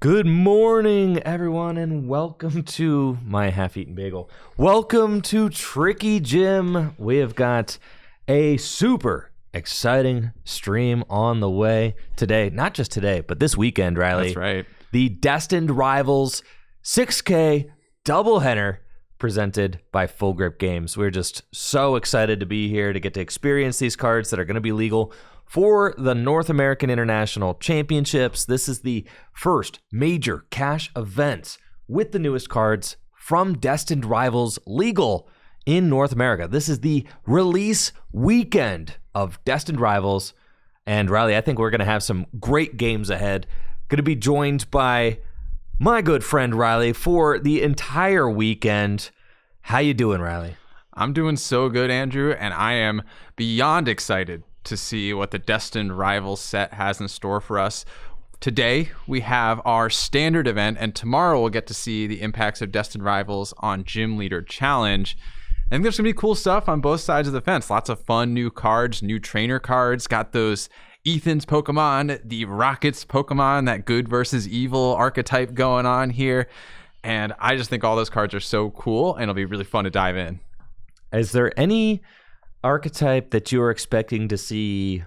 Good morning, everyone, and welcome to my half-eaten bagel. Welcome to Tricky Gym. We have got a super exciting stream on the way today. Not just today, but this weekend, Riley. That's right. The Destined Rivals 6K doubleheader presented by Full Grip Games. We're just so excited to be here to get to experience these cards that are going to be legal for the North American International Championships. This is the first major cash event with the newest cards from Destined Rivals legal in North America. This is the release weekend of Destined Rivals. And Riley, I think we're going to have some great games ahead. Going to be joined by my good friend Riley for the entire weekend. How you doing, Riley? I'm doing so good, Andrew, and I am beyond excited to see what the Destined Rivals set has in store for us. Today, we have our standard event, and tomorrow we'll get to see the impacts of Destined Rivals on Gym Leader Challenge. I think there's going to be cool stuff on both sides of the fence. Lots of fun new cards, new trainer cards. Got those Ethan's Pokemon, the Rockets Pokemon, that good versus evil archetype going on here. And I just think all those cards are so cool, and it'll be really fun to dive in. Is there any archetype that you're expecting to see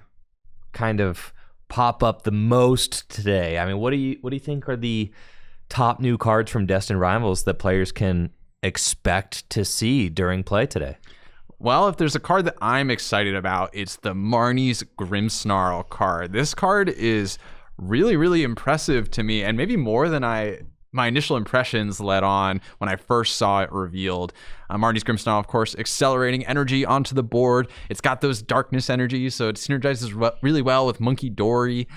kind of pop up the most today? I mean, what do you think are the top new cards from Destined Rivals that players can expect to see during play today? Well, if there's a card that I'm excited about, it's the Marnie's Grimmsnarl card. This card is really, really impressive to me, and maybe more than my initial impressions led on when I first saw it revealed. Marnie's Grimmsnarl, of course, accelerating energy onto the board. It's got those darkness energies, so it synergizes really well with Monkey Dory,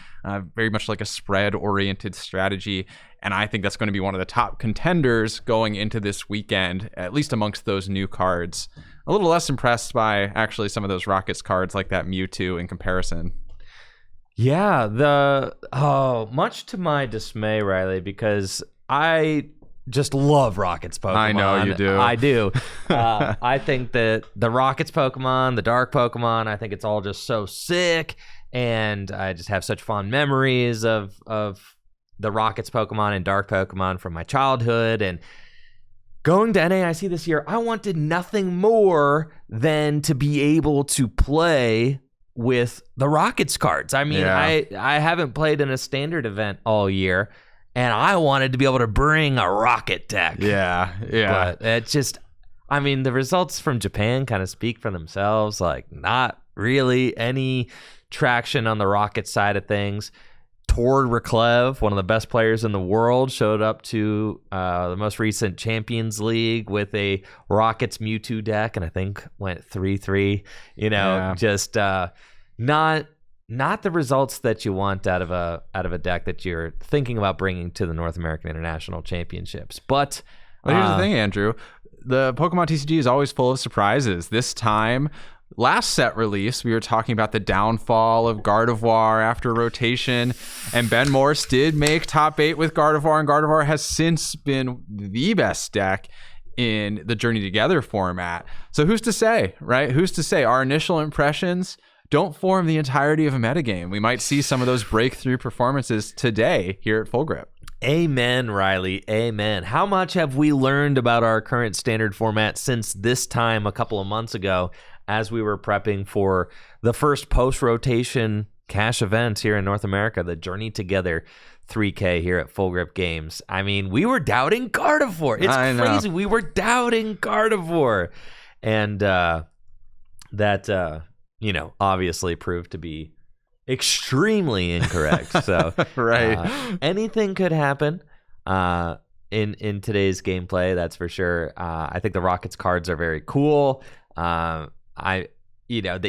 very much like a spread-oriented strategy. And I think that's going to be one of the top contenders going into this weekend, at least amongst those new cards. A little less impressed by actually some of those Rockets cards like that Mewtwo in comparison. Yeah, much to my dismay, Riley, because I just love Rockets Pokemon. I know you do. I do. I think that the Rockets Pokemon, the Dark Pokemon, I think it's all just so sick, and I just have such fond memories of the Rockets Pokemon and Dark Pokemon from my childhood. And going to NAIC this year, I wanted nothing more than to be able to play with the Rockets cards. I mean, yeah. I haven't played in a standard event all year, and I wanted to be able to bring a Rocket deck. Yeah. But it's just, I mean, the results from Japan kind of speak for themselves. Like, not really any traction on the Rocket side of things. Tord Reclev, one of the best players in the world, showed up to the most recent Champions League with a Rockets Mewtwo deck, and I think went 3-3. Just not the results that you want out of a deck that you're thinking about bringing to the North American International Championships. But here's the thing, Andrew. The Pokemon TCG is always full of surprises. This time, last set release, we were talking about the downfall of Gardevoir after rotation, and Ben Morse did make top 8 with Gardevoir, and Gardevoir has since been the best deck in the Journey Together format. So who's to say, right? Who's to say? Our initial impressions don't form the entirety of a metagame. We might see some of those breakthrough performances today here at Full Grip. Amen, Riley. Amen. How much have we learned about our current standard format since this time a couple of months ago, as we were prepping for the first post-rotation cash event here in North America, the Journey Together 3K here at Full Grip Games? I mean, we were doubting Gardevoir. It's crazy. We were doubting Gardevoir. And that obviously proved to be extremely incorrect. So right. Anything could happen in today's gameplay, that's for sure. I think the Rockets cards are very cool. The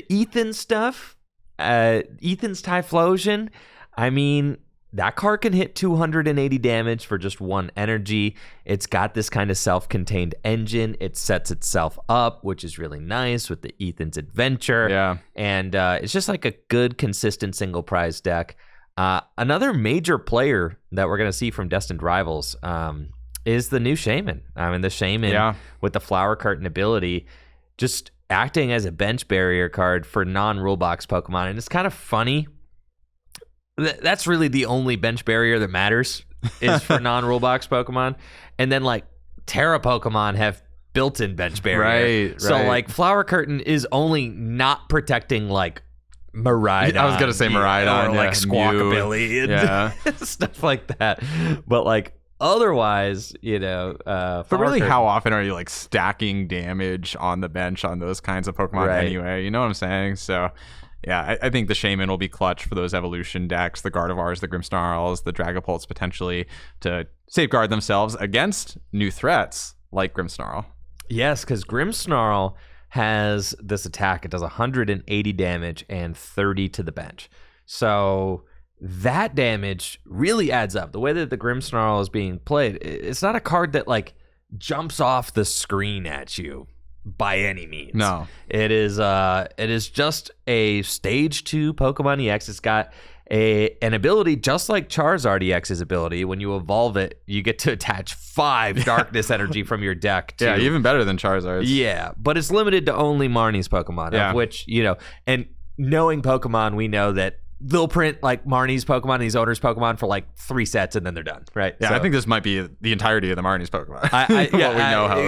Ethan stuff, Ethan's Typhlosion, I mean, that card can hit 280 damage for just one energy. It's got this kind of self-contained engine. It sets itself up, which is really nice with the Ethan's Adventure. Yeah. And it's just like a good, consistent single prize deck. Another major player that we're going to see from Destined Rivals is the new Shaman. I mean, the Shaman with the Flower Curtain ability, just acting as a bench barrier card for non-rule box Pokemon. And it's kind of funny. That's really the only bench barrier that matters is for non-rule box Pokemon. And then like Tera Pokemon have built-in bench barrier. Right. So like Flower Curtain is only not protecting like Miraidon. I was gonna say Miraidon, or like Squawkabilly and stuff like that. But like otherwise, but really, how often are you like stacking damage on the bench on those kinds of Pokemon anyway? You know what I'm saying? So yeah, I think the Shaman will be clutch for those evolution decks, the Gardevoirs, the Grimmsnarls, the Dragapults potentially to safeguard themselves against new threats like Grimmsnarl. Yes, because Grimmsnarl has this attack. It does 180 damage and 30 to the bench. So that damage really adds up. The way that the Grimmsnarl is being played, it's not a card that like jumps off the screen at you by any means. No. It is just a stage 2 Pokemon EX. It's got an ability just like Charizard EX's ability. When you evolve it, you get to attach 5 darkness energy from your deck to, even better than Charizard's. Yeah, but it's limited to only Marnie's Pokemon, of which, and knowing Pokemon, we know that they'll print like Marnie's Pokemon and these owners' Pokemon for like 3 sets and then they're done, right? Yeah, so, I think this might be the entirety of the Marnie's Pokemon.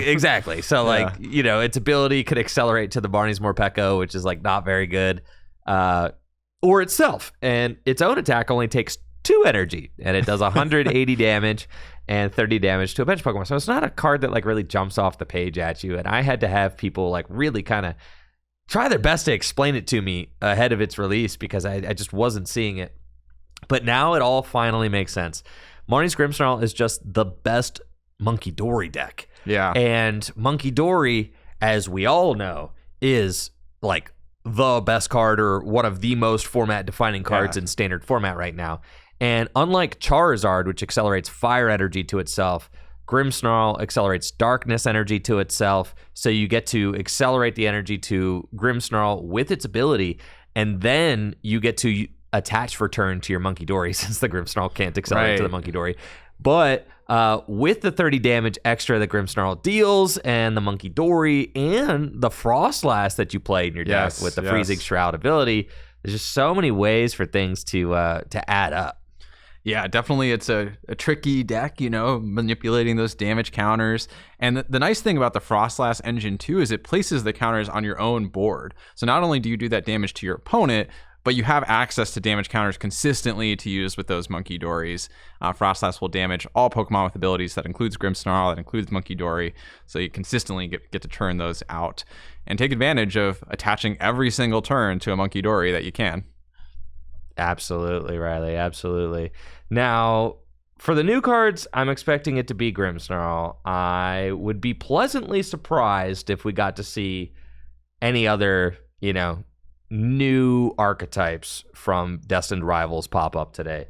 Exactly. So like, its ability could accelerate to the Marnie's Morpeko, which is like not very good, or itself. And its own attack only takes 2 energy and it does 180 damage and 30 damage to a bench Pokemon. So it's not a card that like really jumps off the page at you. And I had to have people like really kind of try their best to explain it to me ahead of its release because I just wasn't seeing it. But now it all finally makes sense. Marnie's Grimmsnarl is just the best Monkey Dory deck. Yeah. And Monkey Dory, as we all know, is like the best card or one of the most format-defining cards in standard format right now. And unlike Charizard, which accelerates fire energy to itself, Grimmsnarl accelerates darkness energy to itself, so you get to accelerate the energy to Grimmsnarl with its ability, and then you get to attach for turn to your Monkey Dory, since the Grimmsnarl can't accelerate to the Monkey Dory. But with the 30 damage extra that Grimmsnarl deals, and the Monkey Dory, and the Frostlass that you play in your deck with the Freezing Shroud ability, there's just so many ways for things to add up. Yeah, definitely it's a tricky deck, manipulating those damage counters. And the nice thing about the Frostlass engine, too, is it places the counters on your own board. So not only do you do that damage to your opponent, but you have access to damage counters consistently to use with those Monkey Dories. Frostlass will damage all Pokemon with abilities. That includes Grimmsnarl, that includes Monkey Dory. So you consistently get to turn those out and take advantage of attaching every single turn to a Monkey Dory that you can. Absolutely, Riley. Absolutely. Now, for the new cards, I'm expecting it to be Grimmsnarl. I would be pleasantly surprised if we got to see any other, new archetypes from Destined Rivals pop up today.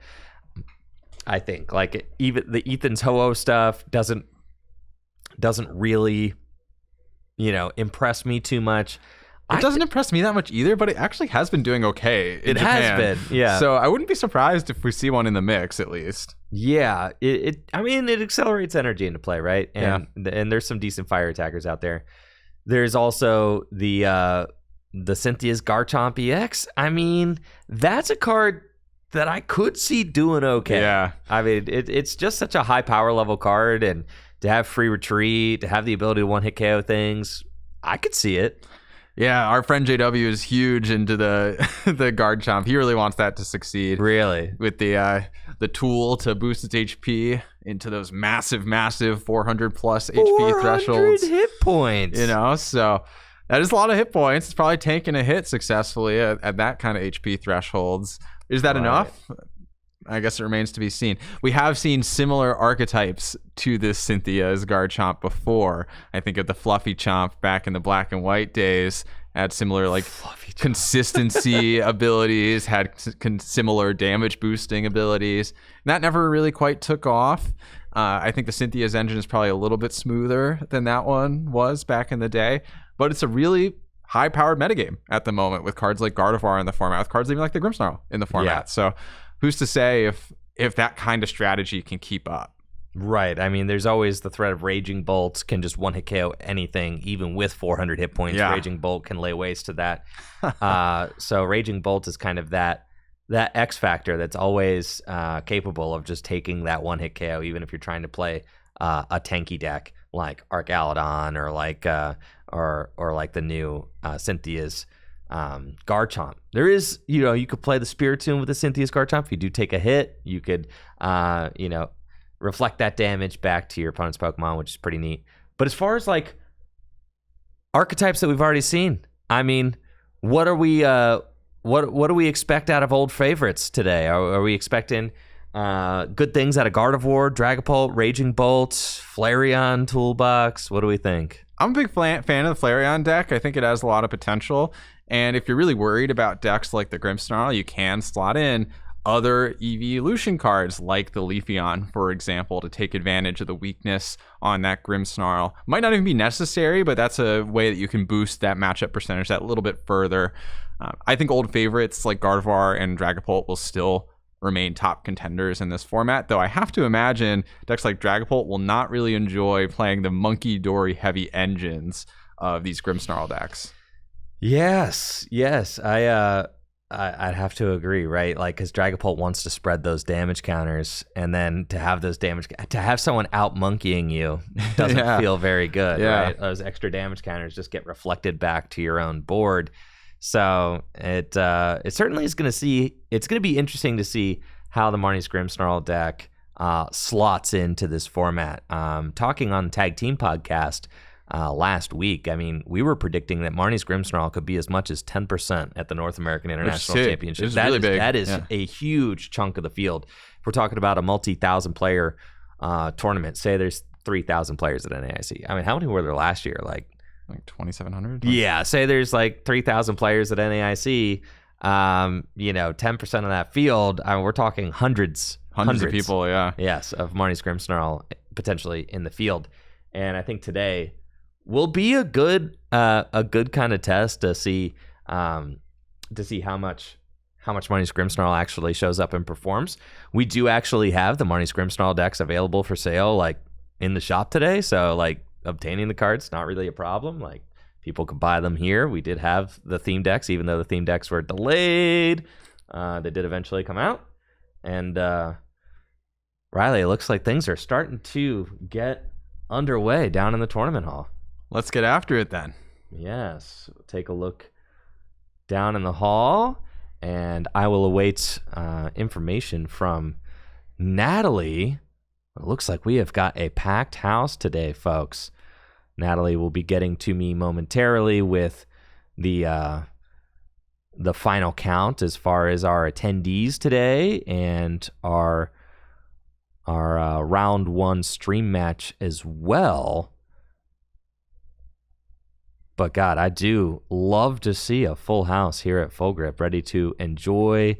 I think like even the Ethan's Ho-Oh stuff doesn't really, impress me too much. It doesn't impress me that much either, but it actually has been doing okay in Japan. Has been, yeah. So I wouldn't be surprised if we see one in the mix, at least. Yeah, it accelerates energy into play, right? And there's some decent fire attackers out there. There's also the Cynthia's Garchomp EX. I mean, that's a card that I could see doing okay. Yeah. I mean, it's just such a high power level card, and to have free retreat, to have the ability to one-hit KO things, I could see it. Yeah, our friend JW is huge into the Garchomp. He really wants that to succeed. Really? With the tool to boost its HP into those massive 400 plus HP thresholds. 400 hit points. So that is a lot of hit points. It's probably taking a hit successfully at that kind of HP thresholds. Is that enough? I guess it remains to be seen. We have seen similar archetypes to this Cynthia's Garchomp before. I think of the Fluffy Chomp back in the Black and White days. Had similar consistency abilities, had similar damage boosting abilities. And that never really quite took off. I think the Cynthia's engine is probably a little bit smoother than that one was back in the day. But it's a really high-powered metagame at the moment with cards like Gardevoir in the format, with cards even like the Grimmsnarl in the format. Yeah. So who's to say if that kind of strategy can keep up? Right. I mean, there's always the threat of Raging Bolt can just one-hit KO anything, even with 400 hit points. Yeah. Raging Bolt can lay waste to that. So Raging Bolt is kind of that that X factor that's always capable of just taking that one hit KO, even if you're trying to play a tanky deck like Arcaludon or like the new Cynthia's Garchomp. There is, you could play the Spiritomb with the Cynthia's Garchomp. If you do take a hit, you could, reflect that damage back to your opponent's Pokemon, which is pretty neat. But as far as like archetypes that we've already seen, I mean, what are we? What do we expect out of old favorites today? Are we expecting good things out of Gardevoir, Dragapult, Raging Bolt, Flareon toolbox? What do we think? I'm a big fan of the Flareon deck. I think it has a lot of potential. And if you're really worried about decks like the Grimmsnarl, you can slot in other evolution cards like the Leafeon, for example, to take advantage of the weakness on that Grimmsnarl. Might not even be necessary, but that's a way that you can boost that matchup percentage that little bit further. I think old favorites like Gardevoir and Dragapult will still remain top contenders in this format, though I have to imagine decks like Dragapult will not really enjoy playing the Monkey Dory heavy engines of these Grimmsnarl decks. Yes, I'd have to agree, right? Like, because Dragapult wants to spread those damage counters, and then to have someone out monkeying you doesn't feel very good, right? Those extra damage counters just get reflected back to your own board. So it certainly is going to be interesting to see how the Marnie's Grimmsnarl deck slots into this format. Talking on the Tag Team podcast last week, I mean, we were predicting that Marnie's Grimmsnarl could be as much as 10% at the North American International Championship. That is a huge chunk of the field. If we're talking about a multi-thousand player tournament, say there's 3,000 players at NAIC. I mean, how many were there last year? Like 2,700? Yeah, say there's like 3,000 players at NAIC. 10% of that field, we're talking hundreds of people, Yes, of Marnie's Grimmsnarl potentially in the field. And I think today will be a good kind of test to see how much Marnie's Grimmsnarl actually shows up and performs. We do actually have the Marnie's Grimmsnarl decks available for sale, like in the shop today. So like obtaining the cards not really a problem. Like people could buy them here. We did have the theme decks, even though the theme decks were delayed. They did eventually come out. And Riley, it looks like things are starting to get underway down in the tournament hall. Let's get after it then. Yes. Take a look down in the hall, and I will await information from Natalie. It looks like we have got a packed house today, folks. Natalie will be getting to me momentarily with the final count as far as our attendees today and our round one stream match as well. But God, I do love to see a full house here at Full Grip, ready to enjoy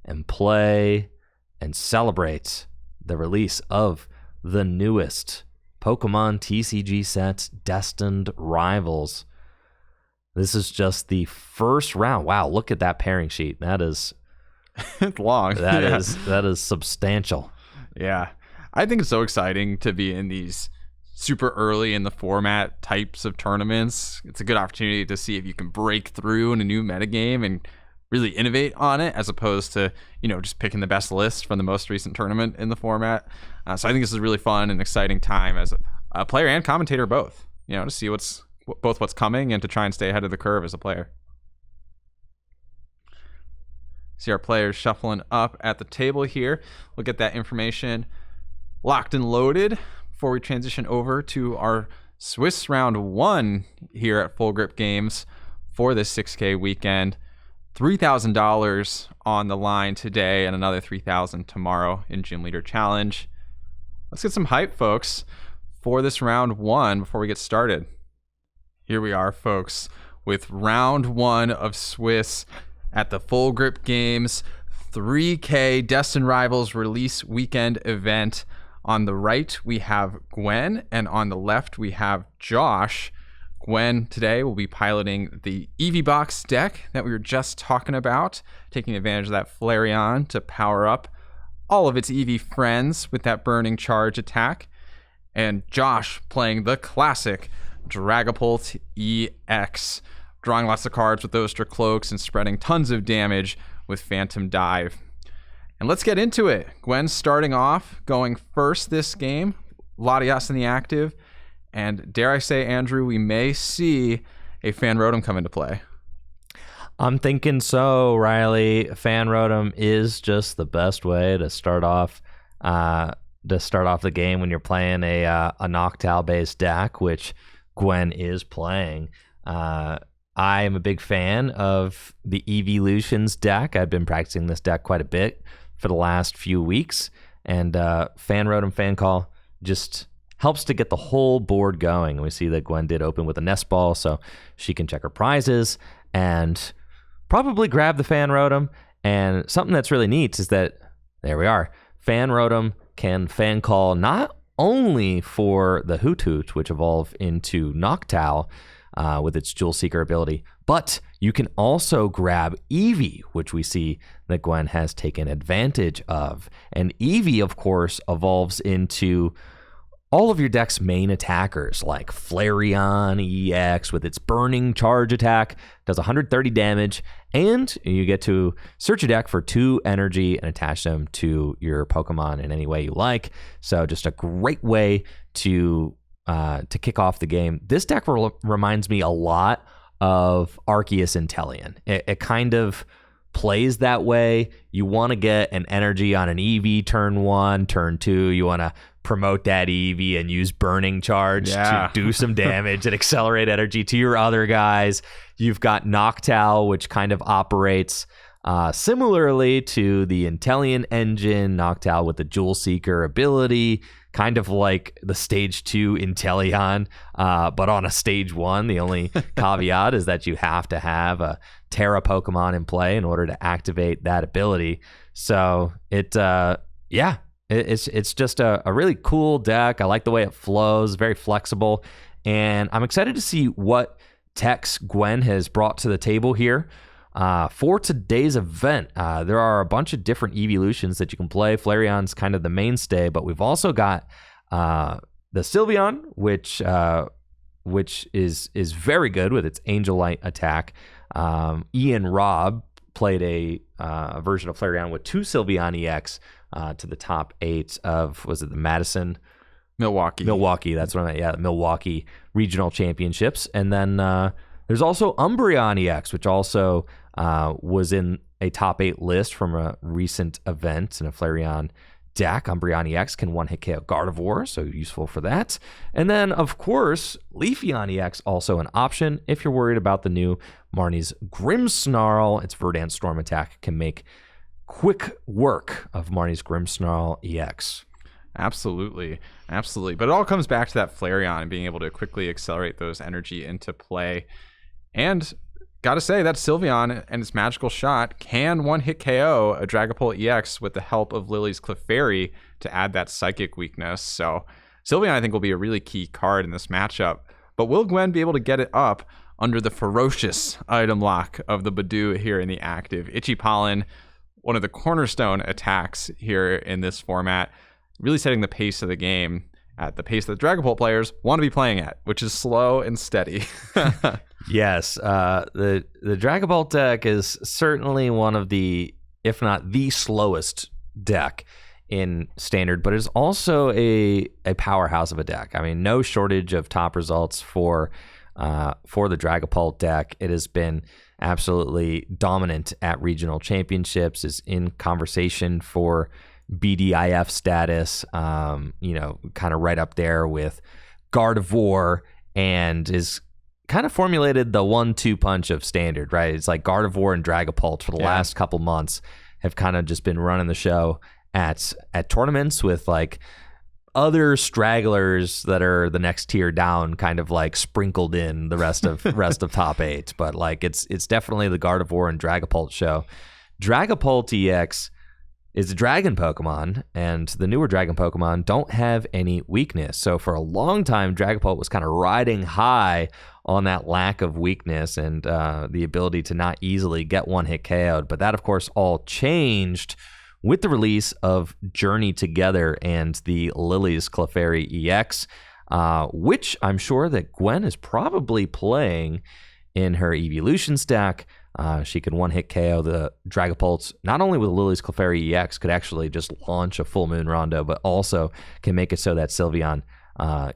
and play and celebrate the release of the newest Pokemon TCG set, Destined Rivals. This is just the first round. Wow, look at that pairing sheet. That is it's long. That is substantial. Yeah. I think it's so exciting to be in these super early in the format types of tournaments. It's a good opportunity to see if you can break through in a new metagame and really innovate on it, as opposed to, just picking the best list from the most recent tournament in the format. So I think this is a really fun and exciting time as a player and commentator both, to see what's coming and to try and stay ahead of the curve as a player. See our players shuffling up at the table here. We'll get that information locked and loaded before we transition over to our Swiss round one here at Full Grip Games for this 6K weekend. $3,000 on the line today and another $3,000 tomorrow in Gym Leader Challenge. Let's get some hype, folks, for this round one before we get started. Here we are, folks, with round one of Swiss at the Full Grip Games 3K Destined Rivals Release Weekend event. On the right, we have Gwen, and on the left, we have Josh. Gwen today will be piloting the Eevee Box deck that we were just talking about, taking advantage of that Flareon to power up all of its Eevee friends with that Burning Charge attack. And Josh playing the classic Dragapult EX, drawing lots of cards with those Cloaks and spreading tons of damage with Phantom Dive. And let's get into it. Gwen's starting off, going first this game. Latias in the active. And dare I say, Andrew, we may see a Fanrotom come into play. I'm thinking so, Riley. Fanrotom is just the best way to start off the game when you're playing a Noctowl-based deck, which Gwen is playing. I am a big fan of the Evolutions deck. I've been practicing this deck quite a bit for the last few weeks, and Fanrotom Fan Call just helps to get the whole board going. And we see that Gwen did open with a Nest Ball, so she can check her prizes and probably grab the Fanrotom. And something that's really neat is that, there we are, Fanrotom can Fan Call not only for the Hoothoot, which evolve into Noctowl with its Jewel Seeker ability, but you can also grab Eevee, which we see that Gwen has taken advantage of. And Eevee, of course, evolves into all of your deck's main attackers, like Flareon EX with its Burning Charge attack, does 130 damage, and you get to search a deck for 2 energy and attach them to your Pokemon in any way you like. So just a great way to kick off the game. This deck reminds me a lot of Arceus Inteleon. It kind of plays that way. You want to get an energy on an Eevee turn 1, turn 2. You want to promote that Eevee and use Burning Charge to do some damage and accelerate energy to your other guys. You've got Noctowl, which kind of operates similarly to the Inteleon engine. Noctowl with the Jewel Seeker ability, kind of like the Stage 2 Inteleon, but on a Stage 1. The only caveat is that you have to have a Tera Pokemon in play in order to activate that ability. So it's just a really cool deck. I like the way it flows, very flexible, and I'm excited to see what techs Gwen has brought to the table here. For today's event, there are a bunch of different evolutions that you can play. Flareon's kind of the mainstay, but we've also got the Sylveon, which is very good with its Angel Light attack. Ian Robb played a version of Flareon with 2 Sylveon EX to the top 8 of, was it the Madison? Milwaukee, that's what I meant. Yeah, the Milwaukee Regional Championships. And then there's also Umbreon EX, which also was in a top 8 list from a recent event in a Flareon deck. Umbreon EX can one-hit KO Gardevoir, so useful for that. And then, of course, Leafeon EX, also an option if you're worried about the new Marnie's Grimmsnarl. Its Verdant Storm attack can make quick work of Marnie's Grimmsnarl EX. Absolutely. But it all comes back to that Flareon and being able to quickly accelerate those energy into play. And gotta say, that Sylveon and its magical shot can one-hit KO a Dragapult EX with the help of Lily's Clefairy to add that psychic weakness. So Sylveon, I think, will be a really key card in this matchup. But will Gwen be able to get it up under the ferocious item lock of the Badoo here in the active? Itchy Pollen, one of the cornerstone attacks here in this format, really setting the pace of the game at the pace that the Dragapult players want to be playing at, which is slow and steady. Yes, the Dragapult deck is certainly one of the, if not the slowest deck in Standard, but it's also a powerhouse of a deck. I mean, no shortage of top results for the Dragapult deck. It has been absolutely dominant at regional championships, is in conversation for BDIF status, kind of right up there with Gardevoir, and is kind of formulated the 1-2 punch of Standard, right? It's like Gardevoir and Dragapult for the last couple months have kind of just been running the show at tournaments, with like other stragglers that are the next tier down kind of like sprinkled in the rest of top 8. But like it's definitely the Gardevoir and Dragapult show. Dragapult EX is a dragon Pokemon, and the newer dragon Pokemon don't have any weakness. So for a long time, Dragapult was kind of riding high on that lack of weakness and the ability to not easily get one-hit KO'd. But that, of course, all changed with the release of Journey Together and the Lily's Clefairy EX, which I'm sure that Gwen is probably playing in her Evolution stack. She could one-hit KO the Dragapult, not only with Lily's Clefairy EX, could actually just launch a Full Moon Rondo, but also can make it so that Sylveon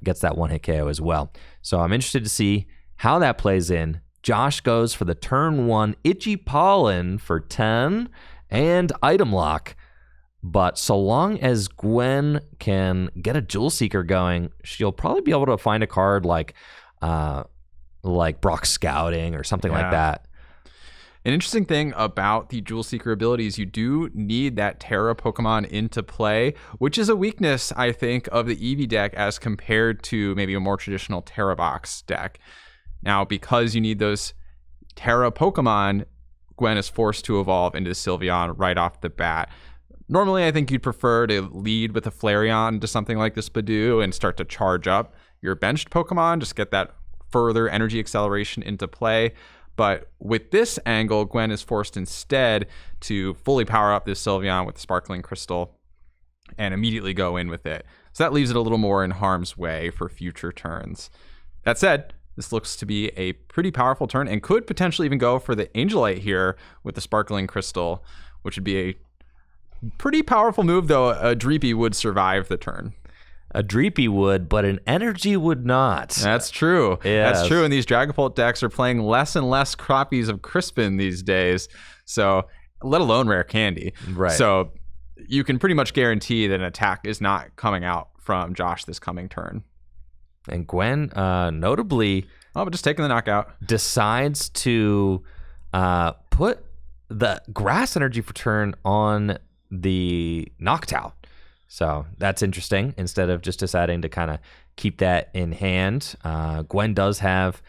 gets that one-hit KO as well. So I'm interested to see how that plays in. Josh goes for the turn 1 Itchy Pollen for 10 and Item Lock. But so long as Gwen can get a Jewel Seeker going, she'll probably be able to find a card like Brock Scouting or something like that. An interesting thing about the Jewel Seeker abilities, you do need that Tera Pokemon into play, which is a weakness, I think, of the Eevee deck as compared to maybe a more traditional Tera Box deck. Now, because you need those Tera Pokemon, Gwen is forced to evolve into Sylveon right off the bat. Normally, I think you'd prefer to lead with a Flareon to something like this Badoo and start to charge up your benched Pokemon, just get that further energy acceleration into play. But with this angle, Gwen is forced instead to fully power up this Sylveon with Sparkling Crystal and immediately go in with it. So that leaves it a little more in harm's way for future turns. That said, this looks to be a pretty powerful turn and could potentially even go for the Angelite here with the Sparkling Crystal, which would be a pretty powerful move, though a Dreepy would survive the turn. A Dreepy would, but an Energy would not. That's true. Yes. That's true. And these Dragapult decks are playing less and less copies of Crispin these days. So, let alone Rare Candy. Right. So, you can pretty much guarantee that an attack is not coming out from Josh this coming turn. And Gwen, notably... but just taking the knockout. Decides to put the Grass Energy for turn on the Noctowl. So that's interesting. Instead of just deciding to kind of keep that in hand, Gwen does have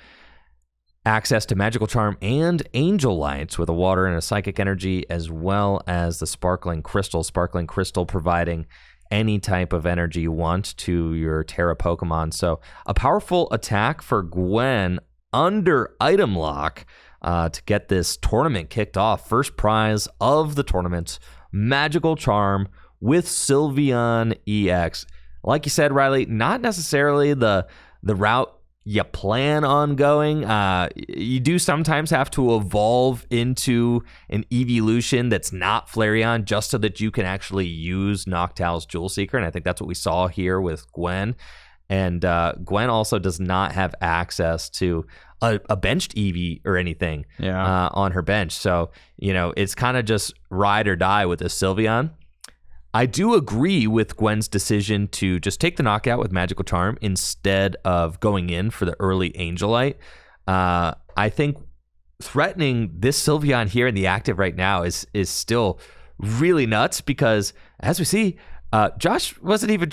access to Magical Charm and Angel Lights with a Water and a Psychic Energy, as well as the Sparkling Crystal. Sparkling Crystal providing any type of energy you want to your Tera Pokemon. So a powerful attack for Gwen under Item Lock to get this tournament kicked off. First prize of the tournament, Magical Charm with Sylveon EX. Like you said, Riley, not necessarily the route you plan on going. You do sometimes have to evolve into an evolution that's not Flareon just so that you can actually use Noctowl's Jewel Seeker, and I think that's what we saw here with Gwen. And Gwen also does not have access to a benched Eevee or anything on her bench. So, it's kind of just ride or die with a Sylveon. I do agree with Gwen's decision to just take the knockout with Magical Charm instead of going in for the early Angelite. I think threatening this Sylveon here in the active right now is still really nuts because, as we see, Josh wasn't even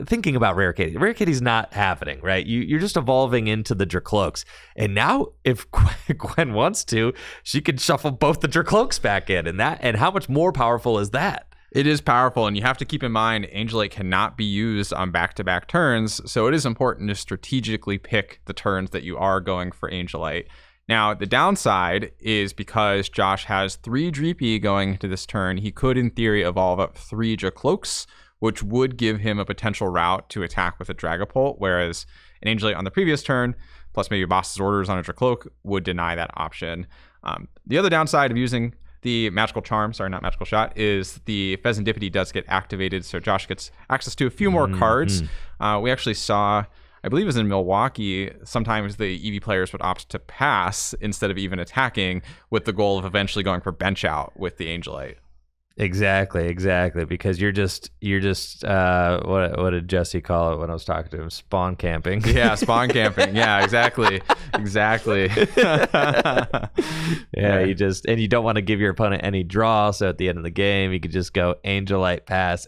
thinking about Rare Kitty. Rare Kitty's not happening, right? You're just evolving into the Dracloaks. And now, if Gwen wants to, she can shuffle both the Dracloaks back in. And how much more powerful is that? It is powerful, and you have to keep in mind Angelite cannot be used on back-to-back turns, so it is important to strategically pick the turns that you are going for Angelite. Now, the downside is because Josh has 3 Dreepy going into this turn, he could, in theory, evolve up 3 Dracloaks, which would give him a potential route to attack with a Dragapult, whereas an Angelite on the previous turn, plus maybe Boss's Orders on a Dracloak, would deny that option. The other downside of using the Magical Charm, not Magical Shot, is the Pheasantipity does get activated, so Josh gets access to a few more cards. We actually saw, I believe it was in Milwaukee, sometimes the Eevee players would opt to pass instead of even attacking with the goal of eventually going for bench out with the Angelite. Exactly, because you're just what did Jesse call it when I was talking to him? Spawn camping. Yeah, spawn camping. Yeah, exactly. Yeah, you don't want to give your opponent any draw, so at the end of the game you could just go Angelite pass,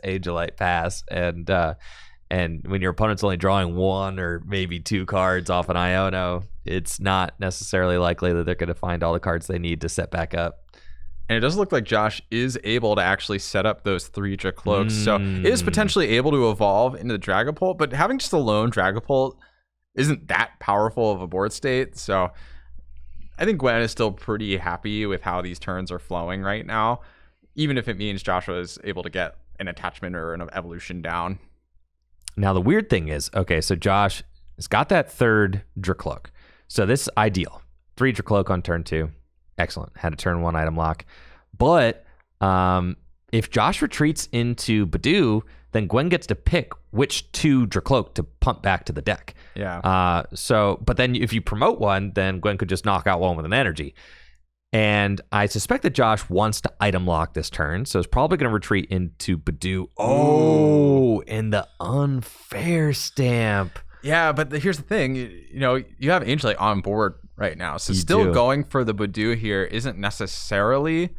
and when your opponent's only drawing 1 or maybe 2 cards off an Iono, it's not necessarily likely that they're going to find all the cards they need to set back up. And it does look like Josh is able to actually set up those 3 Dracloaks. So it is potentially able to evolve into the Dragapult, but having just a lone Dragapult isn't that powerful of a board state. So I think Gwen is still pretty happy with how these turns are flowing right now, even if it means Joshua is able to get an attachment or an evolution down. Now, the weird thing is, okay, so Josh has got that 3rd Dracloak. So this is ideal. 3 Dracloak on turn 2. Excellent. Had a turn 1 item lock. But if Josh retreats into Badoo, then Gwen gets to pick which 2 Dracloak to pump back to the deck. Yeah. But then if you promote one, then Gwen could just knock out one with an energy. And I suspect that Josh wants to item lock this turn, so it's probably going to retreat into Badoo. Oh, and the unfair stamp. Yeah, but here's the thing. You have Angelite on board right now, so going for the Badoo here isn't necessarily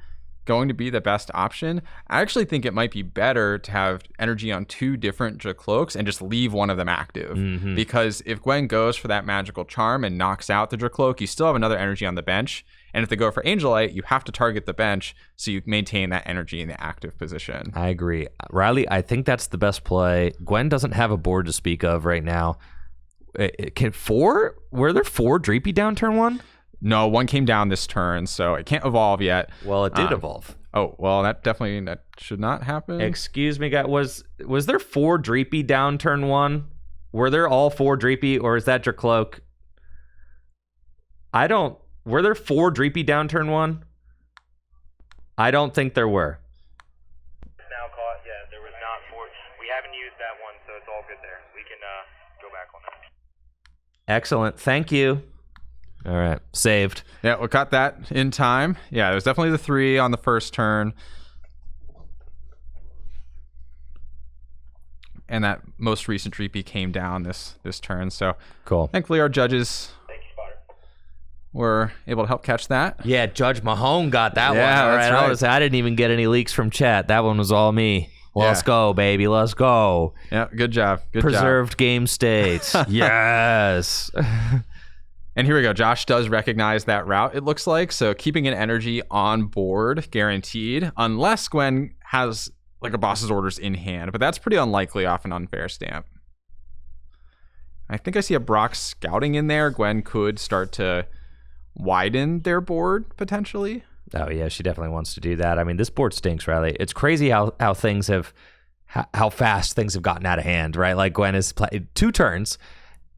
going to be the best option. I actually think it might be better to have energy on 2 different Dracloaks and just leave one of them active. Because if Gwen goes for that magical charm and knocks out the Dracloak, you still have another energy on the bench. And if they go for Angelite, you have to target the bench so you maintain that energy in the active position. I agree. Riley, I think that's the best play. Gwen doesn't have a board to speak of right now. Were there 4 Dreepy down turn 1? No, 1 came down this turn, so it can't evolve yet. Well, it did evolve. Oh, well, that should not happen. Excuse me, guys. Was there 4 Dreepy down turn 1? Were there all 4 Dreepy, or is that Dracloak? Were there 4 Dreepy down turn 1? I don't think there were. Now caught. Yeah, there was not 4. We haven't used that one, so it's all good there. We can go back on that. Excellent. Thank you. All right. Saved. Yeah, we caught that in time. Yeah, there's definitely the 3 on the first turn. And that most recent Dreepy came down this turn. So cool. Thankfully, our judges were able to help catch that. Yeah, Judge Mahone got that one. Yeah, All that's right. I didn't even get any leaks from chat. That one was all me. Let's go, baby. Let's go. Yeah, good job. Preserved game states. Yes. And here we go. Josh does recognize that route, it looks like. So keeping an energy on board, guaranteed, unless Gwen has like a boss's orders in hand. But that's pretty unlikely off an unfair stamp. I think I see a Brock scouting in there. Gwen could start to widen their board, potentially. Oh, yeah, she definitely wants to do that. I mean, this board stinks, Riley. It's crazy how things have, how fast things have gotten out of hand, right? Like Gwen has played 2 turns,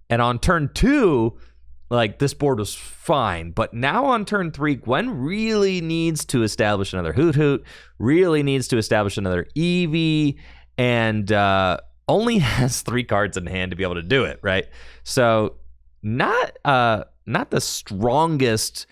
and on turn 2... like this board was fine, but now on turn 3, Gwen really needs to establish another Hoot Hoot, really needs to establish another Eevee, and only has 3 cards in hand to be able to do it, right? So not the strongest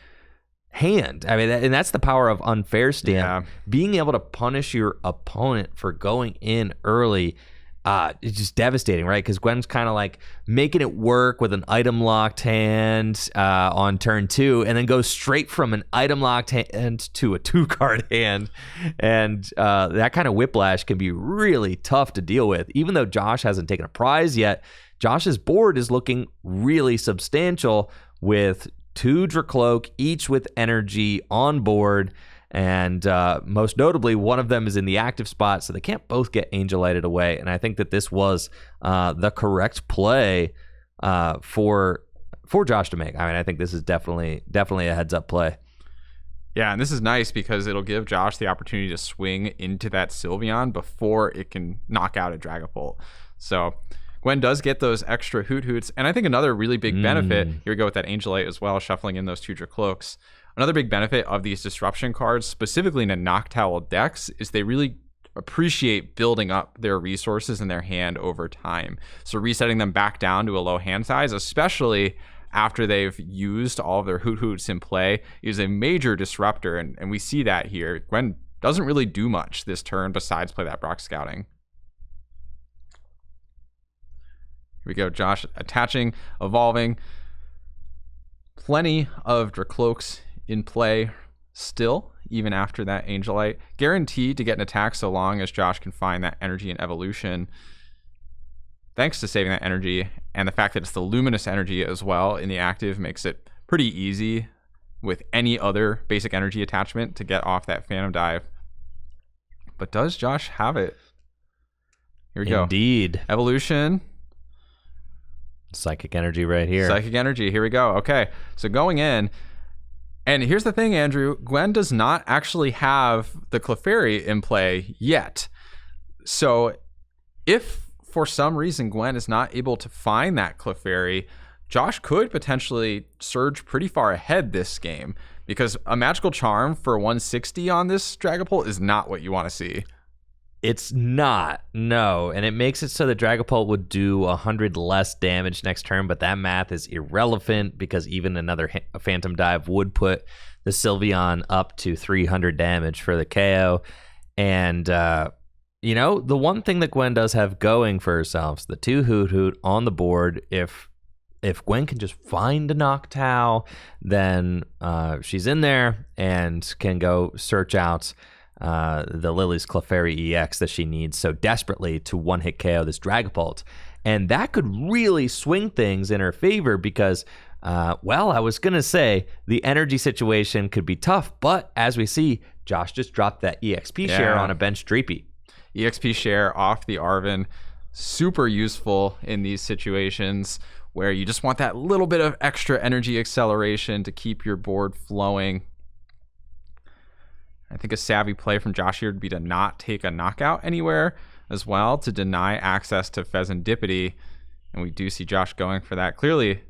hand. I mean, and that's the power of unfair stamp. Yeah. Being able to punish your opponent for going in early. It's just devastating, right? Because Gwen's kind of like making it work with an item locked hand on turn 2, and then goes straight from an item locked hand to a 2-card hand, and that kind of whiplash can be really tough to deal with. Even though Josh hasn't taken a prize yet, Josh's board is looking really substantial with 2 Dracloak, each with energy on board. And most notably, one of them is in the active spot, so they can't both get Angelited away. And I think that this was the correct play for Josh to make. I mean, I think this is definitely a heads-up play. Yeah, and this is nice because it'll give Josh the opportunity to swing into that Sylveon before it can knock out a Dragapult. So Gwen does get those extra Hoot Hoots. And I think another really big benefit, here we go with that Angelite as well, shuffling in those 2 Dracloaks. Another big benefit of these disruption cards, specifically in a Noctowl decks, is they really appreciate building up their resources in their hand over time. So resetting them back down to a low hand size, especially after they've used all of their Hoot Hoots in play, is a major disruptor. And we see that here. Gwen doesn't really do much this turn besides play that Brock Scouting. Here we go, Josh attaching, evolving. Plenty of Dracloaks in play still, even after that Angelite. Guaranteed to get an attack so long as Josh can find that energy and evolution. Thanks to saving that energy, and the fact that it's the luminous energy as well in the active makes it pretty easy with any other basic energy attachment to get off that Phantom Dive. But does Josh have it? Here we go. Indeed. Evolution. Psychic energy right here. Psychic energy. Here we go. Okay. So going in. And here's the thing, Andrew. Gwen does not actually have the Clefairy in play yet. So if for some reason Gwen is not able to find that Clefairy, Josh could potentially surge pretty far ahead this game because a Magical Charm for 160 on this Dragapult is not what you want to see. It's not, no. And it makes it so that Dragapult would do 100 less damage next turn, but that math is irrelevant because even another Phantom Dive would put the Sylveon up to 300 damage for the KO. And, you know, the one thing that Gwen does have going for herself is the 2 Hoot on the board. If Gwen can just find a Noctowl, then she's in there and can go search out the Lily's Clefairy EX that she needs so desperately to one-hit KO this Dragapult. And that could really swing things in her favor because, well, I was going to say the energy situation could be tough, but as we see, Josh just dropped that EXP share on a bench Dreepy. EXP share off the Arven, super useful in these situations where you just want that little bit of extra energy acceleration to keep your board flowing. I think a savvy play from Josh here would be to not take a knockout anywhere as well, to deny access to Pheasantipity. And we do see Josh going for that. Clearly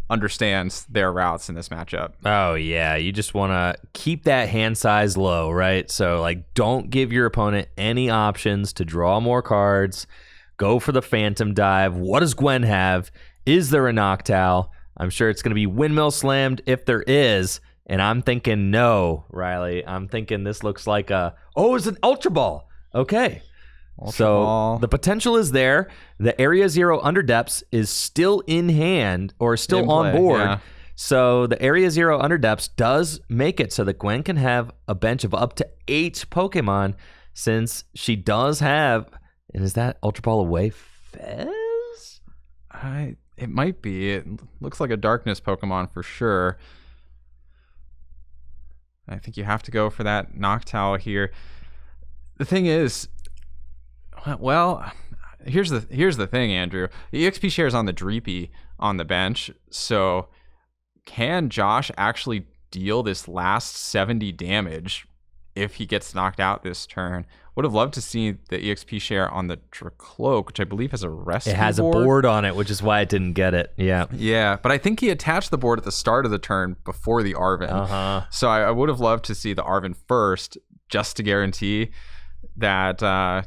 understands their routes in this matchup. Oh, yeah. You just want to keep that hand size low, right? So, like, don't give your opponent any options to draw more cards. Go for the Phantom Dive. What does Gwen have? Is there a Noctowl? I'm sure it's going to be Windmill Slammed if there is. And I'm thinking no, Riley. I'm thinking this looks like it's an Ultra Ball. Okay. So the potential is there. The Area Zero Underdepths is still in hand or still on board. Yeah. So the Area Zero Underdepths does make it so that Gwen can have a bench of up to 8 Pokemon since she does have, and is that Ultra Ball away Fez? It might be. It looks like a Darkness Pokemon for sure. I think you have to go for that Noctowl here. The thing is, well, here's the thing, Andrew. The EXP share is on the Dreepy on the bench, so can Josh actually deal this last 70 damage if he gets knocked out this turn? Would have loved to see the EXP share on the Dracloak, which I believe has a rescue board. It has a board on it, which is why I didn't get it. Yeah, but I think he attached the board at the start of the turn before the Arven. So I would have loved to see the Arven first, just to guarantee that that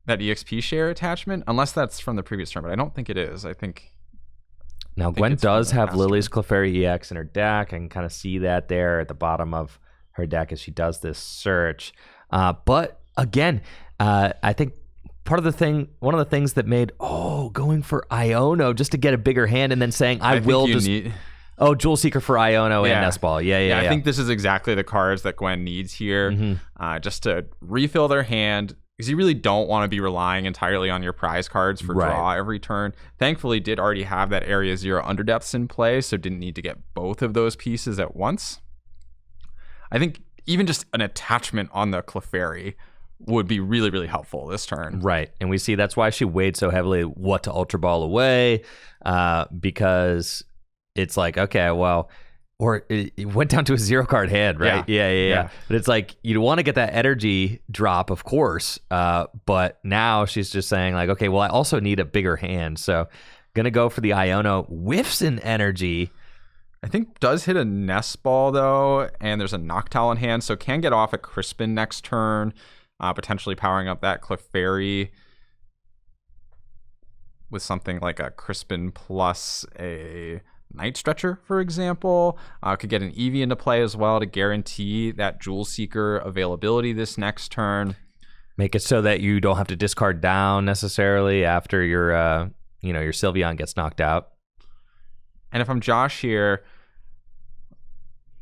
EXP share attachment, unless that's from the previous turn, but I don't think it is. I think now Gwen does have Lily's Clefairy EX in her deck. I can kind of see that there at the bottom of her deck as she does this search. But again, I think one of the things that made going for Iono just to get a bigger hand and then saying Jewel Seeker for Iono and Nest Ball. Yeah. I think this is exactly the cards that Gwen needs here, just to refill their hand, because you really don't want to be relying entirely on your prize cards for draw every turn. Thankfully, did already have that Area Zero Underdepths in play, so didn't need to get both of those pieces at once. I think even just an attachment on the Clefairy would be really, really helpful this turn. Right. And we see that's why she weighed so heavily what to Ultra Ball away, because it's like, okay, well, or it went down to a 0-card hand, right? Yeah. But it's like, you want to get that energy drop, of course, but now she's just saying like, okay, well, I also need a bigger hand. So going to go for the Iono, whiffs in energy. I think does hit a Nest Ball, though, and there's a Noctowl in hand, so can get off a Crispin next turn, potentially powering up that Clefairy with something like a Crispin plus a Night Stretcher, for example. Could get an Eevee into play as well to guarantee that Jewel Seeker availability this next turn. Make it so that you don't have to discard down necessarily after your Sylveon gets knocked out. And if I'm Josh here,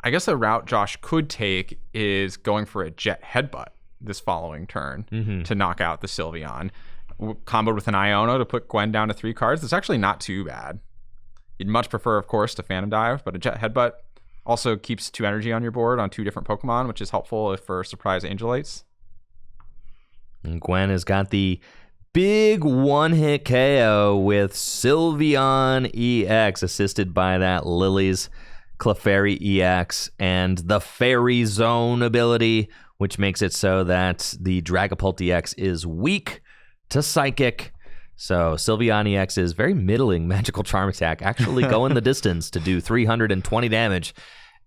I guess a route Josh could take is going for a Jet Headbutt this following turn to knock out the Sylveon. Comboed with an Iono to put Gwen down to 3 cards. It's actually not too bad. You'd much prefer, of course, to Phantom Dive, but a Jet Headbutt also keeps 2 energy on your board on 2 different Pokemon, which is helpful if for surprise Angelites. And Gwen has got the big one-hit KO with Sylveon EX, assisted by that Lily's Clefairy EX and the Fairy Zone ability, which makes it so that the Dragapult EX is weak to Psychic. So Sylveon EX's very middling Magical Charm attack actually going the distance to do 320 damage.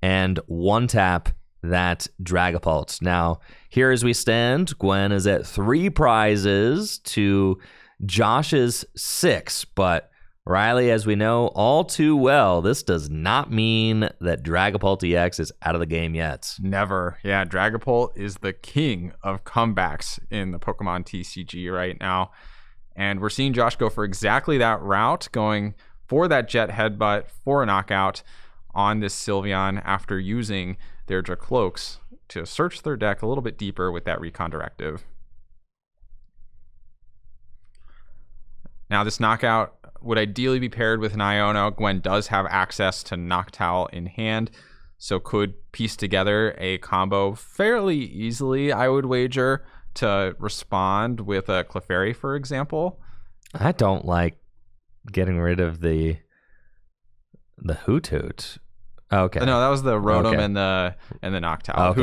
and one tap that Dragapult. Now, here as we stand, Gwen is at 3 prizes to Josh's 6, but Riley, as we know all too well, this does not mean that Dragapult EX is out of the game yet. Never. Yeah, Dragapult is the king of comebacks in the Pokemon TCG right now. And we're seeing Josh go for exactly that route, going for that Jet Headbutt for a knockout on this Sylveon after using their Dracloaks to search their deck a little bit deeper with that Recon Directive. Now, this knockout would ideally be paired with an Iono. Gwen does have access to Noctowl in hand, so could piece together a combo fairly easily, I would wager, to respond with a Clefairy, for example. I don't like getting rid of the Hoot. Okay. No, that was the Rotom and the Noctowl.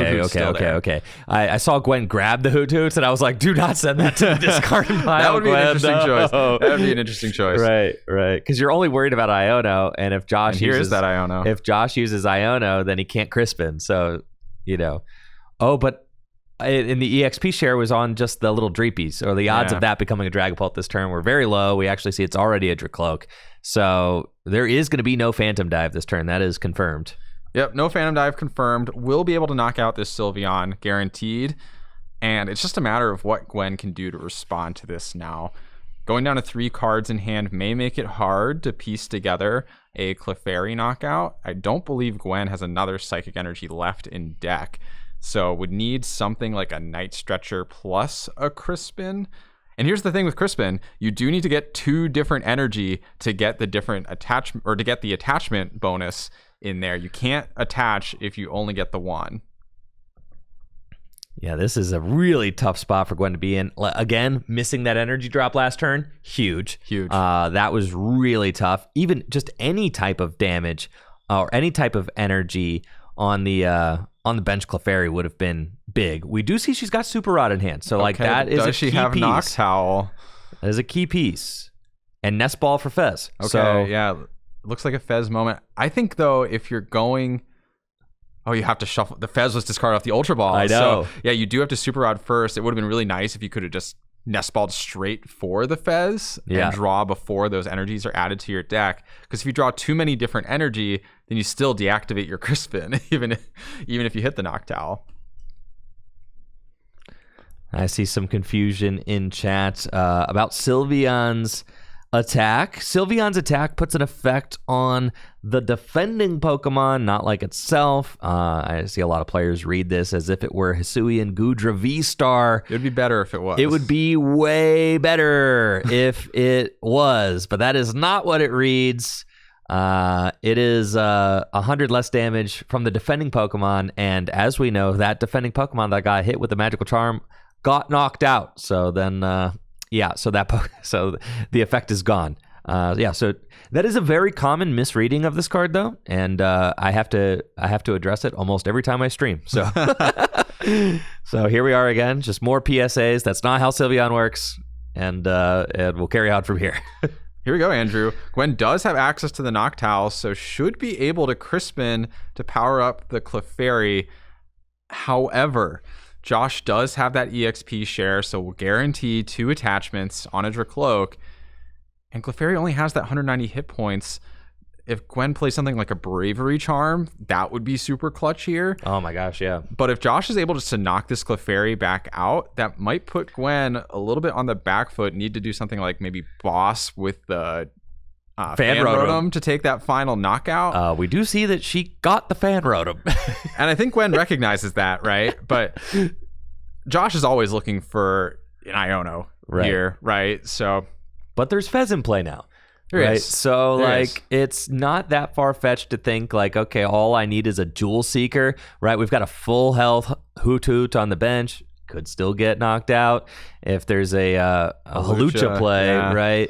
Okay. I saw Gwen grab the Hoot, and I was like, do not send that to the discard pile. That would be Gwen. an interesting choice. No. That would be an interesting choice. Right. Because you're only worried about Iono, and if Josh uses that Iono. If Josh uses Iono, then he can't Crispin. So, Oh, but in the EXP share was on just the little Dreepies, or the odds of that becoming a Dragapult this turn were very low. We actually see it's already a Dracloak. So there is going to be no Phantom Dive this turn. That is confirmed. Yep, no Phantom Dive confirmed. We'll be able to knock out this Sylveon, guaranteed. And it's just a matter of what Gwen can do to respond to this now. Going down to 3 cards in hand may make it hard to piece together a Clefairy knockout. I don't believe Gwen has another Psychic Energy left in deck. So would need something like a Night Stretcher plus a Crispin. And here's the thing with Crispin, you do need to get 2 different energy to get the different attachment, or to get the attachment bonus in there. You can't attach if you only get the 1. Yeah, this is a really tough spot for Gwen to be in. Again, missing that energy drop last turn, huge. That was really tough. Even just any type of damage or any type of energy on the bench Clefairy would have been big. We do see she's got Super Rod in hand, so that is a key piece. Does she have Noctowl? That is a key piece. And Nest Ball for Fez. Okay, so, yeah. Looks like a Fez moment. I think, though, if you're going... Oh, you have to shuffle. The Fez was discarded off the Ultra Ball. I know. So, yeah, you do have to Super Rod first. It would have been really nice if you could have just Nest Balled straight for the Fez and draw before those energies are added to your deck. Because if you draw too many different energy, then you still deactivate your Crispin, even if you hit the Noctowl. I see some confusion in chat about Sylveon's attack. Sylveon's attack puts an effect on the defending Pokemon, not like itself. I see a lot of players read this as if it were Hisuian Goodra V-Star. It would be better if it was. It would be way better if it was, but that is not what it reads. It is 100 less damage from the defending Pokemon, and as we know, that defending Pokemon that got hit with the Magical Charm got knocked out. So then, so the effect is gone. So that is a very common misreading of this card, though, and I have to address it almost every time I stream. So, so here we are again, just more PSAs. That's not how Sylveon works, and we'll carry on from here. Here we go, Andrew. Gwen does have access to the Noctowl, so should be able to Crispin to power up the Clefairy. However, Josh does have that EXP share, so we'll guarantee 2 attachments on a Dracloak. And Clefairy only has that 190 hit points. If Gwen plays something like a Bravery Charm, that would be super clutch here. Oh my gosh, yeah. But if Josh is able just to knock this Clefairy back out, that might put Gwen a little bit on the back foot. Need to do something like maybe Boss with the Fan Rotom to take that final knockout. We do see that she got the Fan Rotom. And I think Gwen recognizes that, right? But Josh is always looking for an Iono here, right? So, but there's Fez in play now. Right. So it's not that far-fetched to think like, okay, all I need is a Jewel Seeker, right? We've got a full health Hoot on the bench, could still get knocked out if there's a Hawlucha play, right?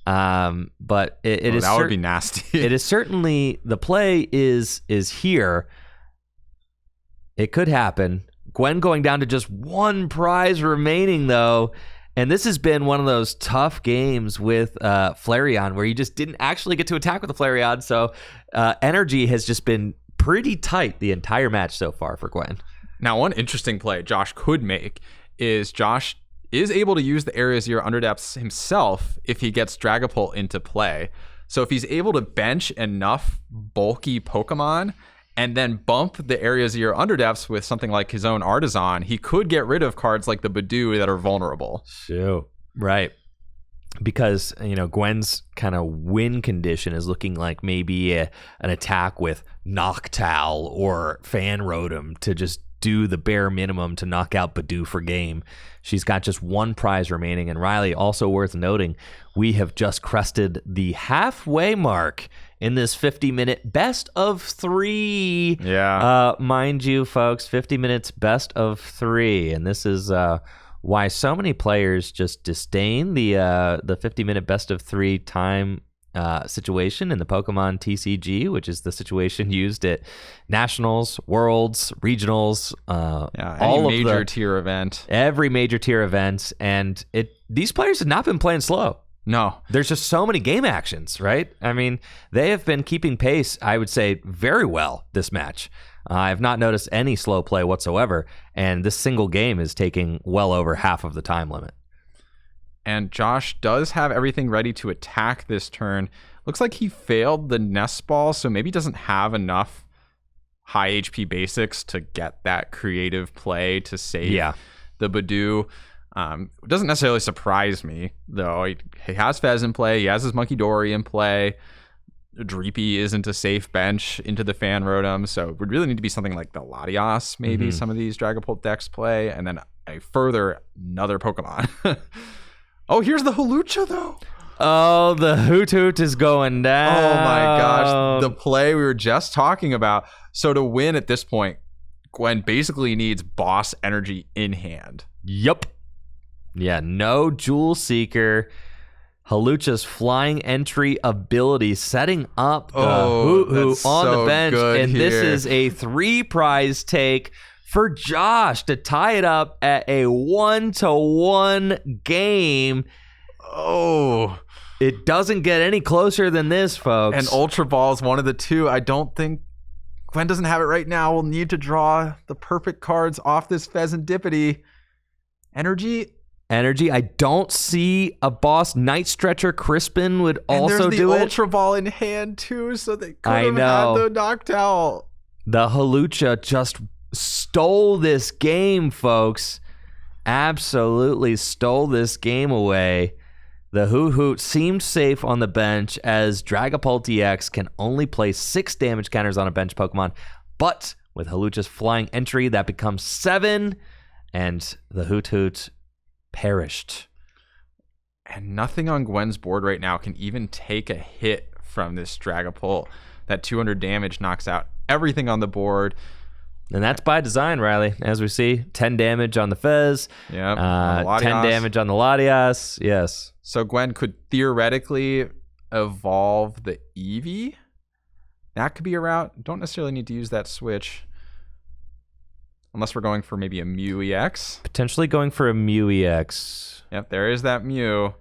But that would be nasty. It is certainly, the play is here. It could happen. Gwen going down to just 1 prize remaining, though. And this has been one of those tough games with Flareon where you just didn't actually get to attack with the Flareon. So energy has just been pretty tight the entire match so far for Gwen. Now, one interesting play Josh could make is Josh is able to use the Area 0 Underdepths himself if he gets Dragapult into play. So if he's able to bench enough bulky Pokemon and then bump the Area 0 Underdepths with something like his own Artisan, he could get rid of cards like the Badoo that are vulnerable. Shoot. Right. Because, Gwen's kind of win condition is looking like maybe an attack with Noctowl or Fan Rotom to just do the bare minimum to knock out Badoo for game. She's got just one prize remaining. And Riley, also worth noting, we have just crested the halfway mark in this 50-minute best of 3. Yeah. Mind you, folks, 50 minutes best of 3. And this is why so many players just disdain the 50-minute best of 3 time situation in the Pokemon TCG, which is the situation used at Nationals, Worlds, Regionals, all major tier event. Every major tier event. And these players have not been playing slow. No. There's just so many game actions, right? I mean, they have been keeping pace, I would say, very well this match. I have not noticed any slow play whatsoever, and this single game is taking well over half of the time limit. And Josh does have everything ready to attack this turn. Looks like he failed the Nest Ball, so maybe doesn't have enough high HP basics to get that creative play to save the Badoo. It doesn't necessarily surprise me, though. He has Fez in play. He has his Monkey Dory in play. Dreepy isn't a safe bench into the Fan Rotom, so it would really need to be something like the Latias, maybe some of these Dragapult decks play, and then another Pokemon. Oh, here's the Hawlucha, though. Oh, the Hoot Hoot is going down. Oh, my gosh. The play we were just talking about. So to win at this point, Gwen basically needs boss energy in hand. Yup. Yeah, no Jewel Seeker. Hawlucha's flying entry ability setting up the Hoot Hoot on the bench. And this is a 3-prize take for Josh to tie it up at a 1-1 game. Oh, it doesn't get any closer than this, folks. And Ultra Ball is one of the two. I don't think Gwen doesn't have it right now. We'll need to draw the perfect cards off this Pheasantipity. Energy. I don't see a boss. Night Stretcher Crispin would also do it. And there's the Ultra Ball in hand too, so they could have had the Noctowl. The Hawlucha just stole this game, folks. Absolutely stole this game away. The Hoot Hoot seemed safe on the bench as Dragapult EX can only place 6 damage counters on a bench Pokemon, but with Hawlucha's flying entry, that becomes 7, and the Hoot Hoot perished. And nothing on Gwen's board right now can even take a hit from this Dragapult. That 200 damage knocks out everything on the board. And that's by design, Riley. As we see, 10 damage on the Fez. Yep. 10 damage on the Latias. Yes. So Gwen could theoretically evolve the Eevee. That could be a route. Don't necessarily need to use that switch. Unless we're going for maybe a Mew EX. Potentially going for a Mew EX. Yep, there is that Mew.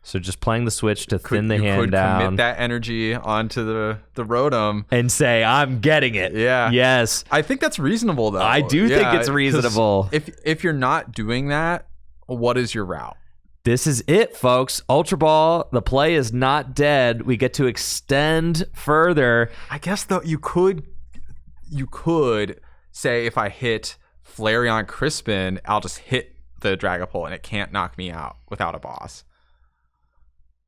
So just playing the switch to thin the hand down. Commit that energy onto the Rotom. And say, I'm getting it. Yeah. Yes. I think that's reasonable, though. I do think it's reasonable. If you're not doing that, what is your route? This is it, folks. Ultra Ball, the play is not dead. We get to extend further. I guess, though, you could say if I hit Flareon Crispin, I'll just hit the Dragapult and it can't knock me out without a boss.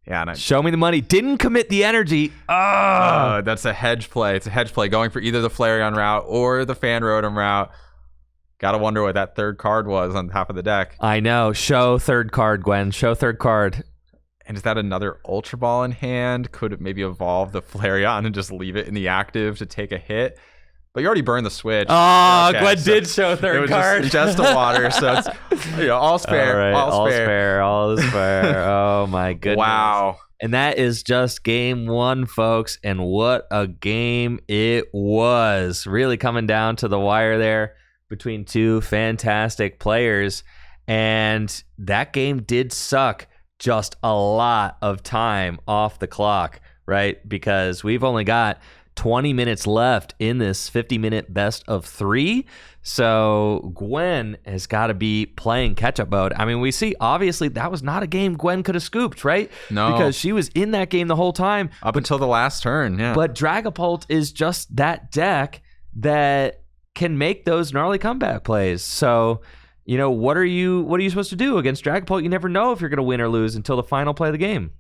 Yeah, show me the money. Didn't commit the energy. That's a hedge play. It's a hedge play going for either the Flareon route or the Fan Rotom route. Gotta wonder what that third card was on top of the deck. I know. Show third card, Gwen. Show third card. And is that another Ultra Ball in hand? Could it maybe evolve the Flareon and just leave it in the active to take a hit? But you already burned the switch. Oh, okay, Gwen did show third card. Just a water, so it's all's fair. All right, all's fair. All is fair. Oh my goodness. Wow. And that is just game 1, folks. And what a game it was. Really coming down to the wire there between 2 fantastic players. And that game did suck just a lot of time off the clock. right? Because we've only got 20 minutes left in this 50-minute best of 3. So Gwen has got to be playing catch-up mode. I mean, we see, obviously, that was not a game Gwen could have scooped, right? No. Because she was in that game the whole time. Up until the last turn, yeah. But Dragapult is just that deck that can make those gnarly comeback plays. So, you know, what are you supposed to do against Dragapult? You never know if you're going to win or lose until the final play of the game.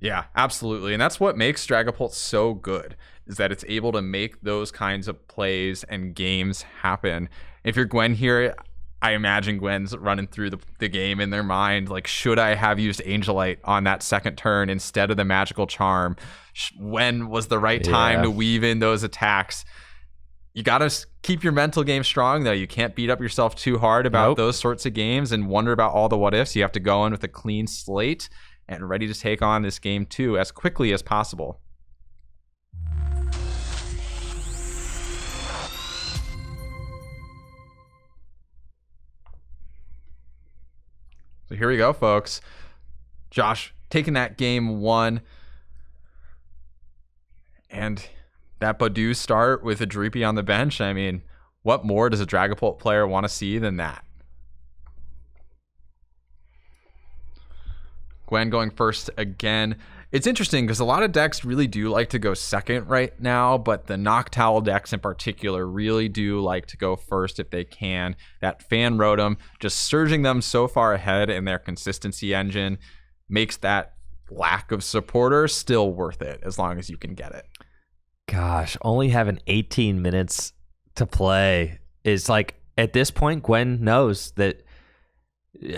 Yeah, absolutely. And that's what makes Dragapult so good, is that it's able to make those kinds of plays and games happen. If you're Gwen here, I imagine Gwen's running through the game in their mind, like, should I have used Angelite on that second turn instead of the Magical Charm? When was the right time to weave in those attacks? You got to keep your mental game strong, though. You can't beat up yourself too hard about those sorts of games and wonder about all the what ifs. You have to go in with a clean slate and ready to take on this game too as quickly as possible. So here we go, folks. Josh taking that game 1. And that Badu start with a Droopy on the bench. I mean, what more does a Dragapult player want to see than that? Gwen going first again. It's interesting because a lot of decks really do like to go second right now, but the Noctowl decks in particular really do like to go first if they can. That Fan Rotom, just surging them so far ahead in their consistency engine, makes that lack of supporter still worth it as long as you can get it. Gosh, only having 18 minutes to play is like, at this point, Gwen knows that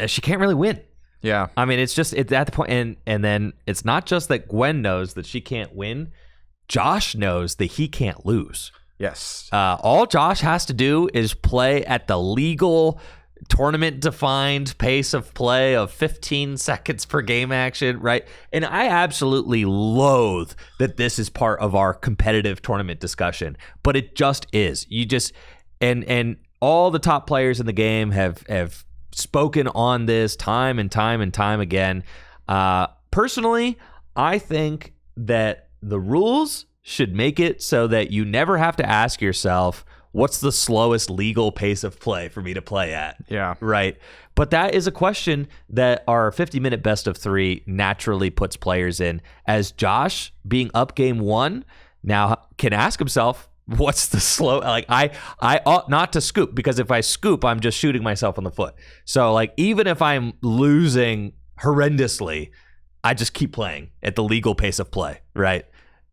she can't really win. Yeah. I mean, it's at the point, and then it's not just that Gwen knows that she can't win. Josh knows that he can't lose. Yes. All Josh has to do is play at the legal tournament-defined pace of play of 15 seconds per game action, right? And I absolutely loathe that this is part of our competitive tournament discussion, but it just is. You just and all the top players in the game have spoken on this time and time again. Personally, I think that the rules should make it so that you never have to ask yourself, what's the slowest legal pace of play for me to play at? Yeah. Right. But that is a question that our 50-minute best of 3 naturally puts players in. As Josh, being up game 1, now can ask himself, what's the slow? Like, I ought not to scoop, because if I scoop, I'm just shooting myself in the foot. So, like, even if I'm losing horrendously, I just keep playing at the legal pace of play, right?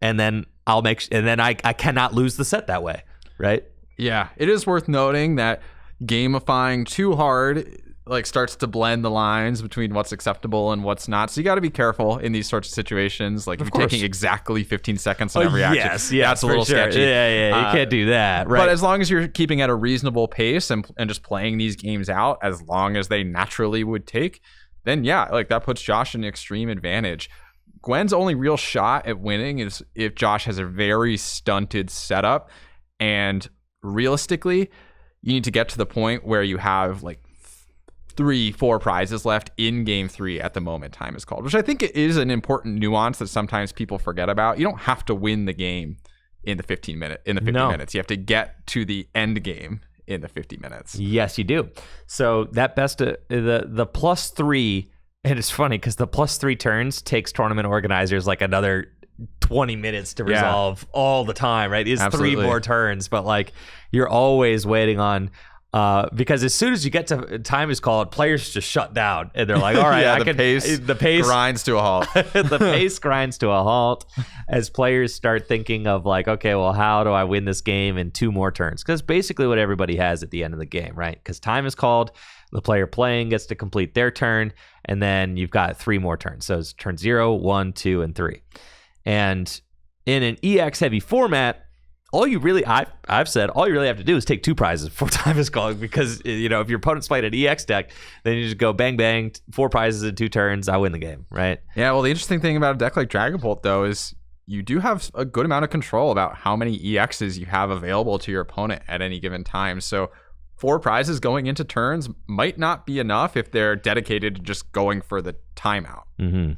And then I cannot lose the set that way, right? Yeah, it is worth noting that gamifying too hard like starts to blend the lines between what's acceptable and what's not. So you got to be careful in these sorts of situations. Like, if you're taking exactly 15 seconds on every action, that's a little sketchy. Yeah, you can't do that, right? But as long as you're keeping at a reasonable pace and just playing these games out as long as they naturally would take, then yeah, like that puts Josh in an extreme advantage. Gwen's only real shot at winning is if Josh has a very stunted setup, and realistically, you need to get to the point where you have like 3-4 prizes left in game 3 at the moment time is called, which I think is an important nuance that sometimes people forget about. You don't have to win the game in the 50 minutes. You have to get to the end game in the 50 minutes. Yes, you do. So that best the +3, and it's funny because the +3 turns takes tournament organizers like another 20 minutes to resolve all the time, right? It's Absolutely. 3 more turns, but like you're always waiting on because as soon as you get to time is called, players just shut down and they're like, all right, the pace grinds to a halt. The pace grinds to a halt as players start thinking of like, okay, well, how do I win this game in 2 more turns? Because basically what everybody has at the end of the game, right? Because time is called, the player playing gets to complete their turn, and then you've got 3 more turns. So it's turn 0, 1, 2, and 3. And in an EX heavy format, I've said all you really have to do is take 2 prizes before time is called, because you know if your opponent's playing an EX deck, then you just go bang bang, 4 prizes in 2 turns, I win the game, right? Yeah, well, the interesting thing about a deck like Dragapult though is you do have a good amount of control about how many EXs you have available to your opponent at any given time. So 4 prizes going into turns might not be enough if they're dedicated to just going for the timeout. Mm-hmm.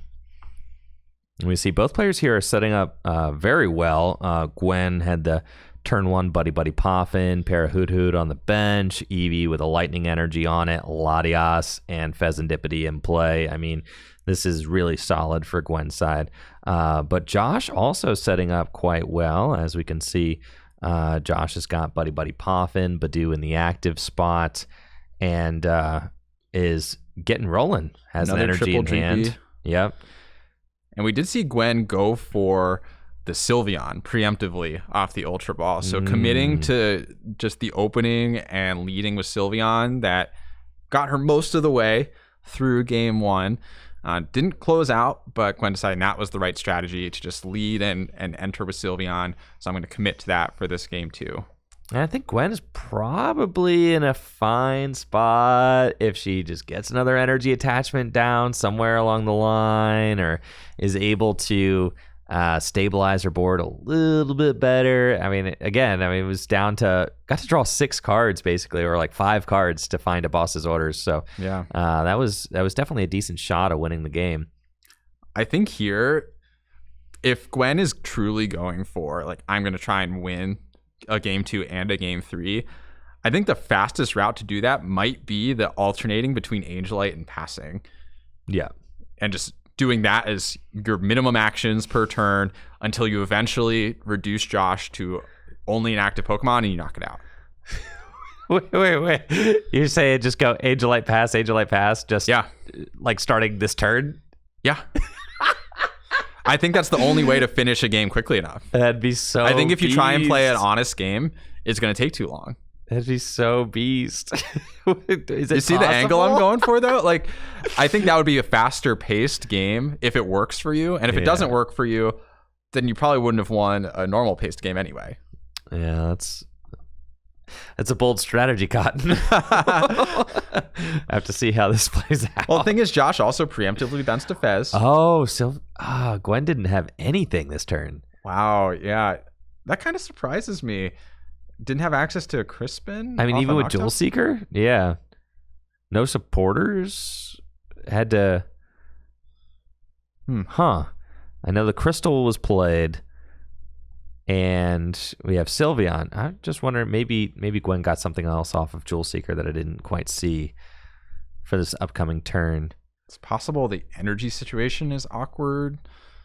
We see both players here are setting up very well. Gwen had the turn 1 Buddy Buddy Poffin, Parahoot on the bench, Eevee with a Lightning Energy on it, Latias and Pheasantipity in play. I mean, this is really solid for Gwen's side. But Josh also setting up quite well. As we can see, Josh has got Buddy Buddy Poffin, Badoo in the active spot, and is getting rolling. Has another an energy in triple hand. GP. Yep. And we did see Gwen go for the Sylveon preemptively off the Ultra Ball. So committing to just the opening and leading with Sylveon that got her most of the way through game 1. Didn't close out, but Gwen decided that was the right strategy to just lead and enter with Sylveon. So I'm going to commit to that for this game 2. And I think Gwen is probably in a fine spot if she just gets another energy attachment down somewhere along the line, or is able to stabilize her board a little bit better. I mean, again, it was got to draw 6 cards basically, or like 5 cards to find a boss's orders. So yeah, that was definitely a decent shot of winning the game. I think here, if Gwen is truly going for like, I'm going to try and win a game 2 and a game 3, I think the fastest route to do that might be the alternating between Angelite and passing. Yeah. And just doing that as your minimum actions per turn until you eventually reduce Josh to only an active Pokemon and you knock it out. Wait. You're saying just go Angelite pass, just like starting this turn? Yeah. I think that's the only way to finish a game quickly enough. That'd be so I think if you try and play an beast. honest game, it's going to take too long. That'd be so beast. Is it you see the angle I'm going for, though? Like, I think that would be a faster paced game if it works for you. And if it doesn't work for you, then you probably wouldn't have won a normal paced game anyway. Yeah, that's a bold strategy, Cotton. I have to see how this plays out. Well, the thing is, Josh also preemptively bends to Fez. Oh, so Gwen didn't have anything this turn. Wow, yeah. That kind of surprises me. Didn't have access to a Crispin? I mean, even with Noctowl? Jewel Seeker? Yeah. No supporters? Had to... I know the Crystal was played, and we have Sylveon. I just wonder, maybe Gwen got something else off of Jewel Seeker that I didn't quite see for this upcoming turn. It's possible the energy situation is awkward.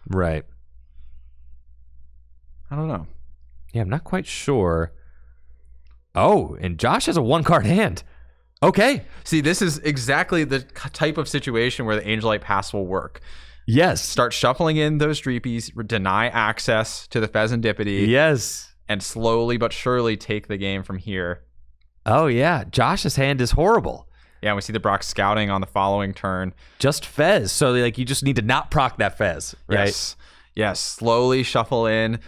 Right. I don't know. Yeah, I'm not quite sure. Oh, and Josh has a 1-card hand. Okay. See, this is exactly the type of situation where the Angelite pass will work. Yes. Start shuffling in those Dreepies, deny access to the Pheasantipity. Yes. And slowly but surely take the game from here. Oh, yeah. Josh's hand is horrible. Yeah, we see the Brock scouting on the following turn. Just Fez. So, like, you just need to not proc that Fez, right? Yes. Slowly shuffle in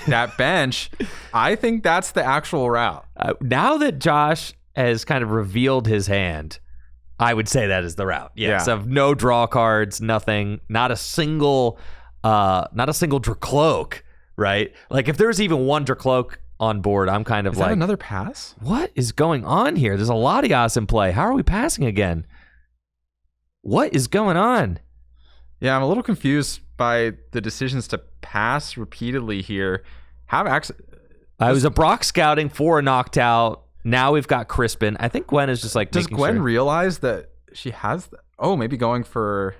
that bench. I think that's the actual route. Now that Josh has kind of revealed his hand, I would say that is the route. Yes, of no draw cards, nothing, not a single Dracloak, right? Like if there's even one Dracloak on board, I'm kind of is like, that another pass? What is going on here? There's a Latias in play. How are we passing again? What is going on? Yeah, I'm a little confused by the decisions to pass repeatedly here. Have access. I was a Brock scouting for a Noctowl. Now we've got Crispin. I think Gwen is just like, does Gwen realize that she has maybe going for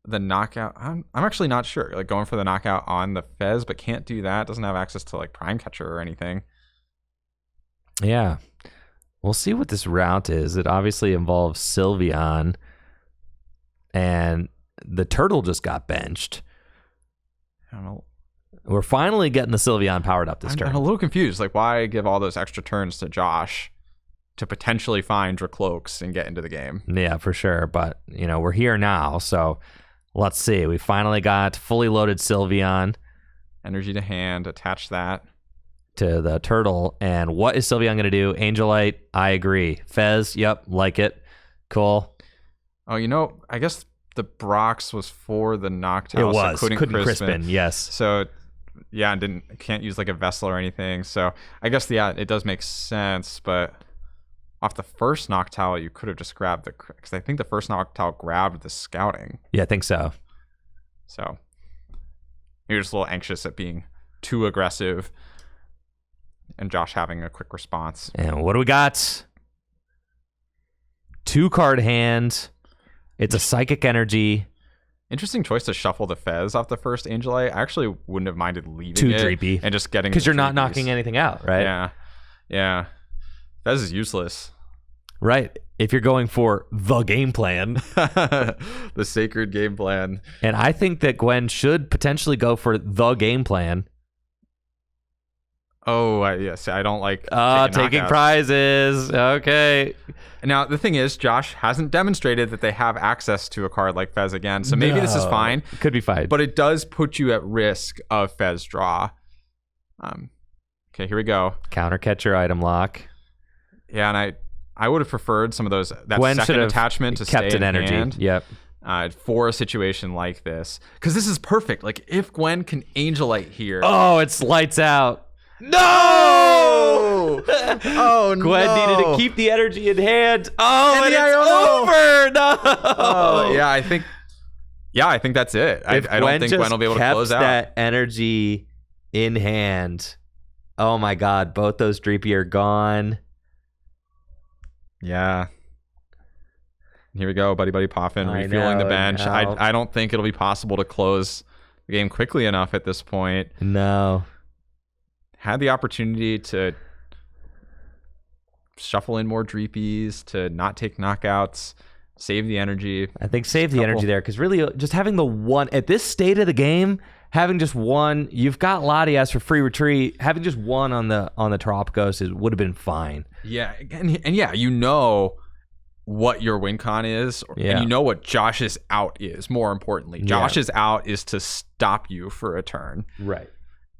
the knockout? I'm actually not sure. Like going for the knockout on the Fez, but can't do that. Doesn't have access to like Prime Catcher or anything. Yeah. We'll see what this route is. It obviously involves Sylveon, and the turtle just got benched. I don't know. We're finally getting the Sylveon powered up this turn. I'm a little confused. Like, why give all those extra turns to Josh to potentially find Dracloaks and get into the game? Yeah, for sure. But, we're here now, so let's see. We finally got fully loaded Sylveon. Energy to hand, attach that to the turtle. And what is Sylveon going to do? Angelite, I agree. Fez, yep, like it. Cool. Oh, I guess the Brox was for the Noctowl. It was. So couldn't Crispin, yes. So, yeah, and can't use like a Vessel or anything. So I guess, it does make sense. But off the first Noctowl, you could have just grabbed because I think the first Noctowl grabbed the scouting. Yeah, I think so. So You're just a little anxious at being too aggressive. And Josh having a quick response. And what do we got? 2-card hand. It's a Psychic Energy. Interesting choice to shuffle the Fez off the first Angelite. I actually wouldn't have minded leaving 2 it Dreepy. and just getting because you're not Dreepies. knocking anything out, right? Yeah. Fez is useless. Right. If you're going for the game plan. The sacred game plan. And I think that Gwen should potentially go for the game plan. Oh, yes. I don't like taking knockouts. prizes. Okay. Now, the thing is, Josh hasn't demonstrated that they have access to a card like Fez again, so maybe this is fine. Could be fine. But it does put you at risk of Fez draw. Okay, here we go. Counter catcher, item lock. Yeah, and I would have preferred some of those, that Gwen second attachment to kept stay an in energy. hand. Yep. For a situation like this. Because this is perfect. Like, if Gwen can Angelite here. Oh, it's lights out. No! Oh, no. Gwen needed to keep the energy in hand. Oh, and it's over. No. Oh, yeah, I think that's it. I don't think Gwen will be able to close out. That energy in hand. Oh my God, both those Dreepy are gone. Yeah. Here we go, buddy Poffin, refueling the bench. I don't think it'll be possible to close the game quickly enough at this point. No. Had the opportunity to shuffle in more Dreepies, to not take knockouts, save the energy. I think save the energy there, because really just having the one, at this state of the game, having just one, you've got Latias for free retreat, having just one on the Terapagos would have been fine. Yeah, and yeah, you know what your win con is, and you know what Josh's out is, more importantly. Josh's out is to stop you for a turn. Right.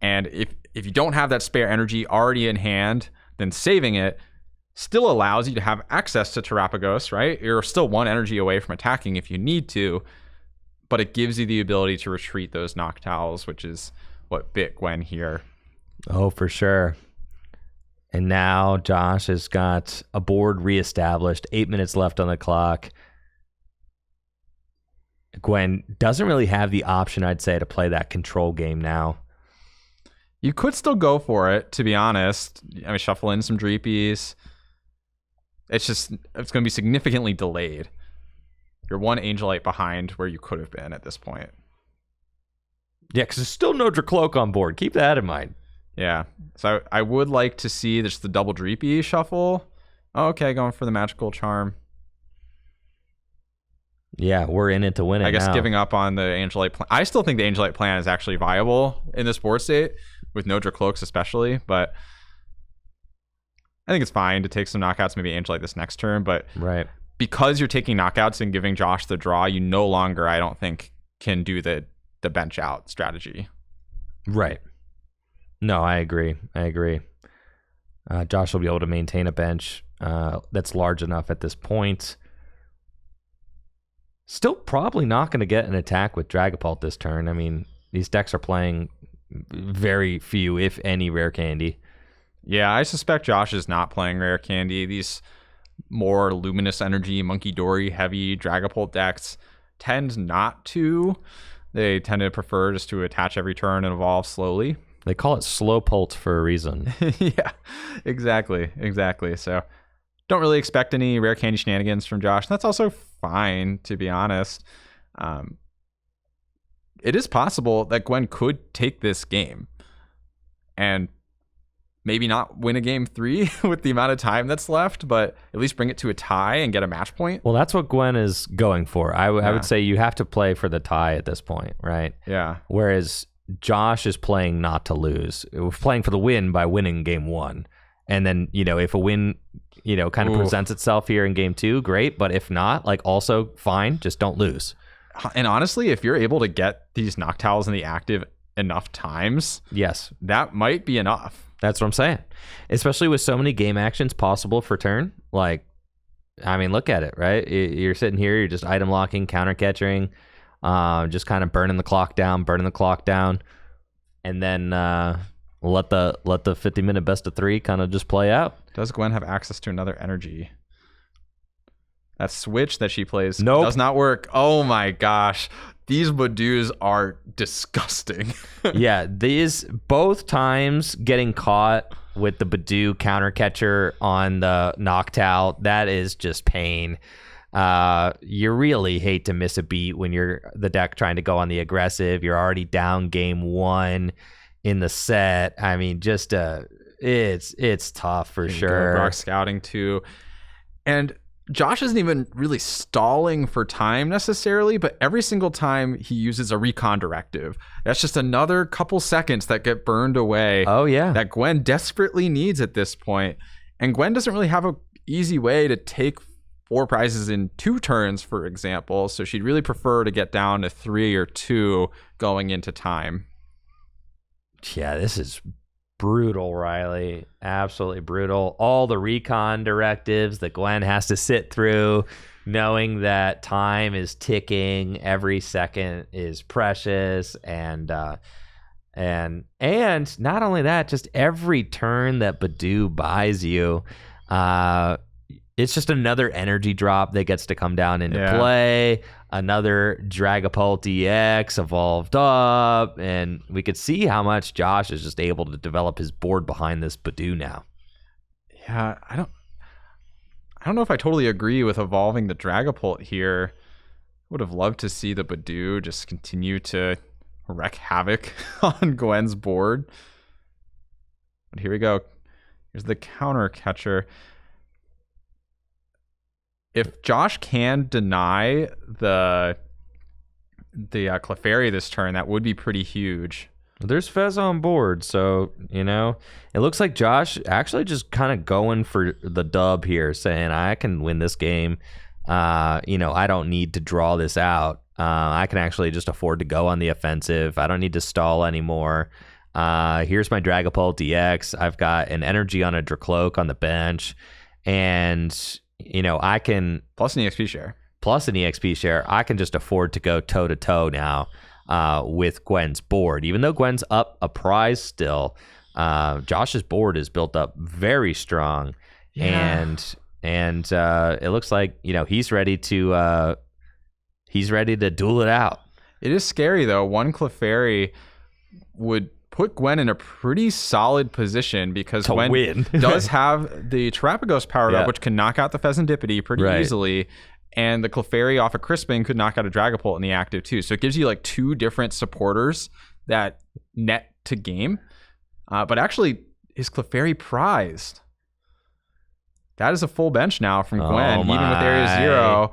And if you don't have that spare energy already in hand, then saving it still allows you to have access to Terapagos, right? You're still 1 energy away from attacking if you need to, but it gives you the ability to retreat those Noctowls, which is what bit Gwen here. Oh, for sure. And now Josh has got a board reestablished, 8 minutes left on the clock. Gwen doesn't really have the option, I'd say, to play that control game now. You could still go for it, to be honest. I mean, shuffle in some Dreepies. It's going to be significantly delayed. You're 1 Angelite behind where you could have been at this point. Yeah, because there's still no Dracloak on board. Keep that in mind. Yeah. So I would like to see just the double Dreepy shuffle. Oh, okay, going for the Magical Charm. Yeah, we're in it to win it. I guess now. giving up on the Angelite plan. I still think the Angelite plan is actually viable in this board state, with no Dracloaks especially, but I think it's fine to take some knockouts, maybe Angelite this next turn, but right. Because you're taking knockouts and giving Josh the draw, you no longer, I don't think, can do the bench out strategy. Right. No, I agree. Josh will be able to maintain a bench that's large enough at this point. Still probably not going to get an attack with Dragapult this turn. I mean, these decks are playing very few, if any, rare candy. Yeah, I suspect Josh is not playing rare candy. These more luminous energy, Monkey Dory heavy Dragapult decks tend not to. They tend to prefer just to attach every turn and evolve slowly. They call it slow pult for a reason. Yeah, exactly. So don't really expect any rare candy shenanigans from Josh. That's also fine, to be honest. It is possible that Gwen could take this game and maybe not win a game 3 with the amount of time that's left, but at least bring it to a tie and get a match point. Well, that's what Gwen is going for. I would say you have to play for the tie at this point, right? Yeah. Whereas Josh is playing not to lose. We're playing for the win by winning game 1. And then, if a win, kind of presents itself here in game 2, great. But if not, also fine, just don't lose. And honestly, if you're able to get these Noctowls in the active enough times, yes, that might be enough. That's what I'm saying. Especially with so many game actions possible for turn. Look at it, right? You're sitting here, you're just item locking, counter catching, just kind of burning the clock down, and then let the 50-minute best of 3 kind of just play out. Does Gwen have access to another energy? That switch that she plays Nope. does not work. Oh my gosh. These Badoos are disgusting. Yeah, these both times getting caught with the Badoo counter catcher on the Noctowl, that is just pain. You really hate to miss a beat when you're the deck trying to go on the aggressive. You're already down game 1 in the set. I mean, just it's tough for sure. Brock scouting too. And Josh isn't even really stalling for time necessarily, but every single time he uses a recon directive, that's just another couple seconds that get burned away. Oh, yeah. That Gwen desperately needs at this point. And Gwen doesn't really have an easy way to take 4 prizes in 2 turns, for example. So she'd really prefer to get down to 3 or 2 going into time. Yeah, this is brutal, Riley. Absolutely brutal. All the recon directives that Gwen has to sit through, knowing that time is ticking, every second is precious, and not only that, just every turn that Badoo buys you, it's just another energy drop that gets to come down into play. Another Dragapult EX evolved up, and we could see how much Josh is just able to develop his board behind this Badoo now. Yeah, I don't know if I totally agree with evolving the Dragapult here. Would have loved to see the Badoo just continue to wreak havoc on Gwen's board. But here we go. Here's the counter catcher. If Josh can deny the Clefairy this turn, that would be pretty huge. There's Fez on board, so, it looks like Josh actually just kind of going for the dub here, saying, I can win this game. I don't need to draw this out. I can actually just afford to go on the offensive. I don't need to stall anymore. Here's my Dragapult DX. I've got an energy on a Dracloak on the bench, and I can plus an EXP share. I can just afford to go toe to toe now with Gwen's board. Even though Gwen's up a prize still, Josh's board is built up very strong, and it looks like he's ready to duel it out. It is scary though. One Clefairy would put Gwen in a pretty solid position because Gwen does have the Terapagos powered up, which can knock out the Pheasantipity pretty easily. And the Clefairy off of Crispin could knock out a Dragapult in the active too. So it gives you like 2 different supporters that net to game. But actually, is Clefairy prized? That is a full bench now from Gwen, even with Area 0.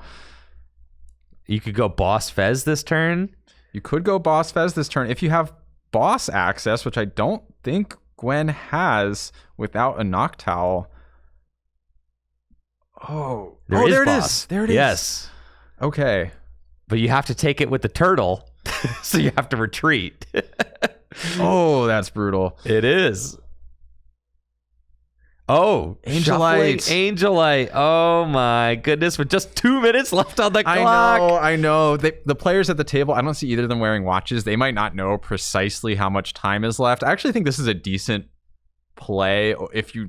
You could go Boss Fez this turn. You could go Boss Fez this turn if you have boss access, which I don't think Gwen has without a Noctowl. There it is. There it is. Yes. Okay. But you have to take it with the turtle, so you have to retreat. Oh, that's brutal. It is. Oh, Angelite. Oh my goodness, with just 2 minutes left on the clock. I know. The players at the table, I don't see either of them wearing watches. They might not know precisely how much time is left. I actually think this is a decent play if you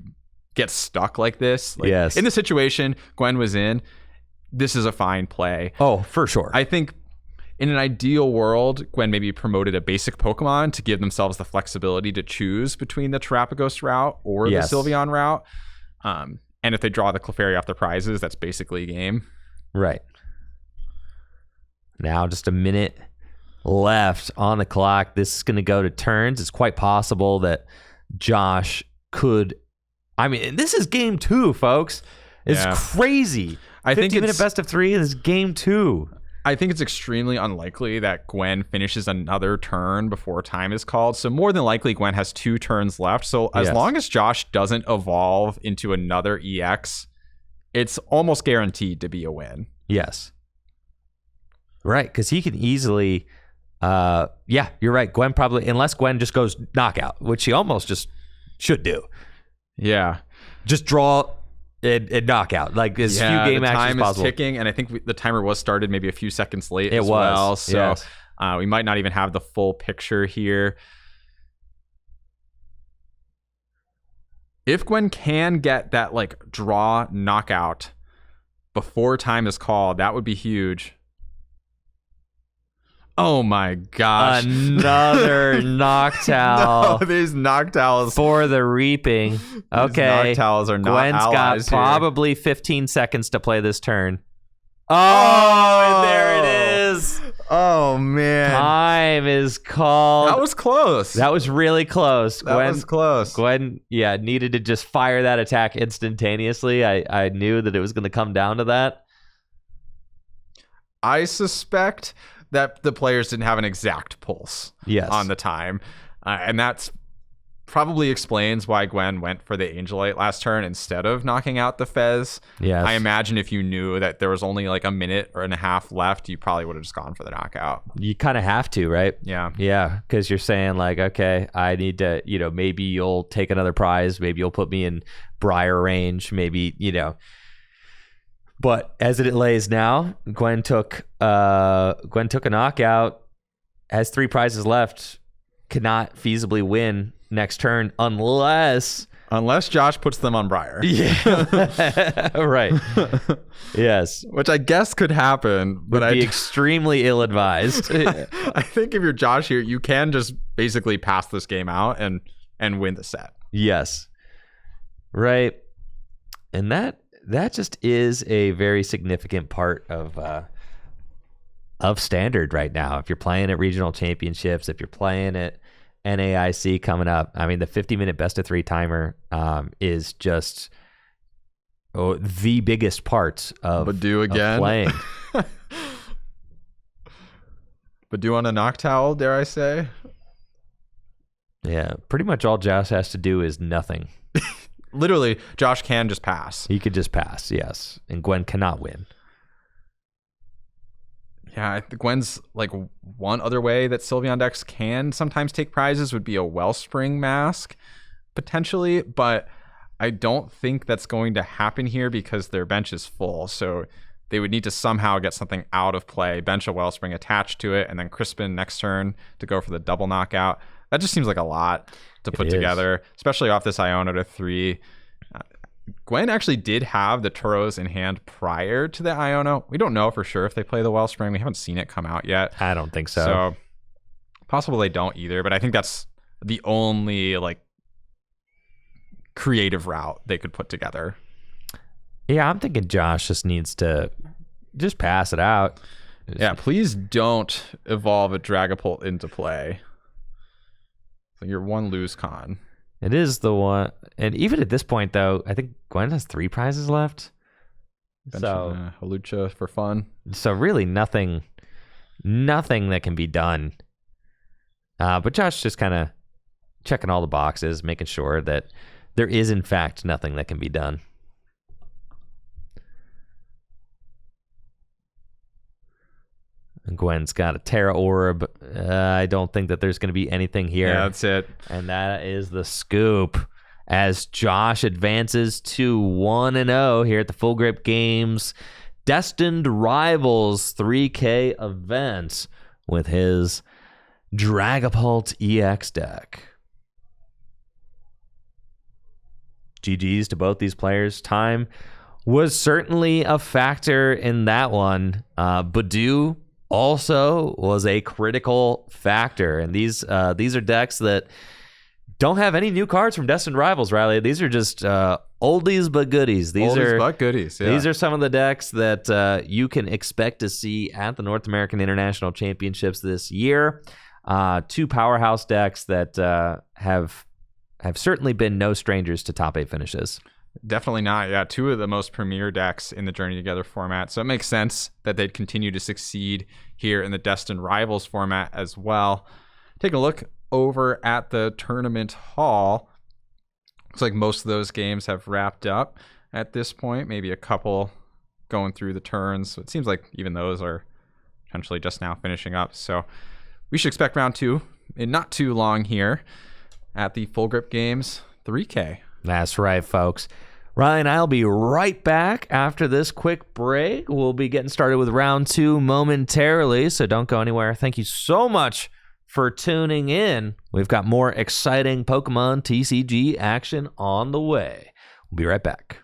get stuck like this. Yes. In the situation Gwen was in, this is a fine play. Oh, for sure. I think in an ideal world, Gwen maybe promoted a basic Pokemon to give themselves the flexibility to choose between the Terapagos route or the Sylveon route. And if they draw the Clefairy off the prizes, that's basically a game. Right. Now just a minute left on the clock. This is going to go to turns. It's quite possible that Josh could... I mean, this is game 2, folks. It's crazy. I think 50-minute best of 3 is game 2. I think it's extremely unlikely that Gwen finishes another turn before time is called. So more than likely, Gwen has 2 turns left. So as long as Josh doesn't evolve into another EX, it's almost guaranteed to be a win. Yes. Right, because he can easily... you're right. Gwen probably... Unless Gwen just goes knockout, which she almost just should do. Yeah. Just draw... and knockout, like as few game actions as possible. The time is ticking, and I think the timer was started maybe a few seconds late as well. So we might not even have the full picture here. If Gwen can get that like draw knockout, before time is called. That would be huge. Oh my gosh. Another Noctowl. No, these Noctowls. For the reaping. Okay. These Noctowls are not Gwen's allies got here. probably 15 seconds to play this turn. Oh, and there it is. Oh, man. Time is called. That was close. That was really close. That was close. Gwen, needed to just fire that attack instantaneously. I knew that it was going to come down to that. I suspect that the players didn't have an exact pulse on the time. And that's probably explains why Gwen went for the Angelite last turn instead of knocking out the Fez. Yes. I imagine if you knew that there was only like a minute or and a half left, you probably would have just gone for the knockout. You kind of have to, right? Yeah. Yeah, because you're saying like, okay, I need to, maybe you'll take another prize. Maybe you'll put me in Briar range. Maybe, But as it lays now, Gwen took a knockout, has 3 prizes left, cannot feasibly win next turn unless Josh puts them on Briar. Yeah. Right. Yes. Which I guess could happen, but Would be extremely ill-advised. I think if you're Josh here, you can just basically pass this game out and win the set. Yes. Right. And that just is a very significant part of Standard right now. If you're playing at regional championships, if you're playing at NAIC coming up, I mean, the 50-minute best-of-3 timer is just the biggest part of, again. Of playing. Badu on a Noctowl, dare I say? Yeah, pretty much all Josh has to do is nothing. Literally, Josh can just pass. He could just pass, yes. And Gwen cannot win. Yeah, I think Gwen's like one other way that Sylveon decks can sometimes take prizes would be a Wellspring Mask, potentially, but I don't think that's going to happen here because their bench is full. So they would need to somehow get something out of play, bench a Wellspring attached to it, and then Crispin next turn to go for the double knockout. That just seems like a lot to put together, especially off this Iono to 3. Gwen actually did have the Turos in hand prior to the Iono. We don't know for sure if they play the Wellspring. We haven't seen it come out yet. I don't think so. So possible they don't either, but I think that's the only like creative route they could put together. Yeah, I'm thinking Josh just needs to just pass it out. Yeah, please don't evolve a Dragapult into play. So you're one lose con. It is the one, and even at this point, though, I think Gwen has 3 prizes left. So Halucha for fun. So really, nothing that can be done. But Josh just kind of checking all the boxes, making sure that there is in fact nothing that can be done. And Gwen's got a Tera Orb. I don't think that there's going to be anything here. Yeah, that's it. And that is the scoop as Josh advances to 1-0 here at the Full Grip Games Destined Rivals 3K event with his Dragapult EX deck. GG's to both these players. Time was certainly a factor in that one. Badu also was a critical factor, and these are decks that don't have any new cards from Destined Rivals, Riley. These are just oldies but goodies. These are some of the decks that you can expect to see at the North American International Championships this year. 2 powerhouse decks that have certainly been no strangers to top 8 finishes. Definitely not. Yeah, 2 of the most premier decks in the Journey Together format. So it makes sense that they'd continue to succeed here in the Destined Rivals format as well. Take a look over at the tournament hall. Looks like most of those games have wrapped up at this point. Maybe a couple going through the turns. So it seems like even those are potentially just now finishing up. So we should expect round 2 in not too long here at the Full Grip Games 3K. That's right, folks. Ryan, I'll be right back after this quick break. We'll be getting started with round 2 momentarily, so don't go anywhere. Thank you so much for tuning in. We've got more exciting Pokemon TCG action on the way. We'll be right back.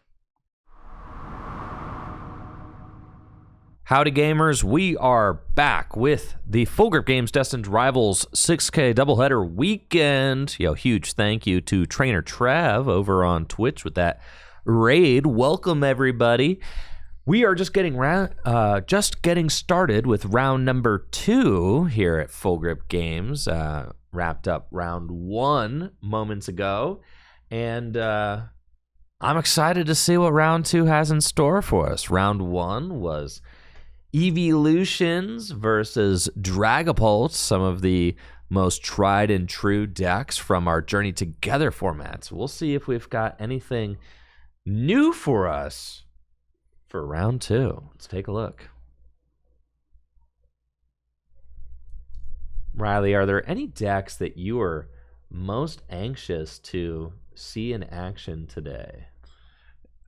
Howdy gamers, we are back with the Full Grip Games Destined Rivals 6K doubleheader weekend. Huge thank you to Trainer Trav over on Twitch with that raid. Welcome everybody. We are just getting started with round number 2 here at Full Grip Games. Wrapped up round 1 moments ago, and I'm excited to see what round 2 has in store for us. Round 1 was Evolutions versus Dragapult, some of the most tried and true decks from our Journey Together formats. We'll see if we've got anything new for us for round 2. Let's take a look. Riley, are there any decks that you are most anxious to see in action today?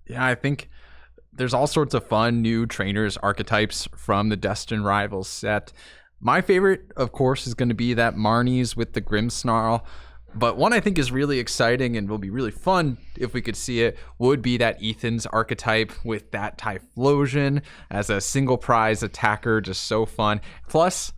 Yeah, I think there's all sorts of fun new trainers archetypes from the Destined Rivals set. My favorite, of course, is going to be that Marnie's with the Grimmsnarl. But one I think is really exciting and will be really fun if we could see it would be that Ethan's archetype with that Typhlosion as a single prize attacker. Just so fun. Plus,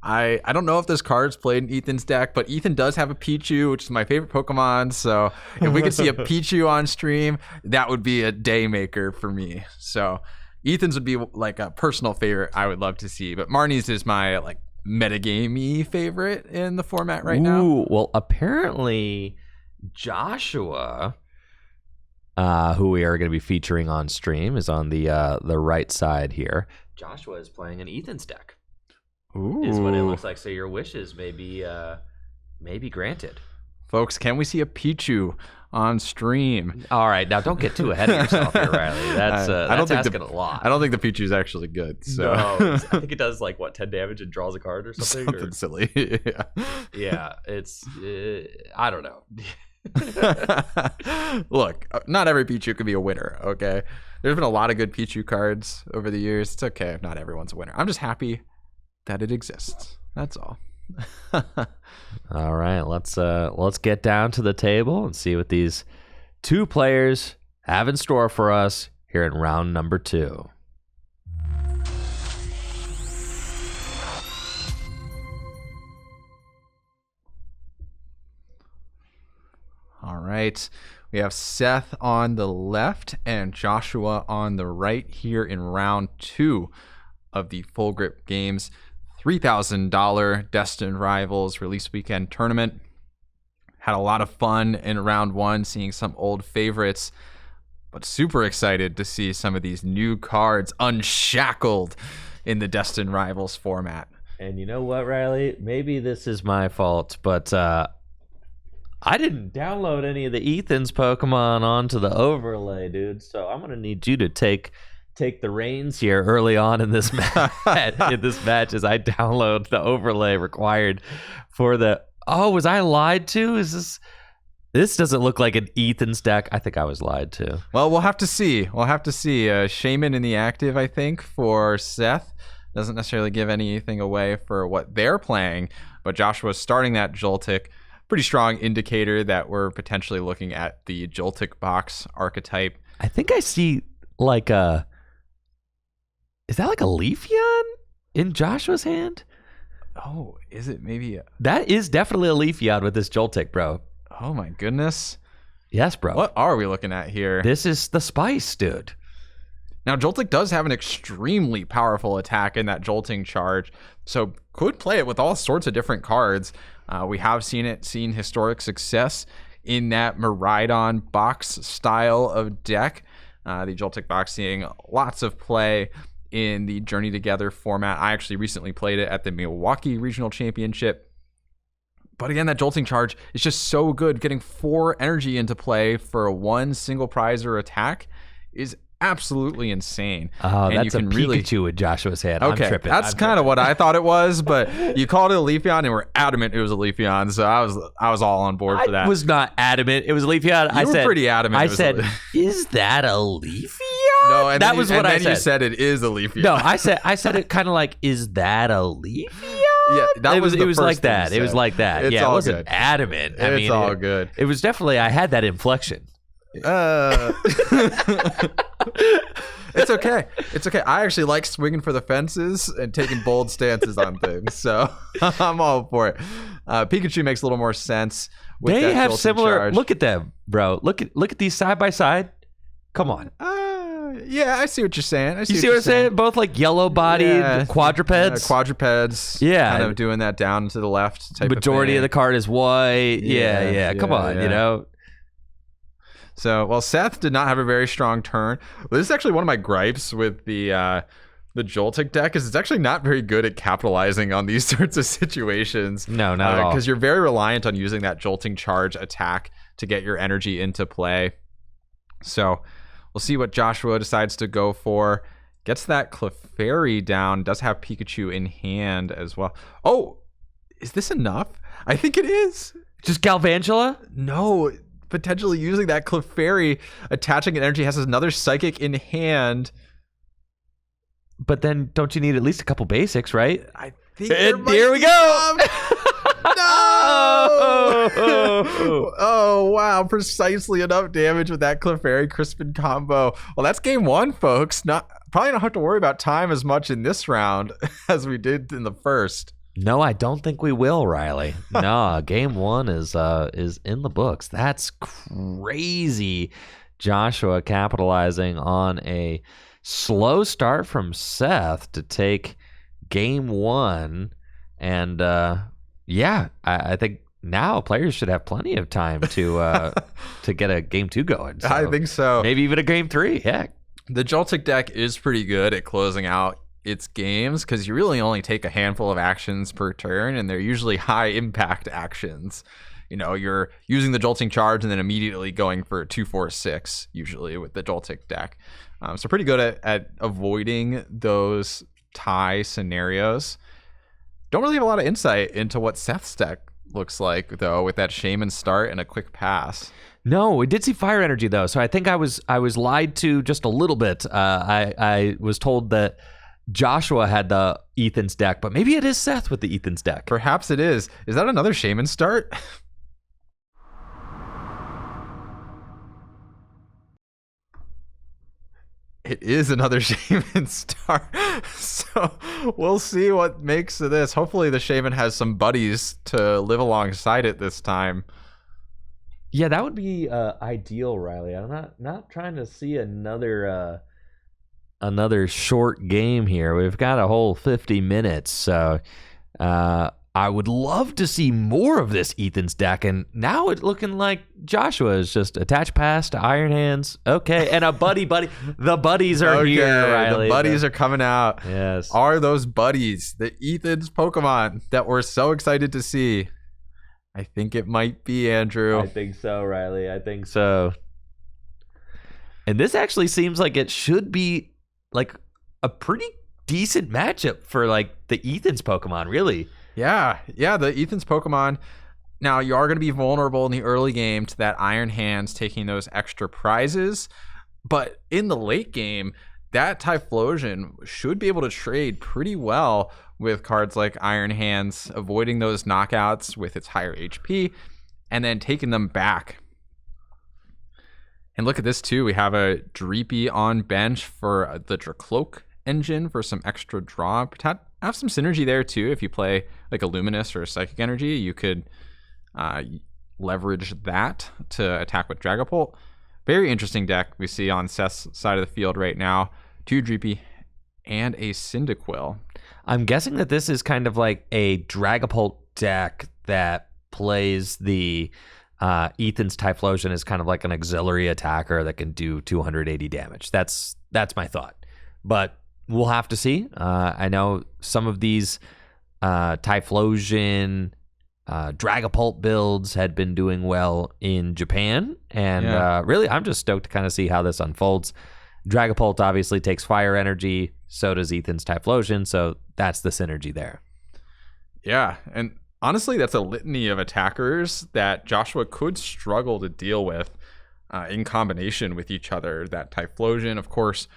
I don't know if this card's played in Ethan's deck, but Ethan does have a Pichu, which is my favorite Pokemon. So if we could see a Pichu on stream, that would be a day maker for me. So Ethan's would be like a personal favorite I would love to see. But Marnie's is my like metagame-y favorite in the format right now. Well, apparently Joshua, who we are going to be featuring on stream, is on the right side here. Joshua is playing an Ethan's deck. Is what it looks like. So your wishes may be granted. Folks, can we see a Pichu on stream? All right, now don't get too ahead of yourself here, Riley. That's asking a lot. I don't think the Pichu is actually good. So. No, I think it does 10 damage and draws a card or something. Something silly. Yeah, it's I don't know. Look, not every Pichu could be a winner. Okay, there's been a lot of good Pichu cards over the years. It's okay if not everyone's a winner. I'm just happy that it exists. That's all. All right, let's get down to the table and see what these two players have in store for us here in round number 2. All right. We have Seth on the left and Joshua on the right here in round 2 of the Full Grip Games $3,000 Destined Rivals Release Weekend tournament. Had a lot of fun in round 1, seeing some old favorites, but super excited to see some of these new cards unshackled in the Destined Rivals format. And you know what, Riley? Maybe this is my fault, but I didn't download any of the Ethan's Pokemon onto the overlay, dude. So I'm gonna need you to take the reins here early on in this match. As I download the overlay required for the. Oh, was I lied to? This doesn't look like an Ethan's deck? I think I was lied to. Well, we'll have to see. Shaman in the active, I think, for Seth. Doesn't necessarily give anything away for what they're playing, but Joshua's starting that Joltik. Pretty strong indicator that we're potentially looking at the Joltik box archetype. I think I see like a. Is that like a Leafeon in Joshua's hand? Oh, is it maybe? That is definitely a Leafeon with this Joltik, bro. Oh my goodness. Yes, bro. What are we looking at here? This is the spice, dude. Now, Joltik does have an extremely powerful attack in that jolting charge, so could play it with all sorts of different cards. We have seen historic success in that Miraidon box style of deck. The Joltik box seeing lots of play in the Journey Together format. I actually recently played it at the Milwaukee Regional Championship. But again, that jolting charge is just so good. Getting 4 energy into play for a 1 single prize or attack is absolutely insane. Oh, and that's a Pikachu with Joshua's hand. Okay, I'm tripping. That's kind of what I thought it was, but you called it a Leafeon and we're adamant it was a Leafeon, so I was all on board for that. I was not adamant. It was a Leafeon. You were pretty adamant. I said, is that a Leafeon? No, and that was what I said. You said it is a Leafeon. No, I said it kind of like, is that a Leafeon? Yeah, that was it was like that. It was like that. It's yeah, all it wasn't good. Adamant. I mean, all good. It was definitely. I had that inflection. It's It's okay. It's okay. I actually like swinging for the fences and taking bold stances on things, so I'm all for it. Pikachu makes a little more sense. With They that have jolting similar. charge. Look at them, bro. Look at these side by side. Come on. Yeah, I see what you're saying. You see what I'm saying? Both like yellow-bodied quadrupeds. Quadrupeds. Yeah. Kind of doing that down to the left type Majority of of the card is white. Yeah. Come on, yeah. you know. So, well, Seth did not have a very strong turn. Well, this is actually one of my gripes with the Joltik deck is it's actually not very good at capitalizing on these sorts of situations. No, not at all. Because you're very reliant on using that jolting charge attack to get your energy into play. So we'll see what Joshua decides to go for. Gets that Clefairy down. Does have Pikachu in hand as well. Oh, is this enough? I think it is. Just Galvantula? No, potentially using that Clefairy, attaching an energy, has another Psychic in hand. But then don't you need at least a couple basics, right? I think Here we go. No! Oh, wow. Precisely enough damage with that Clefairy Crispin combo. Well, that's game one, folks. Probably not have to worry about time as much in this round as we did in the first. No, I don't think we will, Riley. No, game one is in the books. That's crazy. Joshua capitalizing on a slow start from Seth to take game one. And I think now players should have plenty of time to get a game two going. So I think so. Maybe even a game three. Heck. The Joltik deck is pretty good at closing out its games because you really only take a handful of actions per turn, and they're usually high impact actions. You know, you're using the Jolting Charge and then immediately going for 2-4-6 usually with the Joltik deck. So pretty good at avoiding those tie scenarios. Don't really have a lot of insight into what Seth's deck looks like though, with that Shaman start and a quick pass. No, we did see fire energy though, so I think I was lied to just a little bit. I was told that Joshua had the Ethan's deck, but maybe it is Seth with the Ethan's deck. Perhaps it is. Is that another Shaman start? It is another Shaman start. So we'll see what makes of this. Hopefully the Shaman has some buddies to live alongside it this time. Yeah, that would be ideal, Riley. I'm not trying to see another short game here. We've got a whole 50 minutes, so I would love to see more of this Ethan's deck. And now it's looking like Joshua is just attached pass to Iron Hands. Okay, and a buddy. The buddies are here, Riley. The buddies are coming out. Yes. Are those buddies the Ethan's Pokemon that we're so excited to see? I think it might be, Andrew. I think so, Riley. I think so. And this actually seems like it should be like a pretty decent matchup for like the Ethan's Pokemon, really. Yeah, the Ethan's Pokemon. Now, you are going to be vulnerable in the early game to that Iron Hands taking those extra prizes. But in the late game, that Typhlosion should be able to trade pretty well with cards like Iron Hands, avoiding those knockouts with its higher HP, and then taking them back. And look at this too. We have a Dreepy on bench for the Dracloak engine for some extra draw. Have some synergy there too. If you play like a Luminous or a Psychic Energy, you could leverage that to attack with Dragapult. Very interesting deck we see on Seth's side of the field right now. 2 Dreepy and a Cyndaquil. I'm guessing that this is kind of like a Dragapult deck that plays the Ethan's Typhlosion as kind of like an auxiliary attacker that can do 280 damage. That's my thought. But we'll have to see. I know some of these Typhlosion, Dragapult builds had been doing well in Japan. And really, I'm just stoked to kind of see how this unfolds. Dragapult obviously takes fire energy. So does Ethan's Typhlosion. So that's the synergy there. Yeah. And honestly, that's a litany of attackers that Joshua could struggle to deal with in combination with each other. That Typhlosion, of course,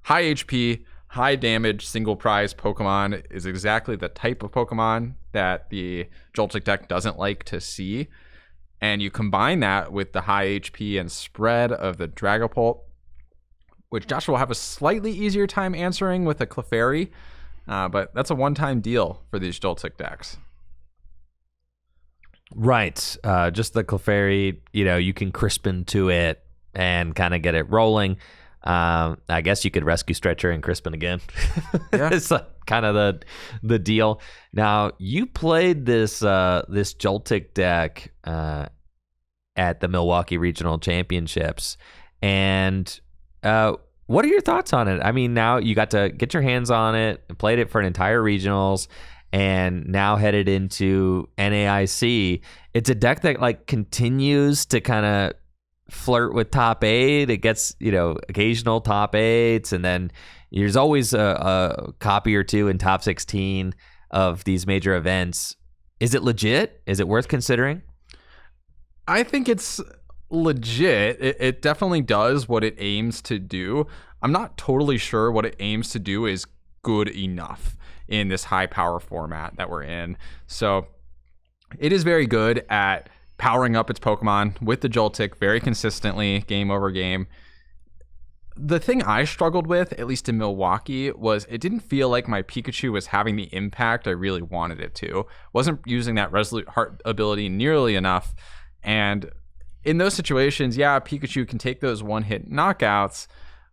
high HP, high damage, single prize Pokemon is exactly the type of Pokemon that the Joltik deck doesn't like to see. And you combine that with the high HP and spread of the Dragapult which Joshua will have a slightly easier time answering with a Clefairy, but that's a one-time deal for these Joltik decks. Right. Just the Clefairy, you can Crispin to it and kind of get it rolling. I guess you could Rescue Stretcher and Crispin again. Yeah. It's kind of the deal. Now, you played this Joltik deck at the Milwaukee Regional Championships, and what are your thoughts on it? I mean, now you got to get your hands on it and played it for an entire regionals, and now headed into NAIC. It's a deck that continues to kind of flirt with top 8. It gets occasional top 8s, and then there's always a copy or two in top 16 of these major events. Is it legit? Is it worth considering? I think it's legit. It definitely does what it aims to do. I'm not totally sure what it aims to do is good enough in this high power format that we're in. So it is very good at powering up its Pokemon with the Joltik very consistently, game over game. The thing I struggled with, at least in Milwaukee, was it didn't feel like my Pikachu was having the impact I really wanted it to. Wasn't using that Resolute Heart ability nearly enough. And in those situations, yeah, Pikachu can take those one-hit knockouts,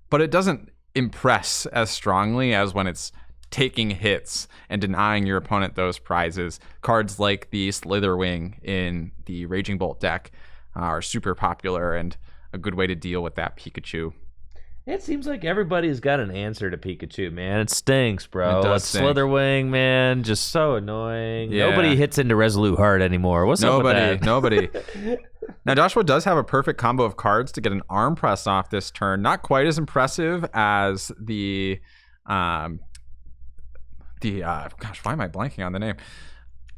but it doesn't impress as strongly as when it's taking hits and denying your opponent those prizes. Cards like the Slitherwing in the Raging Bolt deck are super popular and a good way to deal with that Pikachu. It seems like everybody's got an answer to Pikachu, man. It stinks, bro. It does stink. Slitherwing, man, just so annoying. Yeah. Nobody hits into Resolute Heart anymore. What's up with that? Nobody. Now, Joshua does have a perfect combo of cards to get an Arm Press off this turn. Not quite as impressive as the gosh, why am I blanking on the name?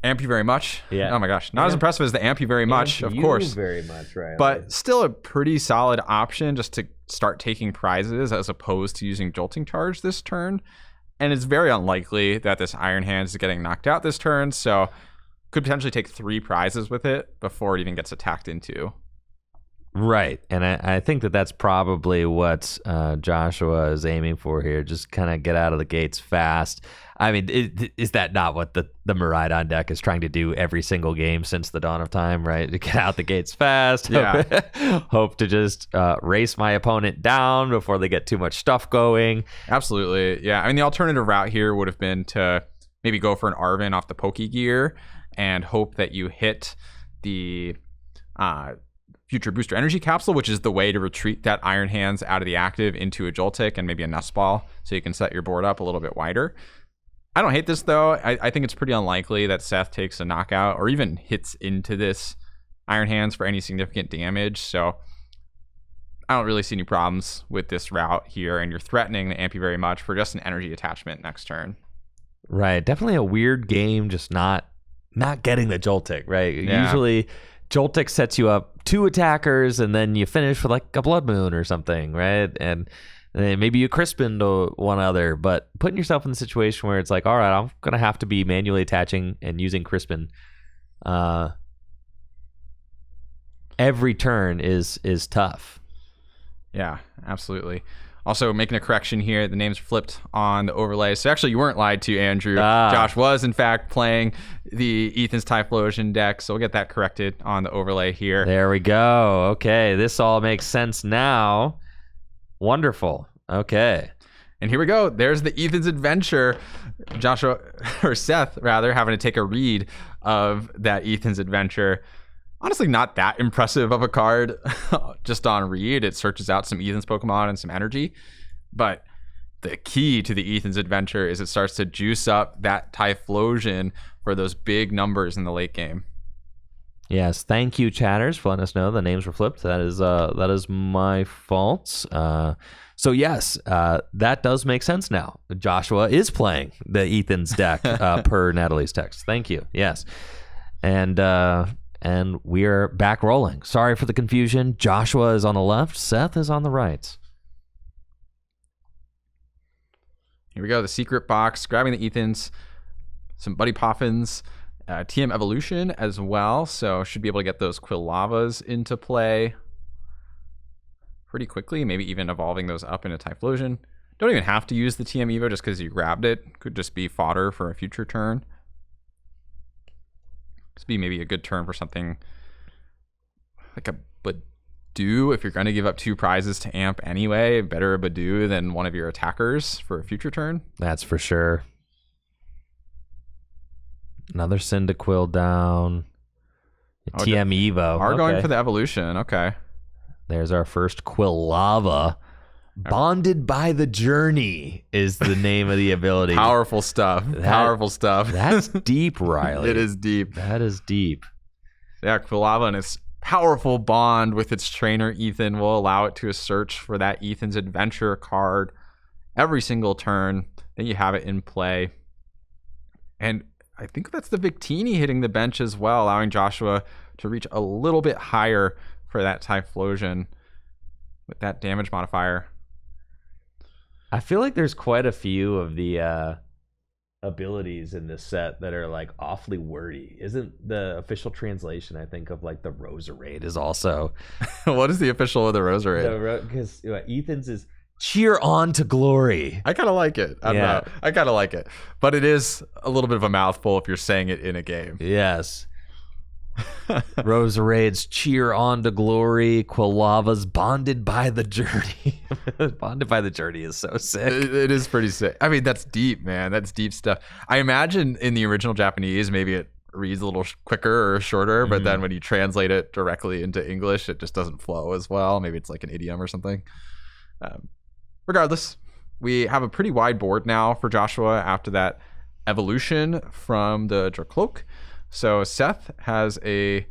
Amp You Very Much. Yeah. Oh my gosh. Not as impressive as the Amp You Very Much, of course. Very much, right. But still a pretty solid option just to start taking prizes as opposed to using Jolting Charge this turn. And it's very unlikely that this Iron Hands is getting knocked out this turn, so could potentially take 3 prizes with it before it even gets attacked into. Right. And I think that's probably what Joshua is aiming for here. Just kind of get out of the gates fast. I mean, is that not what the Miraidon deck is trying to do every single game since the dawn of time, right? To get out the gates fast. Yeah. Hope to just race my opponent down before they get too much stuff going. Absolutely. Yeah. I mean, the alternative route here would have been to maybe go for an Arven off the Pokegear and hope that you hit the Future Booster Energy Capsule, which is the way to retreat that Iron Hands out of the active into a Joltik and maybe a Nestball, so you can set your board up a little bit wider. I don't hate this, though. I think it's pretty unlikely that Seth takes a knockout or even hits into this Iron Hands for any significant damage, so I don't really see any problems with this route here, and you're threatening the Amp You Very Much for just an energy attachment next turn. Right. Definitely a weird game, just not getting the Joltik, right? Yeah. Usually Joltik sets you up 2 attackers and then you finish with like a Blood Moon or something, right? And then maybe you Crispin to one other, but putting yourself in the situation where it's like, all right, I'm going to have to be manually attaching and using Crispin every turn is tough. Yeah, absolutely. Also, making a correction here, the names flipped on the overlay. So actually, you weren't lied to, Andrew. Josh was, in fact, playing the Ethan's Typhlosion deck. So we'll get that corrected on the overlay here. There we go. Okay, this all makes sense now. Wonderful. Okay. And here we go. There's the Ethan's Adventure. Joshua, or Seth, rather, having to take a read of that Ethan's Adventure. Honestly, not that impressive of a card just on read. It searches out some Ethan's Pokemon and some energy. But the key to the Ethan's Adventure is it starts to juice up that Typhlosion for those big numbers in the late game. Yes, thank you, chatters, for letting us know the names were flipped. That is my fault. So yes, that does make sense now. Joshua is playing the Ethan's deck per Natalie's text. Thank you. Yes, and we are back rolling. Sorry for the confusion. Joshua is on the left. Seth is on the right. Here we go. The secret box. Grabbing the Ethans. Some Buddy Poffins. TM Evolution as well. So should be able to get those Quillavas into play. pretty quickly, maybe even evolving those up into Typhlosion. Don't even have to use the TM Evo just because you grabbed it. Could just be fodder for a future turn. This would be maybe a good turn for something like a Badoo. If you're going to give up 2 prizes to Amp anyway, better a Badoo than one of your attackers for a future turn. That's for sure. Another Cyndaquil down. TM Evo. Are going for the evolution. Okay. There's our first Quilava. Bonded by the Journey is the name of the ability. Powerful stuff. Powerful stuff. That's deep, Riley. It is deep. That is deep. Yeah, Quilava and its powerful bond with its trainer Ethan will allow it to search for that Ethan's Adventure card every single turn. Then you have it in play. And I think that's the Victini hitting the bench as well, allowing Joshua to reach a little bit higher for that Typhlosion with that damage modifier. I feel like there's quite a few of the abilities in this set that are like awfully wordy. Isn't the official translation, I think, of like the Roserade is also... What is the official of the Roserade? Because Ethan's is cheer on to glory. I kind of like it. I don't know. I kind of like it. But it is a little bit of a mouthful if you're saying it in a game. Yes. Roserade's cheer on to glory. Quilava's bonded by the journey. Bonded by the journey is so sick. It is pretty sick. I mean, that's deep, man. That's deep stuff. I imagine in the original Japanese, maybe it reads a little quicker or shorter, but then when you translate it directly into English, it just doesn't flow as well. Maybe it's like an idiom or something. Regardless, we have a pretty wide board now for Joshua after that evolution from the Dracloak. So Seth has a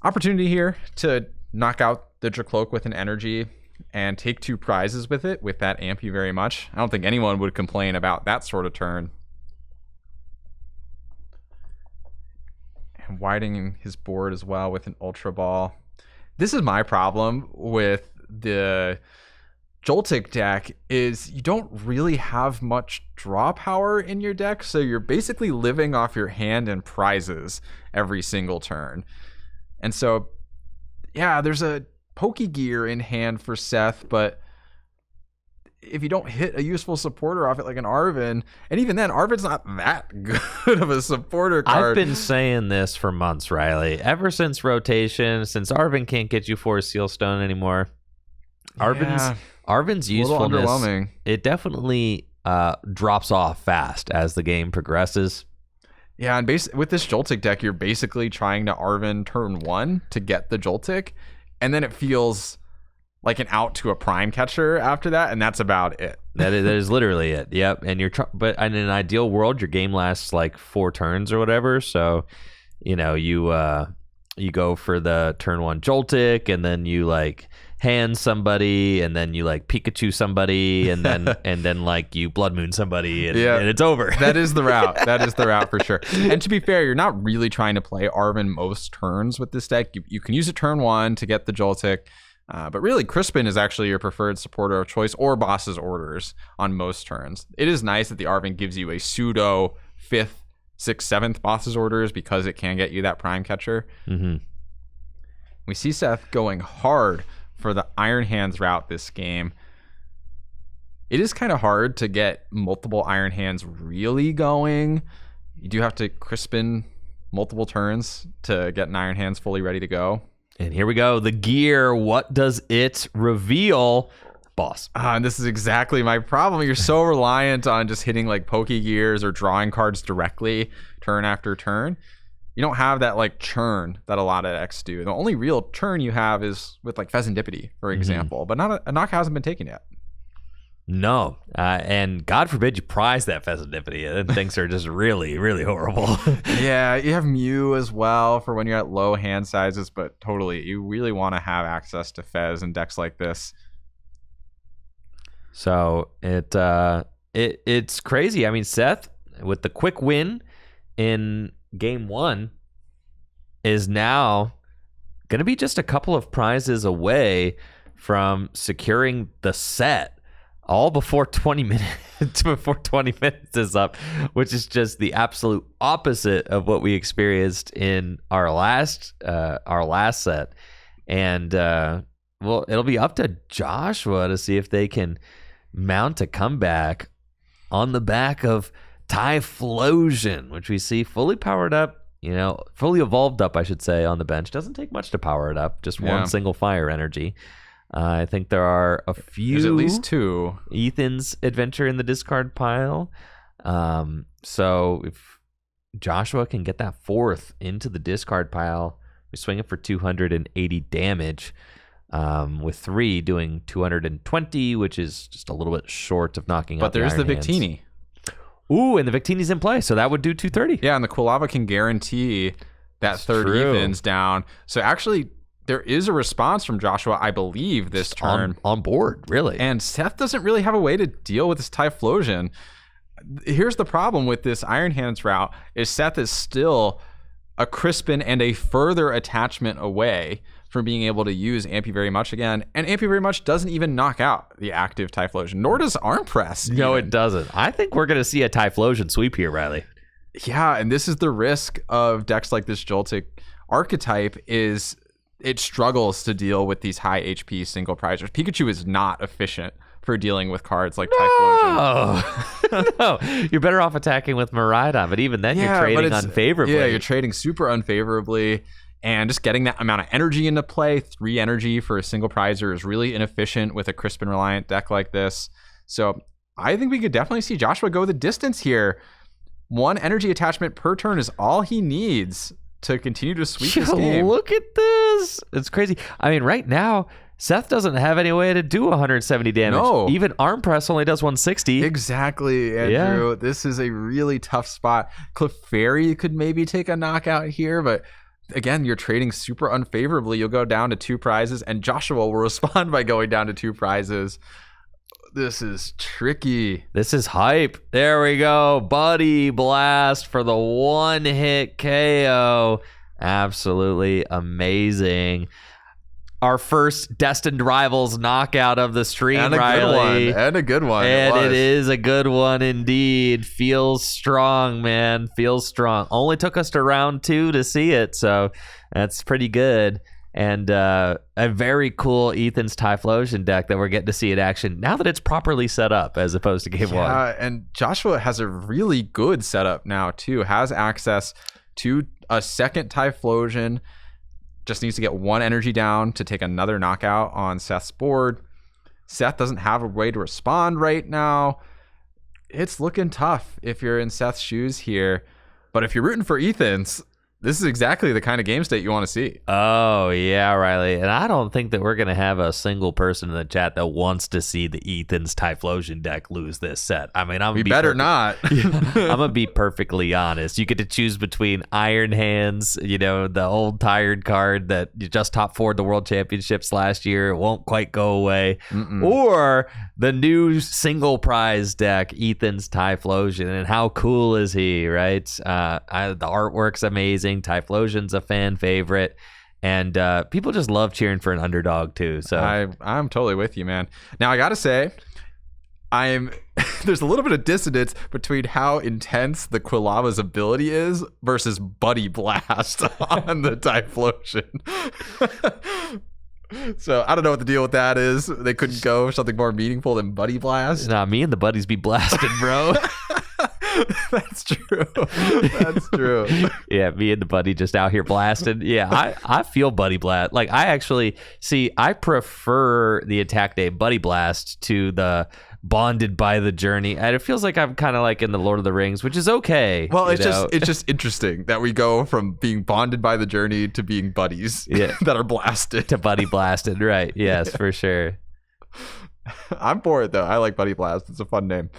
opportunity here to knock out the Dracloak with an energy and take 2 prizes with it, with that Amp You Very Much. I don't think anyone would complain about that sort of turn. And widening his board as well with an Ultra Ball. This is my problem with the Joltik deck is you don't really have much draw power in your deck, so you're basically living off your hand and prizes every single turn. And so, yeah, there's a Pokegear in hand for Seth, but if you don't hit a useful supporter off it like an Arven, and even then, Arven's not that good of a supporter card. I've been saying this for months, Riley. Ever since rotation, since Arven can't get you for a Seal Stone anymore, Arven's usefulness, it definitely drops off fast as the game progresses. Yeah, and with this Joltik deck, you're basically trying to Arven turn 1 to get the Joltik, and then it feels like an out to a Prime Catcher after that, and that's about it. That is literally it. Yep. And but in an ideal world, your game lasts like 4 turns or whatever. So, you know, you go for the turn 1 Joltik, and then you like hand somebody, and then you like Pikachu somebody, and then like you Blood Moon somebody, and it's over. That is the route. That is the route for sure. And to be fair, you're not really trying to play Arven most turns with this deck. You can use it turn 1 to get the Joltik, but really Crispin is actually your preferred supporter of choice, or Boss's Orders on most turns. It is nice that the Arven gives you a pseudo 5th, 6th, 7th Boss's Orders because it can get you that Prime Catcher. We see Seth going hard for the Iron Hands route this game. It is kind of hard to get multiple Iron Hands really going. You do have to Crispin multiple turns to get an Iron Hands fully ready to go. And here we go. The gear. What does it reveal? Boss. And this is exactly my problem. You're so reliant on just hitting like Pokegears or drawing cards directly turn after turn. You don't have that like churn that a lot of decks do. The only real churn you have is with like Fezandipity, for example, but not a knock hasn't been taken yet. No, and God forbid you prize that Fezandipity. And things are just really, really horrible. Yeah, you have Mew as well for when you're at low hand sizes, but totally, you really want to have access to Fez in decks like this. So it's crazy. I mean, Seth with the quick win in Game 1 is now going to be just a couple of prizes away from securing the set, all before 20 minutes is up, which is just the absolute opposite of what we experienced in our last set. And well, it'll be up to Joshua to see if they can mount a comeback on the back of Typhlosion, which we see fully powered up, fully evolved up, I should say, on the bench. Doesn't take much to power it up, just one single fire energy. I think there are a few. There's at least 2. Ethan's Adventure in the discard pile. So if Joshua can get that 4th into the discard pile, we swing it for 280 damage. With 3 doing 220, which is just a little bit short of knocking out. But there's the Victini. Ooh, and the Victini's in play, so that would do 230. Yeah, and the Quilava can guarantee that That's 3rd true. Ethan's down. So actually, there is a response from Joshua, I believe, this turn. On board, really. And Seth doesn't really have a way to deal with this Typhlosion. Here's the problem with this Iron Hands route, is Seth is still a Crispin and a further attachment away from being able to use Ampy Very Much again. And Ampy Very Much doesn't even knock out the active Typhlosion, nor does Arm Press. No, even. it doesn't. I think we're going to see a Typhlosion sweep here, Riley. Yeah, and this is the risk of decks like this Joltik archetype, is it struggles to deal with these high HP single prizers. Pikachu is not efficient for dealing with cards like Typhlosion. No, you're better off attacking with Miraidon, but even then you're trading unfavorably. Yeah, you're trading super unfavorably. And just getting that amount of energy into play, 3 energy for a single prizer, is really inefficient with a Crispin reliant deck like this. So I think we could definitely see Joshua go the distance here. 1 energy attachment per turn is all he needs to continue to sweep this game. Look at this. It's crazy. I mean, right now, Seth doesn't have any way to do 170 damage. No. Even Arm Press only does 160. Exactly, Andrew. Yeah. This is a really tough spot. Clefairy could maybe take a knockout here, but again, you're trading super unfavorably. You'll go down to 2 prizes, and Joshua will respond by going down to 2 prizes. This is tricky. This is hype. There we go. Buddy Blast for the 1-hit KO. Absolutely amazing. Our first Destined Rivals knockout of the stream, and a Riley. Good one. And a good one. And it is a good one indeed. Feels strong, man. Feels strong. Only took us to round 2 to see it, so that's pretty good. And a very cool Ethan's Typhlosion deck that we're getting to see in action now that it's properly set up as opposed to game 1. Yeah, and Joshua has a really good setup now, too. Has access to a second Typhlosion. Just needs to get 1 energy down to take another knockout on Seth's board. Seth doesn't have a way to respond right now. It's looking tough if you're in Seth's shoes here. But if you're rooting for Ethan's, this is exactly the kind of game state you want to see. Oh, yeah, Riley. And I don't think that we're going to have a single person in the chat that wants to see the Ethan's Typhlosion deck lose this set. I mean, we better not. I'm going to be perfectly honest. You get to choose between Iron Hands, the old tired card that you just top 4'd the World Championships last year. It won't quite go away. Or the new single prize deck, Ethan's Typhlosion. And how cool is he, right? The artwork's amazing. Typhlosion's a fan favorite, and people just love cheering for an underdog too. So I'm totally with you, man. Now I gotta say, there's a little bit of dissonance between how intense the Quilava's ability is versus Buddy Blast on the Typhlosion. So I don't know what the deal with that is. They couldn't go something more meaningful than Buddy Blast. Nah, me and the buddies be blasted, bro. That's true. That's true. Yeah, me and the buddy just out here blasting. Yeah, I feel Buddy Blast. Like, I prefer the attack day Buddy Blast to the bonded by the journey. And it feels like I'm kind of like in the Lord of the Rings, which is okay. Well, it's just interesting that we go from being bonded by the journey to being buddies that are blasted. To Buddy Blasted, right. Yes, for sure. I'm for it, though. I like Buddy Blast. It's a fun name.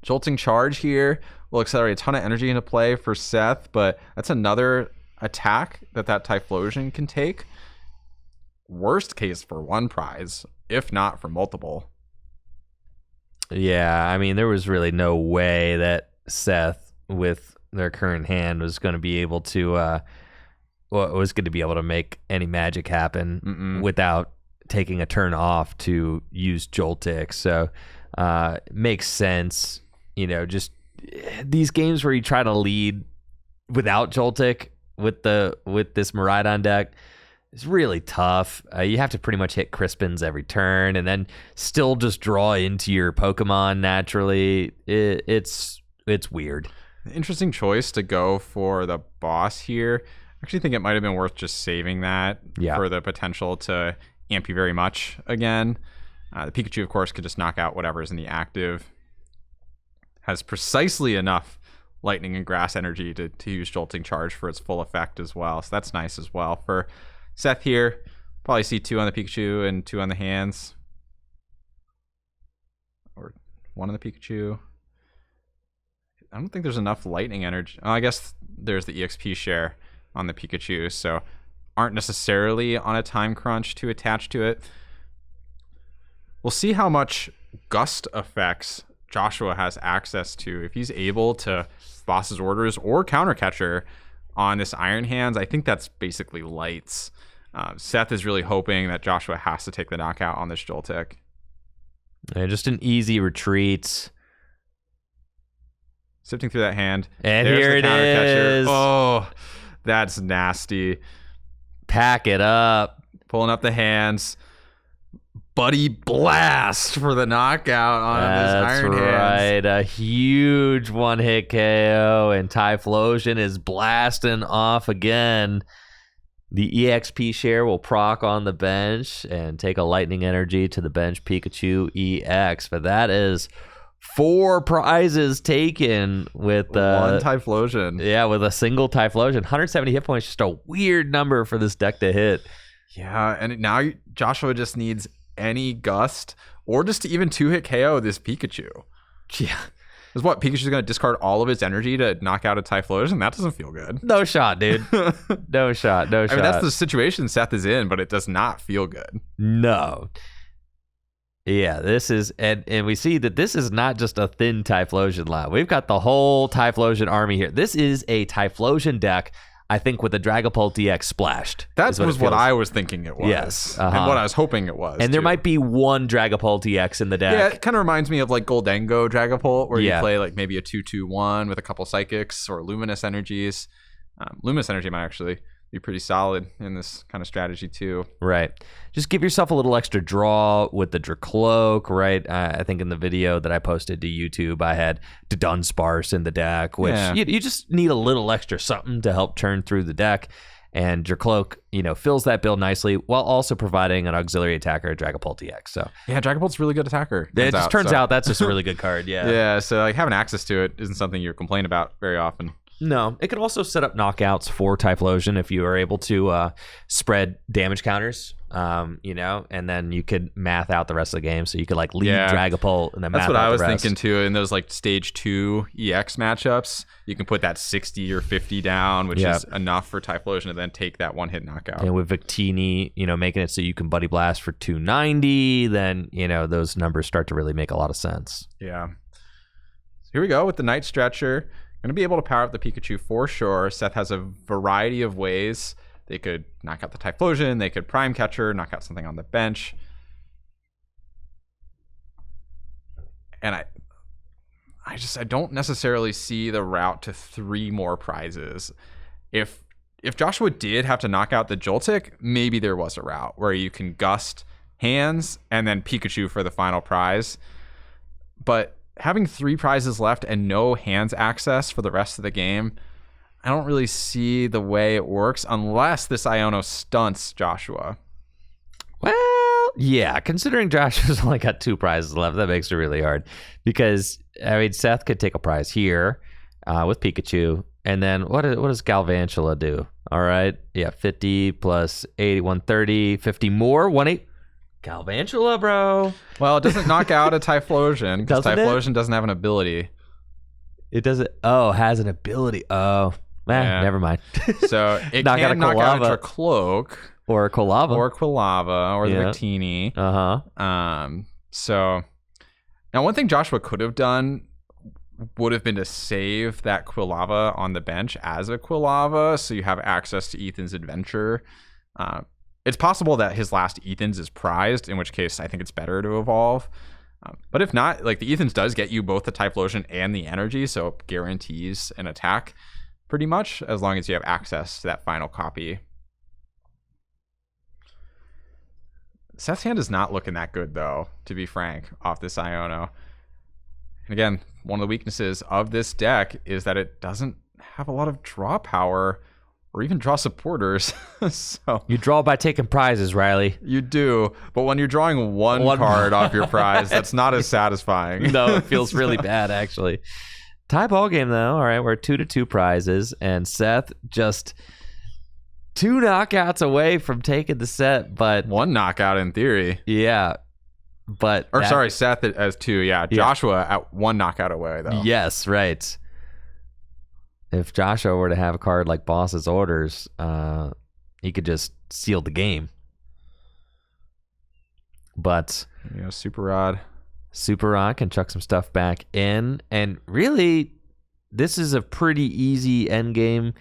Jolting Charge here will accelerate a ton of energy into play for Seth, but that's another attack that Typhlosion can take. Worst case for 1 prize, if not for multiple. Yeah, I mean, there was really no way that Seth, with their current hand, was going to be able to make any magic happen without taking a turn off to use Joltik. So makes sense. Just these games where you try to lead without Joltik with this Miraidon deck, is really tough. You have to pretty much hit Crispins every turn and then still just draw into your Pokemon naturally. It's weird. Interesting choice to go for the boss here. I actually think it might have been worth just saving that for the potential to amp you very much again. The Pikachu, of course, could just knock out whatever's in the active. Has precisely enough lightning and grass energy to use Jolting Charge for its full effect as well. So that's nice as well. For Seth here, probably see 2 on the Pikachu and 2 on the hands. Or 1 on the Pikachu. I don't think there's enough lightning energy. Oh, I guess there's the EXP share on the Pikachu, so aren't necessarily on a time crunch to attach to it. We'll see how much gust effects Joshua has access to. If he's able to boss's orders or counter catcher on this Iron Hands, I think that's basically lights. Seth is really hoping that Joshua has to take the knockout on this Joltik. Yeah, just an easy retreat. Sifting through that hand. And there's here the it counter is. Catcher. Oh, that's nasty. Pack it up. Pulling up the hands. Buddy blast for the knockout on this Iron Hands. That's right. A huge one-hit KO, and Typhlosion is blasting off again. The EXP share will proc on the bench and take a lightning energy to the bench Pikachu EX. But that is 4 prizes taken with one Typhlosion. Yeah, with a single Typhlosion. 170 hit points, just a weird number for this deck to hit. Yeah, and now Joshua just needs any gust or just to even 2-hit KO this Pikachu. Yeah. Is what Pikachu's going to discard all of its energy to knock out a Typhlosion? That doesn't feel good. No shot, dude. No shot. I mean, that's the situation Seth is in, but it does not feel good. No. Yeah, this is, and we see that this is not just a thin Typhlosion line. We've got the whole Typhlosion army here. This is a Typhlosion deck, I think, with the Dragapult DX splashed. That was what I was thinking it was. Yes. And what I was hoping it was. And there might be one Dragapult DX in the deck. Yeah, it kind of reminds me of like Gholdengo Dragapult, where you play like maybe a 2/2/1 with a couple Psychics or Luminous Energies. Luminous Energy might actually be pretty solid in this kind of strategy too. Right. Just give yourself a little extra draw with the Dracloak, right? I think in the video that I posted to YouTube, I had the Dunsparce in the deck, which you just need a little extra something to help turn through the deck. And Dracloak, fills that build nicely while also providing an auxiliary attacker, Dragapult EX. So yeah, Dragapult's a really good attacker. It just turns out that's just a really good card. Yeah. Yeah. So like having access to it isn't something you complain about very often. No, it can also set up knockouts for Typhlosion if you are able to spread damage counters, and then you could math out the rest of the game. So you could like lead Dragapult and then that's math what out I was the rest. thinking too. In those like stage 2 EX matchups, you can put that 60 or 50 down, which is enough for Typhlosion to then take that one-hit knockout. And with Victini, making it so you can Buddy Blast for 290, then those numbers start to really make a lot of sense. Yeah. So here we go with the Night Stretcher. Going to be able to power up the Pikachu for sure. Seth has a variety of ways. They could knock out the Typhlosion. They could Prime Catcher, knock out something on the bench. And I don't necessarily see the route to 3 more prizes. If Joshua did have to knock out the Joltik, maybe there was a route where you can Gust Hands and then Pikachu for the final prize. But having 3 prizes left and no hands access for the rest of the game, I don't really see the way it works unless this Iono stunts Joshua. Well, yeah, considering Joshua's only got 2 prizes left, that makes it really hard. Because, Seth could take a prize here with Pikachu. And then what does Galvantula do? All right. Yeah, 50 plus 80, 130, 50 more, 180. Galvantula, bro. Well, it doesn't knock out a Typhlosion because Doesn't Typhlosion doesn't have an ability. It doesn't. Oh, has an ability. Oh, never mind. So it can knock out a Dracloak or a Quilava or the Victini. So now one thing Joshua could have done would have been to save that Quilava on the bench as a Quilava, so you have access to Ethan's Adventure. It's possible that his last Ethan's is prized, in which case I think it's better to evolve. But if not, like the Ethan's does get you both the Typhlosion and the energy, so it guarantees an attack pretty much, as long as you have access to that final copy. Seth's hand is not looking that good, though, to be frank, off this Iono. And again, one of the weaknesses of this deck is that it doesn't have a lot of draw power or even draw supporters. So you draw by taking prizes, Riley. You do, but when you're drawing one card off your prize, that's not as satisfying. No, it feels really bad, actually. Tie ball game, though. All right, we're 2-2 prizes, and Seth just 2 knockouts away from taking the set, but 1 knockout in theory. Yeah, but sorry, Seth as 2. Yeah, Joshua at 1 knockout away, though. Yes, right. If Joshua were to have a card like Boss's Orders, he could just seal the game. But Super Rod can chuck some stuff back in, and really, this is a pretty easy end game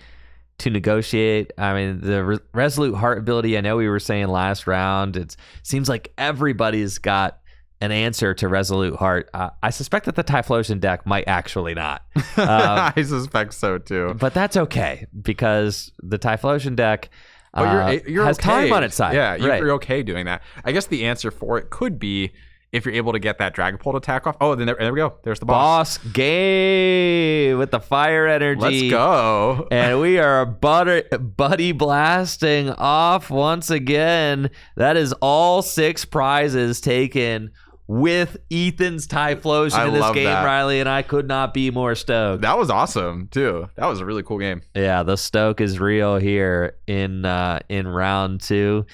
to negotiate. I mean, the Resolute Heart ability, I know we were saying last round, it seems like everybody's got an answer to Resolute Heart. I suspect that the Typhlosion deck might actually not. I suspect so too. But that's okay, because the Typhlosion deck you're has okay. time on its side. Yeah, you're okay doing that. I guess the answer for it could be if you're able to get that Dragapult attack off. Oh, then there we go. There's the boss. Game with the fire energy. Let's go. And we are buddy blasting off once again. That is all 6 prizes taken with Ethan's Typhlosion in this game, Riley, and I could not be more stoked. That was awesome, too. That was a really cool game. Yeah, the stoke is real here in round 2.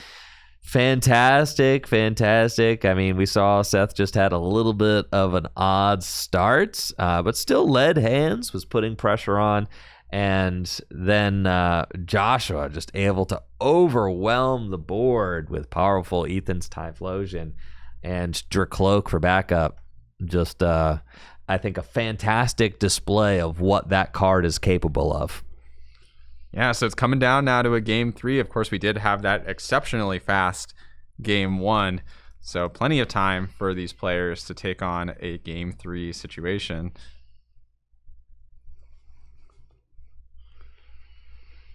Fantastic. I mean, we saw Seth just had a little bit of an odd start, but still led hands, was putting pressure on, and then Joshua just able to overwhelm the board with powerful Ethan's Typhlosion and Dracloak for backup. Just, I think, a fantastic display of what that card is capable of. Yeah, so it's coming down now to a game 3. Of course, we did have that exceptionally fast game 1. So plenty of time for these players to take on a game 3 situation.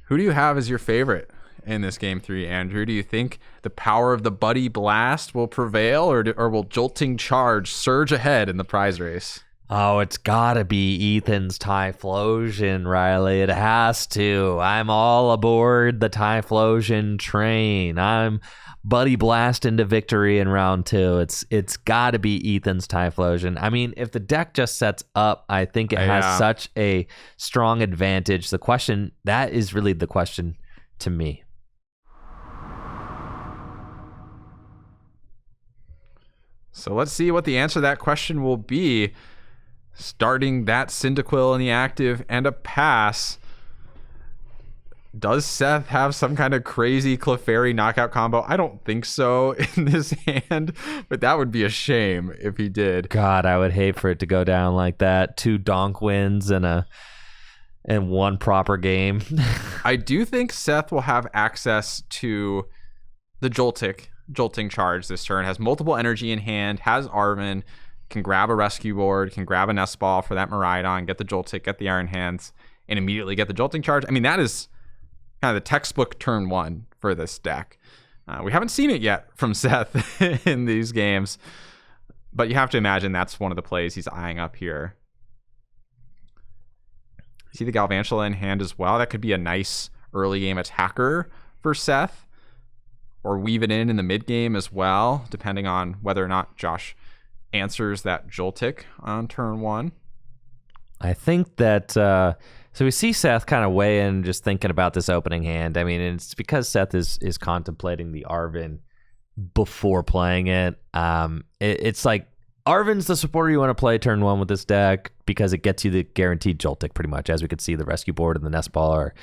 Who do you have as your favorite in this game 3, Andrew? Do you think the power of the Buddy Blast will prevail, or will Jolting Charge surge ahead in the prize race? Oh, it's gotta be Ethan's Typhlosion, Riley. It has to. I'm all aboard the Typhlosion train. I'm Buddy Blast into victory in round 2. It's gotta be Ethan's Typhlosion. I mean, if the deck just sets up, I think it has such a strong advantage. That is really the question to me. So let's see what the answer to that question will be. Starting that Cyndaquil in the active and a pass. Does Seth have some kind of crazy Clefairy knockout combo? I don't think so in this hand, but that would be a shame if he did. God, I would hate for it to go down like that. 2 donk wins and 1 proper game. I do think Seth will have access to the Jolting Charge this turn. Has multiple energy in hand, has Arven, can grab a rescue board, can grab a Nest Ball for that Miraidon, get the Joltik, get the Iron Hands, and immediately get the Jolting Charge. I mean, that is kind of the textbook turn 1 for this deck. We haven't seen it yet from Seth in these games, but you have to imagine that's one of the plays he's eyeing up here. See the Galvantula in hand as well. That could be a nice early game attacker for Seth, or weave it in the mid game as well, depending on whether or not Josh answers that Joltik on turn 1. I think that so we see Seth kind of weigh in, just thinking about this opening hand. I mean, it's because Seth is contemplating the Arven before playing it. It's like Arven's the supporter you want to play turn 1 with this deck because it gets you the guaranteed Joltik pretty much. As we could see, the rescue board and the Nest Ball are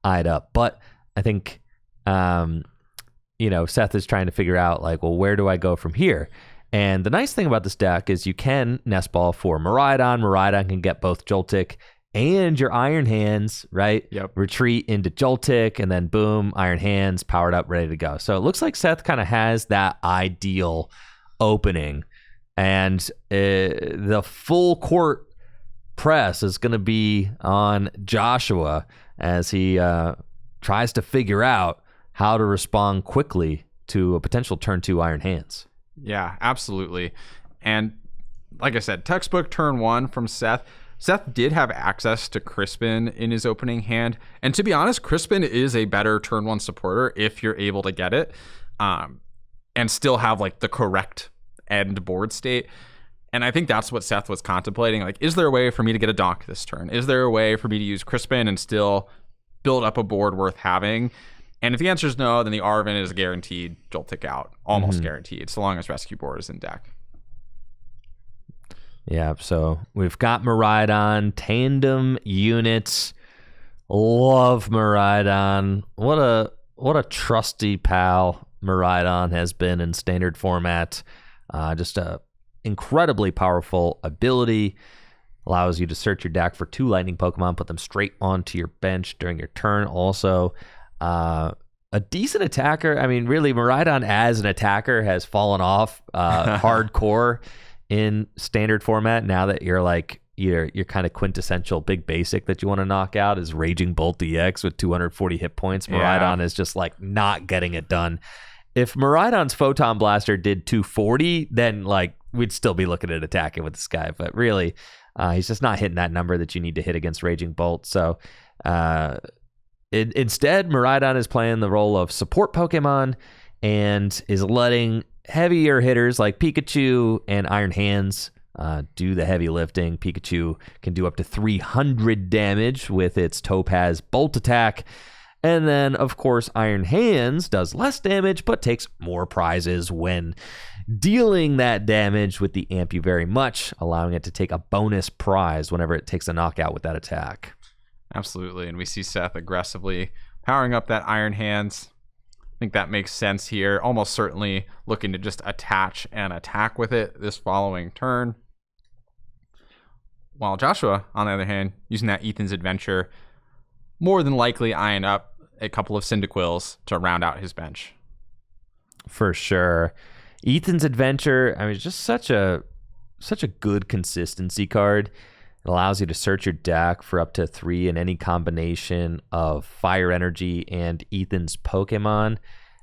eyed up. But I think Seth is trying to figure out, like, well, where do I go from here? And the nice thing about this deck is you can Nest Ball for Miraidon. Miraidon can get both Joltik and your Iron Hands, right? Yep. Retreat into Joltik, and then boom, Iron Hands, powered up, ready to go. So it looks like Seth kind of has that ideal opening. And the full court press is going to be on Joshua as he tries to figure out how to respond quickly to a potential turn 2 Iron Hands. Yeah, absolutely. And like I said, textbook turn 1 from Seth. Seth did have access to Crispin in his opening hand. And to be honest, Crispin is a better turn 1 supporter if you're able to get it and still have like the correct end board state. And I think that's what Seth was contemplating. Like, is there a way for me to get a donk this turn? Is there a way for me to use Crispin and still build up a board worth having? And if the answer is no, then the Arven is a guaranteed Joltik out. Almost guaranteed, so long as Rescue Board is in deck. Yeah, so we've got Miraidon, tandem units. Love Miraidon. What a trusty pal Miraidon has been in standard format. Just a incredibly powerful ability. Allows you to search your deck for 2 lightning Pokemon, put them straight onto your bench during your turn. Also, a decent attacker. I mean, really, Miraidon as an attacker has fallen off hardcore in standard format. Now that you're like your kind of quintessential big basic that you want to knock out is Raging Bolt DX with 240 hit points. Miraidon is just like not getting it done. If Miraidon's Photon Blaster did 240, then like we'd still be looking at attacking with this guy. But really, he's just not hitting that number that you need to hit against Raging Bolt. So instead, Miraidon is playing the role of support Pokemon and is letting heavier hitters like Pikachu and Iron Hands do the heavy lifting. Pikachu can do up to 300 damage with its Topaz Bolt attack. And then, of course, Iron Hands does less damage, but takes more prizes when dealing that damage with the Amp You Very Much, allowing it to take a bonus prize whenever it takes a knockout with that attack. Absolutely. And we see Seth aggressively powering up that Iron Hands. I think that makes sense here. Almost certainly looking to just attach and attack with it this following turn. While Joshua, on the other hand, using that Ethan's Adventure, more than likely eyeing up a couple of Cyndaquils to round out his bench. For sure. Ethan's Adventure, I mean, just such a good consistency card. It allows you to search your deck for up to 3 in any combination of Fire Energy and Ethan's Pokemon.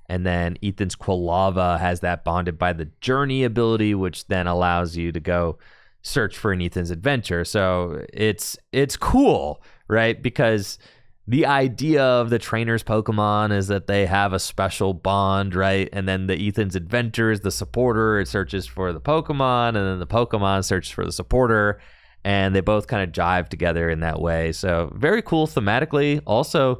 And then Ethan's Quilava has that Bonded by the Journey ability, which then allows you to go search for an Ethan's Adventure. So it's cool, right? Because the idea of the trainer's Pokemon is that they have a special bond, right? And then the Ethan's Adventure is the supporter. It searches for the Pokemon, and then the Pokemon searches for the supporter. And they both kind of jive together in that way. So very cool thematically. Also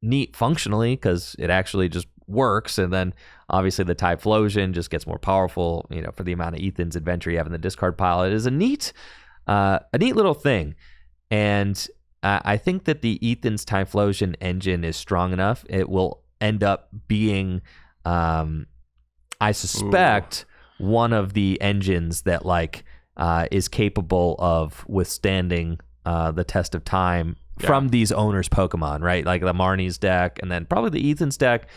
neat functionally because it actually just works. And then obviously the Typhlosion just gets more powerful, for the amount of Ethan's Adventure you have in the discard pile. It is a neat little thing. And I think that the Ethan's Typhlosion engine is strong enough. It will end up being, I suspect, one of the engines that is capable of withstanding the test of time from these owners' Pokemon, right? Like the Marnie's deck and then probably the Ethan's deck.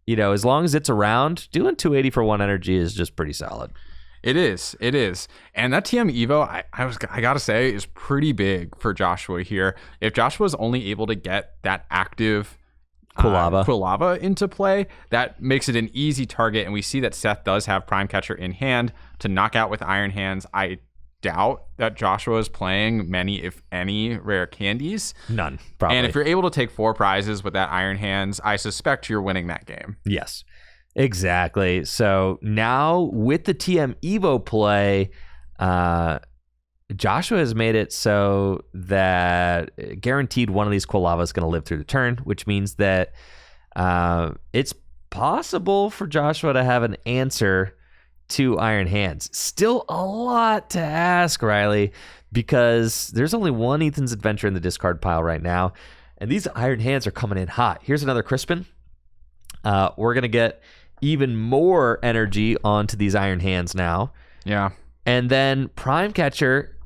As long as it's around, doing 280 for 1 energy is just pretty solid. It is. And that TM Evo, I gotta say, is pretty big for Joshua here. If Joshua's only able to get that active Quilava into play, that makes it an easy target. And we see that Seth does have Prime Catcher in hand to knock out with Iron Hands. I doubt that Joshua is playing many, if any, rare candies. None, probably. And if you're able to take 4 prizes with that Iron Hands, I suspect you're winning that game. Yes. Exactly. So now with the TM Evo play, Joshua has made it so that guaranteed one of these Quilava is going to live through the turn, which means that it's possible for Joshua to have an answer to Iron Hands. Still a lot to ask, Riley, because there's only one Ethan's Adventure in the discard pile right now, and these Iron Hands are coming in hot. Here's another Crispin. We're going to get even more energy onto these Iron Hands now. Yeah. And then Prime Catcher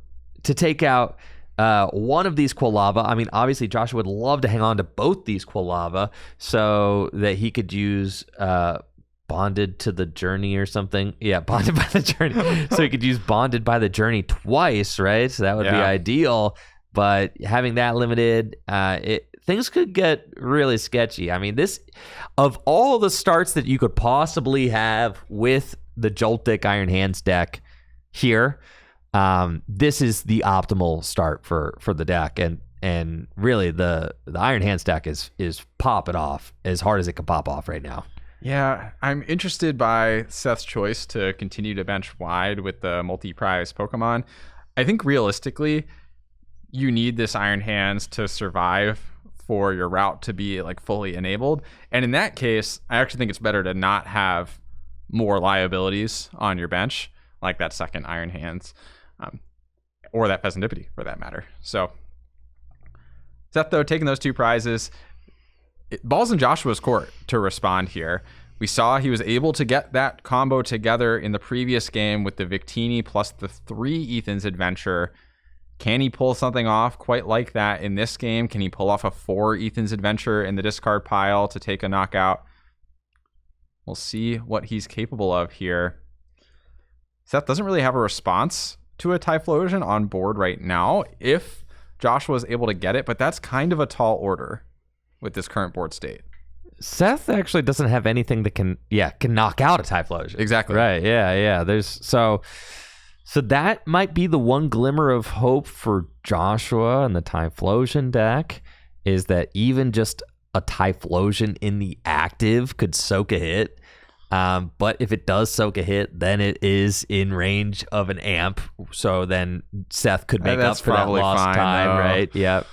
to take out one of these Quilava. I mean, obviously, Joshua would love to hang on to both these Quilava so that he could use Bonded to the Journey or something. Yeah, Bonded by the Journey. So he could use Bonded by the Journey twice, right? So that would be ideal. But having that limited, things could get really sketchy. I mean, this, of all the starts that you could possibly have with the Joltik Iron Hands deck here, this is the optimal start for the deck, and really the Iron Hands deck is popping off as hard as it can pop off right now. Yeah, I'm interested by Seth's choice to continue to bench wide with the multi-prize Pokemon. I think realistically, you need this Iron Hands to survive for your route to be like fully enabled. And in that case, I actually think it's better to not have more liabilities on your bench, like that second Iron Hands, or that Pheasantipity for that matter. So Seth, though, taking those 2 prizes, it balls in Joshua's court to respond here. We saw he was able to get that combo together in the previous game with the Victini plus the 3 Ethan's Adventure. Can he pull something off quite like that in this game? Can he pull off a 4 Ethan's Adventure in the discard pile to take a knockout? We'll see what he's capable of here. Seth doesn't really have a response to a Typhlosion on board right now if Joshua is able to get it, but that's kind of a tall order with this current board state. Seth actually doesn't have anything that can knock out a Typhlosion. Exactly. Right. Yeah. There's so that might be the one glimmer of hope for Joshua and the Typhlosion deck, is that even just a Typhlosion in the active could soak a hit. But if it does soak a hit, then it is in range of an amp. So then Seth could make up for that lost time, right? Yep.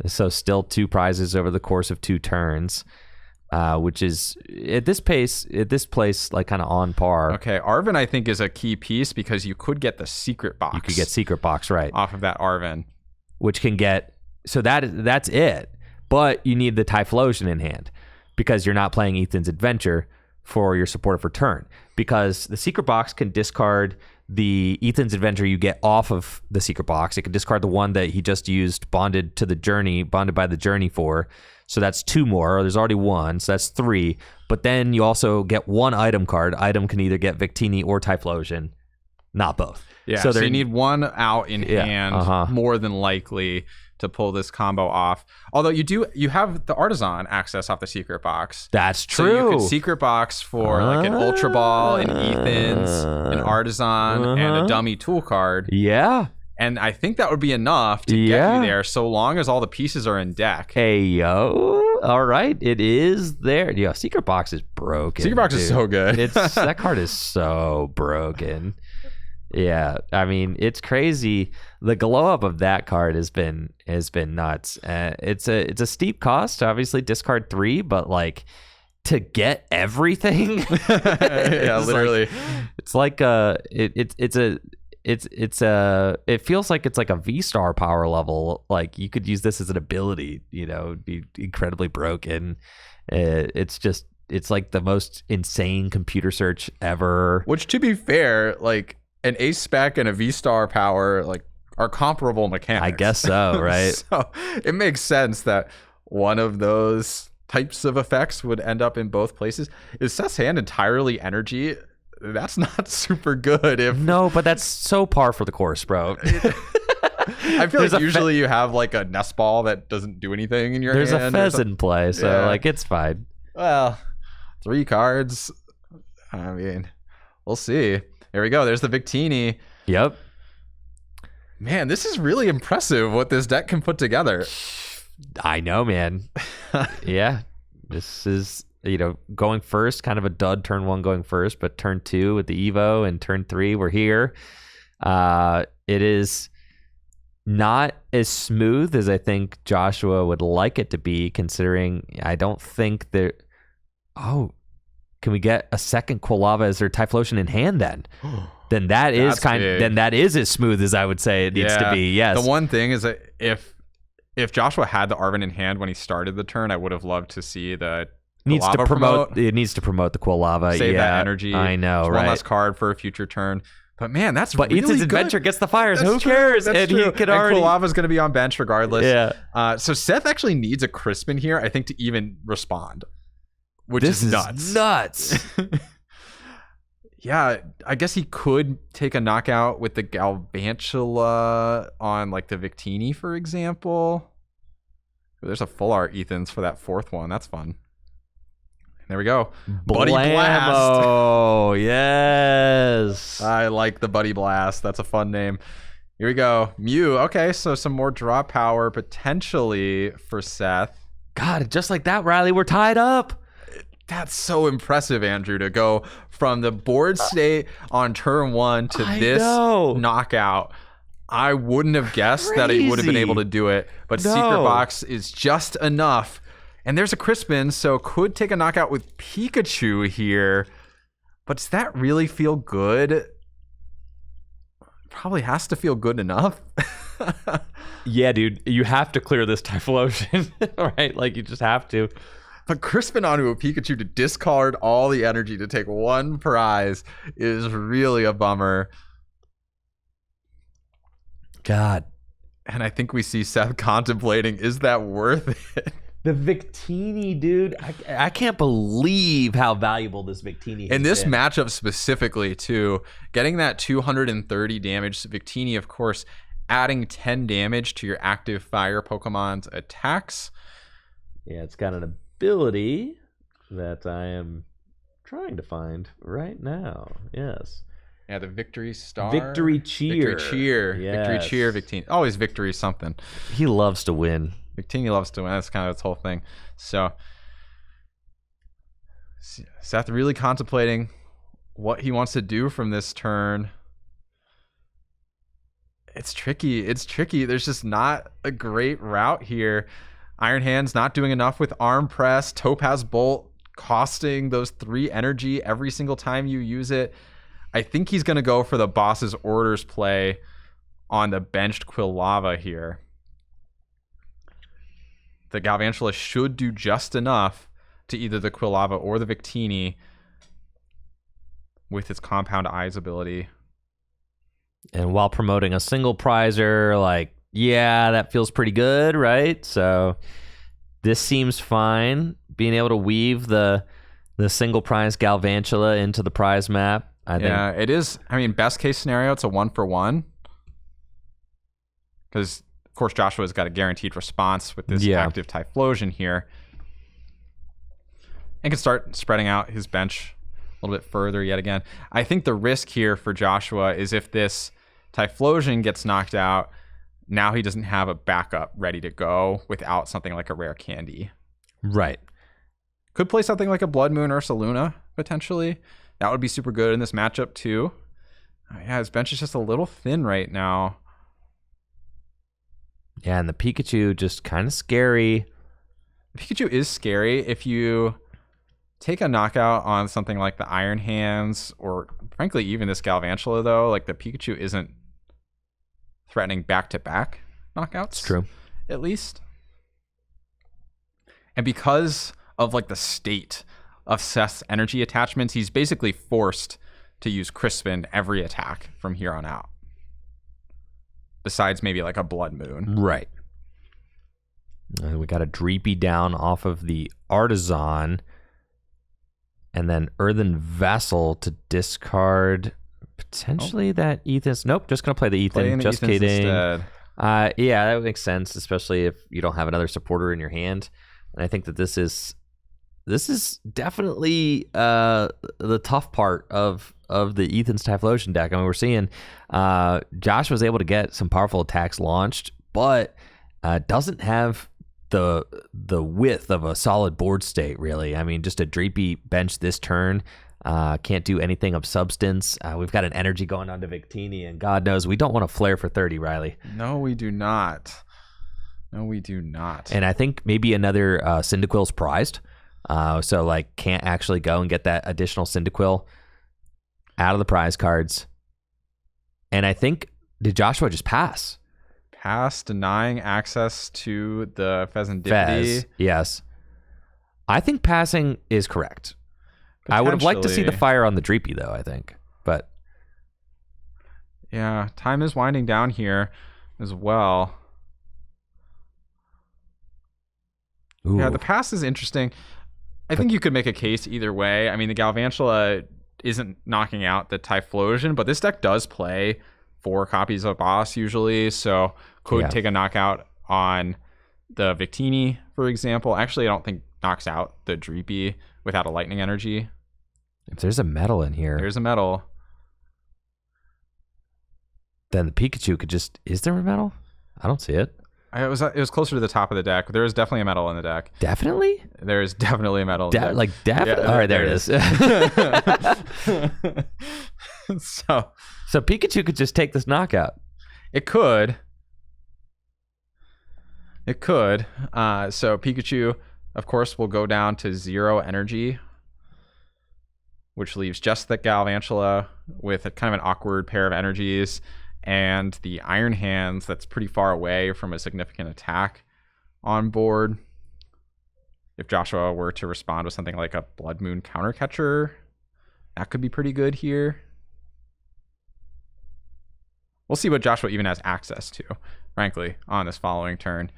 So still 2 prizes over the course of 2 turns, which is at this place, like kind of on par. Okay, Arven I think is a key piece because you could get the secret box. You could get secret box, right, off of that Arven, which can get, so that's it. But you need the Typhlosion in hand because you're not playing Ethan's Adventure for your supporter for turn, because the secret box can discard the Ethan's Adventure you get off of the secret box. It can discard the one that he just used bonded by the journey for. So that's 2 more. There's already 1, so that's 3. But then you also get 1 item card. Item can either get Victini or Typhlosion, not both. Yeah, so you need 1 out in hand, more than likely, to pull this combo off. Although you have the Artisan access off the secret box. That's true. So you could secret box for like an Ultra Ball, an Ethan's, an Artisan, and a dummy tool card. Yeah. And I think that would be enough to get you there, so long as all the pieces are in deck. Hey, yo. All right. It is there. Yeah, secret box is broken. Secret box is so good. That card is so broken. Yeah, I mean, it's crazy. The glow up of that card has been nuts. It's a steep cost to obviously discard 3, but like to get everything. Yeah, literally. It feels like it's like a V-Star power level. Like you could use this as an ability, be incredibly broken. It's like the most insane computer search ever. Which, to be fair, like an Ace Spec and a V-Star power like are comparable mechanics. I guess so, right? So it makes sense that one of those types of effects would end up in both places. Is Seth's hand entirely energy? That's not super good. No, but that's so par for the course, bro. I feel like usually you have like a nest ball that doesn't do anything in your hand. There's a Fez in play, so like it's fine. Well, 3 cards. I mean, we'll see. There we go. There's the Victini. Yep. Man, this is really impressive what this deck can put together. I know, man. Yeah. This is, going first, kind of a dud turn 1 going first, but turn 2 with the Evo and turn 3, we're here. It is not as smooth as I think Joshua would like it to be, considering I don't think there... Oh, can we get a second Quilava as their Typhlosion in hand then? Then that is as smooth as I would say it needs to be. Yes. The one thing is that if Joshua had the Arven in hand when he started the turn, I would have loved to see the It needs to promote the Quilava. Save that energy. I know, right? One less card for a future turn. But man, that's really Ethan's good. Adventure gets the fires. Who cares? That's true. He could already... Quilava's going to be on bench regardless. Yeah. So Seth actually needs a Crispin here, I think, to even respond. Which is nuts. Yeah, I guess he could take a knockout with the Galvantula on like the Victini, for example. There's a full art Ethans for that fourth one. That's fun. There we go. Buddy Blast. Oh, yes. I like the Buddy Blast. That's a fun name. Here we go. Mew. Okay, so some more draw power potentially for Seth. God, just like that, Riley, we're tied up. That's so impressive, Andrew, to go from the board state on turn 1 to this knockout. I wouldn't have guessed that he would have been able to do it, but Secret Box is just enough. And there's a Crispin, so could take a knockout with Pikachu here. But does that really feel good? Probably has to feel good enough. Yeah, dude, you have to clear this Typhlosion, right? Like, you just have to. But Crispin onto a Pikachu to discard all the energy to take one prize is really a bummer. God. And I think we see Seth contemplating, is that worth it? The Victini, dude. I can't believe how valuable this Victini is. In this matchup specifically, too, getting that 230 damage, Victini, of course, adding 10 damage to your active fire Pokemon's attacks. Yeah, it's got an ability that I am trying to find right now. Yes. Yeah, the Victory Star. Victory Cheer. Victory Cheer. Yes. Victory Cheer, Victini. Always victory something. He loves to win. Victini loves to win. That's kind of its whole thing. So, Seth really contemplating what he wants to do from this turn. It's tricky. It's tricky. There's just not a great route here. Iron Hand's not doing enough with Arm Press. Topaz Bolt costing those 3 energy every single time you use it. I think he's going to go for the boss's orders play on the benched Quilava here. The Galvantula should do just enough to either the Quilava or the Victini with its Compound Eyes ability. And while promoting a single prizer, like, yeah, that feels pretty good, right? So this seems fine. Being able to weave the single prize Galvantula into the prize map, I think. Yeah, it is. I mean, best case scenario, it's a 1-for-1. Because, of course, Joshua's got a guaranteed response with this active Typhlosion here. And can start spreading out his bench a little bit further yet again. I think the risk here for Joshua is if this Typhlosion gets knocked out, now he doesn't have a backup ready to go without something like a rare candy. Right. Could play something like a Blood Moon Ursaluna, potentially. That would be super good in this matchup, too. Yeah, his bench is just a little thin right now. Yeah, and the Pikachu just kind of scary. Pikachu is scary if you take a knockout on something like the Iron Hands, or frankly, even this Galvantula, though. Like, the Pikachu isn't threatening back-to-back knockouts. It's true. At least. And because of, like, the state of Seth's energy attachments, he's basically forced to use Crispin every attack from here on out. Besides maybe like a Blood Moon. Right. We got a Dreepy down off of the Artisan. And then Earthen Vessel to discard potentially that Ethans. Nope, just going to play the Ethan. Just kidding. Yeah, that makes sense, especially if you don't have another supporter in your hand. And I think that this is definitely the tough part of the Ethan's Typhlosion deck. I mean, we're seeing Josh was able to get some powerful attacks launched, but doesn't have the width of a solid board state, really. I mean, just a Dreepy bench this turn. Can't do anything of substance. We've got an energy going on to Victini, and God knows we don't want to flare for 30, Riley. No, we do not. No, we do not. And I think maybe another Cyndaquil's prized. So, like, can't actually go and get that additional Cyndaquil out of the prize cards. And I think, did Joshua just pass? Pass, denying access to the Pheasantipity. Fez, yes. I think passing is correct. I would have liked to see the fire on the Dreepy, though, I think. But yeah, time is winding down here as well. Ooh. Yeah, the pass is interesting. I think you could make a case either way. I mean, the Galvantula isn't knocking out the Typhlosion, but this deck does play 4 copies of boss usually, so could take a knockout on The Victini, for example, actually I don't think knocks out the Dreepy without a Lightning Energy. If there's a metal in here, There's a metal. then the Pikachu could just... Is there a metal? I don't see it. It was closer to the top of the deck. There is definitely a metal in the deck. Definitely? There is definitely a metal in the deck. Like, definitely? Yeah, All right, there it is. So Pikachu could just take this knockout. It could. So Pikachu, of course, will go down to 0 energy, which leaves just the Galvantula with a kind of an awkward pair of energies, and the Iron Hands that's pretty far away from a significant attack on board. If Joshua were to respond with something like a Blood Moon Countercatcher, that could be pretty good here. We'll see what Joshua even has access to, frankly, on this following turn.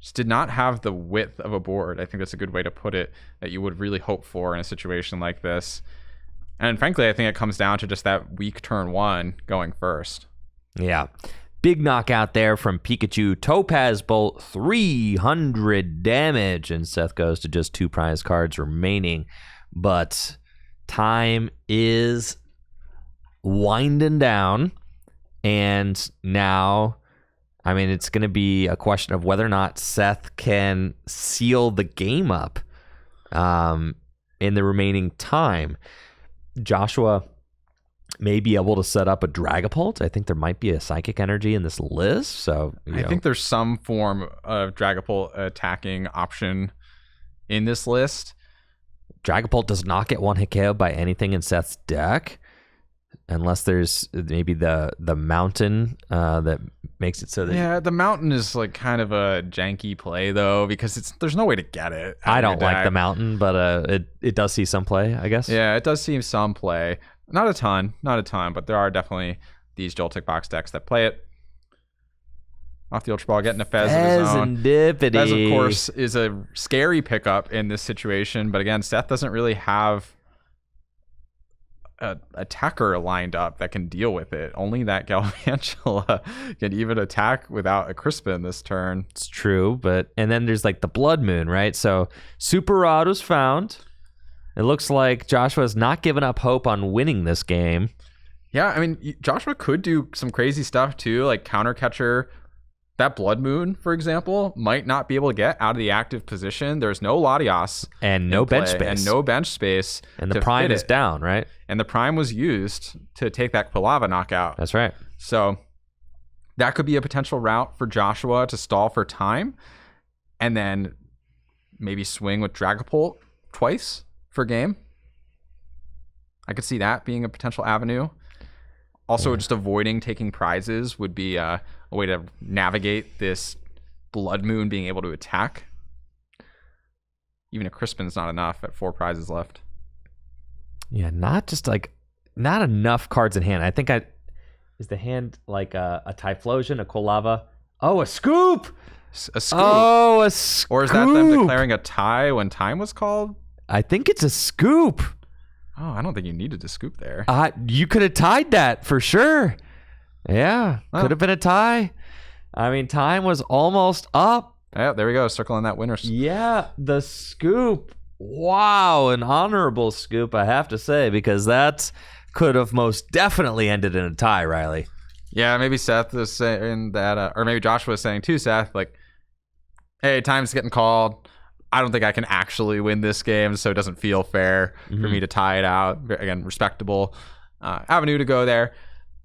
Just did not have the width of a board. I think that's a good way to put it, that you would really hope for in a situation like this. And frankly, I think it comes down to just that weak turn 1 going first. Yeah. Big knockout there from Pikachu. Topaz Bolt, 300 damage. And Seth goes to just 2 prize cards remaining. But time is winding down. And now, I mean, it's going to be a question of whether or not Seth can seal the game up in the remaining time. Joshua may be able to set up a Dragapult. I think there might be a Psychic Energy in this list. So I think there's some form of Dragapult attacking option in this list. Dragapult does not get one hit KO by anything in Seth's deck, unless there's maybe the mountain that makes it so that... Yeah, the mountain is like kind of a janky play though, because there's no way to get it. I don't like the mountain, but it does see some play, I guess. Yeah, it does see some play. Not a ton, but there are definitely these Joltik box decks that play it. Off the Ultra Ball, getting a Fez of his own. Fez, of course, is a scary pickup in this situation, but again, Seth doesn't really have a attacker lined up that can deal with it. Only that Galvantula can even attack without a Crispin this turn. It's true, and then there's like the Blood Moon, right? So Super Rod was found. It looks like Joshua's not giving up hope on winning this game. Yeah, I mean, Joshua could do some crazy stuff too, like counter catcher. That Blood Moon, for example, might not be able to get out of the active position. There's no Latias. And no bench space. And the Prime is down, right? And the Prime was used to take that Quilava knockout. That's right. So that could be a potential route for Joshua to stall for time and then maybe swing with Dragapult twice for game. I could see that being a potential avenue. Also, just avoiding taking prizes would be a way to navigate this Blood Moon being able to attack. Even a Crispin's not enough at 4 prizes left. Yeah, not enough cards in hand. I think is the hand like a Typhlosion, a Quilava? Oh, a Scoop! A Scoop. Oh, a Scoop! Or is that them declaring a tie when time was called? I think it's a Scoop. Oh, I don't think you needed to scoop there. You could have tied that for sure. Yeah, could have been a tie. I mean, time was almost up. Yeah, there we go, circling that winner. Yeah, the Scoop. Wow, an honorable scoop, I have to say, because that could have most definitely ended in a tie, Riley. Yeah, maybe Seth was saying that, or maybe Joshua was saying too, Seth, like, hey, time's getting called. I don't think I can actually win this game, so it doesn't feel fair for me to tie it out. Again, respectable avenue to go there.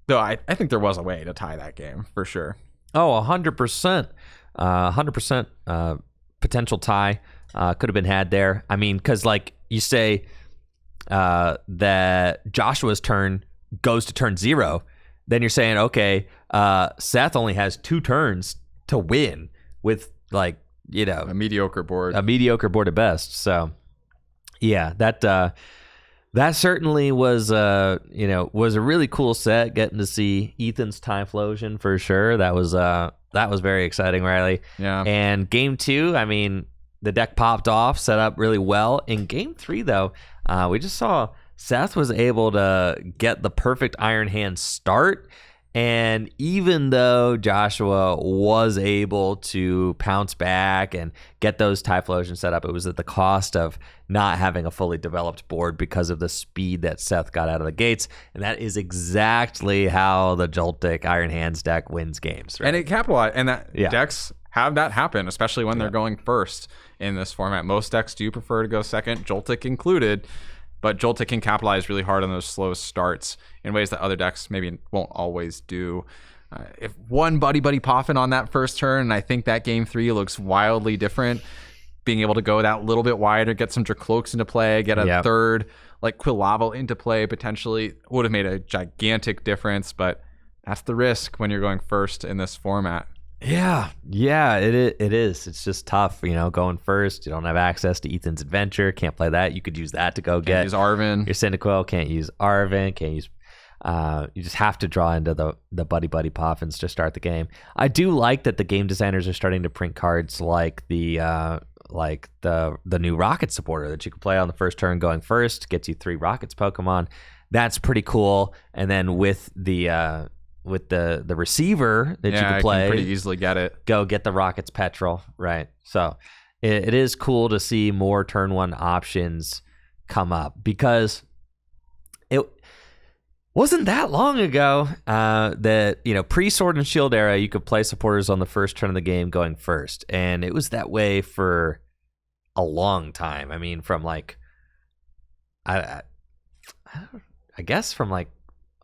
Though I think there was a way to tie that game, for sure. Oh, 100%. 100% potential tie could have been had there. I mean, because like you say that Joshua's turn goes to turn 0, then you're saying, okay, Seth only has 2 turns to win with like, you know, a mediocre board at best. So yeah, that certainly was a really cool set. Getting to see Ethan's Typhlosion for sure. That was very exciting, Riley. Yeah. And game 2, I mean, the deck popped off, set up really well. In game 3 though, we just saw Seth was able to get the perfect Iron Hand start And even though Joshua was able to pounce back and get those Typhlosion set up, it was at the cost of not having a fully developed board because of the speed that Seth got out of the gates. And that is exactly how the Joltik Iron Hands deck wins games. Right? And it capitalized. And that decks have that happen, especially when they're going first in this format. Most decks do prefer to go second, Joltik included. But Joltik can capitalize really hard on those slow starts in ways that other decks maybe won't always do. If one Buddy Poffin on that first turn, and I think that game 3 looks wildly different, being able to go that little bit wider, get some Dracloaks into play, get a third like Quilava into play potentially, would have made a gigantic difference. But that's the risk when you're going first in this format. Yeah, it is. It's just tough, going first. You don't have access to Ethan's Adventure. Can't play that. You could use that to go get use Arven. Your Cyndaquil. Can't use Arven. Can't use. You just have to draw into the Buddy Poffins to start the game. I do like that the game designers are starting to print cards like the new Rocket supporter that you can play on the first turn going first. Gets you 3 Rockets Pokemon. That's pretty cool. And then with the receiver that you can play, pretty easily get it. Go get the Rockets Petrol, right? So it is cool to see more turn 1 options come up, because it wasn't that long ago that pre-Sword and Shield era you could play supporters on the first turn of the game going first, and it was that way for a long time. I mean, from like I guess from like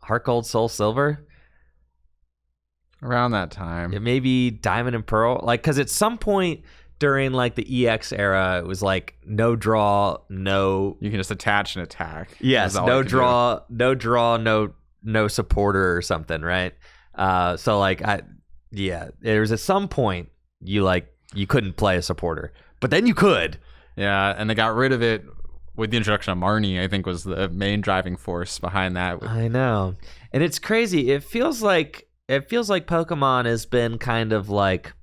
Heart Gold, Soul Silver. Around that time. It may be Diamond and Pearl. Like, because at some point during like the EX era, it was like no draw, no... You can just attach and attack. Yes, no draw, no supporter or something, right? So like, there was at some point you couldn't play a supporter, but then you could. Yeah, and they got rid of it with the introduction of Marnie, I think was the main driving force behind that. I know. And it's crazy. It feels like Pokemon has been kind of like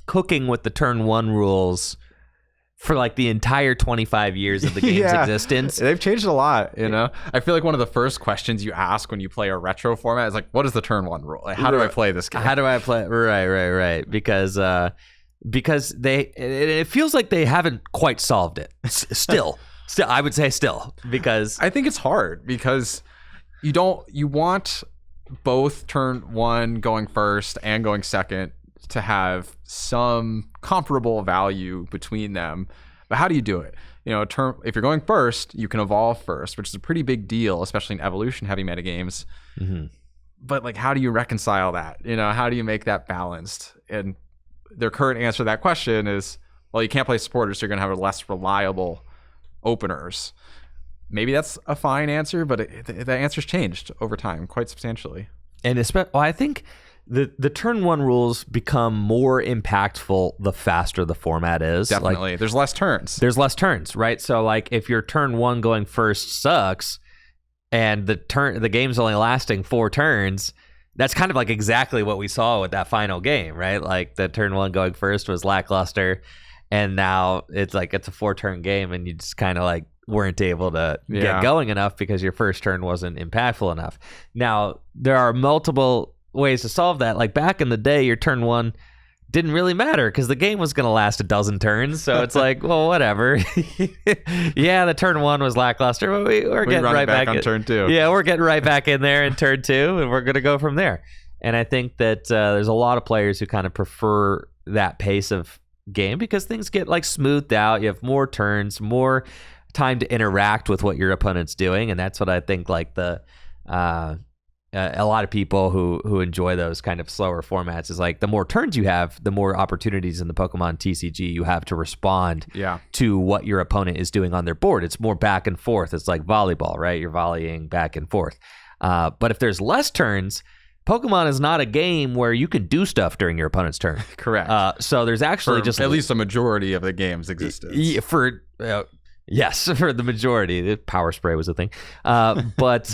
cooking with the turn 1 rules for like the entire 25 years of the game's existence. They've changed a lot, I feel like one of the first questions you ask when you play a retro format is like, what is the turn 1 rule? Like, how do I play this game? How do I play? Right. Because it feels like they haven't quite solved it. Still, I would say still, because I think it's hard because you want both turn 1 going first and going second to have some comparable value between them. But how do you do it? If you're going first, you can evolve first, which is a pretty big deal, especially in evolution heavy metagames. Mm-hmm. But like, how do you reconcile that? How do you make that balanced? And their current answer to that question is, well, you can't play supporters, so you're going to have less reliable openers. Maybe that's a fine answer, but the answer's changed over time quite substantially. And I think the turn 1 rules become more impactful the faster the format is. Definitely. There's less turns, right? So like, if your turn 1 going first sucks and the game's only lasting 4 turns, that's kind of like exactly what we saw with that final game, right? Like, the turn 1 going first was lackluster, and now it's a 4-turn game, and you just kind of like weren't able to get going enough because your first turn wasn't impactful enough. Now, there are multiple ways to solve that. Like, back in the day, your turn 1 didn't really matter because the game was going to last a dozen turns. So it's like, well, whatever. Yeah, the turn 1 was lackluster, but we're getting right back on turn 2. Yeah, we're getting right back in there in turn 2, and we're going to go from there. And I think that there's a lot of players who kind of prefer that pace of game because things get like smoothed out. You have more turns, more time to interact with what your opponent's doing, and that's what I think like a lot of people who enjoy those kind of slower formats is like, the more turns you have, the more opportunities in the Pokemon TCG you have to respond to what your opponent is doing on their board. It's more back and forth. It's like volleyball, right? You're volleying back and forth. But if there's less turns, Pokemon is not a game where you can do stuff during your opponent's turn. Correct. So there's actually just at least a majority of the game's existence. Yes, for the majority. The power spray was a thing. But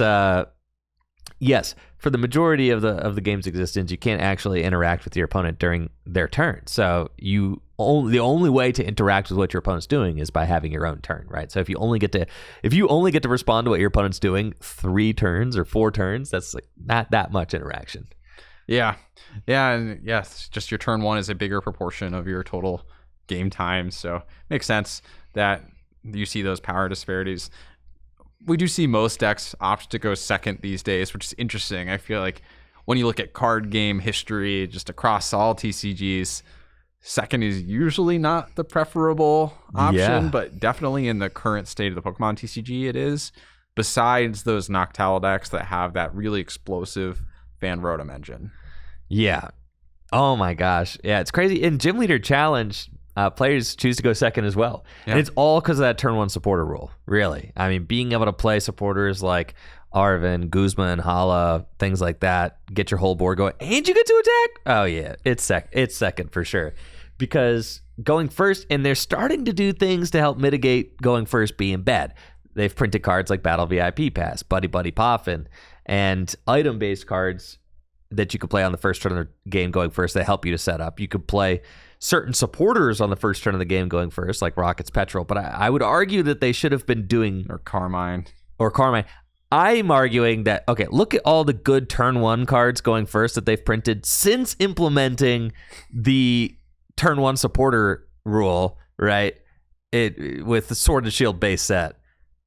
yes, for the majority of the game's existence, you can't actually interact with your opponent during their turn. So the only way to interact with what your opponent's doing is by having your own turn, right? So if you only get to respond to what your opponent's doing 3 turns or 4 turns, that's like not that much interaction. Yeah, and yes, just your turn one is a bigger proportion of your total game time, so makes sense that you see those power disparities. We do see most decks opt to go second these days, which is interesting. I feel like when you look at card game history, just across all TCGs, second is usually not the preferable option, but definitely in the current state of the Pokemon TCG, it is. Besides those Noctowl decks that have that really explosive Van Rotem engine. Yeah. Oh my gosh. Yeah, it's crazy. In Gym Leader Challenge, players choose to go second as well. Yeah. And it's all because of that turn one supporter rule, really. I mean, being able to play supporters like Arven, Guzma, and Hala, things like that, get your whole board going, and you get to attack? Oh yeah, it's second for sure. Because going first, and they're starting to do things to help mitigate going first being bad. They've printed cards like Battle VIP Pass, Buddy Buddy Poffin, and item-based cards that you could play on the first turn of the game going first that help you to set up. You could play certain supporters on the first turn of the game going first, like Rocket's Petrol, but I would argue that they should have been doing... Or Carmine. I'm arguing that, okay, look at all the good turn one cards going first that they've printed since implementing the turn one supporter rule, right? With the Sword and Shield base set.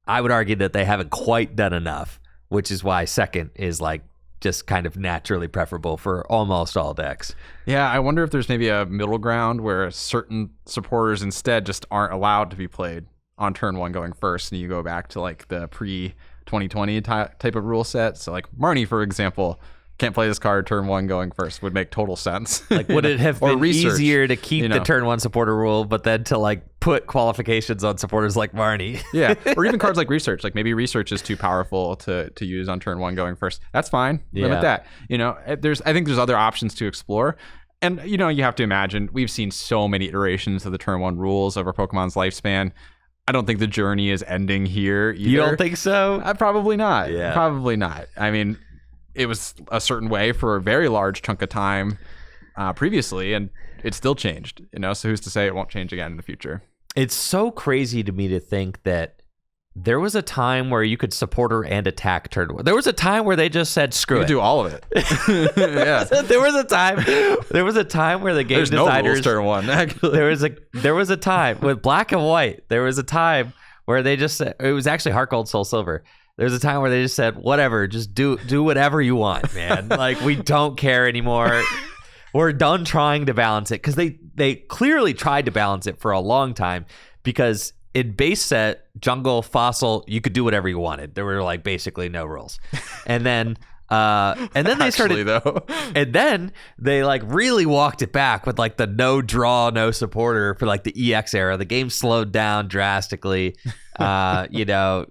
I would argue that they haven't quite done enough, which is why second is like just kind of naturally preferable for almost all decks. Yeah, I wonder if there's maybe a middle ground where certain supporters instead just aren't allowed to be played on turn one going first, and you go back to like the pre-2020 type of rule set. So like Marnie, for example, can't play this card turn one going first would make total sense. Like, would it have been easier to keep the turn one supporter rule, but then to like put qualifications on supporters like Marnie? Yeah, or even cards like Research. Like maybe Research is too powerful to use on turn one going first. That's fine. Limit that. I think there's other options to explore. And you have to imagine we've seen so many iterations of the turn one rules over Pokemon's lifespan. I don't think the journey is ending here either. You don't think so? Probably not. Yeah. Probably not. I mean, it was a certain way for a very large chunk of time previously, and it still changed, so who's to say it won't change again in the future? It's so crazy to me to think that there was a time where you could supporter and attack turn one. There was a time where they just said, screw it. You do all of it. Yeah. There was a time where the game There's designers... no rules turn one, actually. There was a time with Black and White. There was a time where they just said... It was actually Heart Gold, Soul Silver. There's a time where they just said, whatever, just do whatever you want, man. Like, we don't care anymore. We're done trying to balance it. Because they clearly tried to balance it for a long time. Because in base set, Jungle, Fossil, you could do whatever you wanted. There were, like, basically no rules. And then they started... though. And then they, like, really walked it back with, like, the no draw, no supporter for, like, the EX era. The game slowed down drastically. And then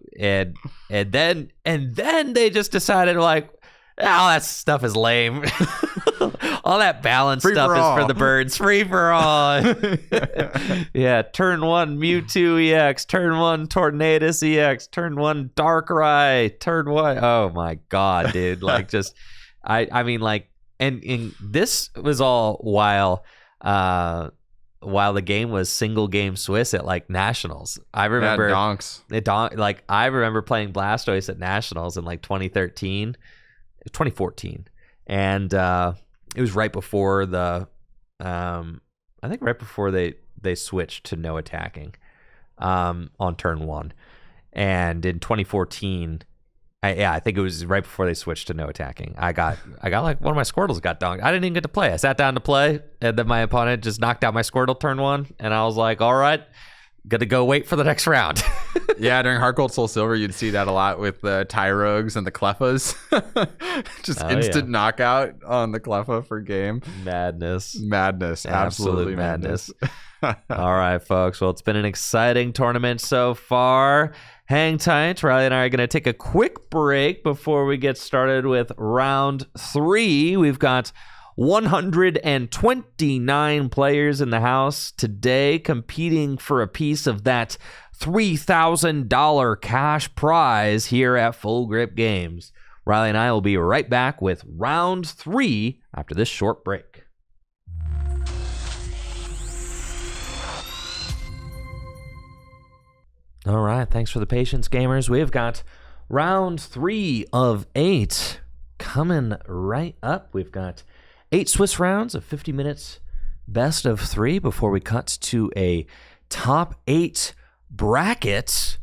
they just decided, like, that stuff is lame. All that balance stuff is for the birds. Free for all. Yeah, turn one Mewtwo EX, turn one Tornadus EX, turn one Darkrai, turn one. Oh my god, dude! Like, just I mean, like, and this was all while the game was single game Swiss at like Nationals. I remember I remember playing Blastoise at Nationals in like 2014, and it was right before I think right before they switched to no attacking on turn one, and in 2014. I think it was right before they switched to no attacking. I got like one of my Squirtles got dunked. I didn't even get to play. I sat down to play, and then my opponent just knocked out my Squirtle turn one, and I was like, all right, gonna go wait for the next round. Yeah, during Heart Gold Soul Silver, you'd see that a lot with the Tyrogues and the Cleffas. Just instant knockout on the Cleffa for game. Madness. Absolute madness. All right, folks. Well, it's been an exciting tournament so far. Hang tight. Riley and I are going to take a quick break before we get started with round 3. We've got 129 players in the house today competing for a piece of that $3,000 cash prize here at Full Grip Games. Riley and I will be right back with round 3 after this short break. All right, thanks for the patience, gamers. We've got round 3 of 8 coming right up. We've got 8 Swiss rounds of 50 minutes, best of 3, before we cut to a top 8 bracket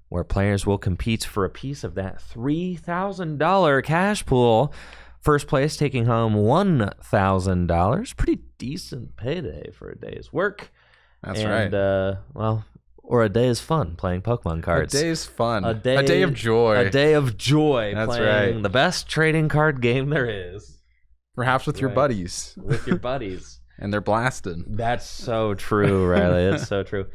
where players will compete for a piece of that $3,000 cash pool. First place taking home $1,000. Pretty decent payday for a day's work. That's right. Or a day is fun playing Pokemon cards. A day is fun. A day of joy. A day of joy. That's playing right. the best trading card game there is. Perhaps with your buddies. With your buddies. And they're blasted. That's so true, Riley. It's so true.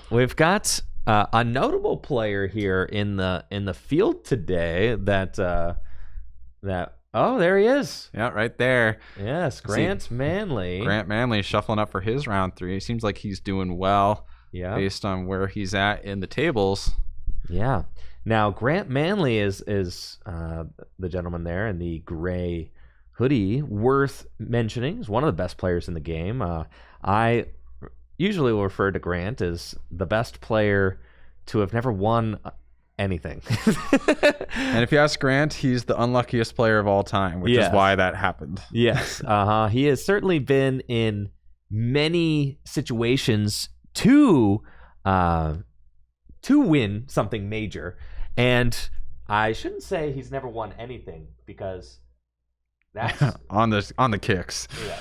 We've got a notable player here in the field today that oh, there he is. Yeah, right there. Yes, Grant Manley. Grant Manley shuffling up for his round 3. It seems like he's doing well based on where he's at in the tables. Yeah. Now, Grant Manley is the gentleman there in the gray hoodie, worth mentioning. He's one of the best players in the game. I usually will refer to Grant as the best player to have never won anything. And if you ask Grant, he's the unluckiest player of all time, which is why that happened. Yes. He has certainly been in many situations to win something major. And I shouldn't say he's never won anything, because that's on the kicks. Yeah.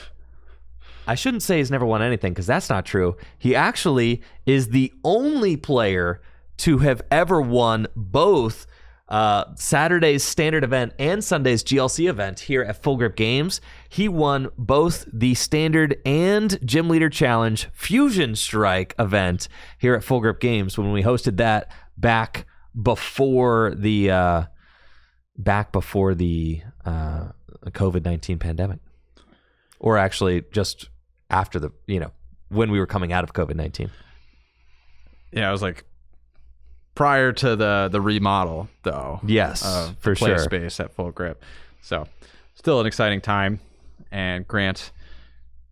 I shouldn't say he's never won anything, because that's not true. He actually is the only player to have ever won both Saturday's standard event and Sunday's GLC event here at Full Grip Games. He won both the standard and Gym Leader Challenge Fusion Strike event here at Full Grip Games when we hosted that back before the COVID-19 pandemic, or actually just after when we were coming out of COVID-19. Yeah, it was like prior to the remodel, though. Yes, for play sure. Space at Full Grip. So still an exciting time. And Grant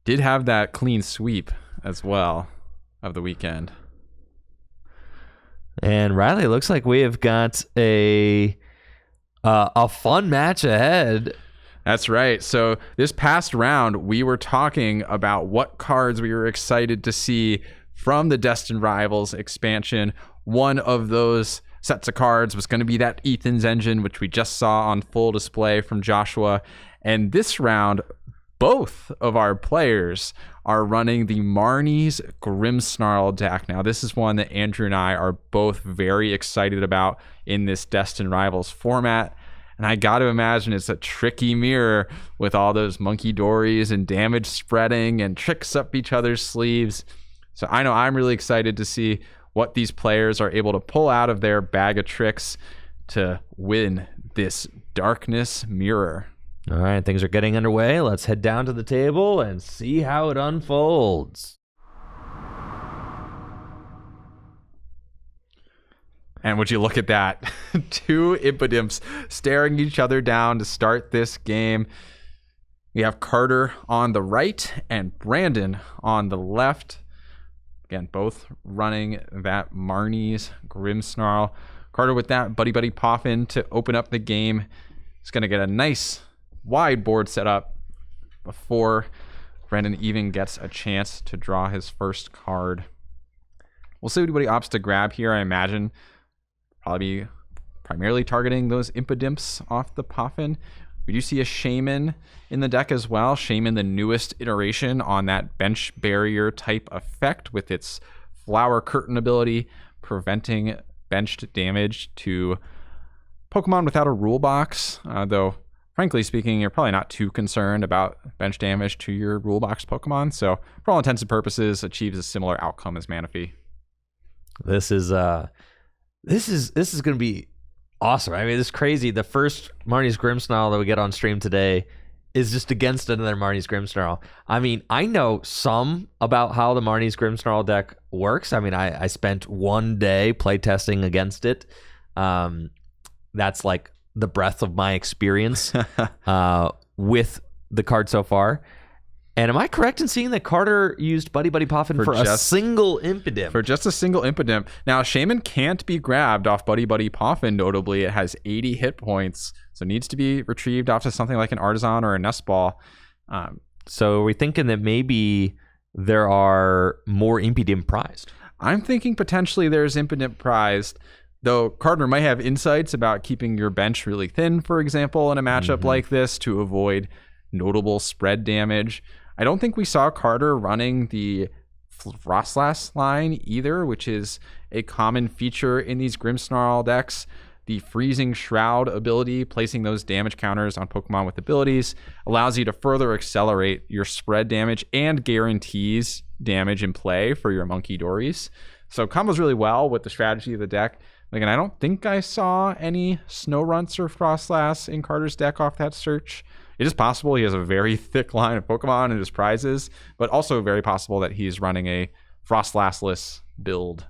did have that clean sweep as well of the weekend. And Riley, looks like we have got a fun match ahead. That's right. So this past round, we were talking about what cards we were excited to see from the Destined Rivals expansion. One of those sets of cards was going to be that Ethan's Engine, which we just saw on full display from Joshua. And this round, both of our players are running the Marnie's Grimmsnarl deck. Now, this is one that Andrew and I are both very excited about in this Destined Rivals format. And I got to imagine it's a tricky mirror with all those monkey dories and damage spreading and tricks up each other's sleeves. So I know I'm really excited to see what these players are able to pull out of their bag of tricks to win this darkness mirror. All right, things are getting underway. Let's head down to the table and see how it unfolds. And would you look at that? 2 Impidimps staring each other down to start this game. We have Carter on the right and Brandon on the left. Again, both running that Marnie's Grimmsnarl. Carter with that Buddy Poffin to open up the game. He's going to get a nice wide board set up before Brandon even gets a chance to draw his first card. We'll see what he opts to grab here, I imagine. Probably be primarily targeting those Impidimps off the Poffin. We do see a Shaman in the deck as well. Shaman, the newest iteration on that bench barrier type effect with its Flower Curtain ability, preventing benched damage to Pokemon without a rule box. Though, frankly speaking, you're probably not too concerned about bench damage to your rule box Pokemon. So, for all intents and purposes, achieves a similar outcome as Manaphy. This is going to be awesome. I mean, it's crazy. The first Marnie's Grimmsnarl that we get on stream today is just against another Marnie's Grimmsnarl. I mean, I know some about how the Marnie's Grimmsnarl deck works. I mean, I spent one day playtesting against it. That's like the breadth of my experience with the card so far. And am I correct in seeing that Carter used Buddy Buddy Poffin for a single Impidimp? For just a single Impidimp. Now, Shaman can't be grabbed off Buddy Buddy Poffin, notably. It has 80 hit points, so it needs to be retrieved off of something like an Artisan or a Nest Ball. So are we thinking that maybe there are more Impidimp prized? I'm thinking potentially there's Impidimp prized, though Carter might have insights about keeping your bench really thin, for example, in a matchup like this to avoid notable spread damage. I don't think we saw Carter running the Frostlass line either, which is a common feature in these Grimmsnarl decks. The Freezing Shroud ability, placing those damage counters on Pokemon with abilities, allows you to further accelerate your spread damage and guarantees damage in play for your Monkey Dories. So it combos really well with the strategy of the deck. Again, I don't think I saw any Snowrunts or Frostlass in Carter's deck off that search. It is possible he has a very thick line of Pokemon in his prizes, but also very possible that he's running a Frostlassless build.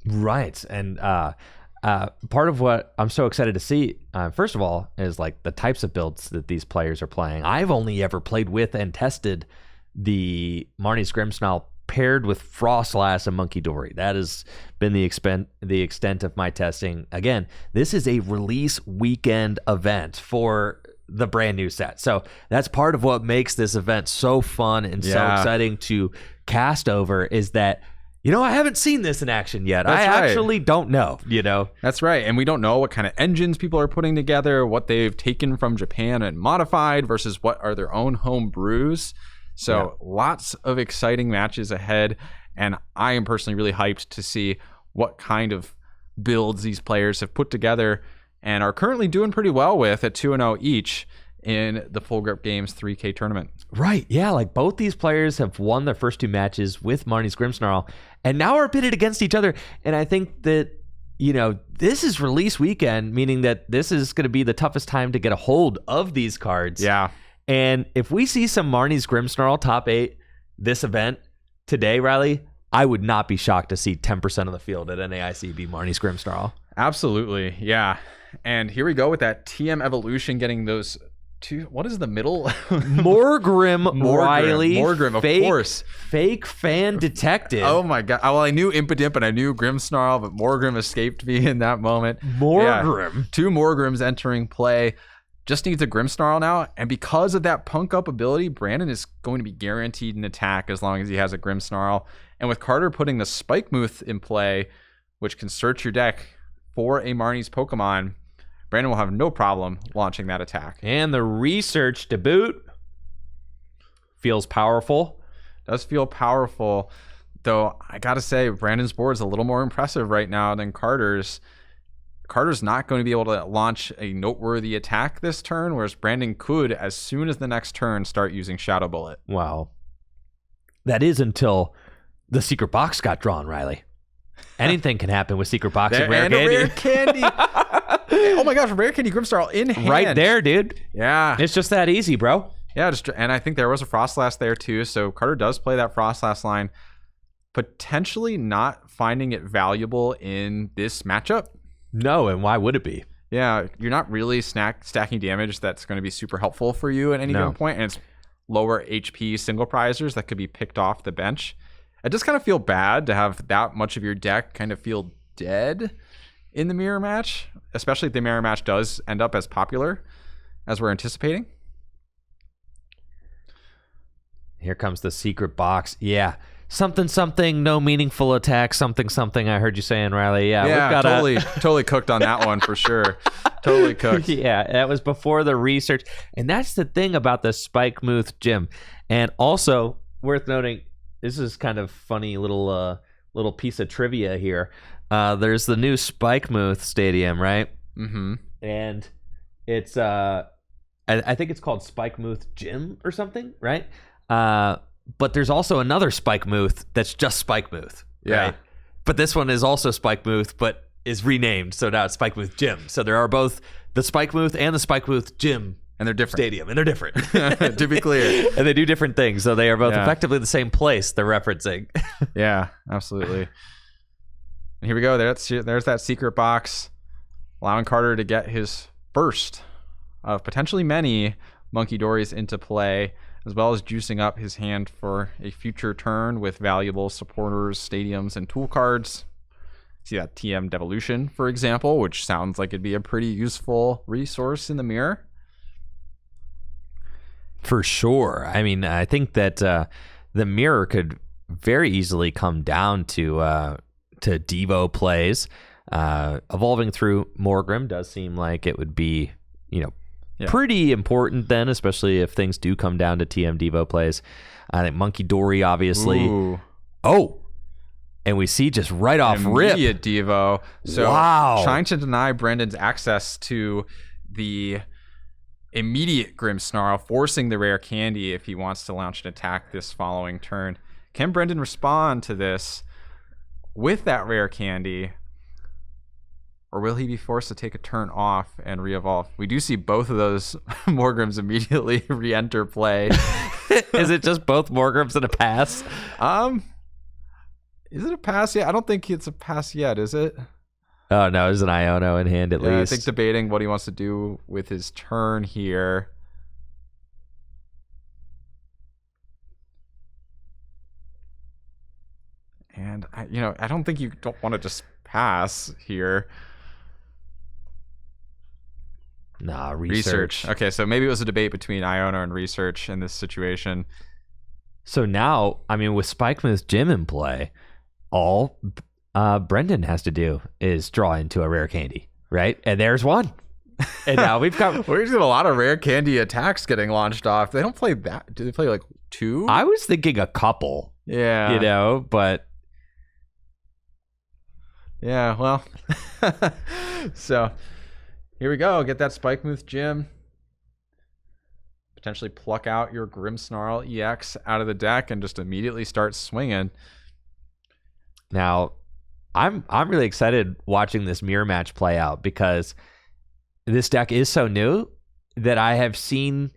Right. And part of what I'm so excited to see, first of all, is like the types of builds that these players are playing. I've only ever played with and tested the Marnie's Grimmsnarl paired with Frostlass and Monkey Dory. That has been the extent of my testing. Again, this is a release weekend event for the brand new set. So that's part of what makes this event so fun and so exciting to cast over, is that, you know, I haven't seen this in action yet. Actually don't know, you know. That's right. And we don't know what kind of engines people are putting together, what they've taken from Japan and modified versus what are their own home brews. So lots of exciting matches ahead. And I am personally really hyped to see what kind of builds these players have put together and are currently doing pretty well with at 2-0 each in the Full Grip Games 3K tournament. Right, yeah, like both these players have won their first two matches with Marnie's Grimmsnarl and now are pitted against each other. And I think that, you know, this is release weekend, meaning that this is going to be the toughest time to get a hold of these cards. Yeah. And if we see some Marnie's Grimmsnarl top 8 this event today, Riley, I would not be shocked to see 10% of the field at NAIC be Marnie's Grimmsnarl. Absolutely, yeah. And here we go with that TM Evolution getting those two. What is the middle? Morgrim Riley. Morgrim, of course. Fake fan detective. Oh my god. Well, I knew Impidimp and I knew Grimmsnarl, but Morgrim escaped me in that moment. Morgrim. Yeah. Two Morgrims entering play. Just needs a Grimmsnarl now. And because of that punk up ability, Brandon is going to be guaranteed an attack as long as he has a Grimmsnarl. And with Carter putting the Spikemuth in play, which can search your deck for a Marnie's Pokemon, Brandon will have no problem launching that attack. And the research to boot feels powerful. Does feel powerful, though I gotta say, Brandon's board is a little more impressive right now than Carter's. Carter's not going to be able to launch a noteworthy attack this turn, whereas Brandon could, as soon as the next turn, start using Shadow Bullet. Wow. That is until the secret box got drawn, Riley. Anything can happen with secret box and rare candy. Rare candy. Oh my gosh, rare candy Grimmsnarl in hand. Right there, dude. Yeah. It's just that easy, bro. Yeah, and I think there was a Frostlass there too, so Carter does play that Frostlass line, potentially not finding it valuable in this matchup. No, and why would it be? Yeah, you're not really stacking damage that's going to be super helpful for you at any given point, and it's lower HP single prizers that could be picked off the bench. It does kind of feel bad to have that much of your deck kind of feel dead in the mirror match, especially if the mirror match does end up as popular as we're anticipating. Here comes the secret box. Yeah. Something, no meaningful attack, something, I heard you saying, Riley. Yeah, we've got totally cooked on that one for sure. Totally cooked. Yeah, that was before the research. And that's the thing about the Spikemuth gym. And also, worth noting, this is kind of funny little piece of trivia here. There's the new Spikemuth Stadium, right? Mm-hmm. And it's, I think it's called Spikemuth Gym or something, right? But there's also another Spikemuth that's just Spikemuth. Yeah. Right? But this one is also Spikemuth, but is renamed. So now it's Spikemuth Gym. So there are both the Spikemuth and the Spikemuth Gym. And they're different. Stadium. And they're different. To be clear. And they do different things. So they are both effectively the same place they're referencing. Yeah, absolutely. And here we go. There's that secret box, allowing Carter to get his first of potentially many Monkey Dories into play. as well as juicing up his hand for a future turn with valuable supporters, stadiums, and tool cards. See that TM Devolution, for example, which sounds like it'd be a pretty useful resource in the mirror. For sure. I mean, I think that the mirror could very easily come down to Devo plays. Evolving through Morgrim does seem like it would be, pretty important then, especially if things do come down to TM Devo plays. I think Monkey Dory, obviously. Ooh. Oh, and we see just right off rip. Immediate Devo. So wow. Trying to deny Brendan's access to the immediate Grimmsnarl, forcing the rare candy if he wants to launch an attack this following turn. Can Brendan respond to this with that rare candy? Or will he be forced to take a turn off and re-evolve? We do see both of those Morgrims immediately re-enter play. Is it just both Morgrims and a pass? Is it a pass yet? I don't think it's a pass yet, is it? Oh, no, there's an Iono in hand at least. I think debating what he wants to do with his turn here. And, I don't think you don't want to just pass here. Nah, research. Okay, so maybe it was a debate between Iono and research in this situation. So now, with Spikemuth Gym in play, all Brendan has to do is draw into a rare candy, right? And there's one. And now we've got... We're getting a lot of rare candy attacks getting launched off. They don't play that. Do they play like 2? I was thinking a couple. Yeah. But... Yeah, well... So, here we go. Get that Spikemuth Gym. Potentially pluck out your Grimmsnarl EX out of the deck and just immediately start swinging. Now, I'm really excited watching this mirror match play out because this deck is so new that I have seen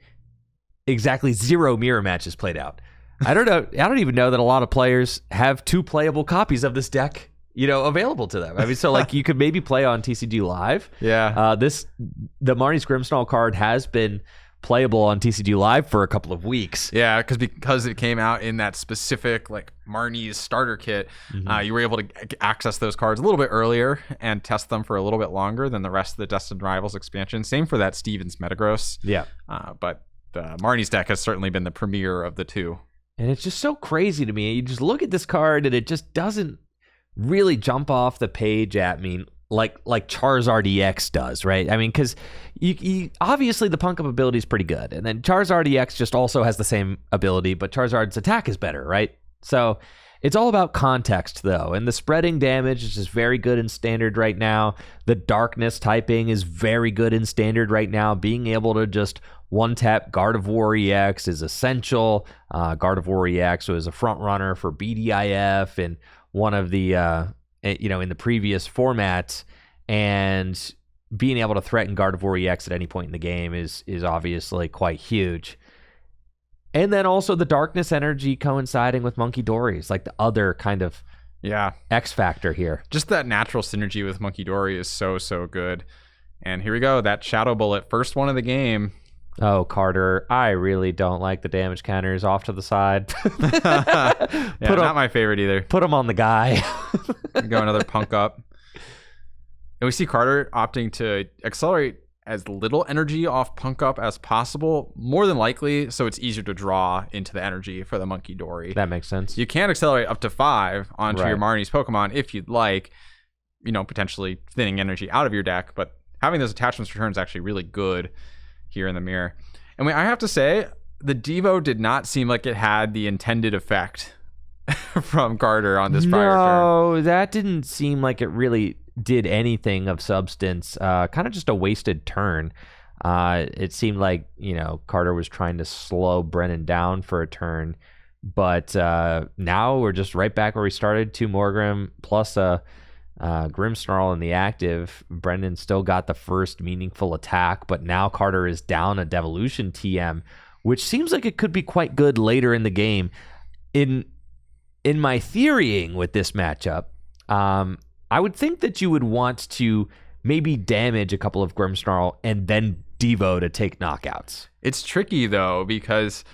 exactly 0 mirror matches played out. I don't know. I don't even know that a lot of players have 2 playable copies of this deck, available to them. So like you could maybe play on TCG Live. Yeah. The Marnie's Grimmsnarl card has been playable on TCG Live for a couple of weeks. Yeah, because it came out in that specific like Marnie's starter kit, you were able to access those cards a little bit earlier and test them for a little bit longer than the rest of the Destined Rivals expansion. Same for that Stevens Metagross. Yeah. But the Marnie's deck has certainly been the premier of the 2. And it's just so crazy to me. You just look at this card and it just doesn't really jump off the page at me like Charizard EX does, right? Because you obviously the punk up ability is pretty good, and then Charizard EX just also has the same ability, but Charizard's attack is better, right? So it's all about context, though, and the spreading damage is just very good in Standard right now. The darkness typing is very good in Standard right now. Being able to just one-tap Gardevoir EX is essential. Gardevoir EX was a front runner for BDIF and one of the in the previous formats, and being able to threaten Gardevoir EX at any point in the game is obviously quite huge. And then also the darkness energy coinciding with Monkey Dory is like the other kind of X factor here. Just that natural synergy with Monkey Dory is so good. And here we go, that Shadow Bullet, first one of the game. Oh, Carter, I really don't like the damage counters off to the side. Not my favorite either. Put them on the guy. Go another punk up. And we see Carter opting to accelerate as little energy off punk up as possible, more than likely, so it's easier to draw into the energy for the Monkey Dory. That makes sense. You can accelerate up to 5 onto your Marnie's Pokemon if you'd like, potentially thinning energy out of your deck, but having those attachments return is actually really good here in the mirror. And I have to say, the Devo did not seem like it had the intended effect from Carter on this prior turn. No, that didn't seem like it really did anything of substance. Kind of just a wasted turn. It seemed like, Carter was trying to slow Brennan down for a turn. But now we're just right back where we started. 2 Morgrim plus a Grimmsnarl in the active. Brendan still got the first meaningful attack, but now Carter is down a Devolution TM, which seems like it could be quite good later in the game. In my theorying with this matchup, I would think that you would want to maybe damage a couple of Grimmsnarl and then Devo to take knockouts. It's tricky though, because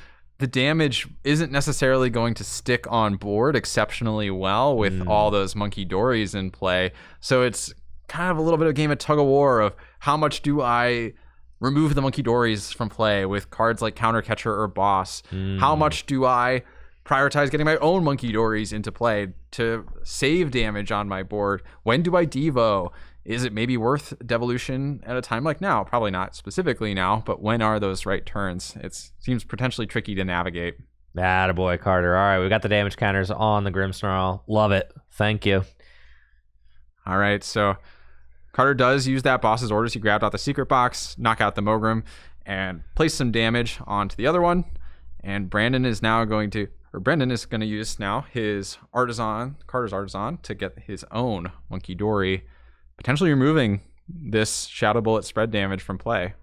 the damage isn't necessarily going to stick on board exceptionally well with all those Monkey Dories in play. So it's kind of a little bit of a game of tug of war of how much do I remove the Monkey Dories from play with cards like Counter Catcher or Boss? How much do I prioritize getting my own Monkey Dories into play to save damage on my board? When do I Devo? Is it maybe worth Devolution at a time like now? Probably not specifically now, but when are those right turns? It seems potentially tricky to navigate. Attaboy, Carter. All right, we got the damage counters on the Grimmsnarl. Love it. Thank you. All right, so Carter does use that boss's orders. He grabbed out the secret box, knock out the Mogrim, and place some damage onto the other one. And Brendan is going to use now his Carter's Artisan, to get his own Monkey Dory, potentially removing this Shadow Bullet spread damage from play.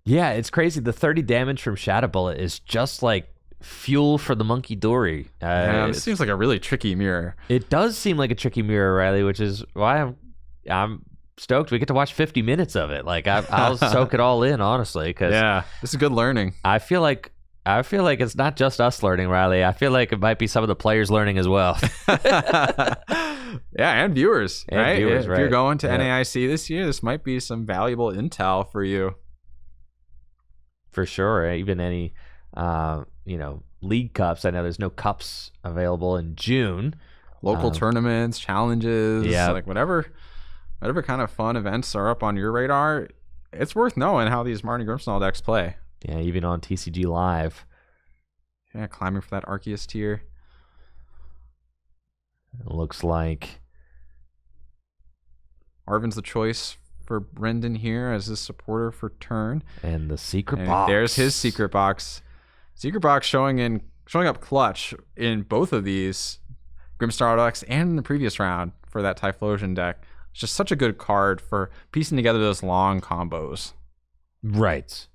Yeah, it's crazy. The 30 damage from Shadow Bullet is just like fuel for the Monkey Dory. It seems like a really tricky mirror. It does seem like a tricky mirror, Riley, which is why I'm stoked we get to watch 50 minutes of it. Like I'll soak it all in, honestly. Cause yeah, this is good learning. I feel like it's not just us learning, Riley. I feel like it might be some of the players learning as well. Yeah, and viewers, right? If right. you're going to NAIC this year, this might be some valuable intel for you. For sure. Even any, league cups. I know there's no cups available in June. Local tournaments, challenges, like whatever kind of fun events are up on your radar. It's worth knowing how these Marnie Grimmsnarl decks play. Yeah, even on TCG Live. Yeah, climbing for that Arceus tier. It looks like Arvin's the choice for Brendan here as his supporter for turn. And the secret box. There's his secret box. Secret box showing up clutch in both of these Grimmsnarl decks and in the previous round for that Typhlosion deck. It's just such a good card for piecing together those long combos. Right.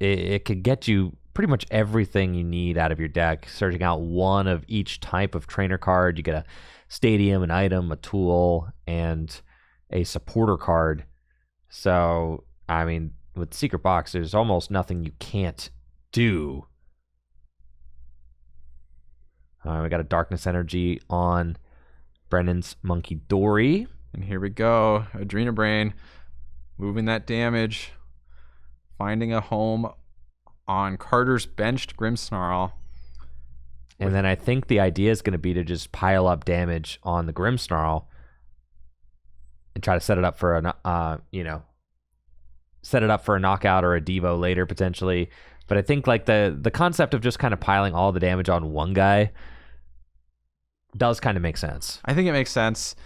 It could get you pretty much everything you need out of your deck. Searching out one of each type of trainer card. You get a stadium, an item, a tool, and a supporter card. So, I mean, with Secret Box, there's almost nothing you can't do. We got a Darkness Energy on Brendan's Monkey Dory. And here we go. Adrena Brain moving that damage. Finding a home on Carter's benched Grimmsnarl. And then I think the idea is going to be to just pile up damage on the Grimmsnarl and try to set it up for a knockout or a Devo later potentially. But I think like the concept of just kind of piling all the damage on one guy does kind of make sense. I think it makes sense.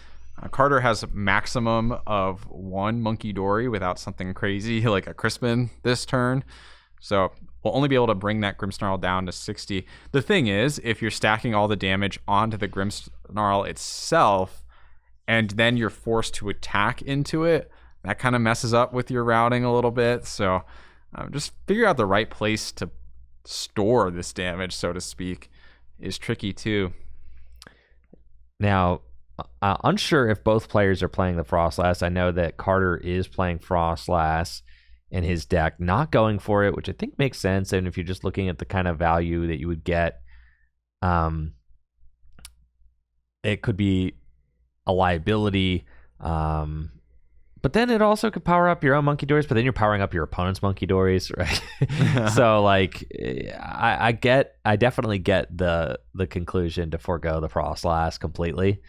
Carter has a maximum of one Monkey Dory without something crazy like a Crispin this turn. So we'll only be able to bring that Grimmsnarl down to 60. The thing is, if you're stacking all the damage onto the Grimmsnarl itself, and then you're forced to attack into it, that kind of messes up with your routing a little bit. So just figure out the right place to store this damage, so to speak, is tricky too. Now, unsure if both players are playing the Frostlass. I know that Carter is playing Frostlass in his deck, not going for it, which I think makes sense. And if you're just looking at the kind of value that you would get, it could be a liability. But then it also could power up your own Monkey Dories, but then you're powering up your opponent's Monkey Dories, right? So, like, I definitely get the conclusion to forego the Frostlass completely.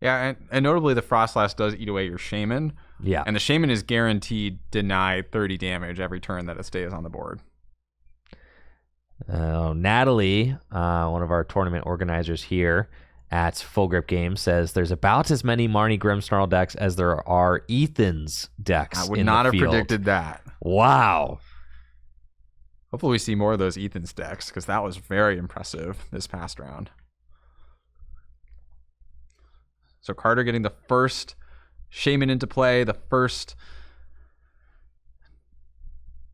Yeah, and notably the Frostlass does eat away your Shaman. Yeah. And the Shaman is guaranteed deny 30 damage every turn that it stays on the board. Natalie, one of our tournament organizers here at Full Grip Games, says there's about as many Marnie Grimmsnarl decks as there are Ethan's decks. I would not have predicted that. Wow. Hopefully we see more of those Ethan's decks, because that was very impressive this past round. So Carter getting the first Shaman into play, the first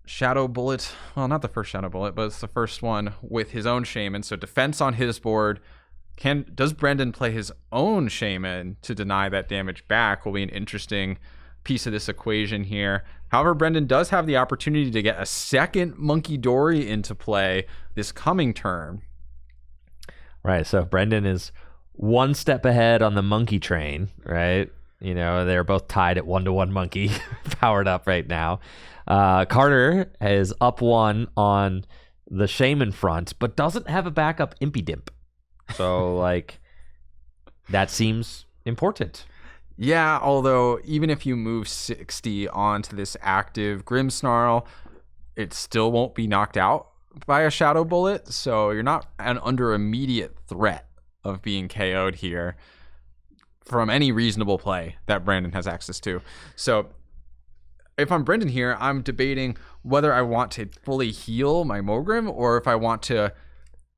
Shadow Bullet. Well, not the first Shadow Bullet, but it's the first one with his own Shaman. So defense on his board. Does Brendan play his own Shaman to deny that damage back? Will be an interesting piece of this equation here. However, Brendan does have the opportunity to get a second Monkey Dory into play this coming turn. Right, so Brendan is one step ahead on the monkey train, right? You know, they're both tied at 1-to-1 monkey, powered up right now. Carter is up 1 on the Shaman front, but doesn't have a backup Impidimp. So, like, that seems important. Yeah, although even if you move 60 onto this active Grimmsnarl, it still won't be knocked out by a Shadow Bullet, so you're not under immediate threat of being KO'd here from any reasonable play that Brandon has access to. So if I'm Brendan here, I'm debating whether I want to fully heal my Mogrim or if I want to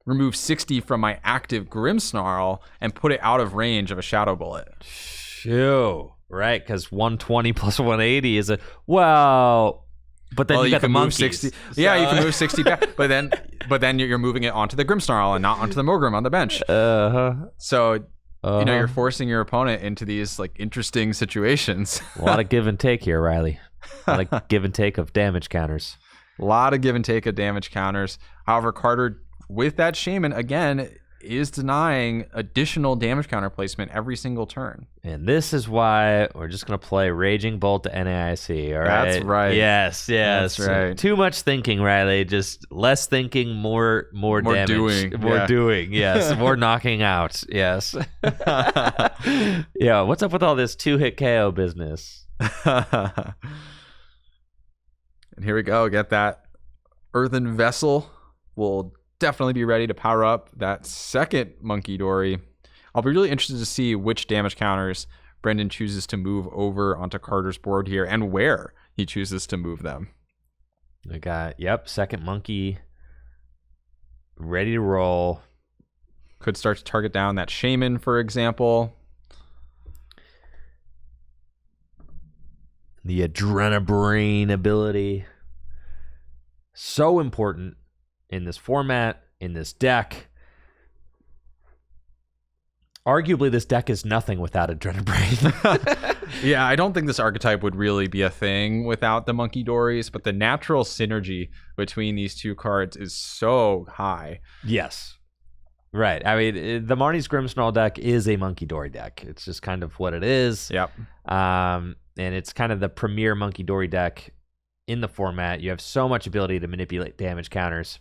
remove 60 from my active Grimmsnarl and put it out of range of a Shadow Bullet. Shoo, right? Because 120 plus 180 is but then you got the monkeys. 60. Yeah, you can move 60 back, but then you're moving it onto the Grimmsnarl and not onto the Mogrim on the bench. So you know, you're forcing your opponent into these like interesting situations. A lot of give and take here, Riley. A lot of give and take of damage counters. A lot of give and take of damage counters. However, Carter, with that Shaman, again, is denying additional damage counter placement every single turn. And this is why we're just going to play Raging Bolt to NAIC, all right? That's right. Yes. That's right. Too much thinking, Riley. Just less thinking, more damage. Doing, yes. More knocking out, yes. Yeah, what's up with all this 2-hit KO business? And here we go. Get that Earthen Vessel. We'll definitely be ready to power up that second Monkey Dory. I'll be really interested to see which damage counters Brendan chooses to move over onto Carter's board here and where he chooses to move them. We got, second Monkey ready to roll. Could start to target down that Shaman, for example. The Adrenabrain ability. So important in this format, in this deck. Arguably, this deck is nothing without Adrenabrain. Yeah, I don't think this archetype would really be a thing without the Monkey Dories, but the natural synergy between these two cards is so high. Yes. Right. I mean, the Marnie's Grimmsnarl deck is a Monkey Dory deck. It's just kind of what it is. Yep. And it's kind of the premier Monkey Dory deck in the format. You have so much ability to manipulate damage counters.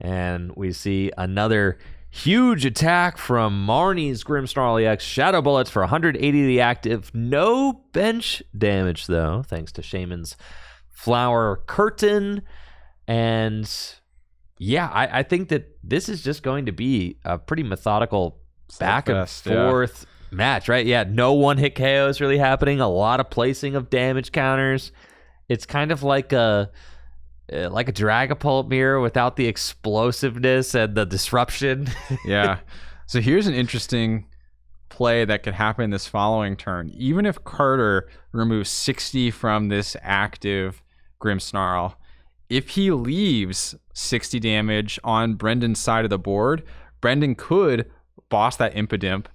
And we see another huge attack from Marnie's Grimmsnarl EX. Shadow Bullets for 180 the active. No bench damage, though, thanks to Shaman's Flower Curtain. And yeah, I think that this is just going to be a pretty methodical back and forth match, right? Yeah, no one-hit KOs really happening. A lot of placing of damage counters. It's kind of like a Dragapult mirror without the explosiveness and the disruption. Yeah. So here's an interesting play that could happen this following turn. Even if Carter removes 60 from this active Grimmsnarl, if he leaves 60 damage on Brendan's side of the board, Brendan could boss that Impidimp.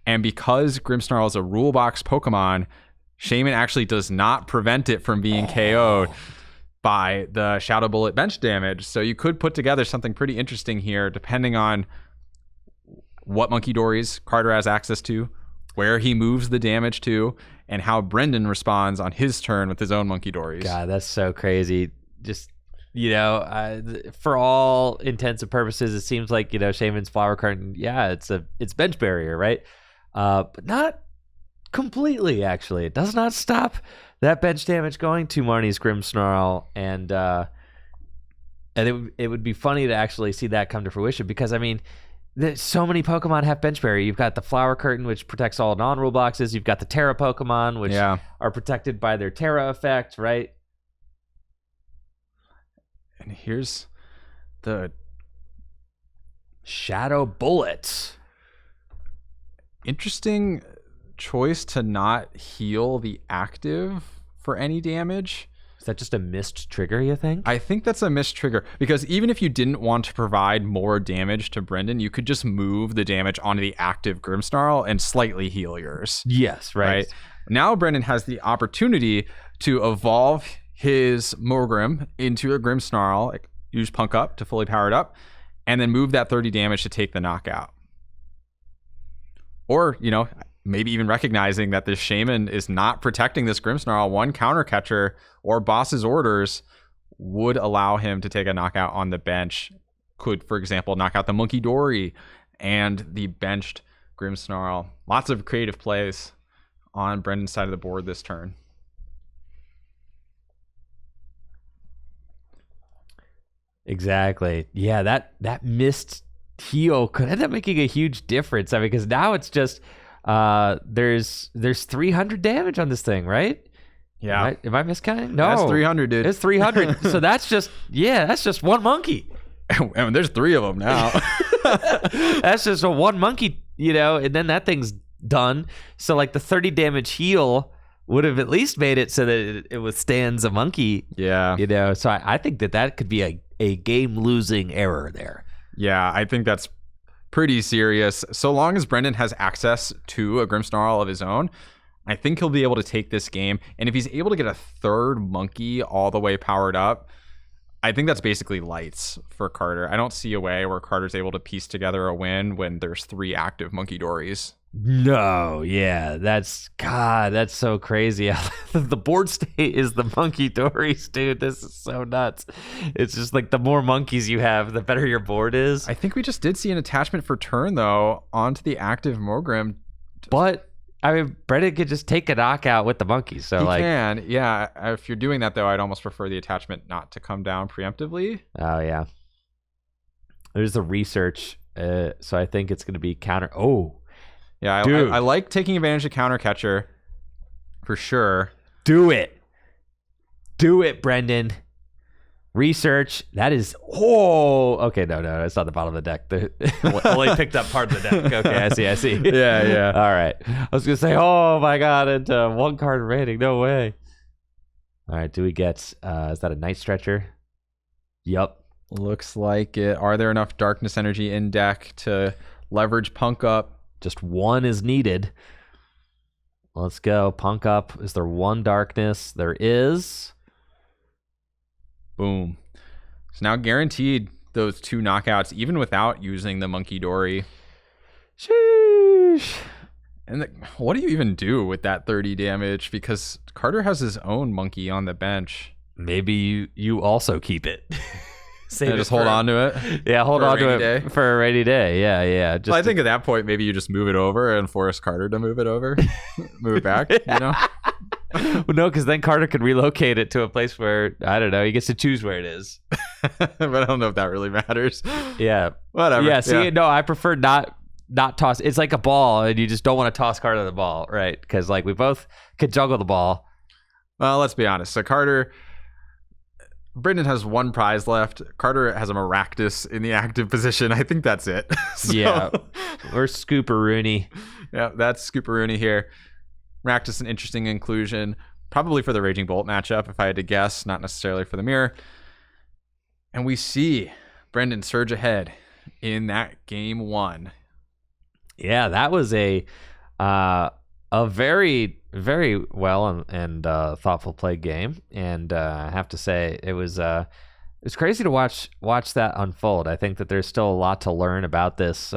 And because Grimmsnarl is a rule box Pokemon, Shaman actually does not prevent it from being KO'd by the Shadow Bullet bench damage. So you could put together something pretty interesting here, depending on what Monkey Dories Carter has access to, where he moves the damage to, and how Brendan responds on his turn with his own Monkey Dories. God, that's so crazy. Just, for all intents and purposes, it seems like, Shaman's Flower Curtain, it's bench barrier, right? But not completely, actually. It does not stop that bench damage going to Marnie's Grimmsnarl, and it would be funny to actually see that come to fruition, because, I mean, there's so many Pokemon have bench barrier. You've got the Flower Curtain, which protects all non-rule boxes. You've got the Tera Pokemon, which are protected by their Tera effect, right? And here's the Shadow Bullet. Interesting choice to not heal the active for any damage. Is that just a missed trigger, you think? I think that's a missed trigger, because even if you didn't want to provide more damage to Brendan, you could just move the damage onto the active Grimmsnarl and slightly heal yours. Yes, right. Now Brendan has the opportunity to evolve his Mogrim into a Grimmsnarl, like, use Punk Up to fully power it up, and then move that 30 damage to take the knockout. Or, maybe even recognizing that this Shaman is not protecting this Grimmsnarl. One counter catcher or boss's orders would allow him to take a knockout on the bench. Could, for example, knock out the Monkey Dory and the benched Grimmsnarl. Lots of creative plays on Brendan's side of the board this turn. Exactly. Yeah, that missed heal could end up making a huge difference. I mean, because now it's just there's 300 damage on this thing, right? Yeah. Am I miscounting? No, that's 300, dude. It's 300. So that's just one monkey. And there's 3 of them now. That's just a one monkey, and then that thing's done. So like the 30 damage heal would have at least made it so that it withstands a monkey. Yeah. So I think that could be a game-losing error there. Yeah, I think that's pretty serious. So long as Brendan has access to a Grimmsnarl of his own, I think he'll be able to take this game. And if he's able to get a 3rd monkey all the way powered up, I think that's basically lights for Carter. I don't see a way where Carter's able to piece together a win when there's 3 active Monkey Dories. No, yeah, that's so crazy. The board state is the Monkey Dories, dude. This is so nuts. It's just like the more monkeys you have, the better your board is. I think we just did see an attachment for turn, though, onto the active Mogrim. But, I mean, Brendan could just take a knockout with the monkeys. So he can, yeah. If you're doing that, though, I'd almost prefer the attachment not to come down preemptively. Oh, yeah. There's the research. So I think it's going to be counter. Oh. Yeah, I like taking advantage of counter catcher for sure. Do it, Brendan. Research. That is. Oh, okay. No, it's not the bottom of the deck. Only picked up part of the deck. Okay, I see. Yeah. All right. I was gonna say, oh my god, into 1 card rating. No way. All right. Do we get? Is that a Night Stretcher? Yup. Looks like it. Are there enough darkness energy in deck to leverage Punk Up? Just 1 is needed. Let's go. Punk Up. Is there 1 darkness? There is. Boom. So now guaranteed those 2 knockouts, even without using the Monkey Dory. Sheesh. And what do you even do with that 30 damage? Because Carter has his own monkey on the bench. Maybe you also keep it. Just hold on to it. Yeah, hold on to it for a rainy day. Yeah. I think at that point, maybe you just move it over and force Carter to move it over, move it back. Well, no, because then Carter could relocate it to a place where, I don't know, he gets to choose where it is. But I don't know if that really matters. Yeah, whatever. Yeah. See, no, I prefer not toss. It's like a ball, and you just don't want to toss Carter the ball, right? Because like we both could juggle the ball. Well, let's be honest. So Brendan has 1 prize left. Carter has a Maractus in the active position. I think that's it. Yeah. Or Scooperoony. Yeah, that's Scooperoony here. Maractus, an interesting inclusion. Probably for the Raging Bolt matchup, if I had to guess. Not necessarily for the mirror. And we see Brendan surge ahead in that game 1. Yeah, that was a very, very well and thoughtful played game, and I have to say it was crazy to watch that unfold. I think that there's still a lot to learn about this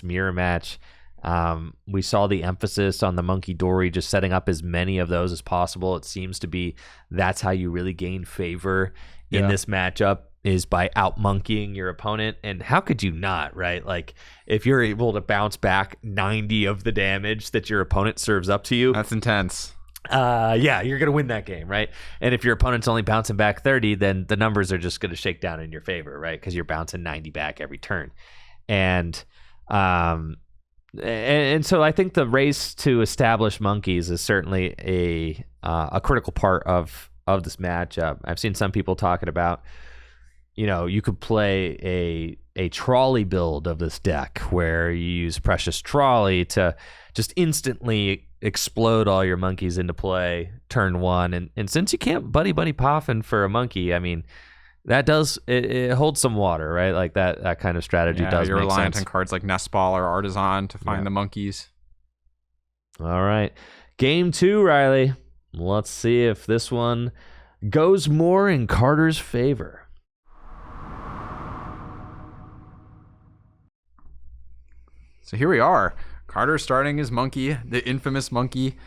mirror match. We saw the emphasis on the Monkey Dory, just setting up as many of those as possible. It seems to be that's how you really gain favor in this matchup, is by out-monkeying your opponent. And how could you not, right? Like, if you're able to bounce back 90 of the damage that your opponent serves up to you, that's intense. Yeah, you're going to win that game, right? And if your opponent's only bouncing back 30, then the numbers are just going to shake down in your favor, right? Because you're bouncing 90 back every turn. And so I think the race to establish monkeys is certainly a critical part of this matchup. I've seen some people talking about, you could play a trolley build of this deck where you use Precious Trolley to just instantly explode all your monkeys into play turn 1. And since you can't buddy poffin for a monkey, I mean, that does it holds some water, right? Like that kind of strategy does make sense. You're reliant on cards like Nest Ball or Artisan to find the monkeys. All right. Game 2, Riley. Let's see if this one goes more in Carter's favor. So here we are. Carter starting his monkey, the infamous monkey.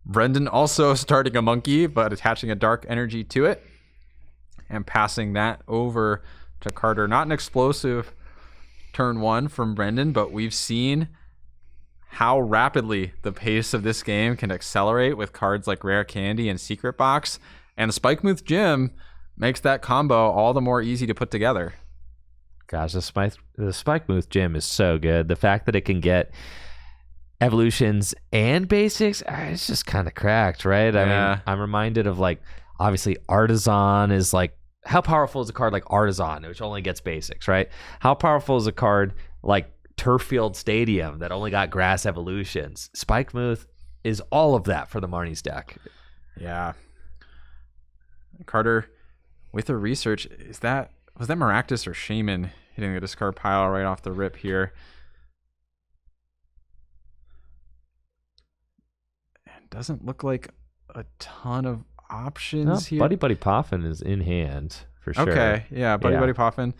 Brendan also starting a monkey, but attaching a dark energy to it. And passing that over to Carter. Not an explosive turn 1 from Brendan, but we've seen how rapidly the pace of this game can accelerate with cards like Rare Candy and Secret Box. And the Spikemuth Gym makes that combo all the more easy to put together. Gosh, the Spikemuth Gym is so good. The fact that it can get evolutions and basics, it's just kind of cracked, right? I mean, I'm reminded of, like, obviously Artisan is like, how powerful is a card like Artisan, which only gets basics, right? How powerful is a card like Turffield Stadium that only got grass evolutions? Spikemuth is all of that for the Marnie's deck. Yeah. Carter, with the research, was that Maractus or Shaman hitting the discard pile right off the rip here? And doesn't look like a ton of options here. Buddy Poffin is in hand for sure. Okay, yeah, Buddy Poffin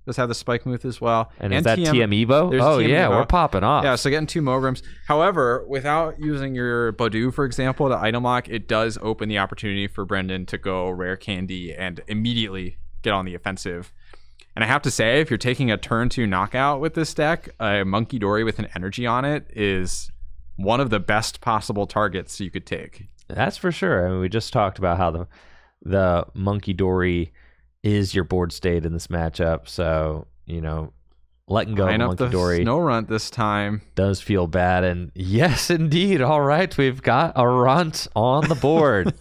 does have the Spikemuth as well. And is that TM Evo? Oh, TM yeah, Evo. we're popping off. Yeah, so getting 2 Mogrims. However, without using your Badoo, for example, to item lock, it does open the opportunity for Brendan to go Rare Candy and immediately get on the offensive. And I have to say, if you're taking a turn 2 knockout with this deck, a Monkey Dory with an energy on it is one of the best possible targets you could take. That's for sure. I mean, we just talked about how the Monkey Dory is your board state in this matchup. So, letting go of Monkey Dory. Snow Runt this time does feel bad. And yes, indeed. All right, we've got a Runt on the board.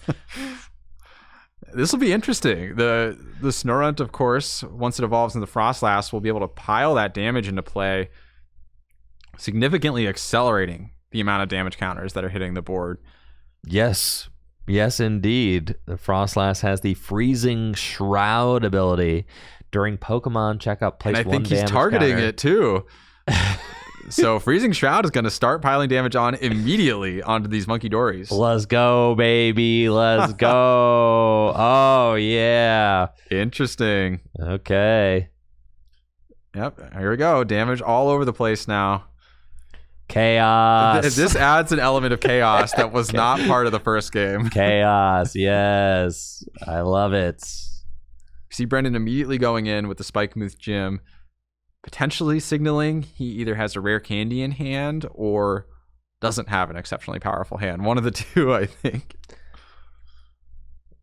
This will be interesting. The Snorunt, of course, once it evolves into Frostlass, will be able to pile that damage into play, significantly accelerating the amount of damage counters that are hitting the board. Yes, indeed. The Frostlass has the Freezing Shroud ability. During Pokemon checkup, place one damage And I think he's targeting counter. it too. So Freezing Shroud is going to start piling damage on immediately onto these Monkey Dories. Let's go, baby. Let's go. Oh, yeah. Interesting. Okay. Yep. Here we go. Damage all over the place now. Chaos. This adds an element of chaos that was not part of the first game. Chaos. Yes. I love it. See Brendan immediately going in with the Spikemuth Gym, potentially signaling he either has a Rare Candy in hand or doesn't have an exceptionally powerful hand. One of the two, I think.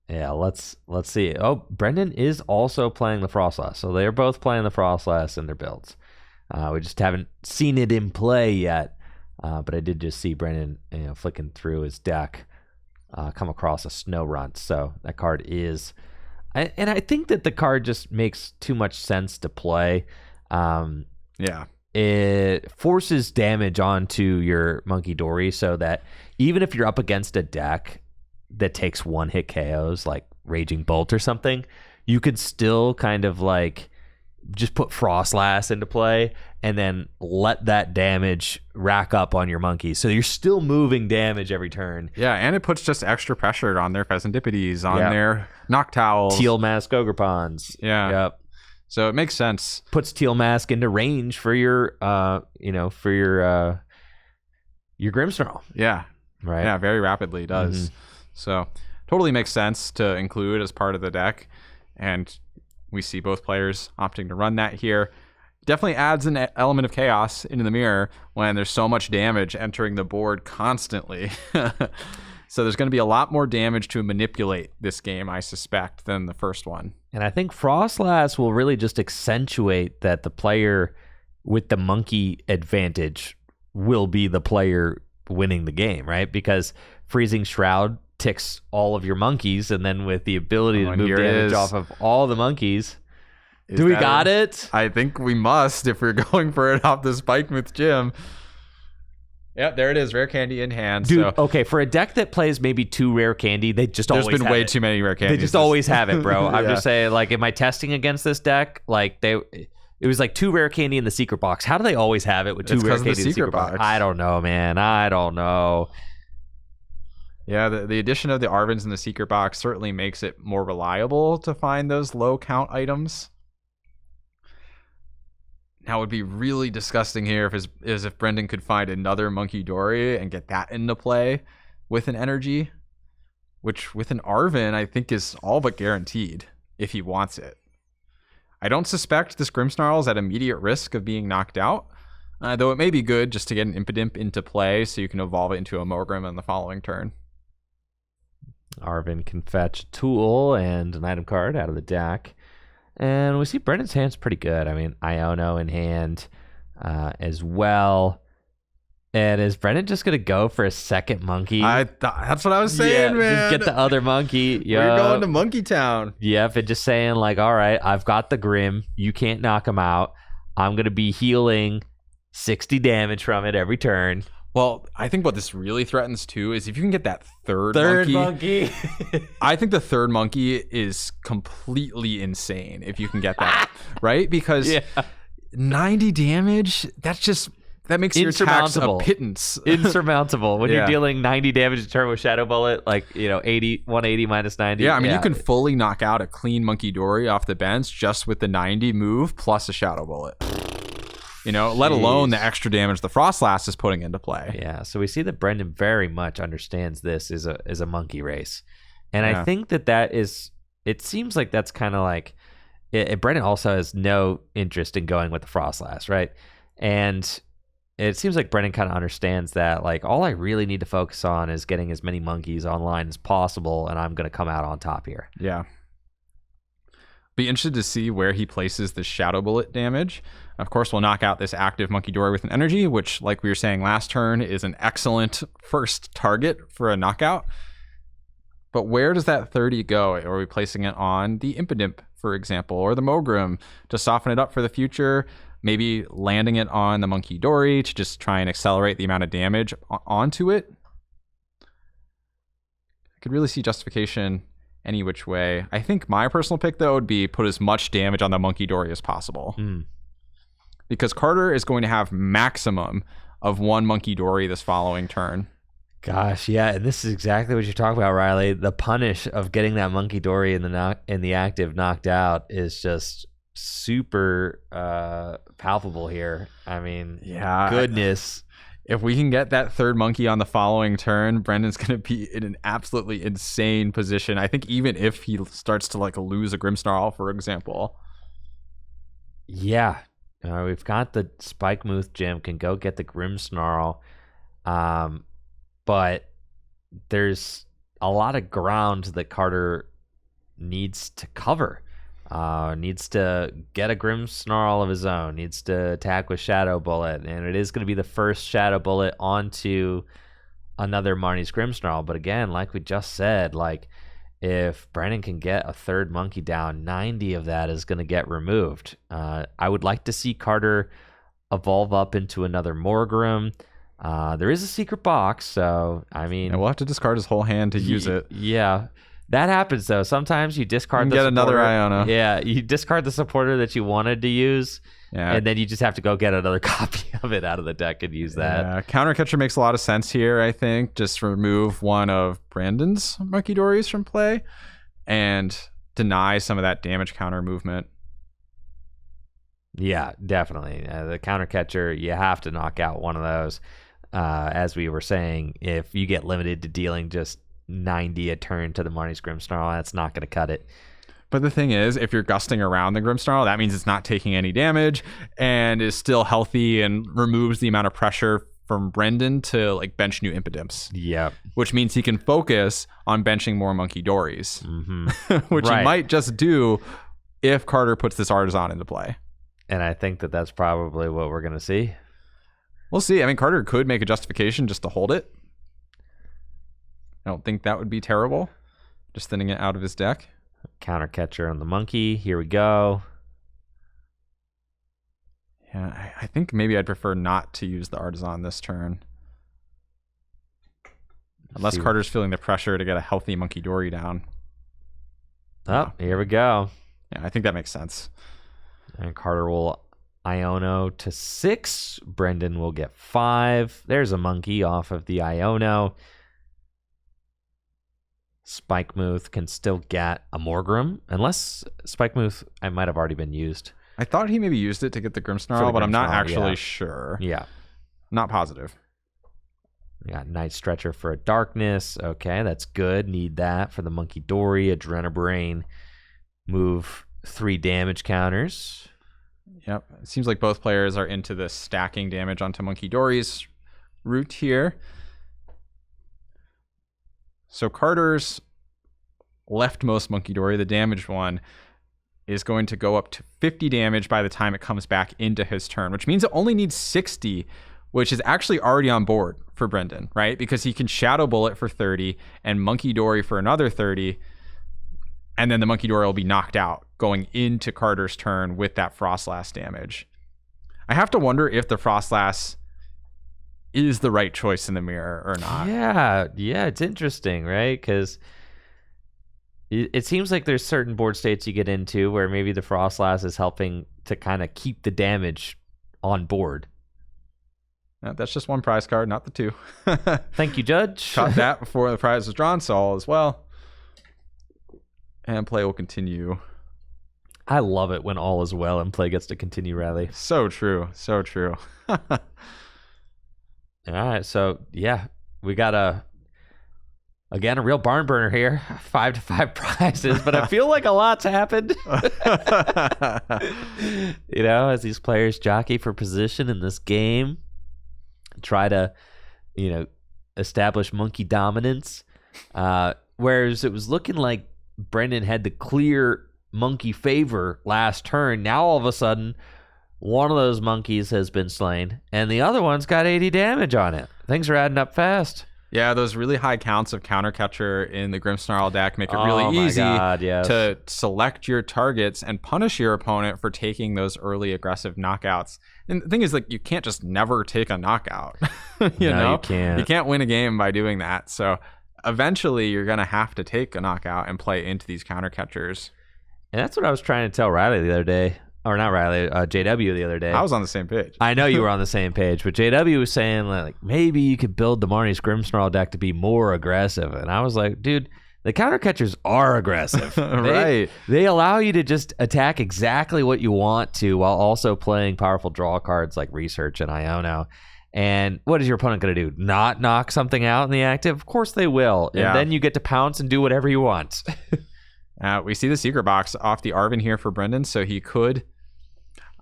Yeah, let's see. Oh, Brendan is also playing the Frostlass. So they're both playing the Frostlass in their builds. We just haven't seen it in play yet. But I did just see Brendan flicking through his deck come across a Snow Runt. So that card is... And I think that the card just makes too much sense to play. Yeah. It forces damage onto your Monkey Dory so that even if you're up against a deck that takes one hit KOs, like Raging Bolt or something, you could still kind of like just put Frostlass into play and then let that damage rack up on your monkey. So you're still moving damage every turn. Yeah, and it puts just extra pressure on their Phesandipides, on their Noctowls. Teal Mask Ogrepons. Yeah. Yep. So it makes sense. Puts Teal Mask into range for your your Grimmsnarl. Yeah. Right. Yeah, very rapidly it does. Mm-hmm. So totally makes sense to include as part of the deck. And we see both players opting to run that here. Definitely adds an element of chaos into the mirror when there's so much damage entering the board constantly. So there's going to be a lot more damage to manipulate this game, I suspect, than the first one. And I think Frostlass will really just accentuate that the player with the monkey advantage will be the player winning the game, right? Because Freezing Shroud ticks all of your monkeys, and then with the ability to move damage off of all the monkeys. Do we got it? I think we must if we're going for it off the Spikemuth Gym. Yep, there it is. Rare Candy in hand. Dude, okay, for a deck that plays maybe 2 Rare Candy, they just always have it. There's been way too many Rare Candies. They just always have it, bro. I'm just saying, like, am I testing against this deck? Like, it was like 2 Rare Candy in the Secret Box. How do they always have it with 2 Rare Candy in the Secret Box? I don't know, man. I don't know. Yeah, the addition of the Arvins in the secret box certainly makes it more reliable to find those low count items. Now, it would be really disgusting here if Brendan could find another Monkey Dory and get that into play with an energy, which with an Arvin, I think is all but guaranteed if he wants it. I don't suspect this Grimmsnarl is at immediate risk of being knocked out, though it may be good just to get an Impidimp into play so you can evolve it into a Mogrim on the following turn. Arvin can fetch a tool and an item card out of the deck. And we see Brendan's hand's pretty good. I mean, Iono in hand as well. And is Brendan just going to go for a second monkey? That's what I was saying, man. Just get the other monkey. We're going to Monkey Town. Yep, and just saying like, all right, I've got the Grimm. You can't knock him out. I'm going to be healing 60 damage from it every turn. Well, I think what this really threatens too is if you can get that third monkey. I think the third monkey is completely insane if you can get that, right? Because 90 damage, that makes your attacks a pittance. Insurmountable. When you're dealing 90 damage a turn with Shadow Bullet, like, 180 minus 90. Yeah, I mean, you can fully knock out a clean Monkey Dory off the bench just with the 90 move plus a Shadow Bullet. Let alone the extra damage the Frostlass is putting into play. Yeah, so we see that Brendan very much understands this is a monkey race. And I think that is, it seems like that's kind of like, Brendan also has no interest in going with the Frostlass, right? And it seems like Brendan kind of understands that, like, all I really need to focus on is getting as many monkeys online as possible, and I'm going to come out on top here. Yeah. Be interested to see where he places the Shadow Bullet damage. Of course, we'll knock out this active Monkey Dory with an energy, which, like we were saying last turn, is an excellent first target for a knockout. But where does that 30 go? Are we placing it on the Impidimp, for example, or the Mogrim to soften it up for the future? Maybe landing it on the Monkey Dory to just try and accelerate the amount of damage onto it? I could really see justification any which way. I think my personal pick, though, would be put as much damage on the Monkey Dory as possible. Because Carter is going to have maximum of one Monkey Dory this following turn. Gosh, yeah, and this is exactly what you're talking about, Riley. The punish of getting that Monkey Dory in the active knocked out is just super palpable here. I mean, goodness. If we can get that third monkey on the following turn, Brendan's going to be in an absolutely insane position. I think even if he starts to lose a Grimmsnarl, for example. Yeah. We've got the Spike Mooth Gym, can go get the Grimmsnarl. But there's a lot of ground that Carter needs to cover. Needs to get a Grimmsnarl of his own, needs to attack with Shadow Bullet, and it is going to be the first Shadow Bullet onto another Marnie's Grimmsnarl. But again, like we just said, if Brennan can get a third monkey down, 90 of that is going to get removed. I would like to see Carter evolve up into another Morgrim. There is a secret box, so I mean, we'll have to discard his whole hand to use it. Yeah. That happens, though. Sometimes you discard get another Iono. Yeah, you discard the supporter that you wanted to use, and then you just have to go get another copy of it out of the deck and use that. Yeah, Countercatcher makes a lot of sense here, I think. Just remove one of Brandon's Monkey Dories from play and deny some of that damage counter movement. Yeah, definitely. The Countercatcher, you have to knock out one of those. As we were saying, if you get limited to dealing just 90 a turn to the Marnie's Grimmsnarl, that's not going to cut it. But the thing is, if you're gusting around the Grimmsnarl, that means it's not taking any damage and is still healthy and removes the amount of pressure from Brendan to bench new Impidimps. Yeah. Which means he can focus on benching more Monkey Dories, which he might just do if Carter puts this Artisan into play. And I think that that's probably what we're going to see. We'll see. I mean, Carter could make a justification just to hold it. I don't think that would be terrible. Just thinning it out of his deck. Countercatcher on the monkey. Here we go. Yeah, I think maybe I'd prefer not to use the Artisan this turn. Unless Carter's feeling the pressure to get a healthy Monkey Dory down. Oh, here we go. Yeah, I think that makes sense. And Carter will Iono to 6. Brendan will get 5. There's a monkey off of the Iono. Spikemuth can still get a Morgrem, unless Spikemuth I might have already been used. I thought he maybe used it to get the Grimmsnarl, but I'm not actually sure. Yeah. Not positive. We got Night Stretcher for a Darkness. Okay, that's good. Need that for the Monkey Dory. Adrenabrain. Move 3 damage counters. Yep. It seems like both players are into the stacking damage onto Monkey Dory's route here. So Carter's leftmost Monkey Dory, the damaged one, is going to go up to 50 damage by the time it comes back into his turn, which means it only needs 60, which is actually already on board for Brendan, right? Because he can Shadow Bullet for 30 and Monkey Dory for another 30, and then the Monkey Dory will be knocked out going into Carter's turn with that Frostlass damage. I have to wonder if the Frostlass is the right choice in the mirror or not. Yeah, it's interesting, right? Because it seems like there's certain board states you get into where maybe the Frostlass is helping to kind of keep the damage on board. That's just one prize card, not the 2. Thank you, Judge. Caught that before the prize was drawn, Saul as well. And play will continue. I love it when all is well and play gets to continue rally. So true. So true. All right, so yeah, we got a real barn burner here. 5-5 prizes, but I feel like a lot's happened. As these players jockey for position in this game, try to, establish monkey dominance. Whereas it was looking like Brendan had the clear monkey favor last turn. Now all of a sudden, one of those monkeys has been slain, and the other one's got 80 damage on it. Things are adding up fast. Yeah, those really high counts of Counter Catcher in the Grimmsnarl deck make it really easy to select your targets and punish your opponent for taking those early aggressive knockouts. And the thing is, you can't just never take a knockout. You can't. You can't win a game by doing that. So eventually you're going to have to take a knockout and play into these Counter Catchers. And that's what I was trying to tell Riley the other day. Or not Riley, JW the other day. I was on the same page. I know you were on the same page, but JW was saying maybe you could build the Marnie's Grimmsnarl deck to be more aggressive. And I was like, dude, the counter catchers are aggressive. Right. They allow you to just attack exactly what you want to while also playing powerful draw cards like Research and Iono. And what is your opponent going to do? Not knock something out in the active? Of course they will. Yeah. And then you get to pounce and do whatever you want. We see the secret box off the Arven here for Brendan, so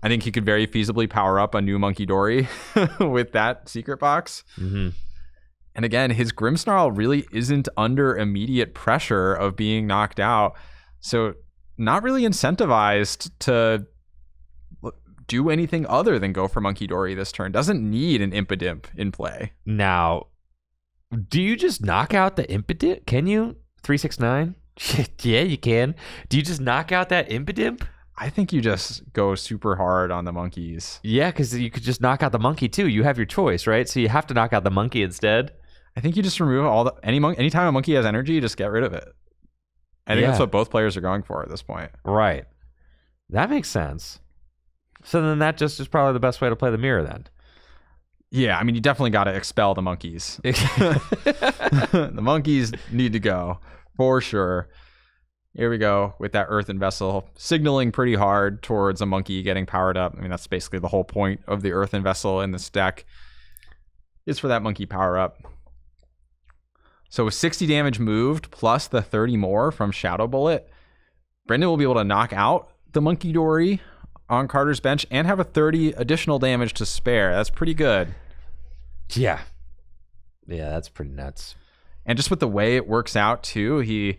I think he could very feasibly power up a new Monkey Dory with that secret box. Mm-hmm. And again, his Grimmsnarl really isn't under immediate pressure of being knocked out, so not really incentivized to do anything other than go for Monkey Dory this turn. Doesn't need an Impidimp in play. Now, do you just knock out the Impidimp? Can you? 369? Yeah, you can. Do you just knock out that Impidimp? I think you just go super hard on the monkeys. Yeah, because you could just knock out the monkey too. You have your choice, right? So you have to knock out the monkey instead. I think you just remove anytime a monkey has energy, just get rid of it. I think that's what both players are going for at this point. Right. That makes sense. So then that just is probably the best way to play the mirror then. Yeah, I mean, you definitely got to expel the monkeys. The monkeys need to go, for sure. Here we go with that Earthen Vessel, signaling pretty hard towards a monkey getting powered up. I mean, that's basically the whole point of the Earthen Vessel in this deck, is for that monkey power up. So with 60 damage moved, plus the 30 more from Shadow Bullet, Brendan will be able to knock out the Monkey Dory on Carter's bench and have a 30 additional damage to spare. That's pretty good. Yeah. Yeah, that's pretty nuts. And just with the way it works out, too, he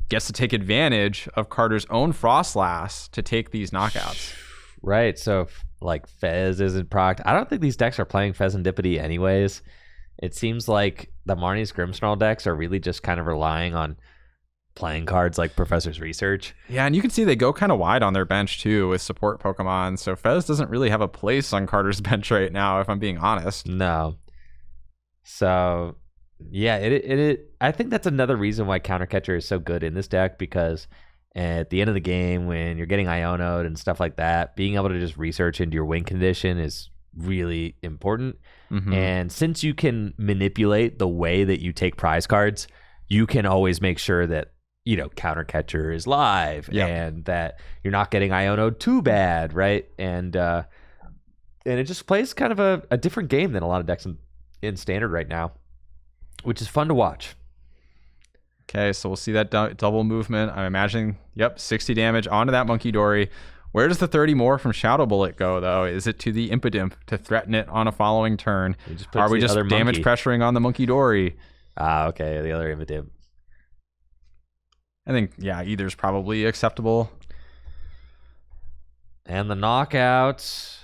gets to take advantage of Carter's own Frostlass to take these knockouts. Right. So, Fez isn't procced. I don't think these decks are playing Fezandipity anyways. It seems like the Marnie's Grimmsnarl decks are really just kind of relying on playing cards like Professor's Research. Yeah, and you can see they go kind of wide on their bench, too, with support Pokemon. So Fez doesn't really have a place on Carter's bench right now, if I'm being honest. No. So, yeah, I think that's another reason why Counter Catcher is so good in this deck, because at the end of the game, when you're getting Iono'd and stuff like that, being able to just research into your win condition is really important. Mm-hmm. And since you can manipulate the way that you take prize cards, you can always make sure that, counter catcher is live and that you're not getting Iono too bad, right? And it just plays kind of a different game than a lot of decks in standard right now, which is fun to watch. Okay, so we'll see that double movement. I'm imagining, 60 damage onto that Monkey Dory. Where does the 30 more from Shadow Bullet go, though? Is it to the Impidimp to threaten it on a following turn? Are we just damage pressuring on the Monkey Dory? Okay, the other Impidimp. I think, either's probably acceptable. And the knockout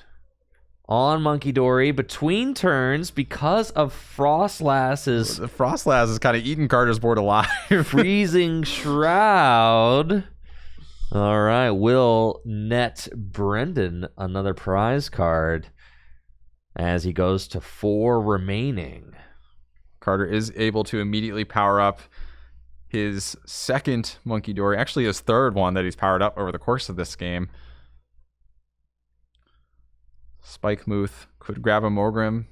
on Monkey Dory between turns because of Frostlass's... The Frostlass is kind of eating Carter's board alive. Freezing Shroud. All right, will net Brendan another prize card as he goes to 4 remaining. Carter is able to immediately power up his second Monkey Dory, actually his third one that he's powered up over the course of this game. Spike Muth could grab a Mogrim.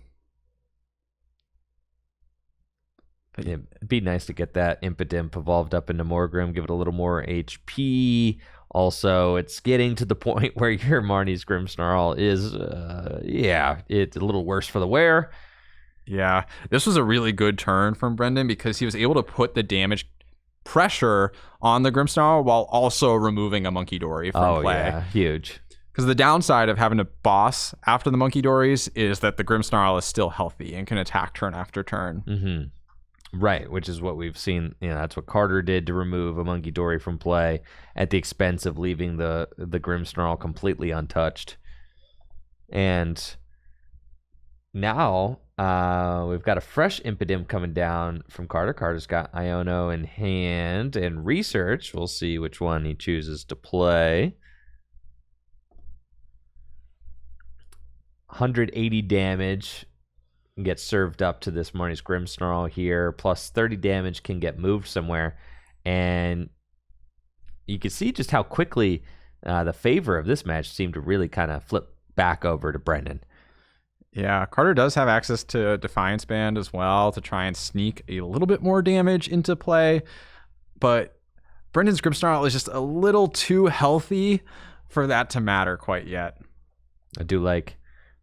It'd be nice to get that Impidimp evolved up into Morgrim, give it a little more HP. Also, it's getting to the point where your Marnie's Grimmsnarl is, it's a little worse for the wear. Yeah, this was a really good turn from Brendan because he was able to put the damage pressure on the Grimmsnarl while also removing a Monkey Dory from play. Yeah, huge. Because the downside of having a boss after the Monkey Dories is that the Grimmsnarl is still healthy and can attack turn after turn. Mm-hmm. Right, which is what we've seen. That's what Carter did to remove a Monkey Dory from play at the expense of leaving the Grimmsnarl completely untouched. And now we've got a fresh Impidimp coming down from Carter. Carter's got Iono in hand and Research. We'll see which one he chooses to play. 180 damage gets served up to this Marnie's Grimmsnarl here, plus 30 damage can get moved somewhere. And you can see just how quickly the favor of this match seemed to really kind of flip back over to Brendan. Yeah, Carter does have access to Defiance Band as well to try and sneak a little bit more damage into play. But Brendan's Grimmsnarl is just a little too healthy for that to matter quite yet. I do like...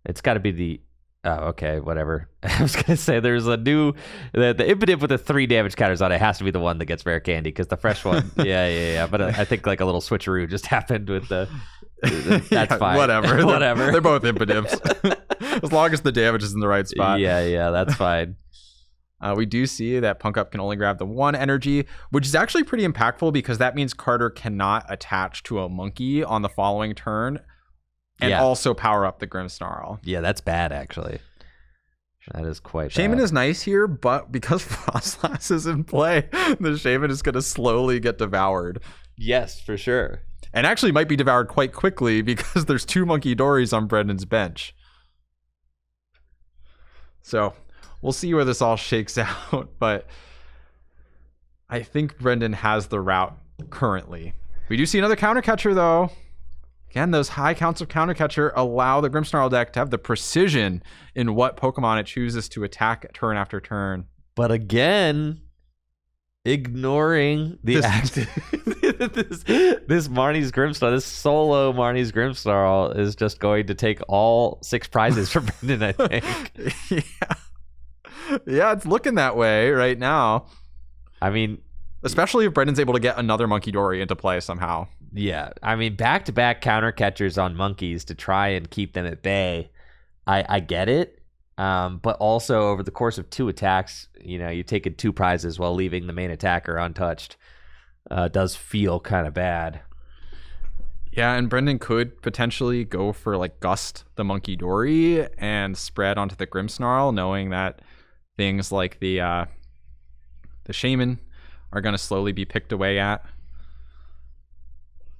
It's got to be the... Oh, okay, whatever. I was going to say there's a new... The Impidimp with the 3 damage counters on it has to be the one that gets rare candy because the fresh one... yeah. But I think like a little switcheroo just happened with the... That's fine. Whatever. Whatever. They're both Impidimps. As long as the damage is in the right spot. Yeah, that's fine. We do see that Punk Up can only grab the 1 energy, which is actually pretty impactful because that means Carter cannot attach to a monkey on the following turn and also power up the Grimmsnarl. Yeah, that's bad, actually. That is quite Shaman bad. is nice here, but because Frostlass is in play, the Shaman is going to slowly get devoured. Yes, for sure. And actually might be devoured quite quickly because there's 2 Monkey Dories on Brendan's bench. So we'll see where this all shakes out, but I think Brendan has the route currently. We do see another counter catcher, though. Again, those high counts of counter catcher allow the Grimmsnarl deck to have the precision in what Pokemon it chooses to attack turn after turn. But again, ignoring the active... this Marnie's Grimmsnarl, this solo Marnie's Grimmsnarl is just going to take all 6 prizes from Brendan, I think. Yeah, it's looking that way right now. I mean... Especially if Brendan's able to get another Monkey Dory into play somehow. Yeah, I mean, back-to-back counter catchers on monkeys to try and keep them at bay. I get it. But also over the course of 2 attacks, you've taken 2 prizes while leaving the main attacker untouched. Does feel kind of bad. Yeah, and Brendan could potentially go for like Gust the Monkey Dory and spread onto the Grimmsnarl, knowing that things like the Shaman are going to slowly be picked away at.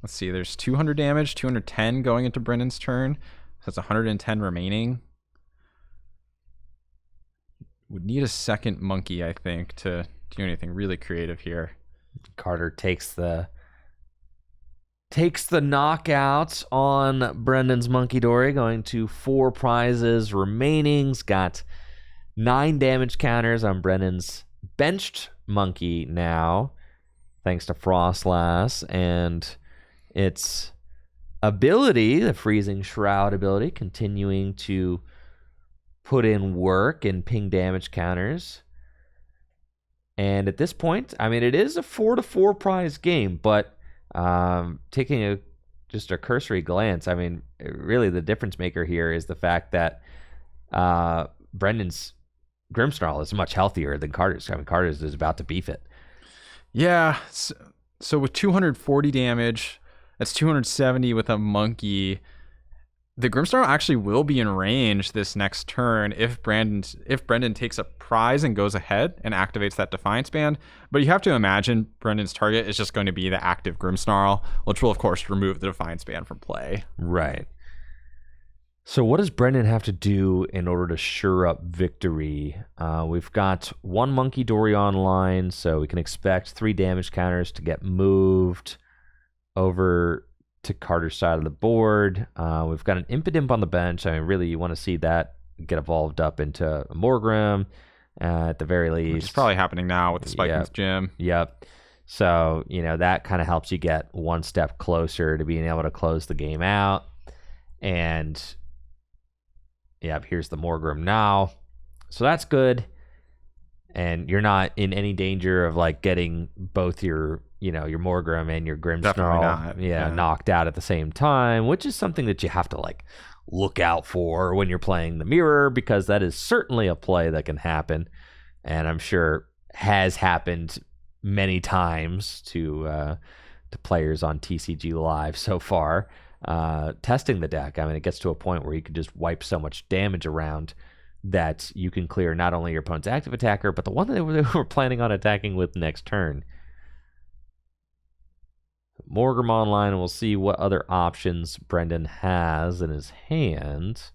Let's see, there's 200 damage, 210 going into Brendan's turn. So that's 110 remaining. Would need a second monkey, I think, to do anything really creative here. Carter takes the knockout on Brendan's Monkey Dory, going to 4 prizes remaining. He's got 9 damage counters on Brendan's benched Monkey now, thanks to Frostlass, and its ability, the Freezing Shroud ability, continuing to put in work and ping damage counters. And at this point, I mean, it is a 4-4 prize game, but taking just a cursory glance, I mean, really the difference maker here is the fact that Brendan's Grimmsnarl is much healthier than Carter's. I mean, Carter's is about to beef it. Yeah, so with 240 damage, that's 270 with a Monkey. The Grimmsnarl actually will be in range this next turn if Brendan takes a prize and goes ahead and activates that Defiance Band. But you have to imagine Brendan's target is just going to be the active Grimmsnarl, which will, of course, remove the Defiance Band from play. Right. So what does Brendan have to do in order to sure up victory? We've got one Monkey Dory online, so we can expect 3 damage counters to get moved over to Carter's side of the board. We've got an Impidimp on the bench. I mean, really, you want to see that get evolved up into a Morgrem at the very least. Which is probably happening now with the Spikemouth Gym. Yep. So, that kind of helps you get one step closer to being able to close the game out. And, here's the Morgrem now. So that's good. And you're not in any danger of, getting both your Morgrem and your Grimmsnarl knocked out at the same time, which is something that you have to look out for when you're playing the mirror, because that is certainly a play that can happen, and I'm sure has happened many times to players on TCG Live so far, testing the deck. I mean, it gets to a point where you can just wipe so much damage around that you can clear not only your opponent's active attacker, but the one that they were planning on attacking with next turn. Morgrem online, and we'll see what other options Brendan has in his hand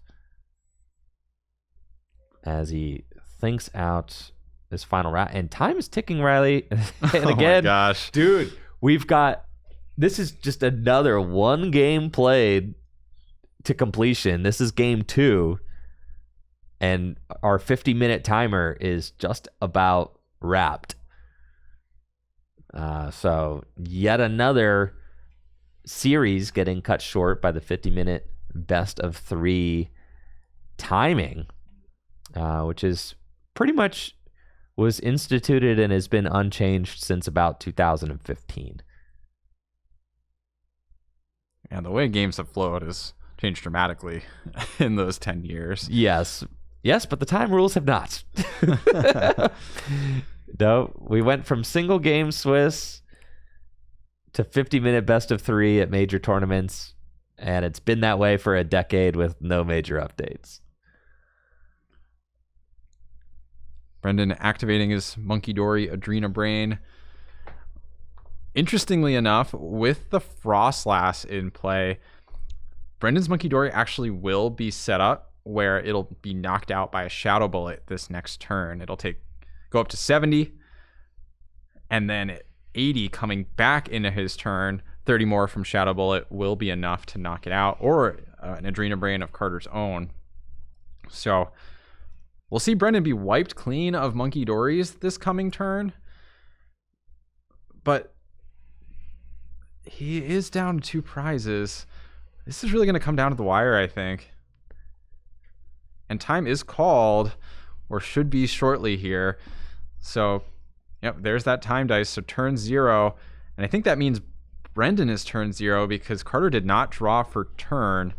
as he thinks out his final round. And time is ticking, Riley. And again, my gosh, dude, this is just another one game played to completion. This is game 2, and our 50-minute timer is just about wrapped. So yet another series getting cut short by the 50-minute best of 3 timing, which is pretty much was instituted and has been unchanged since about 2015. And the way games have flowed has changed dramatically in those 10 years. Yes, but the time rules have not. No, we went from single game Swiss to 50-minute best of 3 at major tournaments, and it's been that way for a decade with no major updates. Brendan activating his Monkey Dory Adrena Brain. Interestingly enough, with the Frostlass in play, Brendan's Monkey Dory actually will be set up where it'll be knocked out by a Shadow Bullet this next turn. It'll go up to 70, and then 80 coming back into his turn. 30 more from Shadow Bullet will be enough to knock it out, or an Adrena Brain of Carter's own. So we'll see Brendan be wiped clean of Monkey Dories this coming turn, but he is down to 2 prizes. This is really going to come down to the wire, I think. And time is called, or should be shortly here. So, there's that time dice. So turn 0. And I think that means Brendan is turn 0 because Carter did not draw for turn.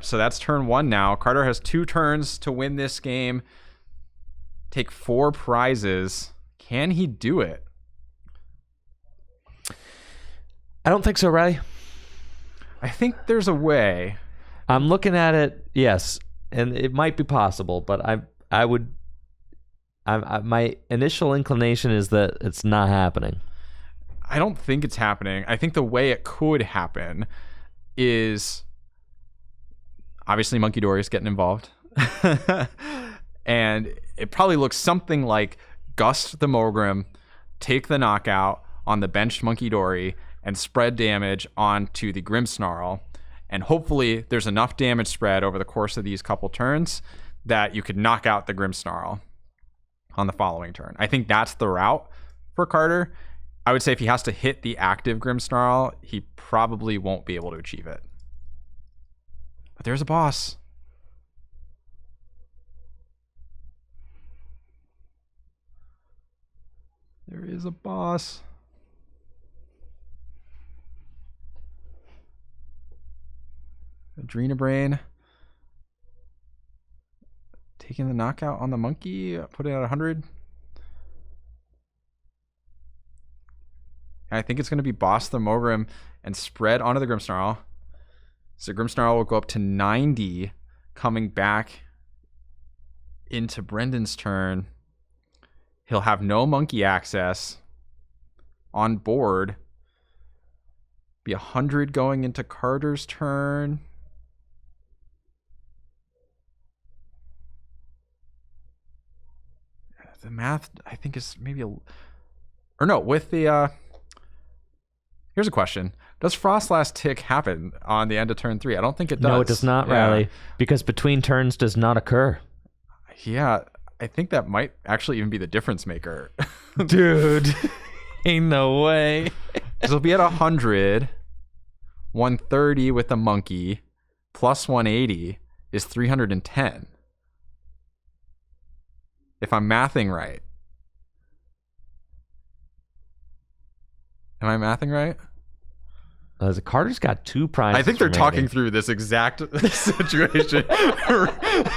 So that's turn 1 now. Carter has 2 turns to win this game. Take 4 prizes. Can he do it? I don't think so, Riley. I think there's a way. I'm looking at it, yes, and it might be possible, but my initial inclination is that it's not happening. I don't think it's happening. I think the way it could happen is obviously Monkey Dory is getting involved. And it probably looks something like Gust the Morgrem, take the knockout on the benched Monkey Dory, and spread damage onto the Grimmsnarl. And hopefully there's enough damage spread over the course of these couple turns that you could knock out the Grimmsnarl. on the following turn. I think that's the route for Carter. I would say if he has to hit the active Grimmsnarl, he probably won't be able to achieve it. But there's a boss. There is a boss. Adrenabrain. Taking the knockout on the monkey. Put it at 100. I think it's going to be boss the Mogrim and spread onto the Grimmsnarl. So Grimmsnarl will go up to 90, coming back into Brendan's turn. He'll have no monkey access on board. Be 100 going into Carter's turn. The math, I think, is maybe or no, with the here's a question. Does Frostlass tick happen on the end of turn 3? I don't think it does. No, it does not, Riley, because between turns does not occur. Yeah, I think that might actually even be the difference maker. Dude, ain't no way. So it'll be at 100. 130 with the monkey plus 180 is 310. If I'm mathing right. Am I mathing right? Carter's got 2 prizes. I think they're remaining. talking through this exact situation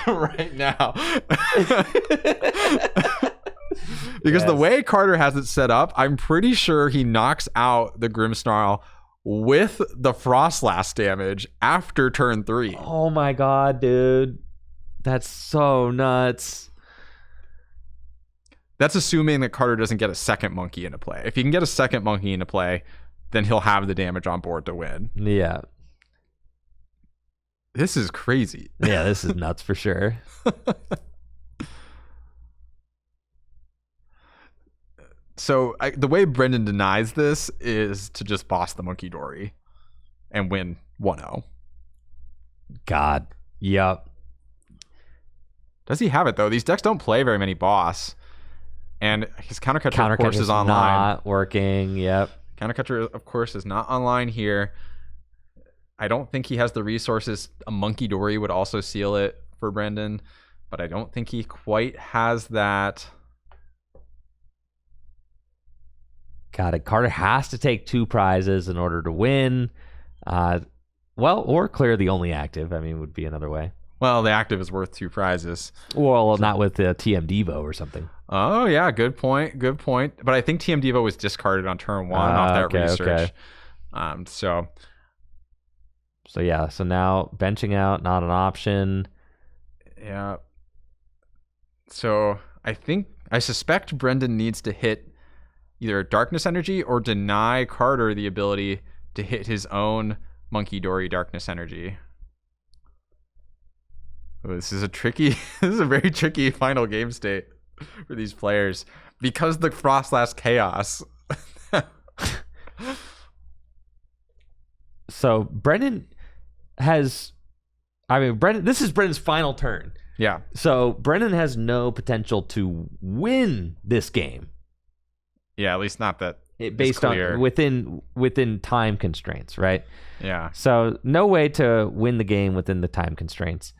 right now. Because the way Carter has it set up, I'm pretty sure he knocks out the Grimmsnarl with the Frostlass damage after turn 3. Oh my god, dude. That's so nuts. That's assuming that Carter doesn't get a second monkey into play. If he can get a second monkey into play, then he'll have the damage on board to win. Yeah. This is crazy. Yeah, this is nuts for sure. So the way Brendan denies this is to just boss the Monkey Dory and win 1-0. God. Yep. Does he have it, though? These decks don't play very many boss. And his Countercatcher, of course, is online. Not working. Yep. Countercatcher, of course, is not online here. I don't think he has the resources. A Monkey Dory would also seal it for Brendan, but I don't think he quite has that. Got it. Carter has to take 2 prizes in order to win. Or clear the only active. I mean, would be another way. Well, the active is worth 2 prizes. Well, not with the TM Devo or something. Oh, yeah. Good point. Good point. But I think TM Devo was discarded on turn 1 off that research. Okay. So, yeah. So now benching out, not an option. Yeah. So I suspect Brendan needs to hit either Darkness Energy or deny Carter the ability to hit his own Monkey Dory Darkness Energy. Oh, this is a very tricky final game state for these players because the Frostlass Chaos. So Brendan this is Brendan's final turn. Yeah. So Brendan has no potential to win this game. Yeah, at least not that based on within time constraints, right? Yeah. So no way to win the game within the time constraints.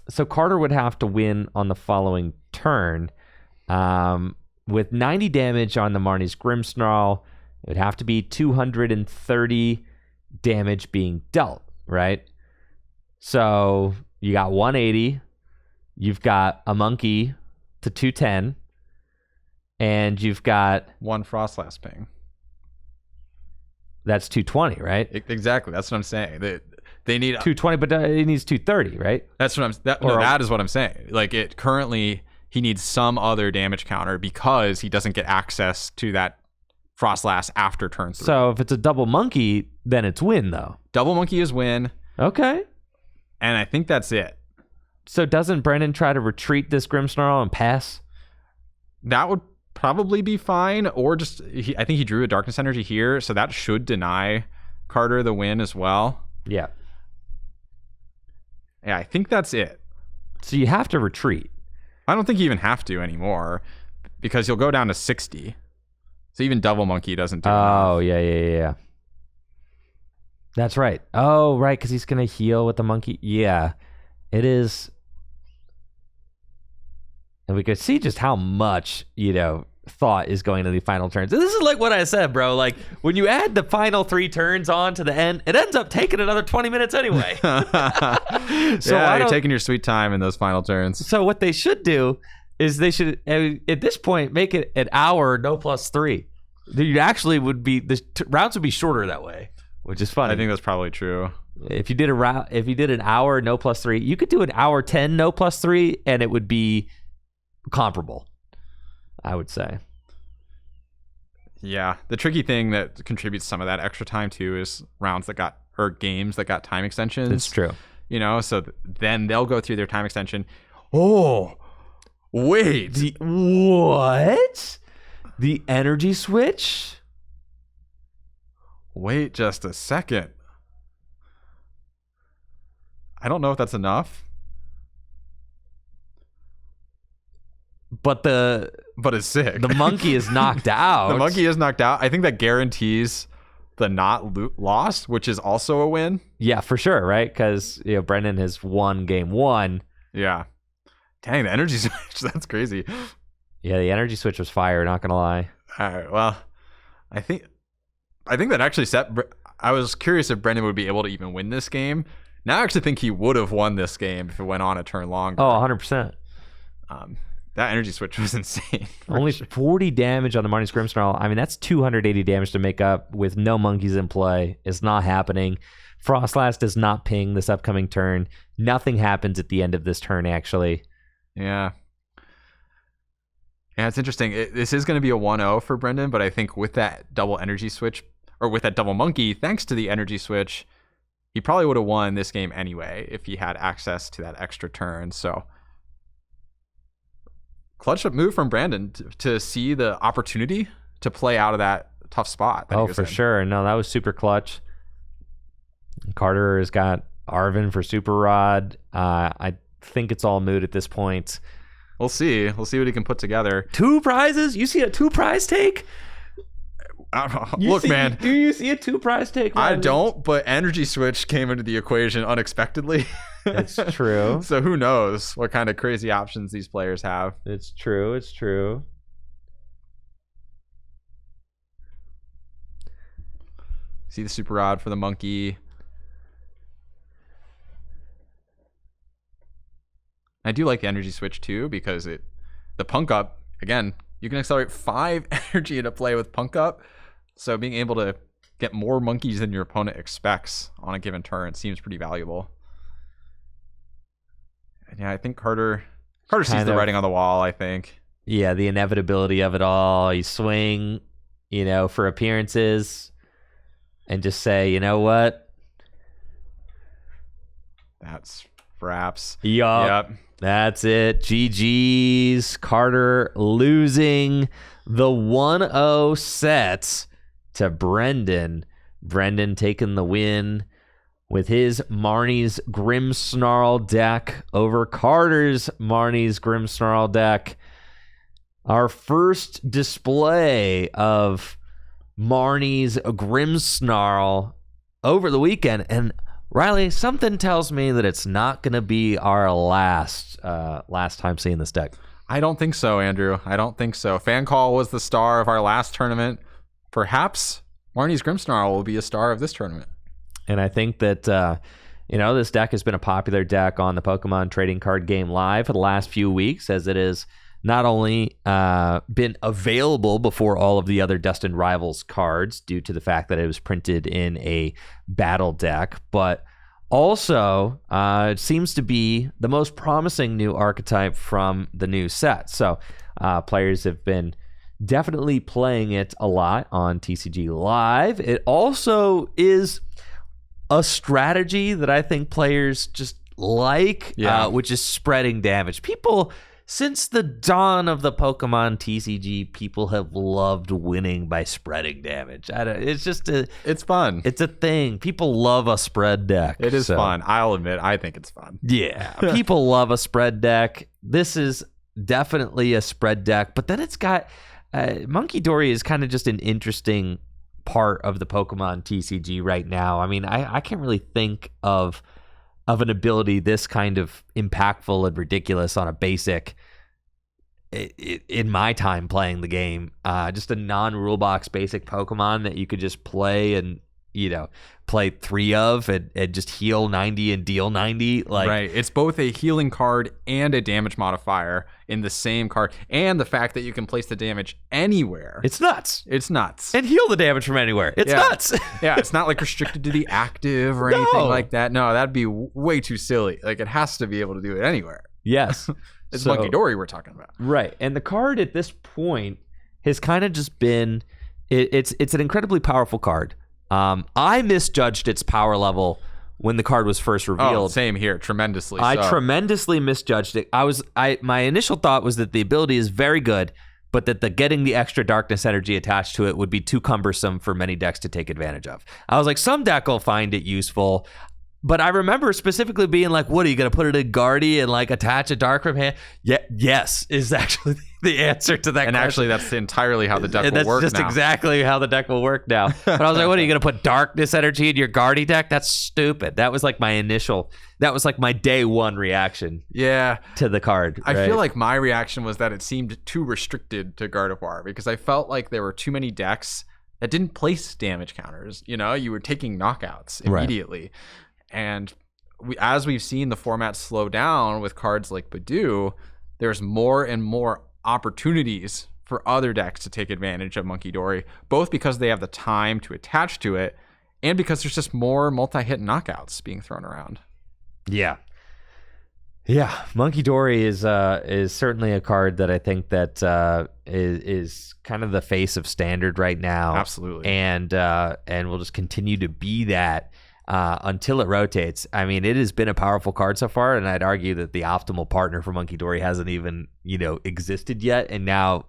So Carter would have to win on the following turn. With 90 damage on the Marnie's Grimmsnarl, it would have to be 230 damage being dealt, right? So you got 180, you've got a monkey to 210, and you've got 1 Frostlass ping. That's 220, right? Exactly. That's what I'm saying. They need 220, but it needs 230, right? That's what that is what I'm saying. Like currently he needs some other damage counter because he doesn't get access to that Frostlass after turn 3. So if it's a double monkey, then it's win though. Double monkey is win. Okay. And I think that's it. So doesn't Brendan try to retreat this Grimmsnarl and pass? That would probably be fine, or just I think he drew a Darkness Energy here, so that should deny Carter the win as well. Yeah. Yeah, I think that's it. So you have to retreat. I don't think you even have to anymore because you'll go down to 60. So even Double Monkey doesn't do Oh, enough. yeah. That's right. Oh, right, because he's going to heal with the monkey. Yeah, it is. And we could see just how much, thought is going to the final turns. And this is like what I said, bro. Like, when you add the final 3 turns on to the end, it ends up taking another 20 minutes anyway. You're taking your sweet time in those final turns. So what they should do is they should, at this point, make it an hour, no +3. You actually would be, the rounds would be shorter that way, which is funny. I think that's probably true. If you did an hour, no +3, you could do an hour 10, no +3, and it would be comparable, I would say. Yeah, the tricky thing that contributes some of that extra time too is games that got time extensions. It's true. So then they'll go through their time extension. Oh, wait. What? The energy switch? Wait just a second. I don't know if that's enough. But it's sick. The monkey is knocked out. The monkey is knocked out. I think that guarantees the not lost, which is also a win. Yeah, for sure, right? Because Brendan has won game 1. Yeah. Dang, the energy switch. That's crazy. Yeah, the energy switch was fire, not gonna lie. All right. Well, I think that actually I was curious if Brendan would be able to even win this game. Now I actually think he would have won this game if it went on a turn longer. Oh, 100%. That energy switch was insane. Only 40 damage on the Marnie's Grimmsnarl. I mean, that's 280 damage to make up with no monkeys in play. It's not happening. Frostlash does not ping this upcoming turn. Nothing happens at the end of this turn, actually. Yeah. Yeah, it's interesting. This is going to be a 1-0 for Brendan, but I think with that double energy switch, or with that double monkey, thanks to the energy switch, he probably would have won this game anyway if he had access to that extra turn. So clutch up move from Brandon to see the opportunity to play out of that tough spot. Oh, for sure. No, that was super clutch. Carter has got Arvin for Super Rod. I think it's all moot at this point. We'll see. We'll see what he can put together. 2 prizes? You see a 2 prize take? Look, man. Do you see a 2 prize take? I don't, but Energy Switch came into the equation unexpectedly. That's true. So who knows what kind of crazy options these players have. It's true. It's true. See the Super Rod for the monkey. I do like the Energy Switch too because the Punk Up, again, you can accelerate 5 energy into play with Punk Up. So being able to get more monkeys than your opponent expects on a given turn seems pretty valuable. And yeah, I think Carter sees the writing on the wall, I think. Yeah, the inevitability of it all. You swing, for appearances and just say, you know what? That's fraps. Yep. That's it. GG's. Carter losing the 1-0 set to Brendan. Brendan taking the win with his Marnie's Grimmsnarl deck over Carter's Marnie's Grimmsnarl deck. Our first display of Marnie's Grimmsnarl over the weekend. And Riley, something tells me that it's not going to be our last time seeing this deck. I don't think so, Andrew. I don't think so. Fancall was the star of our last tournament. Perhaps Marnie's Grimmsnarl will be a star of this tournament. And I think that, this deck has been a popular deck on the Pokemon Trading Card Game Live for the last few weeks, as it has not only been available before all of the other Destined Rivals cards due to the fact that it was printed in a battle deck, but also it seems to be the most promising new archetype from the new set. So players have been definitely playing it a lot on TCG Live. It also is a strategy that I think players just like, which is spreading damage. People, since the dawn of the Pokemon TCG, people have loved winning by spreading damage. It's fun. It's a thing. People love a spread deck. It is fun. I'll admit, I think it's fun. Yeah, people love a spread deck. This is definitely a spread deck, but then it's got Monkey Dory is kind of just an interesting part of the Pokemon TCG right now. I mean, I can't really think of an ability this kind of impactful and ridiculous on a basic in my time playing the game. Just a non-rule box basic Pokemon that you could just play and, play 3 of and just heal 90 and deal 90. Right. It's both a healing card and a damage modifier in the same card. And the fact that you can place the damage anywhere. It's nuts. And heal the damage from anywhere. It's nuts. Yeah, it's not like restricted to the active or anything like that. No, that'd be way too silly. Like, it has to be able to do it anywhere. Yes. It's Monkey Dory we're talking about. Right. And the card at this point has kind of just been, it's an incredibly powerful card. I misjudged its power level when the card was first revealed. Oh, same here, tremendously. I tremendously misjudged it. My initial thought was that the ability is very good, but that getting the extra darkness energy attached to it would be too cumbersome for many decks to take advantage of. I was like, some deck will find it useful. But I remember specifically being like, what, are you going to put it in Guardy and like attach a Darkroom hand? Yeah, yes, is actually the answer to that and question. Actually, that's entirely how the deck will work now. That's just exactly how the deck will work now. But I was like, what, are you going to put darkness energy in your Guardy deck? That's stupid. That was like my day one reaction to the card. I feel like my reaction was that it seemed too restricted to Gardevoir because I felt like there were too many decks that didn't place damage counters. You were taking knockouts immediately. Right. And as we've seen the format slow down with cards like Badoo, there's more and more opportunities for other decks to take advantage of Monkey Dory, both because they have the time to attach to it and because there's just more multi-hit knockouts being thrown around. Yeah. Yeah, Monkey Dory is certainly a card that I think that is kind of the face of Standard right now. Absolutely. And will just continue to be that until it rotates. I mean, it has been a powerful card so far, and I'd argue that the optimal partner for Monkey Dory hasn't even, existed yet. And now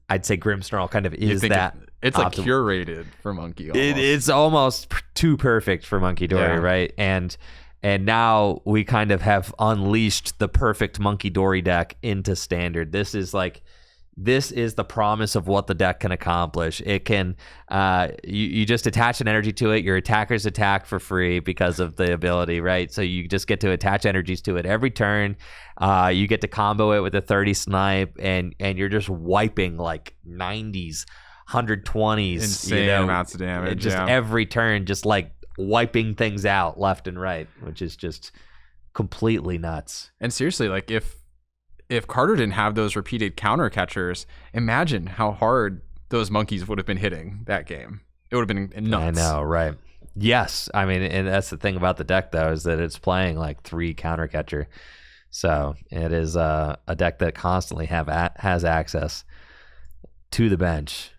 I'd say Grimmsnarl kind of is that. It's like curated for Monkey. It's almost too perfect for Monkey Dory, right? And now we kind of have unleashed the perfect Monkey Dory deck into Standard. This is the promise of what the deck can accomplish. It can, you just attach an energy to it. Your attackers attack for free because of the ability, right? So you just get to attach energies to it every turn. You get to combo it with a 30 snipe, and you're just wiping like 90s, 120s. Insane amounts of damage. Just every turn, just like wiping things out left and right, which is just completely nuts. And seriously, like if Carter didn't have those repeated counter catchers, imagine how hard those monkeys would have been hitting that game. It would have been nuts. I know, right? Yes. I mean, and that's the thing about the deck, though, is that it's playing like 3 counter catcher. So it is a deck that constantly has access to the bench.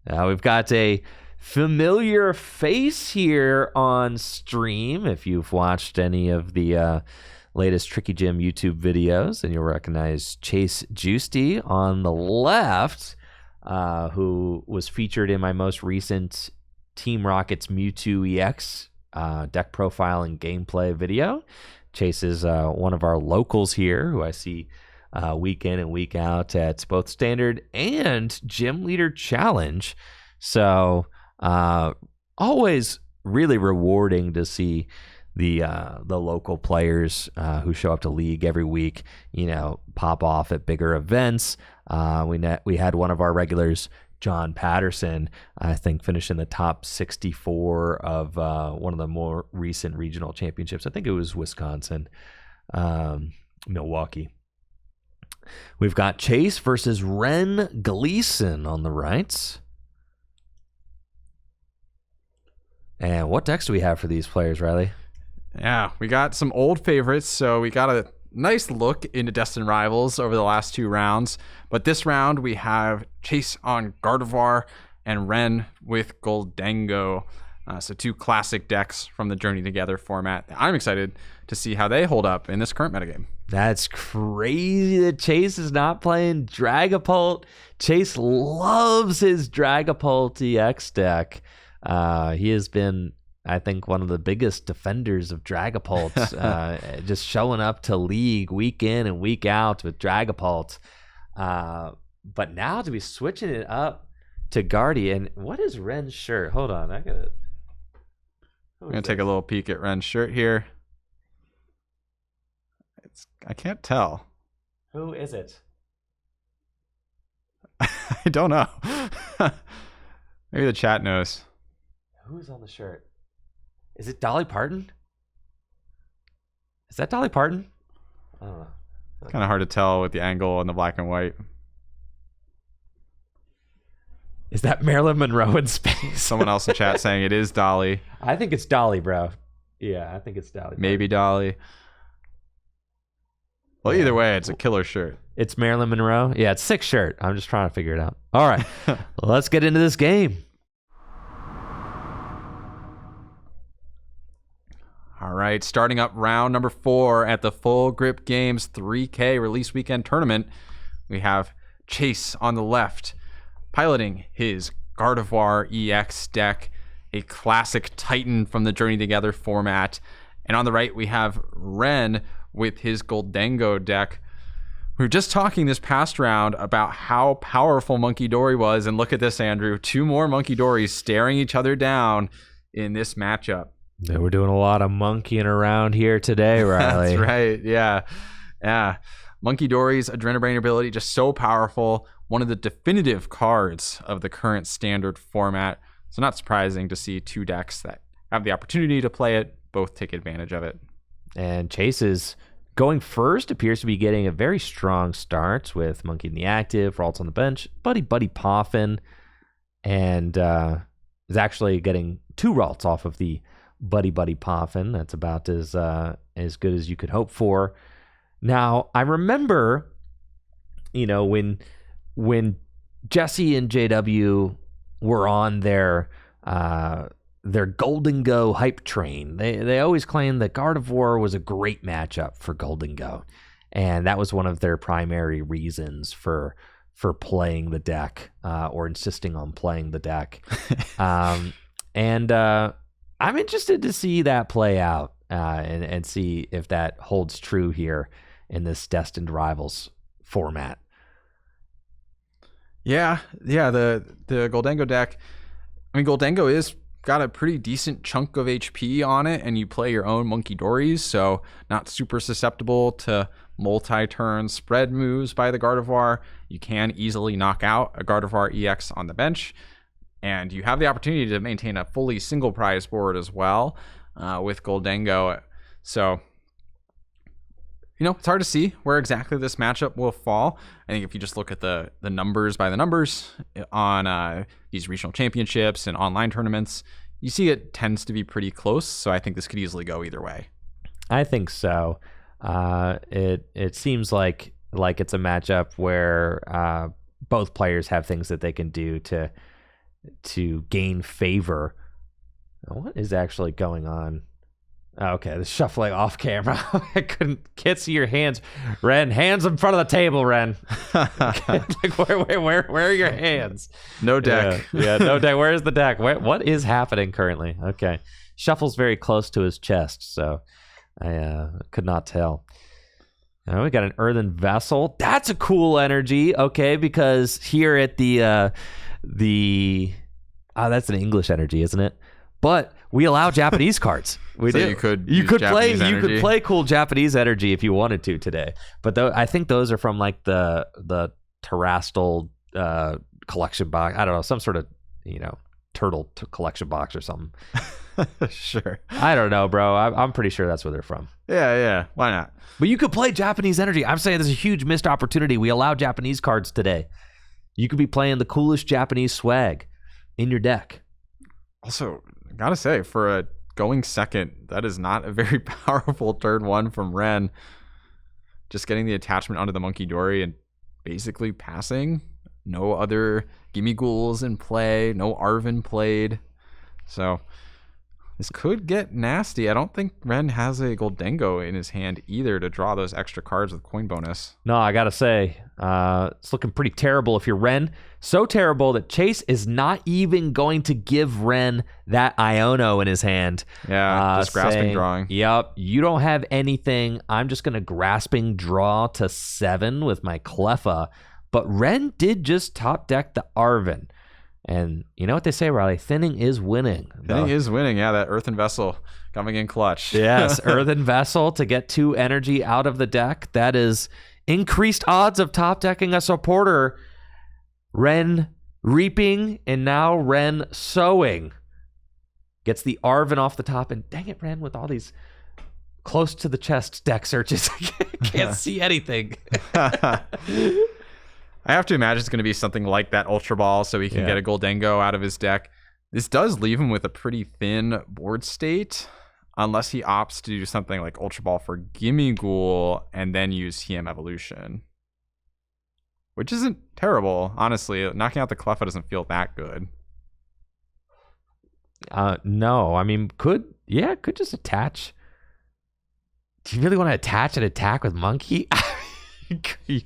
Now we've got a familiar face here on stream. If you've watched any of the latest Tricky Gym YouTube videos, and you'll recognize Chase Juicy on the left, who was featured in my most recent Team Rocket's Mewtwo EX deck profile and gameplay video. Chase is one of our locals here, who I see week in and week out at both Standard and Gym Leader Challenge. So always really rewarding to see the local players who show up to League every week, pop off at bigger events. We had one of our regulars, John Patterson, I think, finish in the top 64 of one of the more recent regional championships. I think it was Wisconsin, Milwaukee. We've got Chase versus Ren Gleason on the right. And what decks do we have for these players, Riley? Yeah, we got some old favorites, so we got a nice look into Destined Rivals over the last 2 rounds. But this round, we have Chase on Gardevoir and Ren with Gholdengo. So 2 classic decks from the Journey Together format. I'm excited to see how they hold up in this current metagame. That's crazy that Chase is not playing Dragapult. Chase loves his Dragapult EX deck. He has been I think one of the biggest defenders of Dragapult, just showing up to League week in and week out with Dragapult. But now to be switching it up to Guardian. What is Ren's shirt? Hold on, I'm gonna take a little peek at Ren's shirt here. I can't tell. Who is it? I don't know. Maybe the chat knows. Who's on the shirt? Is it Dolly Parton? Is that Dolly Parton? I don't know. Kind of hard to tell with the angle and the black and white. Is that Marilyn Monroe in space? Someone else in chat saying it is Dolly. I think it's Dolly, bro. Yeah, I think it's Dolly. Maybe Dolly. Well, either way, it's a killer shirt. It's Marilyn Monroe? Yeah, it's sick shirt. I'm just trying to figure it out. All right, let's get into this game. All right, starting up round number 4 at the Full Grip Games 3K Release Weekend Tournament. We have Chase on the left, piloting his Gardevoir EX deck, a classic Titan from the Journey Together format. And on the right, we have Ren with his Gholdengo deck. We were just talking this past round about how powerful Monkey Dory was. And look at this, Andrew. 2 more Monkey Dories staring each other down in this matchup. Yeah, we're doing a lot of monkeying around here today, Riley. That's right. Yeah. Monkey Dory's Adrenabrain ability, just so powerful. One of the definitive cards of the current standard format. So not surprising to see 2 decks that have the opportunity to play it, both take advantage of it. And Chase is going first, appears to be getting a very strong start with Monkey in the active, Ralts on the bench, Buddy Poffin, and is actually getting 2 Ralts off of the Buddy Poffin. That's about as good as you could hope for. Now, I remember, when Jesse and JW were on their Gholdengo hype train, they always claimed that Gardevoir was a great matchup for Gholdengo, and that was one of their primary reasons for playing the deck, or insisting on playing the deck. I'm interested to see that play out, and see if that holds true here in this Destined Rivals format. Yeah, the Gholdengo deck. I mean, Gholdengo is got a pretty decent chunk of HP on it, and you play your own Monkey Dories, so not super susceptible to multi-turn spread moves by the Gardevoir. You can easily knock out a Gardevoir EX on the bench, and you have the opportunity to maintain a fully single prize board as well with Gholdengo. So, it's hard to see where exactly this matchup will fall. I think if you just look at the numbers by the numbers on these regional championships and online tournaments, you see it tends to be pretty close. So I think this could easily go either way. I think so. It seems like it's a matchup where both players have things that they can do to gain favor. What is actually going on? Okay, the shuffling off camera. Can't see your hands. Ren, hands in front of the table, Ren. Where are your hands? No deck. Yeah, no deck. Where is the deck? What is happening currently? Okay. Shuffle's very close to his chest, so I could not tell. Now we got an Earthen Vessel. That's a cool energy, okay, because here at that's an English energy, isn't it? But we allow Japanese cards. We so do. You could play cool Japanese energy if you wanted to today. But I think those are from like the Terastal collection box. I don't know, some sort of turtle collection box or something. Sure. I don't know, bro. I'm pretty sure that's where they're from. Yeah. Why not? But you could play Japanese energy. I'm saying there's a huge missed opportunity. We allow Japanese cards today. You could be playing the coolest Japanese swag in your deck. Also, I gotta say, for a going second, that is not a very powerful turn 1 from Ren. Just getting the attachment onto the Monkey Dory and basically passing. No other Gimme Ghouls in play. No Arven played. So, This could get nasty. I don't think Ren has a Gholdengo in his hand either to draw those extra cards with coin bonus. No, I gotta say, it's looking pretty terrible if you're Ren. So terrible that Chase is not even going to give Ren that Iono in his hand. Yeah, just grasping drawing. Yep, you don't have anything. I'm just gonna grasping draw to 7 with my Cleffa. But Ren did just top deck the Arven. And you know what they say, Riley? Thinning is winning. Thinning is winning. Yeah, that Earthen Vessel coming in clutch. Yes, Earthen Vessel to get 2 energy out of the deck. That is increased odds of top decking a supporter. Ren reaping and now Ren sowing. Gets the Arven off the top. And dang it, Ren, with all these close to the chest deck searches, I can't see anything. I have to imagine it's going to be something like that Ultra Ball so he can get a Gholdengo out of his deck. This does leave him with a pretty thin board state, unless he opts to do something like Ultra Ball for Gimmighoul and then use TM Evolution. Which isn't terrible, honestly. Knocking out the Cleffa doesn't feel that good. No, I mean, could just attach. Do you really want to attach an attack with Monkey? You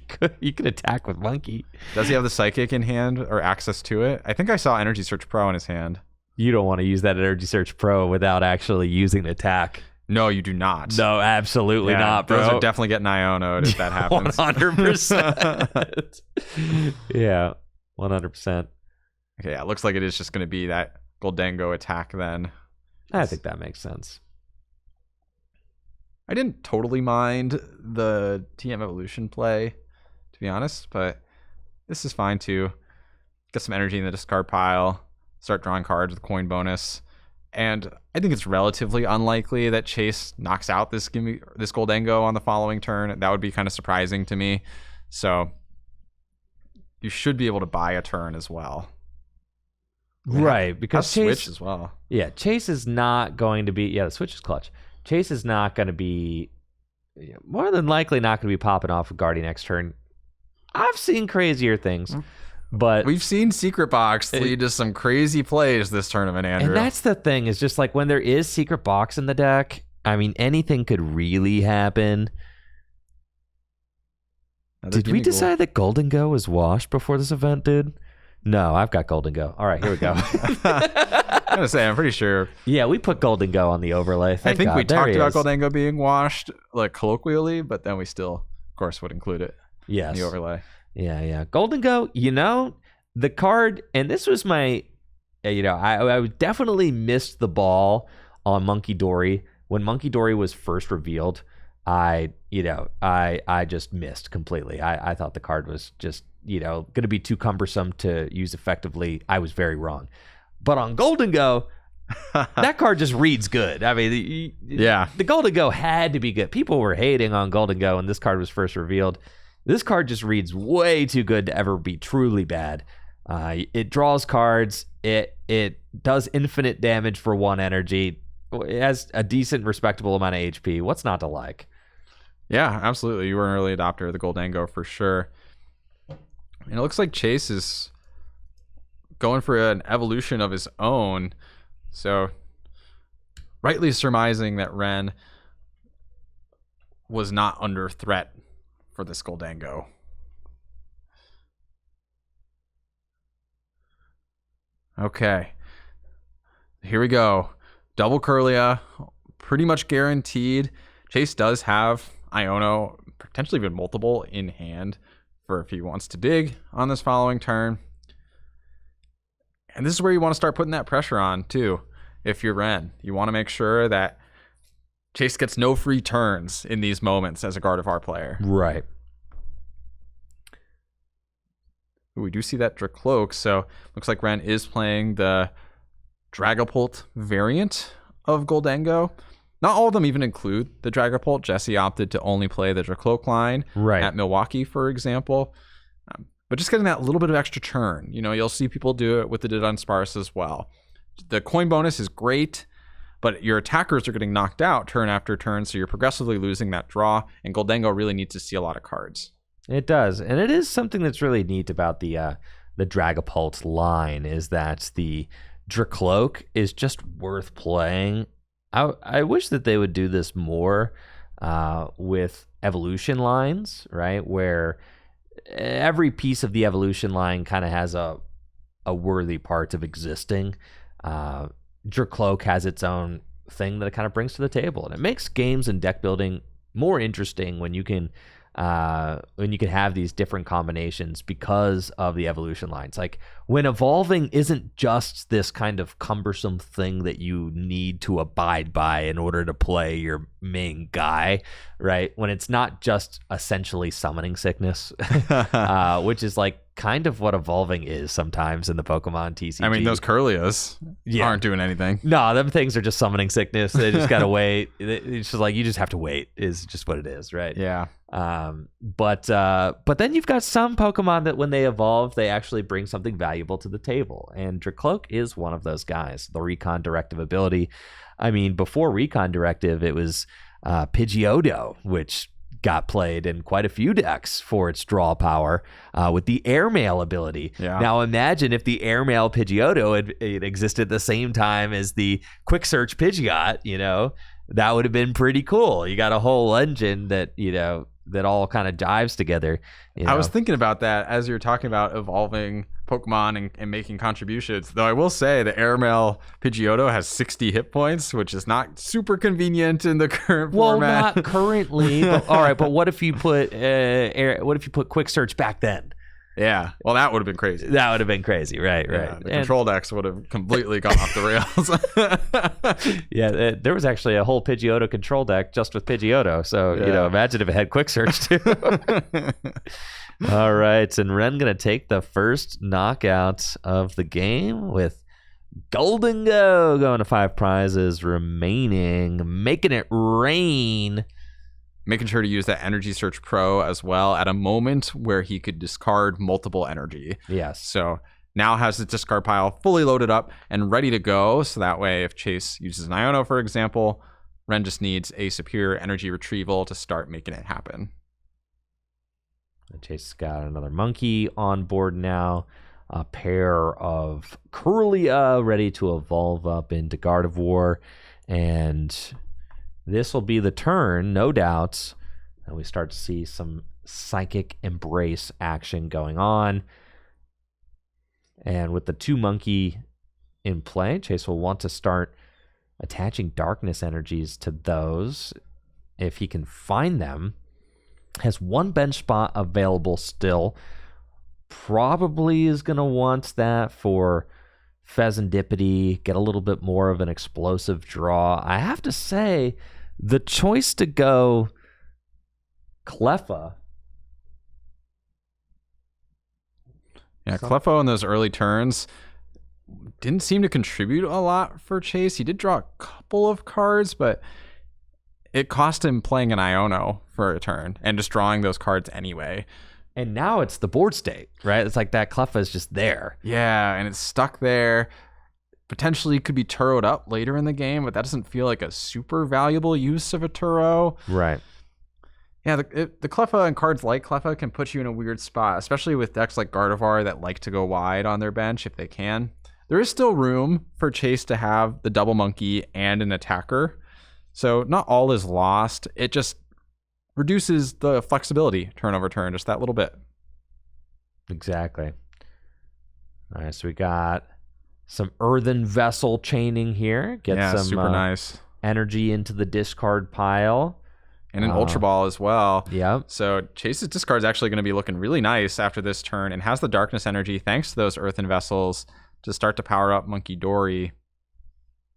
could attack with Monkey. Does he have the Psychic in hand or access to it? I think I saw Energy Search Pro in his hand. You don't want to use that Energy Search Pro without actually using the attack. No, you do not. No, absolutely not, bro. Those are definitely getting Iono'd if that happens. 100%. Yeah, 100%. Okay, yeah, it looks like it is just going to be that Gholdengo attack then. I think that makes sense. I didn't totally mind the TM Evolution play, to be honest, but this is fine too. Get some energy in the discard pile, start drawing cards with coin bonus, and I think it's relatively unlikely that Chase knocks out this Gholdengo on the following turn. That would be kind of surprising to me. So you should be able to buy a turn as well. Right, because Chase, Switch as well. Yeah, Chase is not going to be. Yeah, the Switch is clutch. Chase is not going to be, more than likely not going to be popping off with Guardian next turn. I've seen crazier things, but we've seen Secret Box lead to some crazy plays this tournament, Andrew. And that's the thing, is just like when there is Secret Box in the deck, I mean, anything could really happen. Did we decide that Gholdengo was washed before this event, dude? No, I've got Gholdengo. All right, here we go. I'm going to say, I'm pretty sure. Yeah, we put Gholdengo on the overlay. I think we talked about Gholdengo being washed, like colloquially, but then we still, of course, would include it in the overlay. Yeah. Gholdengo, the card, and this was my, I definitely missed the ball on Monkey Dory. When Monkey Dory was first revealed, I just missed completely. I thought the card was just, going to be too cumbersome to use effectively. I was very wrong. But on Gholdengo, that card just reads good. I mean, the Gholdengo had to be good. People were hating on Gholdengo when this card was first revealed. This card just reads way too good to ever be truly bad. It draws cards. It does infinite damage for 1 energy. It has a decent, respectable amount of HP. What's not to like? Yeah, absolutely. You were an early adopter of the Gholdengo for sure. And it looks like Chase is going for an evolution of his own. So rightly surmising that Ren was not under threat for this Gholdengo. Okay. Here we go. Double Curlia, pretty much guaranteed. Chase does have Iono, potentially even multiple in hand for if he wants to dig on this following turn. And this is where you want to start putting that pressure on too. If you're Ren, you want to make sure that Chase gets no free turns in these moments as a Gardevoir player. Right. We do see that Dracloak, so looks like Ren is playing the Dragapult variant of Gholdengo. Not all of them even include the Dragapult. Jesse opted to only play the Dracloak line at Milwaukee, for example. But just getting that little bit of extra turn. You'll see people do it with the Dunsparce as well. The coin bonus is great, but your attackers are getting knocked out turn after turn, so you're progressively losing that draw, and Gholdengo really needs to see a lot of cards. It does, and it is something that's really neat about the Dragapult line, is that the Dracloak is just worth playing. I wish that they would do this more with evolution lines, right? Where every piece of the evolution line kind of has a worthy part of existing. Dracloak has its own thing that it kind of brings to the table, and it makes games and deck building more interesting when you can have these different combinations because of the evolution lines. Like when evolving isn't just this kind of cumbersome thing that you need to abide by in order to play your main guy, right? When it's not just essentially summoning sickness, which is like kind of what evolving is sometimes in the Pokemon TCG. I mean, those Curlias aren't doing anything. No, them things are just summoning sickness. They just gotta wait. It's just like you just have to wait is just what it is, right? Yeah. But then you've got some Pokemon that when they evolve, they actually bring something valuable to the table, and Dracloak is one of those guys. The Recon Directive ability. I mean, before Recon Directive, it was Pidgeotto, which got played in quite a few decks for its draw power with the Airmail ability. Yeah. Now imagine if the Airmail Pidgeotto had existed at the same time as the Quick Search Pidgeot, that would have been pretty cool. You got a whole engine that, that all kind of dives together. I was thinking about that as you're talking about evolving Pokemon and making contributions. Though I will say the Airmail Pidgeotto has 60 hit points, which is not super convenient in the current format. Well, not currently. But, all right, but what if you put Quick Search back then? Yeah, well, that would have been crazy. That would have been crazy, right? The control decks would have completely gone off the rails. Yeah, there was actually a whole Pidgeotto control deck just with Pidgeotto. So, imagine if it had Quick Search too. All right, and Ren going to take the first knockout of the game with Gholdengo going to 5 prizes remaining, making it rain. Making sure to use that Energy Search Pro as well at a moment where he could discard multiple energy. Yes. So now has his discard pile fully loaded up and ready to go. So that way, if Chase uses an Iono, for example, Ren just needs a superior energy retrieval to start making it happen. Chase has got another monkey on board now. A pair of Curlia ready to evolve up into Gardevoir. And this will be the turn, no doubt, and we start to see some Psychic Embrace action going on. And with the 2 monkey in play, Chase will want to start attaching darkness energies to those if he can find them. Has 1 bench spot available still. Probably is going to want that for Pheasantipity, get a little bit more of an explosive draw. I have to say, the choice to go Cleffa. Yeah, Cleffa in those early turns didn't seem to contribute a lot for Chase. He did draw a couple of cards, but it cost him playing an Iono for a turn and just drawing those cards anyway. And now it's the board state, right? It's like that Cleffa is just there. Yeah, and it's stuck there. Potentially could be Turo'd up later in the game, but that doesn't feel like a super valuable use of a Turo. Right. Yeah, the Cleffa and cards like Cleffa can put you in a weird spot, especially with decks like Gardevoir that like to go wide on their bench if they can. There is still room for Chase to have the double monkey and an attacker. So not all is lost. It just reduces the flexibility turn over turn just that little bit. Exactly. All right, so we got some Earthen Vessel chaining here. Get some super nice energy into the discard pile. And an Ultra Ball as well. Yep. So Chase's discard is actually going to be looking really nice after this turn and has the darkness energy thanks to those Earthen Vessels to start to power up Monkey Dory.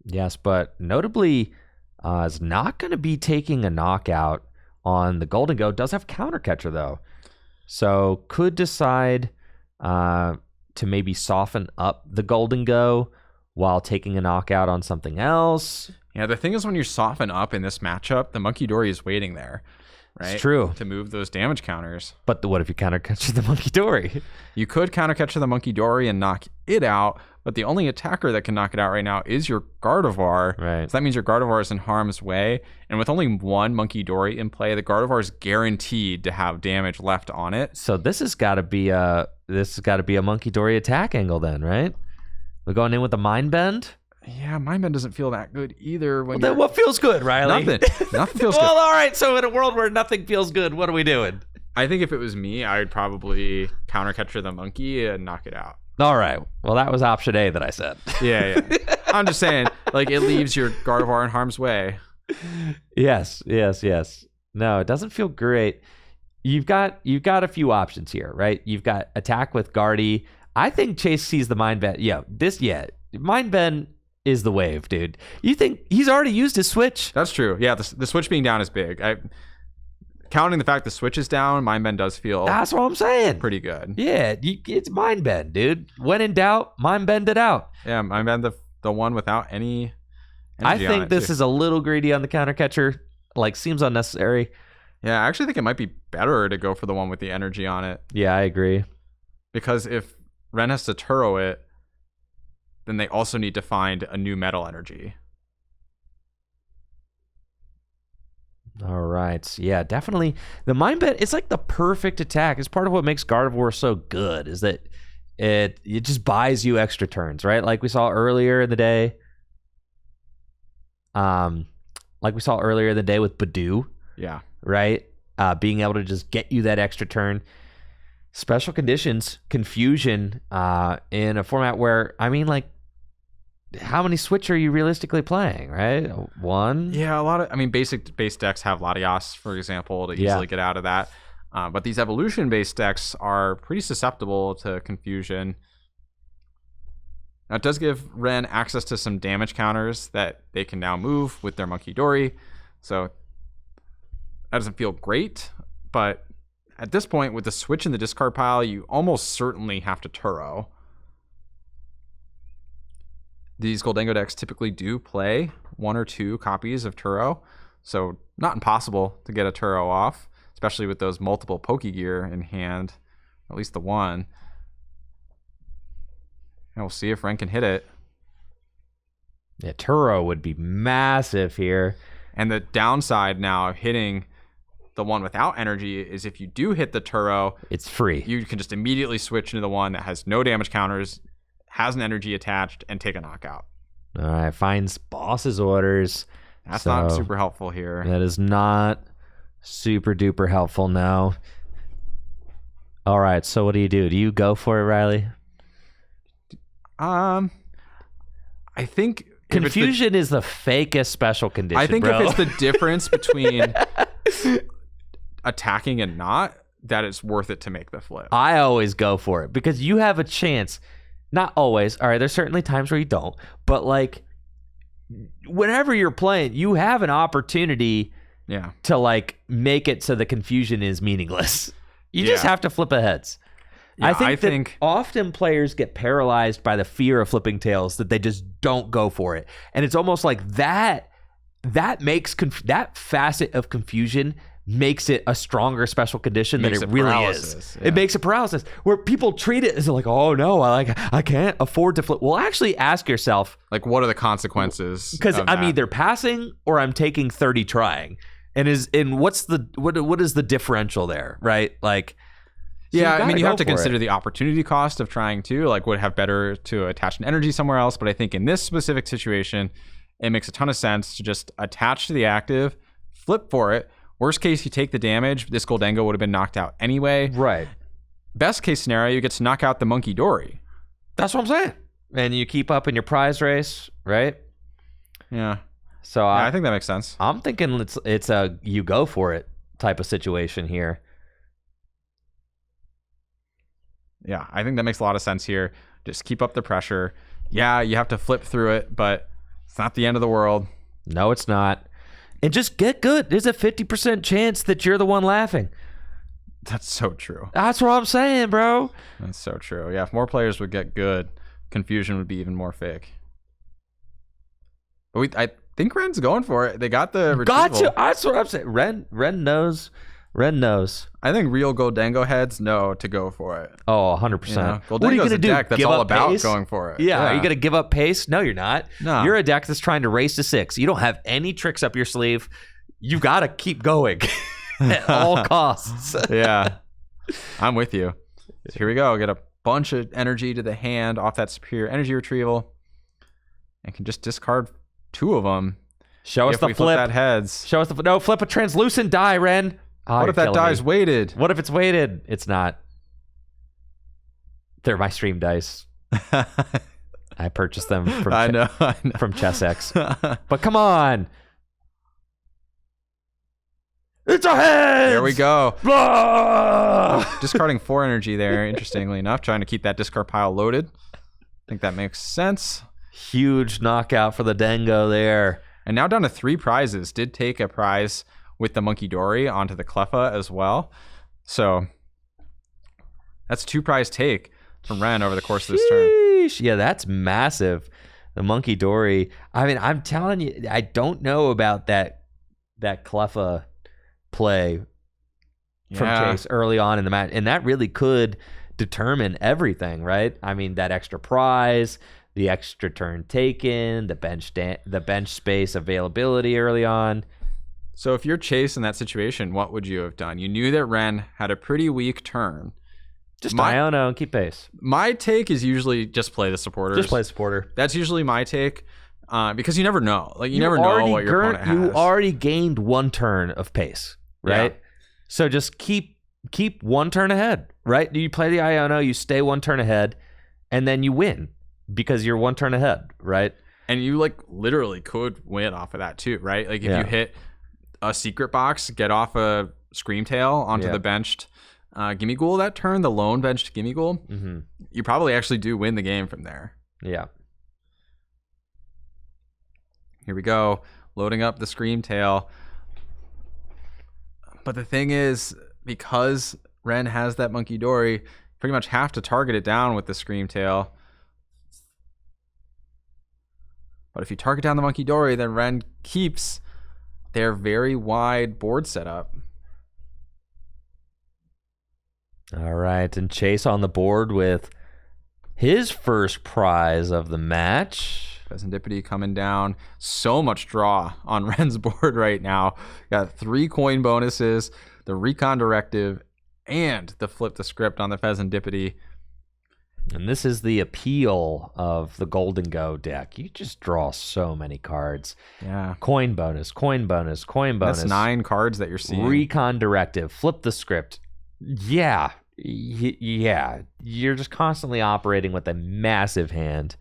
Yes, but notably is not going to be taking a knockout on the Gholdengo. Does have Counter Catcher though. So could decide to maybe soften up the Gholdengo while taking a knockout on something else. Yeah, the thing is when you soften up in this matchup, the Monkey Dory is waiting there, right? It's true. To move those damage counters. But what if you counter catch the Monkey Dory? You could counter catch the Monkey Dory and knock it out, but the only attacker that can knock it out right now is your Gardevoir. Right. So that means your Gardevoir is in harm's way. And with only 1 Monkey Dory in play, the Gardevoir is guaranteed to have damage left on it. So this has got to be a Monkey Dory attack angle then, right? We're going in with the Mind Bend? Yeah, Mind Bend doesn't feel that good either. Well, then what feels good, Riley? Nothing feels well, good. all right. So in a world where nothing feels good, what are we doing? I think if it was me, I would probably counter catcher the monkey and knock it out. All right. Well, that was option A that I said. Yeah. I'm just saying, like, it leaves your Gardevoir in harm's way. Yes. No, it doesn't feel great. You've got a few options here, right? You've got attack with Guardy. I think Chase sees the Mind Bend. Mind Bend is the wave, dude. You think he's already used his switch? That's true. Yeah, the switch being down is big. Counting the fact the switch is down, Mind Bend does feel. That's what I'm saying. Pretty good. Yeah, it's Mind Bend, dude. When in doubt, Mind Bend it out. Yeah, Mind Bend the one without any. I think this is a little greedy on the counter catcher. Like, seems unnecessary. Yeah, I actually think it might be better to go for the one with the energy on it. Yeah, I agree. Because if Ren has to Turo it, then they also need to find a new metal energy. All right. Yeah, definitely. The Mind Bend, it's like the perfect attack. It's part of what makes Gardevoir so good, is that it just buys you extra turns, right? Like we saw earlier in the day. Like we saw earlier in the day with Badoo. Yeah. Right? Being able to just get you that extra turn. Special conditions, confusion, in a format where, I mean, like, how many Switch are you realistically playing, right? One? Yeah, a lot of, basic base decks have Latias, for example, to easily get out of that. But these evolution-based decks are pretty susceptible to confusion. Now, it does give Ren access to some damage counters that they can now move with their Monkey Dory. So that doesn't feel great, but at this point, with the Switch in the discard pile, you almost certainly have to Turo. These Gholdengo decks typically do play 1 or 2 copies of Turo, so not impossible to get a Turo off, especially with those multiple Pokegear in hand, at least the one. And we'll see if Ren can hit it. Yeah, Turo would be massive here. And the downside now of hitting the one without energy is if you do hit the Turo, it's free. You can just immediately switch into the one that has no damage counters, has an energy attached, and take a knockout. All right, finds boss's orders. That's not super helpful here. That is not super duper helpful, no. All right, so what do? Do you go for it, Riley? I think confusion is the fakest special condition. I think bro. If it's the difference between attacking and not, that it's worth it to make the flip. I always go for it because you have a chance. Not always. All right, there's certainly times where you don't. But, like, whenever you're playing, you have an opportunity to, like, make it so the confusion is meaningless. You just have to flip a heads. Yeah, I think often players get paralyzed by the fear of flipping tails that they just don't go for it. And it's almost like that makes that facet of confusion makes it a stronger special condition than it really is. Yeah. It makes it paralysis where people treat it as like, oh no, I can't afford to flip. Well, actually ask yourself, like, what are the consequences? Because I'm either passing or I'm taking 30 trying. And what is the differential there, right? Like, so you have to consider the opportunity cost of trying to, like, would it have better to attach an energy somewhere else? But I think in this specific situation, it makes a ton of sense to just attach to the active, flip for it. Worst case, you take the damage. This Gholdengo would have been knocked out anyway. Right. Best case scenario, you get to knock out the Monkey Dory. That's what I'm saying. And you keep up in your prize race, right? Yeah. So I think that makes sense. I'm thinking it's a you go for it type of situation here. Yeah, I think that makes a lot of sense here. Just keep up the pressure. Yeah, you have to flip through it, but it's not the end of the world. No, it's not. And just get good. There's a 50% chance that you're the one laughing. That's so true. That's what I'm saying, bro. That's so true. Yeah, if more players would get good, confusion would be even more fake. But I think Ren's going for it. They got the retrieval. Gotcha. That's what I'm saying. Ren knows. Ren knows. I think real Gholdengo heads know to go for it. Oh, 100%. You know, what are you going to do? Deck that's give all up about pace? going for it. Yeah. Are you going to give up pace? No, you're not. No. You're a deck that's trying to race to 6. You don't have any tricks up your sleeve. You got to keep going at all costs. Yeah. I'm with you. So here we go. Get a bunch of energy to the hand off that superior energy retrieval and can just discard 2 of them. Show us if the we flip. That heads. Show us the no flip a translucent die, Ren. Oh, what if that die's weighted? What if it's weighted? It's not. They're my stream dice. I purchased them from I know. from ChessX. But come on. It's a head. There we go. Ah! Discarding 4 energy there, interestingly enough, trying to keep that discard pile loaded. I think that makes sense. Huge knockout for the Dengo there. And now down to 3 prizes. Did take a prize with the Monkey Dory onto the Cleffa as well. So that's 2 prize take from Ren over the course of this turn. Yeah, that's massive. The Monkey Dory. I mean, I'm telling you, I don't know about that Cleffa play from Chase early on in the match, and that really could determine everything, right? I mean, that extra prize, the extra turn taken, the bench space availability early on. So if you're Chase in that situation, what would you have done? You knew that Ren had a pretty weak turn. Just Iono and keep pace. My take is usually just play the supporters. Just play supporter. That's usually my take. Because you never know. Like you never know what your opponent has. You already gained 1 turn of pace, right? Yeah. So just keep 1 turn ahead, right? You play the Iono, you stay 1 turn ahead, and then you win because you're 1 turn ahead, right? And you like literally could win off of that too, right? Like if you hit a secret box, get off a Screamtail onto the benched Gimmighoul that turn, the lone benched Gimmighoul, you probably actually do win the game from there. Yeah. Here we go, loading up the Screamtail. But the thing is, because Ren has that Monkey Dory, you pretty much have to target it down with the Screamtail. But if you target down the Monkey Dory, then Ren keeps their very wide board setup. All right, and Chase on the board with his first prize of the match. Serendipity coming down. So much draw on Ren's board right now. Got 3 coin bonuses, the Recon Directive, and the Flip the Script on the Serendipity. And this is the appeal of the Gholdengo deck. You just draw so many cards. Yeah. Coin bonus, coin bonus, coin bonus. That's 9 cards that you're seeing. Recon Directive, Flip the Script. Yeah. You're just constantly operating with a massive hand.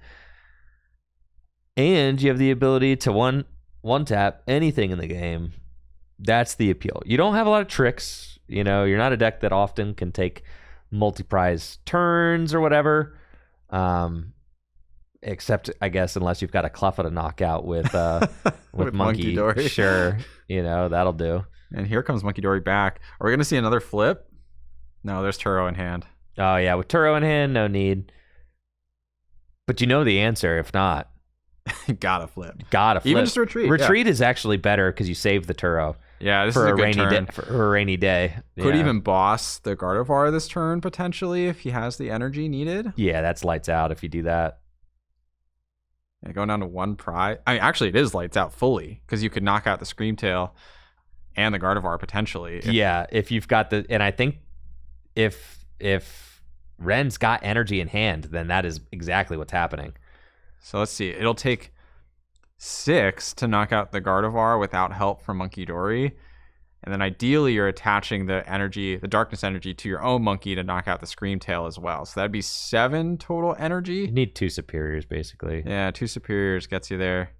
And you have the ability to one tap anything in the game. That's the appeal. You don't have a lot of tricks. You know, you're not a deck that often can take multi-prize turns or whatever. Except, I guess, unless you've got a Cleffa to knock out with Monkey Dory. Sure, you know, that'll do. And here comes Monkey Dory back. Are we going to see another flip? No, there's Turo in hand. Oh, yeah, with Turo in hand, no need. But you know the answer, if not. Gotta flip. Even just retreat. Retreat is actually better because you save the Turo. Yeah, this for is a good rainy turn. For a rainy day. Could even boss the Gardevoir this turn, potentially, if he has the energy needed. Yeah, that's lights out if you do that. Yeah, going down to 1 prize. I mean, actually, it is lights out fully, because you could knock out the Screamtail and the Gardevoir, potentially. If you've got the... And I think if Ren's got energy in hand, then that is exactly what's happening. So let's see. It'll take 6 to knock out the Gardevoir without help from Monkey Dory. And then ideally you're attaching the energy, the darkness energy, to your own monkey to knock out the Screamtail as well. So that'd be 7 total energy. You need 2 superiors, basically. Yeah, 2 superiors gets you there.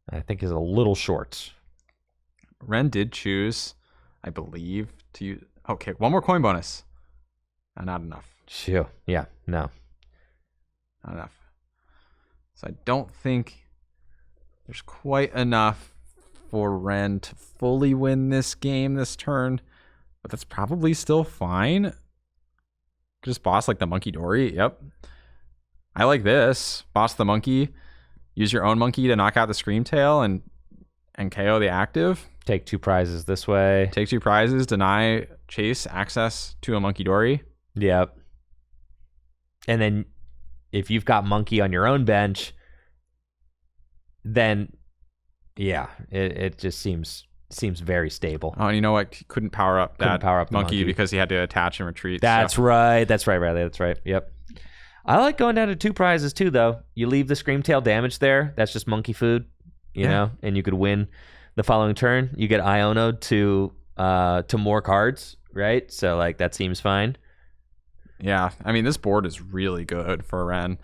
I think is a little short. Ren did choose, I believe, to use... Okay, 1 more coin bonus. Not enough. Sure. Yeah, no. Not enough. So I don't think there's quite enough for Ren to fully win this game this turn, but that's probably still fine. Just boss like the Monkey Dory. Yep. I like this. Boss the monkey. Use your own monkey to knock out the Screamtail and KO the active. Take 2 prizes this way. Take 2 prizes. Deny Chase access to a Monkey Dory. Yep. And then if you've got monkey on your own bench, then yeah, it just seems seems very stable. Oh, and you know what? He couldn't power up that monkey because he had to attach and retreat. That's right. That's right, Riley. That's right. Yep. I like going down to 2 prizes too, though. You leave the Screamtail damage there. That's just monkey food, you know, and you could win the following turn. You get Iono'd to more cards, right? So like that seems fine. Yeah, I mean, this board is really good for Ren.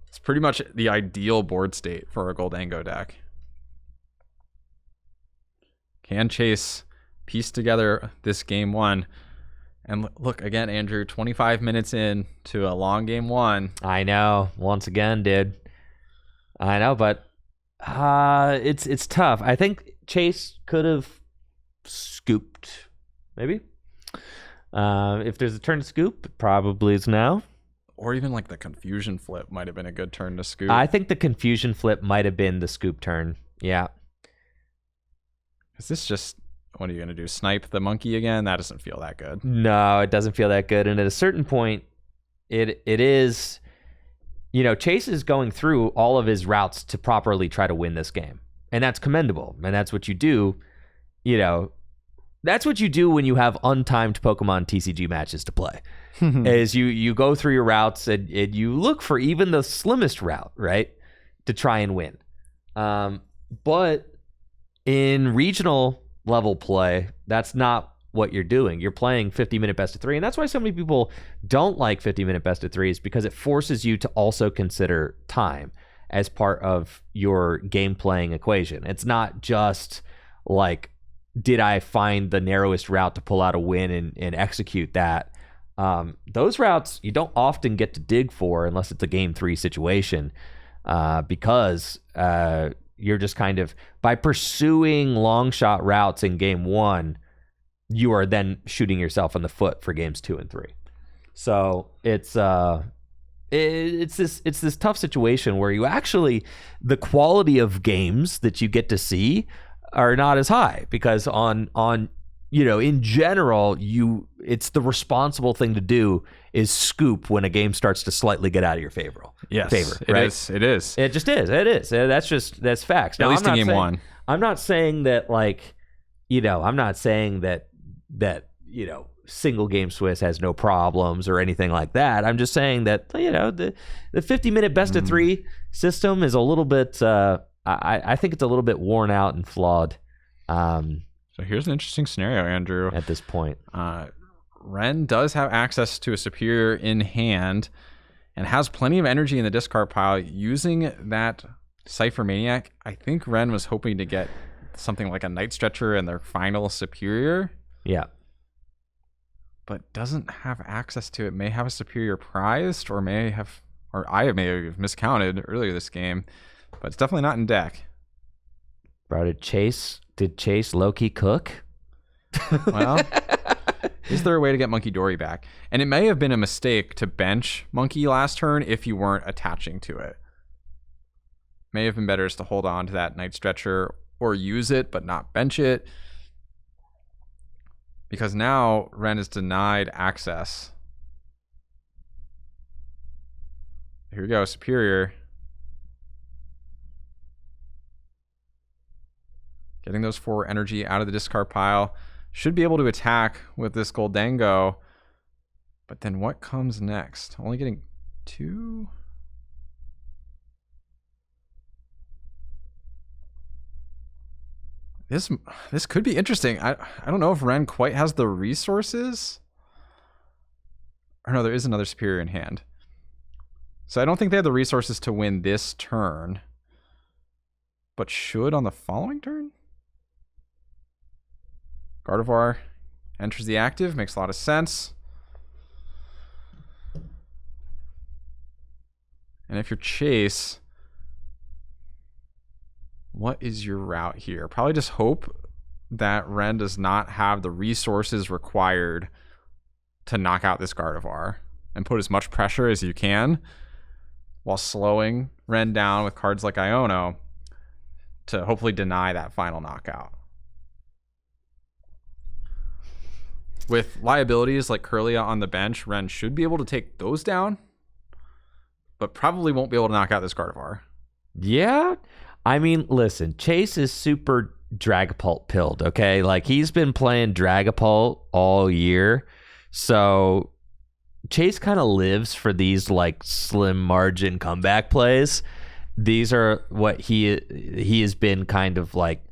It's pretty much the ideal board state for a Gholdengo deck. Can Chase piece together this game 1? And look, again, Andrew, 25 minutes in to a long game 1. I know. Once again, dude. I know, but it's tough. I think Chase could have scooped, maybe. If there's a turn to scoop, it probably is now. Or even like the Confusion Flip might have been a good turn to scoop. I think the Confusion Flip might have been the scoop turn. Yeah. Is this just, what are you going to do? Snipe the monkey again? That doesn't feel that good. No, it doesn't feel that good. And at a certain point, it is, you know, Chase is going through all of his routes to properly try to win this game. And that's commendable. And that's what you do, you know. That's what you do when you have untimed Pokemon TCG matches to play. Is you go through your routes and you look for even the slimmest route, right, to try and win. But in regional level play, that's not what you're doing. You're playing 50-minute best of 3, and that's why so many people don't like 50-minute best of 3s, because it forces you to also consider time as part of your game playing equation. It's not just like, did I find the narrowest route to pull out a win and execute that? Those routes you don't often get to dig for unless it's a game 3 situation, because you're just kind of, by pursuing long shot routes in game 1, you are then shooting yourself in the foot for games 2 and 3. So it's this tough situation where you actually, the quality of games that you get to see are not as high, because on you know, in general, it's the responsible thing to do is scoop when a game starts to slightly get out of your favor. Yes, right? It is. It just is. It is. That's facts. Now, at least in game 1. I'm not saying that, like, you know, I'm not saying that you know, single game Swiss has no problems or anything like that. I'm just saying that, you know, the 50-minute best of 3 system is a little bit. I think it's a little bit worn out and flawed. So here's an interesting scenario, Andrew. At this point, Ren does have access to a superior in hand and has plenty of energy in the discard pile. Using that Cypher Maniac, I think Ren was hoping to get something like a Night Stretcher in their final superior. Yeah. But doesn't have access to it. May have a superior prized, or I may have miscounted earlier this game. But it's definitely not in deck. Bro, did Chase low-key cook? Well, is there a way to get Monkey Dory back? And it may have been a mistake to bench Monkey last turn if you weren't attaching to it. May have been better just to hold on to that Night Stretcher or use it but not bench it. Because now Ren is denied access. Here we go, superior. Getting those 4 energy out of the discard pile. Should be able to attack with this Gholdengo. But then what comes next? Only getting 2? This could be interesting. I don't know if Ren quite has the resources. Or no, there is another superior in hand. So I don't think they have the resources to win this turn. But should on the following turn? Gardevoir enters the active. Makes a lot of sense. And if you're Chase, what is your route here? Probably just hope that Ren does not have the resources required to knock out this Gardevoir and put as much pressure as you can while slowing Ren down with cards like Iono to hopefully deny that final knockout. With liabilities like Kirlia on the bench, Ren should be able to take those down, but probably won't be able to knock out this Gardevoir. Yeah. I mean, listen, Chase is super Dragapult pilled, okay? Like, he's been playing Dragapult all year. So Chase kind of lives for these like slim margin comeback plays. These are what he has been kind of like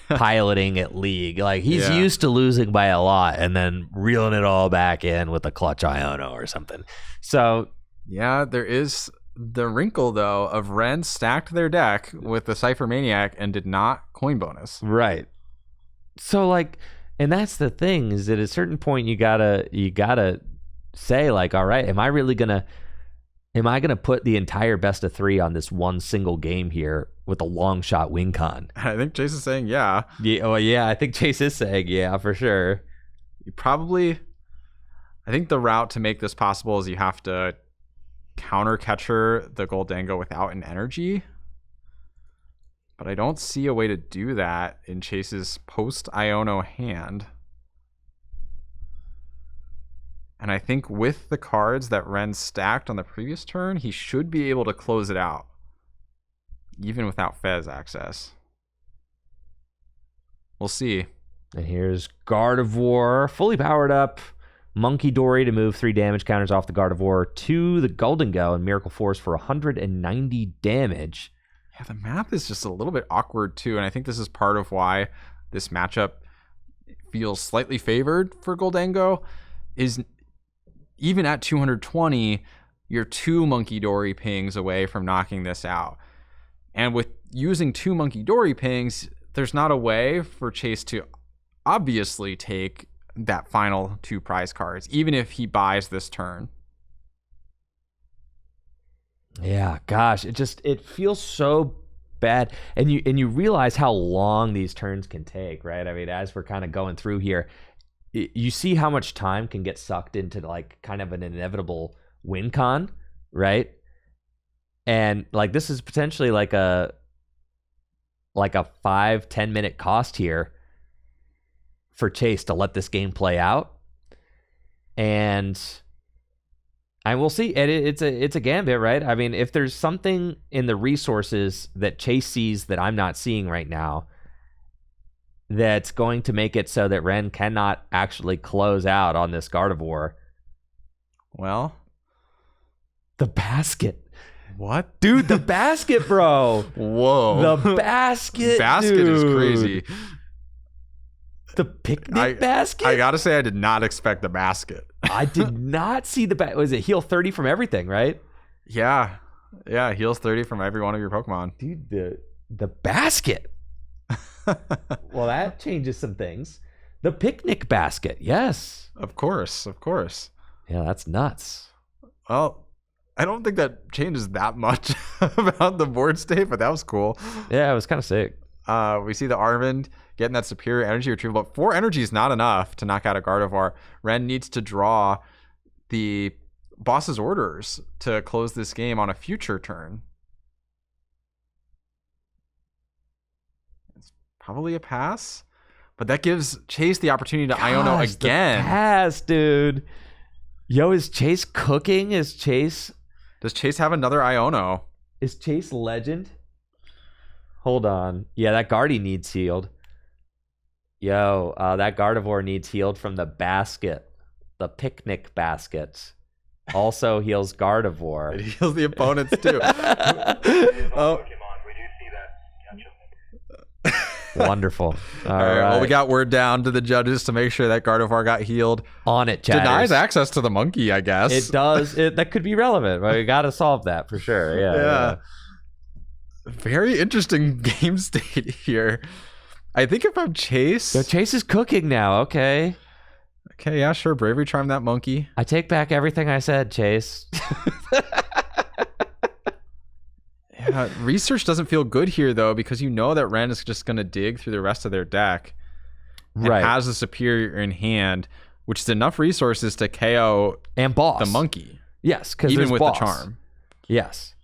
piloting at League. Like, he's used to losing by a lot and then reeling it all back in with a clutch Iono or something. So yeah, there is the wrinkle though of Ren stacked their deck with the Cypher Maniac and did not coin bonus. Right. So like, and that's the thing, is that at a certain point you gotta say like, all right, am I gonna put the entire best of 3 on this one single game here with a long shot win con? I think Chase is saying yeah. Yeah, I think Chase is saying yeah for sure. I think the route to make this possible is you have to counter catcher the Gholdengo without an energy. But I don't see a way to do that in Chase's post-Iono hand. And I think with the cards that Ren stacked on the previous turn, he should be able to close it out, even without Fez access. We'll see. And here's Gardevoir, fully powered up. Monkey Dory to move 3 damage counters off the Gardevoir to the Gholdengo, and Miracle Force for 190 damage. Yeah, the math is just a little bit awkward too, and I think this is part of why this matchup feels slightly favored for Gholdengo. Is even at 220, you're 2 Monkey Dory pings away from knocking this out. And with using 2 Monkey Dory pings, there's not a way for Chase to obviously take that final 2 prize cards, even if he buys this turn. Yeah, gosh, it feels so bad. And you realize how long these turns can take, right? I mean, as we're kind of going through here, you see how much time can get sucked into like kind of an inevitable win con, right? And like, this is potentially like a 5-10 minute cost here for Chase to let this game play out. And we'll see. It's a gambit, right? I mean, if there's something in the resources that Chase sees that I'm not seeing right now, that's going to make it so that Ren cannot actually close out on this Gardevoir. Well, the basket. What? Dude, the basket, bro. Whoa. The basket. Basket dude. is crazy. The picnic basket? I gotta say, I did not expect the basket. I did not see the basket. Was it heal 30 from everything, right? Yeah. Yeah, heals 30 from every one of your Pokemon. Dude, the basket. Well, that changes some things. The picnic basket, yes. Of course. Yeah, that's nuts. Well, I don't think that changes that much about the board state, but that was cool. Yeah, it was kind of sick. We see the Arvind getting that superior energy retrieval, but 4 energy is not enough to knock out a Gardevoir. Ren needs to draw the boss's orders to close this game on a future turn. It's probably a pass, but that gives Chase the opportunity to Iono again. The pass, dude. Yo, is Chase cooking? Does Chase have another Iono? Is Chase legend? Hold on. Yeah, that Guardy needs healed. Yo, that Gardevoir needs healed from the basket. The picnic basket. Also heals Gardevoir. It heals the opponents too. Pokemon. We do see that. Gotcha. Wonderful. All right. Well, we got word down to the judges to make sure that Gardevoir got healed. On it, Chatters. Denies access to the monkey, I guess. It does. That could be relevant. We got to solve that for sure. Yeah. Very interesting game state here. I think if I'm Chase... So Chase is cooking now, okay. Okay, yeah, sure. Bravery Charm that monkey. I take back everything I said, Chase. Yeah, research doesn't feel good here, though, because you know that Ren is just going to dig through the rest of their deck. And has a superior in hand, which is enough resources to KO and boss the monkey. Yes, because even with boss. the charm. Yes.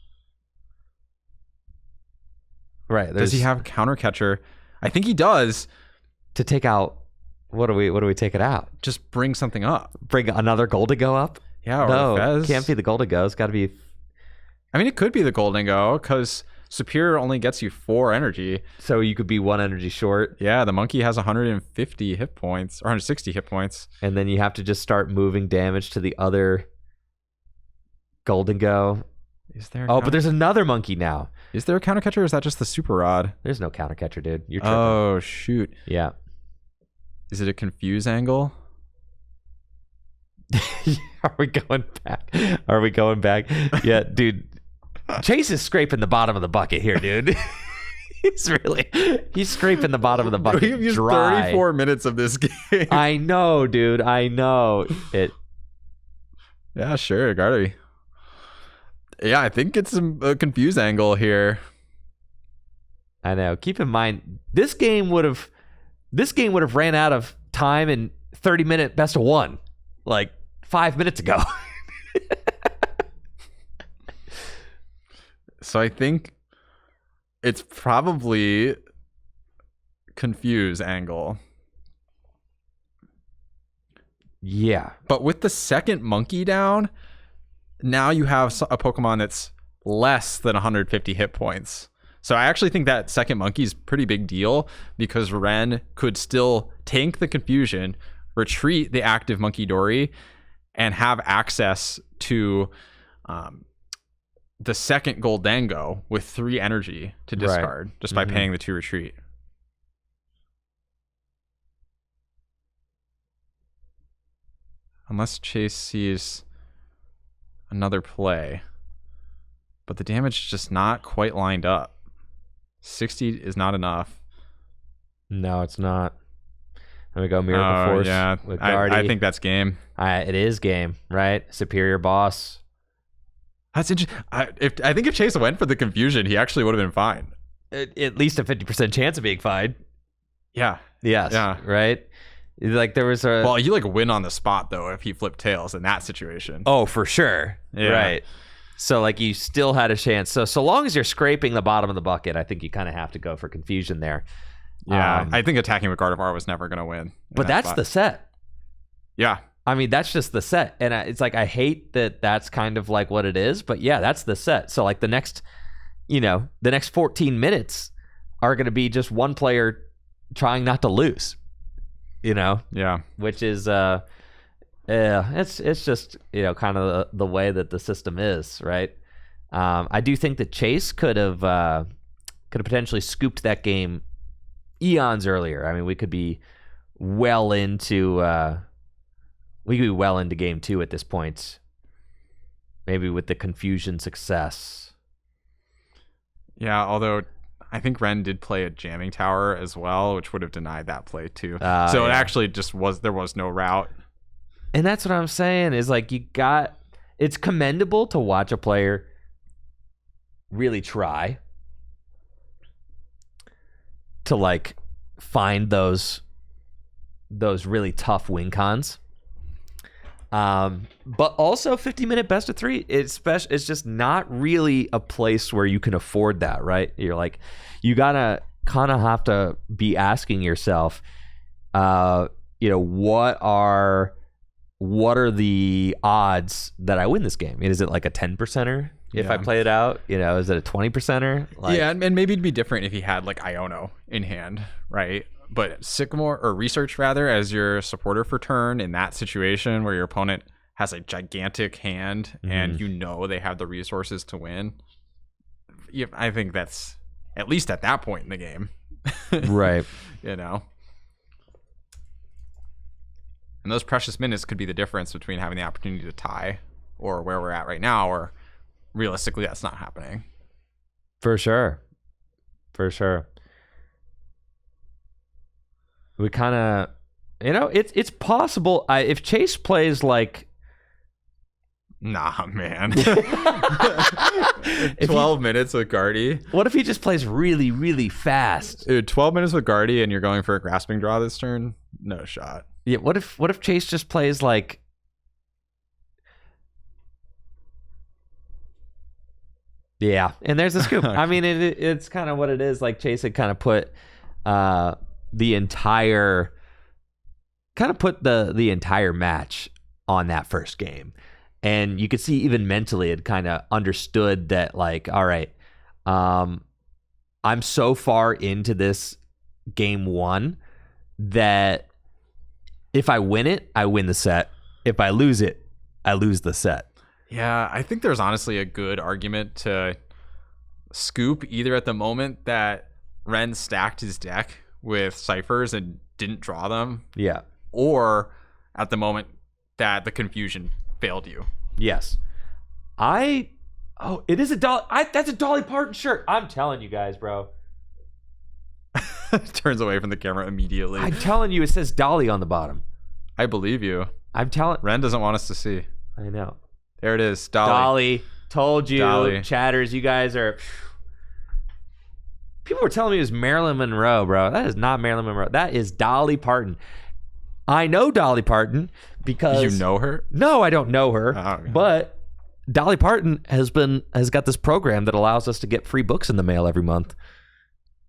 Right. Does he have counter catcher? I think he does. To take out, what do we take it out? Just bring something up. Bring another Gholdengo up? Yeah, or no, Fez. Can't be the Gholdengo. It's got to be. I mean, it could be the Gholdengo because Superior only gets you 4 energy. So you could be 1 energy short. Yeah, the monkey has 150 hit points, or 160 hit points. And then you have to just start moving damage to the other Gholdengo. Is there? But there's another monkey now. Is there a counter catcher, or is that just the super rod? There's no counter catcher, dude. You're tripping. Oh, shoot. Yeah. Is it a confuse angle? Are we going back? Yeah, dude. Chase is scraping the bottom of the bucket here, dude. He's scraping the bottom of the bucket. We've used dry. 34 minutes of this game. I know, dude. I know. Yeah, sure, Gardevoir. Yeah, I think it's a confuse angle here. I know. Keep in mind, this game would have ran out of time in 30-minute best of 1, like 5 minutes ago. So I think it's probably confuse angle. Yeah. But with the second monkey down, now you have a Pokemon that's less than 150 hit points. So I actually think that second monkey is a pretty big deal, because Ren could still tank the confusion, retreat the active Monkey Dory, and have access to the second Gholdengo with 3 energy to discard, just by paying the 2 retreat. Unless Chase sees another play. But the damage is just not quite lined up. 60 is not enough. No, it's not. Let me go Miracle Force. Yeah, with Guardy. I think that's game. It is game, right? Superior boss. That's interesting. I think if Chase went for the confusion, he actually would have been fine. At least a 50% chance of being fine. Yeah. Yes. Yeah. Right? Like there was a... Well, you like win on the spot, though, if he flipped tails in that situation. Oh, for sure. Yeah. Right. So like you still had a chance. So long as you're scraping the bottom of the bucket, I think you kind of have to go for confusion there. Yeah. I think attacking with Gardevoir was never going to win. But that's the set. Yeah. I mean, that's just the set. And it's like, I hate that that's kind of like what it is. But yeah, that's the set. So like the next 14 minutes are going to be just one player trying not to lose. Yeah. Which is, it's just, kind of the way that the system is, right? I do think that Chase could have potentially scooped that game eons earlier. I mean, we could be well into game 2 at this point. Maybe with the confusion success. Yeah, although I think Ren did play a jamming tower as well, which would have denied that play too. It actually just there was no route. And that's what I'm saying is like it's commendable to watch a player really try to like find those really tough win cons. But also 50-minute best of 3, it's just not really a place where you can afford that, right? You're like, you gotta kind of have to be asking yourself, what are the odds that I win this game? Is it like a 10%er if I play it out? Is it a 20%er? Yeah, and maybe it'd be different if he had like Iono in hand, right? But Sycamore, or Research rather, as your supporter for turn in that situation where your opponent has a gigantic hand and they have the resources to win, I think that's at least at that point in the game. Right. And those precious minutes could be the difference between having the opportunity to tie or where we're at right now, or realistically that's not happening. For sure. We kind of, it's possible. If Chase plays like, nah, man, 12 minutes with Guardy. What if he just plays really, really fast? Dude, 12 minutes with Guardy and you're going for a grasping draw this turn? No shot. Yeah. What if Chase just plays like? Yeah, and there's a scoop. I mean, it's kind of what it is. Like Chase had kind of put the entire match on that first game, and you could see even mentally it kind of understood that, like, all right, I'm so far into this game 1 that if I win it, I win the set. If I lose it, I lose the set. Yeah, I think there's honestly a good argument to scoop either at the moment that Ren stacked his deck with ciphers and didn't draw them. Yeah. Or at the moment that the confusion failed you. Yes. It is a Dolly. That's a Dolly Parton shirt. I'm telling you guys, bro. Turns away from the camera immediately. I'm telling you, it says Dolly on the bottom. I believe you. I'm telling. Ren doesn't want us to see. I know. There it is. Dolly. Dolly. Told you. Dolly. Chatters, you guys are... People were telling me it was Marilyn Monroe, bro. That is not Marilyn Monroe. That is Dolly Parton. I know Dolly Parton because... You know her? No, I don't know her. Oh, okay. But Dolly Parton has got this program that allows us to get free books in the mail every month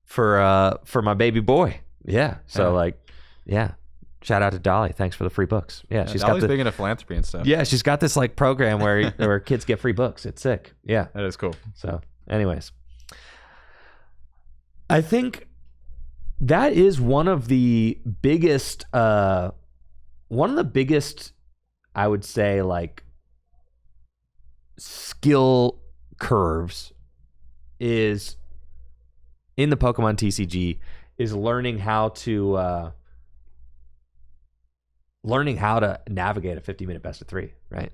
for my baby boy. Yeah. So yeah. Shout out to Dolly. Thanks for the free books. Yeah, she's Dolly's got big into philanthropy and stuff. Yeah, she's got this like program where kids get free books. It's sick. Yeah. That is cool. So, anyways, I think that is one of the biggest, I would say, like, skill curves is in the Pokemon TCG is learning how to navigate a 50-minute best of 3, right?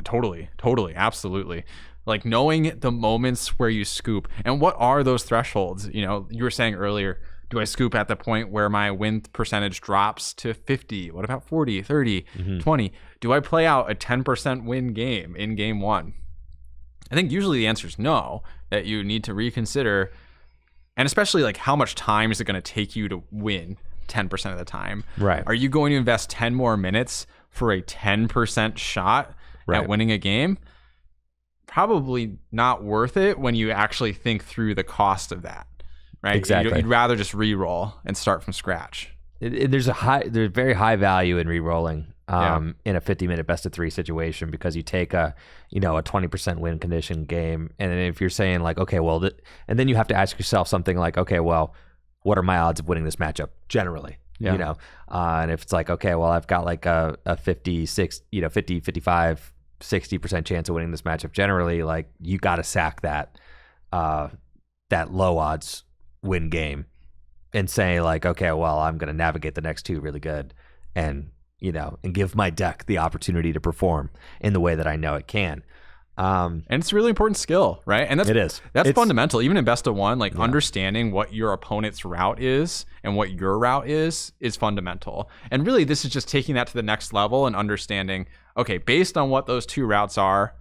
Totally, absolutely. Like knowing the moments where you scoop and what are those thresholds. You know, you were saying earlier, do I scoop at the point where my win percentage drops to 50? What about 40, 30, 20? Do I play out a 10% win game in game 1? I think usually the answer is no, that you need to reconsider. And especially like how much time is it going to take you to win 10% of the time? Right. Are you going to invest 10 more minutes for a 10% shot at winning a game? Probably not worth it when you actually think through the cost of that, right? Exactly. You'd rather just re-roll and start from scratch. There's very high value in re-rolling in a 50-minute best of 3 situation because you take a 20% win condition game, and then if you're saying like, okay, well, and then you have to ask yourself something like, okay, well, what are my odds of winning this matchup generally? Yeah. And if it's like, okay, well, I've got like a 56, 50, 55, 60% chance of winning this matchup generally, like you got to sack that low odds win game and say like, okay, well, I'm going to navigate the next 2 really good and give my deck the opportunity to perform in the way that I know it can. And it's a really important skill, right? And that's fundamental. Even in best of 1, like understanding what your opponent's route is and what your route is fundamental. And really, this is just taking that to the next level and understanding, okay, based on what those 2 routes are,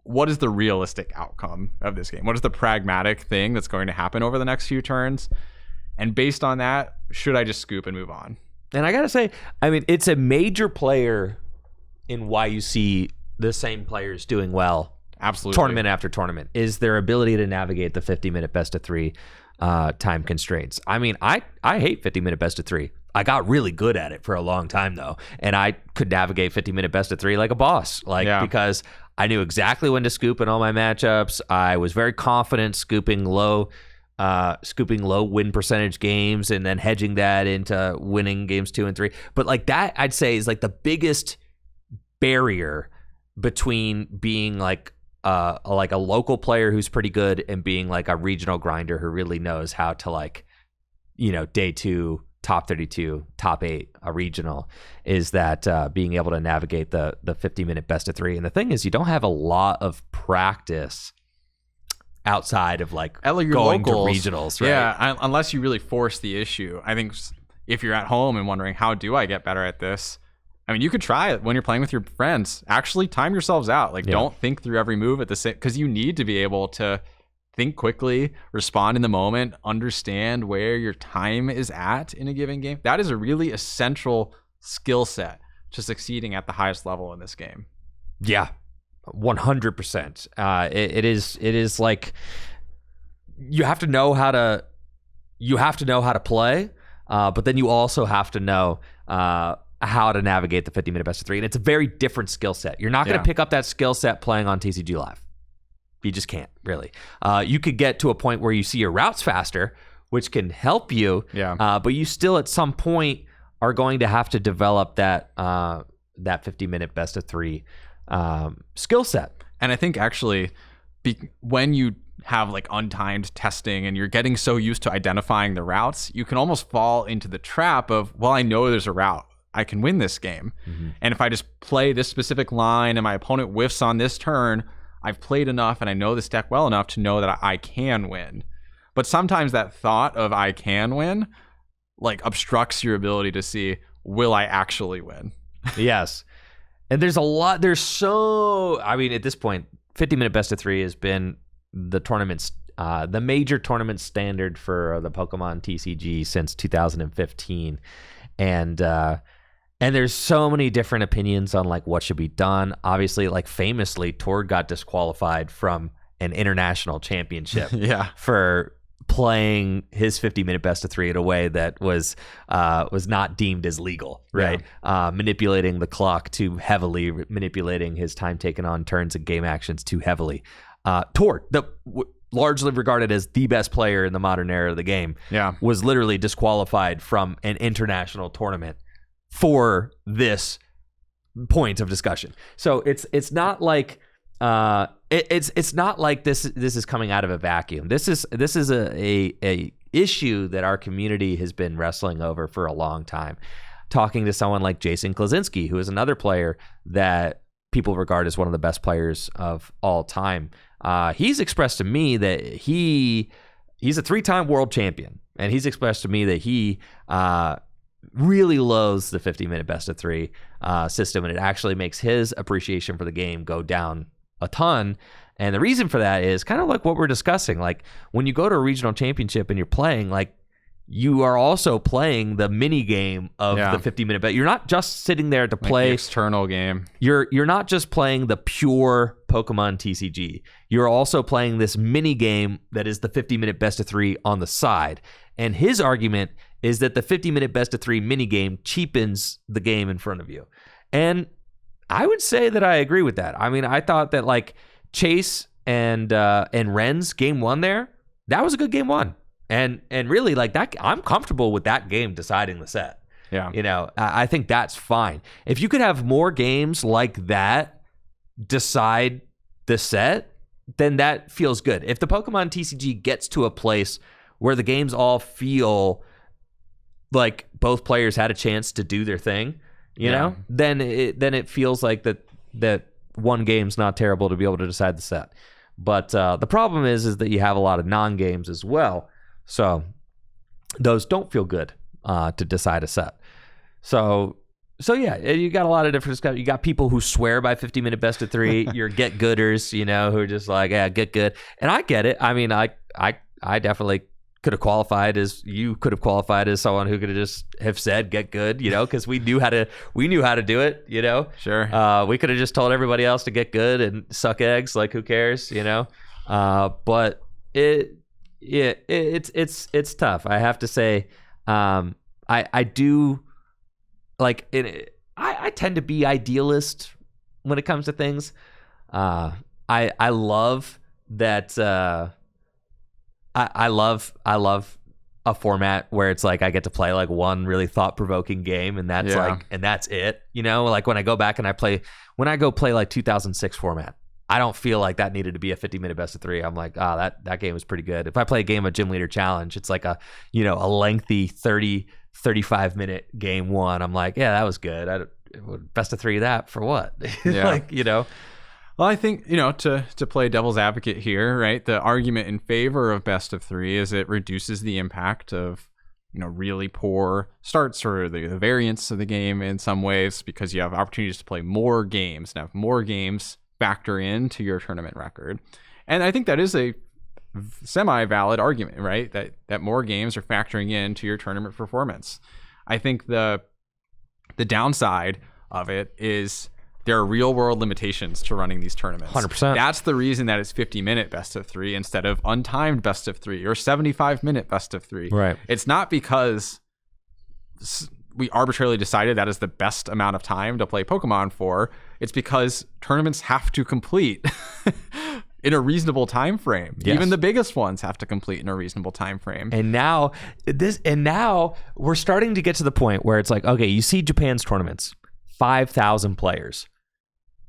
what is the realistic outcome of this game? What is the pragmatic thing that's going to happen over the next few turns? And based on that, should I just scoop and move on? And I got to say, I mean, it's a major player in why you see the same players doing well absolutely tournament after tournament is their ability to navigate the 50-minute best of 3 time constraints. I mean, I hate 50-minute best of 3. I got really good at it for a long time though, and I could navigate 50-minute best of 3 like a boss, because I knew exactly when to scoop in all my matchups. I was very confident scooping low win percentage games and then hedging that into winning games 2 and 3. But like that, I'd say is like the biggest barrier between being like a local player who's pretty good and being like a regional grinder who really knows how to day 2 top 32 top 8 a regional is that being able to navigate the 50-minute best of 3. And the thing is, you don't have a lot of practice outside of like going locals, to regionals, right? Yeah, unless you really force the issue. I think if you're at home and wondering, how do I get better at this? I mean, you could try it when you're playing with your friends. Actually, time yourselves out. Don't think through every move at the same, because you need to be able to think quickly, respond in the moment, understand where your time is at in a given game. That is a really essential skill set to succeeding at the highest level in this game. Yeah, 100%. It is like you have to know how to play, but then you also have to know how to navigate the 50-minute best of 3, and it's a very different skill set. You're not going to pick up that skill set playing on TCG Live. You just can't, really. You could get to a point where you see your routes faster, which can help you. Yeah. But you still, at some point, are going to have to develop that 50-minute best of 3 skill set. And I think actually, when you have like untimed testing and you're getting so used to identifying the routes, you can almost fall into the trap of, well, I know there's a route, I can win this game. And if I just play this specific line and my opponent whiffs on this turn, I've played enough and I know this deck well enough to know that I can win. But sometimes that thought of I can win like obstructs your ability to see, will I actually win? Yes. And at this point, 50-minute best of 3 has been the tournament's the major tournament standard for the Pokemon TCG since 2015. And there's so many different opinions on like what should be done. Obviously, like famously, Tord got disqualified from an international championship for playing his 50-minute best of 3 in a way that was not deemed as legal, right? Manipulating the clock too heavily, manipulating his time taken on turns and game actions too heavily. Tord, largely regarded as the best player in the modern era of the game, was literally disqualified from an international tournament for this point of discussion. So it's not like it's not like this is coming out of a vacuum. This is a issue that our community has been wrestling over for a long time. Talking to someone like Jason Klaczynski, who is another player that people regard as one of the best players of all time, he's expressed to me that he's a 3-time world champion, and he's expressed to me that he really loathes the 50-minute best of 3 system, and it actually makes his appreciation for the game go down a ton. And the reason for that is kind of like what we're discussing. Like when you go to a regional championship and you're playing, like you are also playing the mini game of the 50-minute bet. You're not just sitting there to play the external game. You're not just playing the pure Pokemon TCG. You're also playing this mini game that is the 50-minute best of 3 on the side. And his argument is that the 50-minute best of 3 mini game cheapens the game in front of you. And I would say that I agree with that. I mean, I thought that like Chase and Ren's game 1 there, that was a good game 1. And really like that, I'm comfortable with that game deciding the set. Yeah. You know, I think that's fine. If you could have more games like that decide the set, then that feels good. If the Pokemon TCG gets to a place where the games all feel like both players had a chance to do their thing, you know, then it feels like that one game's not terrible to be able to decide the set. But the problem is that you have a lot of non-games as well. So those don't feel good to decide a set. So yeah, you got a lot of different stuff. You got people who swear by 50-minute best of 3. Your get gooders, you know, who are just like, yeah, get good. And I get it. I mean, I definitely could have qualified as someone who could have just have said get good, you know, because we knew how to do it, you know. Sure. We could have just told everybody else to get good and suck eggs, like who cares, you know. But it's tough. I have to say, I do like it. I tend to be idealist when it comes to things. I love that. I love a format where it's like I get to play like one really thought-provoking game, and that's that's it. You know, like when I go back and when I go play like 2006 format, I don't feel like that needed to be a 50-minute best of 3. I'm like, that game was pretty good. If I play a game of Gym Leader Challenge, it's like a lengthy 35 minute game 1. I'm like, yeah, that was good. Best of 3 of that for what? Yeah. Like, you know. Well, I think, you know, to play devil's advocate here, right, the argument in favor of best of 3 is it reduces the impact of, you know, really poor starts or the variance of the game in some ways, because you have opportunities to play more games and have more games factor into your tournament record. And I think that is a semi-valid argument, right, that more games are factoring into your tournament performance. I think the downside of it is there are real world limitations to running these tournaments. 100%. That's the reason that it's 50-minute best of 3 instead of untimed best of 3 or 75-minute best of 3. Right. It's not because we arbitrarily decided that is the best amount of time to play Pokemon for. It's because tournaments have to complete in a reasonable time frame. Yes. Even the biggest ones have to complete in a reasonable time frame. And now we're starting to get to the point where it's like, okay, you see Japan's tournaments, 5,000 players.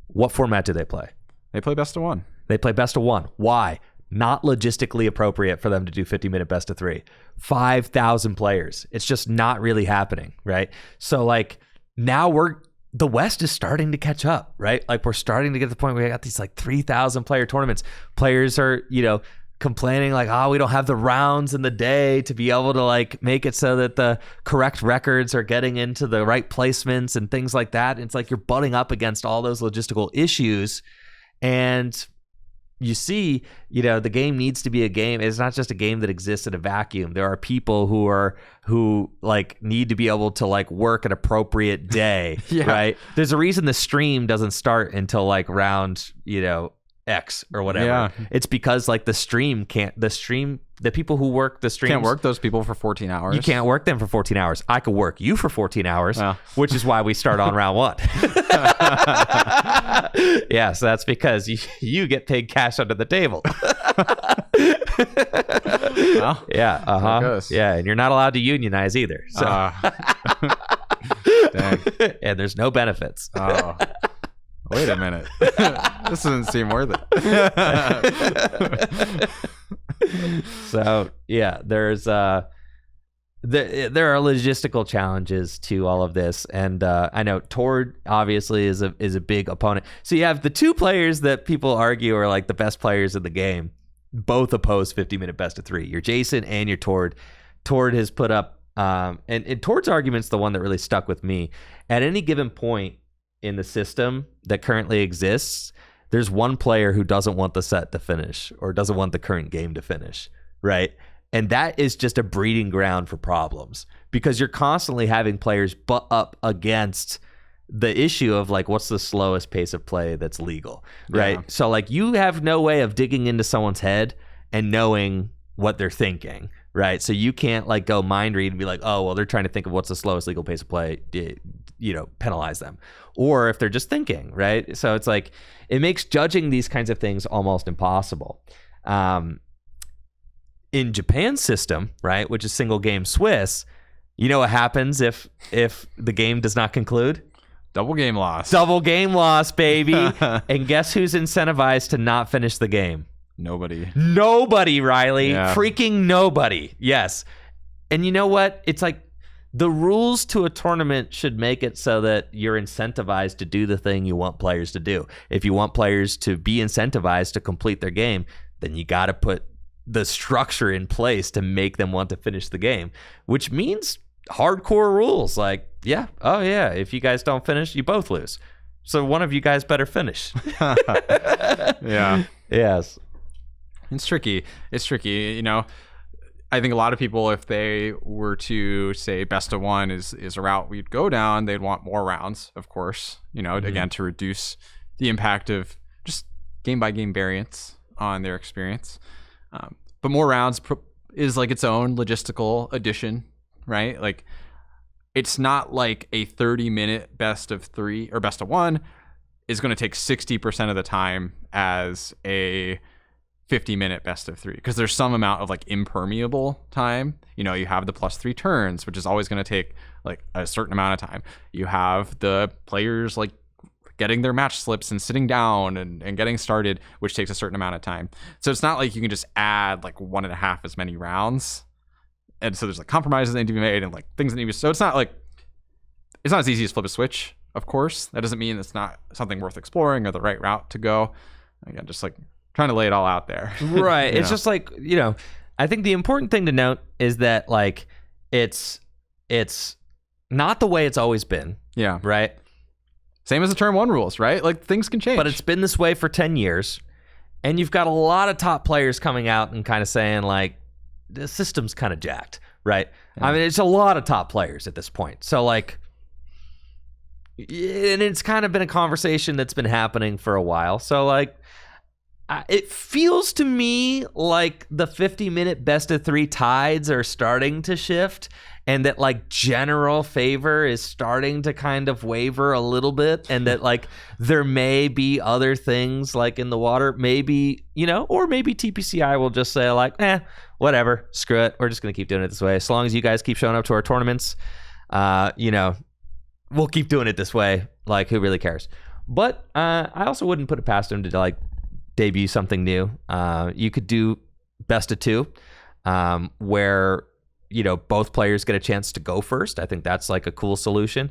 What format do they play? They play best of one. They play best of one. Why? Not logistically appropriate for them to do 50-minute best of 3. 5,000 players. It's just not really happening, right? So like now the West is starting to catch up, right? Like we're starting to get to the point where we got these like 3,000 player tournaments. Players are, complaining like, we don't have the rounds in the day to be able to like make it so that the correct records are getting into the right placements and things like that. And it's like you're butting up against all those logistical issues. And you see, the game needs to be a game. It's not just a game that exists in a vacuum. There are people who like need to be able to like work an appropriate day, right? There's a reason the stream doesn't start until like round, X or whatever. Yeah. It's because like the people who work the streams can't work those people for 14 hours. You can't work them for 14 hours. I could work you for 14 hours, which is why we start on round 1. Yeah, so that's because you get paid cash under the table. Well, yeah, yeah, and you're not allowed to unionize either. So, dang. And there's no benefits. Oh. Wait a minute. This doesn't seem worth it. So yeah, there are logistical challenges to all of this, and I know Tord obviously is a big opponent. So you have the two players that people argue are like the best players in the game. Both oppose 50-minute best of 3. Your Jason and your Tord. Tord has put up, and Tord's argument's the one that really stuck with me. At any given point in the system that currently exists, there's one player who doesn't want the set to finish or doesn't want the current game to finish, right? And that is just a breeding ground for problems because you're constantly having players butt up against the issue of like, what's the slowest pace of play that's legal, right? Yeah. So like you have no way of digging into someone's head and knowing what they're thinking, right? So you can't like go mind read and be like, oh, well, they're trying to think of what's the slowest legal pace of play, penalize them. Or if they're just thinking, right? So it's like, it makes judging these kinds of things almost impossible. In Japan's system, right, which is single game Swiss, you know what happens if the game does not conclude? Double game loss. Double game loss, baby. And guess who's incentivized to not finish the game? Nobody. Nobody, Riley. Yeah. Freaking nobody. Yes. And you know what? It's like the rules to a tournament should make it so that you're incentivized to do the thing you want players to do. If you want players to be incentivized to complete their game, then you got to put the structure in place to make them want to finish the game, which means hardcore rules like, if you guys don't finish, you both lose. So one of you guys better finish. Yeah. Yes. It's tricky. I think a lot of people, if they were to say best of one is a route we'd go down, they'd want more rounds, of course, again, to reduce the impact of just game by game variance on their experience. But more rounds is like its own logistical addition, right? Like it's not like a 30-minute best of 3 or best of 1 is going to take 60% of the time as a 50-minute best of 3 because there's some amount of like impermeable time. You have the +3 turns, which is always going to take like a certain amount of time. You have the players like getting their match slips and sitting down and getting started, which takes a certain amount of time. So it's not like you can just add like 1.5 as many rounds. And so there's like compromises that need to be made and like things that need to be, so it's not as easy as flip a switch, of course. That doesn't mean it's not something worth exploring or the right route to go. Again, just like trying to lay it all out there. Right. It's just like, I think the important thing to note is that like it's not the way it's always been. Yeah. Right. Same as the turn 1 rules, right? Like things can change. But it's been this way for 10 years. And you've got a lot of top players coming out and kind of saying like, the system's kind of jacked, right? Yeah. I mean, it's a lot of top players at this point. So like, and it's kind of been a conversation that's been happening for a while. So like, it feels to me like the 50-minute best of 3 tides are starting to shift, and that like general favor is starting to kind of waver a little bit, and that like there may be other things like in the water, maybe, or maybe TPCI will just say like, whatever, screw it, we're just gonna keep doing it this way. As long as you guys keep showing up to our tournaments, we'll keep doing it this way. Like, who really cares? But I also wouldn't put it past them to like debut something new. You could do best of 2, where both players get a chance to go first. I think that's like a cool solution.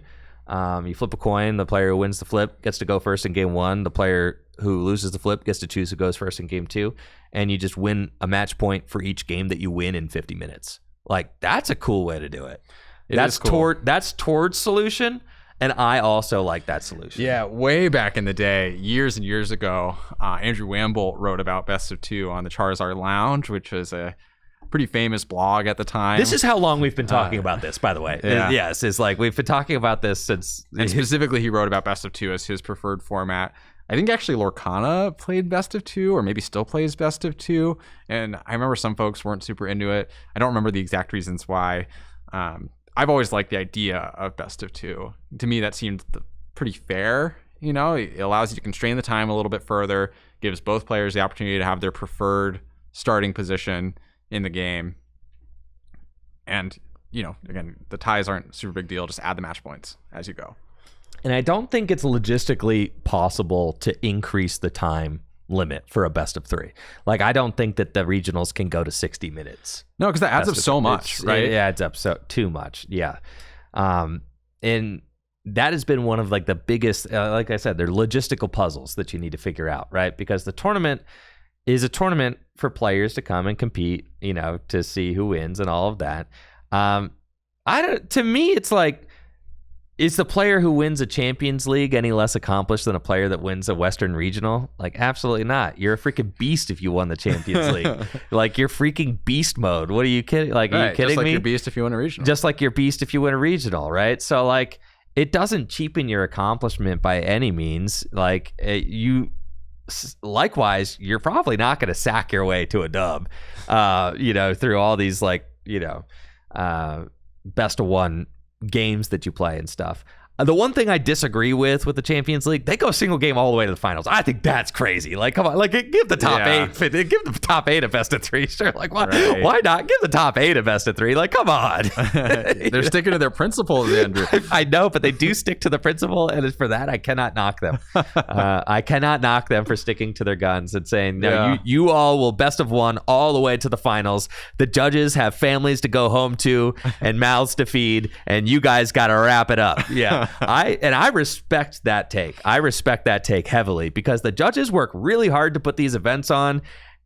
You flip a coin, the player who wins the flip gets to go first in game 1. The player who loses the flip gets to choose who goes first in game 2, and you just win a match point for each game that you win in 50 minutes. Like, that's a cool way to do it. That's towards solution. And I also like that solution. Yeah, way back in the day, years and years ago, Andrew Wamble wrote about Best of 2 on the Charizard Lounge, which was a pretty famous blog at the time. This is how long we've been talking about this, by the way. Yeah. Yes, it's like we've been talking about this since... And specifically, he wrote about Best of 2 as his preferred format. I think actually Lorcana played Best of 2, or maybe still plays Best of 2. And I remember some folks weren't super into it. I don't remember the exact reasons why. I've always liked the idea of Best of 2. To me, that seemed pretty fair. It allows you to constrain the time a little bit further, gives both players the opportunity to have their preferred starting position in the game. And, again, the ties aren't a super big deal. Just add the match points as you go. And I don't think it's logistically possible to increase the time limit for a best of 3. Like, I don't think that the regionals can go to 60 minutes. No, because that adds up so much, right? It adds up too much. Yeah. And that has been one of like the biggest, like I said, they're logistical puzzles that you need to figure out, right? Because the tournament is a tournament for players to come and compete, to see who wins and all of that. To me, it's like, is the player who wins a Champions League any less accomplished than a player that wins a Western Regional? Like, absolutely not. You're a freaking beast if you won the Champions League. Like, you're freaking beast mode. What are you kidding? Like, are you kidding me? Just like you're beast if you win a regional. Just like you're beast if you win a regional, right? So, like, it doesn't cheapen your accomplishment by any means. Like, likewise, you're probably not going to sack your way to a dub, through all these, like, best of 1 games that you play and stuff. The one thing I disagree with the Champions League, they go single game all the way to the finals. I think that's crazy. Like, come on, like give the top 8, give the top 8 a best of 3. Sure, like why not give the top 8 a best of 3? Like, come on. They're sticking to their principles, Andrew. I know, but they do stick to the principle, and for that, I cannot knock them. I cannot knock them for sticking to their guns and saying, no, you all will best of 1 all the way to the finals. The judges have families to go home to and mouths to feed, and you guys got to wrap it up. Yeah. I respect that take. I respect that take heavily, because the judges work really hard to put these events on,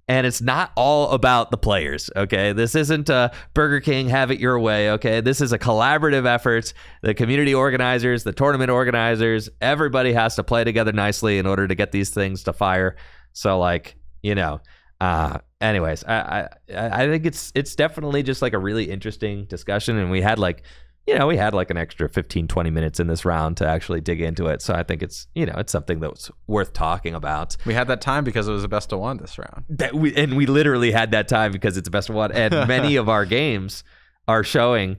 and it's not all about the players, okay? This isn't Burger King, have it your way, okay? This is a collaborative effort. The community organizers, the tournament organizers, everybody has to play together nicely in order to get these things to fire. So, like, anyways, I think it's definitely just like a really interesting discussion, and we had like an extra 15-20 minutes in this round to actually dig into it. So I think it's it's something that's worth talking about. We had that time because it was a best of 1 this round. We literally had that time because it's a best of 1, and many of our games are showing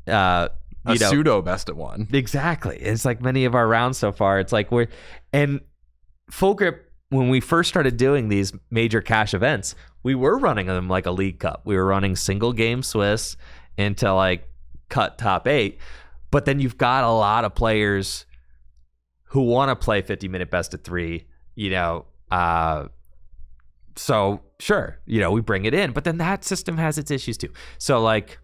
pseudo best of 1. Exactly. It's like many of our rounds so far. It's like Full Grip, when we first started doing these major cash events, we were running them like a League Cup. We were running single game Swiss into like cut top 8, but then you've got a lot of players who want to play 50-minute best of 3, so sure, we bring it in, but then that system has its issues too. So like,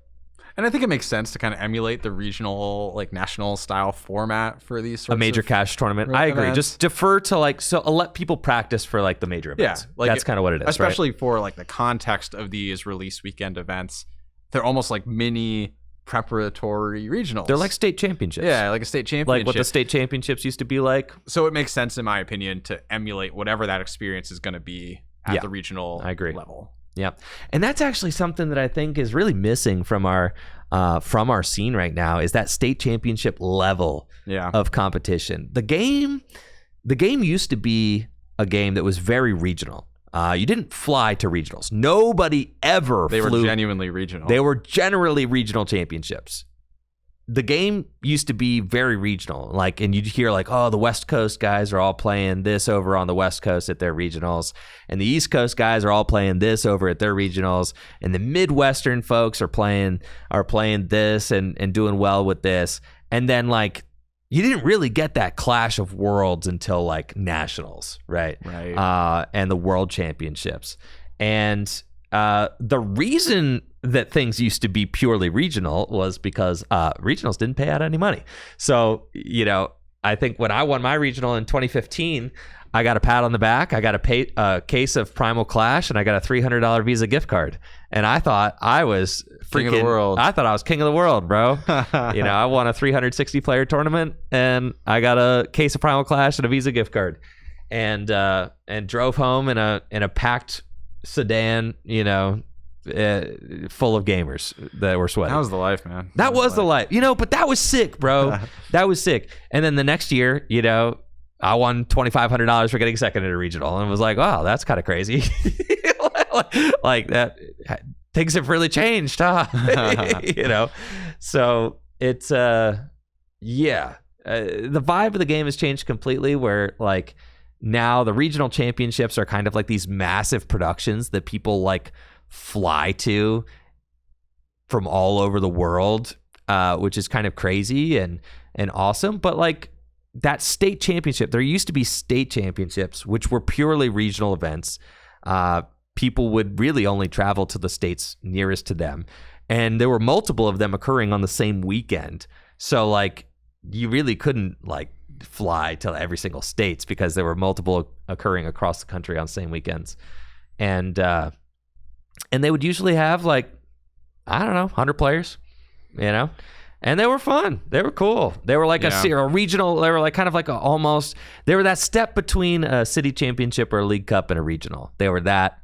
and I think it makes sense to kind of emulate the regional, like national style format for these sorts a major cash tournament. I agree. Just defer to let people practice for like the major events. Yeah, like that's kind of what it is, especially right? For like the context of these release weekend events. They're almost like mini preparatory regionals. They're like state championships. Yeah, like a state championship. Like what the state championships used to be like. So it makes sense, in my opinion, to emulate whatever that experience is going to be at the regional level. Yeah. And that's actually something that I think is really missing from our scene right now, is that state championship level of competition. The game used to be a game that was very regional. You didn't fly to regionals. Nobody ever They flew. were genuinely regional. They were generally regional championships. The game used to be very regional, like, and you'd hear like, oh, the West Coast guys are all playing this over on the West Coast at their regionals, and the East Coast guys are all playing this over at their regionals, and the Midwestern folks are playing this and doing well with this, and then like you didn't really get that clash of worlds until like nationals, right? Right. And the World Championships, and the reason that things used to be purely regional was because regionals didn't pay out any money. So, you know, I think when I won my regional in 2015, I got a pat on the back, I got a case of Primal Clash, and I got a $300 Visa gift card. And I thought I was King of the world. I thought I was king of the world, bro. You know, I won a 360 player tournament, and I got a case of Primal Clash and a Visa gift card, and drove home in a packed sedan, you know, full of gamers that were sweating. That was the life, man. That was the life. You know, but that was sick, bro. That was sick. And then the next year, you know, I won $2,500 for getting second at a regional, and was like, wow, that's kind of crazy. Like that, things have really changed, huh? You know, so it's the vibe of the game has changed completely, where like now the regional championships are kind of like these massive productions that people like fly to from all over the world, which is kind of crazy and awesome. But like that state championship, there used to be state championships, which were purely regional events. People would really only travel to the states nearest to them, and there were multiple of them occurring on the same weekend. So like you really couldn't like fly to every single states because there were multiple occurring across the country on the same weekends. And they would usually have like, I don't know, 100 players, you know, and they were fun. They were cool. They were like a regional. They were like kind of like they were that step between a city championship or a league cup and a regional. They were that.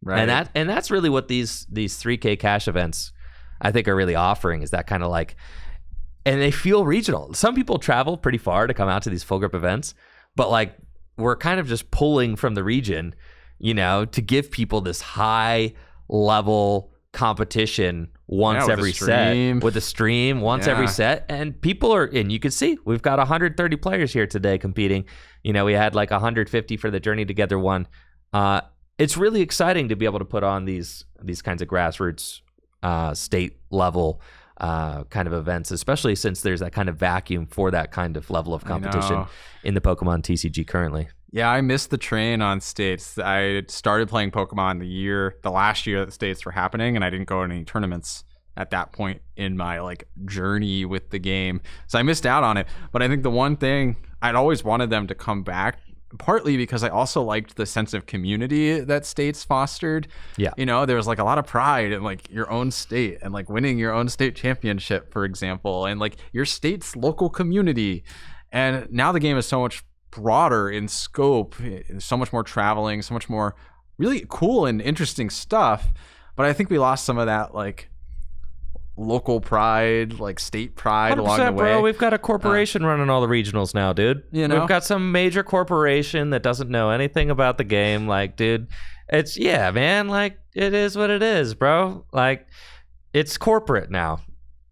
Right. And that's really what these 3K cash events I think are really offering, is that kind of like, and they feel regional. Some people travel pretty far to come out to these full grip events, but like we're kind of just pulling from the region, you know, to give people this high level competition once every set with a stream once every set. And people are, and you can see we've got 130 players here today competing. You know, we had like 150 for the Journey Together one. It's really exciting to be able to put on these kinds of grassroots state level kind of events, especially since there's that kind of vacuum for that kind of level of competition in the Pokemon TCG currently. Yeah, I missed the train on states. I started playing Pokemon the last year that the states were happening, and I didn't go to any tournaments at that point in my like journey with the game. So I missed out on it. But I think the one thing I'd always wanted them to come back, partly because I also liked the sense of community that states fostered. Yeah. You know, there was like a lot of pride in like your own state and like winning your own state championship, for example, and like your state's local community. And now the game is so much broader in scope, so much more traveling, so much more really cool and interesting stuff. But I think we lost some of that like local pride, like state pride along the way. Bro, we've got a corporation running all the regionals now, dude. You know, we've got some major corporation that doesn't know anything about the game. Like, dude, it's man, like it is what it is, bro. Like, it's corporate now.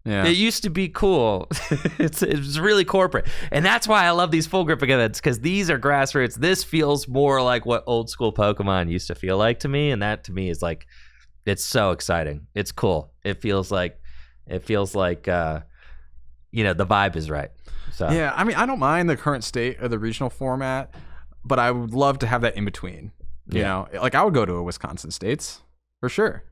Yeah. It used to be cool. It's really corporate, and that's why I love these full grip events, because these are grassroots. This feels more like what old school Pokemon used to feel like to me, and that to me is like, it's so exciting. It's cool. It feels like you know, the vibe is right. So yeah, I mean, I don't mind the current state of the regional format, but I would love to have that in between. You know, like I would go to a Wisconsin States for sure.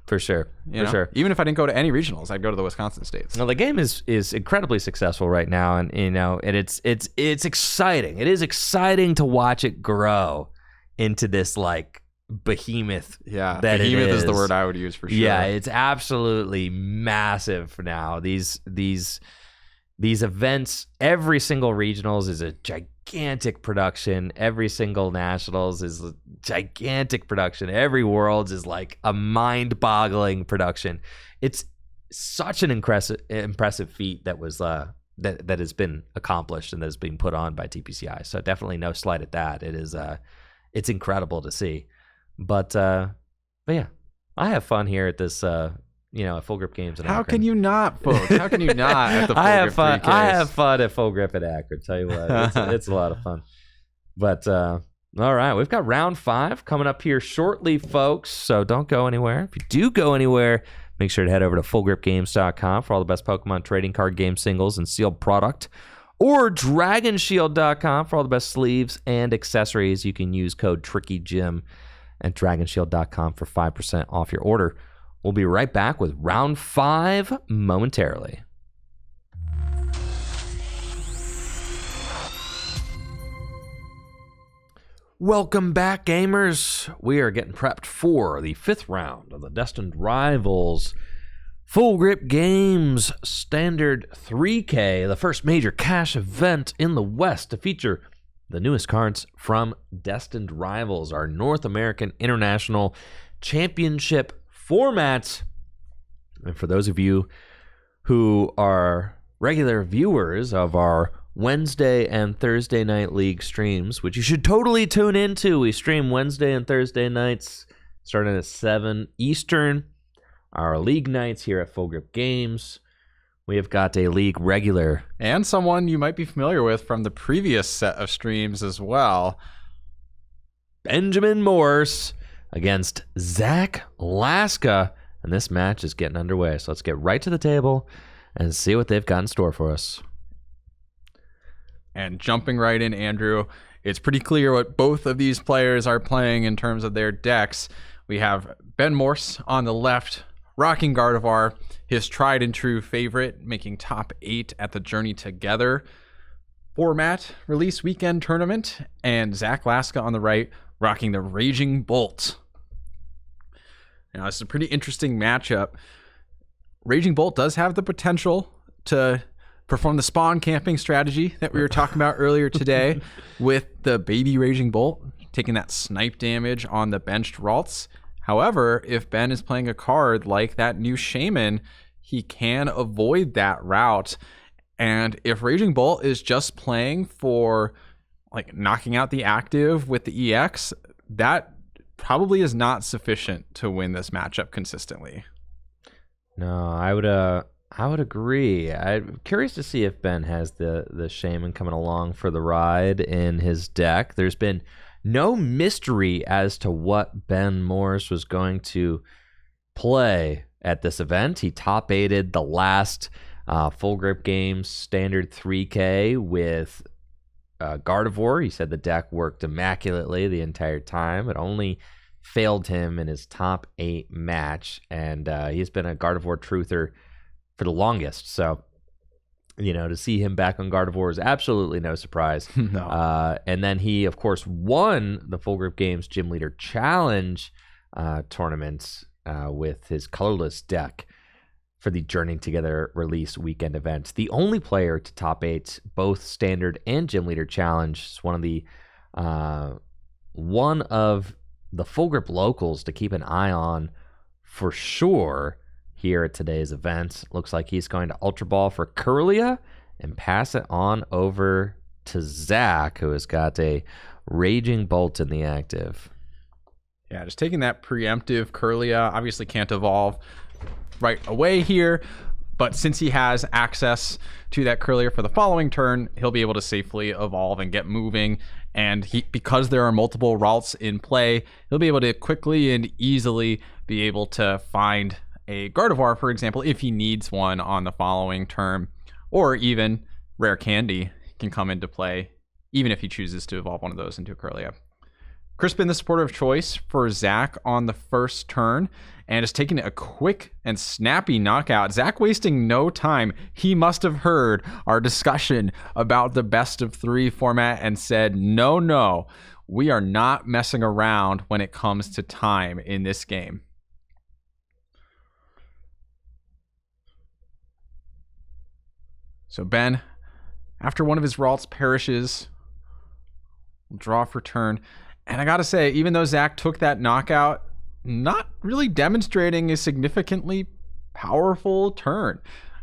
For sure. Even if I didn't go to any regionals, I'd go to the Wisconsin States. Well, the game is incredibly successful right now, and you know, and it's exciting. It is exciting to watch it grow into this like behemoth. Yeah, behemoth is the word I would use for sure. Yeah, it's absolutely massive now. These events, every single regionals is a gigantic production. Every single nationals is a gigantic production. Every worlds is like a mind-boggling production. It's such an impressive feat that was that has been accomplished and that is being put on by TPCI. So definitely no slight at that. it's incredible to see. But yeah, I have fun here at this, at Full Grip Games. In How Akron. can you not, folks? How can you not at the Full I have Grip fun. 3Ks? I have fun at Full Grip at Akron. Tell you what, it's a lot of fun. But all right, we've got round 5 coming up here shortly, folks. So don't go anywhere. If you do go anywhere, make sure to head over to FullGripGames.com for all the best Pokemon trading card game singles and sealed product, or DragonShield.com for all the best sleeves and accessories. You can use code TrickyJim at DragonShield.com for 5% off your order. We'll be right back with round 5 momentarily. Welcome back, gamers. We are getting prepped for the 5th round of the Destined Rivals Full Grip Games Standard 3K, the first major cash event in the West to feature the newest cards from Destined Rivals, our North American International Championship format. And for those of you who are regular viewers of our Wednesday and Thursday night league streams, which you should totally tune into. We stream Wednesday and Thursday nights starting at 7 Eastern. Our league nights here at Full Grip Games. We have got a league regular. And someone you might be familiar with from the previous set of streams as well. Benjamin Morse against Zach Laska. And this match is getting underway. So let's get right to the table and see what they've got in store for us. And jumping right in, Andrew, it's pretty clear what both of these players are playing in terms of their decks. We have Ben Morse on the left, rocking Gardevoir, his tried and true favorite, making top 8 at the Journey Together format release weekend tournament, and Zach Laska on the right, rocking the Raging Bolt. Now, it's a pretty interesting matchup. Raging Bolt does have the potential to perform the spawn camping strategy that we were talking about earlier today with the baby Raging Bolt, taking that snipe damage on the benched Ralts. However, if Ben is playing a card like that new Shaman, he can avoid that route. And if Raging Bolt is just playing for like knocking out the active with the EX, that probably is not sufficient to win this matchup consistently. No, I would agree. I'm curious to see if Ben has the Shaman coming along for the ride in his deck. There's been no mystery as to what Ben Morse was going to play at this event. He top 8'd the last Full Grip Games Standard 3K with Gardevoir. He said the deck worked immaculately the entire time. It only failed him in his top 8 match, and he's been a Gardevoir truther for the longest. So, to see him back on Gardevoir is absolutely no surprise. No. And then he, of course, won the Full Grip Games Gym Leader Challenge tournament with his colorless deck for the Journey Together release weekend event. The only player to top 8 both Standard and Gym Leader Challenge. Is one of the Full Grip locals to keep an eye on for sure. Here at today's event, looks like he's going to Ultra Ball for Kirlia and pass it on over to Zach, who has got a Raging Bolt in the active. Yeah, just taking that preemptive Kirlia. Obviously can't evolve right away here, but since he has access to that Kirlia for the following turn, he'll be able to safely evolve and get moving. And because there are multiple routes in play, he'll be able to quickly and easily be able to find a Gardevoir, for example, if he needs one on the following turn, or even Rare Candy can come into play, even if he chooses to evolve one of those into a Kirlia. Crispin, the supporter of choice for Zach on the first turn, and is taking a quick and snappy knockout. Zach wasting no time. He must have heard our discussion about the best of 3 format and said, no, we are not messing around when it comes to time in this game. So Ben, after one of his Ralts perishes, will draw for turn. And I gotta say, even though Zach took that knockout, not really demonstrating a significantly powerful turn,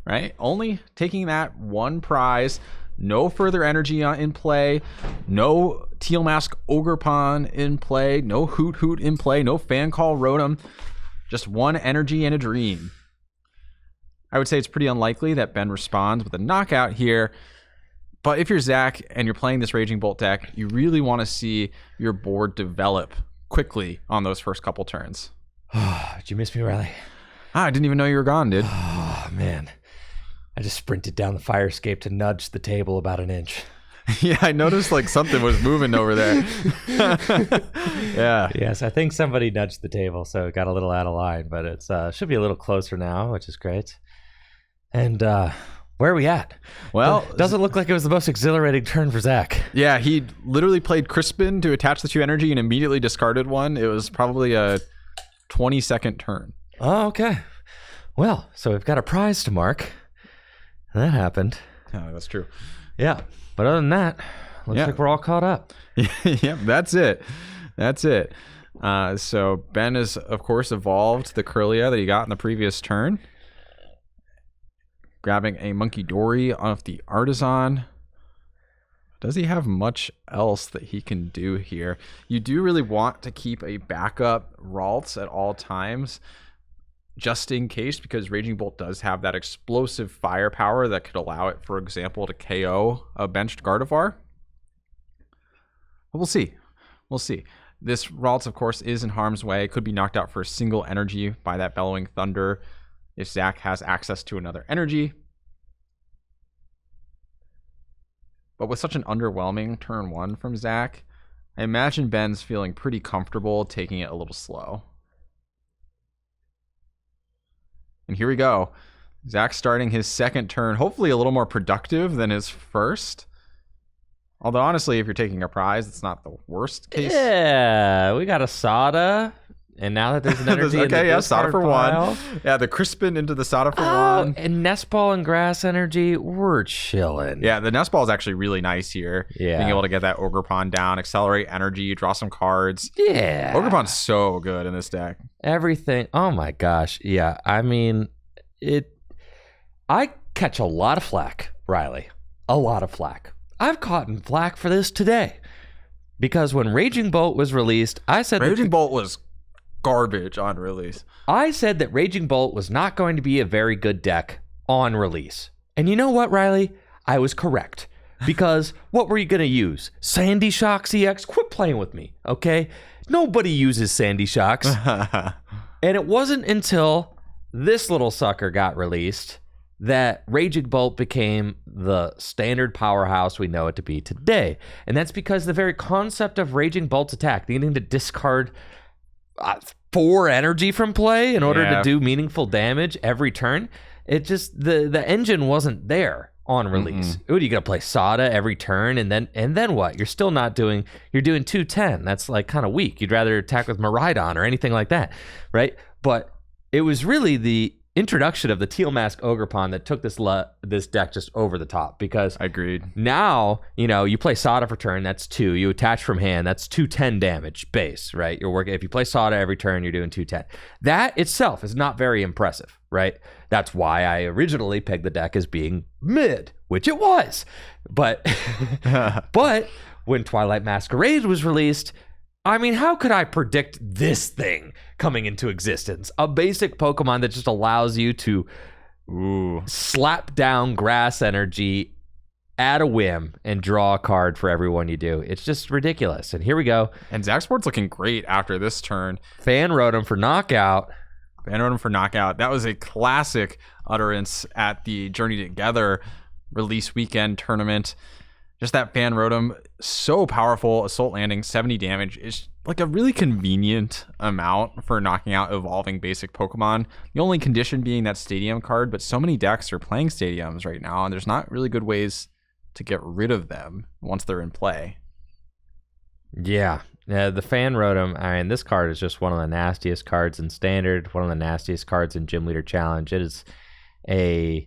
right? Only taking that one prize, no further energy in play, no Teal Mask Ogerpon in play. No Hoot Hoot in play. No Fan Call Rotom. Just one energy and a dream. I would say it's pretty unlikely that Ben responds with a knockout here. But if you're Zach and you're playing this Raging Bolt deck, you really want to see your board develop quickly on those first couple turns. Did you miss me, Riley? I didn't even know you were gone, dude. Oh, man. I just sprinted down the fire escape to nudge the table about an inch. Yeah, I noticed like something was moving over there. Yeah. Yes, I think somebody nudged the table, so it got a little out of line, but it's should be a little closer now, which is great. And where are we at? Well, doesn't look like it was the most exhilarating turn for Zach. Yeah, he literally played Crispin to attach the 2 energy and immediately discarded one. It was probably a 20-second turn. Oh, okay. Well, so we've got a prize to mark. That happened. Oh, that's true. Yeah. But other than that, looks like we're all caught up. Yeah, that's it. That's it. So Ben has, of course, evolved the Kirlia that he got in the previous turn. Grabbing a Monkey Dory off the Artisan. Does he have much else that he can do here? You do really want to keep a backup Ralts at all times, just in case, because Raging Bolt does have that explosive firepower that could allow it, for example, to KO a benched Gardevoir. But we'll see. We'll see. This Ralts, of course, is in harm's way. It could be knocked out for a single energy by that Bellowing Thunder if Zach has access to another energy. But with such an underwhelming turn 1 from Zach, I imagine Ben's feeling pretty comfortable taking it a little slow. And here we go. Zach starting his second turn, hopefully a little more productive than his first. Although, honestly, if you're taking a prize, it's not the worst case. Yeah, we got a Sada. And now that there's an energy in the Sada for pile, 1. Yeah, the Crispin into the Sada for 1. And Nest Ball and Grass energy, we're chilling. Yeah, the Nest Ball is actually really nice here. Yeah. Being able to get that Ogerpon down, accelerate energy, draw some cards. Yeah. Ogerpon's so good in this deck. Everything. Oh my gosh. Yeah. I mean, I catch a lot of flack, Riley. A lot of flack. I've caught flack for this today. Because when Raging Bolt was released, I said Raging Bolt was garbage on release. I said that Raging Bolt was not going to be a very good deck on release. And you know what, Riley? I was correct. Because what were you going to use? Sandy Shocks EX? Quit playing with me, okay? Nobody uses Sandy Shocks. And it wasn't until this little sucker got released that Raging Bolt became the standard powerhouse we know it to be today. And that's because the very concept of Raging Bolt's attack, needing to discard 4 energy from play in order to do meaningful damage every turn, it just the engine wasn't there on release. Ooh, you gotta play Sada every turn, and then what? You're still not doing. You're doing 210. That's like kind of weak. You'd rather attack with Miraidon or anything like that, right? But it was really the introduction of the Teal Mask Ogerpon that took this deck just over the top, because Agreed. Now, you play Sada for turn, that's 2. You attach from hand, that's 210 damage base, right? You're working. If you play Sada every turn, you're doing 210. That itself is not very impressive, right? That's why I originally pegged the deck as being mid, which it was. But but when Twilight Masquerade was released, I mean, how could I predict this thing coming into existence? A basic Pokemon that just allows you to slap down grass energy at a whim and draw a card for every one you do. It's just ridiculous. And here we go. And Zach's board's looking great after this turn. Fan wrote him for knockout. That was a classic utterance at the Journey Together release weekend tournament. Just that Fan Rotom, so powerful, Assault Landing, 70 damage, is like a really convenient amount for knocking out evolving basic Pokemon. The only condition being that Stadium card, but so many decks are playing Stadiums right now, and there's not really good ways to get rid of them once they're in play. Yeah, the Fan Rotom, I mean, this card is just one of the nastiest cards in Standard, one of the nastiest cards in Gym Leader Challenge. It is a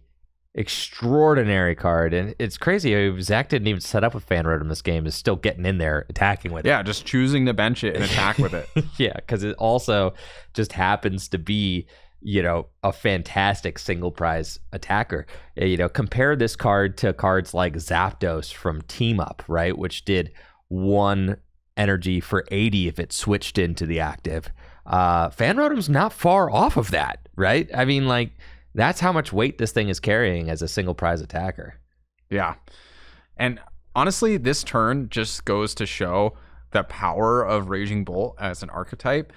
extraordinary card, and it's crazy. Zach didn't even set up with Fan Rotom. This game is still getting in there, attacking with it. Yeah, just choosing to bench it and attack with it. Yeah, because it also just happens to be, a fantastic single prize attacker. Compare this card to cards like Zapdos from Team Up, right, which did 1 energy for 80 if it switched into the active. Fan Rotom's not far off of that, right? I mean, like, that's how much weight this thing is carrying as a single prize attacker. Yeah. And honestly, this turn just goes to show the power of Raging Bolt as an archetype.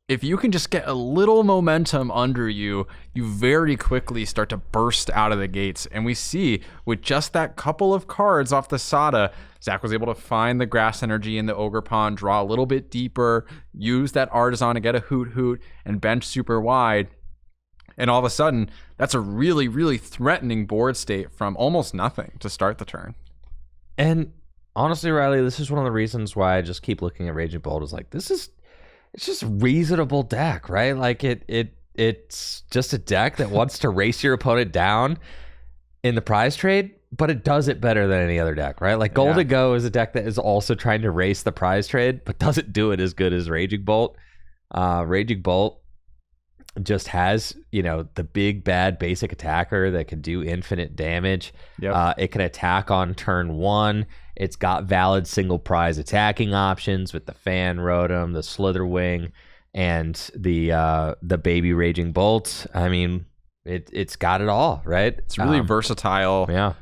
If you can just get a little momentum under you, you very quickly start to burst out of the gates. And we see with just that couple of cards off the Sada, Zach was able to find the grass energy in the Ogre Pond, draw a little bit deeper, use that Artisan to get a Hoot Hoot, and bench super wide. And all of a sudden, that's a really, really threatening board state from almost nothing to start the turn. And honestly, Riley, this is one of the reasons why I just keep looking at Raging Bolt is like, it's just a reasonable deck, right? Like it's just a deck that wants to race your opponent down in the prize trade, but it does it better than any other deck, right? Like Gholdengo is a deck that is also trying to race the prize trade, but doesn't do it as good as Raging Bolt. Raging Bolt just has, the big bad basic attacker that can do infinite damage. Yep. It can attack on turn 1. It's got valid single prize attacking options with the Fan Rotom, the Slitherwing, and the baby Raging Bolt. I mean, it's got it all, right? It's really versatile. Yeah.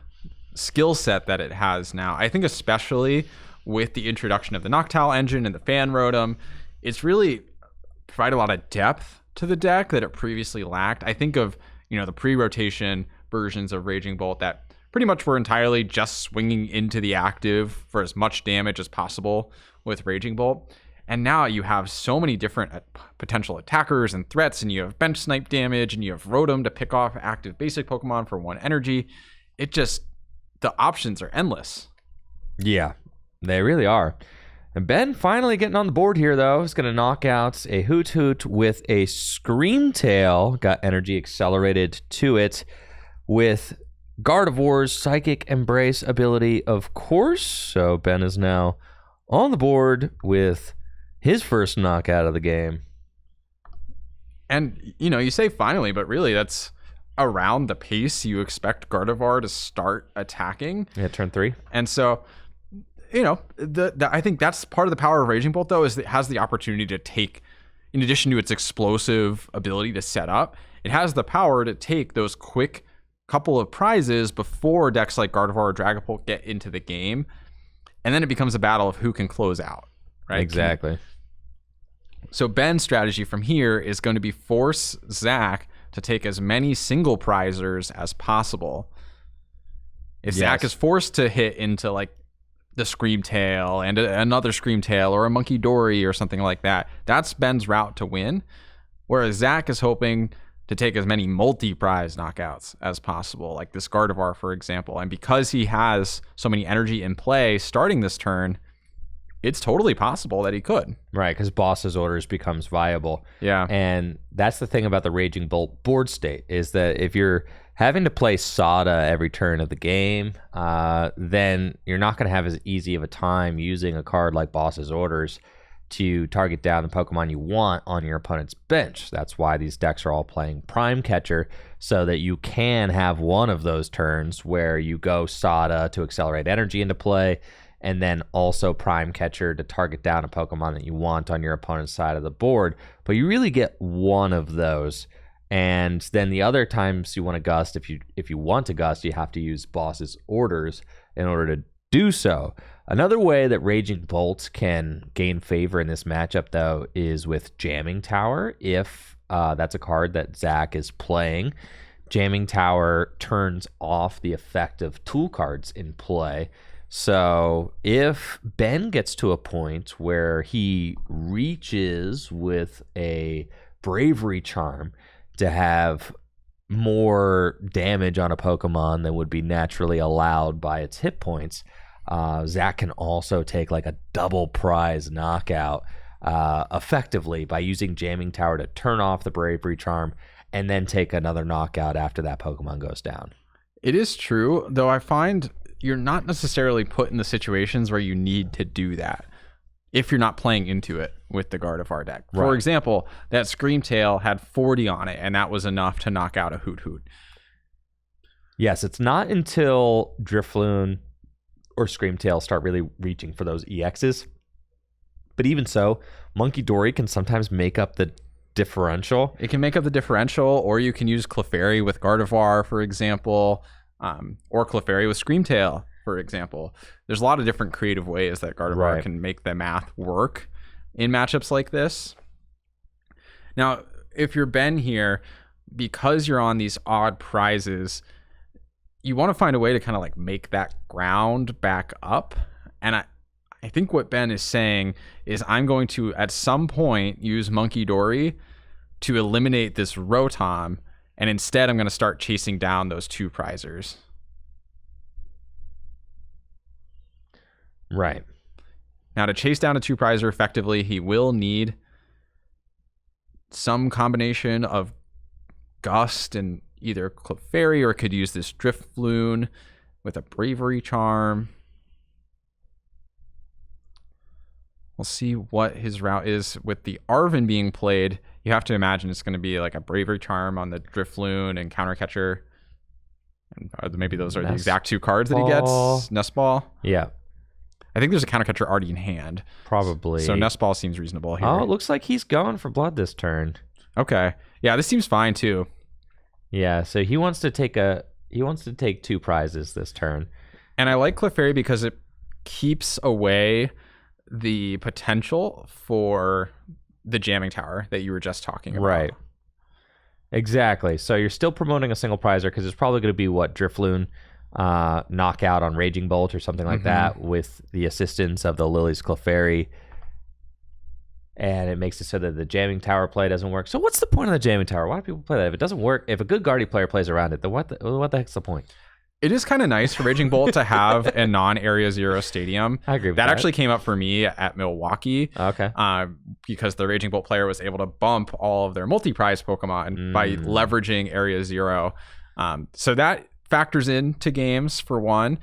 Skill set that it has now. I think especially with the introduction of the Noctowl engine and the Fan Rotom, it's really provided a lot of depth to the deck that it previously lacked. I think of, the pre-rotation versions of Raging Bolt that pretty much were entirely just swinging into the active for as much damage as possible with Raging Bolt. And now you have so many different potential attackers and threats, and you have bench snipe damage, and you have Rotom to pick off active basic Pokemon for 1 energy. The options are endless. Yeah, they really are. And Ben finally getting on the board here, though. He's going to knock out a Hoot Hoot with a Scream Tail. Got energy accelerated to it with Gardevoir's Psychic Embrace ability, of course. So Ben is now on the board with his first knockout of the game. And, you say finally, but really that's around the pace you expect Gardevoir to start attacking. Yeah, turn 3. And so, I think that's part of the power of Raging Bolt, though, is it has the opportunity to take, in addition to its explosive ability to set up, it has the power to take those quick couple of prizes before decks like Gardevoir or Dragapult get into the game. And then it becomes a battle of who can close out, right? Exactly. So Ben's strategy from here is going to be force Zach to take as many single prizers as possible. If Zach is forced to hit into like the Scream Tail and another Scream Tail or a Monkey Dory or something like that, that's Ben's route to win. Whereas Zach is hoping to take as many multi-prize knockouts as possible, like this Gardevoir, for example. And because he has so many energy in play starting this turn, it's totally possible that he could. Right, because Boss's Orders becomes viable. Yeah. And that's the thing about the Raging Bolt board state, is that if you're having to play Sada every turn of the game, then you're not going to have as easy of a time using a card like Boss's Orders to target down the Pokemon you want on your opponent's bench. That's why these decks are all playing Prime Catcher, so that you can have one of those turns where you go Sada to accelerate energy into play, and then also Prime Catcher to target down a Pokemon that you want on your opponent's side of the board. But you really get one of those. And then the other times you want to gust, if you want to gust, you have to use Boss's Orders in order to do so. Another way that Raging Bolt can gain favor in this matchup, though, is with Jamming Tower. If that's a card that Zach is playing, Jamming Tower turns off the effect of tool cards in play. So if Ben gets to a point where he reaches with a Bravery Charm to have more damage on a Pokemon than would be naturally allowed by its hit points, Zach can also take like a double prize knockout effectively by using Jamming Tower to turn off the Bravery Charm and then take another knockout after that Pokemon goes down. It is true, though I find you're not necessarily put in the situations where you need to do that if you're not playing into it with the Gardevoir deck. Right. For example, that Scream Tail had 40 on it, and that was enough to knock out a Hoot Hoot. Yes, it's not until Drifloon or Screamtail start really reaching for those EXs. But even so, Monkey Dory can sometimes make up the differential. It can make up the differential, or you can use Clefairy with Gardevoir, for example, or Clefairy with Screamtail, for example. There's a lot of different creative ways that Gardevoir can make the math work in matchups like this. Now, if you're Ben here, because you're on these odd prizes, you want to find a way to kind of like make that ground back up. And I think what Ben is saying is I'm going to, at some point, use Monkey Dory to eliminate this Rotom, and instead I'm going to start chasing down those 2 prizers. Right. Now, to chase down a 2 prizer effectively, he will need some combination of Gust and either Clefairy, or could use this Drifloon with a Bravery Charm. We'll see what his route is. With the Arven being played, you have to imagine it's going to be like a Bravery Charm on the Drifloon and Counter Catcher. And maybe those are the exact 2 cards that he gets. Nest Ball. Yeah. I think there's a Counter Catcher already in hand. Probably. So Nest Ball seems reasonable here. Oh, it looks like he's going for Blood this turn. Okay. Yeah, this seems fine too. Yeah, so he wants to take 2 prizes this turn. And I like Clefairy because it keeps away the potential for the jamming tower that you were just talking about. Right. Exactly. So you're still promoting a single prizer because it's probably going to be Drifloon knockout on Raging Bolt or something like that with the assistance of the Lily's Clefairy. And it makes it so that the jamming tower play doesn't work. So what's the point of the jamming tower? Why do people play that? If it doesn't work, if a good Guardy player plays around it, then what the heck's the point? It is kind of nice for Raging Bolt to have a non-Area Zero stadium. I agree with that. Actually came up for me at Milwaukee. Okay. Because the Raging Bolt player was able to bump all of their multi-prize Pokemon by leveraging Area Zero. So that factors into games for one.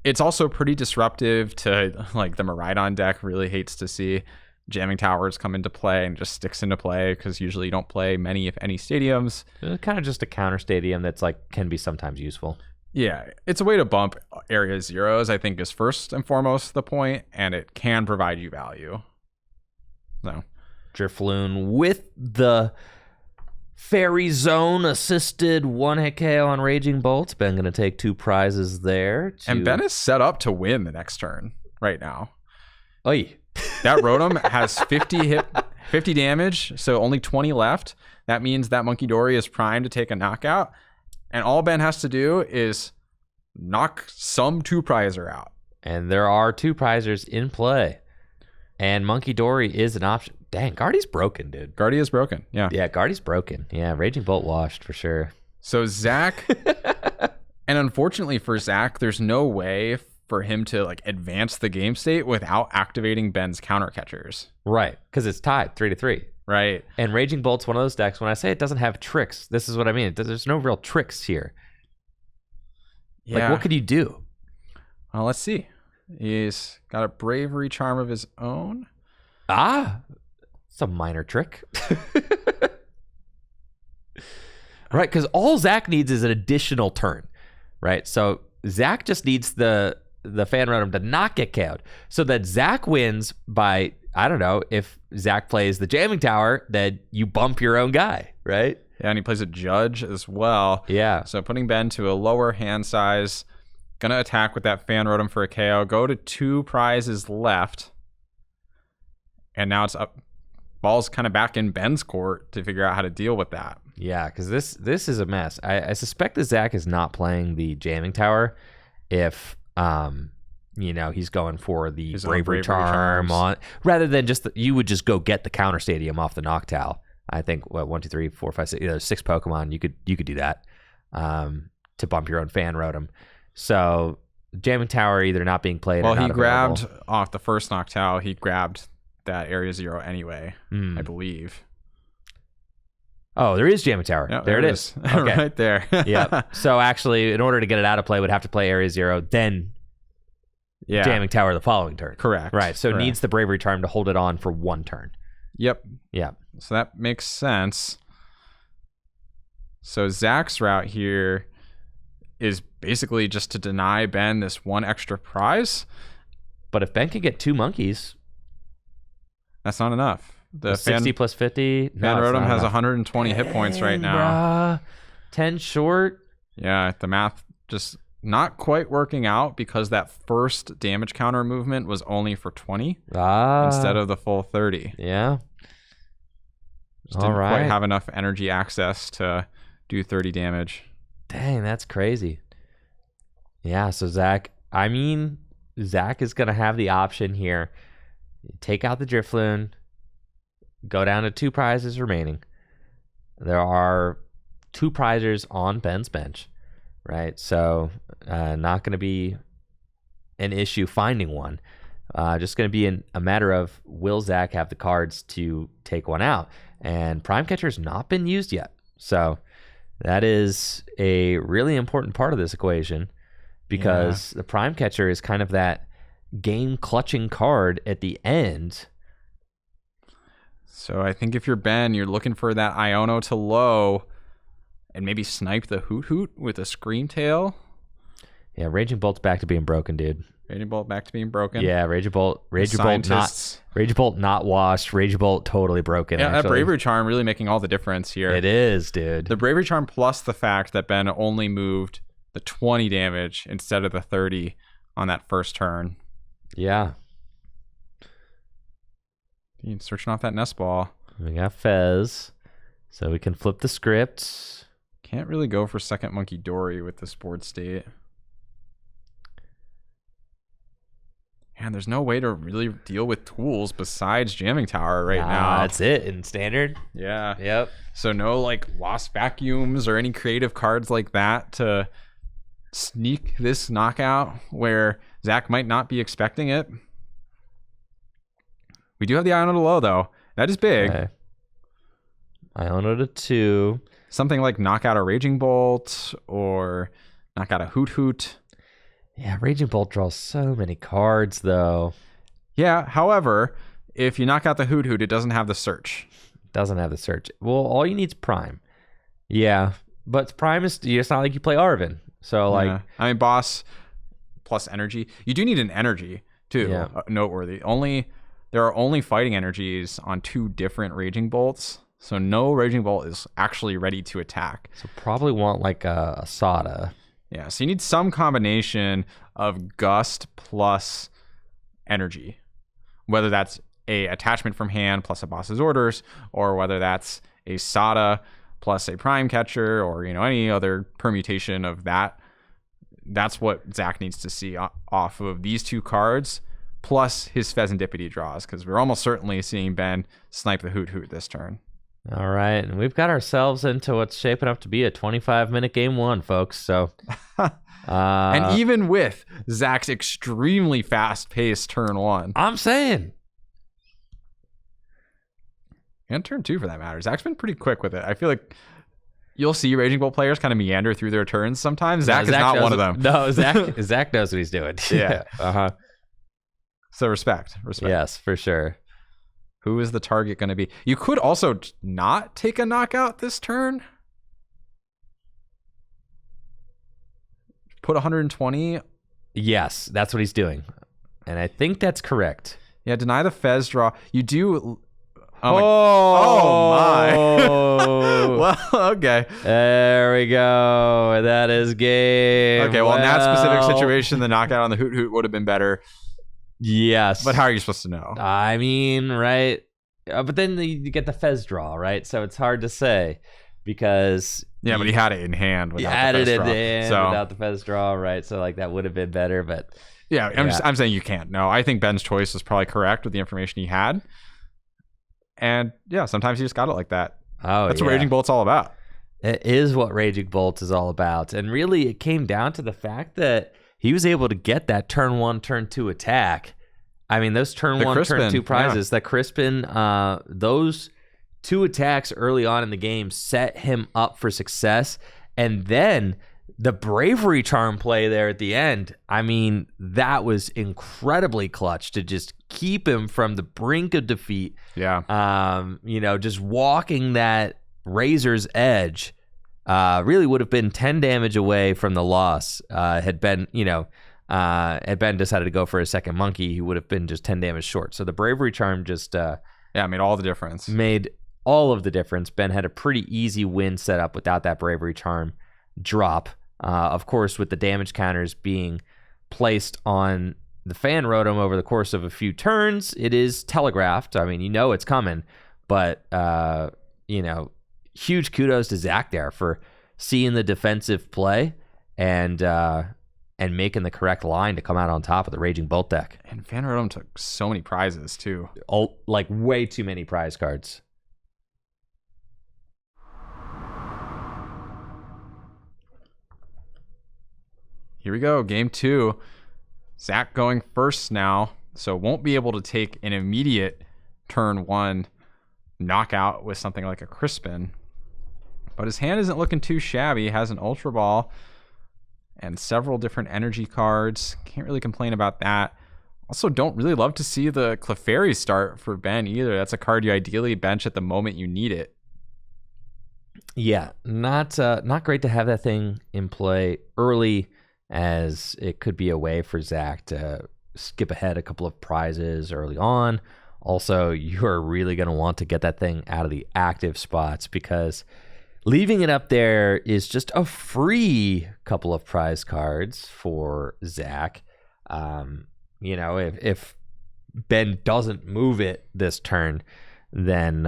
It's also pretty disruptive to like the Miraidon deck. Really hates to see jamming towers come into play and just sticks into play because usually you don't play many, if any, stadiums. It's kind of just a counter stadium that's like can be sometimes useful. Yeah, it's a way to bump Area Zeros, I think, is first and foremost the point, and it can provide you value. So, Drifloon with the Fairy Zone assisted 1-hit KO on Raging Bolt. Ben going to take 2 prizes there. And Ben is set up to win the next turn right now. Oy. That Rotom has 50 damage, so only 20 left. That means that Monkey Dory is primed to take a knockout. And all Ben has to do is knock some 2 prizer out. And there are 2 prizers in play. And Monkey Dory is an option. Dang, Guardy's broken, dude. Guardy is broken, yeah. Yeah, Guardy's broken. Yeah, Raging Bolt washed for sure. So Zach, and unfortunately for Zach, there's no way for him to like advance the game state without activating Ben's counter catchers. Right, because it's tied 3-3. Right. And Raging Bolt's one of those decks, when I say it doesn't have tricks, this is what I mean. There's no real tricks here. Yeah. Like, what could you do? Well, let's see. He's got a Bravery Charm of his own. Ah, it's a minor trick. Right, because all Zach needs is an additional turn, right? So Zach just needs the Fan Rotom to not get KO'd so that Zach wins by, I don't know, if Zach plays the Jamming Tower, then you bump your own guy, right? Yeah, and he plays a Judge as well. Yeah. So putting Ben to a lower hand size, gonna attack with that Fan Rotom for a KO, go to 2 prizes left. And now it's up. Ball's kind of back in Ben's court to figure out how to deal with that. Yeah, because this is a mess. I suspect that Zach is not playing the Jamming Tower if he's going for the Bravery Charm on rather than just you would just go get the counter stadium off the Noctowl. I think 1, 2, 3, 4, 5, 6, 6 Pokemon you could do that to bump your own Fan Rotom. So Jamming Tower either not being played. Well, or not he grabbed available. off the first Noctowl. He grabbed that Area Zero anyway, I believe. Oh, there is Jamming Tower. Yep, there it is. Okay. Right there. Yeah. So actually, in order to get it out of play, would have to play Area Zero, then Jamming Tower the following turn. Correct. Right. So it needs the Bravery Charm to hold it on for 1 turn. Yep. Yeah. So that makes sense. So Zach's route here is basically just to deny Ben this one extra prize. But if Ben can get 2 monkeys, that's not enough. The 60 plus 50. Fan Rotom has 120 hit points right now. Bruh. 10 short. Yeah, the math just not quite working out because that first damage counter movement was only for 20 instead of the full 30. Yeah. Just didn't quite have enough energy access to do 30 damage. Dang, that's crazy. Yeah, so Zach is going to have the option here. Take out the Drifloon, go down to 2 prizes remaining. There are 2 prizers on Ben's bench, right? So not going to be an issue finding one. Just going to be a matter of, will Zach have the cards to take one out? And Prime Catcher's not been used yet. So that is a really important part of this equation, because the Prime Catcher is kind of that game clutching card at the end. So I think if you're Ben, you're looking for that Iono to low and maybe snipe the Hoot Hoot with a Scream Tail. Yeah, Raging Bolt's back to being broken, dude. Raging Bolt back to being broken. Yeah, Raging Bolt not washed. Raging Bolt totally broken. Yeah, actually. That Bravery Charm really making all the difference here. It is, dude. The Bravery Charm plus the fact that Ben only moved the 20 damage instead of the 30 on that first turn. Yeah. Searching off that nest ball. We got Fez, so we can flip the script. Can't really go for second Monkey Dory with this board state. And there's no way to really deal with tools besides Jamming Tower right now. That's it in standard. Yeah. Yep. So no like Lost Vacuums or any creative cards like that to sneak this knockout where Zach might not be expecting it. We do have the Iono to low though. That is big. Okay. Iono to 2. Something like knock out a Raging Bolt or knock out a Hoot Hoot. Yeah, Raging Bolt draws so many cards, though. Yeah, however, if you knock out the Hoot Hoot, it doesn't have the search. Doesn't have the search. Well, all you need is Prime. Yeah, but Prime is, it's not like you play Arvin. So, like... Yeah. I mean, boss plus energy. You do need an energy, too, noteworthy. There are only fighting energies on 2 different Raging Bolts, so no Raging Bolt is actually ready to attack. So probably want, like, a Sada. Yeah, so you need some combination of Gust plus energy, whether that's a attachment from hand plus a boss's orders, or whether that's a Sada plus a Prime Catcher, or any other permutation of that. That's what Zach needs to see off of these 2 cards, plus his Pheasantipity draws, because we're almost certainly seeing Ben snipe the Hoot Hoot this turn. All right, and we've got ourselves into what's shaping up to be a 25-minute game 1, folks. So, and even with Zach's extremely fast-paced turn 1, I'm saying, and turn 2 for that matter, Zach's been pretty quick with it. I feel like you'll see Raging Bolt players kind of meander through their turns sometimes. Zach is not one of them. No, Zach knows what he's doing. Yeah. So respect. Yes, for sure. Who is the target going to be? You could also not take a knockout this turn. Put 120. Yes, that's what he's doing. And I think that's correct. Yeah, deny the Fez draw. You do... Oh my. Well, okay. There we go. That is game. Okay, well, in that specific situation, the knockout on the Hoot Hoot would have been better. Yes. But how are you supposed to know? I mean, right? But then you get the Fez draw, right? So it's hard to say because... Yeah, but he had it in hand without the Fez draw. Added it in without the Fez draw, right? So like that would have been better, but... Yeah, I'm saying you can't. No, I think Ben's choice was probably correct with the information he had. And yeah, sometimes you just got it like that. That's what Raging Bolt's all about. It is what Raging Bolt is all about. And really, it came down to the fact that he was able to get that turn 1, turn 2 attack. I mean, those turn 1, turn 2 prizes, that Crispin, those 2 attacks early on in the game set him up for success. And then the Bravery Charm play there at the end, I mean, that was incredibly clutch to just keep him from the brink of defeat. Yeah. Just walking that razor's edge really would have been 10 damage away from the loss. Had Ben decided to go for a second monkey, he would have been just 10 damage short. So the Bravery Charm just made all the difference. Made all of the difference. Ben had a pretty easy win set up without that Bravery Charm drop. Of course, with the damage counters being placed on the Fan Rotom over the course of a few turns, it is telegraphed. I mean, it's coming, but huge kudos to Zach there for seeing the defensive play and making the correct line to come out on top of the Raging Bolt deck. And Fan Rotom took so many prizes too. Like way too many prize cards. Here we go, game 2. Zach going first now, so won't be able to take an immediate turn 1 knockout with something like a Crispin. But his hand isn't looking too shabby. He has an Ultra Ball and several different energy cards. Can't really complain about that. Also, don't really love to see the Clefairy start for Ben either. That's a card you ideally bench at the moment you need it. Yeah, not great to have that thing in play early, as it could be a way for Zach to skip ahead a couple of prizes early on. Also, you're really going to want to get that thing out of the active spots, because leaving it up there is just a free couple of prize cards for Zach. If Ben doesn't move it this turn, then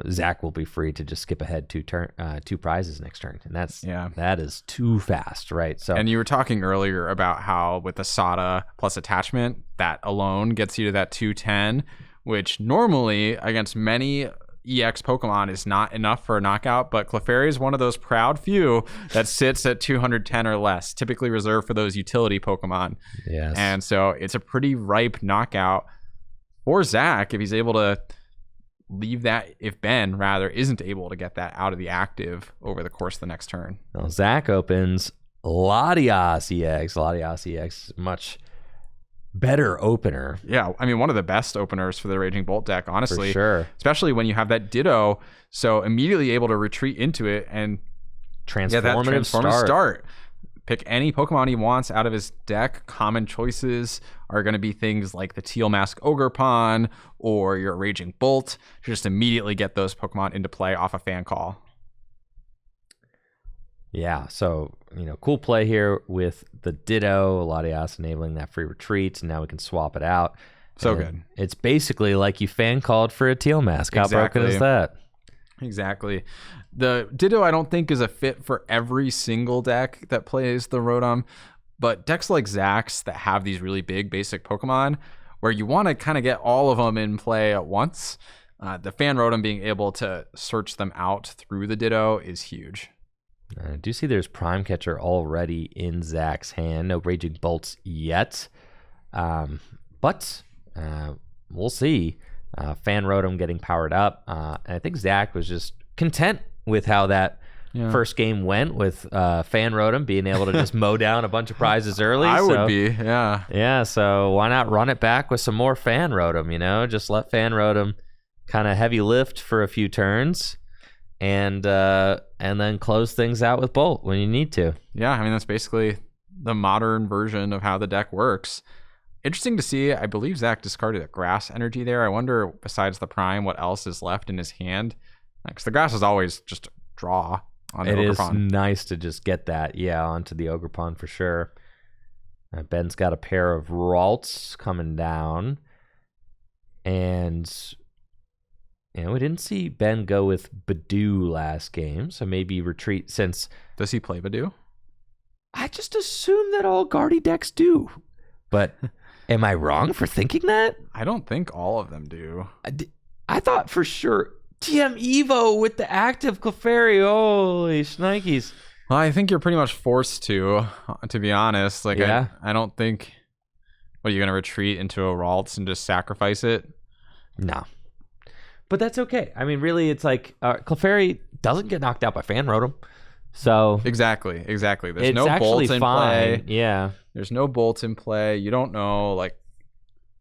Zach will be free to just skip ahead two prizes next turn, and that is too fast, right? So, and you were talking earlier about how with the Sada plus attachment, that alone gets you to that 210, which normally against many EX Pokemon is not enough for a knockout, but Clefairy is one of those proud few that sits at 210 or less, typically reserved for those utility Pokemon. Yes, and so it's a pretty ripe knockout for Zach if he's able to leave that, if Ben rather isn't able to get that out of the active over the course of the next turn. Well, Zach opens Latias EX. Latias EX is much better opener. Yeah, I mean, one of the best openers for the Raging Bolt deck, honestly. For sure. Especially when you have that Ditto, so immediately able to retreat into it and transformative start. Pick any Pokemon he wants out of his deck. Common choices are going to be things like the Teal Mask Ogerpon or your Raging Bolt. Just immediately get those Pokemon into play off a fan call. Yeah, so, cool play here with the Ditto, Latias enabling that free retreat, and now we can swap it out. So good. It's basically like you fan called for a Teal Mask. How broken is that? Exactly. The Ditto, I don't think, is a fit for every single deck that plays the Rotom, but decks like Zach's that have these really big basic Pokemon, where you want to kind of get all of them in play at once, the Fan Rotom being able to search them out through the Ditto is huge. I do see there's Prime Catcher already in Zach's hand. No Raging Bolts yet, but we'll see. Fan Rotom getting powered up. And I think Zach was just content with how that first game went, with Fan Rotom being able to just mow down a bunch of prizes early. I would be, yeah. Yeah, so why not run it back with some more Fan Rotom, Just let Fan Rotom kind of heavy lift for a few turns and then close things out with Bolt when you need to. Yeah, I mean, that's basically the modern version of how the deck works. Interesting to see. I believe Zach discarded a Grass Energy there. I wonder, besides the Prime, what else is left in his hand. Because the Grass is always just draw on the Ogerpon. It is nice to just get that, onto the Ogerpon for sure. Ben's got a pair of Ralts coming down. And, we didn't see Ben go with Badoo last game, so maybe retreat since... Does he play Badoo? I just assume that all Guardy decks do. But... Am I wrong for thinking that? I don't think all of them do. I thought for sure TM Evo with the active Clefairy. Holy shnikes. Well, I think you're pretty much forced to be honest. Yeah. I don't think... What, are you going to retreat into a Ralts and just sacrifice it? No. But that's okay. I mean, really, it's like Clefairy doesn't get knocked out by Fan Rotom. So Exactly. There's it's no bolts in fine. play. Yeah. There's no bolts in play. You don't know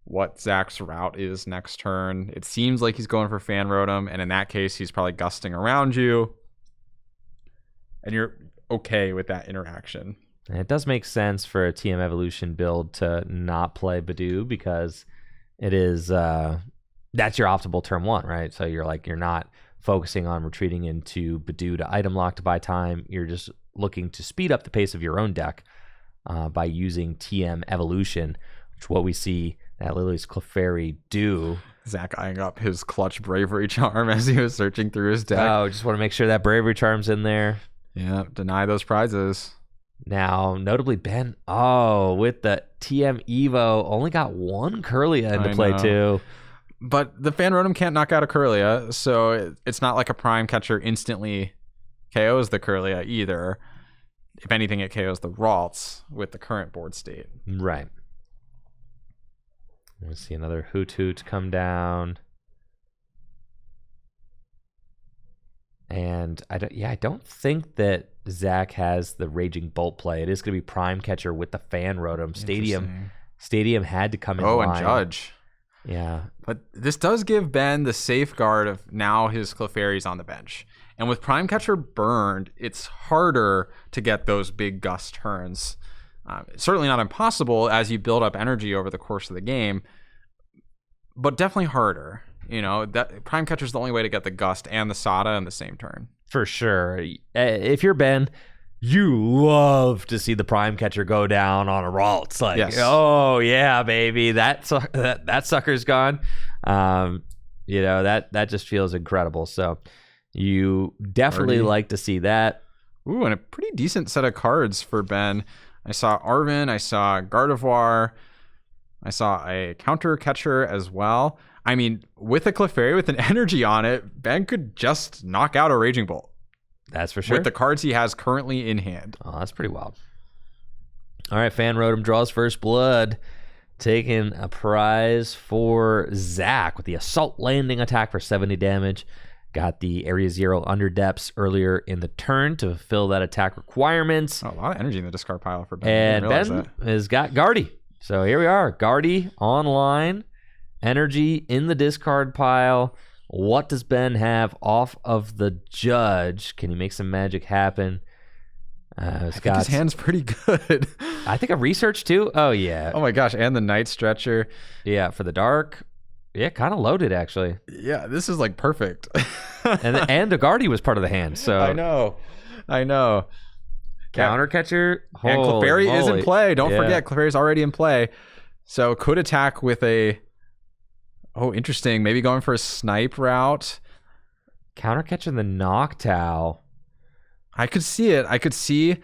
what Zach's route is next turn. It seems like he's going for Fan Rotom, and in that case, he's probably gusting around you. and you're okay with that interaction. And it does make sense for a TM Evolution build to not play Badoo because it is that's your optimal turn 1, right? So you're not focusing on retreating into Badoo to item lock to buy time. You're just looking to speed up the pace of your own deck by using TM Evolution, which is what we see that Lily's Clefairy do. Zach eyeing up his clutch Bravery Charm as he was searching through his deck. Oh, just want to make sure that Bravery Charm's in there. Yeah, deny those prizes. Now, notably, Ben, with the TM Evo, only got one Kirlia into play too. But the Fan Rotom can't knock out a Kirlia, so it's not like a Prime Catcher instantly KOs the Kirlia either. If anything, it KOs the Ralts with the current board state. Right. Let's see another Hoot come down. And I don't think that Zach has the Raging Bolt play. It is going to be Prime Catcher with the Fan Rotom. Stadium had to come in line. And Judge. Yeah. But this does give Ben the safeguard of now his Clefairy's on the bench. And with Prime Catcher burned, it's harder to get those big gust turns. Certainly not impossible as you build up energy over the course of the game, but definitely harder. That Prime Catcher is the only way to get the gust and the Sada in the same turn. For sure. If you're Ben, you love to see the Prime Catcher go down on a Ralts. Like, yes. Oh yeah, baby, that sucker's gone. That just feels incredible. So you definitely like to see that. Ooh, and a pretty decent set of cards for Ben. I saw Arven, I saw Gardevoir, I saw a Counter Catcher as well. I mean, with a Clefairy with an energy on it, Ben could just knock out a Raging Bolt. That's for sure. With the cards he has currently in hand. Oh, that's pretty wild. All right, Fan Rotom draws first blood, taking a prize for Zach with the Assault Landing attack for 70 damage. Got the Area 0 Underdepths earlier in the turn to fulfill that attack requirements. Oh, a lot of energy in the discard pile for Ben. And Ben has got Guardy. So here we are. Guardy online. Energy in the discard pile. What does Ben have off of the Judge? Can he make some magic happen? I think his hand's pretty good. I think a Research too. Oh, yeah. Oh, my gosh. And the Night Stretcher. Yeah, for the dark. Yeah, kind of loaded, actually. Yeah, this is like perfect. and the Guardy was part of the hand. So I know. Counter Catcher. And Clefairy is in play. Don't forget, Clefairy's already in play. So could attack with a... Oh, interesting. Maybe going for a snipe route. Counter Catcher the Noctowl. I could see it. I could see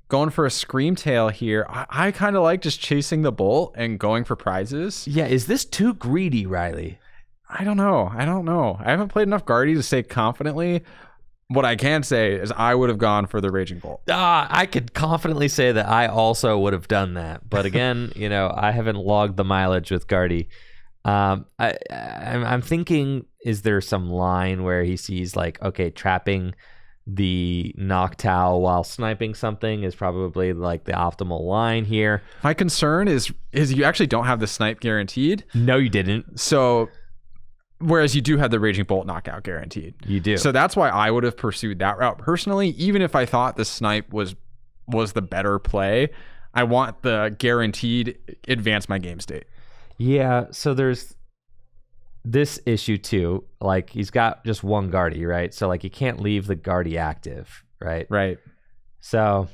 going for a Scream Tail here. I kind of like just chasing the Bolt and going for prizes. Yeah, is this too greedy, Riley? I don't know. I haven't played enough Guardy to say confidently. What I can say is I would have gone for the Raging Bolt. I could confidently say that I also would have done that. But again, I haven't logged the mileage with Guardy. I'm thinking, is there some line where he sees like, okay, trapping the Noctowl while sniping something is probably like the optimal line here. My concern is you actually don't have the snipe guaranteed. No, you didn't. So, whereas you do have the Raging Bolt knockout guaranteed. You do. So that's why I would have pursued that route personally, even if I thought the snipe was the better play. I want the guaranteed advance my game state. Yeah, so there's this issue too. Like, he's got just one Guardy, right? So like, you can't leave the Guardy active, right? Right. So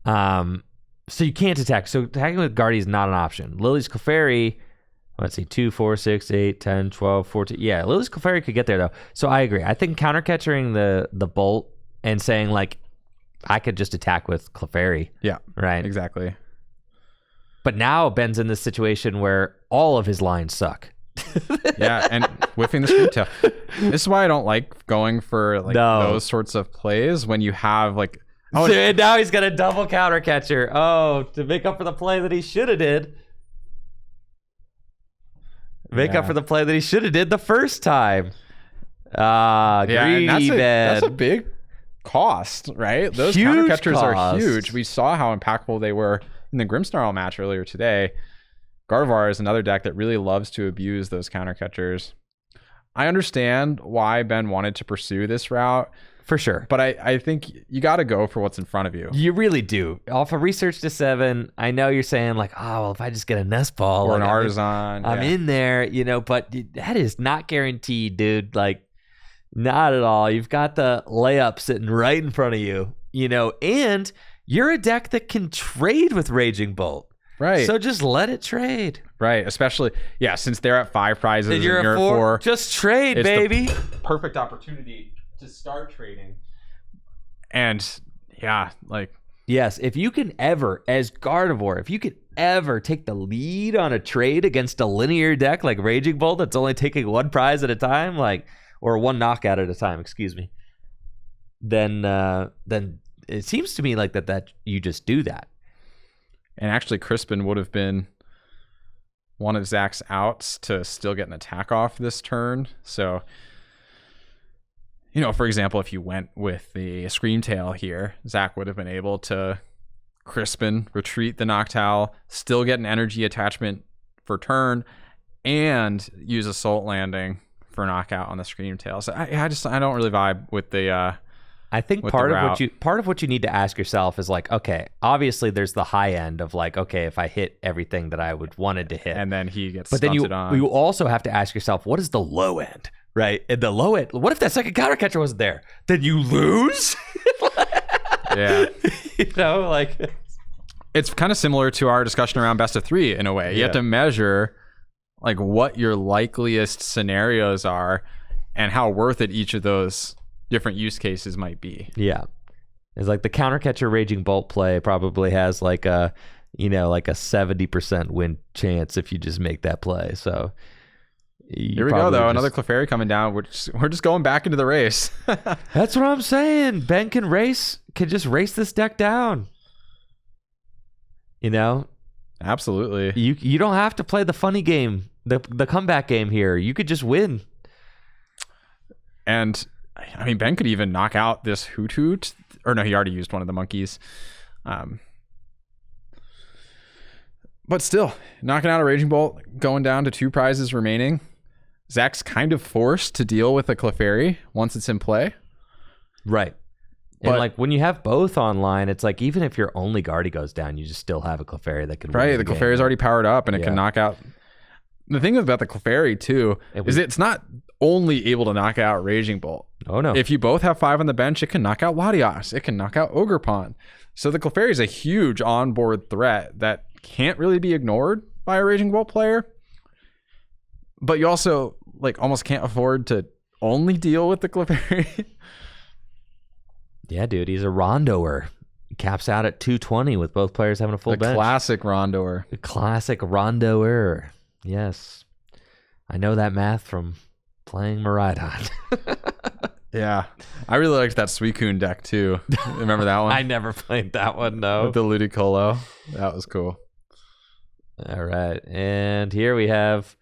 you can't attack. So attacking with Guardy is not an option. Lily's Clefairy, let's see, 2, 4, 6, 8, 10, 12, 14. Yeah, Lily's Clefairy could get there though. So I agree. I think counter-catchering the Bolt and saying like, I could just attack with Clefairy. Yeah. Right. Exactly. But now Ben's in this situation where all of his lines suck. Yeah, and whiffing the Scream Tail. This is why I don't like going for like those sorts of plays when you have like... Oh, and now he's got a double counter catcher. Oh, to make up for the play that he should have did. Make up for the play that he should have did the first time. Greedy Ben. That's a big cost, right? Those counter catchers are huge. We saw how impactful they were in the Grimmsnarl match earlier today. Gardevoir is another deck that really loves to abuse those counter catchers. I understand why Ben wanted to pursue this route. for sure. But I think you got to go for what's in front of you. You really do. Off of Research to 7, I know you're saying like, oh, well, if I just get a nest ball Or like, an Artisan. I'm in there, you know, but that is not guaranteed, dude. Like, not at all. You've got the layup sitting right in front of you, you know, and you're a deck that can trade with Raging Bolt. Right. So just let it trade. Right. Especially, since they're at 5 prizes And you're at 4. Just trade, baby. Perfect opportunity to start trading. And yes, if you can ever, as Gardevoir, if you could ever take the lead on a trade against a linear deck like Raging Bolt that's only taking 1 prize at a time, or 1 knockout at a time, excuse me, then it seems to me like that you just do that. And actually, Crispin would have been one of Zach's outs to still get an attack off this turn. So, for example, if you went with the Screamtail here, Zach would have been able to Crispin, retreat the Noctowl, still get an energy attachment for turn, and use Assault Landing for knockout on the Screamtail. So I don't really vibe with the I think part of what you need to ask yourself is like, okay, obviously there's the high end of like, okay, if I hit everything that I wanted to hit, and then he gets but then stunted on. You also have to ask yourself, what is the low end, right? And the low end, what if that second counter catcher wasn't there? Then you lose. Yeah, it's kind of similar to our discussion around best of 3 in a way. You have to measure like what your likeliest scenarios are and how worth it each of those different use cases might be. Yeah. It's like the counter catcher Raging Bolt play probably has like a 70% win chance if you just make that play. So here we go though. Another Clefairy coming down. We're just going back into the race. That's what I'm saying. Ben can just race this deck down. Absolutely. You don't have to play the funny game, the comeback game here. You could just win. And I mean, Ben could even knock out this Hoot Hoot. Or no, he already used one of the monkeys. But still, knocking out a Raging Bolt, going down to 2 prizes remaining. Zach's kind of forced to deal with a Clefairy once it's in play. Right. And like when you have both online, it's like even if your only Guardy goes down, you just still have a Clefairy that can win. Right, the Clefairy's already powered up and it can knock out. The thing about the Clefairy too is it's not only able to knock out Raging Bolt. Oh no. If you both have 5 on the bench, it can knock out Latias. It can knock out Ogerpon. So the Clefairy is a huge onboard threat that can't really be ignored by a Raging Bolt player. But you also like almost can't afford to only deal with the Clefairy. Yeah, dude, he's a rondoer. He caps out at 220 with both players having a full bench. Classic rondoer. The classic rondoer. Yes. I know that math from playing Miraidon. Yeah. I really liked that Suicune deck too. Remember that one? I never played that one, no. With the Ludicolo. That was cool. All right. And here we have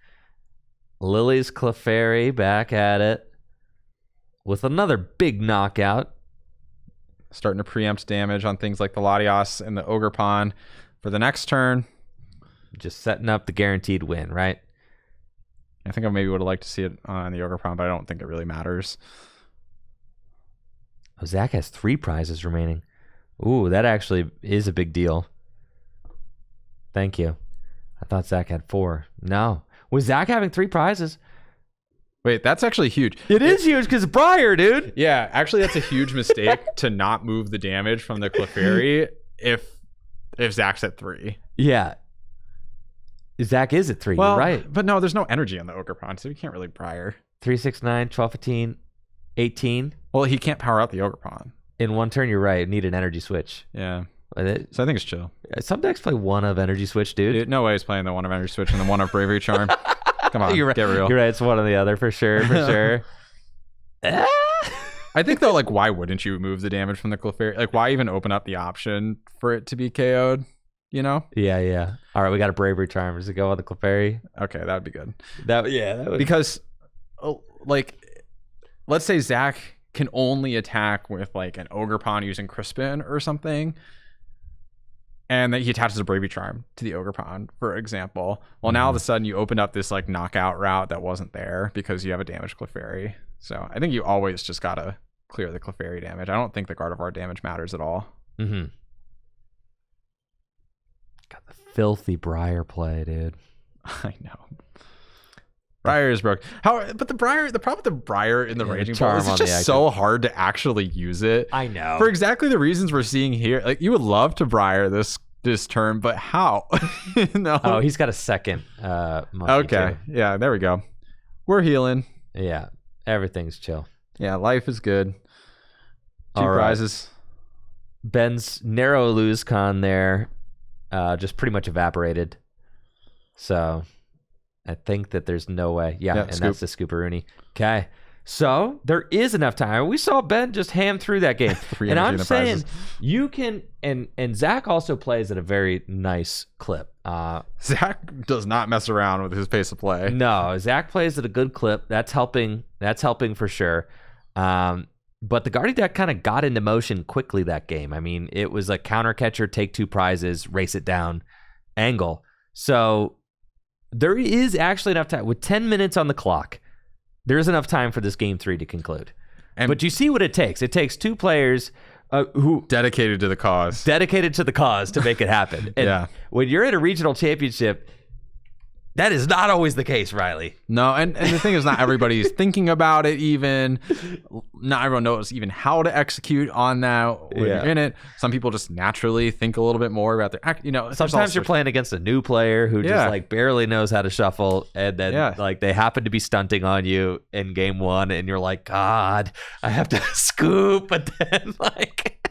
Lily's Clefairy back at it with another big knockout. Starting to preempt damage on things like the Latias and the Ogerpon for the next turn. Just setting up the guaranteed win, right? I think I maybe would have liked to see it on the Ogerpon, but I don't think it really matters. Oh, Zach has 3 prizes remaining. Ooh, that actually is a big deal. Thank you. I thought Zach had 4. No. Was Zach having 3 prizes? Wait, that's actually huge. It is huge because Briar, dude. Yeah, actually, that's a huge mistake to not move the damage from the Clefairy if Zach's at 3. Yeah. Zach is at 3. Well, you're right. But no, there's no energy on the Ogerpon, so you can't really Briar. 3, 6, 9, 12, 15, 18. Well, he can't power out the Ogerpon. In one turn, you're right. Need an energy switch. Yeah. So I think it's chill. Some decks play 1 of energy switch, dude. No way he's playing the 1 of energy switch and the 1 of bravery charm. Come on, you're right. Get real. You're right. It's one or the other for sure. I think though, like, why wouldn't you move the damage from the Clefairy? Like, why even open up the option for it to be KO'd? You know? Yeah. All right, we got a bravery charm. Does it go on the Clefairy? Okay, that would be good. That would... Because, like, let's say Zach can only attack with like an Ogerpon using Crispin or something, and then he attaches a bravery charm to the Ogerpon, for example. Well, now all of a sudden you opened up this like knockout route that wasn't there because you have a damaged Clefairy. So I think you always just gotta clear the Clefairy damage. I don't think the Gardevoir damage matters at all. Mm-hmm. Got the filthy Briar play, dude. I know. Briar is broke. But the problem with the Briar in the Raging Ball is it's just so hard to actually use it. I know. For exactly the reasons we're seeing here. Like, you would love to Briar this turn, but how? No. Oh, he's got a second monkey okay. too. Yeah, there we go. We're healing. Yeah, everything's chill. Yeah, life is good. Two prizes. Ben's narrow lose con there just pretty much evaporated. So I think that there's no way. Yeah, and scoop. that's the Scooperoonie. Okay. So there is enough time. We saw Ben just ham through that game. And I'm saying you can, and Zach also plays at a very nice clip. Zach does not mess around with his pace of play. No, Zach plays at a good clip. That's helping for sure. But the Guardy deck kind of got into motion quickly that game. I mean, it was a counter catcher, take 2 prizes, race it down angle. So there is actually enough time. With 10 minutes on the clock, there is enough time for this game 3 to conclude. But you see what it takes. It takes 2 players who dedicated to the cause to make it happen. And when you're at a regional championship, that is not always the case, Riley. No, and the thing is, not everybody's thinking about it even. Not everyone knows even how to execute on that when you're in it. Some people just naturally think a little bit more about their, Sometimes you're playing against a new player who just like barely knows how to shuffle, and then like they happen to be stunting on you in game 1, and you're like, God, I have to scoop, but then like,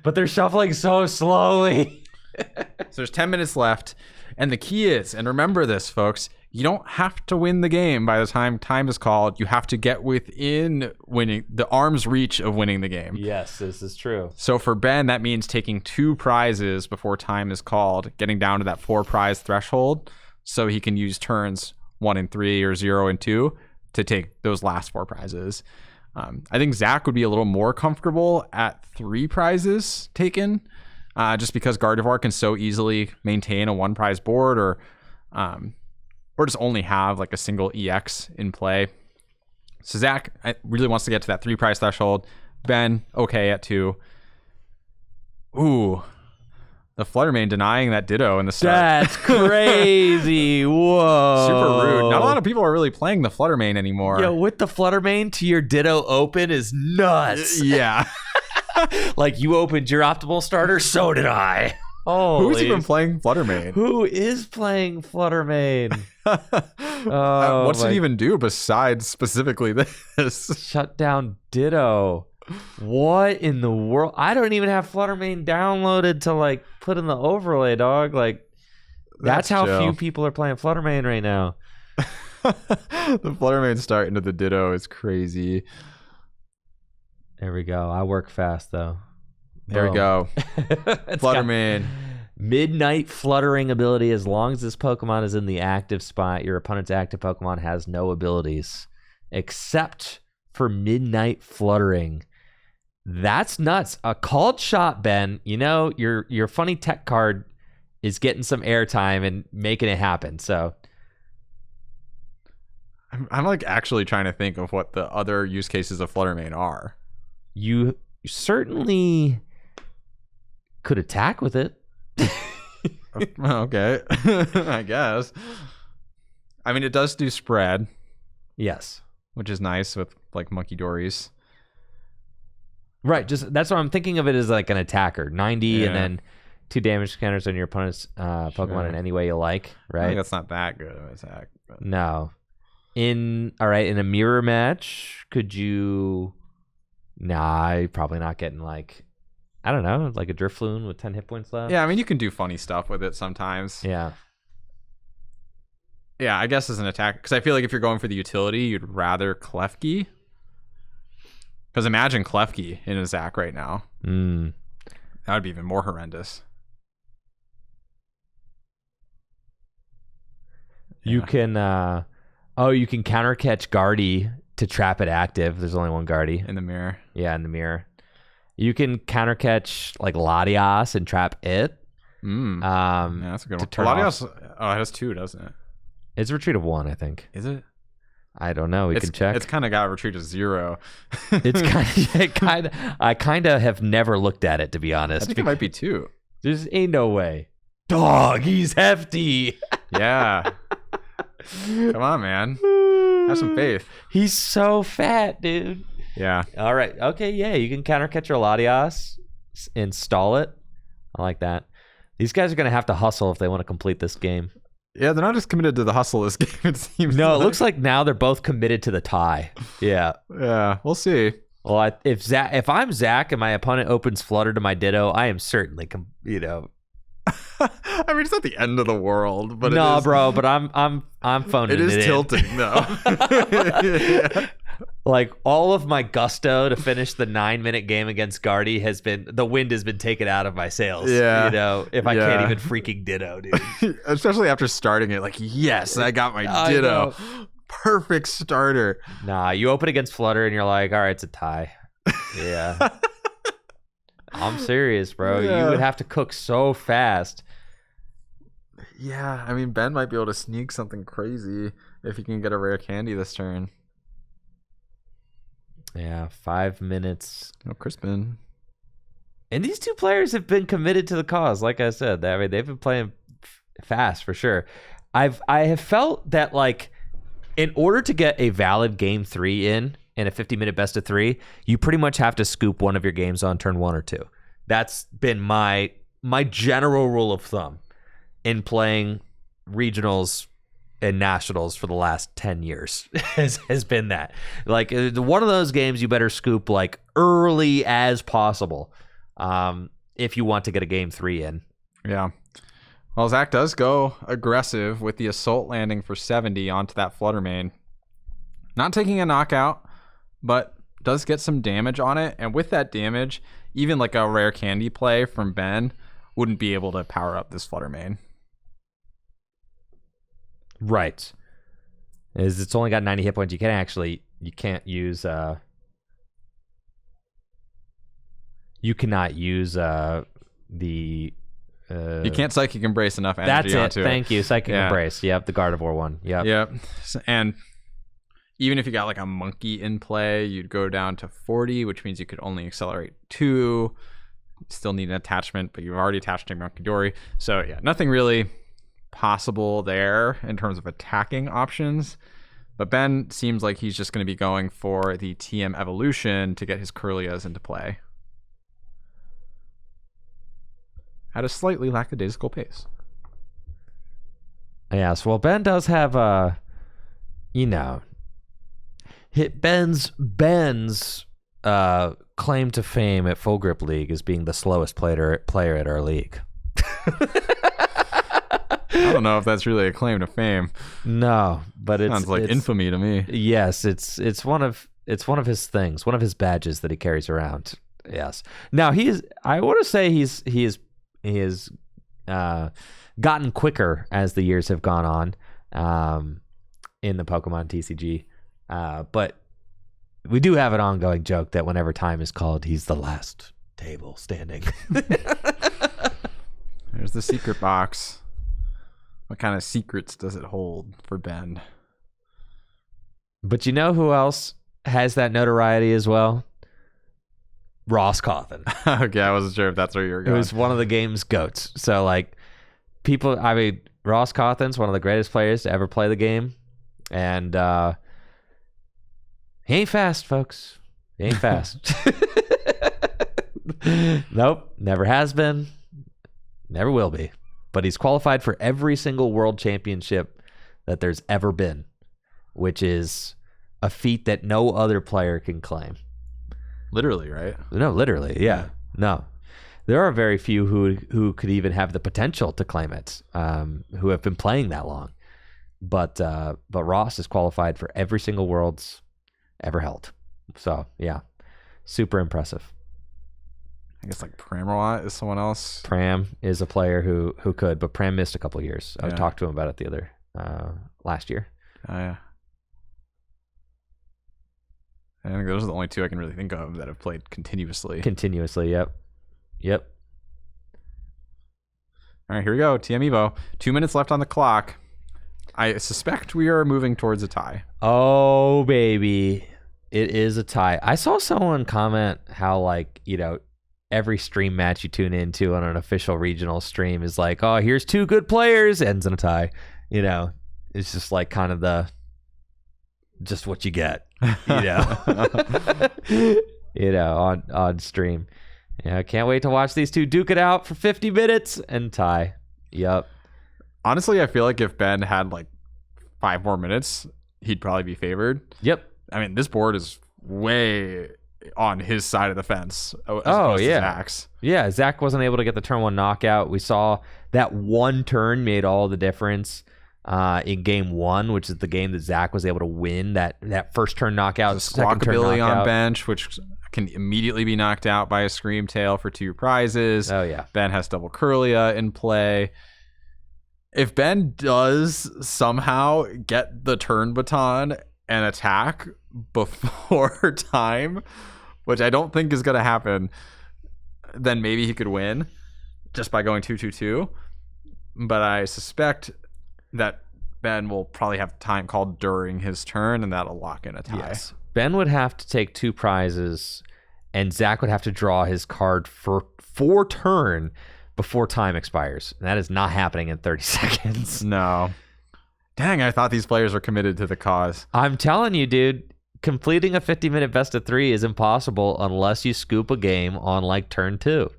but they're shuffling so slowly. So there's 10 minutes left, and the key is, and remember this, folks, you don't have to win the game by the time is called. You have to get within winning, the arm's reach of winning the game. Yes, this is true. So for Ben, that means taking 2 prizes before time is called, getting down to that 4 prize threshold, so he can use turns 1 and 3 or 0 and 2 to take those last 4 prizes. I think Zach would be a little more comfortable at 3 prizes taken. Just because Gardevoir can so easily maintain a 1 prize board, or just only have like a single EX in play. So Zach really wants to get to that 3 prize threshold. Ben, okay at 2. Ooh, the Fluttermane denying that Ditto in the start. That's crazy. Whoa. Super rude. Not a lot of people are really playing the Fluttermane anymore. Yo, with the Fluttermane to your Ditto open is nuts. Yeah. Like, you opened your optimal starter, so did I. Who's even playing Fluttermane? Who is playing Fluttermane? What's it even do besides specifically this? Shut down Ditto. What in the world? I don't even have Fluttermane downloaded to like put in the overlay, dog. Like, that's how few people are playing Fluttermane right now. The Fluttermane start into the Ditto is crazy. There we go. I work fast, though. There we go. Fluttermane. Midnight fluttering ability. As long as this Pokemon is in the active spot, your opponent's active Pokemon has no abilities except for Midnight Fluttering. That's nuts. A called shot, Ben. You know, your funny tech card is getting some airtime and making it happen. So I'm like actually trying to think of what the other use cases of Fluttermane are. You certainly could attack with it. Okay. I guess. I mean, it does do spread. Yes. Which is nice with like Monkey Dories. Right. Just that's what I'm thinking of it as, like an attacker. 90 and then 2 damage counters on your opponent's Pokemon in any way you like. Right. I think that's not that good of an attack. But... No. In a mirror match, could you... Nah, you're probably not getting like, I don't know, like a Drifloon with 10 hit points left. Yeah, I mean, you can do funny stuff with it sometimes. Yeah. Yeah, I guess as an attack, because I feel like if you're going for the utility, you'd rather Klefki. Because imagine Klefki in a Zach right now. That would be even more horrendous. You can, you can counter catch Guardy to trap it active. There's only one Guardy. In the mirror. Yeah, in the mirror. You can counter catch like Latias and trap it. Yeah, that's a good one. Latias, it has 2, doesn't it? It's a retreat of 1, I think. Is it? I don't know. We can check. It's kind of got to retreat to 0. I kind of have never looked at it, to be honest. I think it might be 2. There's ain't no way. Dog, he's hefty. Yeah. Come on, man. Have some faith. He's so fat, dude. Yeah. All right. Okay, yeah, you can counter catch your Latias, install it. I like that. These guys are going to have to hustle if they want to complete this game. Yeah, they're not just committed to the hustle this game, it seems. No, it looks like now they're both committed to the tie. Yeah. Yeah, we'll see. Well, if I'm Zach and my opponent opens Flutter to my Ditto, I am certainly, I mean, it's not the end of the world, but no, it is, bro. But I'm phoning it. It is tilting, though. Yeah. Like all of my gusto to finish the 9-minute game against Guardy the wind has been taken out of my sails. Yeah. If I can't even freaking Ditto, dude. Especially after starting it, like, yes, I got my Ditto. Perfect starter. Nah, you open against Flutter and you're like, all right, it's a tie. Yeah. I'm serious, bro. Yeah. You would have to cook so fast. Yeah, I mean, Ben might be able to sneak something crazy if he can get a rare candy this turn. Yeah, 5 minutes. Oh, Crispin. And these two players have been committed to the cause. Like I said, I mean, they've been playing fast for sure. I have felt that, like, in order to get a valid game 3 in a 50-minute best of 3, you pretty much have to scoop one of your games on turn 1 or 2. That's been my general rule of thumb in playing regionals and nationals for the last 10 years has been that. Like, one of those games you better scoop like early as possible if you want to get a game 3 in. Yeah. Well, Zach does go aggressive with the Assault landing for 70 onto that Flutter Mane. Not taking a knockout, but does get some damage on it. And with that damage, even like a rare candy play from Ben wouldn't be able to power up this Flutter Mane. Right. It's only got 90 hit points. You can't use you cannot use the you can't Psychic Embrace enough energy onto it. Thank you. Psychic Embrace. Yep, the Gardevoir one. Yep. And even if you got like a monkey in play, you'd go down to 40, which means you could only accelerate 2. You still need an attachment, but you've already attached to Monkey Dory. So yeah, nothing really possible there in terms of attacking options. But Ben seems like he's just going to be going for the TM evolution to get his Curlias into play at a slightly lackadaisical pace. Yes, well, Ben does have Ben's claim to fame at Full Grip League as being the slowest player at our league. I don't know if that's really a claim to fame. No, but it sounds like infamy to me. Yes, it's one of his things, one of his badges that he carries around. Yes. Now I want to say he has gotten quicker as the years have gone on in the Pokemon TCG. But we do have an ongoing joke that whenever time is called, he's the last table standing. There's the secret box. What kind of secrets does it hold for Ben? But you know who else has that notoriety as well? Ross Cawthon. Okay, I wasn't sure if that's where you were going. It was one of the game's GOATs. So, like, Ross Cawthon's one of the greatest players to ever play the game. And he ain't fast, folks. He ain't fast. Nope, never has been. Never will be. But he's qualified for every single world championship that there's ever been, which is a feat that no other player can claim. Literally, right? No, literally, yeah. No. There are very few who could even have the potential to claim it, who have been playing that long. But Ross is qualified for every single worlds ever held. So, yeah, super impressive. I guess like Pramawat is someone else. Pram is a player who could, but Pram missed a couple of years. I talked to him about it the other last year. Oh, yeah. I think those are the only two I can really think of that have played continuously. Yep. All right, here we go. TM Evo. 2 minutes left on the clock. I suspect we are moving towards a tie. Oh, baby. It is a tie. I saw someone comment how, like, you know, every stream match you tune into on an official regional stream is like, oh, here's two good players, ends in a tie. You know, it's just like kind of just what you get, you know, you know, on stream. Yeah, I can't wait to watch these two duke it out for 50 minutes and tie. Yep. Honestly, I feel like if Ben had like 5 more minutes, he'd probably be favored. Yep. I mean, this board is way on his side of the fence. Oh, yeah. Zach's. Yeah, Zach wasn't able to get the turn 1 knockout. We saw that one turn made all the difference in game 1, which is the game that Zach was able to win. That first turn knockout, Squawkabilly on bench, which can immediately be knocked out by a Scream Tail for 2 prizes. Oh, yeah. Ben has double Curlia in play. If Ben does somehow get the turn baton and attack before time, which I don't think is going to happen, then maybe he could win just by going 2-2-2. But I suspect that Ben will probably have time called during his turn, and that'll lock in a tie. Yes. Ben would have to take 2 prizes, and Zach would have to draw his card for 4 turn before time expires. And that is not happening in 30 seconds. No. Dang, I thought these players were committed to the cause. I'm telling you, dude, completing a 50-minute best of 3 is impossible unless you scoop a game on like turn 2.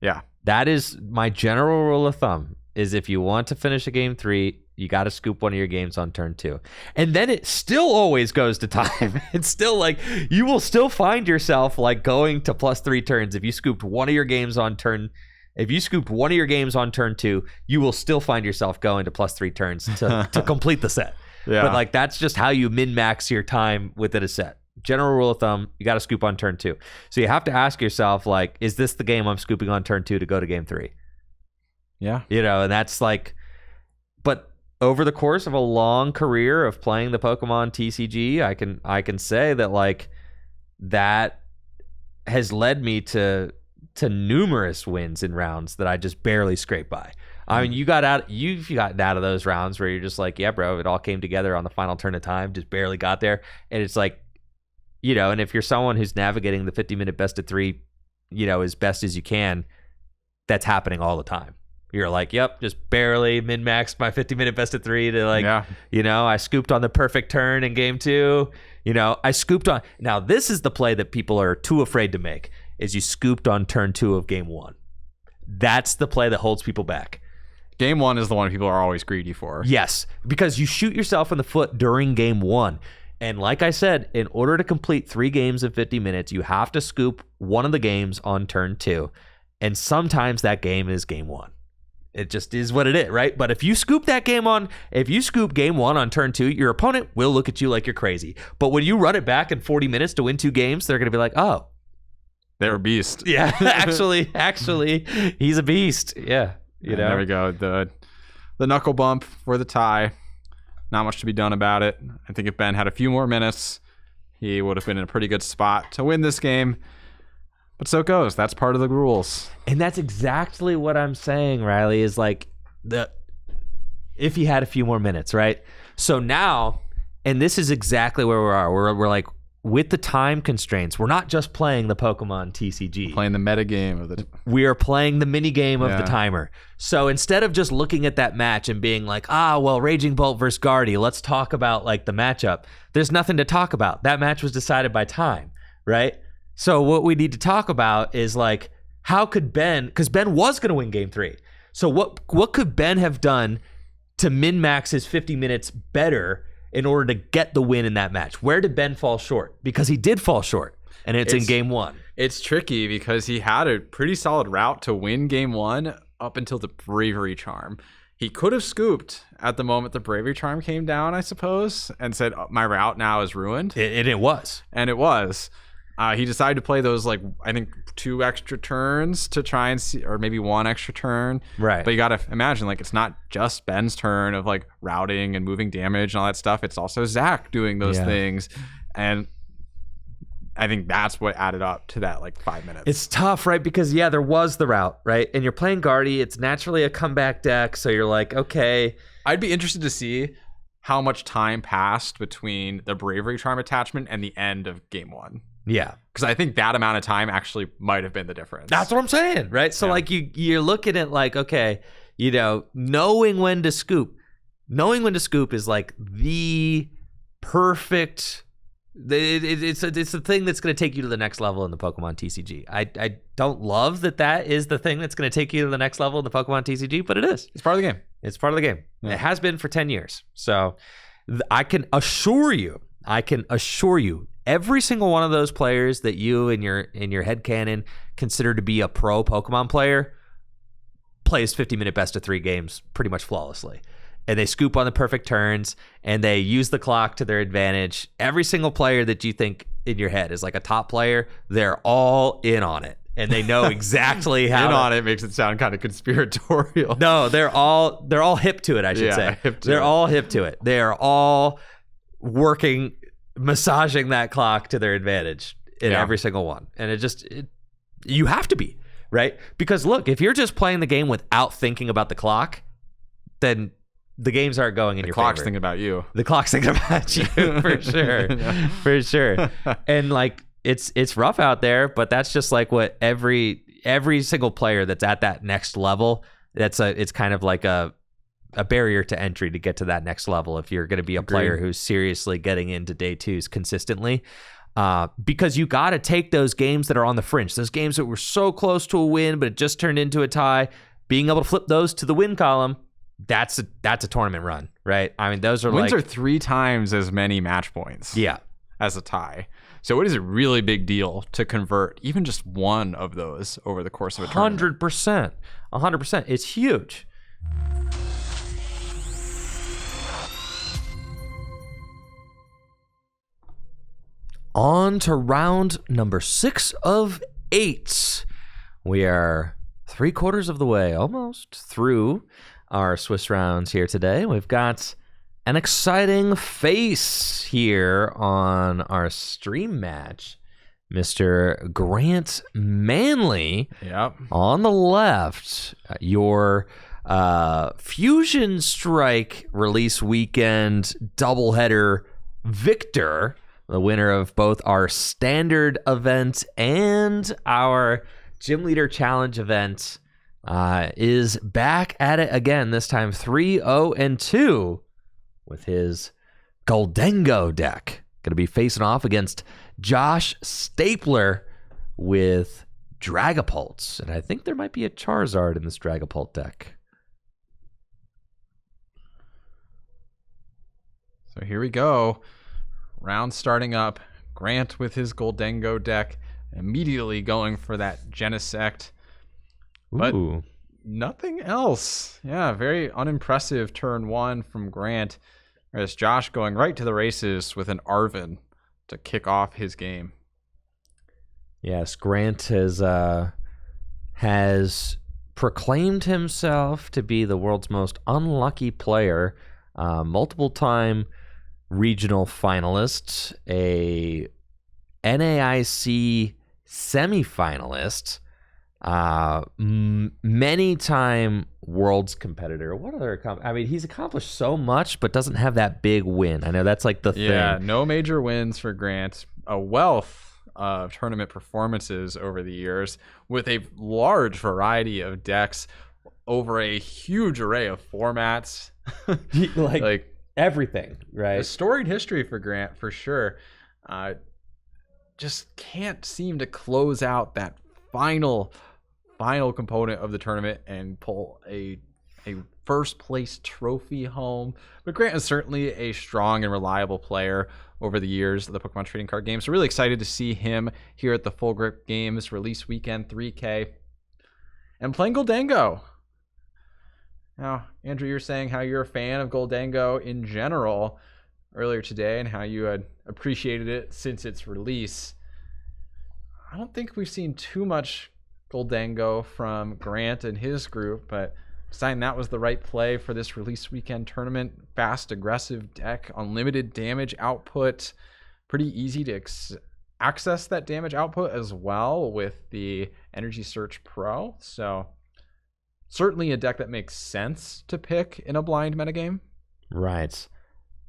Yeah. That is my general rule of thumb, is if you want to finish a game 3, you got to scoop one of your games on turn 2. And then it still always goes to time. It's still like, you will still find yourself like going to +3 turns. If you scooped one of your games on turn 2, you will still find yourself going to +3 turns to complete the set. Yeah. But like, that's just how you min-max your time within a set. General rule of thumb, you got to scoop on turn 2. So you have to ask yourself, like, is this the game I'm scooping on turn 2 to go to game 3? Yeah. You know, and that's like, but over the course of a long career of playing the Pokemon TCG, I can say that like that has led me to numerous wins in rounds that I just barely scraped by. I mean, you've gotten out of those rounds where you're just like, yeah, bro, it all came together on the final turn of time, just barely got there. And it's like, you know, and if you're someone who's navigating the 50-minute best of 3, you know, as best as you can, that's happening all the time. You're like, yep, just barely min-maxed my 50-minute best of 3 to like, yeah. You know, I scooped on the perfect turn in game 2. You know, I scooped on. Now, this is the play that people are too afraid to make, is you scooped on turn 2 of game 1. That's the play that holds people back. Game 1 is the one people are always greedy for. Yes, because you shoot yourself in the foot during game 1. And like I said, in order to complete 3 games in 50 minutes, you have to scoop one of the games on turn 2. And sometimes that game is game 1. It just is what it is, right? But if you scoop game 1 on turn 2, your opponent will look at you like you're crazy. But when you run it back in 40 minutes to win 2 games, they're going to be like, oh. They're a beast. Yeah, actually, he's a beast. Yeah, you know. There we go. The knuckle bump for the tie. Not much to be done about it. I think if Ben had a few more minutes, he would have been in a pretty good spot to win this game. But so it goes. That's part of the rules. And that's exactly what I'm saying, Riley, is like if he had a few more minutes, right? So now, and this is exactly where we are. We're like, with the time constraints, we're not just playing the Pokemon TCG. We're playing the metagame of the... We are playing the mini game of the timer. So instead of just looking at that match and being like, well, Raging Bolt versus Gardy, let's talk about like the matchup. There's nothing to talk about. That match was decided by time, right? So what we need to talk about is like, how could Ben, because Ben was going to win game 3. So what could Ben have done to min-max his 50 minutes better in order to get the win in that match? Where did Ben fall short? Because he did fall short, and it's in game 1. It's tricky because he had a pretty solid route to win game 1 up until the Bravery Charm. He could have scooped at the moment the Bravery Charm came down, I suppose, and said, my route now is ruined. And it was. And it was. He decided to play those, like, I think 2 extra turns to try and see, or maybe 1 extra turn. Right. But you got to imagine, like, it's not just Ben's turn of, like, routing and moving damage and all that stuff. It's also Zach doing those things. And I think that's what added up to that, like, 5 minutes. It's tough, right? Because, there was the route, right? And you're playing Gardy. It's naturally a comeback deck. So you're like, okay. I'd be interested to see how much time passed between the Bravery Charm attachment and the end of game 1. Yeah. Because I think that amount of time actually might have been the difference. That's what I'm saying, right? So like you're looking at like, okay, you know, knowing when to scoop is like the perfect. It's the thing that's going to take you to the next level in the Pokemon TCG. I don't love that is the thing that's going to take you to the next level in the Pokemon TCG, but it is. It's part of the game. It's part of the game. Yeah. It has been for 10 years. So I can assure you, every single one of those players that you in your headcanon consider to be a pro Pokemon player plays 50-minute best of 3 games pretty much flawlessly. And they scoop on the perfect turns, and they use the clock to their advantage. Every single player that you think in your head is like a top player, they're all in on it. And they know exactly how. In on it makes it sound kind of conspiratorial. No, they're all hip to it, I should say. They're all hip to it. They are all massaging that clock to their advantage in every single one. And you have to be, right? Because look, if you're just playing the game without thinking about the clock, then the games aren't going in your favor. The clock's thinking about you. The clock's thinking about you, for sure. For sure. And like, it's rough out there, but that's just like what every single player that's at that next level, it's kind of like a barrier to entry to get to that next level if you're going to be a player who's seriously getting into day 2s consistently. Because you got to take those games that are on the fringe, those games that were so close to a win, but it just turned into a tie, being able to flip those to the win column. That's a tournament run, right? I mean, those are wins are 3 times as many match points. Yeah, as a tie. So it is a really big deal to convert even just one of those over the course of a tournament. 100%. It's huge. On to round number 6 of 8. We are 3/4 of the way, almost through our Swiss rounds here today. We've got an exciting face here on our stream match. Mr. Grant Manley on the left, your Fusion Strike release weekend doubleheader victor, the winner of both our standard event and our Gym Leader Challenge event, is back at it again, this time 3-0-2 with his Gholdengo deck. Going to be facing off against Josh Stapler with Dragapults. And I think there might be a Charizard in this Dragapult deck. So here we go. Round starting up. Grant with his Gholdengo deck, immediately going for that Genesect. But nothing else. Yeah, very unimpressive turn 1 from Grant. Whereas Josh going right to the races with an Arven to kick off his game. Yes, Grant has proclaimed himself to be the world's most unlucky player, multiple-time regional finalist, a NAIC semifinalist, many-time Worlds competitor. What other? I mean, he's accomplished so much, but doesn't have that big win. I know that's like the thing. Yeah, no major wins for Grant. A wealth of tournament performances over the years with a large variety of decks over a huge array of formats. like everything, right? A storied history for Grant, for sure. Just can't seem to close out that final component of the tournament and pull a first place trophy home. But Grant is certainly a strong and reliable player over the years of the Pokemon trading card game. So really excited to see him here at the Full Grip Games release weekend 3K and playing Gholdengo. Now, Andrew, you're saying how you're a fan of Gholdengo in general earlier today and how you had appreciated it since its release. I don't think we've seen too much Gholdengo from Grant and his group, but deciding that was the right play for this release weekend tournament. Fast, aggressive deck, unlimited damage output, pretty easy to access that damage output as well with the Energy Search Pro. So certainly a deck that makes sense to pick in a blind metagame. Right.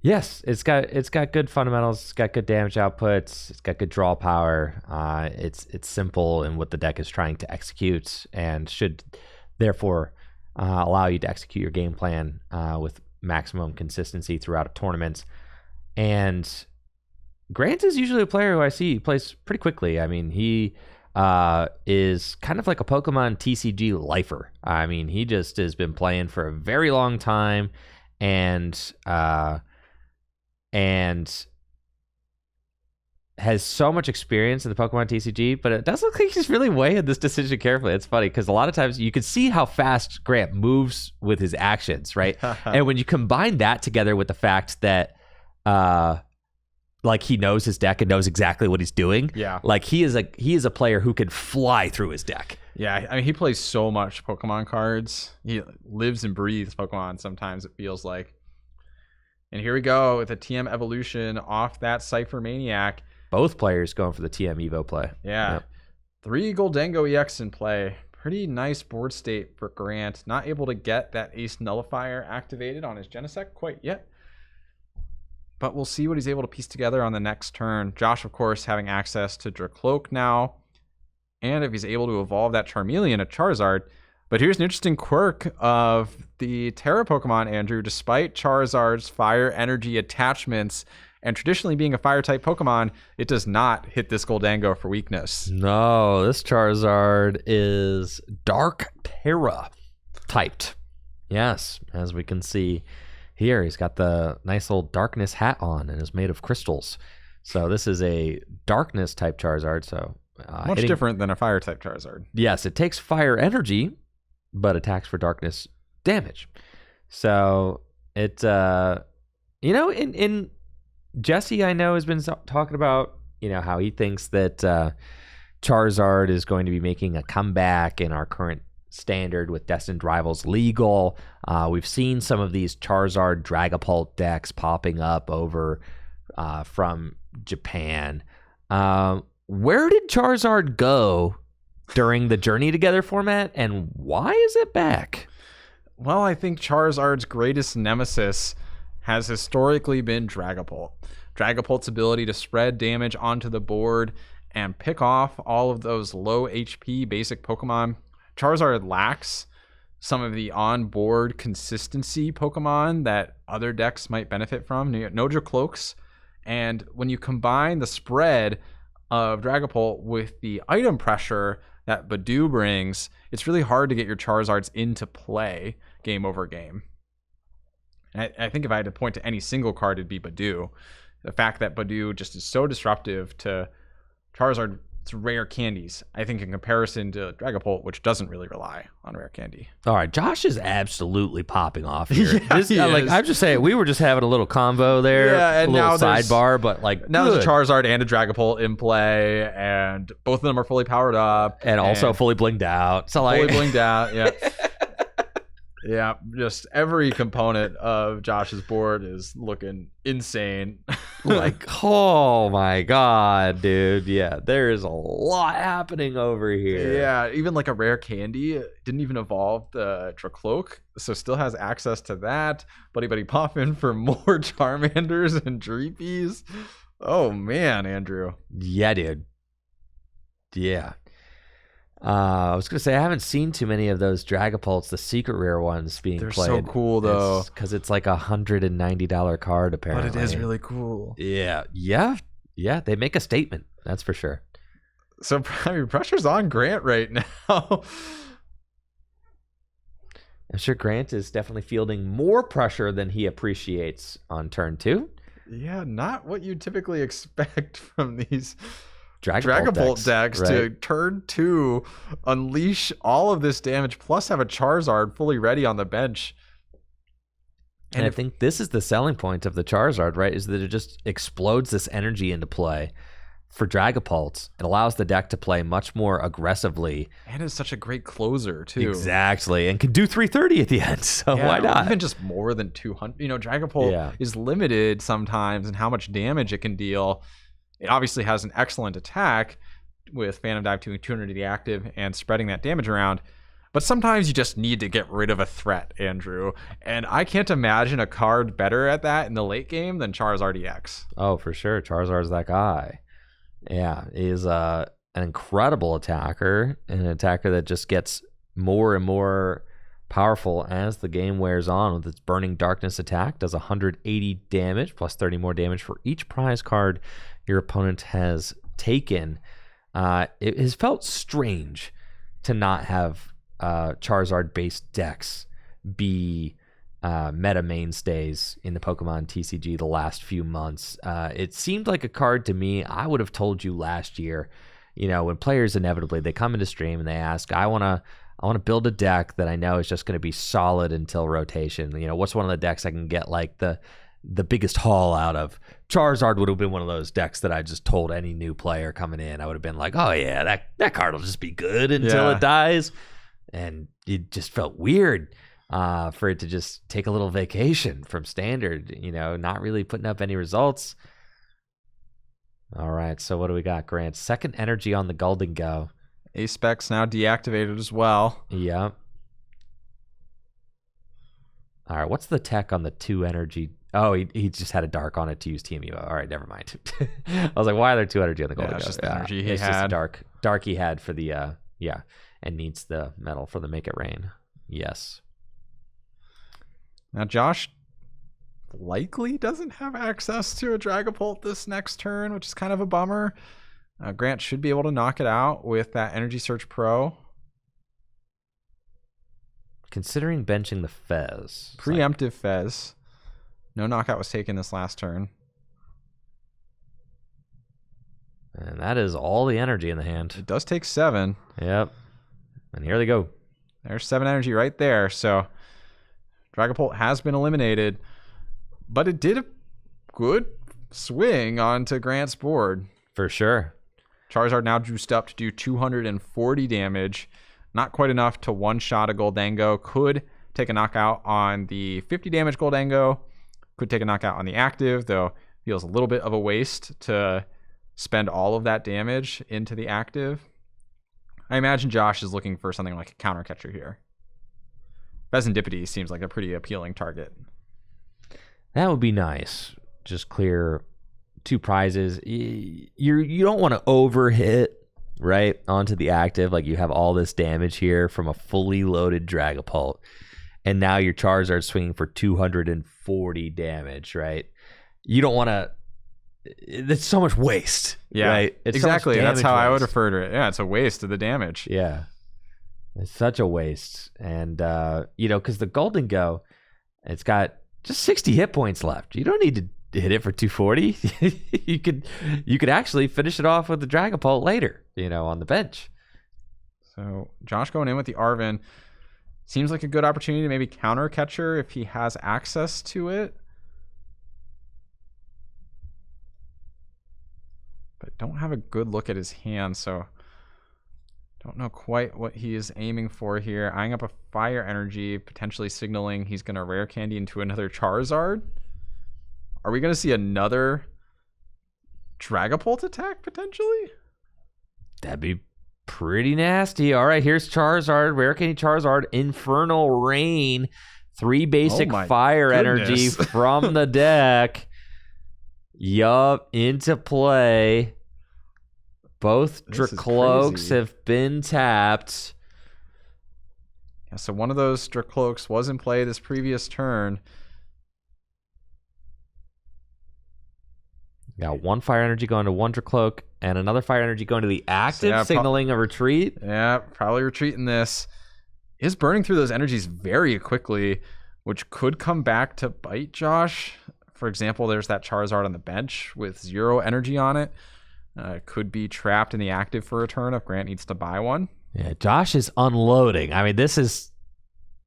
Yes, it's got good fundamentals. It's got good damage outputs. It's got good draw power. It's simple in what the deck is trying to execute, and should therefore allow you to execute your game plan with maximum consistency throughout a tournament. And Grant is usually a player who I see plays pretty quickly. I mean, he is kind of like a Pokemon TCG lifer. I mean, he just has been playing for a very long time, and has so much experience in the Pokemon TCG, but it does look like he's really weighing this decision carefully. It's funny because a lot of times you can see how fast Grant moves with his actions, right? And when you combine that together with the fact that like he knows his deck and knows exactly what he's doing, like he is a player who can fly through his deck. Yeah, I mean, he plays so much Pokemon cards. He lives and breathes Pokemon sometimes, it feels like. And here we go with a TM evolution off that Cypher Maniac. Both players going for the TM Evo play. Yeah. Yep. 3 Gholdengo EX in play. Pretty nice board state for Grant. Not able to get that Ace Nullifier activated on his Genesect quite yet. But we'll see what he's able to piece together on the next turn. Josh, of course, having access to Dracloak now. And if he's able to evolve that Charmeleon at Charizard. But here's an interesting quirk of the Tera Pokemon, Andrew. Despite Charizard's fire energy attachments and traditionally being a fire-type Pokemon, it does not hit this Gholdengo for weakness. No, this Charizard is Dark Tera typed. Yes, as we can see here, he's got the nice little darkness hat on and is made of crystals. So this is a darkness type Charizard. So much different than a fire-type Charizard. Yes, it takes fire energy, but attacks for darkness damage. So it, in Jesse, I know, has been talking about, how he thinks that Charizard is going to be making a comeback in our current standard with Destined Rivals legal. We've seen some of these Charizard Dragapult decks popping up over from Japan. Where did Charizard go during the Journey Together format, and why is it back? Well, I think Charizard's greatest nemesis has historically been Dragapult. Dragapult's ability to spread damage onto the board and pick off all of those low HP basic Pokemon. Charizard lacks some of the on-board consistency Pokemon that other decks might benefit from. No Dracloaks. And when you combine the spread of Dragapult with the item pressure that Badoo brings, it's really hard to get your Charizards into play game over game. And I think if I had to point to any single card, it'd be Badoo. The fact that Badoo just is so disruptive to Charizard's rare candies, I think, in comparison to Dragapult, which doesn't really rely on rare candy. All right, Josh is absolutely popping off here. I'm just saying, we were just having a little combo there, and a little sidebar, but now there's a Charizard and a Dragapult in play, and both of them are fully powered up, and also fully blinged out. So fully blinged out, yeah. Yeah, just every component of Josh's board is looking insane. Oh my God, dude. Yeah, there is a lot happening over here. Yeah, even like a rare candy didn't even evolve the Dracloak, so still has access to that. Buddy pop in for more Charmanders and Dreepies. Oh man, Andrew. Yeah, dude. Yeah. I was going to say, I haven't seen too many of those Dragapults, the secret rare ones being played. They're so cool, though. Because it's like $190 card, apparently. But it is really cool. Yeah. They make a statement. That's for sure. So, I mean, pressure's on Grant right now. I'm sure Grant is definitely fielding more pressure than he appreciates on turn 2. Yeah, not what you typically expect from these Dragapult decks right? To turn 2, unleash all of this damage, plus have a Charizard fully ready on the bench. And I think this is the selling point of the Charizard, right? Is that it just explodes this energy into play for Dragapult. It allows the deck to play much more aggressively. And it's such a great closer, too. Exactly. And can do 330 at the end. So why not? Even just more than 200. Dragapult is limited sometimes in how much damage it can deal. It obviously has an excellent attack with Phantom Dive doing 200 to the active and spreading that damage around. But sometimes you just need to get rid of a threat, Andrew. And I can't imagine a card better at that in the late game than Charizard EX. Oh, for sure. Charizard's that guy. Yeah, he's an incredible attacker, and an attacker that just gets more and more powerful as the game wears on with its Burning Darkness attack. Does 180 damage, plus 30 more damage for each prize card your opponent has taken. It has felt strange to not have Charizard-based decks be meta mainstays in the Pokemon TCG the last few months. It seemed like a card to me. I would have told you last year, when players inevitably, they come into stream and they ask, I want to build a deck that I know is just going to be solid until rotation. What's one of the decks I can get like the biggest haul out of? Charizard would have been one of those decks that I just told any new player coming in. I would have been like, oh yeah, that card will just be good until it dies. And it just felt weird for it to just take a little vacation from standard, not really putting up any results. All right, so what do we got, Grant? Second energy on the Gholdengo. A-Spec's now deactivated as well. Yep. All right, what's the tech on the 2 energy? Oh, he just had a dark on it to use TMU. All right, never mind. I was like, why are there 2 energy on the Gholdengo? Yeah, it's just the energy he it's had. Just dark he had for the, and needs the metal for the Make It Rain. Yes. Now, Josh likely doesn't have access to a Dragapult this next turn, which is kind of a bummer. Grant should be able to knock it out with that Energy Search Pro. Considering benching the Fez. Preemptive Fez. No knockout was taken this last turn. And that is all the energy in the hand. It does take 7. Yep. And here they go. There's 7 energy right there. So Dragapult has been eliminated, but it did a good swing onto Grant's board. For sure. Charizard now juiced up to do 240 damage. Not quite enough to one-shot a Gholdengo. Could take a knockout on the 50 damage Gholdengo. Could take a knockout on the active, though feels a little bit of a waste to spend all of that damage into the active. I imagine Josh is looking for something like a counter catcher here. Pheasantipity seems like a pretty appealing target. That would be nice. Just clear 2 prizes. You don't want to overhit right onto the active. Like you have all this damage here from a fully loaded Dragapult, and now your Charizard swinging for 240 damage. Right? You don't want to. It's so much waste. Yeah, right? It's exactly. So that's how I would refer to it. Yeah, it's a waste of the damage. Yeah, it's such a waste. And because the Gholdengo, it's got just 60 hit points left. You don't need to hit it for 240. you could actually finish it off with the Dragapult later, on the bench. So Josh going in with the Arven seems like a good opportunity to maybe counter catcher if he has access to it. But don't have a good look at his hand, so don't know quite what he is aiming for here. Eyeing up a Fire Energy, potentially signaling he's going to Rare Candy into another Charizard. Are we going to see another Dragapult attack, potentially? That'd be pretty nasty. All right, here's Charizard. Rare Candy Charizard. Infernal Rain. 3 basic Fire Energy from the deck. Yup, into play. Both Dracloaks have been tapped. Yeah, so one of those Dracloaks was in play this previous turn. Got 1 Fire Energy going to 1 Dracloak, and another Fire Energy going to the active, signaling a retreat. Yeah, probably retreating this. Is burning through those energies very quickly, which could come back to bite Josh. For example, there's that Charizard on the bench with 0 energy on it. Could be trapped in the active for a turn if Grant needs to buy one. Yeah, Josh is unloading. I mean, this is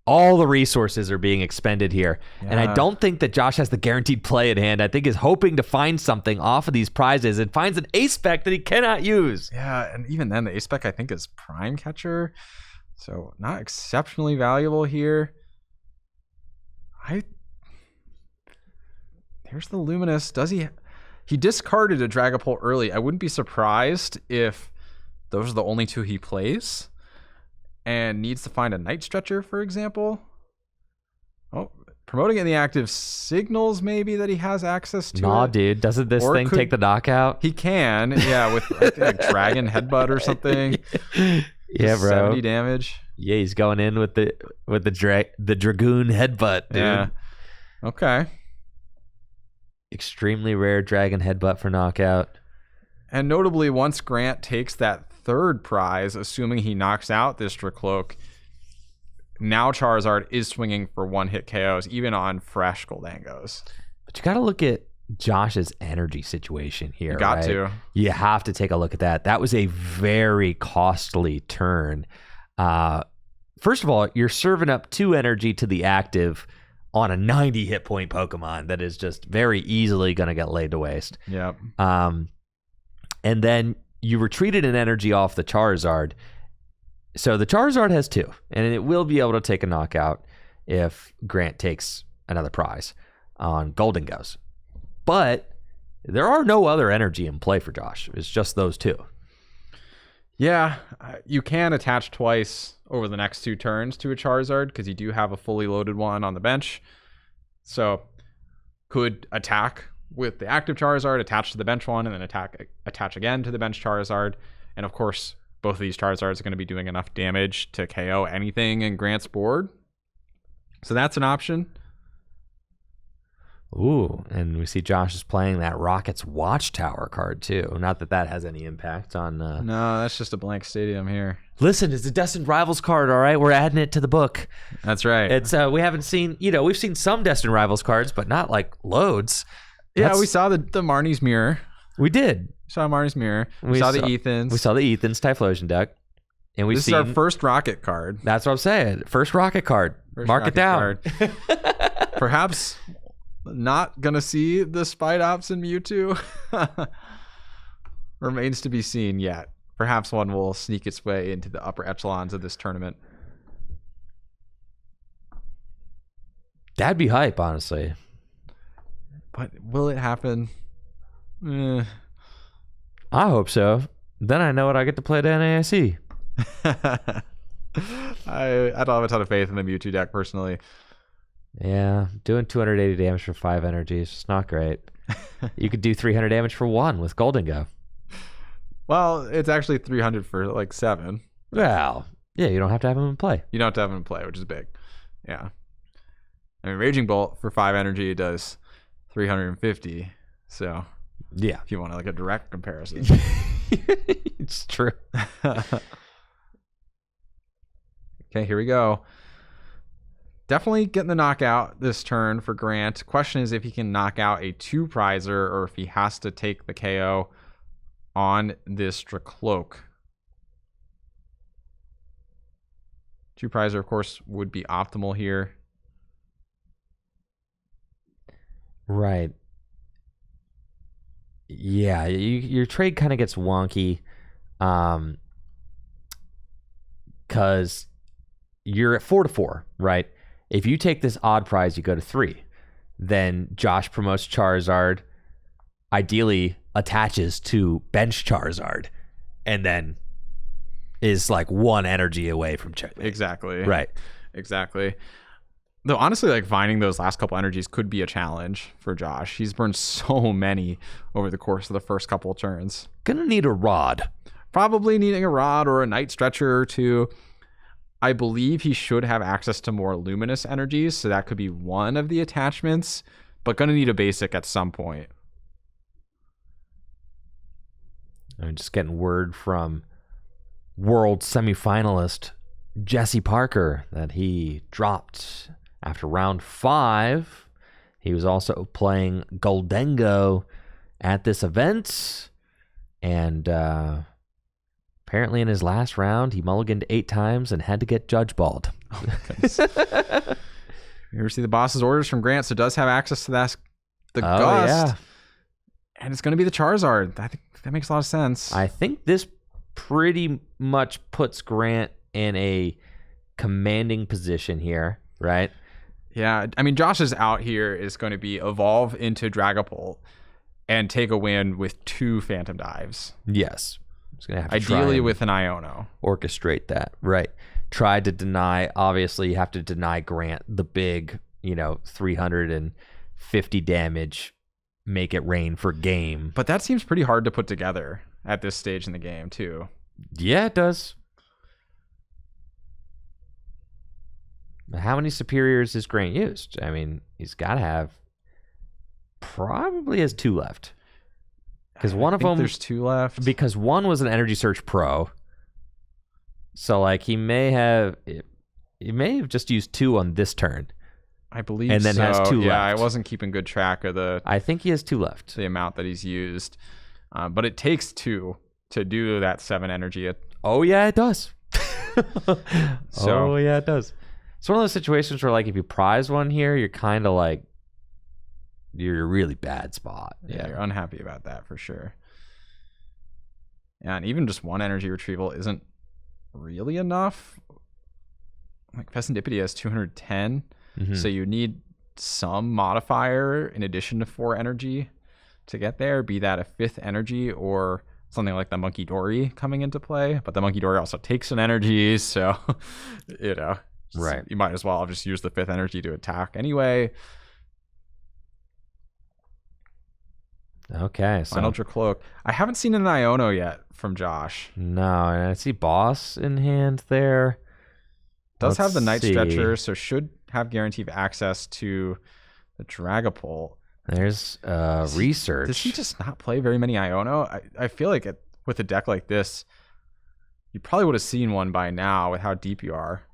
all the resources are being expended here. Yeah. And I don't think that Josh has the guaranteed play at hand. I think he's hoping to find something off of these prizes and finds an A-Spec that he cannot use. Yeah, and even then, the A-Spec I think is Prime Catcher. So not exceptionally valuable here. Here's the Luminous. Does he discarded a Dragapult early. I wouldn't be surprised if those are the only 2 he plays. and needs to find a Night Stretcher, for example. Oh, promoting in the active signals maybe that he has access to Nah, it. dude, doesn't this thing take the knockout? He can, yeah, with I think like Dragon Headbutt or something. Yeah, bro. 70 damage. Yeah, he's going in with the Dragoon Headbutt, dude. Yeah. Okay. Extremely rare Dragon Headbutt for knockout. And notably, once Grant takes that third prize, assuming he knocks out this Dracloak, now Charizard is swinging for one-hit KOs, even on fresh Gholdengos. But you got to look at Josh's energy situation here. You got right? to. You have to take a look at that. That was a very costly turn. First of all, you're serving up 2 energy to the active on a 90 hit point Pokemon that is just very easily going to get laid to waste. Yep. And then you retreated an energy off the Charizard. So the Charizard has 2, and it will be able to take a knockout if Grant takes another prize on Gholdengos. But there are no other energy in play for Josh. It's just those 2. Yeah, you can attach twice over the next 2 turns to a Charizard because you do have a fully loaded one on the bench. So could attack with the active Charizard, attach to the bench one, and then attach again to the bench Charizard. And of course, both of these Charizards are going to be doing enough damage to KO anything in Grant's board. So that's an option. Ooh, and we see Josh is playing that Rockets Watchtower card too. Not that that has any impact on... No, that's just a blank stadium here. Listen, it's a Destined Rivals card, all right? We're adding it to the book. That's right. It's we haven't seen... we've seen some Destined Rivals cards, but not like loads. Yeah, we saw the Marnie's Mirror. We did. We saw Marnie's Mirror. We saw the Ethans. We saw the Ethans Typhlosion deck. And this is our first Rocket card. That's what I'm saying. First Rocket card. Mark it down. Perhaps not going to see the Spidops and Mewtwo. Remains to be seen yet. Perhaps one will sneak its way into the upper echelons of this tournament. That'd be hype, honestly. But will it happen? I hope so. Then I know what I get to play at NAIC. I don't have a ton of faith in the Mewtwo deck personally. Yeah, doing 280 damage for 5 energy is just not great. You could do 300 damage for 1 with Gholdengo. Well, it's actually 300 for like 7. Well, yeah, you don't have to have him in play. You don't have to have him in play, which is big. Yeah. I mean, Raging Bolt for 5 energy does 350. So, yeah, if you want to like a direct comparison. It's true. Okay, here we go. Definitely getting the knockout this turn for Grant. Question is if he can knock out a 2-prizer or if he has to take the KO on this Dracloak. 2-prizer, of course, would be optimal here. Right. Yeah, your trade kind of gets wonky because you're at 4-4, right? If you take this odd prize, you go to 3. Then Josh promotes Charizard, ideally attaches to bench Charizard, and then is like 1 energy away from checkmate. Exactly. Right. Exactly. Though honestly, like finding those last couple energies could be a challenge for Josh. He's burned so many over the course of the first couple of turns. Gonna need a rod. Probably needing a rod or a Night Stretcher or 2. I believe he should have access to more luminous energies, so that could be one of the attachments, but gonna need a basic at some point. I'm just getting word from world semifinalist Jesse Parker that he dropped after round 5. He was also playing Gholdengo at this event, and apparently in his last round, he mulliganed 8 times and had to get judge balled. Oh, my goodness. You ever see the boss's orders from Grant, so does have access to the Gust. Yeah. And it's going to be the Charizard. I think that makes a lot of sense. I think this pretty much puts Grant in a commanding position here, right? Yeah, I mean, Josh's out here is going to be evolve into Dragapult and take a win with 2 Phantom Dives. Yes. He's gonna have to ideally try with an Iono. orchestrate that, right? tried to deny. Obviously, you have to deny Grant the big, 350 damage, make it rain for game. But that seems pretty hard to put together at this stage in the game, too. Yeah, it does. How many superiors has Grant used? I mean, he's got to have, probably has 2 left. Because one of them, there's 2 left. Because one was an Energy Search Pro. So like he may have just used 2 on this turn. I believe and then so. has 2 left. Yeah, I wasn't keeping good track of I think he has 2 left. The amount that he's used. But it takes 2 to do that 7 energy. Oh yeah, it does. So, oh yeah, it does. It's one of those situations where like if you prize one here, you're kind of like you're in a really bad spot. Yeah, you're unhappy about that for sure. Yeah, and even just 1 energy retrieval isn't really enough. Like Pheasantipity has 210, so you need some modifier in addition to 4 energy to get there, be that a 5th energy or something like the Monkey Dory coming into play. But the Monkey Dory also takes an energy, so right, you might as well just use the 5th energy to attack anyway. Okay, so Final Dracloak. I haven't seen an Iono yet from Josh. No, and I see Boss in hand there. Does have the Night Stretcher, so should have guaranteed access to the Dragapult. There's research. Does he just not play very many Iono? I feel like with a deck like this, you probably would have seen one by now with how deep you are.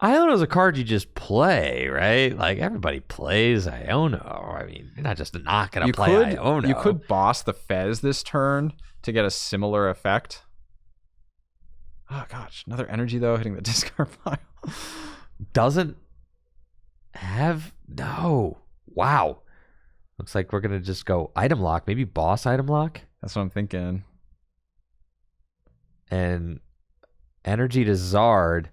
Iono is a card you just play, right? Like everybody plays Iono. I mean, you're not just not going to play Iono. You could boss the Fez this turn to get a similar effect. Oh gosh, another energy though hitting the discard pile. Doesn't have no. Wow. Looks like we're going to just go item lock, maybe boss item lock. That's what I'm thinking. And energy to Zard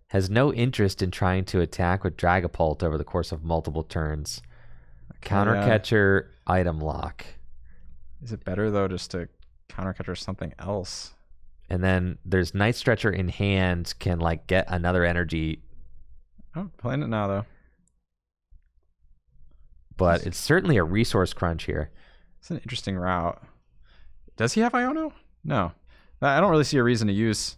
has no interest in trying to attack with Dragapult over the course of multiple turns. Counter catcher, item lock. Is it better, though, just to counter catcher something else? And then there's Night Stretcher in hand, can like get another energy. Oh, playing it now, though. But it's certainly a resource crunch here. It's an interesting route. Does he have Iono? No. I don't really see a reason to use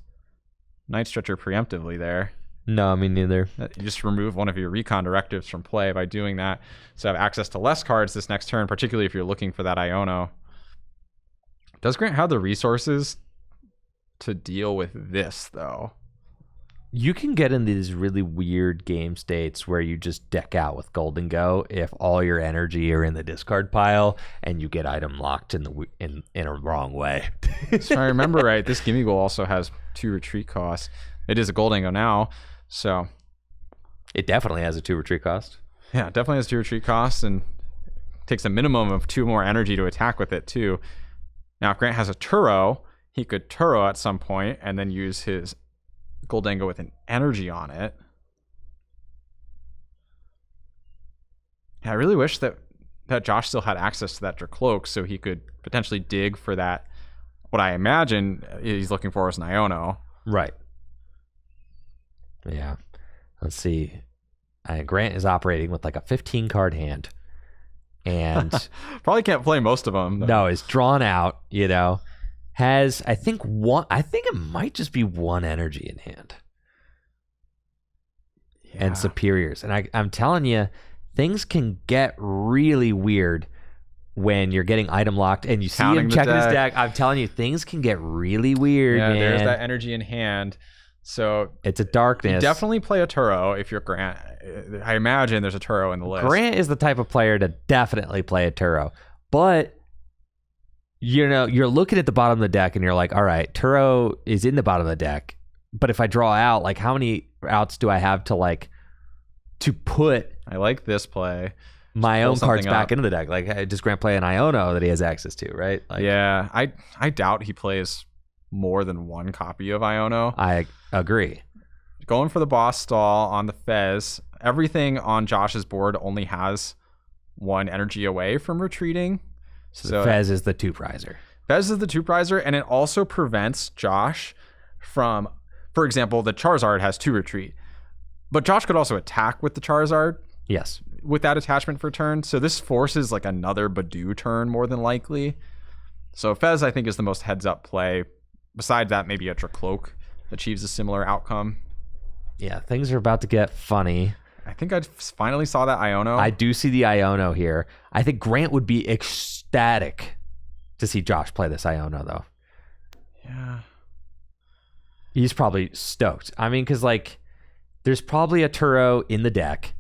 Night Stretcher preemptively there. No, me neither. You just remove one of your recon directives from play by doing that. So have access to less cards this next turn, particularly if you're looking for that Iono. Does Grant have the resources to deal with this, though? You can get in these really weird game states where you just deck out with Gholdengo if all your energy are in the discard pile and you get item locked in a wrong way. If I remember right, this Gimme Goal also has 2 retreat costs. It is a Gholdengo now, so it definitely has a 2 retreat cost. Yeah, it definitely has 2 retreat costs and takes a minimum of 2 more energy to attack with it too. Now, if Grant has a Turo, he could Turo at some point and then use his Gholdengo with an energy on it. Yeah, I really wish that Josh still had access to that Dracloak so he could potentially dig for that. What I imagine he's looking for is an Iono. Right. Yeah. Let's see. Grant is operating with like a 15 card hand. And probably can't play most of them. No, it's drawn out, has I think it might just be 1 energy in hand. Yeah. And superiors. And I'm telling you, things can get really weird when you're getting item locked and you see him checking his deck. I'm telling you, things can get really weird. Yeah, man. There's that energy in hand. So it's a darkness. You definitely play a Turo if you're Grant. I imagine there's a Turo in the list. Grant is the type of player to definitely play a Turo. But you're looking at the bottom of the deck and you're like, all right, Turo is in the bottom of the deck. But if I draw out, like how many outs do I have to put I like this play. My own cards back into the deck. Like does Grant play an Iono that he has access to, right? Like, yeah. I doubt he plays more than 1 copy of Iono. I agree. Going for the boss stall on the Fez. Everything on Josh's board only has 1 energy away from retreating. So the Fez is the 2-prizer. Fez is the 2-prizer, and it also prevents Josh from for example, the Charizard has 2 retreat, but Josh could also attack with the Charizard. Yes. With that attachment for turn. So this forces like another Badoo turn more than likely. So Fez, I think, is the most heads up play. Besides that, maybe a Dracloak achieves a similar outcome. Yeah, things are about to get funny. I think I finally saw that Iono. I do see the Iono here. I think Grant would be ecstatic to see Josh play this Iono, though. Yeah. He's probably stoked. I mean, because, like, there's probably a Turo in the deck,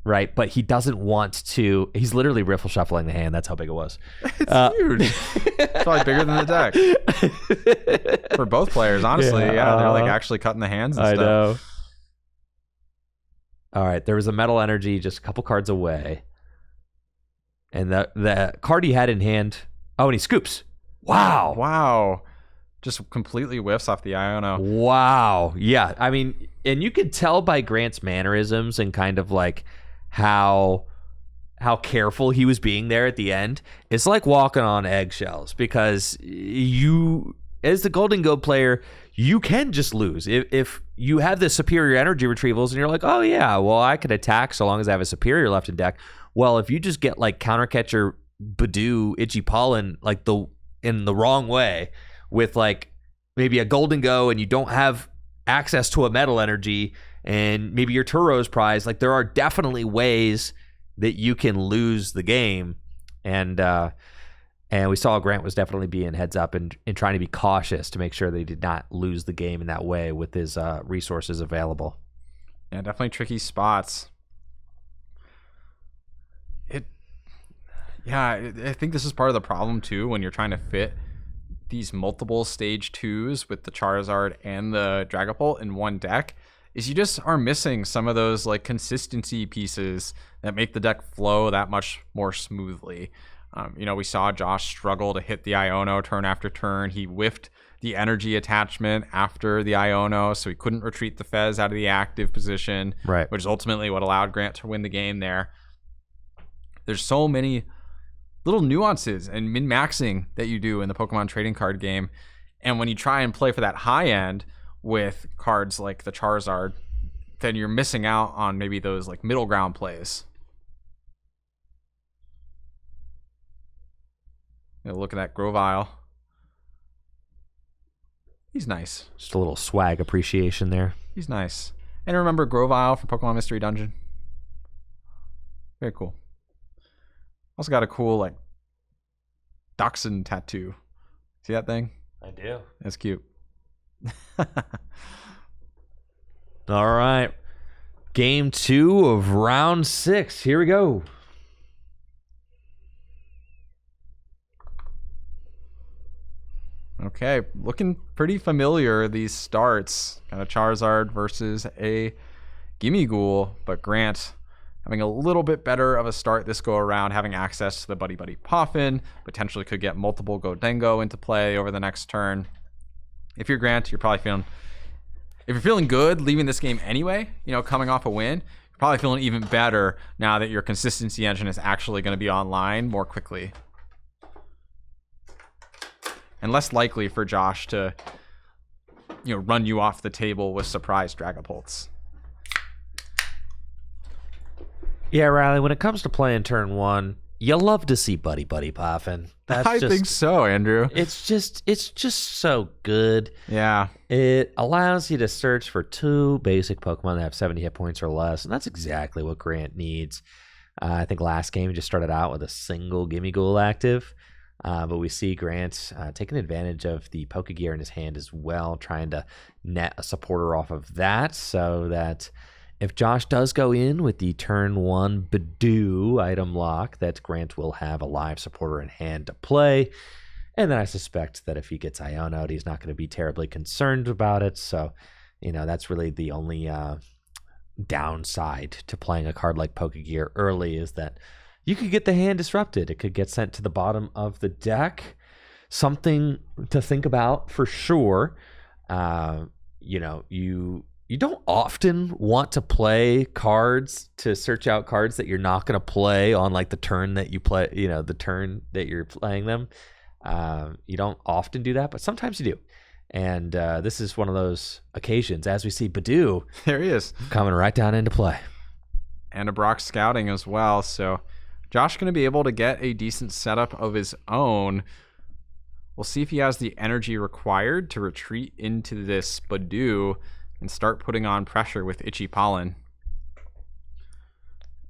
right? But he doesn't want to. He's literally riffle shuffling the hand. That's how big it was. It's huge. It's probably bigger than the deck. For both players, honestly. Yeah, they're, like, actually cutting the hands and stuff. I know. All right, there was a Metal Energy just a couple cards away. And the card he had in hand... Oh, and he scoops. Wow. Wow. Just completely whiffs off the Iono. Wow. Yeah, I mean, and you could tell by Grant's mannerisms and kind of like how careful he was being there at the end. It's like walking on eggshells because you, as the Gholdengo player, you can just lose. If you have the superior energy retrievals and you're like, oh yeah, well, I could attack so long as I have a superior left in deck. Well, if you just get like countercatcher, Badoo, Itchy Pollen, like in the wrong way with like maybe a Gholdengo and you don't have access to a Metal Energy and maybe your Turo's prize, like there are definitely ways that you can lose the game. And we saw Grant was definitely being heads up and trying to be cautious to make sure that he did not lose the game in that way with his resources available. Yeah, definitely tricky spots. I think this is part of the problem too when you're trying to fit these multiple stage 2s with the Charizard and the Dragapult in one deck, is you just are missing some of those like consistency pieces that make the deck flow that much more smoothly. We saw Josh struggle to hit the Iono turn after turn. He whiffed the energy attachment after the Iono, so he couldn't retreat the Fez out of the active position, right? Which is ultimately what allowed Grant to win the game there. There's so many little nuances and min-maxing that you do in the Pokemon trading card game. And when you try and play for that high end with cards like the Charizard, then you're missing out on maybe those like middle ground plays. Look at that Grovyle. He's nice. Just a little swag appreciation there. He's nice. And remember Grovyle from Pokemon Mystery Dungeon? Very cool. Also got a cool like dachshund tattoo. See that thing? I do. That's cute. All right. Game 2 of round 6. Here we go. Okay, looking pretty familiar, these starts. Kind of Charizard versus a Gimmighoul, but Grant having a little bit better of a start this go around, having access to the Buddy Buddy Poffin, potentially could get multiple Gholdengo into play over the next turn. If you're Grant, you're probably feeling, if you're feeling good leaving this game anyway, coming off a win, you're probably feeling even better now that your consistency engine is actually going to be online more quickly. And less likely for Josh to, run you off the table with surprise Dragapults. Yeah, Riley, when it comes to playing turn 1, you love to see Buddy Buddy Poffin. I think so, Andrew. It's just so good. Yeah. It allows you to search for 2 basic Pokemon that have 70 hit points or less, and that's exactly what Grant needs. I think last game he just started out with a single Gimmighoul active. But we see Grant taking advantage of the Pokegear in his hand as well, trying to net a supporter off of that so that if Josh does go in with the turn 1 Badoo item lock, that Grant will have a live supporter in hand to play. And then I suspect that if he gets Iono'd, he's not going to be terribly concerned about it. So, that's really the only downside to playing a card like Pokegear early is that you could get the hand disrupted. It could get sent to the bottom of the deck. Something to think about for sure. You don't often want to play cards to search out cards that you're not going to play on like the turn that you play, the turn that you're playing them. You don't often do that, but sometimes you do. And this is one of those occasions, as we see Badoo There he is. coming right down into play. And a Brock scouting as well. So Josh going to be able to get a decent setup of his own. We'll see if he has the energy required to retreat into this Badoo and start putting on pressure with Itchy Pollen.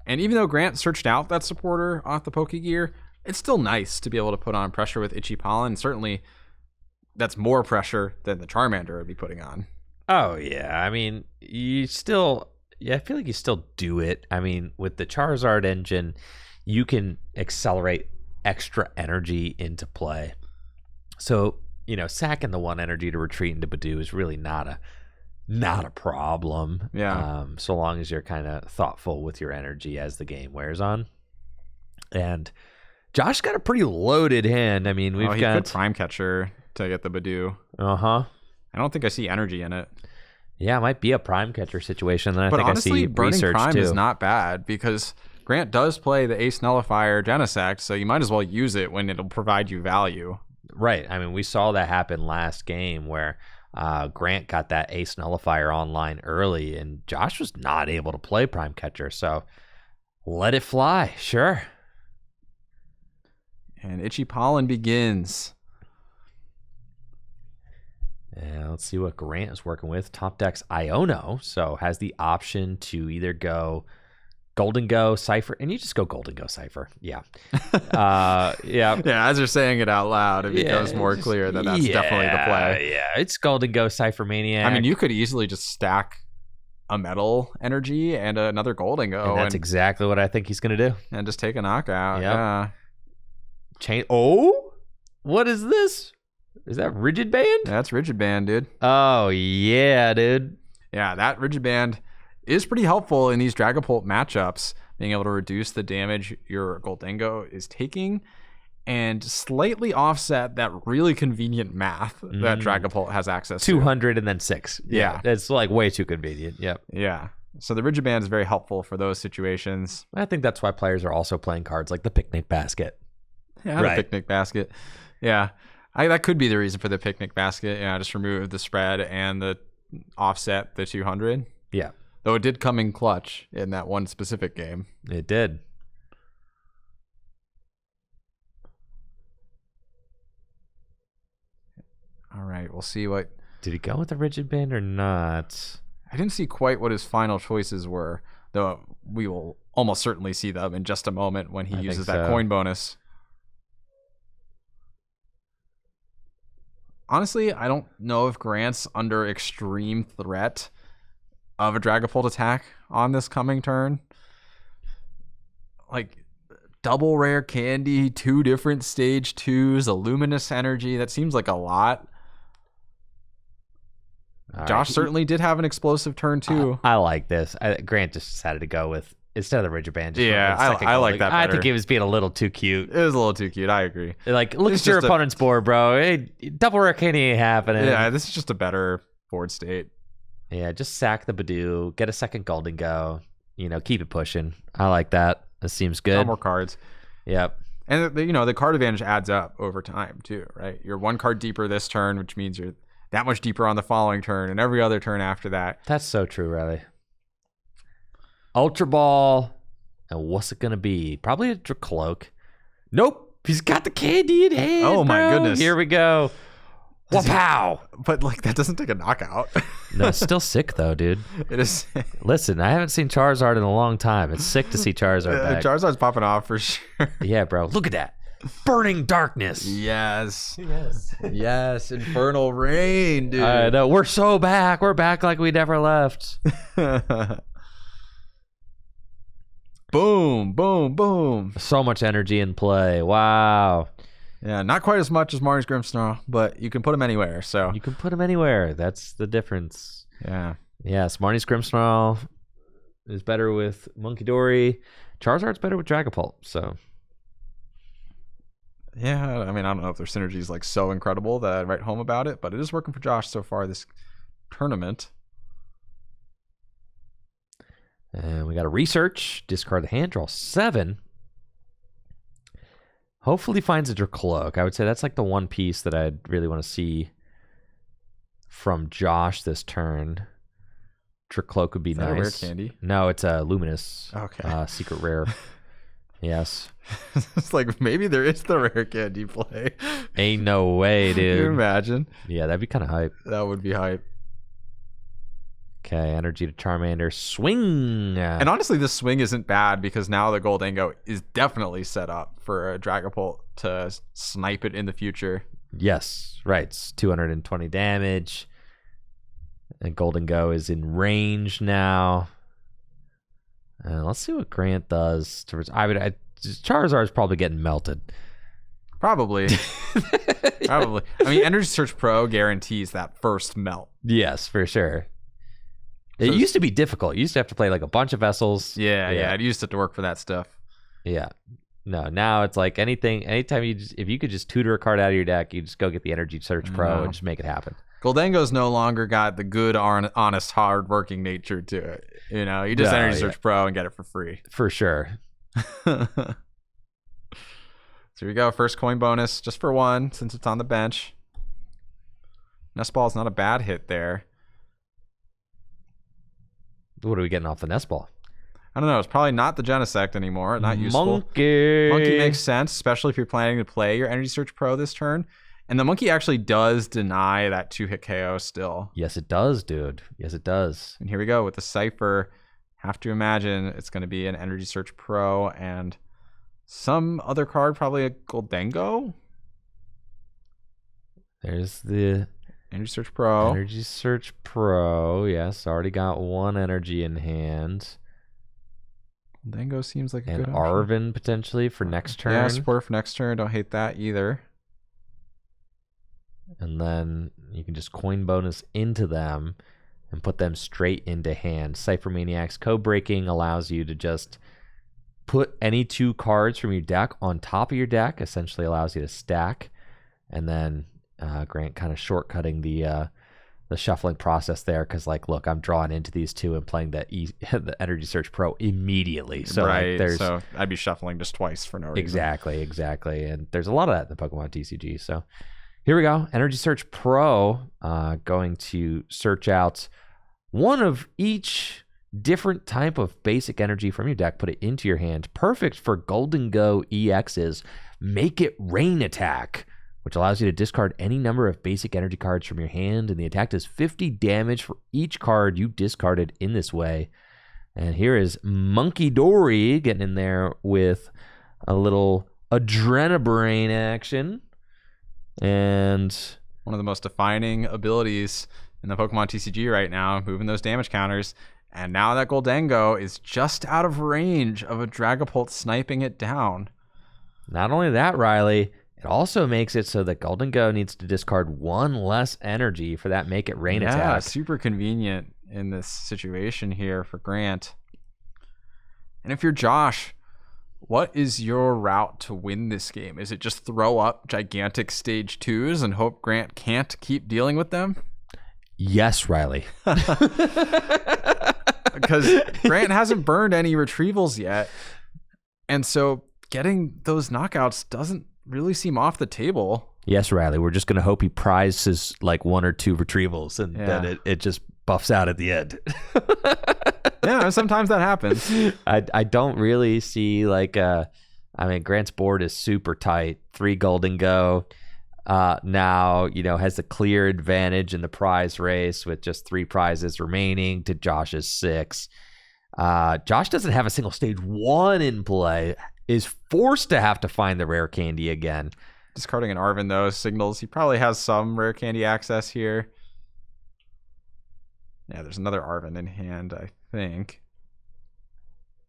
And even though Grant searched out that supporter off the Pokegear, it's still nice to be able to put on pressure with Itchy Pollen. Certainly, that's more pressure than the Charmander would be putting on. Oh, yeah. I mean, you still... Yeah, I feel like you still do it. I mean, with the Charizard engine, you can accelerate extra energy into play. So, sacking the 1 energy to retreat into Badoo is really not a problem. Yeah. So long as you're kind of thoughtful with your energy as the game wears on. And Josh got a pretty loaded hand. I mean, he could Prime Catcher to get the Badoo. Uh-huh. I don't think I see energy in it. Yeah, it might be a Prime Catcher situation. Then But I honestly, see Burning research Prime too. is not bad because Grant does play the Ace Nullifier Genesect, so you might as well use it when it'll provide you value. Right. I mean, we saw that happen last game where Grant got that Ace Nullifier online early, and Josh was not able to play Prime Catcher. So let it fly. Sure. And Itchy Pollen begins. Yeah, let's see what Grant is working with. Top deck's Iono, so has the option to either go Gholdengo, Cypher, and you just go Gholdengo, Cypher. Yeah. Yeah. Yeah, as you're saying it out loud, it becomes more clear that that's definitely the play. Yeah, it's Gholdengo, Cypher Maniac. I mean, you could easily just stack a Metal Energy and another Gholdengo. And that's exactly what I think he's going to do. And just take a knockout. Yep. Yeah. Oh? What is this? Is that Rigid Band? That's Rigid Band, dude. Oh, yeah, dude. Yeah, that Rigid Band is pretty helpful in these Dragapult matchups, being able to reduce the damage your Gholdengo is taking and slightly offset that really convenient math that Dragapult has access to. 200 and then 6. Yeah. It's like way too convenient. Yep. Yeah. So the Rigid Band is very helpful for those situations. I think that's why players are also playing cards like the Picnic Basket. Yeah, the Picnic Basket. Yeah. That could be the reason for the Picnic Basket. Yeah, just remove the spread and the offset the 200. Yeah. Though it did come in clutch in that one specific game. It did. All right, we'll see what... Did he go with the Rigid Band or not? I didn't see quite what his final choices were, though we will almost certainly see them in just a moment when he uses that coin bonus. Honestly, I don't know if Grant's under extreme threat of a Dragapult attack on this coming turn. Like, double rare candy, 2 different stage 2s, a luminous energy. That seems like a lot. Josh certainly did have an explosive turn, too. I like this. Grant just decided to go with, instead of the Rigid Band. Yeah, I like that better. I think he was being a little too cute. It was a little too cute. I agree. Like, look at your opponent's board, bro. Hey, double rare candy ain't happening. Yeah, this is just a better board state. Yeah, just sack the Badoo, get a second Gholdengo, keep it pushing. I like that. This seems good. No more cards. Yep. And, the card advantage adds up over time, too, right? You're 1 card deeper this turn, which means you're that much deeper on the following turn and every other turn after that. That's so true, Riley. Ultra Ball. And what's it going to be? Probably a Cloak. Nope. He's got the candy in hand. Oh, my goodness. Here we go. Wow. But, that doesn't take a knockout. No, it's still sick, though, dude. It is. Listen, I haven't seen Charizard in a long time. It's sick to see Charizard back. Charizard's popping off for sure. Yeah, bro. Look at that. Burning Darkness. Yes. Yes. Infernal Rain, dude. I know. We're so back. We're back like we never left. Boom, boom, boom. So much energy in play. Wow. Yeah, not quite as much as Marnie's Grimmsnarl, but you can put him anywhere. So you can put him anywhere. That's the difference. Yeah. Yes, Marnie's Grimmsnarl is better with Monkidori. Charizard's better with Dragapult. So yeah, I mean, I don't know if their synergy is so incredible that I'd write home about it, but it is working for Josh so far this tournament. And we got a research. Discard the hand, draw 7. Hopefully finds a Dracloak. I would say that's the one piece that I'd really want to see from Josh this turn. Trickcloak would be Is that nice. a rare candy? No, it's a Luminous. Okay. Secret rare. Yes. It's like maybe there is the rare candy play. Ain't no way, Can you dude. imagine? Yeah, that'd be kind of hype. That would be hype. Okay, energy to Charmander. Swing! And honestly, this swing isn't bad because now the Gholdengo is definitely set up for a Dragapult to snipe it in the future. Yes, right. It's 220 damage. And Gholdengo is in range now. Let's see what Grant does. Charizard's probably getting melted. Probably. Probably. I mean, Energy Search Pro guarantees that first melt. Yes, for sure. It used to be difficult. You used to have to play like a bunch of vessels. Yeah. It used to work for that stuff. Yeah. No, now it's like anything. Anytime if you could just tutor a card out of your deck, you just go get the Energy Search Pro and just make it happen. Gholdengo's no longer got the good, honest, hard-working nature to it. You know, you just Energy Search Pro and get it for free. For sure. So here we go. First coin bonus, just for one, since it's on the bench. Nest Ball's not a bad hit there. What are we getting off the Nest Ball? I don't know. It's probably not the Genesect anymore. Not useful. Monkey. Monkey makes sense, especially if you're planning to play your Energy Search Pro this turn. And the Monkey actually does deny that 2-hit KO still. Yes, it does, dude. Yes, it does. And here we go with the Cypher. Have to imagine it's going to be an Energy Search Pro and some other card, probably a Gholdengo. There's the Energy Search Pro. Energy Search Pro. Yes, already got one energy in hand. Gholdengo seems like a and good option. Arven potentially for next turn. Yeah, support for next turn. Don't hate that either. And then you can just coin bonus into them and put them straight into hand. Cypher Maniac's Code Breaking allows you to just put any 2 cards from your deck on top of your deck. Essentially allows you to stack. And then Grant kind of shortcutting the shuffling process there because, like, look, I'm drawing into these 2 and playing the Energy Search Pro immediately. So right, like, so I'd be shuffling just twice for no reason. Exactly. And there's a lot of that in the Pokemon TCG. So here we go. Energy Search Pro going to search out one of each different type of basic energy from your deck, put it into your hand. Perfect for Gholdengo EX's Make It Rain attack, which allows you to discard any number of basic energy cards from your hand, and the attack does 50 damage for each card you discarded in this way. And here is Monkey Dory getting in there with a little Adrenabrain action. And one of the most defining abilities in the Pokemon TCG right now, moving those damage counters. And now that Gholdengo is just out of range of a Dragapult sniping it down. Not only that, Riley, it also makes it so that Gholdengo needs to discard 1 less energy for that Make It Rain attack. Yeah, super convenient in this situation here for Grant. And if you're Josh, what is your route to win this game? Is it just throw up gigantic stage 2s and hope Grant can't keep dealing with them? Yes, Riley. Because Grant hasn't burned any retrievals yet. And so getting those knockouts doesn't really seem off the table. Yes, Riley. We're just going to hope he prizes like 1 or 2 retrievals and then it just buffs out at the end. Yeah, sometimes that happens. I don't really see like Grant's board is super tight. 3 Gholdengo now, has a clear advantage in the prize race with just 3 prizes remaining to Josh's 6. Josh doesn't have a single stage 1 in play, is forced to have to find the rare candy again. Discarding an Arven, though, signals he probably has some rare candy access here. Yeah, there's another Arven in hand, I think.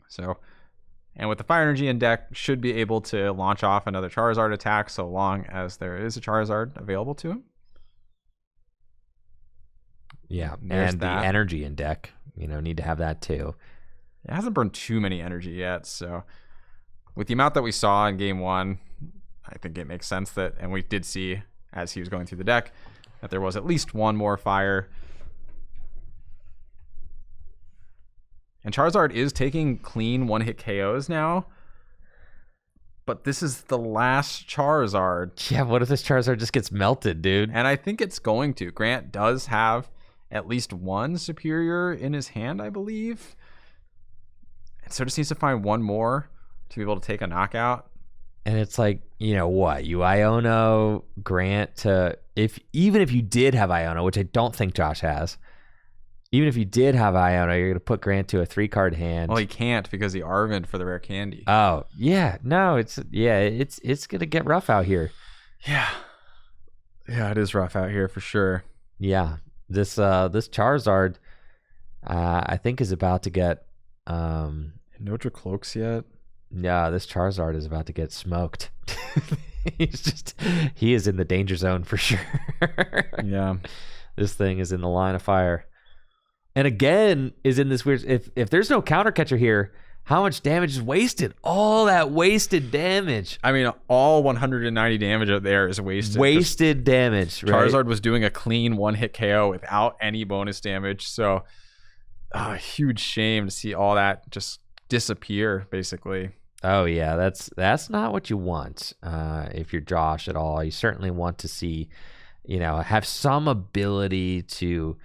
So, and with the Fire Energy in deck, should be able to launch off another Charizard attack so long as there is a Charizard available to him. Yeah, There's and that. The energy in deck, need to have that too. It hasn't burned too many energy yet, so with the amount that we saw in game 1, I think it makes sense that, and we did see as he was going through the deck, that there was at least 1 more fire. And Charizard is taking clean 1-hit KOs now. but this is the last Charizard. Yeah, what if this Charizard just gets melted, dude? And I think it's going to. Grant does have at least one superior in his hand, I believe. And so just needs to find one more to be able to take a knockout. And it's like, you know what? You Iono Grant to even if you did have Iono, which I don't think Josh has. Even if you did have Iono, you're going to put Grant to a 3-card hand. Well, he can't because he Arvin for the rare candy. Oh, yeah. No, it's going to get rough out here. Yeah. Yeah, it is rough out here for sure. Yeah. This Charizard I think is about to get no Dracloaks yet. Yeah, this Charizard is about to get smoked. He is in the danger zone for sure. Yeah. This thing is in the line of fire. And again, is in this weird... If there's no counter catcher here, how much damage is wasted? All that wasted damage. I mean, all 190 damage out there is wasted. Wasted damage, right? Charizard was doing a clean one-hit KO without any bonus damage. So, huge shame to see all that just disappear, basically. Oh, yeah. That's not what you want if you're Josh at all. You certainly want to see, have some ability to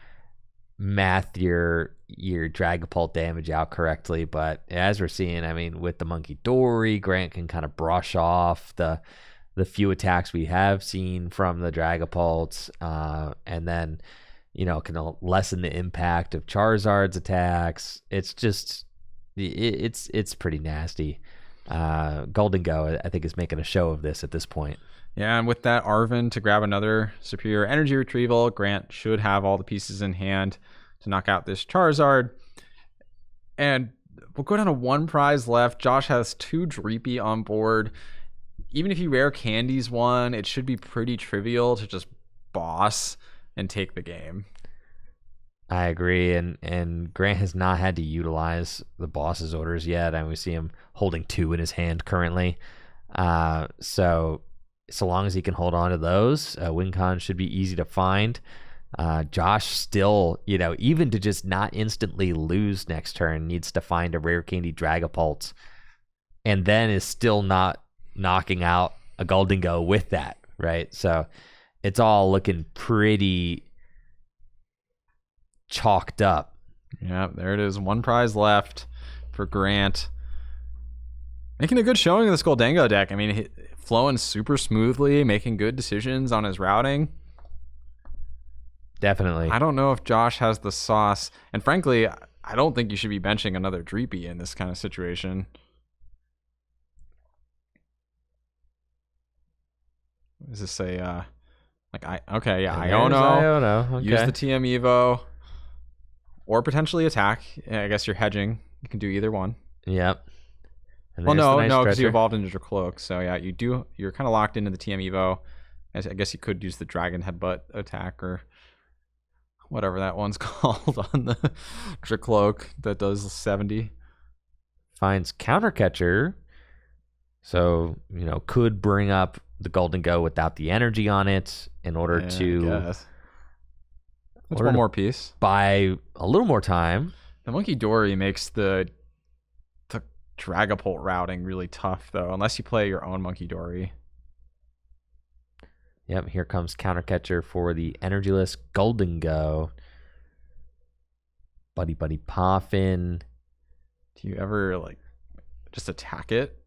math your Dragapult damage out correctly, but as we're seeing, I mean, with the Monkey Dory, Grant can kind of brush off the few attacks we have seen from the Dragapult, and then can lessen the impact of Charizard's attacks. It's just it's pretty nasty. Gholdengo, I think, is making a show of this at this point. Yeah, and with that Arvin to grab another superior energy retrieval, Grant should have all the pieces in hand to knock out this Charizard. And we'll go down to one prize left. Josh has 2 Dreepy on board. Even if you rare candies one, it should be pretty trivial to just boss and take the game. I agree, and Grant has not had to utilize the boss's orders yet, and we see him holding 2 in his hand currently. So long as he can hold on to those, WinCon should be easy to find. Josh still, even to just not instantly lose next turn, needs to find a rare candy Dragapult, and then is still not knocking out a Gholdengo with that, right? So it's all looking pretty chalked up. Yeah, there it is. One prize left for Grant. Making a good showing of this Gholdengo deck. I mean, flowing super smoothly, making good decisions on his routing. Definitely. I don't know if Josh has the sauce. And frankly, I don't think you should be benching another Dreepy in this kind of situation. What does this say? Iono. Iono. Okay. Use the TM Evo. Or potentially attack. I guess you're hedging. You can do either one. Yep. Well, no, because you evolved into Dracloak. So yeah, you're kind of locked into the TM Evo. I guess you could use the Dragon Headbutt attack or whatever that one's called on the Dracloak that does 70. Finds counter catcher. So, could bring up the Gholdengo without the energy on it in order to... That's one more piece. Buy a little more time. The Monkey Dory makes the Dragapult routing really tough, though, unless you play your own Monkey Dory. Yep, here comes counter catcher for the energyless Gholdengo. Buddy Poffin. Do you ever just attack it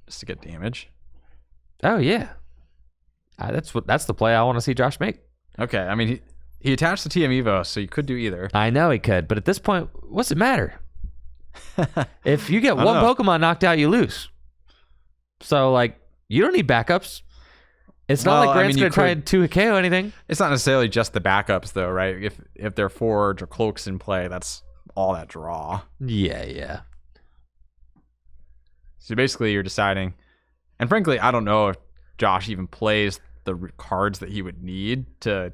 just to get damage? Oh yeah, that's the play I want to see Josh make. Okay, I mean he attached the TM Evo, so you could do either. I know he could, but at this point, what's it matter? If you get one Pokemon knocked out, you lose. So you don't need backups. It's not like Grant's going to try to KO anything. It's not necessarily just the backups, though, right? If there are 4 Dracloaks in play, that's all that draw. Yeah. So basically, you're deciding, and frankly, I don't know if Josh even plays the cards that he would need to.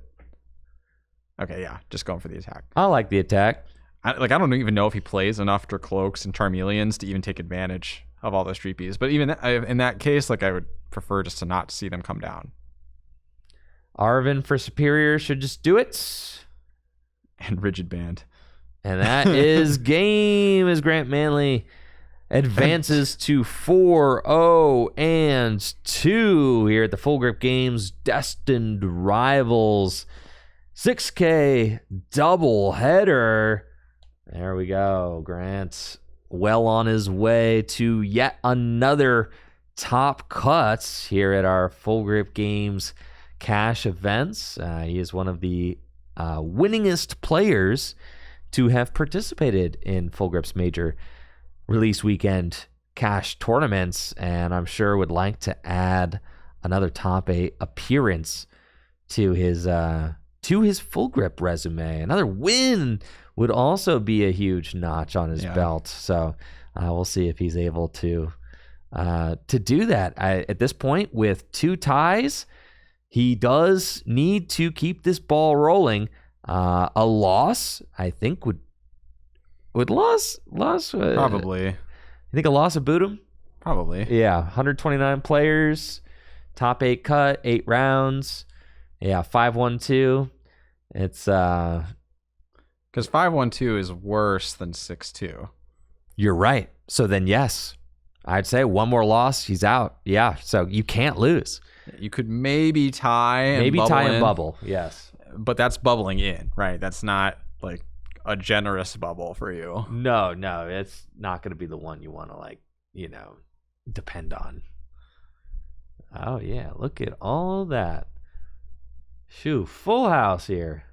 Okay, yeah, just going for the attack. I like the attack. I don't even know if he plays enough Dracloaks and Charmeleons to even take advantage of all those Dreepies. But even in that case, I would prefer just to not see them come down. Arvin for superior should just do it. And Rigid Band. And that is game as Grant Manley advances to 4-0-2 here at the Full Grip Games Destined Rivals 6K doubleheader. There we go. Grant well on his way to yet another top cut here at our Full Grip Games cash events. He is one of the winningest players to have participated in Full Grip's major release weekend cash tournaments, and I'm sure would like to add another top 8 appearance to his Full Grip resume. Another win would also be a huge notch on his belt. So we'll see if he's able to do that. At this point, with 2 ties, he does need to keep this ball rolling. A loss, I think, would loss Probably. You think a loss would boot him? Probably. Yeah, 129 players, top 8 cut, 8 rounds. Yeah, 5-1-2. It's because 5-1-2 is worse than 6-2. You're right. So then, yes, I'd say one more loss, he's out. Yeah, so you can't lose. You could maybe tie and bubble. Yes, but that's bubbling in, right? That's not like a generous bubble for you. No, it's not going to be the one you want to depend on. Oh yeah, look at all that. Shoo, full house here.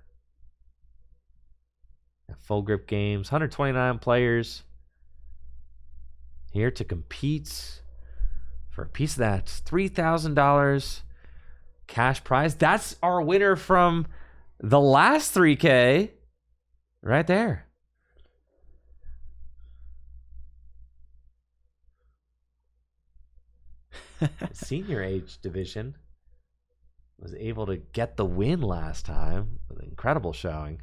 Full Grip Games, 129 players here to compete for a piece of that $3,000 cash prize. That's our winner from the last 3K right there. Senior age division was able to get the win last time with an incredible showing.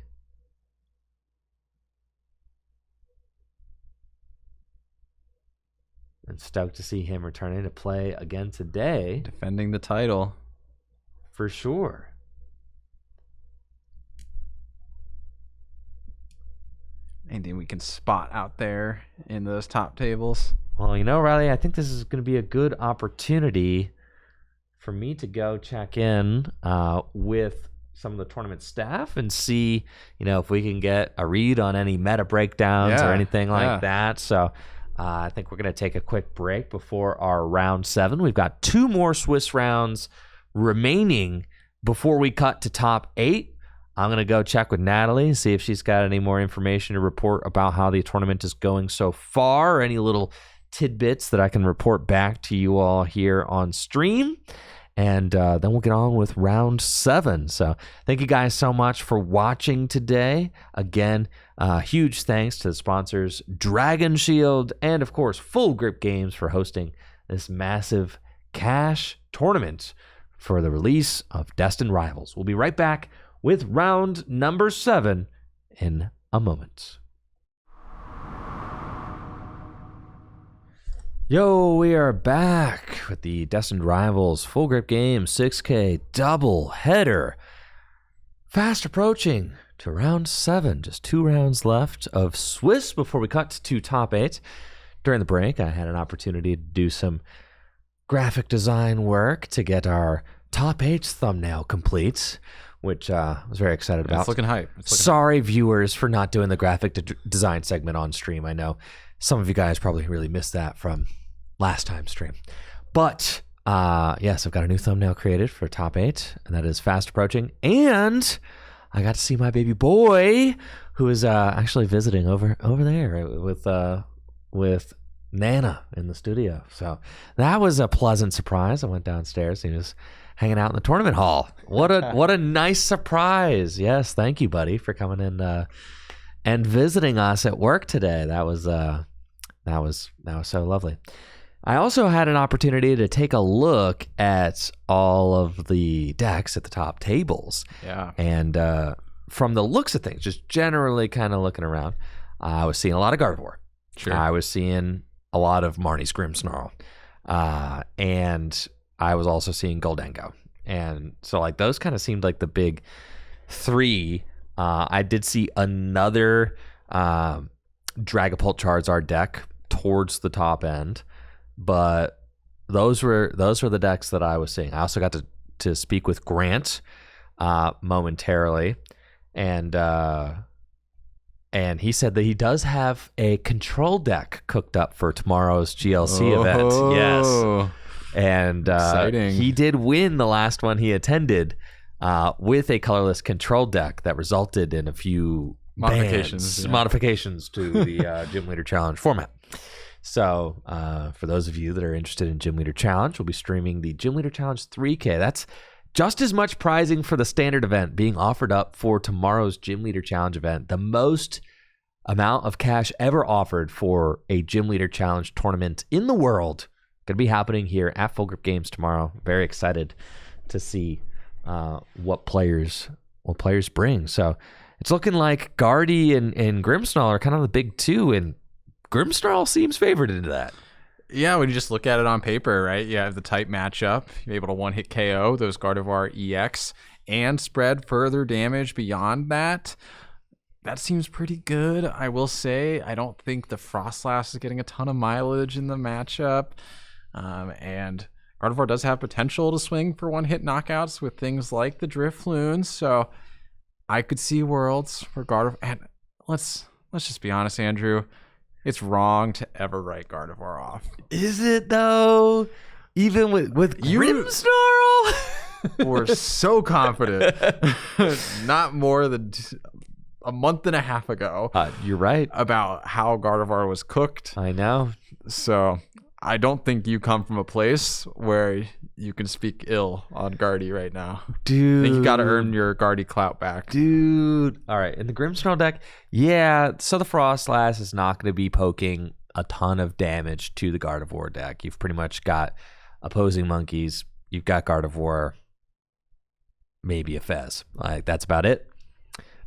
And stoked to see him returning to play again today. Defending the title. For sure. Anything we can spot out there in those top tables? Well, Riley, I think this is going to be a good opportunity for me to go check in with some of the tournament staff and see, if we can get a read on any meta breakdowns or anything like that. So I think we're going to take a quick break before our round 7. We've got 2 more Swiss rounds remaining before we cut to top 8. I'm going to go check with Natalie and see if she's got any more information to report about how the tournament is going so far, or any little tidbits that I can report back to you all here on stream. And then we'll get on with round 7. So thank you guys so much for watching today. Again, huge thanks to the sponsors Dragon Shield and, of course, Full Grip Games for hosting this massive cash tournament for the release of Destined Rivals. We'll be right back with round number 7 in a moment. Yo, we are back with the Destined Rivals Full Grip Games 6K double header. Fast approaching to round 7. Just 2 rounds left of Swiss before we cut to top 8. During the break, I had an opportunity to do some graphic design work to get our top 8 thumbnail complete, which I was very excited about. It's looking hype. Sorry, viewers, for not doing the graphic design segment on stream. I know some of you guys probably really missed that from last time's stream. But yes, I've got a new thumbnail created for top 8, and that is fast approaching. And I got to see my baby boy, who is actually visiting over there with Nana in the studio. So that was a pleasant surprise. I went downstairs and he was hanging out in the tournament hall. What a nice surprise. Yes, thank you, buddy, for coming in and visiting us at work today. That was so lovely. I also had an opportunity to take a look at all of the decks at the top tables. Yeah. And from the looks of things, just generally kind of looking around, I was seeing a lot of Gardevoir. Sure. I was seeing a lot of Marnie's Grimmsnarl. And I was also seeing Gholdengo. And so those kind of seemed like the big 3. I did see another Dragapult Charizard deck towards the top end, but those were the decks that I was seeing. I also got to speak with Grant momentarily, and he said that he does have a control deck cooked up for tomorrow's GLC event. Yes. And he did win the last one he attended with a colorless control deck that resulted in a few modifications to the Gym Leader Challenge format. So for those of you that are interested in Gym Leader Challenge, we'll be streaming the Gym Leader Challenge 3K. That's just as much prizing for the standard event being offered up for tomorrow's Gym Leader Challenge event. The most amount of cash ever offered for a Gym Leader Challenge tournament in the world. Going to be happening here at Full Grip Games tomorrow. Very excited to see what players bring. So it's looking like Gardy and Grimmsnarl are kind of the big two, and Grimmsnarl seems favored into that. Yeah, when you just look at it on paper, right? You have the type matchup. You're able to one-hit KO those Gardevoir EX and spread further damage beyond that. That seems pretty good, I will say. I don't think the Frostlass is getting a ton of mileage in the matchup. And Gardevoir does have potential to swing for one-hit knockouts with things like the Drifloon. So I could see worlds for Gardevoir. And let's just be honest, Andrew. It's wrong to ever write Gardevoir off. Is it though? Even with Grimmsnarl? We're so confident. Not more than a month and a half ago. You're right. About how Gardevoir was cooked. I know. So I don't think you come from a place where you can speak ill on Gardy right now. Dude. I think you got to earn your Gardy clout back. Dude. All right. In the Grimmsnarl deck, yeah, so the Frostlass is not going to be poking a ton of damage to the Gardevoir deck. You've pretty much got opposing monkeys. You've got Gardevoir, maybe a Fez. Like, that's about it.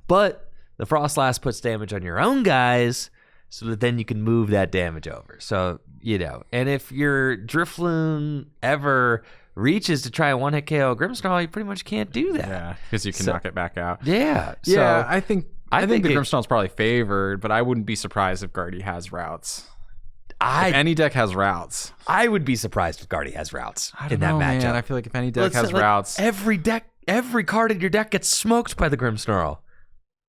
But the Frostlass puts damage on your own guys so that then you can move that damage over. So, you know, and if your Drifloon ever reaches to try a one-hit KO Grimmsnarl, you pretty much can't do that. Yeah, because you can knock it back out. Yeah. Yeah, so I think the Grimmsnarl's probably favored, but I wouldn't be surprised if Gardy has routes. If any deck has routes. I would be surprised if Gardy has routes in that matchup. Man. I feel like if any deck has routes. Every card in your deck gets smoked by the Grimmsnarl.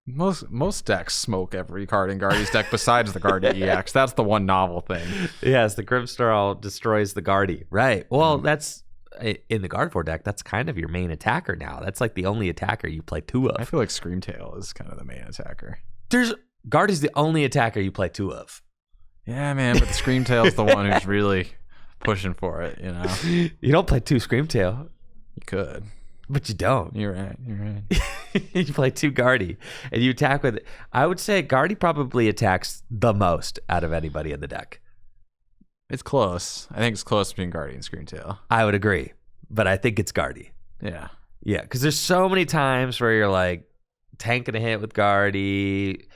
Most decks smoke every card in Gardy's deck besides the Gardy EX. That's the one novel thing. Yes, the Grimmsnarl destroys the Gardy. Right. Well, that's in the Gardevoir deck. That's kind of your main attacker now. That's like the only attacker you play two of. I feel like Screamtail is kind of the main attacker. Gardy's the only attacker you play two of. Yeah, man, but the Screamtail's the one who's really pushing for it, you know? You don't play two Screamtail. You could. But you don't. You're right. You play two Gardy, and you attack with it. I would say Gardy probably attacks the most out of anybody in the deck. It's close. I think it's close between Gardy and Screamtail. I would agree, but I think it's Gardy. Yeah. Yeah, because there's so many times where you're like tanking a hit with Gardy,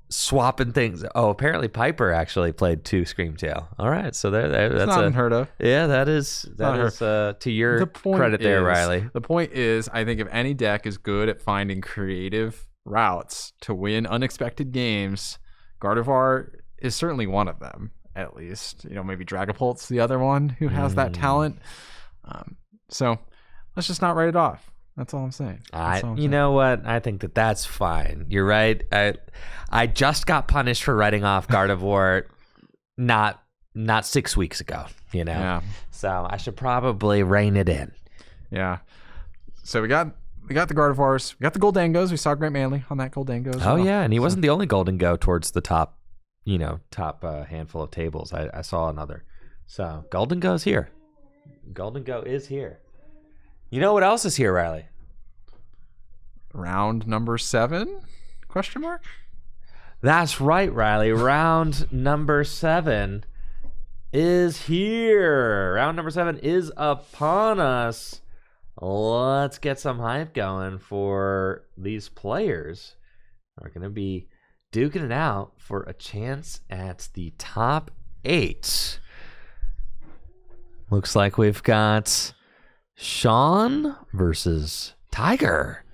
swapping things. Oh, apparently Piper actually played two Screamtail. All right, so that's not unheard of. Yeah, that is to your credit there, Riley. The point is, I think if any deck is good at finding creative routes to win unexpected games, Gardevoir is certainly one of them. At least, you know, maybe Dragapult's the other one who has that talent. So let's just not write it off. That's all I'm saying. You know what? I think that's fine. You're right. I just got punished for writing off Gardevoir not 6 weeks ago, you know? Yeah. So I should probably rein it in. Yeah. So we got the Gardevoirs. We got the Gholdengos. We saw Grant Manley on that Gholdengo. Oh, yeah. And he wasn't the only Gholdengo towards the top handful of tables. I saw another. So Gholdengo's here. Gholdengo is here. You know what else is here, Riley? Round number 7? Question mark? That's right, Riley. Round number 7 is here. Round number 7 is upon us. Let's get some hype going for these players. We're going to be duking it out for a chance at the top 8. Looks like we've got Sean versus Tiger.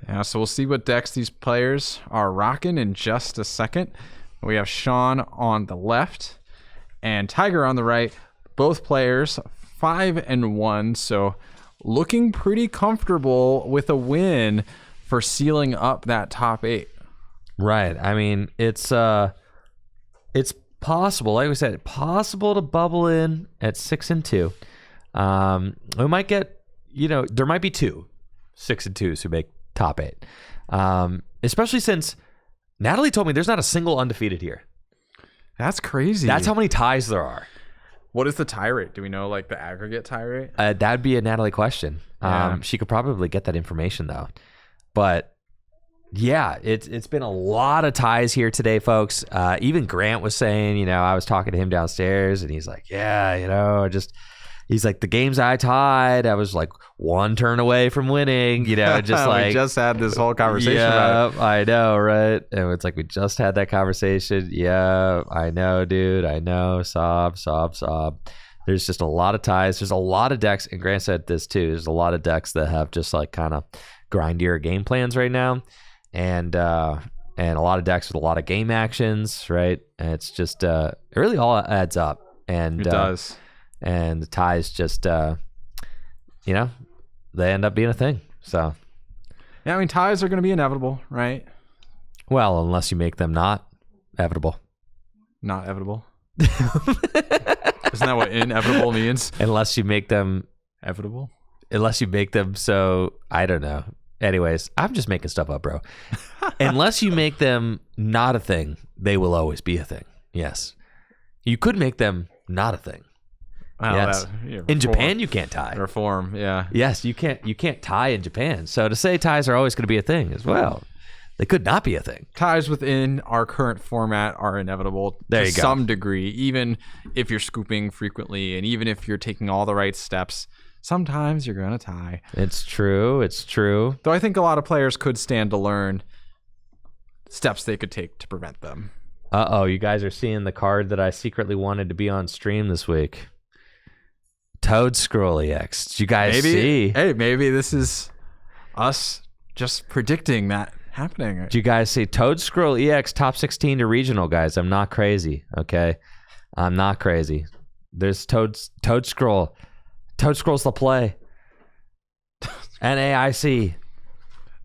Yeah, so we'll see what decks these players are rocking in just a second. We have Sean on the left and Tiger on the right. Both players 5-1, so looking pretty comfortable with a win for sealing up that top 8. Right. I mean, it's possible. Like we said, possible to bubble in at 6-2. We might get, there might be 2 6-2s who make top 8. Especially since Natalie told me there's not a single undefeated here. That's crazy. That's how many ties there are. What is the tie rate? Do we know like the aggregate tie rate? That'd be a Natalie question. Yeah. She could probably get that information though. But yeah, it's been a lot of ties here today, folks. Even Grant was saying, I was talking to him downstairs and he's like, yeah, he's like, the games I tied, I was like 1 turn away from winning, just like we just had this whole conversation about it. I know, right? And it's like we just had that conversation. Yeah, I know, dude. I know. Sob. There's just a lot of ties. There's a lot of decks, and Grant said this too. There's a lot of decks that have just like kind of grindier game plans right now, and a lot of decks with a lot of game actions, right? And it's just it really all adds up, and it does. And the ties just, they end up being a thing. So, yeah, I mean, ties are going to be inevitable, right? Well, unless you make them not inevitable. Not inevitable. Isn't that what inevitable means? Unless you make them inevitable. Unless you make them so, I don't know. Anyways, I'm just making stuff up, bro. Unless you make them not a thing, they will always be a thing. Yes. You could make them not a thing. Well, yes. In Japan, you can't tie. Reform, yeah. Yes, you can't tie in Japan. So to say ties are always going to be a thing as well, they could not be a thing. Ties within our current format are inevitable to some degree, even if you're scooping frequently and even if you're taking all the right steps. Sometimes you're going to tie. It's true. Though I think a lot of players could stand to learn steps they could take to prevent them. Uh-oh, you guys are seeing the card that I secretly wanted to be on stream this week. Toadscroll EX. Did you guys see? Hey, maybe this is us just predicting that happening. Did you guys see Toadscroll EX top 16 to regional, guys? I'm not crazy, okay? I'm not crazy. There's Toadscroll. Toadscroll's the play. NAIC.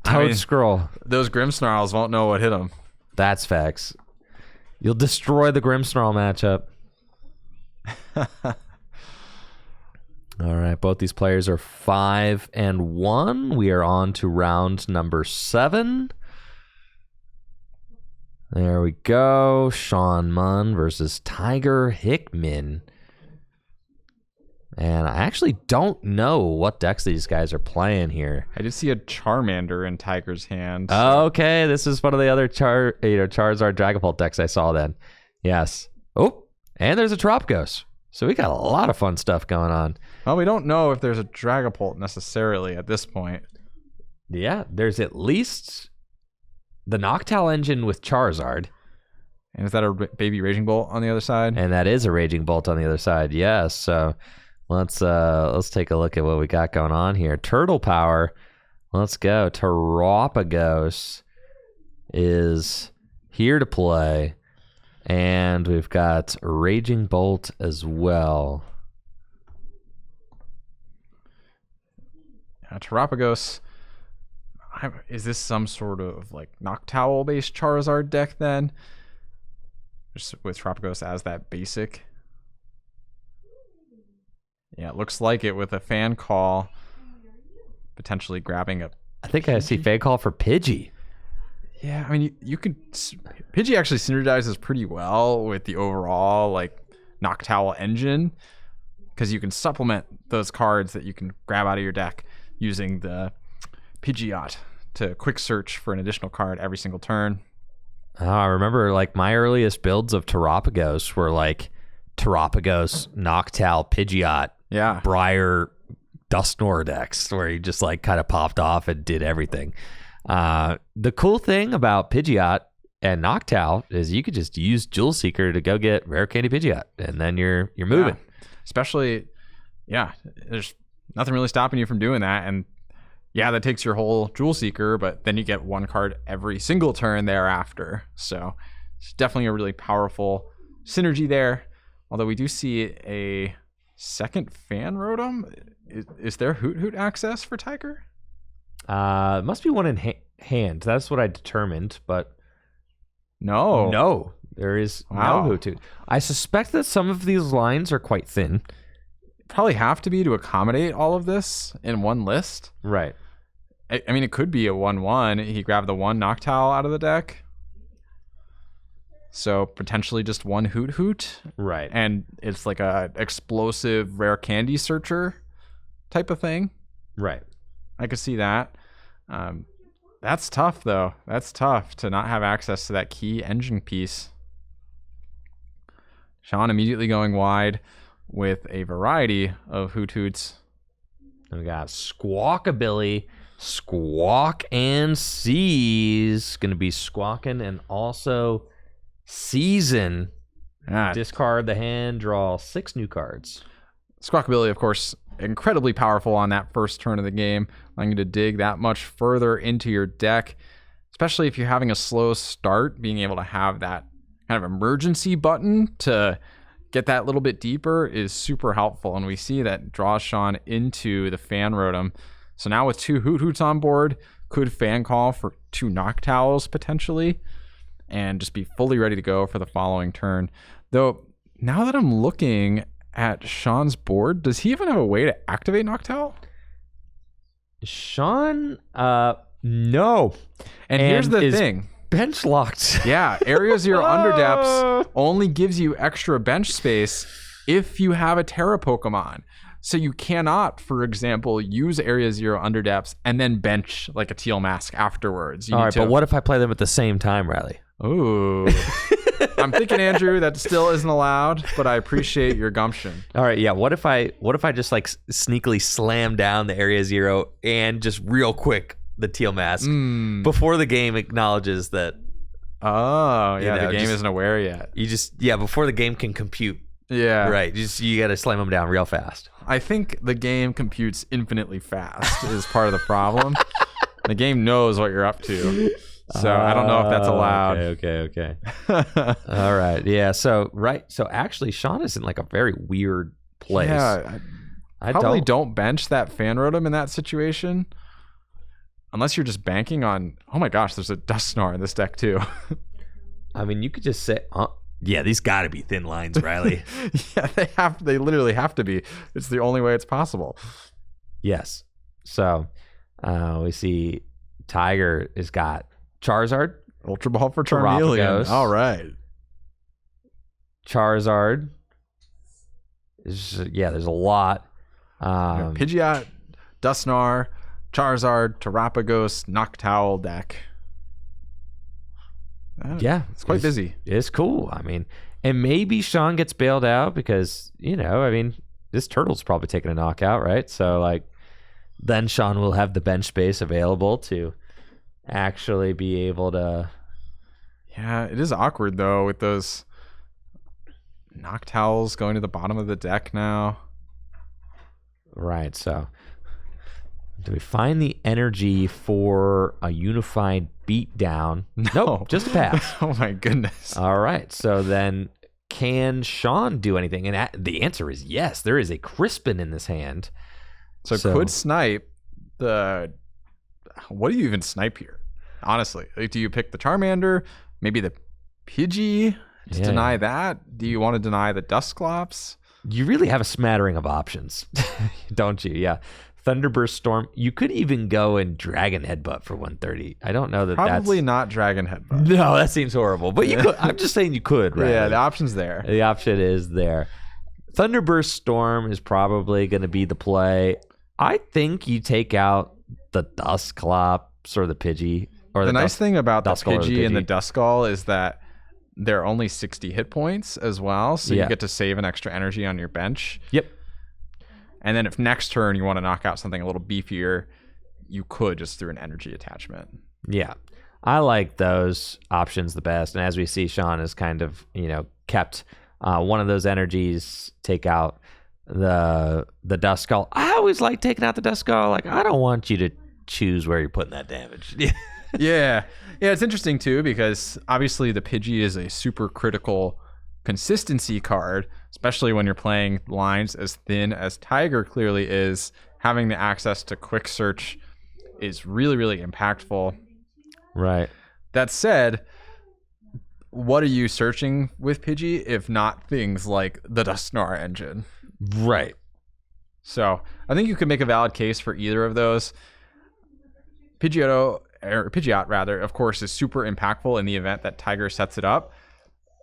Toadscroll. Those Grimmsnarls won't know what hit them. That's facts. You'll destroy the Grimmsnarl matchup. All right, both these players are 5-1. We are on to round number 7. There we go. Sean Munn versus Tiger Hickman. And I actually don't know what decks these guys are playing here. I did see a Charmander in Tiger's hand. Okay, this is one of the other Charizard Dragapult decks I saw then. Yes. Oh, and there's a Tropicos. So we got a lot of fun stuff going on. Well, we don't know if there's a Dragapult necessarily at this point. Yeah, there's at least the Noctowl engine with Charizard. And is that a baby Raging Bolt on the other side? And that is a Raging Bolt on the other side, yes. So let's take a look at what we got going on here. Turtle Power. Let's go. Terapagos is here to play. And we've got Raging Bolt as well. Terapagos. Is this some sort of like Noctowl based Charizard deck then? Just with Terapagos as that basic. Yeah, it looks like it with a fan call. Potentially grabbing a... I think I see fan call for Pidgey. Yeah, I mean, you could... Pidgey actually synergizes pretty well with the overall, like, Noctowl engine. Because you can supplement those cards that you can grab out of your deck using the Pidgeot to quick search for an additional card every single turn. Oh, I remember, like, my earliest builds of Terapagos were, like, Terapagos, Noctowl, Pidgeot, yeah, Briar, Dusknoir decks, where he just, like, kind of popped off and did everything. The cool thing about Pidgeot and Noctowl is you could just use Jewel Seeker to go get Rare Candy Pidgeot, and then you're moving. Yeah. Especially, yeah, there's nothing really stopping you from doing that, and yeah, that takes your whole Jewel Seeker, but then you get one card every single turn thereafter. So It's definitely a really powerful synergy there. Although we do see a second Fan Rotom. Is there Hoot Hoot access for Tiger? It must be one in hand. That's what I determined, but no, there is no Hoot Hoot. I suspect that some of these lines are quite thin. Probably have to be to accommodate all of this in one list. Right. I mean, it could be a 1-1. He grabbed the one Noctowl out of the deck. So potentially just one Hoot Hoot. Right. And it's like a explosive rare candy searcher type of thing. Right. I could see that. That's tough, though. That's tough to not have access to that key engine piece. Sean immediately going wide with a variety of Hoot Hoots. And we got Squawkabilly, Squawk and Seize. Going to be squawking and also Season. Discard the hand, draw 6 new cards. Squawkabilly, of course, incredibly powerful on that first turn of the game, allowing you to dig that much further into your deck, especially if you're having a slow start. Being able to have that kind of emergency button to get that little bit deeper is super helpful, and we see that draws Sean into the Fan Rotom. So now with 2 Hoot Hoots on board, could Fan Call for 2 Noctowls potentially, and just be fully ready to go for the following turn. Though, now that I'm looking at Sean's board, does he even have a way to activate Noctowl? Sean, no. And here's the thing. Bench locked. Yeah, Area Zero Underdepths only gives you extra bench space if you have a Tera Pokemon. So you cannot, for example, use Area Zero Underdepths and then bench like a Teal Mask afterwards. All right, but what if I play them at the same time, Riley? Ooh. I'm thinking, Andrew, that still isn't allowed, but I appreciate your gumption. All right, yeah. What if I just like sneakily slam down the Area Zero and just real quick the Teal Mask before the game acknowledges that? Oh, yeah, the game isn't aware yet. Before the game can compute. Yeah. Right. You got to slam them down real fast. I think the game computes infinitely fast is part of the problem. The game knows what you're up to. So I don't know if that's allowed. Okay. All right. Yeah. So actually, Sean is in like a very weird place. Yeah. I probably don't bench that Fan Rotom in that situation. Unless you're just banking on, oh my gosh, there's a Dusknoir in this deck too. I mean, you could just say, yeah, these got to be thin lines, Riley. Yeah, they literally have to be. It's the only way it's possible. Yes. So we see Tiger has got Charizard, Ultra Ball for Charmeleon. All right. Charizard. There's a lot. Pidgeot, Dusknoir, Charizard, Terapagos, Noctowl deck. It's quite busy. It's cool. I mean, and maybe Sean gets bailed out because, this turtle's probably taking a knockout, right? So, then Sean will have the bench space available to actually be able to. Yeah, it is awkward, though, with those Noctowls going to the bottom of the deck now. Right, so do we find the energy for a unified beatdown? No. Nope, just a pass. Oh my goodness. All right, so then can Sean do anything? And the answer is yes. There is a Crispin in this hand. So could snipe the... What do you even snipe here? Honestly, do you pick the Charmander? Maybe the Pidgey to deny that? Do you want to deny the Dusclops? You really have a smattering of options, don't you? Yeah. Thunderburst Storm. You could even go and Dragon Headbutt for 130. I don't know that Probably not Dragon Headbutt. No, that seems horrible. But you could. I'm just saying you could, right? Yeah, the option's there. The option is there. Thunderburst Storm is probably going to be the play. I think you take out the Dusclops or the Pidgey. Or the nice thing about the Pidgey and the Duskull is that they're only 60 hit points as well. So you get to save an extra energy on your bench. Yep. And then if next turn you want to knock out something a little beefier, you could just through an energy attachment. Yeah. I like those options the best. And as we see, Sean has kind of, kept one of those energies, take out the Duskull. I always like taking out the Duskull. I don't want you to choose where you're putting that damage. Yeah, it's interesting too because obviously the Pidgey is a super critical consistency card, especially when you're playing lines as thin as Tiger clearly is. Having the access to quick search is really, really impactful. Right. That said, what are you searching with Pidgey if not things like the Dusknoir engine? Right. So I think you could make a valid case for either of those. Pidgeot rather, of course, is super impactful in the event that Tiger sets it up.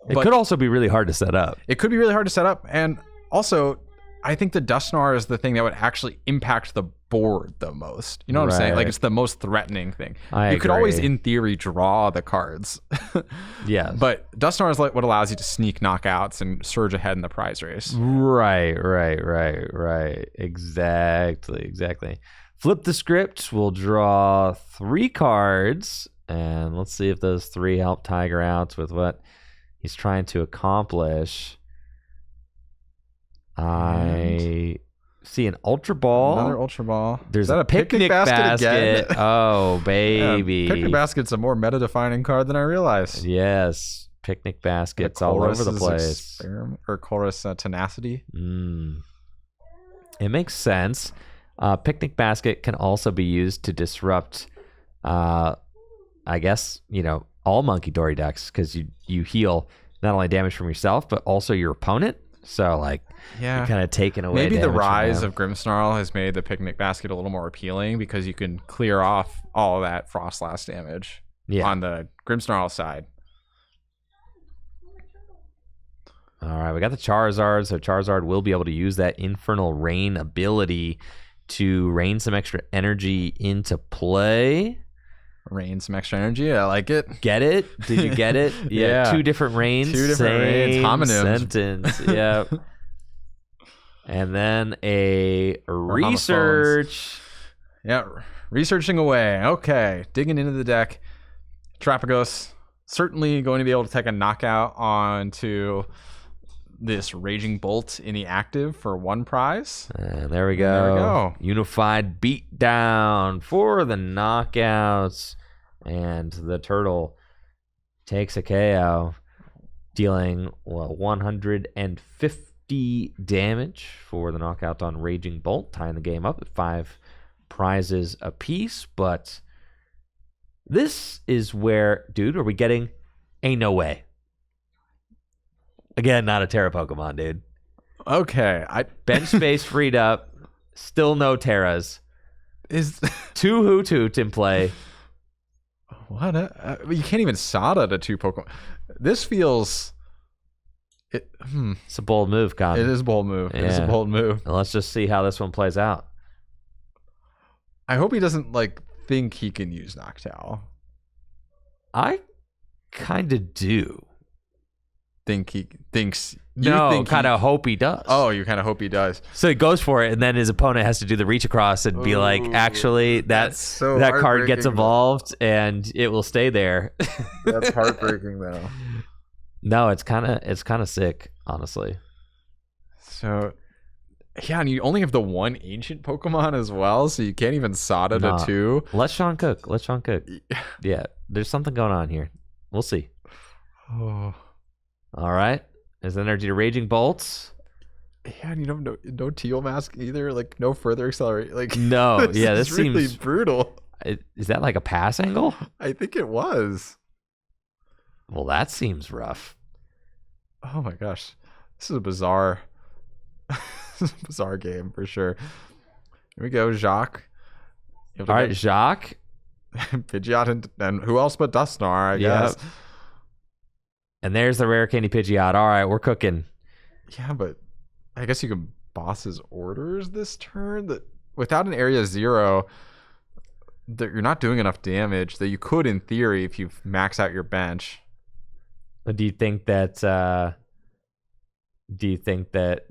It could also be really hard to set up. It could be really hard to set up. And also, I think the Dusknoir is the thing that would actually impact the board the most. You know what I'm saying? Like, it's the most threatening thing. You could always, in theory, draw the cards. Yeah. But Dusknoir is like what allows you to sneak knockouts and surge ahead in the prize race. Right. Exactly. Flip the script. We'll draw 3 cards. And let's see if those 3 help Tiger out with what he's trying to accomplish. I see an Ultra Ball. Another Ultra Ball. There's a picnic basket. again? Oh, baby. Yeah, picnic basket's a more meta-defining card than I realized. Yes. Picnic baskets all over the place. Chorus Tenacity. It makes sense. Picnic basket can also be used to disrupt, I guess, all Monkey Dory decks because you heal not only damage from yourself, but also your opponent. So, you're kind of taking away. Maybe the rise of Grimmsnarl has made the picnic basket a little more appealing because you can clear off all of that Frostlass damage on the Grimmsnarl side. All right, we got the Charizard, so Charizard will be able to use that Infernal Rain ability to rain some extra energy into play. Rain some extra energy. I like it. Get it? Did you get it? Yeah. 2 different rains. 2 different rains. Homonyms. Sentence. Yeah. And then a research. Yeah. Researching away. Okay. Digging into the deck. Terapagos certainly going to be able to take a knockout onto this Raging Bolt in the active for 1 prize. And there we go. Unified Beatdown for the knockouts. And the turtle takes a KO, dealing 150 damage for the knockout on Raging Bolt, tying the game up at 5 prizes apiece. But this is where, dude, are we getting a no way? Again, not a Tera Pokemon, dude. Okay. Bench space freed up. Still no Teras. Is 2 Hoothoot in play. What? You can't even Sada to 2 Pokemon. This feels... It's a bold move, Con. It is a bold move. It is a bold move. And let's just see how this one plays out. I hope he doesn't, think he can use Noctowl. I kind of do. Think he thinks... No, kind of hope he does. Oh, you kind of hope he does. So he goes for it, and then his opponent has to do the reach across and be like, actually, that card gets evolved, and it will stay there. That's heartbreaking, though. No, it's kind of sick, honestly. So, yeah, and you only have the 1 ancient Pokemon as well, so you can't even Sada to 2. Let Sean cook. Yeah, there's something going on here. We'll see. Oh. All right. Is energy to Raging Bolts? Yeah, and you don't know no Teal Mask either. No further accelerate. No. Yeah, this really seems brutal. Is that like a pass angle? I think it was. Well, that seems rough. Oh my gosh, this is a bizarre game for sure. Here we go, Jacques. All right, Jacques. Pidgeot and who else but Dusknoir, I guess. And there's the rare candy Pidgeot. All right, we're cooking. Yeah, but I guess you can boss his orders this turn. That without an area 0, that you're not doing enough damage that you could, in theory, if you max out your bench. Do you think that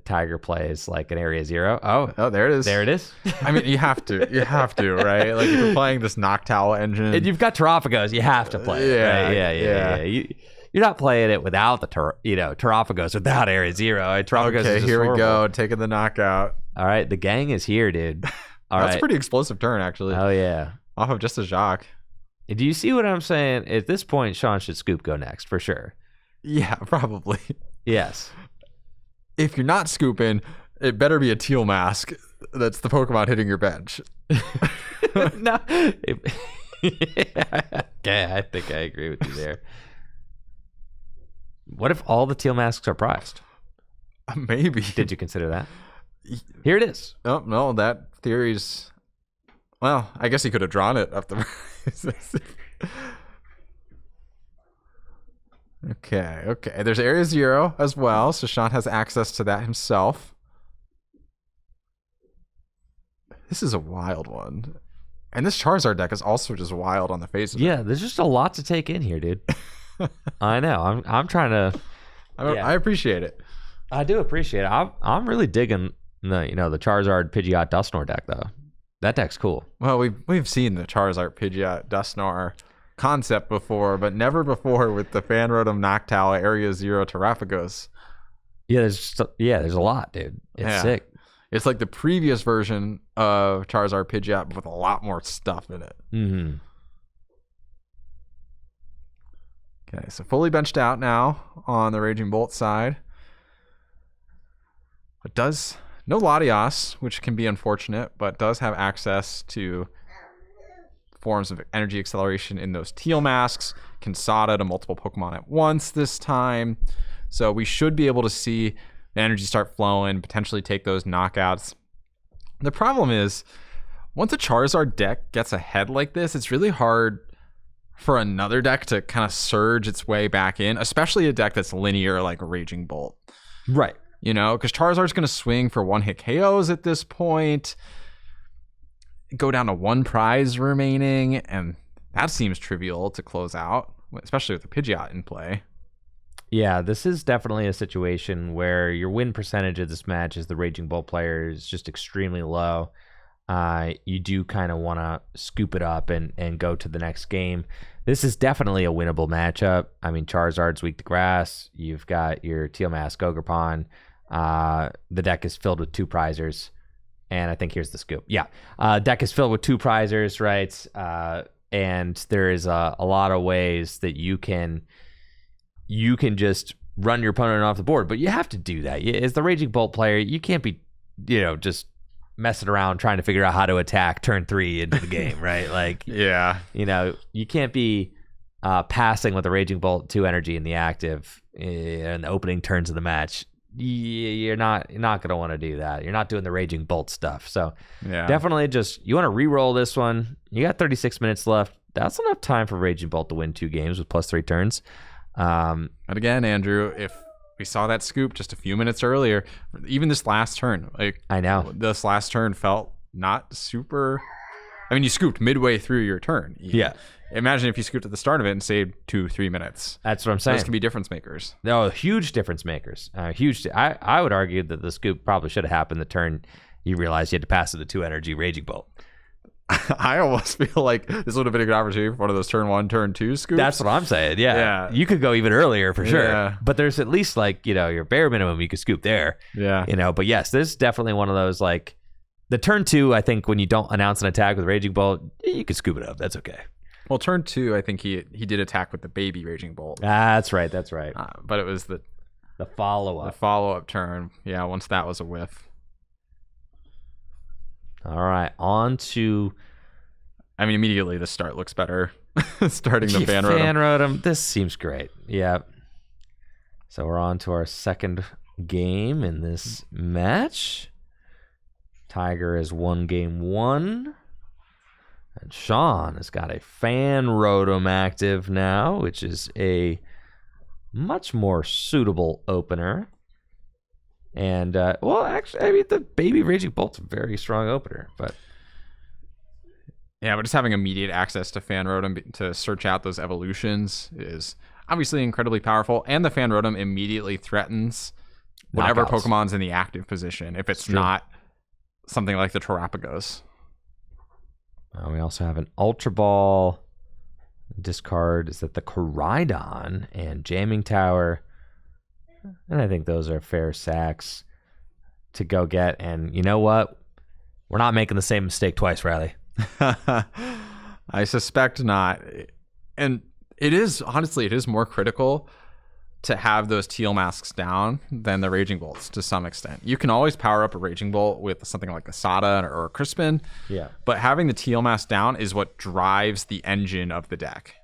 Tiger plays an area 0? Oh, there it is. There it is. I mean, you have to, right? If you're playing this Noctowl engine, and you've got Terapagos, you have to play it. Right? Yeah. You're not playing it without the Terapagos, without area 0. Terapagos is just here horrible. We go, taking the knockout. All right, the gang is here, dude. That's a pretty explosive turn, actually. Oh yeah, off of just a Jacques. Do you see what I'm saying? At this point, Sean should Scoop go next for sure. Yeah, probably. Yes. If you're not scooping, it better be a teal mask. That's the Pokemon hitting your bench. No. Yeah, I think I agree with you there. What if all the teal masks are prized? Maybe. Did you consider that? Here it is. Oh, no, that theory's... Well, I guess he could have drawn it up the... Okay. There's Area 0 as well, so Sean has access to that himself. This is a wild one. And this Charizard deck is also just wild on the face of it. Yeah, there's just a lot to take in here, dude. I know. I'm trying to... I appreciate it. I do appreciate it. I'm really digging the Charizard Pidgeot Dusknoir deck, though. That deck's cool. Well, we've seen the Charizard Pidgeot Dusknoir concept before, but never before with the Fan Rotom Noctowl Area 0 Terrapagos. Yeah, there's a lot, dude. It's sick. It's like the previous version of Charizard Pidgeot with a lot more stuff in it. Mm-hmm. Okay, so fully benched out now on the Raging Bolt side. It does no Latias, which can be unfortunate, but does have access to forms of energy acceleration in those teal masks. Can Sada to multiple Pokemon at once this time. So we should be able to see the energy start flowing, potentially take those knockouts. The problem is, once a Charizard deck gets ahead like this, it's really hard for another deck to kind of surge its way back in, especially a deck that's linear like Raging Bolt. Right. Because Charizard's going to swing for one-hit KOs at this point, go down to one prize remaining, and that seems trivial to close out, especially with the Pidgeot in play. Yeah, this is definitely a situation where your win percentage of this match as the Raging Bolt player is just extremely low. You do kind of want to scoop it up and go to the next game. This is definitely a winnable matchup. I mean, Charizard's weak to grass. You've got your Teal Mask Ogerpon. The deck is filled with 2 prizers. And I think here's the scoop. Yeah, deck is filled with 2 prizers, right? And there is a lot of ways that you can just run your opponent off the board. But you have to do that. As the Raging Bolt player, you can't be, just messing around trying to figure out how to attack turn 3 into the game, right? Like, yeah, you can't be passing with a Raging Bolt 2 energy in the active in the opening turns of the match. You're not going to want to do that. You're not doing the Raging Bolt stuff. So definitely you want to re-roll this one. You got 36 minutes left. That's enough time for Raging Bolt to win 2 games with +3 turns. But again, Andrew, if we saw that scoop just a few minutes earlier, even this last turn, I know this last turn felt not super. I mean, you scooped midway through your turn. Yeah. Imagine if you scooped at the start of it and saved 2-3 minutes. That's what I'm saying. Those can be difference makers. No, huge difference makers. Huge. I would argue that the scoop probably should have happened the turn you realized you had to pass to the 2 energy Raging Bolt. I almost feel like this would have been a good opportunity for one of those turn 1, turn 2 scoops. That's what I'm saying. Yeah. You could go even earlier for sure. Yeah. But there's at least your bare minimum you could scoop there. Yeah. But yes, this is definitely one of those the turn 2, I think when you don't announce an attack with Raging Bolt, you can scoop it up. That's okay. Well, turn 2, I think he did attack with the baby Raging Bolt. That's right. But it was the follow-up. The follow-up turn. Yeah, once that was a whiff. All right, on to... I mean, immediately the start looks better. Starting the Fan Rotom. This seems great. Yeah. So we're on to our second game in this match. Tiger has won game 1. And Sean has got a Fan Rotom active now, which is a much more suitable opener. And, actually, I mean, the baby Raging Bolt's a very strong opener, but... Yeah, but just having immediate access to Fan Rotom to search out those evolutions is obviously incredibly powerful. And the Fan Rotom immediately threatens whatever Pokemon's in the active position, if it's not something like the Terrapagos. We also have an Ultra Ball. Discard is that the Koraidon and Jamming Tower. And I think those are fair sacks to go get. And you know what? We're not making the same mistake twice, Riley. I suspect not. And it is more critical to have those teal masks down than the Raging Bolts to some extent. You can always power up a Raging Bolt with something like a Sada or a Crispin. Yeah. But having the teal mask down is what drives the engine of the deck.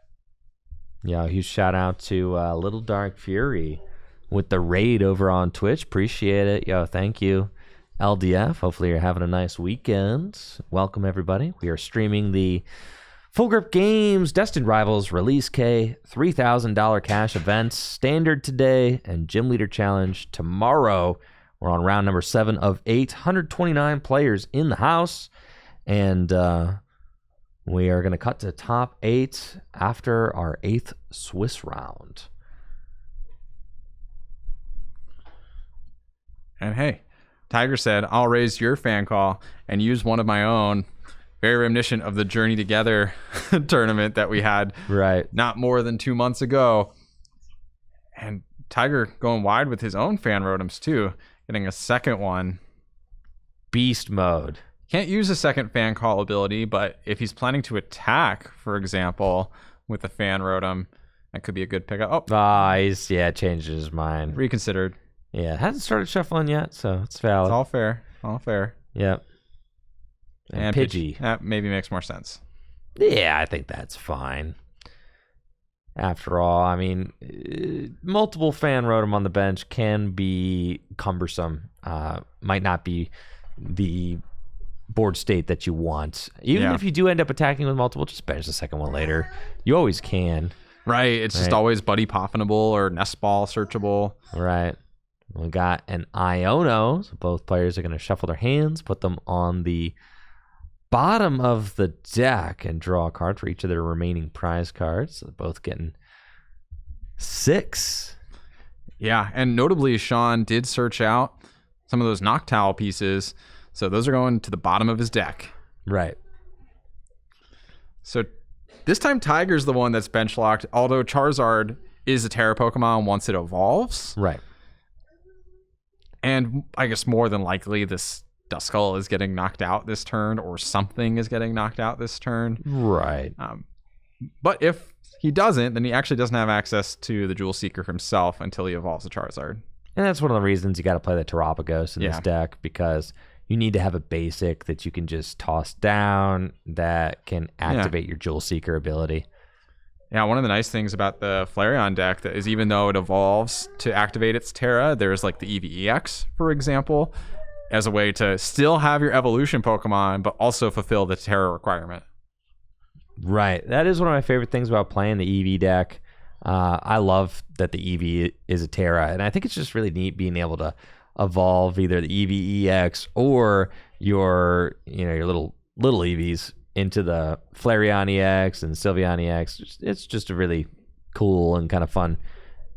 Yeah, huge shout out to Little Dark Fury with the raid over on Twitch. Appreciate it. Yo, thank you. LDF, hopefully you're having a nice weekend. Welcome, everybody. We are streaming the Full Grip Games Destined Rivals Release K $3,000 cash events, standard today and Gym Leader Challenge tomorrow. We're on round number 7 of 8, 129 players in the house, and we are going to cut to top 8 after our 8th Swiss round. And hey, Tiger said, I'll raise your fan call and use one of my own. Very reminiscent of the Journey Together tournament that we had not more than 2 months ago. And Tiger going wide with his own fan rotoms too, getting a second one. Beast mode. Can't use a second fan call ability, but if he's planning to attack, for example, with the fan rotom, that could be a good pickup. Oh, he's changed his mind. Reconsidered. Yeah, hasn't started shuffling yet, so it's valid. It's all fair. All fair. Yep. And Pidgey. That maybe makes more sense. Yeah, I think that's fine. After all, I mean, multiple fan rotom on the bench can be cumbersome. Might not be the board state that you want. Even if you do end up attacking with multiple, just bench the second one later. You always can. Right. It's just always Buddy Poffenable or Nest Ball searchable. Right. We got an Iono. So both players are going to shuffle their hands, put them on the bottom of the deck, and draw a card for each of their remaining prize cards. So they're both getting 6. Yeah, and notably, Sean did search out some of those Noctowl pieces. So those are going to the bottom of his deck. Right. So this time Tiger's the one that's bench locked, although Charizard is a Tera Pokemon once it evolves. Right. And I guess more than likely this Duskull is getting knocked out this turn, or something is getting knocked out this turn. Right. But if he doesn't, then he actually doesn't have access to the Jewel Seeker himself until he evolves the Charizard. And that's one of the reasons you got to play the Terapagos in this deck, because you need to have a basic that you can just toss down that can activate your Jewel Seeker ability. Yeah, one of the nice things about the Flareon deck is even though it evolves to activate its Tera, there's like the EVEX, for example, as a way to still have your evolution Pokemon, but also fulfill the Tera requirement. Right. That is one of my favorite things about playing the EV deck. I love that the EV is a Tera, and I think it's just really neat being able to evolve either the EVEX or your little EVs into the Flareon EX and Sylveon EX. It's just a really cool and kind of fun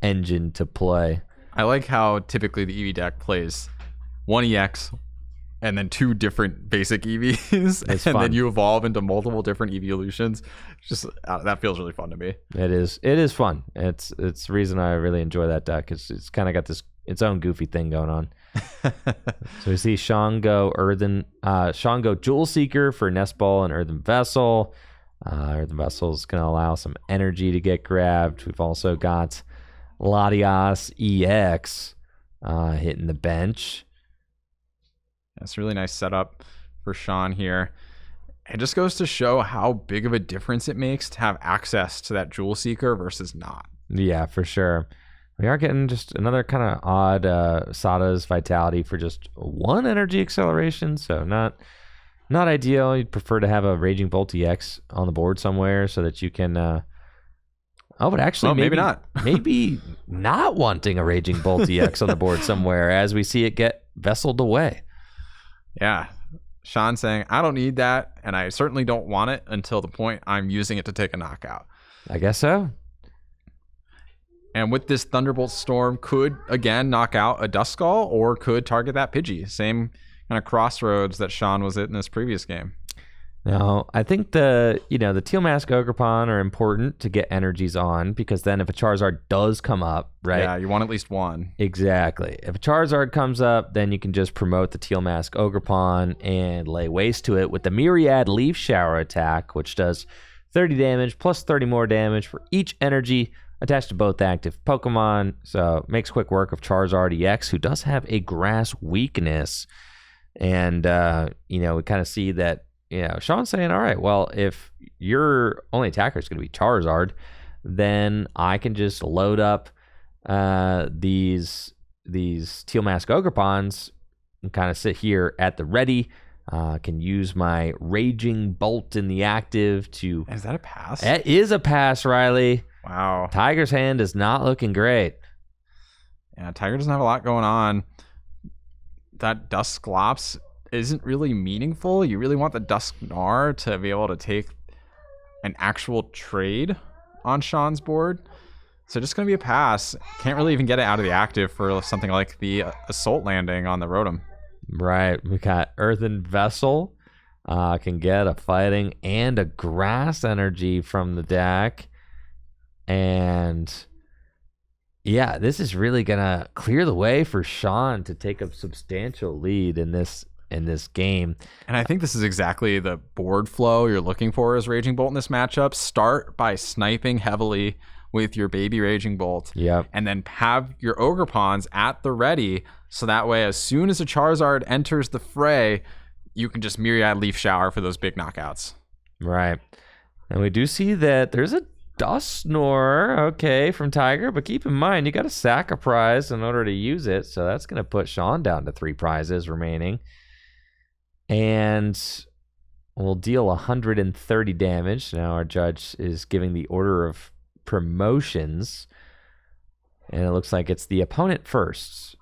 engine to play. I like how typically the EV deck plays one EX and then 2 different basic EVs, and fun. Then you evolve into multiple different evolutions. Just that feels really fun to me. It is fun. It's the reason I really enjoy that deck. It's kind of got its own goofy thing going on. So we see Shango Jewel Seeker for Nest Ball and Earthen Vessel. Earthen Vessel is going to allow some energy to get grabbed. We've also got Latias EX hitting the bench. That's a really nice setup for Sean here. It just goes to show how big of a difference it makes to have access to that Jewel Seeker versus not. Yeah, for sure. We are getting just another kind of odd Sada's Vitality for just 1 energy acceleration, so not ideal. You'd prefer to have a Raging Bolt EX on the board somewhere so that you can... but actually, maybe not. Maybe not wanting a Raging Bolt EX on the board somewhere as we see it get vesseled away. Yeah. Sean saying, I don't need that, and I certainly don't want it until the point I'm using it to take a knockout. I guess so. And with this Thunderbolt Storm, could again knock out a Duskull or could target that Pidgey. Same kind of crossroads that Sean was at in this previous game. Now, I think the Teal Mask Ogerpon are important to get energies on, because then if a Charizard does come up, right? Yeah, you want at least one. Exactly. If a Charizard comes up, then you can just promote the Teal Mask Ogerpon and lay waste to it with the Myriad Leaf Shower attack, which does 30 damage plus 30 more damage for each energy attached to both active Pokemon. So makes quick work of Charizard EX, who does have a grass weakness. And, we kind of see that, Sean's saying, all right, well, if your only attacker is going to be Charizard, then I can just load up these Teal Mask Ogerpons and kind of sit here at the ready. Can use my Raging Bolt in the active to... Is that a pass? That is a pass, Riley. Wow. Tiger's hand is not looking great. Yeah, Tiger doesn't have a lot going on. That Dusclops isn't really meaningful. You really want the Dusknoir to be able to take an actual trade on Sean's board. So just going to be a pass. Can't really even get it out of the active for something like the Assault Landing on the Rotom. Right. We got Earthen Vessel. Can get a Fighting and a Grass Energy from the deck. And yeah, this is really going to clear the way for Sean to take a substantial lead in this game. And I think this is exactly the board flow you're looking for as Raging Bolt in this matchup. Start by sniping heavily with your baby Raging Bolt. Yep. And then have your Ogerpons at the ready, so that way as soon as a Charizard enters the fray, you can just Myriad Leaf Shower for those big knockouts. Right. And we do see that there's a Dusknoir, okay, from Tiger, but keep in mind, you got to sack a prize in order to use it, so that's going to put Sean down to 3 prizes remaining. And we'll deal 130 damage. Now our judge is giving the order of promotions, and it looks like it's the opponent first.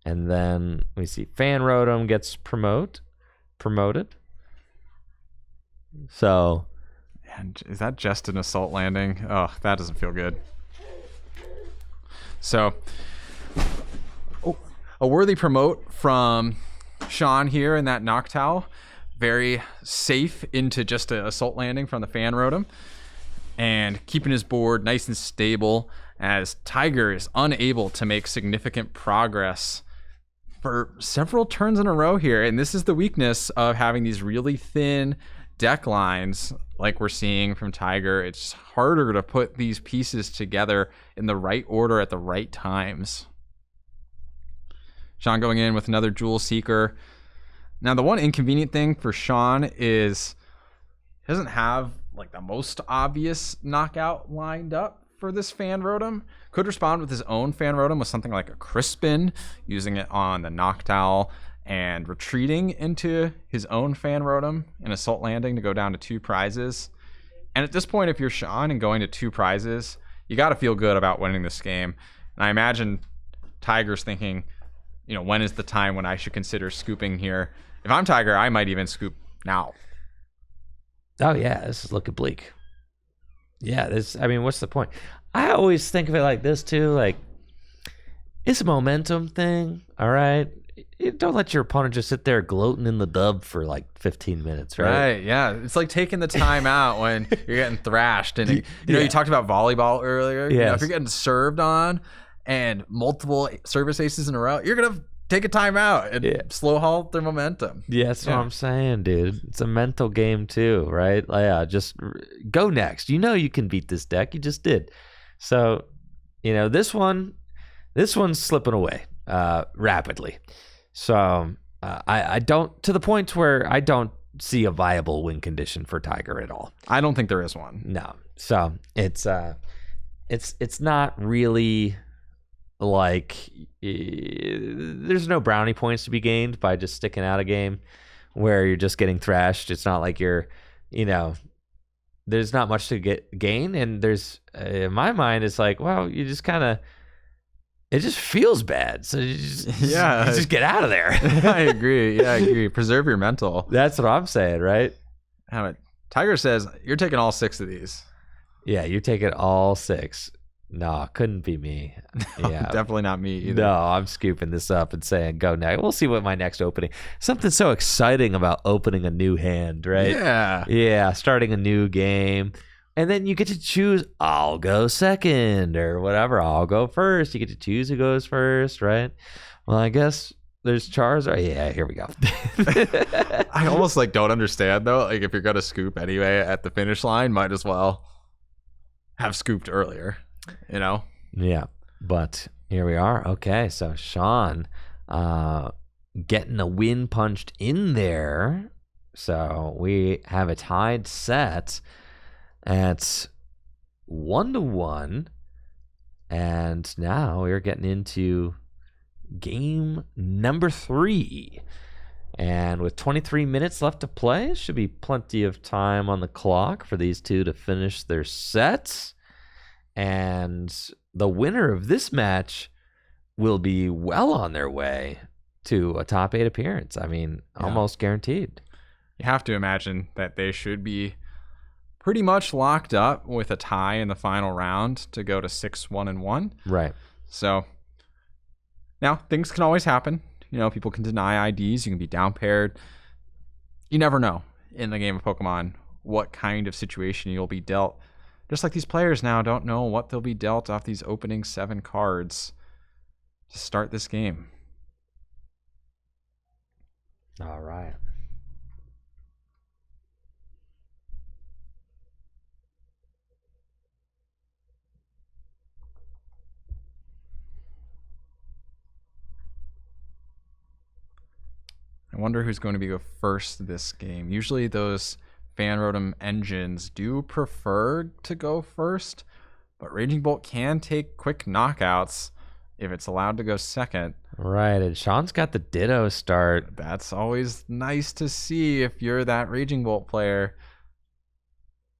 And then we see Fan Rotom gets promoted. So... And is that just an Assault Landing? Oh, that doesn't feel good. So, a worthy promote from Sean here in that Noctowl. Very safe into just an Assault Landing from the Fan Rotom. And keeping his board nice and stable as Tiger is unable to make significant progress for several turns in a row here. And this is the weakness of having these really thin deck lines like we're seeing from Tiger. It's harder to put these pieces together in the right order at the right times. Sean going in with another Jewel Seeker. Now, the one inconvenient thing for Sean is he doesn't have like the most obvious knockout lined up for this Fan Rotom. Could respond with his own Fan Rotom with something like a Crispin, using it on the Noctowl and retreating into his own Fan Rotom in Assault Landing to go down to 2 prizes. And at this point, if you're Sean and going to 2 prizes, you got to feel good about winning this game. And I imagine Tiger's thinking, when is the time when I should consider scooping here? If I'm Tiger, I might even scoop now. Oh, yeah, this is looking bleak. Yeah, what's the point? I always think of it like this, too. Like, it's a momentum thing, all right? Don't let your opponent just sit there gloating in the dub for like 15 minutes, right? Right, yeah. It's like taking the time out when you're getting thrashed. And, you talked about volleyball earlier. Yes. If you're getting served on and multiple service aces in a row, you're going to take a time out and slow halt their momentum. Yeah, that's what I'm saying, dude. It's a mental game too, right? Just go next. You can beat this deck. You just did. So, this one's slipping away rapidly. So I don't, to the point where I don't see a viable win condition for Tiger at all. I don't think there is one. No. So it's not really like there's no brownie points to be gained by just sticking out a game where you're just getting thrashed. It's not like you're, there's not much to gain. And there's, in my mind, it's like, well, you just kind of, it just feels bad. So you just get out of there. I agree. Yeah, I agree. Preserve your mental. That's what I'm saying, right? Tiger says, you're taking all 6 of these. Yeah, you're taking all 6. No, couldn't be me. No, Yeah, definitely not me either. No, I'm scooping this up and saying go next. We'll see what my next opening. Something so exciting about opening a new hand, right? Yeah, starting a new game. And then you get to choose, I'll go second or whatever. I'll go first. You get to choose who goes first, right? Well, I guess There's Charizard. Yeah, here we go. I almost like don't understand though. Like if you're gonna scoop anyway at the finish line, might as well have scooped earlier. You know? Yeah, but here we are. Okay, so Sean getting a win punched in there. So we have a tied set at 1-1. And now we're getting into game number 3. And with 23 minutes left to play, should be plenty of time on the clock for these two to finish their sets. And the winner of this match will be well on their way to a top 8 appearance. I mean, almost guaranteed. You have to imagine that they should be pretty much locked up with a tie in the final round to go to 6-1-1. Right. So now things can always happen. You know, people can deny IDs. You can be down paired. You never know in the game of Pokemon what kind of situation you'll be dealt. Just like these players now don't know what they'll be dealt off these opening 7 cards to start this game. All right. I wonder who's going to go first this game. Usually those Fan Rotom engines do prefer to go first, but Raging Bolt can take quick knockouts if it's allowed to go second. Right, and Sean's got the Ditto start. That's always nice to see if you're that Raging Bolt player.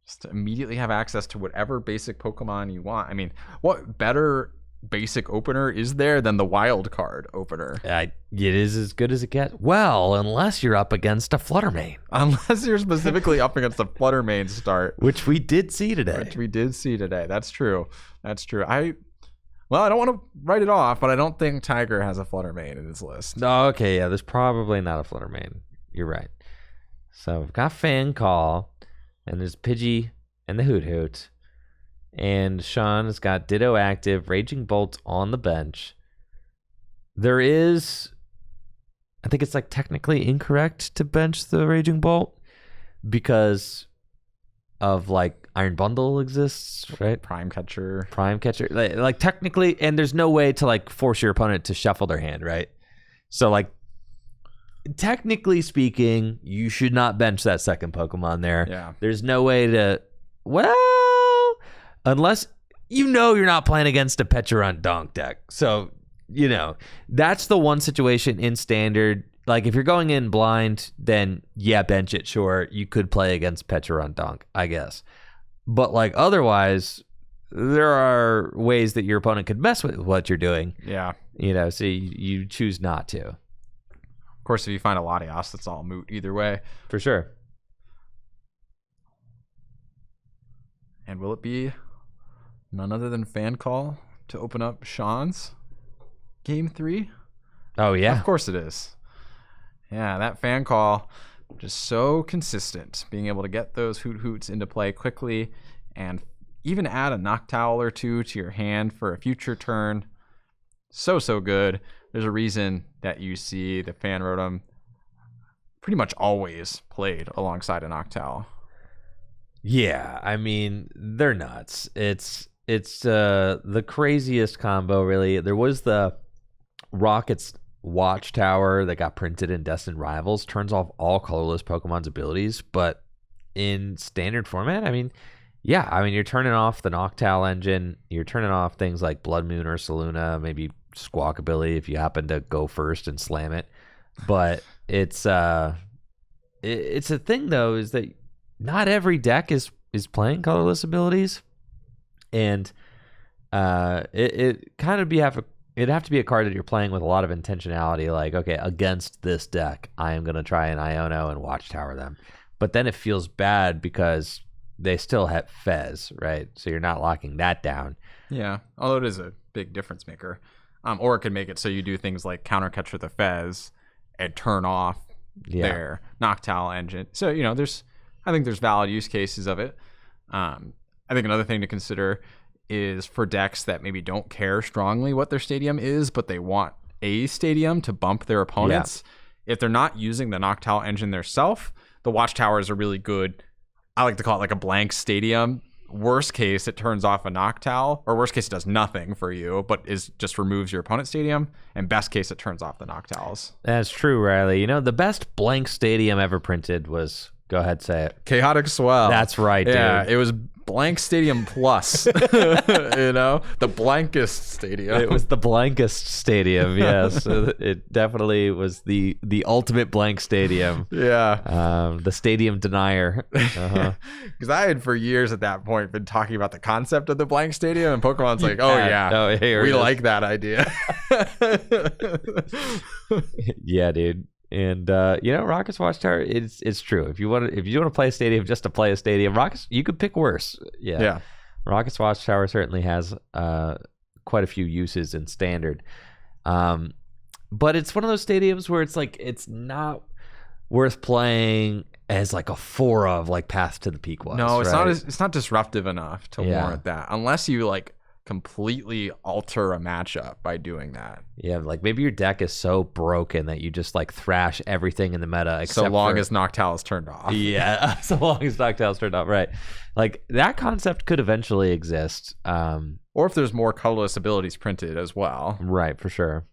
Just to immediately have access to whatever basic Pokemon you want. I mean, what better basic opener is there than the wild card opener? It is as good as it gets. Well, unless you're up against a Fluttermane. Unless you're specifically up against a Fluttermane start. Which we did see today. That's true. I don't want to write it off, but I don't think Tiger has a Fluttermane in his list. Oh, okay, yeah, there's probably not a Fluttermane. You're right. So we've got Fan Call, and there's Pidgey and the Hoot Hoot. And Sean has got Ditto active, Raging Bolt on the bench. There is, I think it's like technically incorrect to bench the Raging Bolt because of like Iron Bundle exists, right? Prime Catcher. Like technically, and there's no way to like force your opponent to shuffle their hand, right? So like technically speaking, you should not bench that second Pokemon there. Yeah. There's no way to, unless you're not playing against a Pecharunt Donk deck. So, that's the one situation in Standard. Like, if you're going in blind, then, bench it, sure. You could play against Pecharunt Donk, I guess. But, like, otherwise, there are ways that your opponent could mess with what you're doing. Yeah. So you choose not to. Of course, if you find a Latios, that's all moot either way. For sure. And will it be none other than Fan Call to open up Sean's game 3? Oh, yeah. Of course it is. Yeah, that Fan Call, just so consistent, being able to get those Hoot Hoots into play quickly and even add a Noctowl or two to your hand for a future turn. So good. There's a reason that you see the Fan Rotom pretty much always played alongside a Noctowl. Yeah, I mean, they're nuts. It's the craziest combo, really. There was the Rocket's Watchtower that got printed in Destined Rivals, turns off all colorless Pokemon's abilities, but in Standard format, you're turning off the Noctowl engine, you're turning off things like Blood Moon or Saluna, maybe Squawkabilly if you happen to go first and slam it. But it's a thing, though, is that not every deck is playing colorless abilities, and it'd have to be a card that you're playing with a lot of intentionality. Like, okay, against this deck, I am gonna try an Iono and Watchtower them, but then it feels bad because they still have Fez, right? So you're not locking that down. Yeah, although it is a big difference maker, or it could make it so you do things like counter catcher the Fez and turn off their Noctowl engine. So I think there's valid use cases of it. I think another thing to consider is for decks that maybe don't care strongly what their stadium is, but they want a stadium to bump their opponents. If they're not using the Noctowl engine themselves, the Watchtowers are really good. I like to call it like a blank stadium. Worst case, it turns off a Noctowl, or worst case, it does nothing for you, but just removes your opponent's stadium. And best case, it turns off the Noctowls. That's true, Riley. You know, the best blank stadium ever printed was, go ahead, say it. Chaotic Swell. That's right, dude. Yeah, it was Blank Stadium Plus. The blankest stadium. It was the blankest stadium, yes. It definitely was the ultimate blank stadium. Yeah. The stadium denier. Because I had for years at that point been talking about the concept of the blank stadium, and Pokemon's like, we like that idea. Yeah, dude. And Rocket's Watchtower, it's true. If you want to play a stadium just to play a stadium, Rockets, you could pick worse. Yeah. Rocket's Watchtower certainly has quite a few uses in standard. But it's one of those stadiums where it's like it's not worth playing as like a fora of like Path to the Peak was. No, it's right? not. It's not disruptive enough to warrant that, unless you like completely alter a matchup by doing that. Yeah, like maybe your deck is so broken that you just like thrash everything in the meta except so long as Noctowl is turned off. Yeah, so long as Noctowl is turned off, right. Like that concept could eventually exist. Or if there's more colorless abilities printed as well. Right, for sure.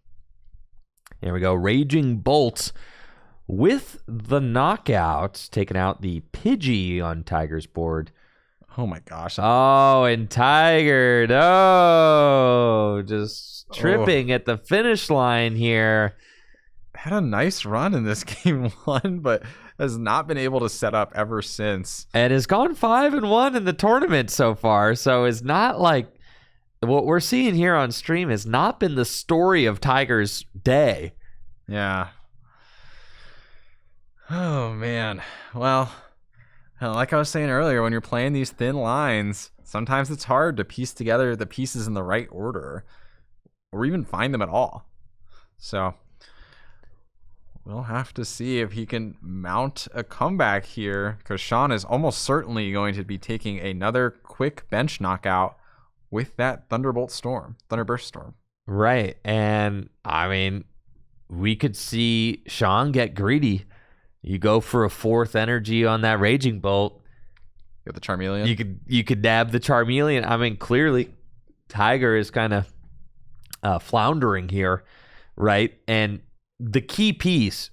Here we go. Raging Bolt with the knockout, taking out the Pidgey on Tiger's board. Oh my gosh. Oh, and Tiger, no, just tripping at the finish line here. Had a nice run in this game one, but has not been able to set up ever since. And has gone 5-1 in the tournament so far. So it's not like what we're seeing here on stream has not been the story of Tiger's day. Yeah. Oh man. Well, like I was saying earlier, when you're playing these thin lines, sometimes it's hard to piece together the pieces in the right order or even find them at all. So we'll have to see if he can mount a comeback here, because Sean is almost certainly going to be taking another quick bench knockout with that Thunderburst Storm. Right. And I mean, we could see Sean get greedy. You go for a fourth energy on that Raging Bolt. Get the Charmeleon. You could dab the Charmeleon. I mean, clearly Tiger is kind of floundering here, right? And the key piece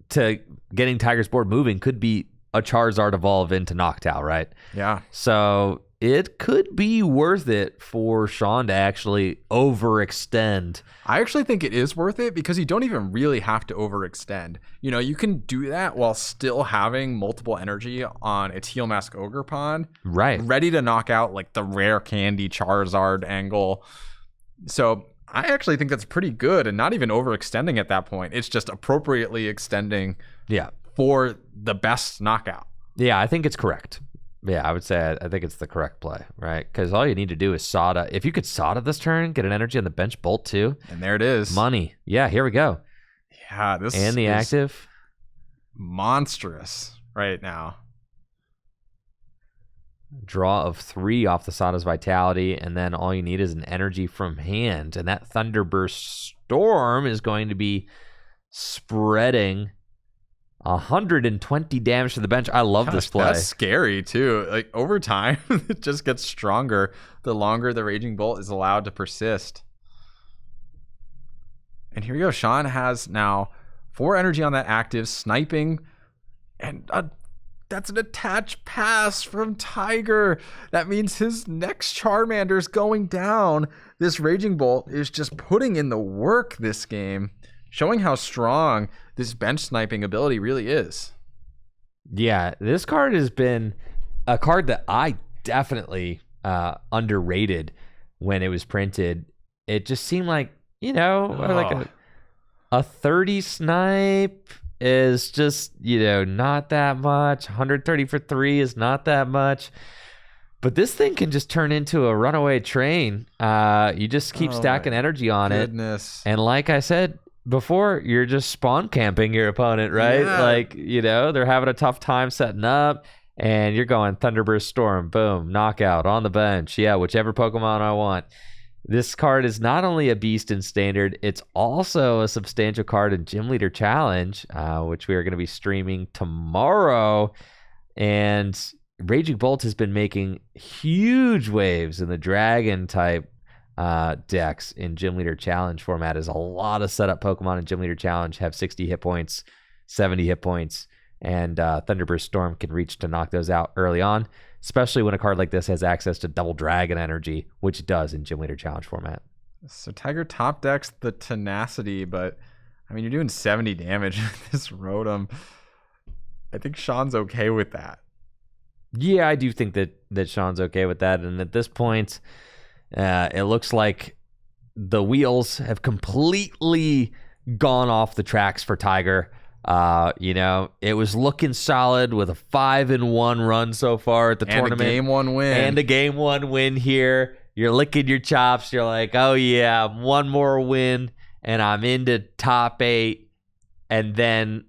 to getting Tiger's board moving could be a Charizard evolve into Noctowl, right? Yeah. So it could be worth it for Sean to actually overextend. I actually think it is worth it because you don't even really have to overextend. You know, you can do that while still having multiple energy on a Teal Mask Ogre Pond. Right. Ready to knock out like the rare candy Charizard angle. So I actually think that's pretty good and not even overextending at that point. It's just appropriately extending for the best knockout. Yeah, I think it's correct. Yeah, I would say I think it's the correct play, right? Because all you need to do is Sada. If you could Sada this turn, get an energy on the bench Bolt too. And there it is. Money. Yeah, here we go. Yeah, this and the is active. Monstrous right now. Draw of 3 off the Sada's Vitality, and then all you need is an energy from hand. And that Thunderburst Storm is going to be spreading 120 damage to the bench. I love this play. That's scary too. Like over time, it just gets stronger the longer the Raging Bolt is allowed to persist. And here we go. Sean has now 4 energy on that active, sniping, and that's an attached pass from Tiger. That means his next Charmander is going down. This Raging Bolt is just putting in the work this game, showing how strong this bench sniping ability really is. Yeah, this card has been a card that I definitely underrated when it was printed. It just seemed like, like a 30 snipe is just, not that much. 130 for 3 is not that much. But this thing can just turn into a runaway train. You just keep stacking energy on it. And like I said before, you're just spawn camping your opponent, right? Yeah. Like, they're having a tough time setting up, and you're going Thunderburst Storm, boom, knockout on the bench. Yeah, whichever Pokemon I want. This card is not only a beast in Standard, it's also a substantial card in Gym Leader Challenge, which we are going to be streaming tomorrow. And Raging Bolt has been making huge waves in the Dragon type decks in Gym Leader Challenge format. As a lot of setup Pokemon in Gym Leader Challenge have 60 hit points, 70 hit points, and Thunderburst Storm can reach to knock those out early on, especially when a card like this has access to double Dragon energy, which it does in Gym Leader Challenge format. So Tiger top decks the Tenacity, but I mean, you're doing 70 damage with this Rotom. I think Sean's okay with that. Yeah, I do think that Sean's okay with that. And at this point, it looks like the wheels have completely gone off the tracks for Tiger. It was looking solid with a 5-1 run so far at the tournament. And a game one win. And a game one win here. You're licking your chops. You're like, oh yeah, one more win and I'm into top 8. And then,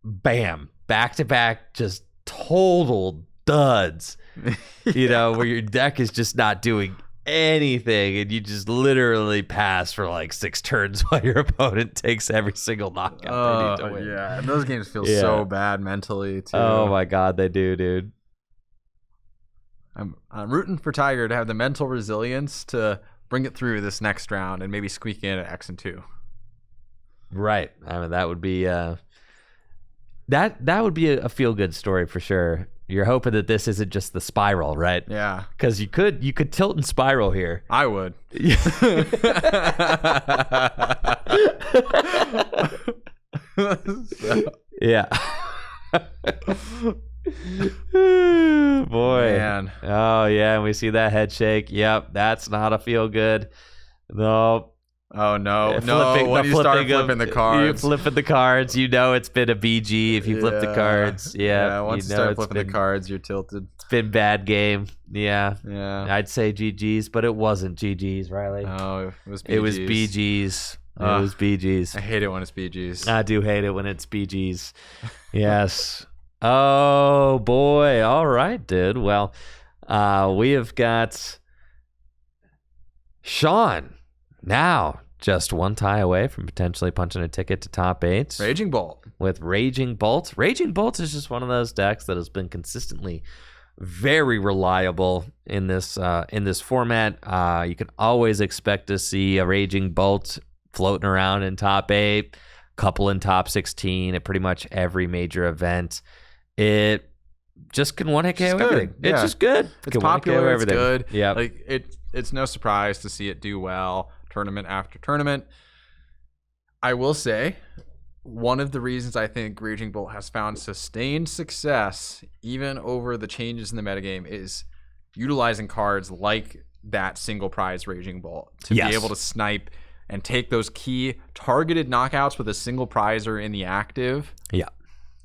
bam, back-to-back, just total duds, where your deck is just not doing anything and you just literally pass for like 6 turns while your opponent takes every single knockout they need to win. Yeah, and those games feel so bad mentally too. Oh my god, they do, dude. I'm rooting for Tiger to have the mental resilience to bring it through this next round and maybe squeak in at X and 2. Right. I mean, that would be that would be a feel good story for sure. You're hoping that this isn't just the spiral, right? Yeah. Because you could tilt and spiral here. I would. Yeah. Boy. Man. Oh yeah, and we see that head shake. Yep, that's not a feel good. No. Oh no! When you start flipping the cards, you flipping the cards. You know it's been a BG if you flip the cards. Yeah. Once you start flipping the cards, you're tilted. It's been bad game. Yeah. Yeah. I'd say GG's, but it wasn't GG's, Riley. Oh, it was BG's. It was BG's. It was BG's. I hate it when it's BG's. I do hate it when it's BG's. Yes. Oh boy. All right, dude. Well, we have got Sean. Now, just one tie away from potentially punching a ticket to top 8. Raging Bolt. With Raging Bolt. Raging Bolt is just one of those decks that has been consistently very reliable in this format. You can always expect to see a Raging Bolt floating around in top 8, couple in top 16 at pretty much every major event. It just can one-hit KO everything. Yeah. It's just good. It's popular. It's good. Yeah. Like it's no surprise to see it do well tournament after tournament. I will say, one of the reasons I think Raging Bolt has found sustained success, even over the changes in the metagame, is utilizing cards like that single prize Raging Bolt to be able to snipe and take those key targeted knockouts with a single prizer in the active. Yeah.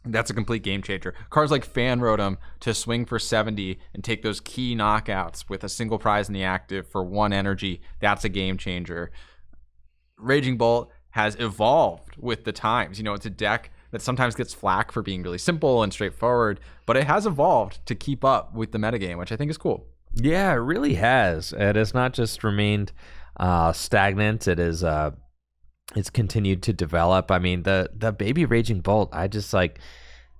That's a complete game changer. Cards like Fan Rotom to swing for 70 and take those key knockouts with a single prize in the active for 1 energy. That's a game changer. Raging Bolt has evolved with the times. It's a deck that sometimes gets flack for being really simple and straightforward, but it has evolved to keep up with the metagame, which I think is cool. Yeah, it really has. It has not just remained stagnant. It is it's continued to develop. I mean, the baby Raging Bolt, I just like,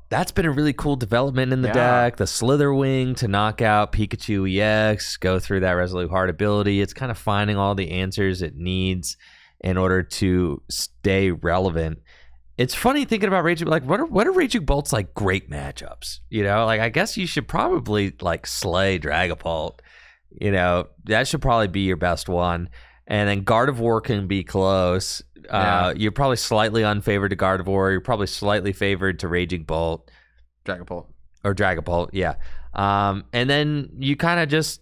that's been a really cool development in the deck. The Slither Wing to knock out Pikachu EX, go through that Resolute Heart ability. It's kind of finding all the answers it needs in order to stay relevant. It's funny thinking about Raging, like what are Raging Bolt's like great matchups? Like I guess you should probably like slay Dragapult. That should probably be your best one. And then Gardevoir can be close. You're probably slightly unfavored to Gardevoir. You're probably slightly favored to Raging Bolt. Dragapult, yeah. And then you kind of just...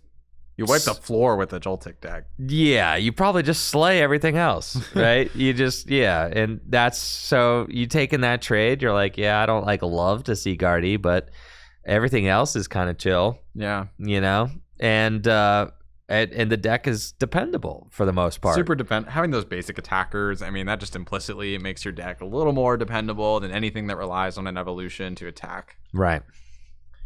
You wipe the floor with the Joltik deck. Yeah, you probably just slay everything else, right? And that's... So you take in that trade, you're like, yeah, I don't love to see Gardy, but everything else is kind of chill. Yeah. And the deck is dependable for the most part. Super dependent. Having those basic attackers, I mean, that just implicitly makes your deck a little more dependable than anything that relies on an evolution to attack. Right.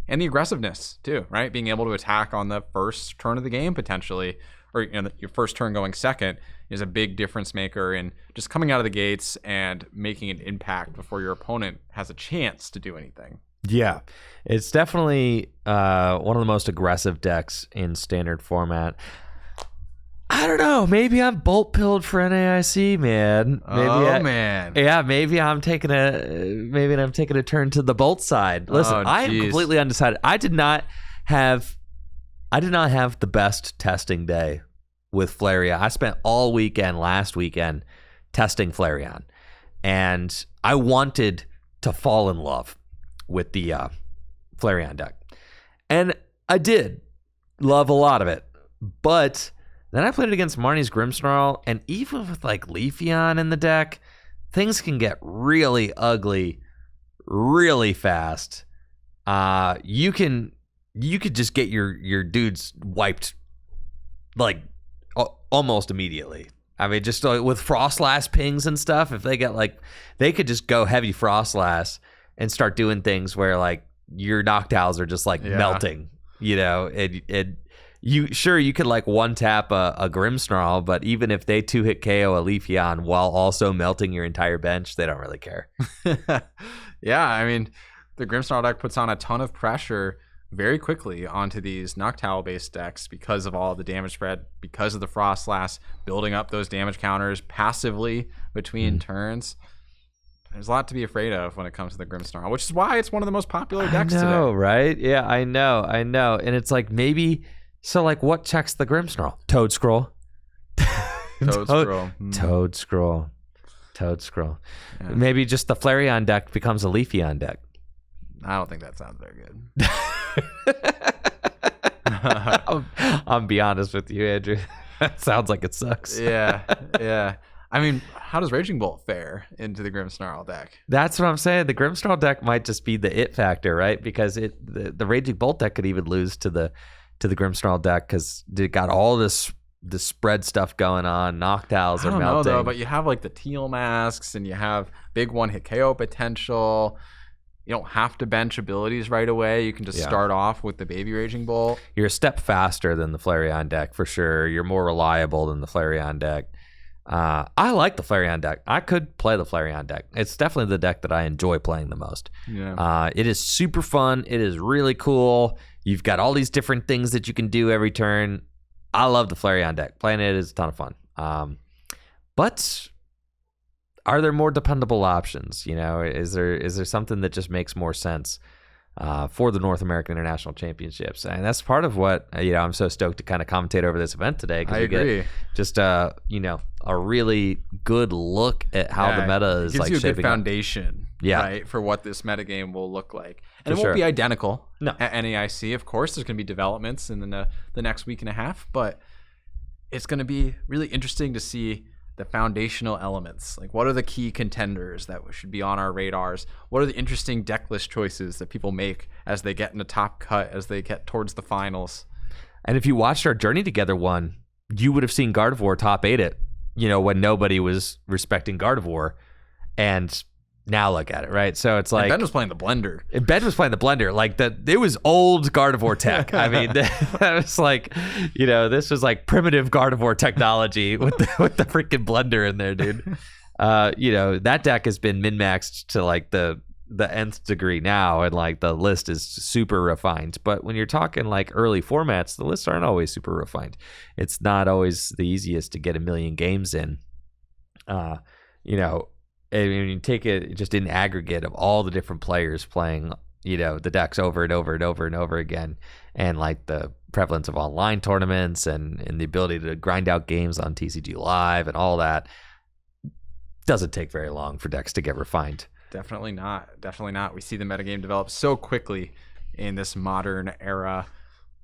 And the aggressiveness, too, right? Being able to attack on the first turn of the game, potentially. or your first turn going second is a big difference maker in just coming out of the gates and making an impact before your opponent has a chance to do anything. Yeah, it's definitely one of the most aggressive decks in standard format. I don't know. Maybe I'm bolt pilled for NAIC, man. Man. Yeah, maybe I'm taking a turn to the bolt side. Listen, I am completely undecided. I did not have the best testing day with Flareon. I spent all weekend last weekend testing Flareon, and I wanted to fall in love with the Flareon deck, and I did love a lot of it, but then I played it against Marnie's Grimmsnarl, and even with like Leafeon in the deck, things can get really ugly really fast. You could just get your dudes wiped like almost immediately. I mean, just with Frostlass pings and stuff, if they get like, they could just go heavy Frostlass and start doing things where like your Noctowls are just like melting, you know, you could like one tap a Grimmsnarl, but even if they 2-hit KO a Leafeon while also melting your entire bench, they don't really care. Yeah, I mean, the Grimmsnarl deck puts on a ton of pressure very quickly onto these Noctowl based decks because of all the damage spread, because of the Frostlass, building up those damage counters passively between turns. There's a lot to be afraid of when it comes to the Grimmsnarl, which is why it's one of the most popular decks today. I know, right? Yeah, I know. And it's like maybe... So, like, what checks the Grimmsnarl? Toad Scroll. Toad Scroll. Yeah. Maybe just the Flareon deck becomes a Leafeon deck. I don't think that sounds very good. I'll be honest with you, Andrew. That sounds like it sucks. Yeah. I mean, how does Raging Bolt fare into the Grimmsnarl deck? This what I'm saying. The Grimmsnarl deck might just be the it factor, right? Because the Raging Bolt deck could even lose to the Grimmsnarl deck because it got all this spread stuff going on. Noctowls are melting. I don't know, though, but you have like the Teal Masks and you have big one-hit KO potential. You don't have to bench abilities right away. You can just start off with the Baby Raging Bolt. You're a step faster than the Flareon deck for sure. You're more reliable than the Flareon deck. I like the Flareon deck. I could play the Flareon deck. It's definitely the deck that I enjoy playing the most. Yeah. It is super fun. It is really cool. You've got all these different things that you can do every turn. I love the Flareon deck. Playing it is a ton of fun. But are there more dependable options? You know, is there something that just makes more sense for the North American International Championships? And that's part of what I'm so stoked to kind of commentate over this event today. I agree. Get just a really good look at how the meta is like shaping up. It gives you a good foundation, right, for what this metagame will look like. And it won't be identical at NAIC. Of course, there's going to be developments in the next week and a half, but it's going to be really interesting to see the foundational elements. Like, what are the key contenders that should be on our radars? What are the interesting deck list choices that people make as they get in the top cut, as they get towards the finals? And if you watched our Journey Together one, you would have seen Gardevoir top 8 it, when nobody was respecting Gardevoir. And now look at it, right? So it's like... And Ben was playing the blender. Like, it was old Gardevoir tech. I mean, that was like, this was like primitive Gardevoir technology with the freaking blender in there, dude. That deck has been min-maxed to like the nth degree now, and like the list is super refined. But when you're talking like early formats, the lists aren't always super refined. It's not always the easiest to get a million games in. I mean, you take it just in aggregate of all the different players playing, the decks over and over and over and over again, and like the prevalence of online tournaments and the ability to grind out games on TCG Live and all that, doesn't take very long for decks to get refined. Definitely not. We see the metagame develop so quickly in this modern era.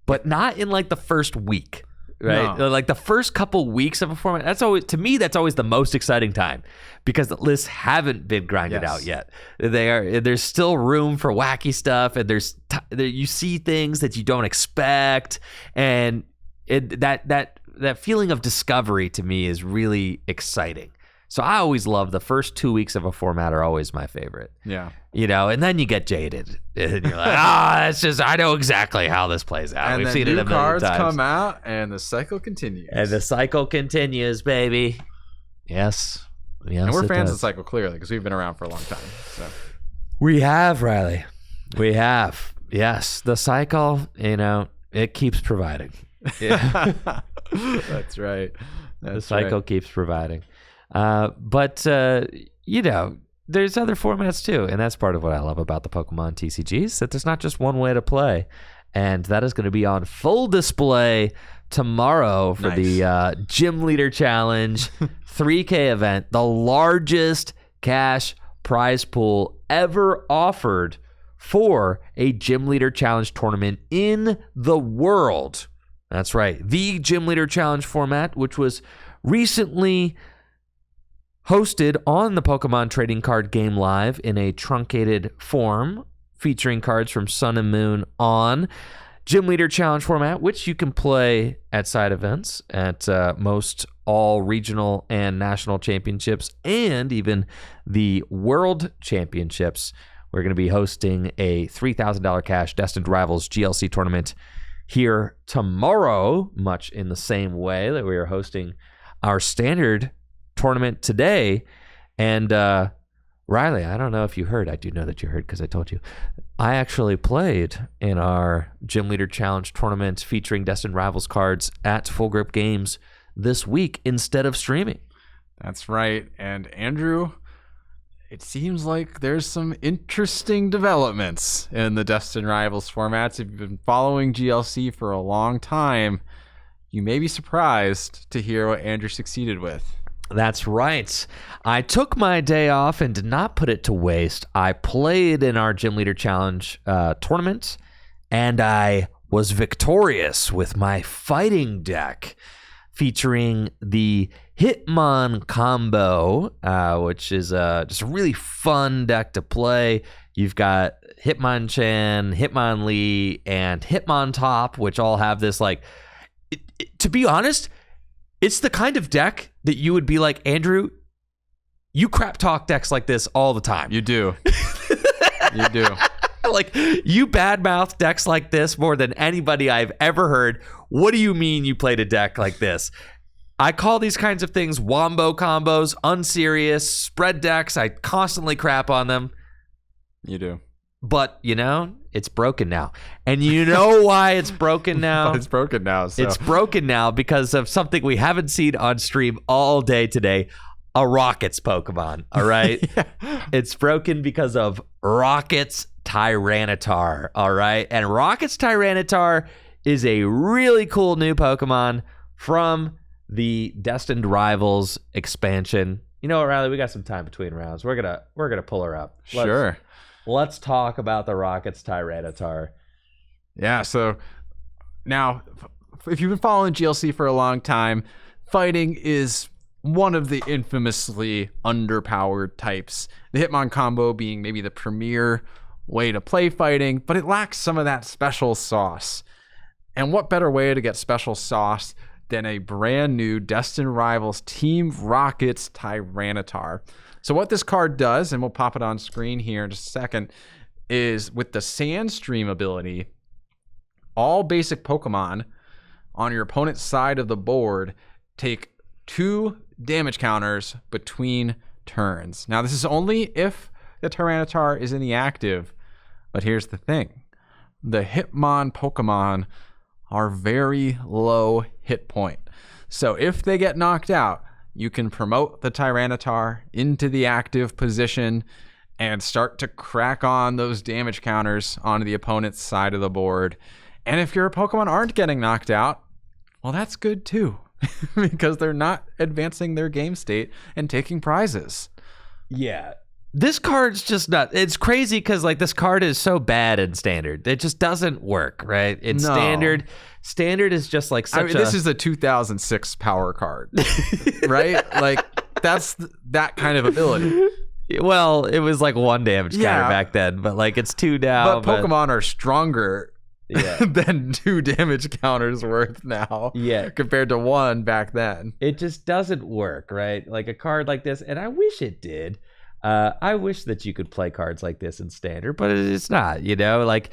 But not in like the first week. Right, No. Like the first couple weeks of a format. That's always the most exciting time, because the lists haven't been grinded out yet. There's still room for wacky stuff, and you see things that you don't expect, and that feeling of discovery to me is really exciting. So I always love the first 2 weeks of a format are always my favorite. Yeah. And then you get jaded. And you're like, it's just, I know exactly how this plays out. And We've then seen it new a million cards times. come out, and the cycle continues. And the cycle continues, baby. Yes. Yes, and we're it fans does. of the cycle, clearly, because we've been around for a long time. So. We have, Riley. We have. Yes. The cycle, it keeps providing. Yeah. That's right. The cycle keeps providing. But there's other formats too. And that's part of what I love about the Pokemon TCGs, that there's not just one way to play. And that is going to be on full display tomorrow for the Gym Leader Challenge 3K event, the largest cash prize pool ever offered for a Gym Leader Challenge tournament in the world. That's right. The Gym Leader Challenge format, which was recently hosted on the Pokemon Trading Card Game Live in a truncated form, featuring cards from Sun and Moon on Gym Leader Challenge format, which you can play at side events at most all regional and national championships, and even the World Championships. We're going to be hosting a $3,000 cash Destined Rivals GLC tournament here tomorrow, much in the same way that we are hosting our standard tournament today. And Riley, I don't know if you heard. I do know that you heard because I told you. I actually played in our Gym Leader Challenge tournament featuring Destined Rivals cards at Full Grip Games this week instead of streaming. That's right. And Andrew, it seems like there's some interesting developments in the Destined Rivals formats. If you've been following GLC for a long time, you may be surprised to hear what Andrew succeeded with. That's right. I took my day off and did not put it to waste. I played in our Gym Leader Challenge tournament, and I was victorious with my fighting deck featuring the Hitmon combo, which is just a really fun deck to play. You've got Hitmonchan, Hitmonlee, and Hitmontop, which all have this, to be honest, it's the kind of deck that you would be like, Andrew, you crap talk decks like this all the time. You do. You do. You badmouth decks like this more than anybody I've ever heard. What do you mean you played a deck like this? I call these kinds of things wombo combos, unserious, spread decks. I constantly crap on them. You do. But, it's broken now. And you know why it's broken now? But it's broken now. So. It's broken now because of something we haven't seen on stream all day today. A Rockets Pokemon, all right? Yeah. It's broken because of Rockets Tyranitar, all right? And Rockets Tyranitar is a really cool new Pokemon from the Destined Rivals expansion. You know what, Riley? We got some time between rounds. We're gonna pull her up. Sure. Let's talk about the Rockets Tyranitar. Yeah, so now, if you've been following GLC for a long time, fighting is one of the infamously underpowered types. The Hitmon combo being maybe the premier way to play fighting, but it lacks some of that special sauce. And what better way to get special sauce than a brand new Destined Rivals Team Rockets Tyranitar? So what this card does, and we'll pop it on screen here in just a second, is with the Sandstream ability, all basic Pokemon on your opponent's side of the board take 2 damage counters between turns. Now, this is only if the Tyranitar is in the active, but here's the thing. The Hitmon Pokemon are very low hit point. So if they get knocked out, you can promote the Tyranitar into the active position and start to crack on those damage counters onto the opponent's side of the board. And if your Pokemon aren't getting knocked out, well, that's good too, because they're not advancing their game state and taking prizes. Yeah. This card's just not, it's crazy because this card is so bad in standard. It just doesn't work, right? In standard is just this is a 2006 power card, right? That's that kind of ability. Well, it was 1 damage counter back then, but it's 2 now. But Pokemon are stronger than 2 damage counters worth now. Yeah. Compared to 1 back then. It just doesn't work, right? Like a card like this, and I wish it did. I wish that you could play cards like this in Standard, but it's not, Like,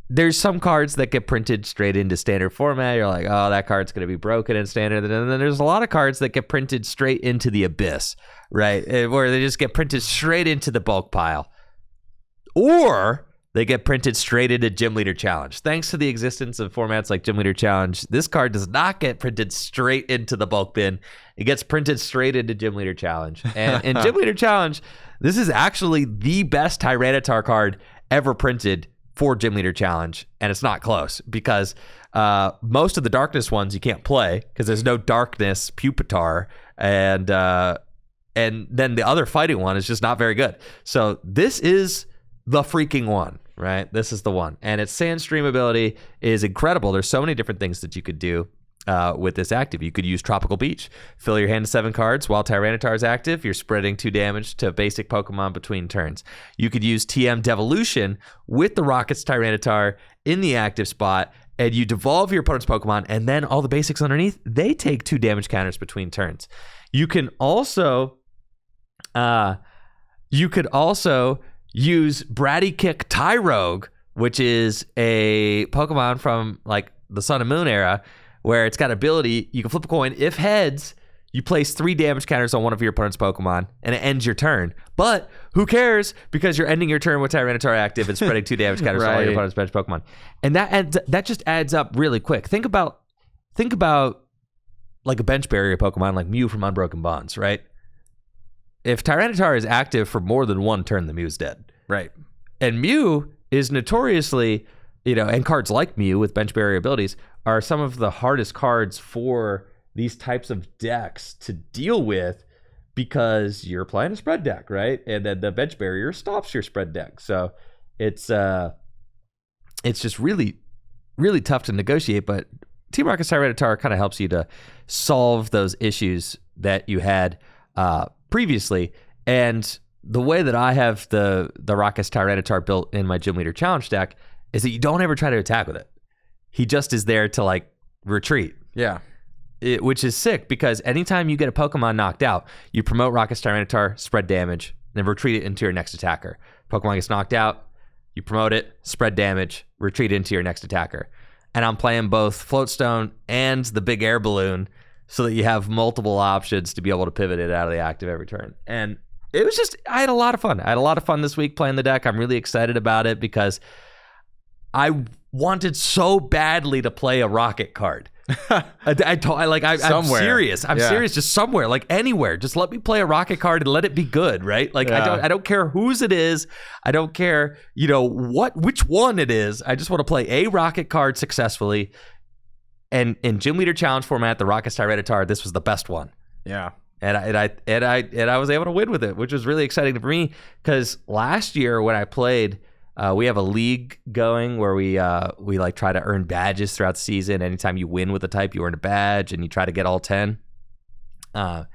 there's some cards that get printed straight into Standard format. You're like, oh, that card's going to be broken in Standard. And then there's a lot of cards that get printed straight into the Abyss, right? Where they just get printed straight into the bulk pile. Or they get printed straight into Gym Leader Challenge. Thanks to the existence of formats like Gym Leader Challenge, this card does not get printed straight into the bulk bin. It gets printed straight into Gym Leader Challenge. And in Gym Leader Challenge, this is actually the best Tyranitar card ever printed for Gym Leader Challenge. And it's not close because most of the Darkness ones you can't play because there's no Darkness Pupitar. And then the other fighting one is just not very good. So this is the freaking one, right? This is the one. And its Sandstream ability is incredible. There's so many different things that you could do with this active. You could use Tropical Beach. Fill your hand to 7 cards while Tyranitar is active. You're spreading 2 damage to basic Pokemon between turns. You could use TM Devolution with the Rockets Tyranitar in the active spot, and you devolve your opponent's Pokemon, and then all the basics underneath, they take 2 damage counters between turns. You can also use Bratty Kick Tyrogue, which is a Pokemon from like the Sun and Moon era, where it's got ability, you can flip a coin. If heads, you place 3 damage counters on one of your opponent's Pokemon, and it ends your turn. But who cares? Because you're ending your turn with Tyranitar active and spreading 2 damage counters on all your opponent's bench Pokemon. And that just adds up really quick. Think about like a bench barrier Pokemon like Mew from Unbroken Bonds, right? If Tyranitar is active for more than 1 turn, the Mew's dead. Right. And Mew is notoriously, and cards like Mew with bench barrier abilities are some of the hardest cards for these types of decks to deal with because you're playing a spread deck, right? And then the bench barrier stops your spread deck. So it's just really, really tough to negotiate, but Team Rocket's Tyranitar kind of helps you to solve those issues that you had previously. And the way that I have the Rocket's Tyranitar built in my Gym Leader Challenge deck is that you don't ever try to attack with it. He just is there to like retreat. Yeah. Which is sick because anytime you get a Pokemon knocked out, you promote Rocket's Tyranitar, spread damage, then retreat it into your next attacker. Pokemon gets knocked out, you promote it, spread damage, retreat into your next attacker. And I'm playing both Floatstone and the big air balloon so that you have multiple options to be able to pivot it out of the active every turn. And it was just, I had a lot of fun. I had a lot of fun this week playing the deck. I'm really excited about it because I wanted so badly to play a Rocket card. I'm serious. I'm serious. Just somewhere, like anywhere. Just let me play a Rocket card and let it be good, right? Like I don't care whose it is. I don't care, which one it is. I just want to play a Rocket card successfully. And in Gym Leader Challenge format, the Rocket's Tyranitar, this was the best one. Yeah. And I was able to win with it, which was really exciting for me because last year when I played, we have a league going where we like try to earn badges throughout the season. Anytime you win with a type, you earn a badge, and you try to get all 10. And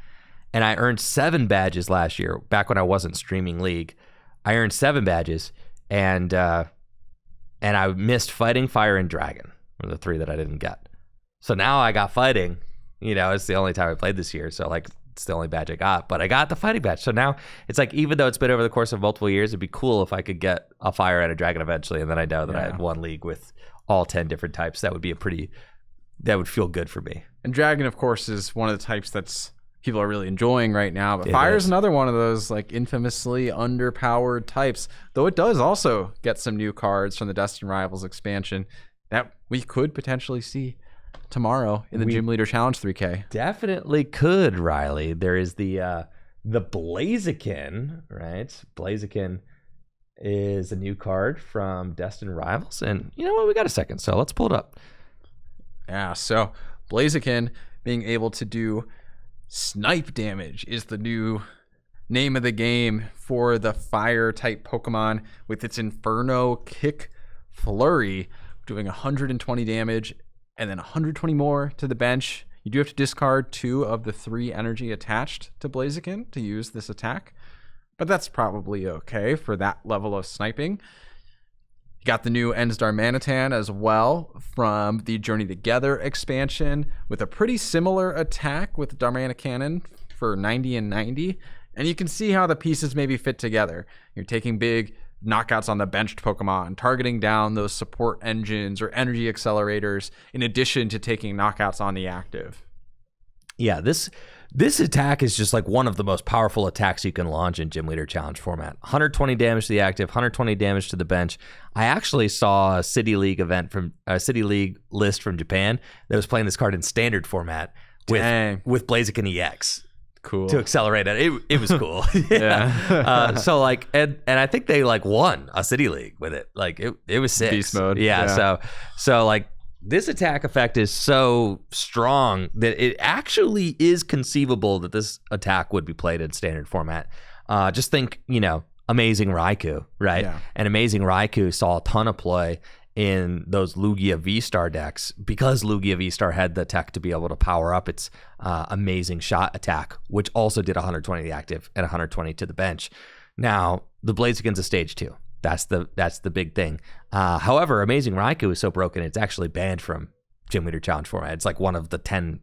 I earned 7 badges last year. Back when I wasn't streaming League, I earned 7 badges, and I missed Fighting, Fire, and Dragon were the 3 that I didn't get. So now I got Fighting. It's the only time I played this year, so like it's the only badge I got, but I got the Fighting badge. So now it's like, even though it's been over the course of multiple years, it'd be cool if I could get a Fire and a Dragon eventually, and then I know that I had one league with all 10 different types. That would be that would feel good for me. And Dragon, of course, is one of the types that's people are really enjoying right now, but Fire is another one of those like infamously underpowered types, though it does also get some new cards from the Destined Rivals expansion that we could potentially see tomorrow in the Gym Leader Challenge 3K. Definitely could, Riley. There is the Blaziken, right? Blaziken is a new card from Destined Rivals, and you know what? We got a second, so let's pull it up. Yeah, so Blaziken being able to do snipe damage is the new name of the game for the fire type Pokemon with its Inferno Kick Flurry, doing 120 damage and then 120 more to the bench. You do have to discard 2 of the 3 energy attached to Blaziken to use this attack, but that's probably okay for that level of sniping. You got the new Enstar Manitan as well from the Journey Together expansion with a pretty similar attack with Darmanic Cannon for 90 and 90. And you can see how the pieces maybe fit together. You're taking big knockouts on the benched Pokemon, targeting down those support engines or energy accelerators, in addition to taking knockouts on the active. Yeah, this attack is just like one of the most powerful attacks you can launch in Gym Leader Challenge format. 120 damage to the active, 120 damage to the bench. I actually saw a City League City League list from Japan that was playing this card in standard format with Blaziken EX. Cool. To accelerate it. It was cool. Yeah. So like, and I think they like won a City League with it. Like it was sick. Beast mode. Yeah. So like this attack effect is so strong that it actually is conceivable that this attack would be played in standard format. Just think, Amazing Raikou, right? Yeah. And Amazing Raikou saw a ton of play in those Lugia V-Star decks because Lugia V-Star had the tech to be able to power up its amazing shot attack, which also did 120 to the active and 120 to the bench. Now, the Blaziken's a stage 2. That's the big thing. However, Amazing Raikou is so broken, it's actually banned from Gym Leader Challenge format. It's like one of the 10,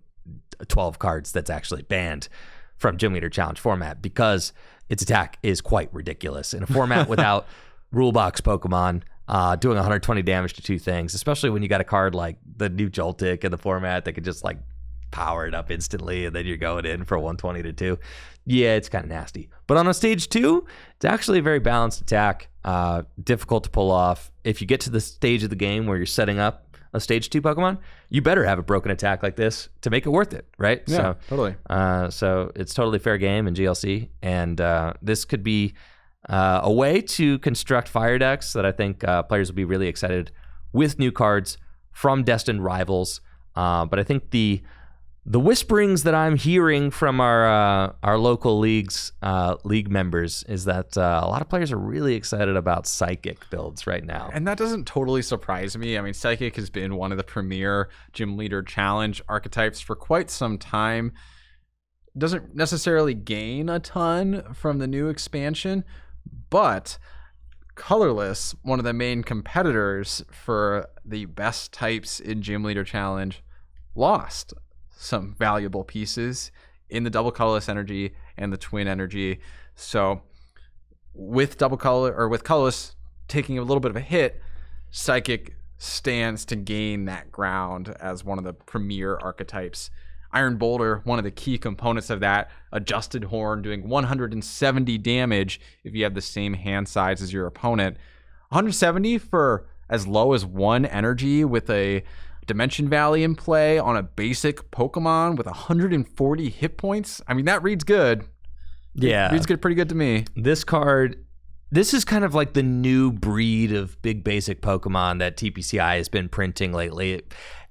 12 cards that's actually banned from Gym Leader Challenge format because its attack is quite ridiculous. In a format without rule box Pokemon, doing 120 damage to 2 things, especially when you got a card like the new Joltik in the format that could just like power it up instantly and then you're going in for 120 to 2. Yeah, it's kind of nasty. But on a stage 2, it's actually a very balanced attack, difficult to pull off. If you get to the stage of the game where you're setting up a stage 2 Pokemon, you better have a broken attack like this to make it worth it, right? Yeah, totally. So it's totally fair game in GLC, and this could be a way to construct fire decks that I think players will be really excited with new cards from Destined Rivals. But I think the whisperings that I'm hearing from our local league members is that a lot of players are really excited about Psychic builds right now. And that doesn't totally surprise me. I mean, Psychic has been one of the premier Gym Leader Challenge archetypes for quite some time. Doesn't necessarily gain a ton from the new expansion, but Colorless, one of the main competitors for the best types in Gym Leader Challenge, lost some valuable pieces in the double colorless energy and the twin energy. So with colorless taking a little bit of a hit, Psychic stands to gain that ground as one of the premier archetypes. Iron Boulder, one of the key components of that, adjusted horn doing 170 damage if you have the same hand size as your opponent. 170 for as low as 1 energy with a Dimension Valley in play on a basic Pokemon with 140 hit points. I mean, that reads good. Yeah. Reads good, pretty good to me. This card, this is kind of like the new breed of big basic Pokemon that TPCI has been printing lately.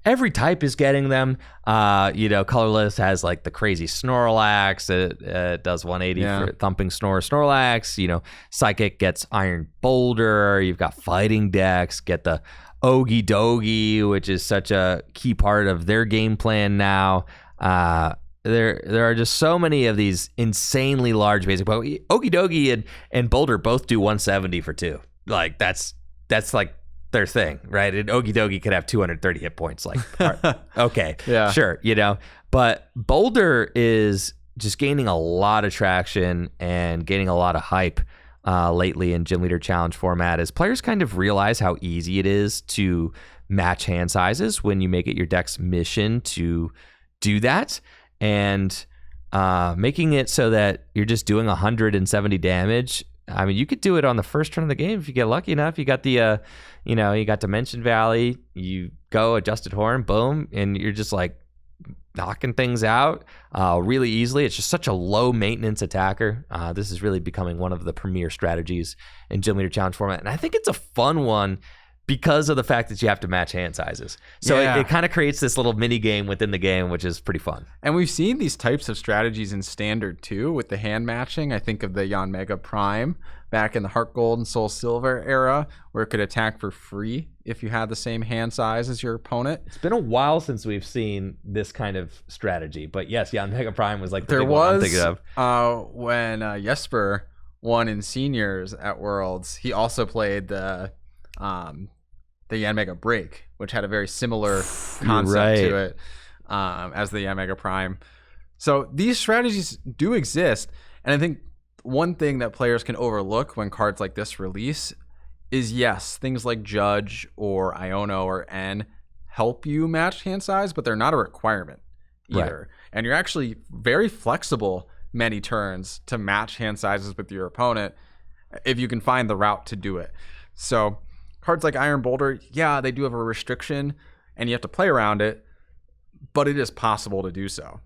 Every type is getting them. Colorless has like the crazy Snorlax. It does 180 for Thumping Snorlax. Psychic gets Iron Boulder. You've got fighting decks. Get the Ogie Dogie, which is such a key part of their game plan now. There are just so many of these insanely large basic Pokemon. Ogie Dogie and Boulder both do 170 for 2. Like that's like their thing, right? And Ogie Dogie could have 230 hit points. Like, okay, yeah, sure, But Boulder is just gaining a lot of traction and gaining a lot of hype lately in Gym Leader Challenge format as players kind of realize how easy it is to match hand sizes when you make it your deck's mission to do that, and making it so that you're just doing 170 damage. I mean, you could do it on the first turn of the game if you get lucky enough. You got the, you got Dimension Valley, you go adjusted horn, boom, and you're just like knocking things out really easily. It's just such a low maintenance attacker. This is really becoming one of the premier strategies in Gym Leader Challenge format, and I think it's a fun one because of the fact that you have to match hand sizes. So it kind of creates this little mini game within the game, which is pretty fun. And we've seen these types of strategies in Standard too, with the hand matching. I think of the Yanmega Prime back in the Heart Gold and Soul Silver era, where it could attack for free if you had the same hand size as your opponent. It's been a while since we've seen this kind of strategy, but yes, Yanmega Prime was like the there big was one I'm thinking of. When Jesper won in seniors at Worlds, he also played the the Yanmega Break, which had a very similar concept to it as the Yanmega Prime. So these strategies do exist, and I think one thing that players can overlook when cards like this release is, yes, things like Judge or Iono or N help you match hand size, but they're not a requirement either. Right. And you're actually very flexible many turns to match hand sizes with your opponent if you can find the route to do it. So cards like Iron Boulder, yeah, they do have a restriction and you have to play around it, but it is possible to do so.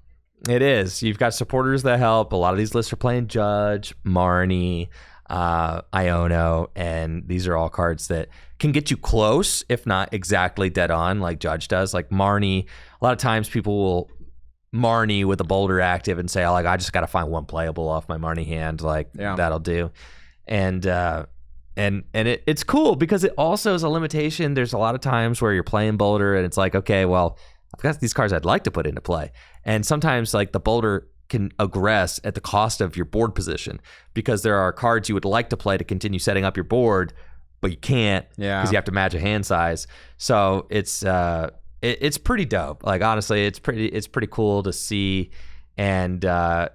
It is. You've got supporters that help. A lot of these lists are playing Judge, Marnie, Iono, and these are all cards that can get you close, if not exactly dead on, like Judge does. Like Marnie, a lot of times people will Marnie with a Boulder active and say, oh, like, I just got to find one playable off my Marnie hand. Like, that'll do. And it's cool because it also is a limitation. There's a lot of times where you're playing Boulder and it's like, okay, well, I've got these cards I'd like to put into play. And sometimes like the Boulder can aggress at the cost of your board position because there are cards you would like to play to continue setting up your board, but you can't because you have to match a hand size. So it's pretty dope. Like, honestly, it's pretty cool to see. And I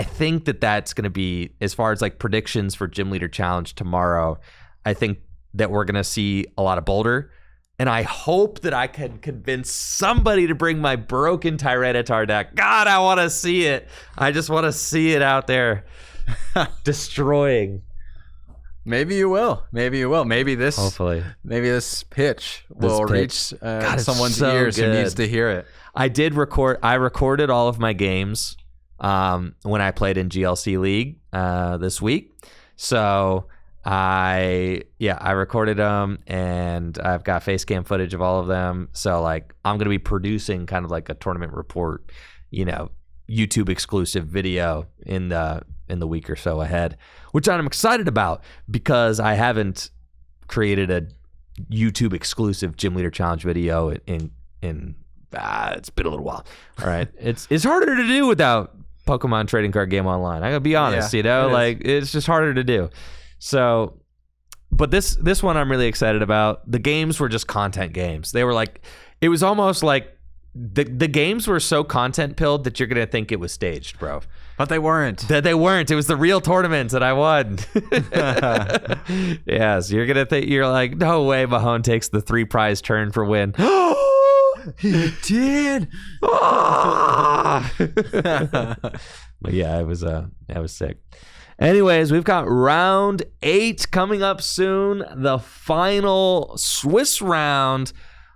think that's going to be, as far as like predictions for Gym Leader Challenge tomorrow, I think that we're going to see a lot of Boulder. And I hope that I can convince somebody to bring my broken Tyranitar deck. God, I want to see it. I just want to see it out there destroying. Maybe you will. Maybe you will. Maybe this. Hopefully. Maybe this pitch will reach someone's ears who needs to hear it. I recorded all of my games when I played in GLC League this week. So I recorded them, and I've got face cam footage of all of them. So like, I'm gonna be producing kind of like a tournament report, YouTube exclusive video in the week or so ahead, which I'm excited about because I haven't created a YouTube exclusive Gym Leader Challenge video in it's been a little while. All right, it's harder to do without Pokemon Trading Card Game Online. I gotta be honest, it's just harder to do. So, but this one I'm really excited about. The games were just content games. They were like, it was almost like the games were so content pilled that you're gonna think it was staged, bro. But they weren't. They weren't. It was the real tournaments that I won. Yes, you're gonna think, you're like, no way, Mahone takes the 3 prize turn for win. He did. But yeah, it was sick. Anyways, we've got round 8 coming up soon. The final Swiss round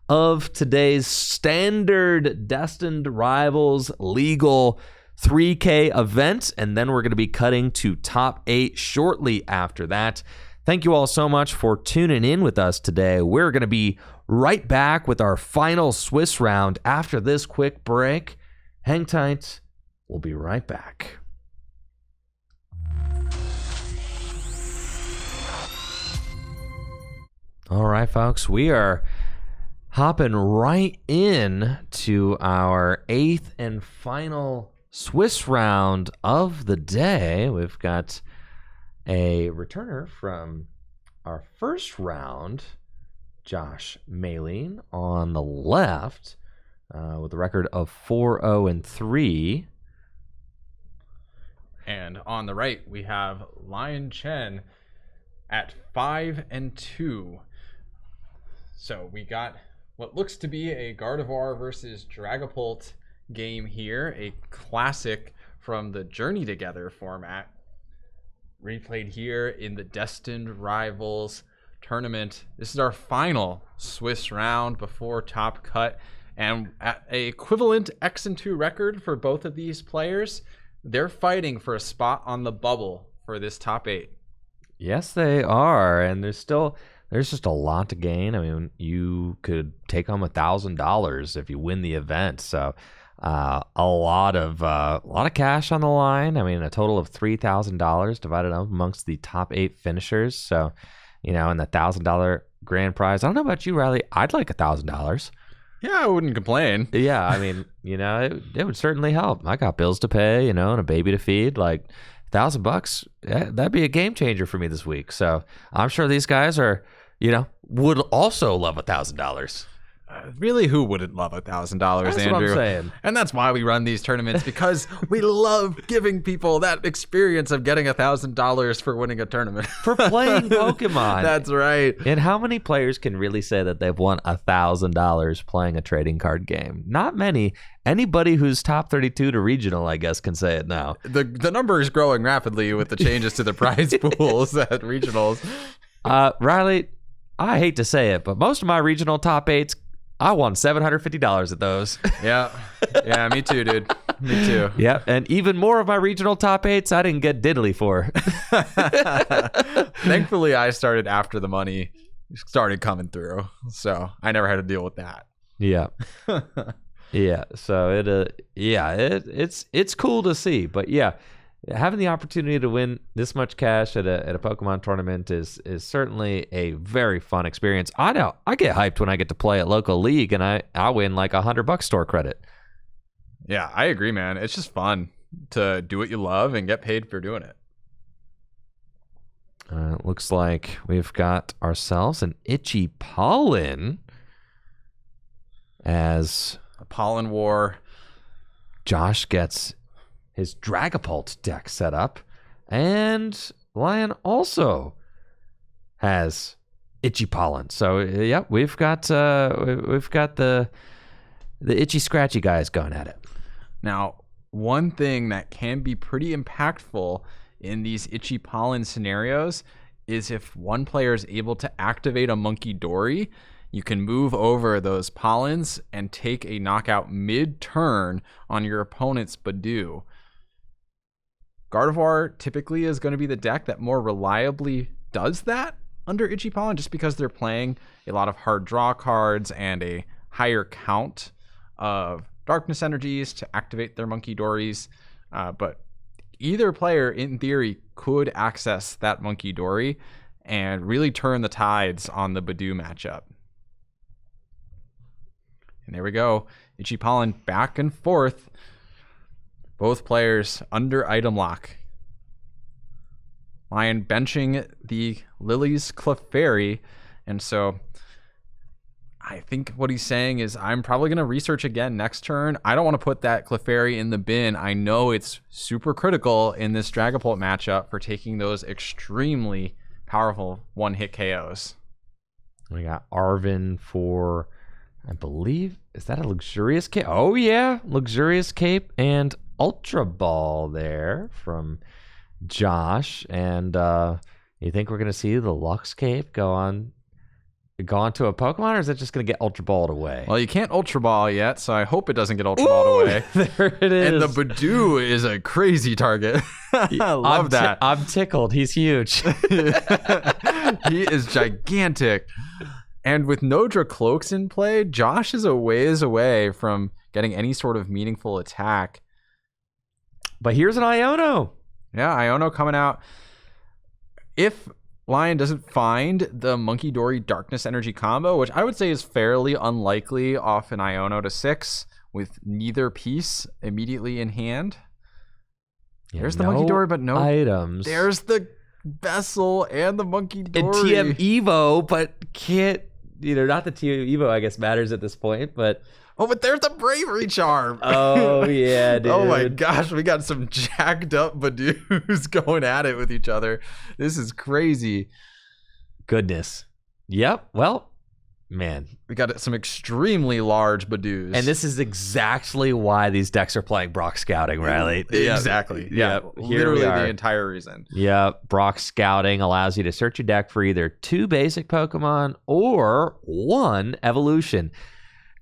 of today's standard Destined Rivals legal 3K event. And then we're going to be cutting to top 8 shortly after that. Thank you all so much for tuning in with us today. We're going to be right back with our final Swiss round after this quick break. Hang tight. We'll be right back. All right, folks, we are hopping right in to our 8th and final Swiss round of the day. We've got a returner from our first round, Josh Maylene, on the left with a record of 4-0-3. And on the right, we have Lion Chen at 5-2. So we got what looks to be a Gardevoir versus Dragapult game here, a classic from the Journey Together format, replayed here in the Destined Rivals tournament. This is our final Swiss round before Top Cut, and at a equivalent X&2 record for both of these players, they're fighting for a spot on the bubble for this top 8. Yes, they are, and there's just a lot to gain. I mean, you could take home $1,000 if you win the event. So a lot of cash on the line. I mean, a total of $3,000 divided up amongst the top 8 finishers. So, and the $1,000 grand prize. I don't know about you, Riley. I'd like $1,000. Yeah, I wouldn't complain. Yeah, I mean, it would certainly help. I got bills to pay, and a baby to feed. Like, $1,000, that'd be a game changer for me this week. So I'm sure these guys are, would also love $1,000. Really, who wouldn't love $1,000, Andrew? That's what I'm saying. And that's why we run these tournaments, because we love giving people that experience of getting $1,000 for winning a tournament. For playing Pokemon. That's right. And how many players can really say that they've won $1,000 playing a trading card game? Not many. Anybody who's top 32 to regional, I guess, can say it now. The number is growing rapidly with the changes to the prize pools at regionals. Riley, I hate to say it, but most of my regional top 8s, I won $750 at those. Yeah, me too, dude. Me too. Yeah, and even more of my regional top 8s, I didn't get diddly for. Thankfully, I started after the money started coming through, so I never had to deal with that. Yeah, yeah. So it's cool to see, but yeah. Having the opportunity to win this much cash at a Pokemon tournament is certainly a very fun experience. I know I get hyped when I get to play at local league and I win like $100 store credit. Yeah, I agree, man. It's just fun to do what you love and get paid for doing it. Looks like we've got ourselves an Itchy Pollen as a Pollen War. Josh gets his Dragapult deck set up, and Lion also has Itchy Pollen. So yeah, we've got the itchy scratchy guys going at it. Now, one thing that can be pretty impactful in these Itchy Pollen scenarios is if one player is able to activate a Monkey Dory, you can move over those pollens and take a knockout mid-turn on your opponent's Badoo. Gardevoir typically is going to be the deck that more reliably does that under Itchy Pollen, just because they're playing a lot of hard draw cards and a higher count of darkness energies to activate their Monkey Dories. But either player, in theory, could access that Monkey Dory and really turn the tides on the Badoo matchup. And there we go. Itchy Pollen back and forth. Both players under item lock. Lion benching the Lily's Clefairy. And so I think what he's saying is I'm probably going to research again next turn. I don't want to put that Clefairy in the bin. I know it's super critical in this Dragapult matchup for taking those extremely powerful one-hit KOs. We got Arvin for, I believe, is that a Luxurious Cape? Oh yeah, Luxurious Cape and Ultra Ball there from Josh. And you think we're going to see the Lux Cape go on to a Pokemon, or is it just going to get Ultra Balled away? Well, you can't Ultra Ball yet, so I hope it doesn't get Ultra Balled away. There it is. And the Badoo is a crazy target. I love that. I'm tickled. He's huge. He is gigantic. And with no Dracloaks in play, Josh is a ways away from getting any sort of meaningful attack. But here's an Iono. Yeah, Iono coming out. If Lion doesn't find the Monkey Dory Darkness Energy combo, which I would say is fairly unlikely off an Iono to 6 with neither piece immediately in hand. Yeah, there's the Monkey Dory, but no items. There's the Vessel and the Monkey Dory. And TM Evo, but can't, not the TM Evo, I guess, matters at this point, but... Oh, but there's the Bravery Charm. Oh, yeah, dude. Oh, my gosh. We got some jacked up Badoos going at it with each other. This is crazy. Goodness. Yep. Well, man. We got some extremely large Badoos. And this is exactly why these decks are playing Brock Scouting, Riley. Exactly. Yeah. Literally the entire reason. Yeah. Brock Scouting allows you to search your deck for either 2 basic Pokemon or 1 evolution.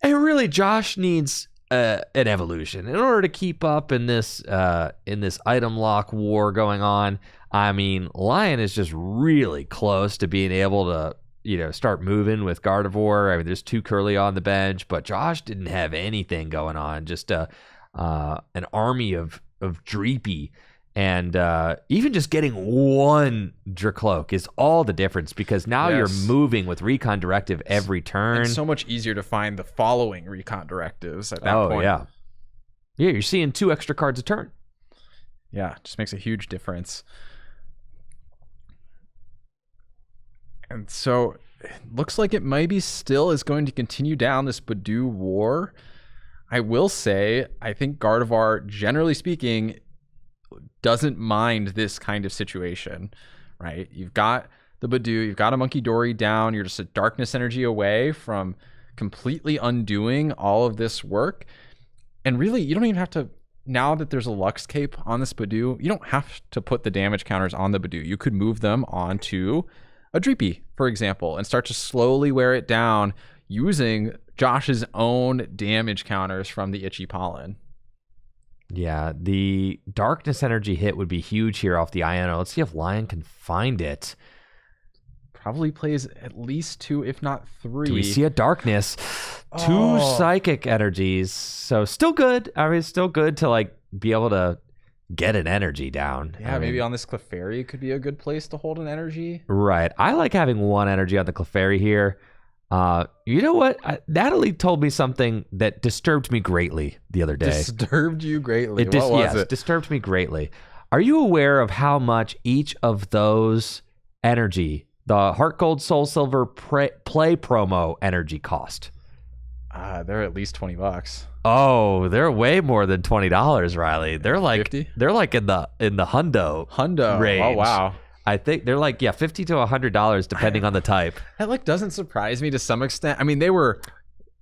And really, Josh needs an evolution in order to keep up in this item lock war going on. I mean, Lion is just really close to being able to, start moving with Gardevoir. I mean, there's 2 Curly on the bench, but Josh didn't have anything going on. Just an army of Dreepy. And even just getting 1 Dracloak is all the difference, because now you're moving with Recon Directive every turn. It's so much easier to find the following Recon Directives at that point. Oh, yeah. Yeah, you're seeing 2 extra cards a turn. Yeah, just makes a huge difference. And so looks like it maybe still is going to continue down this Badoo war. I will say, I think Gardevoir, generally speaking, doesn't mind this kind of situation, right? You've got the Badoo, you've got a Monkey Dory down, you're just a darkness energy away from completely undoing all of this work. And really, you don't even have to, now that there's a Lux Cape on this Badoo, you don't have to put the damage counters on the Badoo. You could move them onto a Dreepy, for example, and start to slowly wear it down using Josh's own damage counters from the Itchy Pollen. Yeah, the darkness energy hit would be huge here off the Iono. Let's see if Lion can find it. Probably plays at least 2, if not 3. Do we see a darkness? 2 psychic energies. So still good. I mean, still good to like be able to get an energy down. Yeah, maybe on this Clefairy could be a good place to hold an energy. Right. I like having 1 energy on the Clefairy here. You know what? Natalie told me something that disturbed me greatly the other day. Disturbed you greatly? What was it? Disturbed me greatly. Are you aware of how much each of those energy, the Heart Gold, Soul Silver play promo energy cost? They're at least $20. Oh, they're way more than $20, Riley. They're like 50? They're like in the hundo range. Oh wow. I think they're like $50 to $100 depending on the type. That like doesn't surprise me to some extent. I mean, they were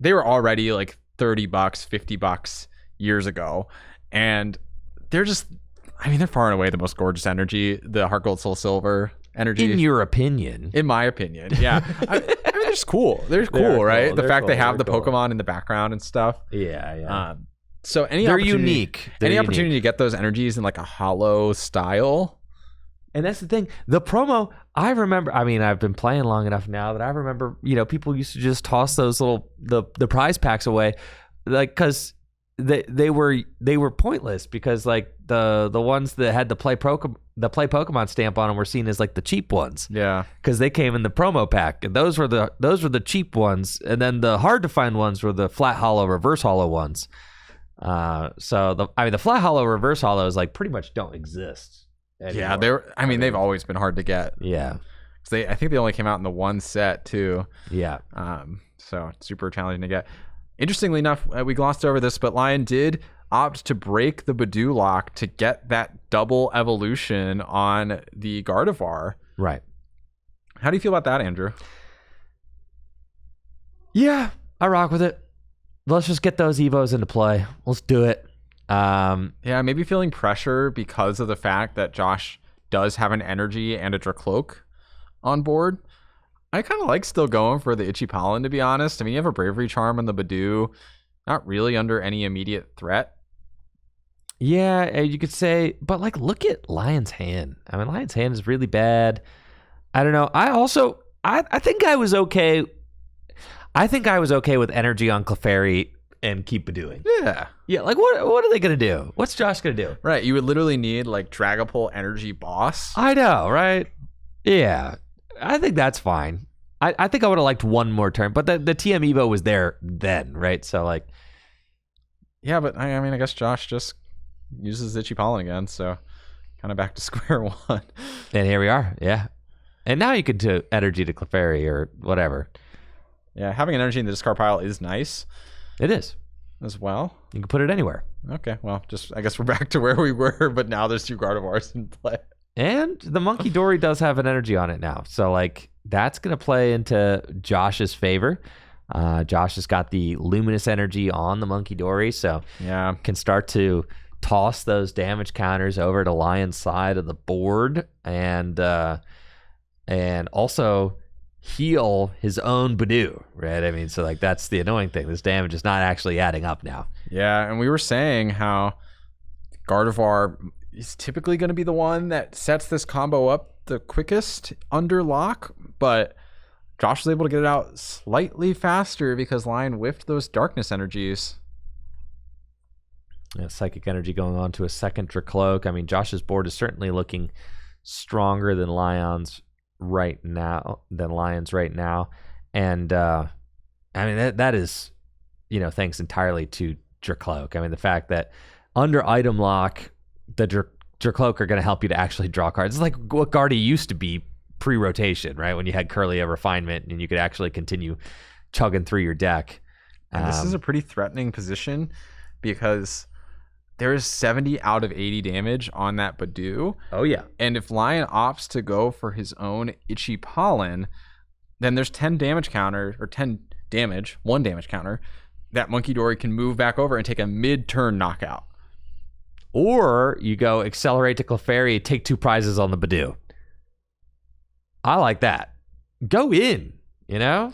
already like $30, $50 years ago, and they're just, I mean, they're far and away the most gorgeous energy, the Heart Gold Soul Silver energy. In your opinion? In my opinion, yeah. I mean, they're just cool. They're cool, right? The fact they have the Pokemon in the background and stuff. Yeah. So they're unique. Any opportunity to get those energies in like a hollow style. And that's the thing. The promo, I remember, I mean, I've been playing long enough now that I remember, people used to just toss those little, the prize packs away, like, because they were pointless, because like the ones that had the play Pokemon stamp on them were seen as like the cheap ones. Yeah. Because they came in the promo pack, and those were the cheap ones, and then the hard to find ones were the flat hollow, reverse hollow ones. So the flat hollow, reverse hollows like pretty much don't exist anymore. Yeah, they've always been hard to get. Yeah. I think they only came out in the one set too. Yeah. So it's super challenging to get. Interestingly enough, we glossed over this, but Lion did opt to break the Badoo lock to get that double evolution on the Gardevoir. Right. How do you feel about that, Andrew? Yeah, I rock with it. Let's just get those Evos into play. Let's do it. Yeah, maybe feeling pressure because of the fact that Josh does have an energy and a Dracloak on board. I kind of like still going for the Itchy Pollen, to be honest. I mean, you have a Bravery Charm on the Badoo, not really under any immediate threat. Yeah, you could say, but like, look at Lion's Hand. I mean, Lion's Hand is really bad. I don't know. I think I was okay. I think I was okay with energy on Clefairy and keep Badooing. Yeah. Like, what are they gonna do? What's Josh gonna do? Right. You would literally need like Dragapult Energy Boss. I know, right? Yeah. I think that's fine. I think I would have liked one more turn, but the TM Evo was there then, right? So like, yeah, but I mean, I guess Josh just uses Itchy Pollen again, so kind of back to square one. And here we are, yeah. And now you can do energy to Clefairy or whatever. Yeah, having an energy in the discard pile is nice. It is. As well. You can put it anywhere. Okay, well, I guess we're back to where we were, but now there's 2 Gardevoirs in play. And the Monkey Dory does have an energy on it now. So, like, that's going to play into Josh's favor. Josh has got the Luminous energy on the Monkey Dory, so yeah, can start to toss those damage counters over to Lion's side of the board, and also heal his own Badoo, right? I mean, so like, that's the annoying thing. This damage is not actually adding up now. Yeah, and we were saying how Gardevoir is typically going to be the one that sets this combo up the quickest under lock, but Josh was able to get it out slightly faster because Lion whiffed those darkness energies. Yeah, Psychic Energy going on to a second Dracloak. I mean, Josh's board is certainly looking stronger than Lion's right now. And I mean, that is, thanks entirely to Dracloak. I mean, the fact that under item lock, the Dracloak are going to help you to actually draw cards. It's like what Guardy used to be pre-rotation, right? When you had Curlia Refinement and you could actually continue chugging through your deck. And this is a pretty threatening position because there is 70 out of 80 damage on that Badoo. Oh, yeah. And if Lion opts to go for his own Itchy Pollen, then there's 10 damage counter, or 10 damage, 1 damage counter, that Monkey Dory can move back over and take a mid-turn knockout. Or you go Accelerate to Clefairy, take 2 prizes on the Badoo. I like that. Go in, you know?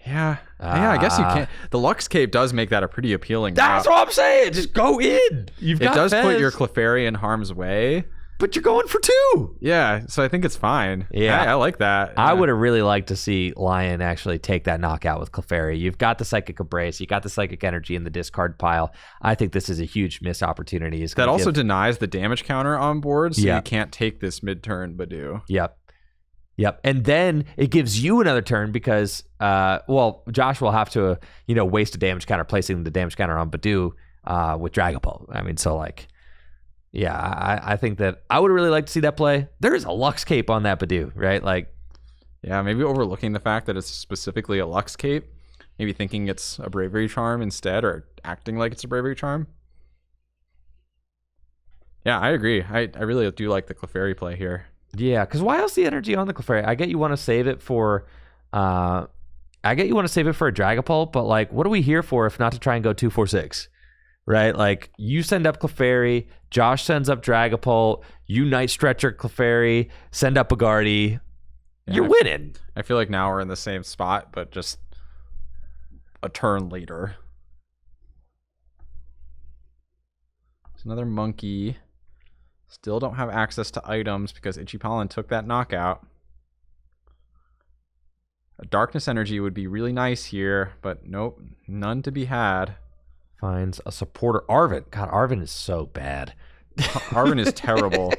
Yeah. Yeah, I guess you can. The Lux Cape does make that a pretty appealing That's route. what I'm saying. Just go in. It does put your Clefairy in harm's way. But you're going for 2. Yeah, so I think it's fine. Yeah. I like that. I would have really liked to see Lion actually take that knockout with Clefairy. You've got the Psychic Embrace. You got the Psychic Energy in the discard pile. I think this is a huge missed opportunity. That also denies the damage counter on board, so Yeah. you can't take this mid-turn Badoo. Yep. And then it gives you another turn because, Josh will have to, waste a damage counter, placing the damage counter on Badoo with Dragapult. I mean, so I think that I would really like to see that play. There is a Lux Cape on that Badoo, right? Yeah, maybe overlooking the fact that it's specifically a Lux Cape. Maybe thinking it's a Bravery Charm instead, or acting like it's a Bravery Charm. Yeah, I agree. I really do like the Clefairy play here. Yeah, because why else the energy on the Clefairy? I get you want to save it for a Dragapult, but what are we here for if not to try and go 2-4-6? Right? You send up Clefairy, Josh sends up Dragapult, you Night Stretcher Clefairy, send up a Guardy. Yeah, You're winning. I feel like now we're in the same spot, but just a turn later. There's another monkey. Still don't have access to items because Itchy Pollen took that knockout. A Darkness Energy would be really nice here, but nope, none to be had. Finds a supporter. Arvin. God, Arvin is so bad. Arvin is terrible.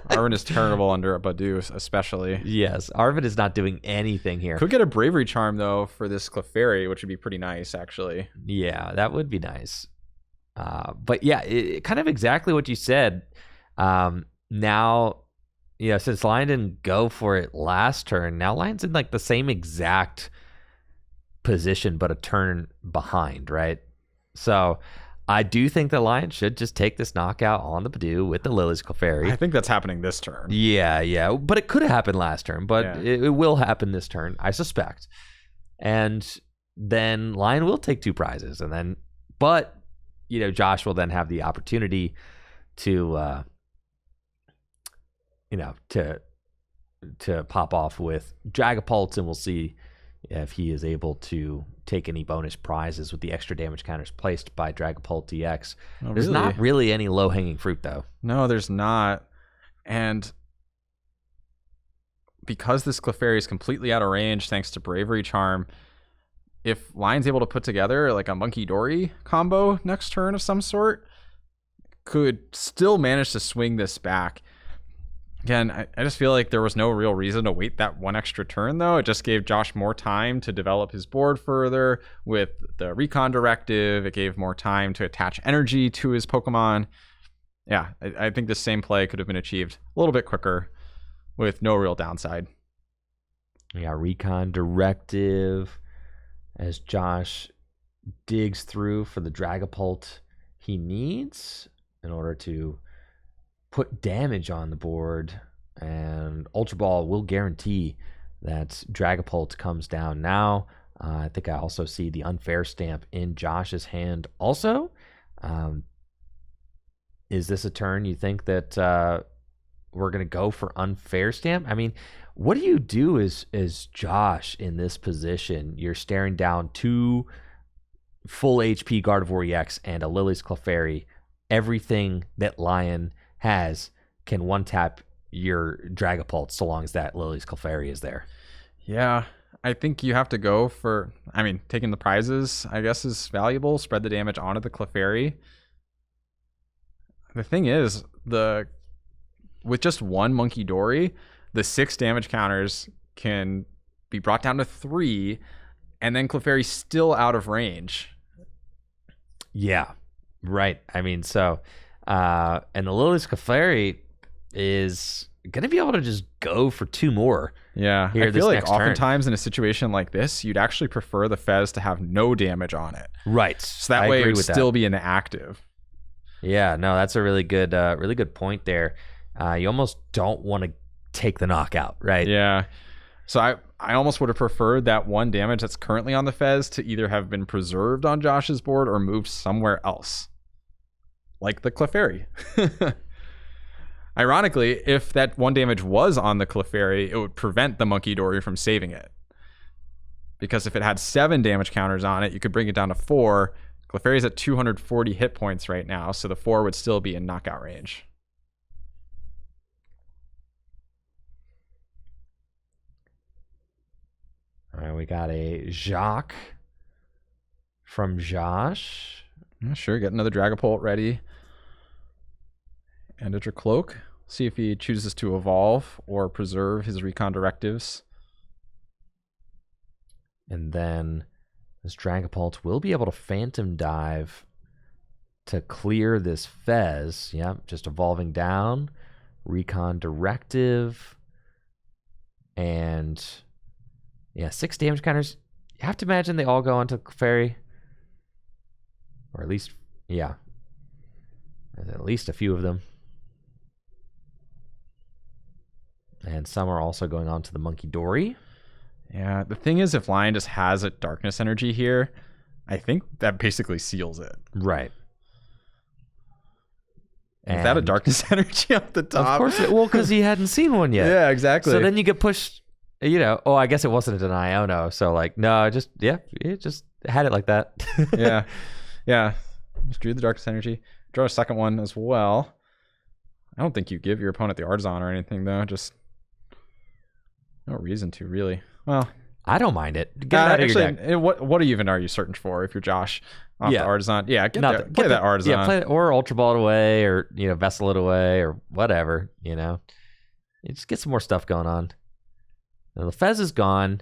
Arvin is terrible under a Badoo, especially. Yes, Arvin is not doing anything here. Could get a Bravery Charm, though, for this Clefairy, which would be pretty nice, actually. Yeah, that would be nice. But yeah, kind of exactly what you said. Now, since Lion didn't go for it last turn, now Lion's in the same exact position, but a turn behind, right? So I do think that Lion should just take this knockout on the Badoo with the Lily's Clefairy. I think that's happening this turn. Yeah. But it could have happened last turn, but it will happen this turn, I suspect. And then Lion will take 2 prizes. But Josh will then have the opportunity to pop off with Dragapult, and we'll see if he is able to take any bonus prizes with the extra damage counters placed by Dragapult DX. There's not really any low-hanging fruit, though. No, there's not. And because this Clefairy is completely out of range thanks to Bravery Charm, if Lion's able to put together a Monkey Dory combo next turn of some sort, could still manage to swing this back. Again, I just feel like there was no real reason to wait that 1 extra turn, though. It just gave Josh more time to develop his board further with the Recon Directive. It gave more time to attach energy to his Pokemon. Yeah, I think the same play could have been achieved a little bit quicker with no real downside. Yeah, Recon Directive as Josh digs through for the Dragapult he needs in order to put damage on the board, and Ultra Ball will guarantee that Dragapult comes down now. I think I also see the Unfair Stamp in Josh's hand also. Is this a turn you think that we're going to go for Unfair Stamp? I mean, what do you do as Josh in this position? You're staring down 2 full HP Gardevoir EX and a Lily's Clefairy. Everything that Lion has can one-tap your Dragapult so long as that Lily's Clefairy is there. Yeah, I think you have to go for... taking the prizes, I guess, is valuable. Spread the damage onto the Clefairy. The thing is, with just 1 Monkey Dory, the 6 damage counters can be brought down to 3, and then Clefairy's still out of range. Yeah, right. And the Lily's Clefairy is going to be able to just go for 2 more. Yeah, here I feel like next turn. oftentimes in a situation like this, you'd actually prefer the Fez to have no damage on it. Right. So that way it would still be inactive. Yeah, no, that's a really good point there. You almost don't want to take the knockout, right? Yeah. So I almost would have preferred that 1 damage that's currently on the Fez to either have been preserved on Josh's board or moved somewhere else. Like the Clefairy. Ironically, if that 1 damage was on the Clefairy, it would prevent the Monkey Dory from saving it. Because if it had 7 damage counters on it, you could bring it down to 4. Clefairy's at 240 hit points right now, so the 4 would still be in knockout range. All right, we got a Jacques from Josh. Yeah, sure, get another Dragapult ready. And a Dracloak. See if he chooses to evolve or preserve his recon directives. And then this Dragapult will be able to Phantom Dive to clear this Fez. Yep, just evolving down. Recon directive. And yeah, 6 damage counters. You have to imagine they all go onto Clefairy. Or at least, yeah. There's at least a few of them. And some are also going on to the Monkey Dory. Yeah, the thing is, if Lion just has a Darkness Energy here, I think that basically seals it. Right. Is that a Darkness Energy up the top? Of course it will, because he hadn't seen one yet. Yeah, exactly. So then you get pushed, oh, I guess it wasn't a deny. Oh, no. So, it just had it like that. Yeah. Yeah. Just drew the Darkness Energy. Draw a second one as well. I don't think you give your opponent the Artisan or anything, though. Just no reason to, really. Well, I don't mind it. Get it out of your deck. What even are you searching for if you're Josh off the Artisan? Yeah, get that Artisan. Yeah, play it, or Ultra Ball it away, or Vessel it away, or whatever. You just get some more stuff going on. Now, the Fez is gone.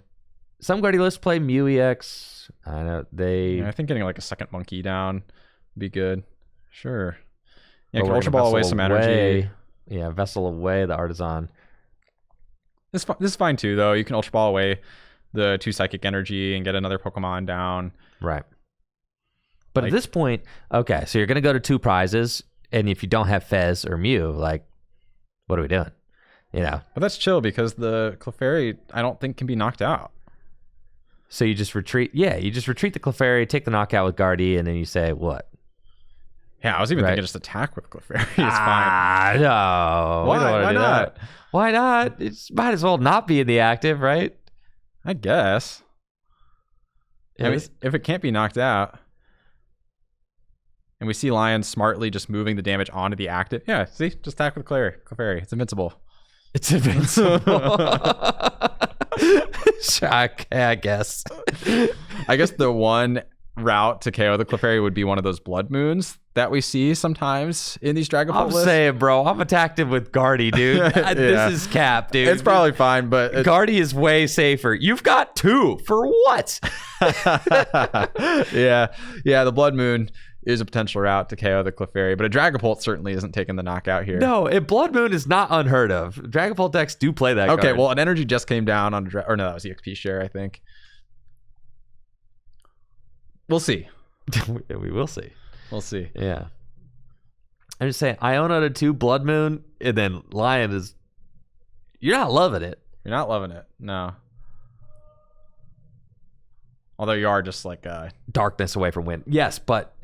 Some Guardiolists play Mew EX. I know I think getting like a second Monkey down would be good. Sure. Yeah, can Ultra Ball away some energy. Yeah, Vessel away the Artisan. This is fine too, though. You can Ultra Ball away the 2 Psychic Energy and get another Pokemon down. Right. But at this point, okay, so you're going to go to 2 prizes, and if you don't have Fez or Mew, what are we doing? But that's chill, because the Clefairy, I don't think, can be knocked out. So you just retreat. Yeah, you just retreat the Clefairy, take the knockout with Guardy, and then you say, what? Yeah, I was even thinking just attack with Clefairy. It's fine. No. Why not? Why not? It might as well not be in the active, right? I guess. I mean, if it can't be knocked out, and we see Lion smartly just moving the damage onto the active. Yeah, see? Just attack with Clefairy. It's invincible. It's invincible. I guess. I guess the one route to KO the Clefairy would be one of those Blood Moons that we see sometimes in these Dragapult lists. I'm saying, bro, I'm attacked him with Guardy, dude. This is cap, dude. It's probably fine, but Guardy is way safer. You've got 2 for what? Yeah, the Blood Moon is a potential route to KO the Clefairy, but a Dragapult certainly isn't taking the knockout here. No, Blood Moon is not unheard of. Dragapult decks do play that card. Okay, well, an energy just came down on or no, that was EXP share, I think. We'll see. We will see. We'll see. Yeah. I'm just saying, Iona to 2 Blood Moon, and then Lion is... You're not loving it. You're not loving it. No. Although you are just like... Darkness away from win. Yes, but...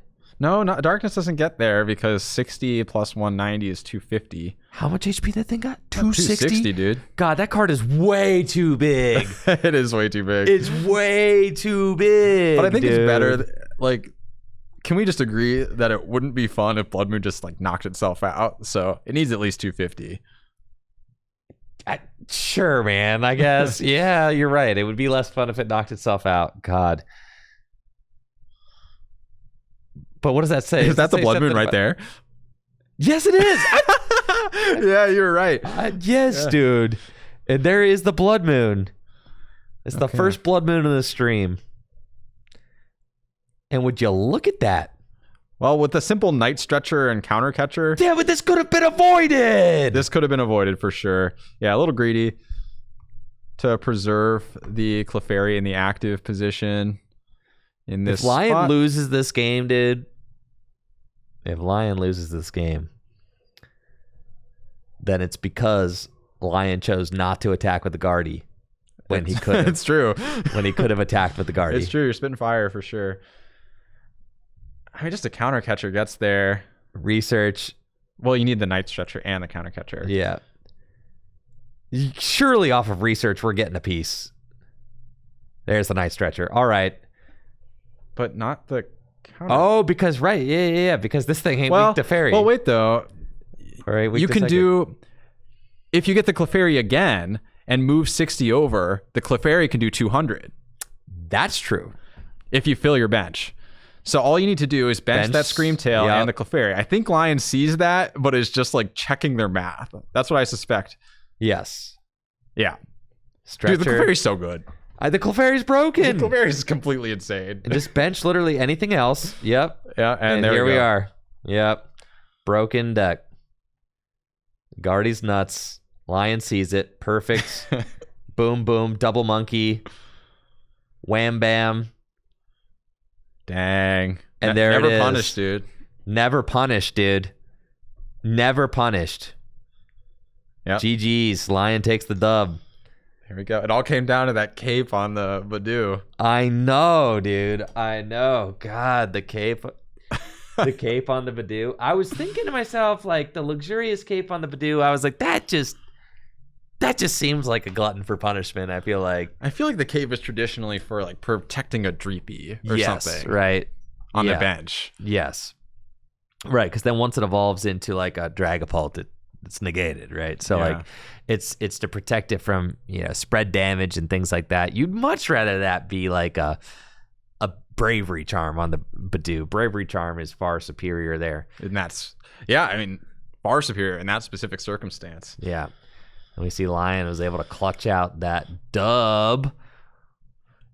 No, Darkness doesn't get there because 60 plus 190 is 250. How much HP that thing got? 260? 260, dude. God, that card is way too big. It is way too big. It's way too big. But I think it's better. Can we just agree that it wouldn't be fun if Blood Moon just knocked itself out? So it needs at least 250. Sure, man. I guess. Yeah, you're right. It would be less fun if it knocked itself out. God. But what does that say? Is that the Blood Moon right there? Yes, it is. Yeah, you're right. Yes, dude. And there is the Blood Moon. It's the first Blood Moon in the stream. And would you look at that? Well, with the simple Night Stretcher and Counter Catcher. Yeah, but this could have been avoided. This could have been avoided for sure. Yeah, a little greedy to preserve the Clefairy in the active position in this If Lion spot. loses this game, dude. If Lion loses this game, then it's because Lion chose not to attack with the Guardy when he could have. It's true. When he could have attacked with the Guardy. It's true. You're spitting fire for sure. I mean, just a Counter Catcher gets there. Research. Well, you need the Night Stretcher and the Counter Catcher. Yeah. Surely off of research, we're getting a piece. There's the Night Stretcher. All right. But not the counter. Oh, because, right. Yeah. Because this thing ain't weak to fairy. Well, wait, though. All right, You can do, if you get the Clefairy again and move 60 over, the Clefairy can do 200. That's true. If you fill your bench. So all you need to do is bench that Screamtail and the Clefairy. I think Lion sees that, but is just like checking their math. That's what I suspect. Yes. Yeah. Stretcher. Dude, the Clefairy's so good. The Clefairy's broken. The Clefairy's completely insane. And just bench literally anything else. Yep. Yeah, and there here we we go. are. Yep. Broken deck. Guardy's nuts. Lion sees it. Perfect. Boom, boom. Double monkey. Wham, bam. Dang. And there it is. Never punished, dude. Never punished, dude. Never punished. Yep. GG's. Lion takes the dub. Here we go. It all came down to that cape on the Badoo. I know, dude. I know. God, the cape. The cape on the Badoo. I was thinking to myself, like, the luxurious cape on the Badoo, I was like, that just seems like a glutton for punishment. I feel like the cape is traditionally for like protecting a Dreepy or something. Right. On the bench. Yes. Right, because then once it evolves into like a Dragapult, it's negated, right? So like it's to protect it from, spread damage and things like that. You'd much rather that be like a Bravery Charm on the Badoo. Bravery Charm is far superior there. And that's far superior in that specific circumstance. Yeah. And we see Lion was able to clutch out that dub.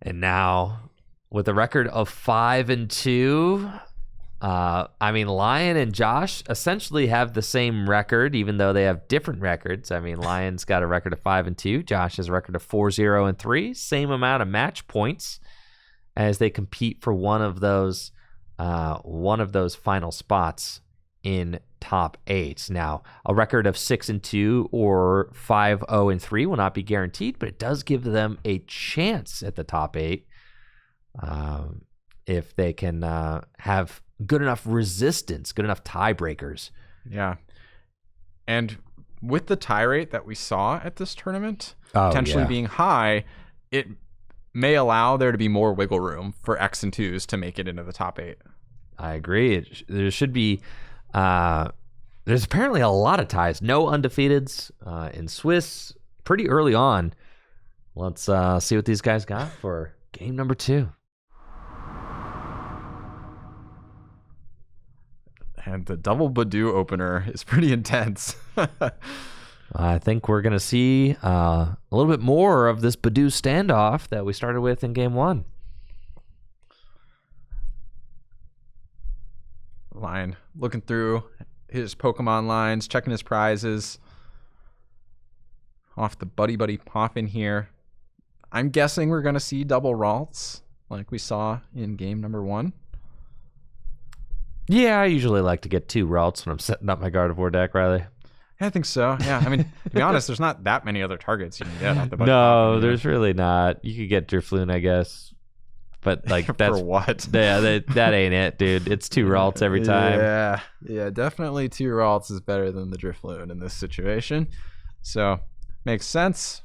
And now with a record of 5-2, Lion and Josh essentially have the same record, even though they have different records. Lion's got a record of 5-2. Josh has a record of 4-0-3. Same amount of match points as they compete for one of those final spots in top 8. Now, a record of 6-2 or 5-0-3 will not be guaranteed, but it does give them a chance at the top 8 if they can have good enough resistance, good enough tiebreakers. Yeah. And with the tie rate that we saw at this tournament, potentially being high, it may allow there to be more wiggle room for X and 2s to make it into the top 8. I agree. There should be... there's apparently a lot of ties. No undefeateds in Swiss pretty early on. Let's see what these guys got for game number 2. And the double Badoo opener is pretty intense. I think we're going to see a little bit more of this Badoo standoff that we started with in game 1. Lion looking through his Pokemon lines, checking his prizes. Off the Buddy pop in here. I'm guessing we're going to see double Ralts like we saw in game number 1. Yeah, I usually like to get 2 Ralts when I'm setting up my Gardevoir deck, Riley. I think so. Yeah, to be honest, there's not that many other targets you can get off the Buddy No, pop there's really not. You could get Drifloon, I guess. But like that's for what? Yeah, that ain't it, dude. It's 2 Ralts every time. Yeah, definitely 2 Ralts is better than the Drifloon in this situation. So makes sense.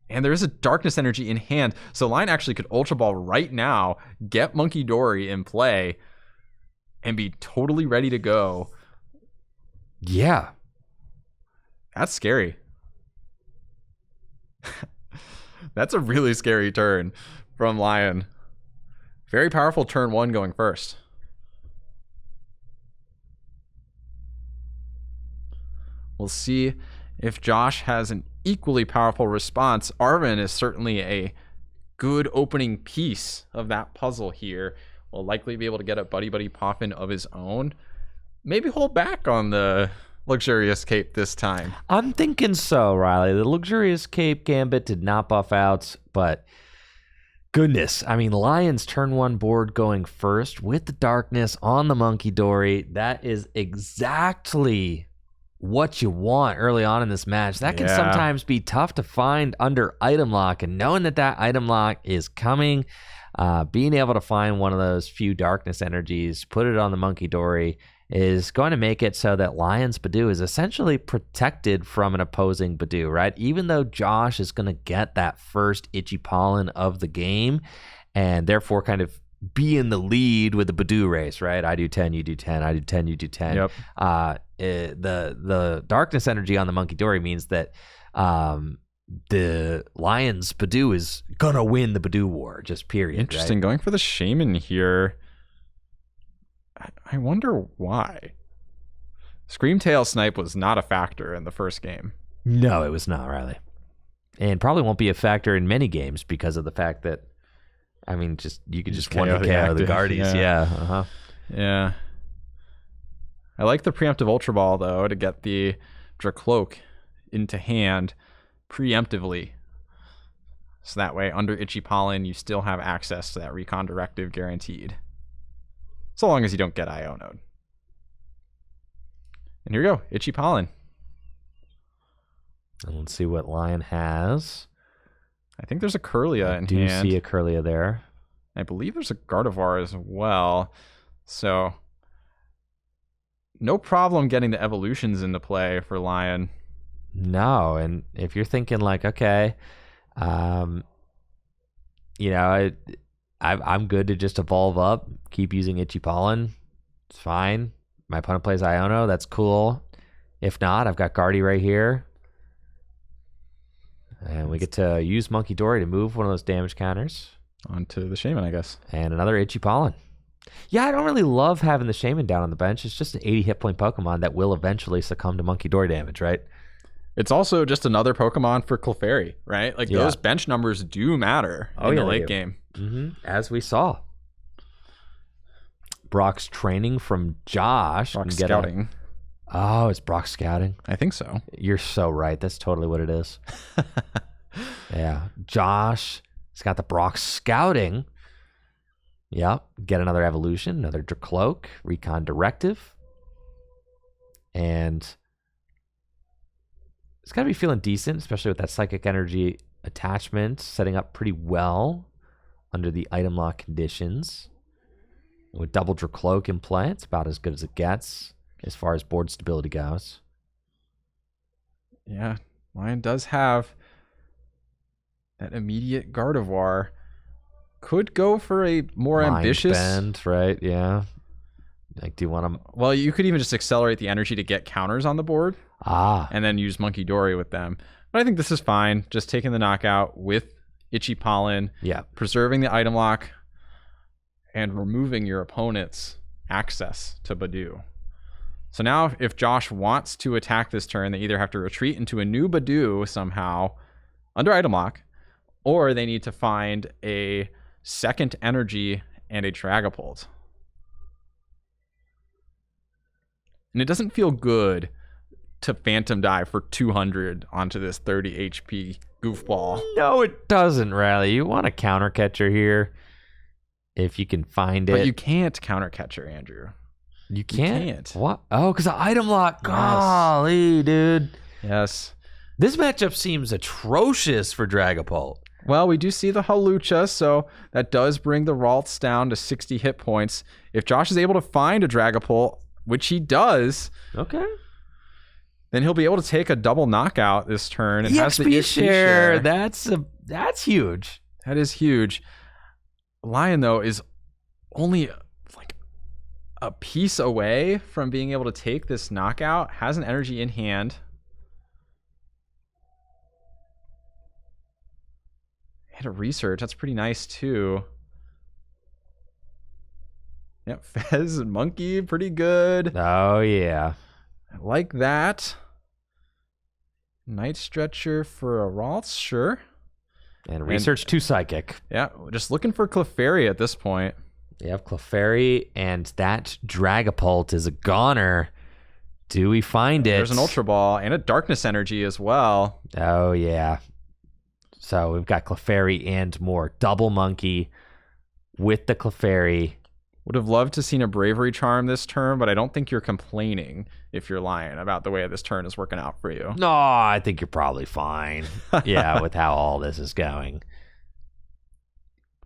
And there is a Darkness Energy in hand, so Lion actually could Ultra Ball right now, get Monkey Dory in play, and be totally ready to go. Yeah, that's scary. That's a really scary turn from Lion. Very powerful turn 1 going first. We'll see if Josh has an equally powerful response. Arvin is certainly a good opening piece of that puzzle here will likely be able to get a Buddy Poffin of his own. Maybe hold back on the Luxurious Cape this time. I'm thinking so, Riley. The Luxurious Cape Gambit did not buff out, but goodness. I mean, Lion's turn 1 board going first with the Darkness on the Monkey Dory. That is exactly what you want early on in this match. That can sometimes be tough to find under item lock, and knowing that that item lock is coming, being able to find one of those few Darkness energies, put it on the Monkey Dory, is going to make it so that Lion's Badoo is essentially protected from an opposing Badoo, right? Even though Josh is going to get that first Itchy Pollen of the game, and therefore kind of be in the lead with the Badoo race, right? I do 10, you do 10, I do 10, you do 10. Yep. The Darkness energy on the Monkey Dory means that the Lion's Badoo is going to win the Badoo war, just period. Interesting. Right? Going for the Shaman here. I wonder why. Screamtail Snipe was not a factor in the first game. No, it was not, Riley. And probably won't be a factor in many games because of the fact that, I mean, you could just KO the Guardies. Yeah. Yeah. I like the preemptive Ultra Ball, though, to get the Dracloak into hand preemptively. So that way, under Itchy Pollen, you still have access to that Recon Directive guaranteed. So long as you don't get Iono'd. And here we go, Itchy Pollen. And let's see what Lion has. I think there's a Kirlia in hand. I do see a Kirlia there. I believe there's a Gardevoir as well. So, no problem getting the evolutions into play for Lion. No, and if you're thinking like, okay, you know, I'm good to just evolve up, keep using Itchy Pollen. It's fine. My opponent plays Iono. That's cool. If not, I've got Guardy right here. And we get to use Monkey Dory to move one of those damage counters. Onto the Shaman, I guess. And another Itchy Pollen. Yeah, I don't really love having the Shaman down on the bench. It's just an 80 hit point Pokemon that will eventually succumb to Monkey Dory damage, right? It's also just another Pokemon for Clefairy, right? Like those bench numbers do matter in the late game. Mm-hmm. As we saw. Brock's training from Josh. Brock's scouting. Oh, it's Brock scouting? I think so. You're so right. That's totally what it is. Yeah. Josh has got the Brock scouting. Yep. Get another evolution, another Dracloak, Recon Directive. And it's got to be feeling decent, especially with that Psychic Energy attachment setting up pretty well under the item lock conditions. With double Dracloak in play, it's about as good as it gets as far as board stability goes. Yeah, Lion does have that immediate Gardevoir. Could go for a more ambitious bend, right? Yeah. Like, do you want to? Well, you could even just accelerate the energy to get counters on the board. And then use Monkey Dory with them. But I think this is fine. Just taking the knockout with Itchy Pollen. Yeah. Preserving the item lock. And removing your opponent's access to Badoo. So now if Josh wants to attack this turn, they either have to retreat into a new Badoo somehow under item lock, or they need to find a second energy and a Dragapult. And it doesn't feel good to Phantom Dive for 200 onto this 30 HP goofball. No, it doesn't, Riley. You want a counter catcher here if you can find it. But you can't counter catcher, Andrew. You can't? You can't. What? Oh, because of item lock. Golly, dude. Yes. This matchup seems atrocious for Dragapult. Well, we do see the Hawlucha, so that does bring the Ralts down to 60 hit points. If Josh is able to find a Dragapult, which he does, okay, then he'll be able to take a double knockout this turn and has the EXP share. That's huge. That is huge. Lion, though, is only like a piece away from being able to take this knockout. Has an energy in hand. And a research. That's pretty nice, too. Yep, Fez and Monkey, pretty good. Oh, yeah. I like that. Night Stretcher for a Ralts, sure. And research 2 Psychic. Yeah, just looking for Clefairy at this point. We have Clefairy, and that Dragapult is a goner. Do we find it? There's an Ultra Ball and a Darkness Energy as well. Oh, yeah. So we've got Clefairy and more. Double Monkey with the Clefairy. Would have loved to seen a Bravery Charm this turn, but I don't think you're complaining if you're lying about the way this turn is working out for you. No, I think you're probably fine. Yeah, with how all this is going.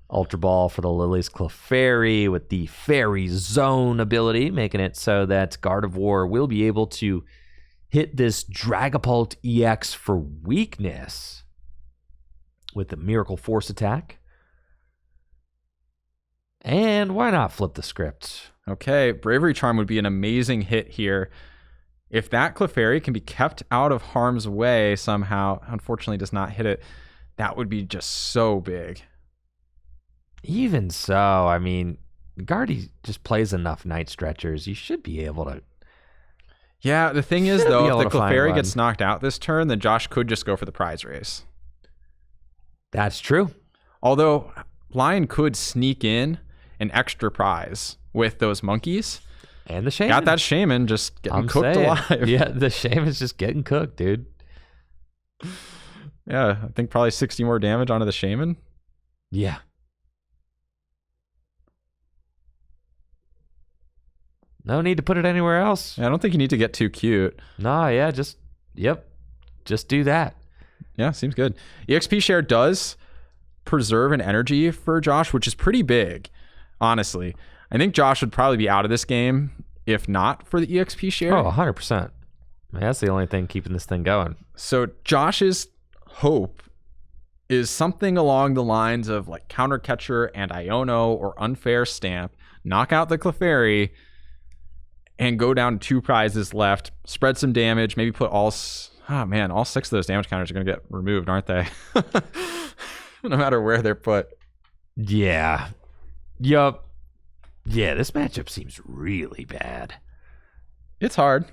Ultra Ball for the Lily's Clefairy with the Fairy Zone ability, making it so that Gardevoir will be able to hit this Dragapult EX for weakness with the Miracle Force attack. And why not flip the script? Okay, Bravery Charm would be an amazing hit here. If that Clefairy can be kept out of harm's way somehow, unfortunately does not hit it, that would be just so big. Even so, I mean, Guardy just plays enough Night Stretchers. You should be able to. Yeah, the thing is, though, if the Clefairy one. gets knocked out this turn, then Josh could just go for the prize race. That's true. Although, Lion could sneak in an extra prize with those monkeys. And the Shaman. Got that Shaman just getting cooked alive. Yeah, the Shaman's just getting cooked, dude. Yeah, I think probably 60 more damage onto the Shaman. Yeah. No need to put it anywhere else. I don't think you need to get too cute. Nah, yeah, just do that. Yeah, seems good. EXP share does preserve an energy for Josh, which is pretty big, honestly. I think Josh would probably be out of this game if not for the EXP share. Oh, 100%. That's the only thing keeping this thing going. So Josh's hope is something along the lines of like Counter Catcher and Iono or Unfair Stamp, knock out the Clefairy, and go down to 2 prizes left, spread some damage, maybe put all 6 of those damage counters are going to get removed, aren't they? No matter where they're put. Yeah. Yup. Yeah, this matchup seems really bad. It's hard.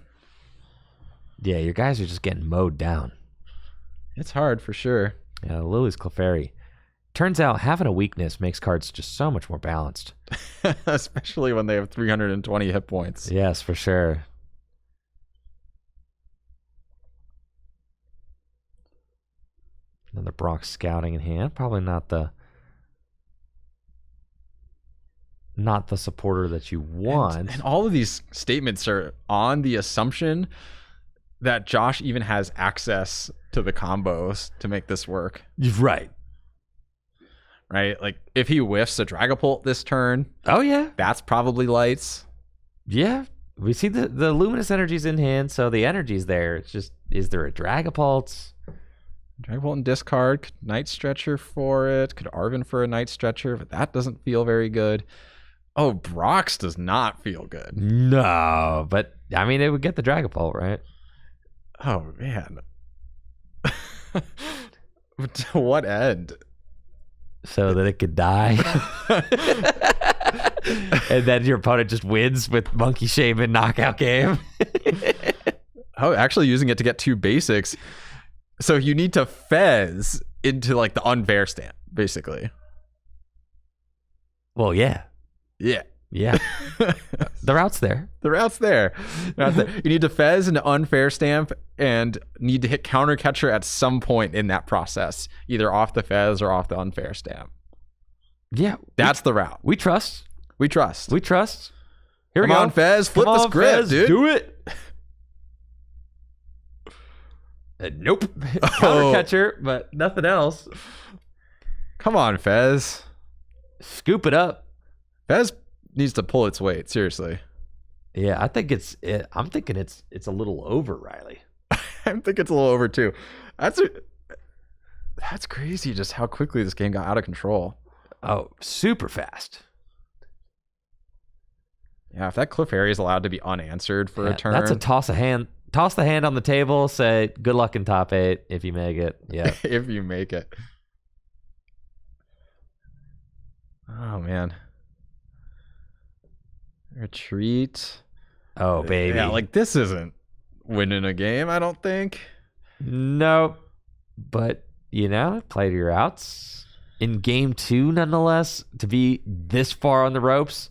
Yeah, your guys are just getting mowed down. It's hard for sure. Yeah, Lily's Clefairy. Turns out having a weakness makes cards just so much more balanced. Especially when they have 320 hit points. Yes, for sure. Another Brock Scouting in hand. Probably not the supporter that you want. And all of these statements are on the assumption that Josh even has access to the combos to make this work. Right. Right? Like, if he whiffs a Dragapult this turn, oh, yeah. that's probably lights. Yeah. We see the Luminous Energy's in hand, so the energy's there. It's just, is there a Dragapult? Dragapult and discard. Could Night Stretcher for it. Could Arven for a Night Stretcher, but that doesn't feel very good. Oh, Brox does not feel good. No, but, I mean, it would get the Dragapult, right? Oh, man. To what end? So that it could die. And then your opponent just wins with Monkey Shaman knockout game. Oh, actually using it to get 2 basics. So you need to Fez into like the Unfair Stamp, basically. Well, yeah. Yeah. Yeah. The route's there. The route's there. You need to Fez into Unfair Stamp and need to hit Counter Catcher at some point in that process, either off the Fez or off the Unfair Stamp. Yeah. That's the route. We trust. We trust. We trust. Here Come we go. on, Fez. Flip the script, Fez, dude. Do it. Nope. Counter Catcher, but nothing else. Come on, Fez. Scoop it up. Fez needs to pull its weight, seriously. Yeah, I think I'm thinking it's a little over, Riley. I think it's a little over too. That's crazy just how quickly this game got out of control. Oh, super fast. Yeah, if that Clefairy is allowed to be unanswered for a turn. That's a toss a hand. Toss the hand on the table, say good luck in top 8 if you make it. Yeah. If you make it. Oh man. Retreat. Oh baby. Yeah, like this isn't winning a game, I don't think. No. But play to your outs. in game 2, nonetheless, to be this far on the ropes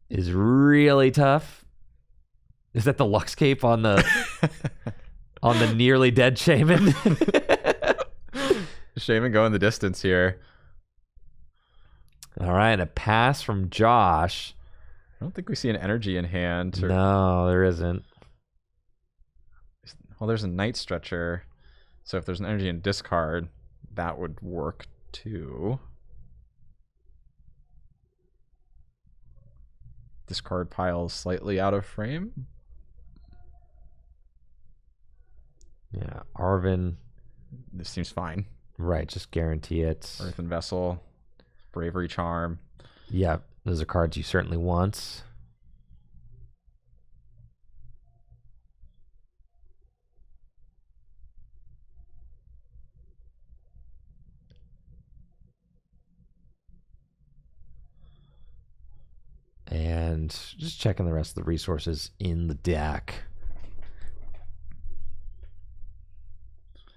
is really tough. Is that the Lux Cape on the on the nearly dead Shaman? Shaman going the distance here. All right, a pass from Josh. I don't think we see an energy in hand. No, there isn't. Well, there's a Night Stretcher. So if there's an energy in discard, that would work too. Discard pile is slightly out of frame. Yeah, Arvin. This seems fine. Right, just guarantee it. Earthen Vessel, Bravery Charm. Yeah, those are cards you certainly want. And just checking the rest of the resources in the deck.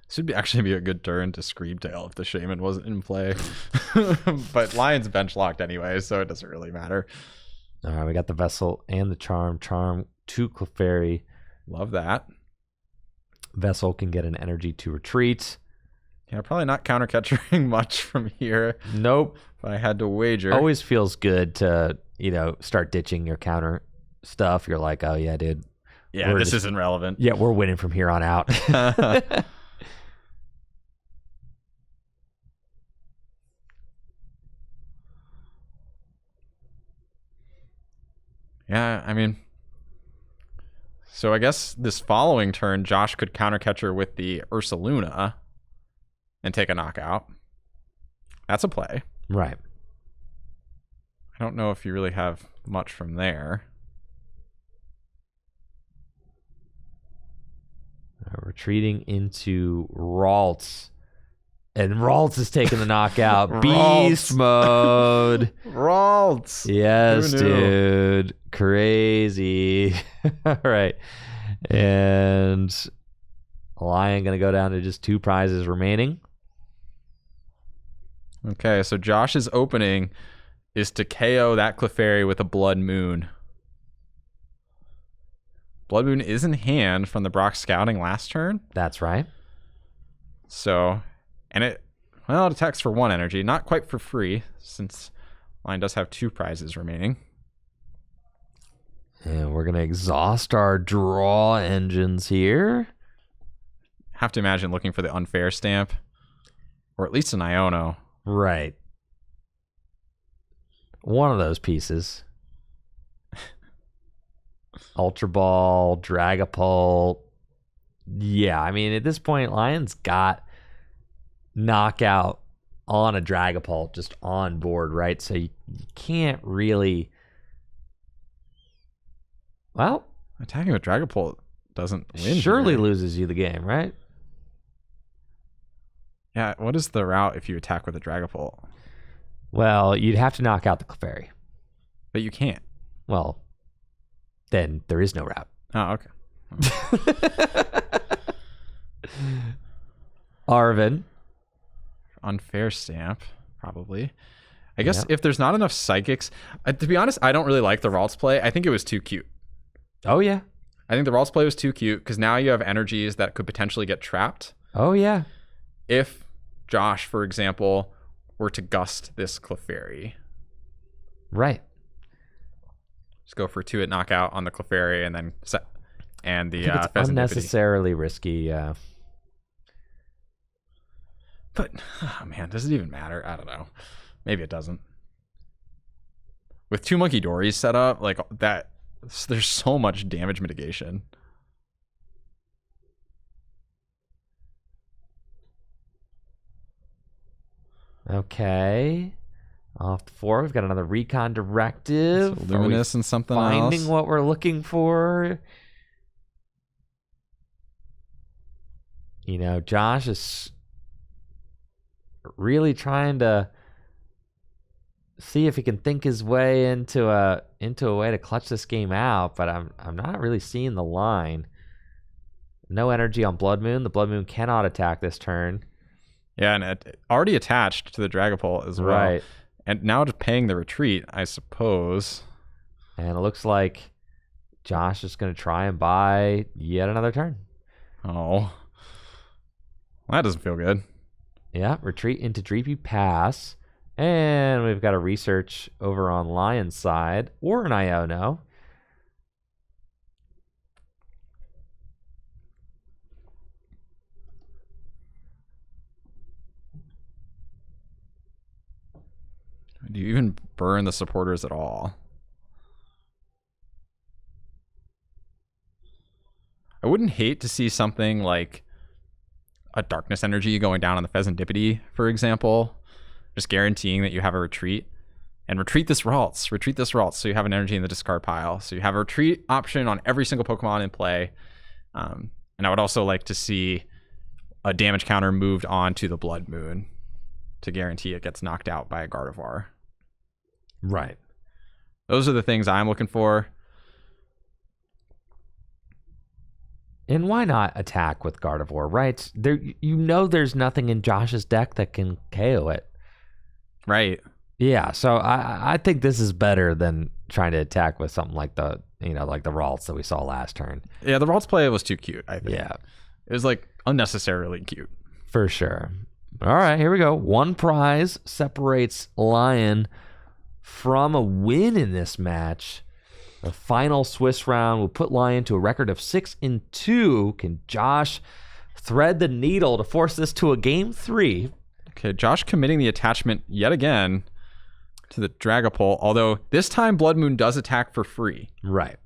This would actually be a good turn to Screamtail if the Shaman wasn't in play. But Lion's bench locked anyway, so it doesn't really matter. All right, we got the Vessel and the Charm. Charm to Clefairy. Love that. Vessel can get an energy to retreat. Yeah, probably not counter catching much from here. Nope. If I had to wager. Always feels good to, start ditching your counter stuff. You're like, oh yeah, dude. Yeah, this isn't relevant. Yeah, we're winning from here on out. Yeah, I mean, so I guess this following turn, Josh could counter catcher with the Ursaluna and take a knockout. That's a play. Right. I don't know if you really have much from there. Retreating into Ralts. And Ralts is taking the knockout. Ralts. Beast mode. Ralts. Yes, dude. Crazy. All right. And Lion going to go down to just 2 prizes remaining. Okay, so Josh's opening is to KO that Clefairy with a Blood Moon. Blood Moon is in hand from the Brock Scouting last turn. That's right. So, and it attacks for 1 energy. Not quite for free, since Lion does have 2 prizes remaining. And we're going to exhaust our draw engines here. Have to imagine looking for the Unfair stamp. Or at least an Iono. Right. One of those pieces. Ultra Ball, Dragapult. Yeah, I mean, at this point, Lion's got knockout on a Dragapult just on board, right? So you can't really... Well... Attacking with Dragapult doesn't win. Surely here. loses you the game, right? Yeah, what is the route if you attack with a Dragapult? Well, you'd have to knock out the Clefairy. But you can't. Well, then there is no route. Oh, okay. Arvin. Unfair stamp, probably. I guess if there's not enough Psychics... to be honest, I don't really like the Ralts play. I think it was too cute. Oh, yeah. I think the Ralts play was too cute because now you have energies that could potentially get trapped. Oh, yeah. If Josh, for example, were to gust this Clefairy. Right. Just go for 2 at knockout on the Clefairy and then and the it's unnecessarily risky. But man, does it even matter? I don't know. Maybe it doesn't. With 2 Monkey Dories set up like that, there's so much damage mitigation. Okay. Off the 4, we've got another Recon Directive. So Luminous and something finding else. what we're looking for. Josh is really trying to see if he can think his way into a way to clutch this game out, but I'm not really seeing the line. No energy on Blood Moon. The Blood Moon cannot attack this turn. Yeah, and it already attached to the Dragapult as well. Right. And now just paying the retreat, I suppose. And it looks like Josh is going to try and buy yet another turn. Oh. Well, that doesn't feel good. Yeah, retreat into Dreepy Pass. And we've got a research over on Lion's side, or an Iono. Do you even burn the supporters at all? I wouldn't hate to see something like a Darkness Energy going down on the Pheasantipity, for example. Just guaranteeing that you have a retreat. And retreat this Ralts. Retreat this Ralts so you have an energy in the discard pile. So you have a retreat option on every single Pokemon in play. And I would also like to see a damage counter moved on to the Blood Moon to guarantee it gets knocked out by a Gardevoir. Right. Those are the things I'm looking for. And why not attack with Gardevoir, right? There, there's nothing in Josh's deck that can KO it. Right. Yeah, so I think this is better than trying to attack with something like the Ralts that we saw last turn. Yeah, the Ralts play was too cute, I think. Yeah. It was like unnecessarily cute. For sure. All right, here we go. One prize separates Lion from a win in this match. The final Swiss round will put Lion to a record of 6-2. Can Josh thread the needle to force this to a game 3? Okay, Josh committing the attachment yet again to the Dragapult, although this time Blood Moon does attack for free. Right.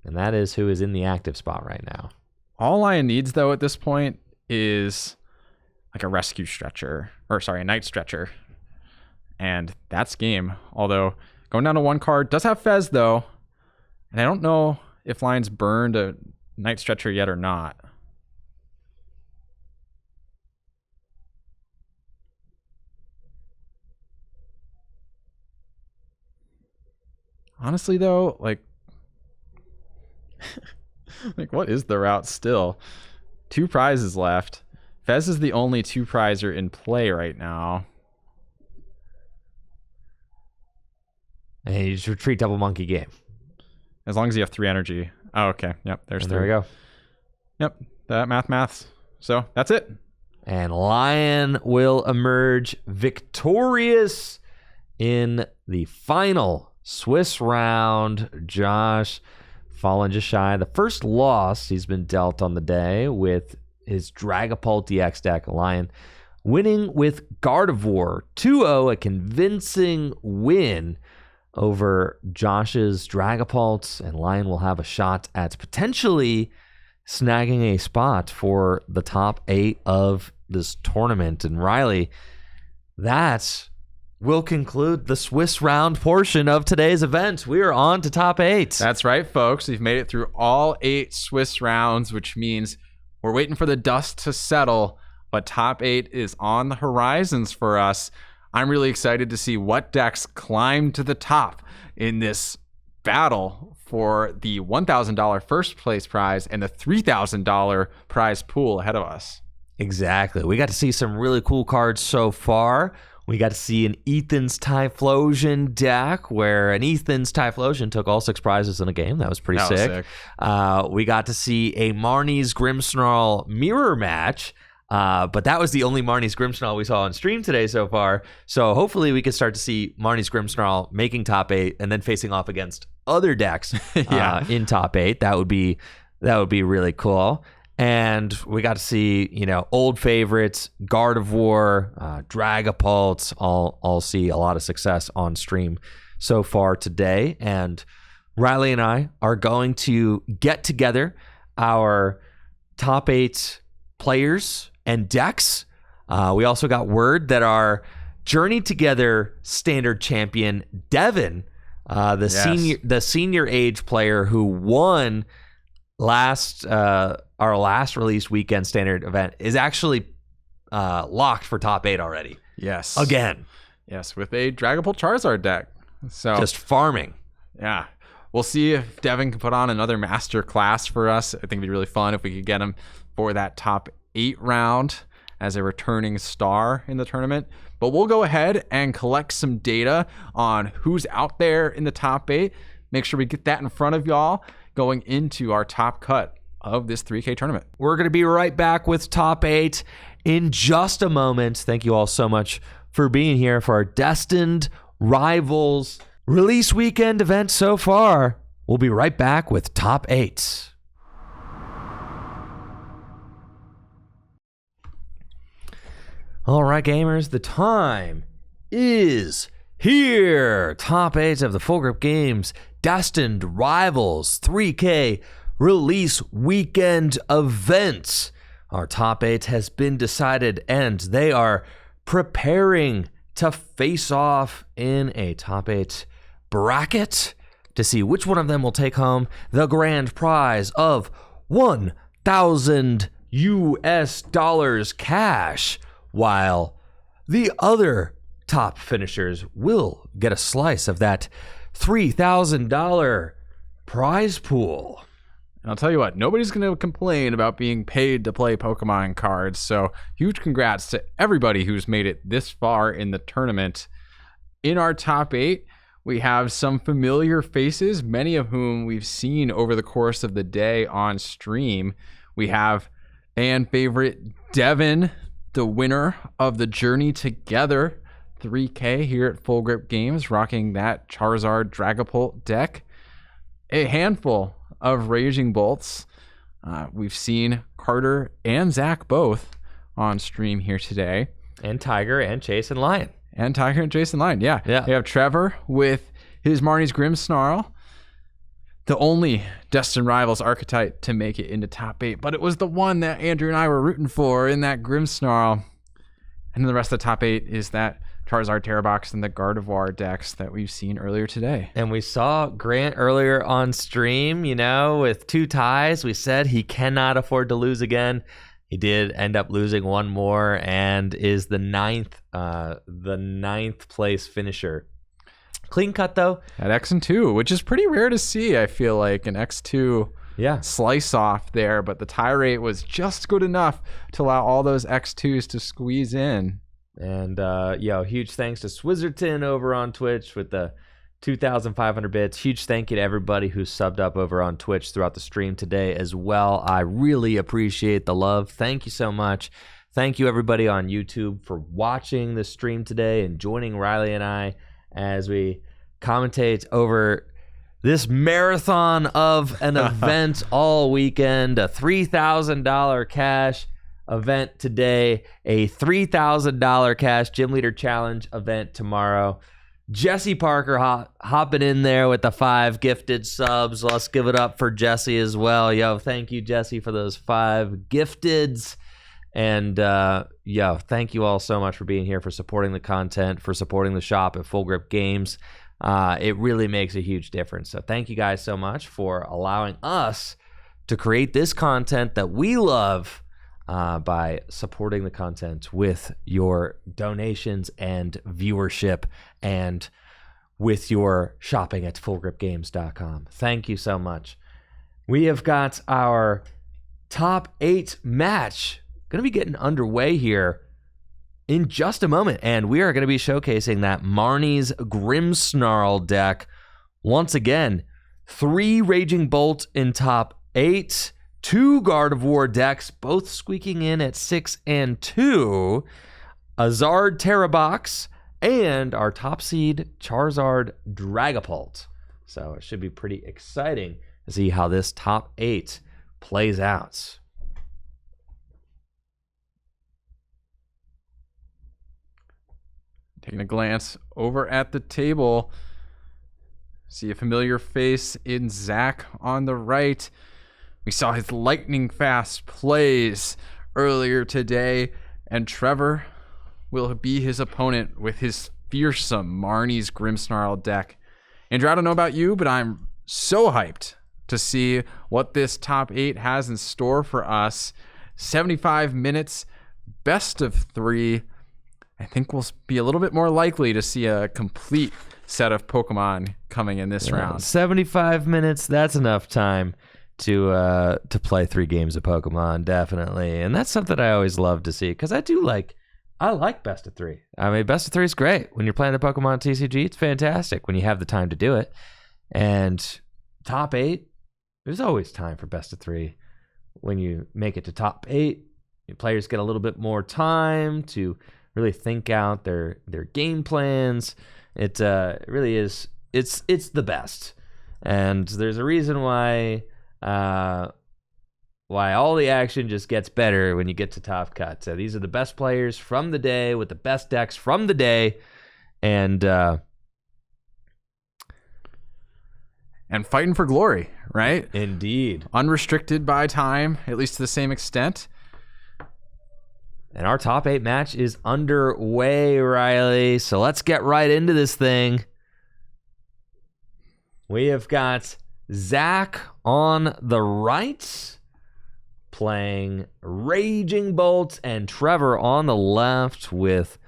And that is who is in the active spot right now. All Lion needs, though, at this point is like a rescue stretcher, a night stretcher. And that's game. Although going down to one card does have Fez, though. And I don't know if Lion's burned a night stretcher yet or not. Honestly, though, like what is the route still? 2 prizes left. Fez is the only 2 prizer in play right now. And you just retreat double monkey game. As long as you have 3 energy. Oh, okay. Yep, there's 3. There we go. Yep, that maths. So that's it. And Lion will emerge victorious in the final Swiss round. Josh falling just shy. The first loss he's been dealt on the day with his Dragapult DX deck. Lion winning with Gardevoir 2-0, a convincing win over Josh's Dragapult, and Lion will have a shot at potentially snagging a spot for the top 8 of this tournament. And Riley, that will conclude the Swiss round portion of today's event. We are on to top 8. That's right, folks. We've made it through all 8 Swiss rounds, which means we're waiting for the dust to settle, but top 8 is on the horizons for us. I'm really excited to see what decks climb to the top in this battle for the $1,000 first place prize and the $3,000 prize pool ahead of us. Exactly. We got to see some really cool cards so far. We got to see an Ethan's Typhlosion deck where an Ethan's Typhlosion took all 6 prizes in a game. That was pretty sick. We got to see a Marnie's Grimmsnarl mirror match. But that was the only Marnie's Grimmsnarl we saw on stream today so far. So hopefully we can start to see Marnie's Grimmsnarl making top 8 and then facing off against other decks in top 8. That would be really cool. And we got to see, old favorites, Gardevoir, Dragapult, all see a lot of success on stream so far today. And Riley and I are going to get together our top 8 players and decks. We also got word that our Journey Together standard champion, Devin, the senior age player who won our last released weekend standard event, is actually locked for top 8 already. Yes. Again. Yes, with a Dragapult Charizard deck. So just farming. Yeah. We'll see if Devin can put on another master class for us. I think it'd be really fun if we could get him for that top 8 round. as a returning star in the tournament. But we'll go ahead and collect some data on who's out there in the top 8. Make sure we get that in front of y'all going into our top cut of this 3K tournament. We're going to be right back with top 8 in just a moment. Thank you all so much for being here for our Destined Rivals Release Weekend event so far. We'll be right back with top 8. All right, gamers, the time is here. Top 8 of the Full Grip Games Destined Rivals 3K Release Weekend event. Our top 8 has been decided, and they are preparing to face off in a top 8 bracket to see which one of them will take home the grand prize of $1,000 US cash, while the other top finishers will get a slice of that $3,000 prize pool. And I'll tell you what, nobody's going to complain about being paid to play Pokemon cards, so huge congrats to everybody who's made it this far in the tournament. In our top 8, we have some familiar faces, many of whom we've seen over the course of the day on stream. We have fan favorite Devin, the winner of the Journey Together 3K here at Full Grip Games, rocking that Charizard Dragapult deck. A handful of Raging Bolts. We've seen Carter and Zach both on stream here today. And Tiger and Chase and Lion. And Tiger and Jason Line, yeah. We have Trevor with his Marnie's Grimmsnarl, the only Destined Rivals archetype to make it into top 8, but it was the one that Andrew and I were rooting for in that Grimmsnarl. And then the rest of the top 8 is that Charizard Tera box and the Gardevoir decks that we've seen earlier today. And we saw Grant earlier on stream, you know, with 2 ties. We said he cannot afford to lose again. He did end up losing one more and is the ninth place finisher. Clean cut though at X and 2, which is pretty rare to see. I feel like an X2 slice off there, but the tie rate was just good enough to allow all those X2s to squeeze in. And huge thanks to Swizzerton over on Twitch with the 2,500 bits. Huge thank you to everybody who subbed up over on Twitch throughout the stream today as well. I really appreciate the love. Thank you so much. Thank you everybody on YouTube for watching the stream today and joining Riley and I as we commentate over this marathon of an event all weekend. A $3,000 cash event today, a $3,000 cash Gym Leader Challenge event tomorrow. Jesse Parker hopping in there with the 5 gifted subs. Let's give it up for Jesse as well. Yo, thank you, Jesse, for those 5 gifteds. And thank you all so much for being here, for supporting the content, for supporting the shop at Full Grip Games. It really makes a huge difference. So thank you guys so much for allowing us to create this content that we love by supporting the content with your donations and viewership and with your shopping at fullgripgames.com. Thank you so much. We have got our top 8 match going to be getting underway here in just a moment, and we are going to be showcasing that Marnie's Grimmsnarl deck. Once again, 3 Raging Bolt in top 8, 2 Gardevoir decks, both squeaking in at 6 and 2, a Zard Tera box, and our top seed Charizard Dragapult. So it should be pretty exciting to see how this top 8 plays out. Taking a glance over at the table, see a familiar face in Zach on the right. We saw his lightning fast plays earlier today, and Trevor will be his opponent with his fearsome Marnie's Grimmsnarl deck. Andrew, I don't know about you, but I'm so hyped to see what this top 8 has in store for us. 75 minutes, best of 3. I think we'll be a little bit more likely to see a complete set of Pokemon coming in this round. 75 minutes, that's enough time to play 3 games of Pokemon, definitely. And that's something I always love to see, because I like best of 3. I mean, best of 3 is great. When you're playing the Pokemon TCG, it's fantastic when you have the time to do it. And top 8, there's always time for best of 3. When you make it to top 8, your players get a little bit more time to really think out their game plans. It really is. It's the best, and there's a reason why all the action just gets better when you get to top cut. So these are the best players from the day with the best decks from the day, and fighting for glory, right? Indeed. Unrestricted by time, at least to the same extent. And our top 8 match is underway, Riley. So let's get right into this thing. We have got Zach on the right, playing Raging Bolt, and Trevor on the left with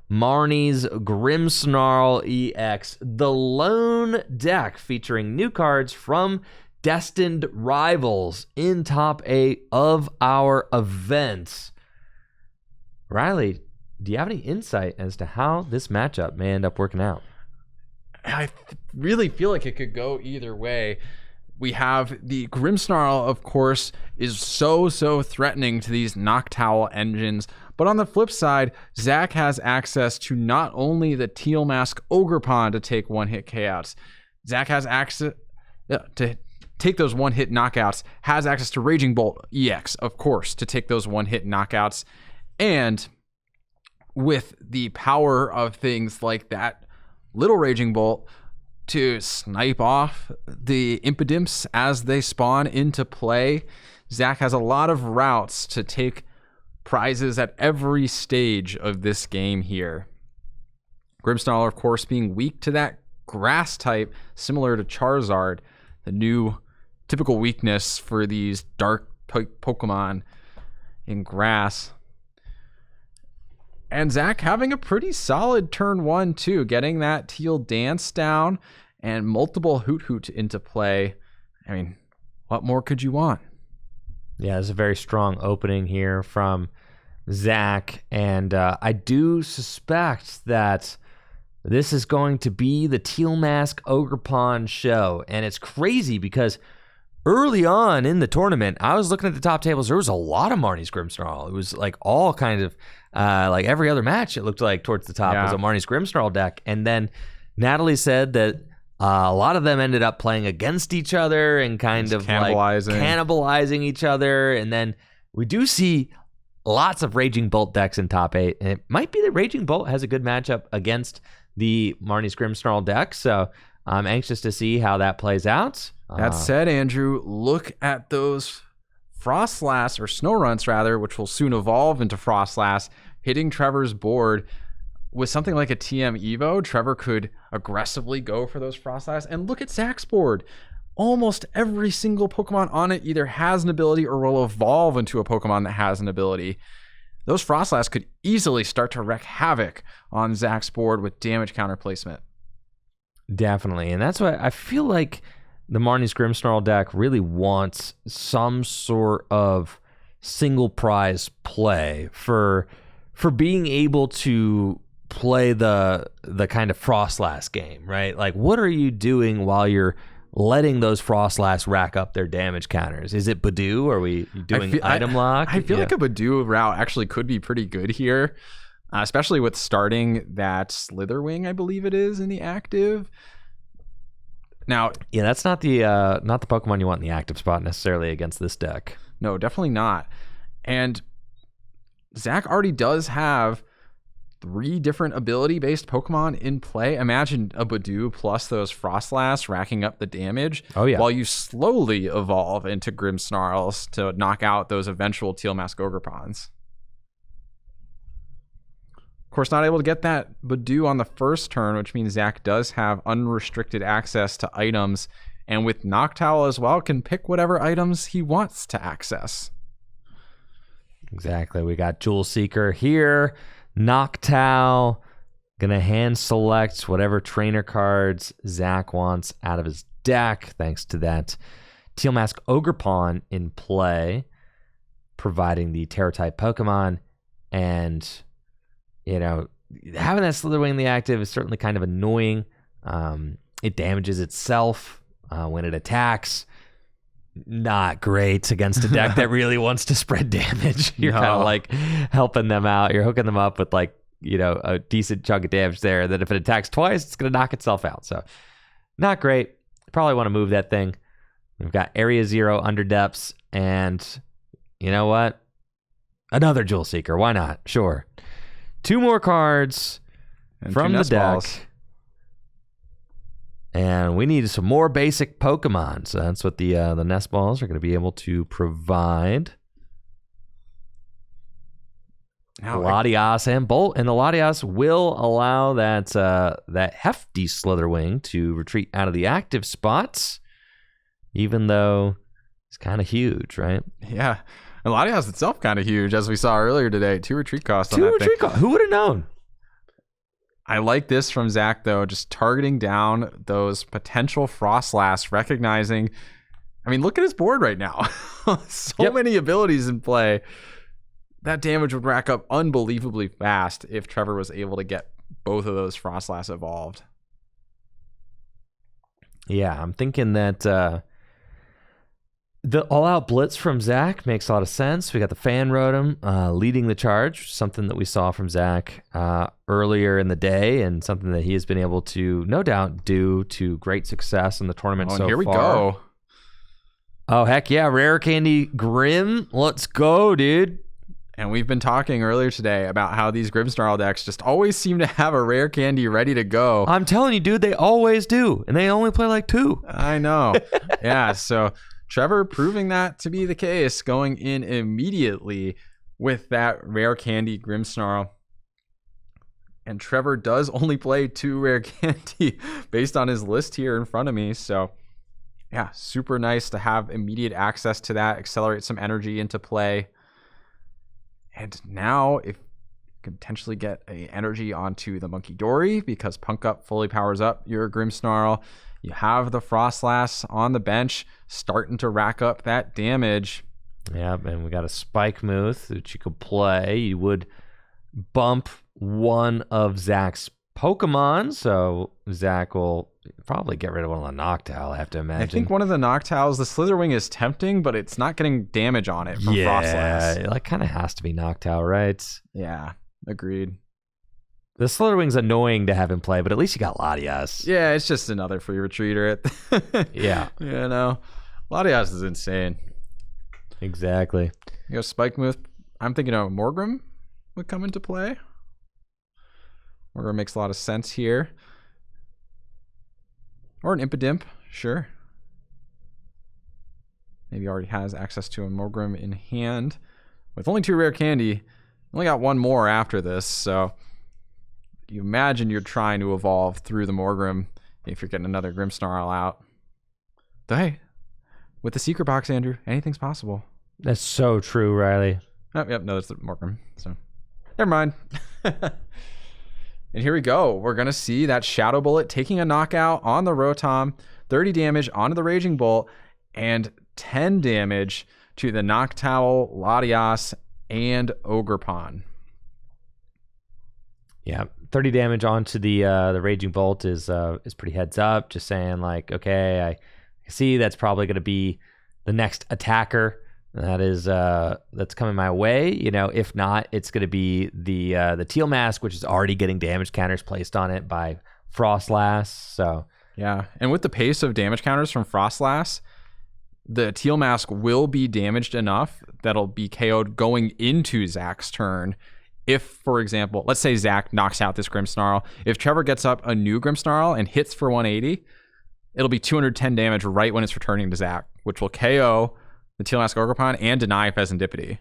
Marnie's Grimmsnarl EX, the lone deck featuring new cards from Destined Rivals in top 8 of our events. Riley, do you have any insight as to how this matchup may end up working out? I really feel like it could go either way. We have the Grimmsnarl, of course, is so threatening to these Noctowl engines. But on the flip side, Zach has access to not only the Teal Mask Ogerpon to take one-hit KOs. Zach has access to take those one-hit knockouts, has access to Raging Bolt EX, of course, to take those one-hit knockouts. And with the power of things like that little Raging Bolt to snipe off the Impidimps as they spawn into play, Zach has a lot of routes to take prizes at every stage of this game here. Grimmsnarl, of course, being weak to that grass type, similar to Charizard, the new typical weakness for these dark Pokemon in grass. And Zach having a pretty solid turn 1 too, getting that Teal Dance down and multiple Hoot Hoot into play. I mean, what more could you want? Yeah, it's a very strong opening here from Zach, and I do suspect that this is going to be the Teal Mask Ogerpon show. And it's crazy because early on in the tournament, I was looking at the top tables. There was a lot of Marnie's Grimmsnarl. It was like all kind of like every other match, it looked like towards the top was a Marnie's Grimmsnarl deck. And then Natalie said that a lot of them ended up playing against each other and kind of cannibalizing each other. And then we do see lots of Raging Bolt decks in top 8. And it might be that Raging Bolt has a good matchup against the Marnie's Grimmsnarl deck. So I'm anxious to see how that plays out. That said, Andrew, look at those Frostlass, or Snowrunts rather, which will soon evolve into Frostlass, hitting Trevor's board. With something like a TM Evo, Trevor could aggressively go for those Frostlass. And look at Zach's board. Almost every single Pokemon on it either has an ability or will evolve into a Pokemon that has an ability. Those Frostlass could easily start to wreak havoc on Zach's board with damage counter placement. Definitely. And that's why I feel like the Marnie's Grimmsnarl deck really wants some sort of single prize play for being able to play the kind of Frostlass game, right? Like, what are you doing while you're letting those Frostlass rack up their damage counters? Is it Badoo? Are we doing item lock? I feel like a Badoo route actually could be pretty good here, especially with starting that Slitherwing, I believe it is, in the active. Now, yeah, that's not the Pokemon you want in the active spot necessarily against this deck. No, definitely not. And Zach already does have 3 different ability-based Pokemon in play. Imagine a Badoo plus those Frostlass racking up the damage. Oh, yeah. While you slowly evolve into Grimmsnarls to knock out those eventual Teal Mask Ogerpons. Of course, not able to get that Badoo on the first turn, which means Zach does have unrestricted access to items, and with Noctowl as well, can pick whatever items he wants to access. Exactly. We got Jewel Seeker here. Noctowl. Gonna hand select whatever trainer cards Zach wants out of his deck, thanks to that Teal Mask Ogerpon in play, providing the Tera-type Pokemon. And, having that Slitherwing in the active is certainly kind of annoying. It damages itself when it attacks. Not great against a deck that really wants to spread damage. You're kind of like helping them out. You're hooking them up with like, a decent chunk of damage there. That if it attacks twice, it's going to knock itself out. So not great. Probably want to move that thing. We've got Area 0 Under Depths. And you know what? Another Jewel Seeker. Why not? Sure. 2 more cards and from the deck. Balls. And we need some more basic Pokemon. So that's what the Nest Balls are going to be able to provide. Latias and Bolt. And the Latias will allow that hefty Slitherwing to retreat out of the active spots, even though it's kind of huge, right? Yeah. And Latias itself kind of huge, as we saw earlier today. 2 retreat costs on that thing. Who would have known? I like this from Zach, though, just targeting down those potential Frostlass, recognizing... I mean, look at his board right now. Many abilities in play. That damage would rack up unbelievably fast if Trevor was able to get both of those Frostlass evolved. Yeah, I'm thinking that the all-out blitz from Zach makes a lot of sense. We got the Fan Rotom leading the charge, something that we saw from Zach earlier in the day, and something that he has been able to, no doubt, do to great success in the tournament so far. Here we go. Oh, heck yeah. Rare Candy Grim. Let's go, dude. And we've been talking earlier today about how these Grimmsnarl decks just always seem to have a rare candy ready to go. I'm telling you, dude, they always do. And they only play like 2. I know. Yeah, so Trevor proving that to be the case, going in immediately with that rare candy Grimmsnarl. And Trevor does only play 2 rare candy based on his list here in front of me. So yeah, super nice to have immediate access to that, accelerate some energy into play. And now, if you can potentially get an energy onto the Monkey Dory, because Punk Up fully powers up your Grimmsnarl. You have the Frostlass on the bench, starting to rack up that damage. Yeah, and we got a Spike Mooth that you could play. You would bump one of Zach's Pokemon, so Zach will probably get rid of one of the Noctowl, I have to imagine. I think one of the Noctowls, the Slitherwing is tempting, but it's not getting damage on it from Frostlass. Yeah, it kind of has to be Noctowl, right? Yeah, agreed. The Slitherwing's annoying to have in play, but at least you got Latias. Yeah, it's just another free retreater. Yeah. Latias is insane. Exactly. You know, Spike Mooth, I'm thinking of Morgrim would come into play. Morgrim makes a lot of sense here. Or an Impidimp, sure. Maybe already has access to a Morgrim in hand. With only 2 rare candy, only got 1 more after this, so you imagine you're trying to evolve through the Morgrim if you're getting another Grimmsnarl out. But hey, with the secret box, Andrew, anything's possible. That's so true, Riley. Oh, yep, no, that's the Morgrim, so never mind. And here we go. We're going to see that Shadow Bullet taking a knockout on the Rotom, 30 damage onto the Raging Bolt, and 10 damage to the Noctowl, Latias, and Ogerpon. Yeah, 30 damage onto the Raging Bolt is pretty heads up. Just saying, like, okay, I see that's probably going to be the next attacker that's coming my way. You know, if not, it's going to be the Teal Mask, which is already getting damage counters placed on it by Frostlass. So yeah, and with the pace of damage counters from Frostlass, the Teal Mask will be damaged enough that'll be KO'd going into Zach's turn. If, for example, let's say Zach knocks out this Grimmsnarl. If Trevor gets up a new Grimmsnarl and hits for 180, it'll be 210 damage right when it's returning to Zach, which will KO the Teal Mask Ogerpon and deny Pheasantipity.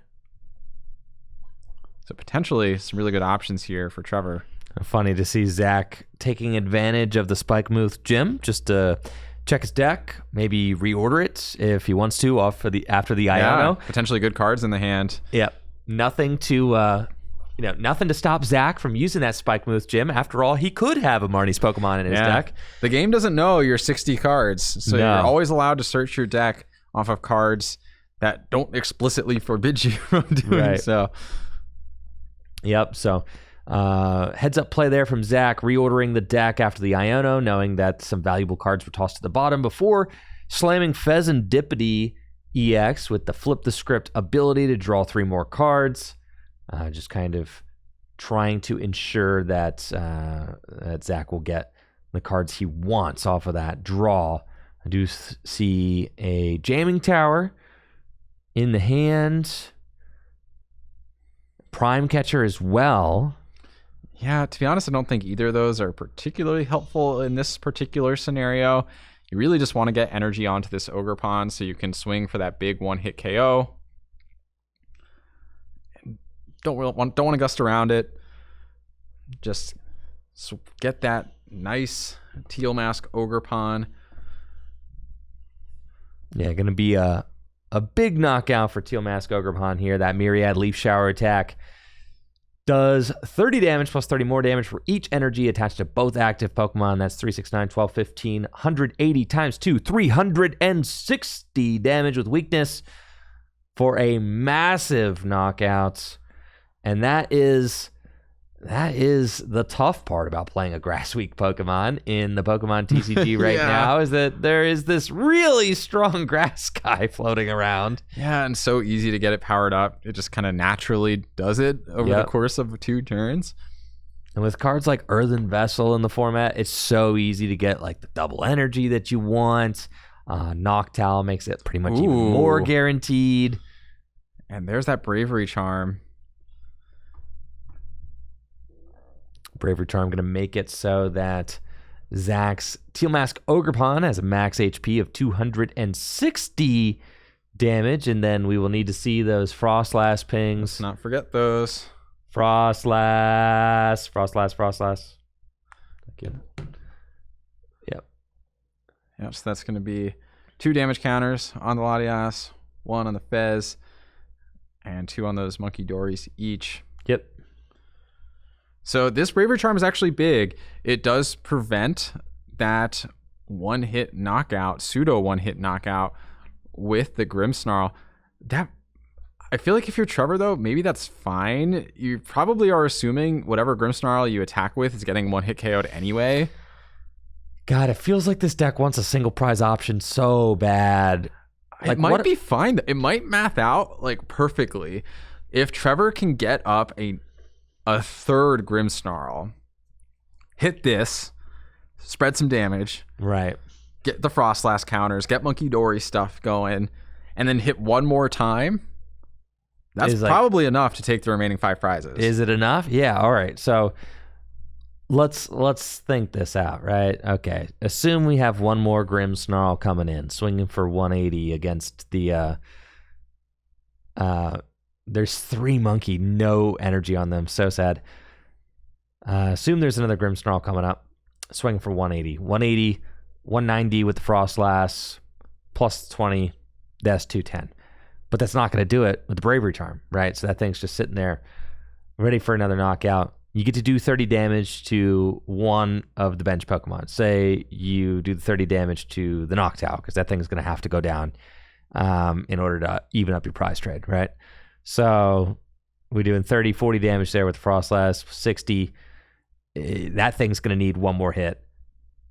So potentially some really good options here for Trevor. Funny to see Zach taking advantage of the Spike Mooth gym just to check his deck, maybe reorder it if he wants to after the Iono. Potentially good cards in the hand. Yep. Nothing to stop Zach from using that Spike Mooth gym. After all, he could have a Marnie's Pokemon in his deck. The game doesn't know your 60 cards, so you're always allowed to search your deck off of cards that don't explicitly forbid you from doing so. Yep. So heads up play there from Zach, reordering the deck after the Iono, knowing that some valuable cards were tossed to the bottom before slamming Pheasantipity EX with the flip the script ability to draw 3 more cards. Just kind of trying to ensure that, that Zach will get the cards he wants off of that draw. I do see a Jamming Tower in the hand. Prime Catcher as well. Yeah, to be honest, I don't think either of those are particularly helpful in this particular scenario. You really just want to get energy onto this Ogerpon so you can swing for that big one-hit KO. Don't want to gust around it. Just get that nice Teal Mask Ogerpon. Yeah, going to be a big knockout for Teal Mask Ogerpon here. That Myriad Leaf Shower attack does 30 damage plus 30 more damage for each energy attached to both active Pokemon. That's 3, 6, 9, 12, 15, 180 times 2, 360 damage with weakness for a massive knockout. And that is the tough part about playing a Grass Week Pokemon in the Pokemon TCG right now, is that there is this really strong grass guy floating around. Yeah, and so easy to get it powered up. It just kind of naturally does it over the course of 2 turns. And with cards like Earthen Vessel in the format, it's so easy to get like the double energy that you want. Noctowl makes it pretty much even more guaranteed. And there's that Bravery Charm. Bravery Charm going to make it so that Zach's Teal Mask Ogerpon has a max HP of 260 damage, and then we will need to see those Frostlass pings. Let's not forget those. Frostlass. Thank you. Yep, so that's going to be 2 damage counters on the Latias, 1 on the Fez, and 2 on those Monkey Dories each. Yep. So this Bravery Charm is actually big. It does prevent that one-hit knockout, pseudo one-hit knockout with the Grimmsnarl. That, I feel like if you're Trevor, though, maybe that's fine. You probably are assuming whatever Grimmsnarl you attack with is getting one-hit KO'd anyway. God, it feels like this deck wants a single prize option so bad. Like, it might be fine. It might math out like perfectly. If Trevor can get up a third Grimmsnarl, hit this, spread some damage, right? Get the Frostlass counters, get Monkey Dory stuff going, and then hit one more time. That's probably enough to take the remaining 5 prizes. Is it enough? Yeah. All right. So let's think this out, right? Okay. Assume we have one more Grimmsnarl coming in, swinging for 180 against the there's 3 monkey, no energy on them. So sad. Assume there's another Grimmsnarl coming up. Swing for 180. 180, 190 with the Frostlass, plus 20. That's 210. But that's not going to do it with the Bravery Charm, right? So that thing's just sitting there ready for another knockout. You get to do 30 damage to one of the bench Pokemon. Say you do the 30 damage to the Noctowl, because that thing's going to have to go down in order to even up your prize trade, right? So we're doing 30, 40 damage there with the Frostlass, 60. That thing's going to need one more hit.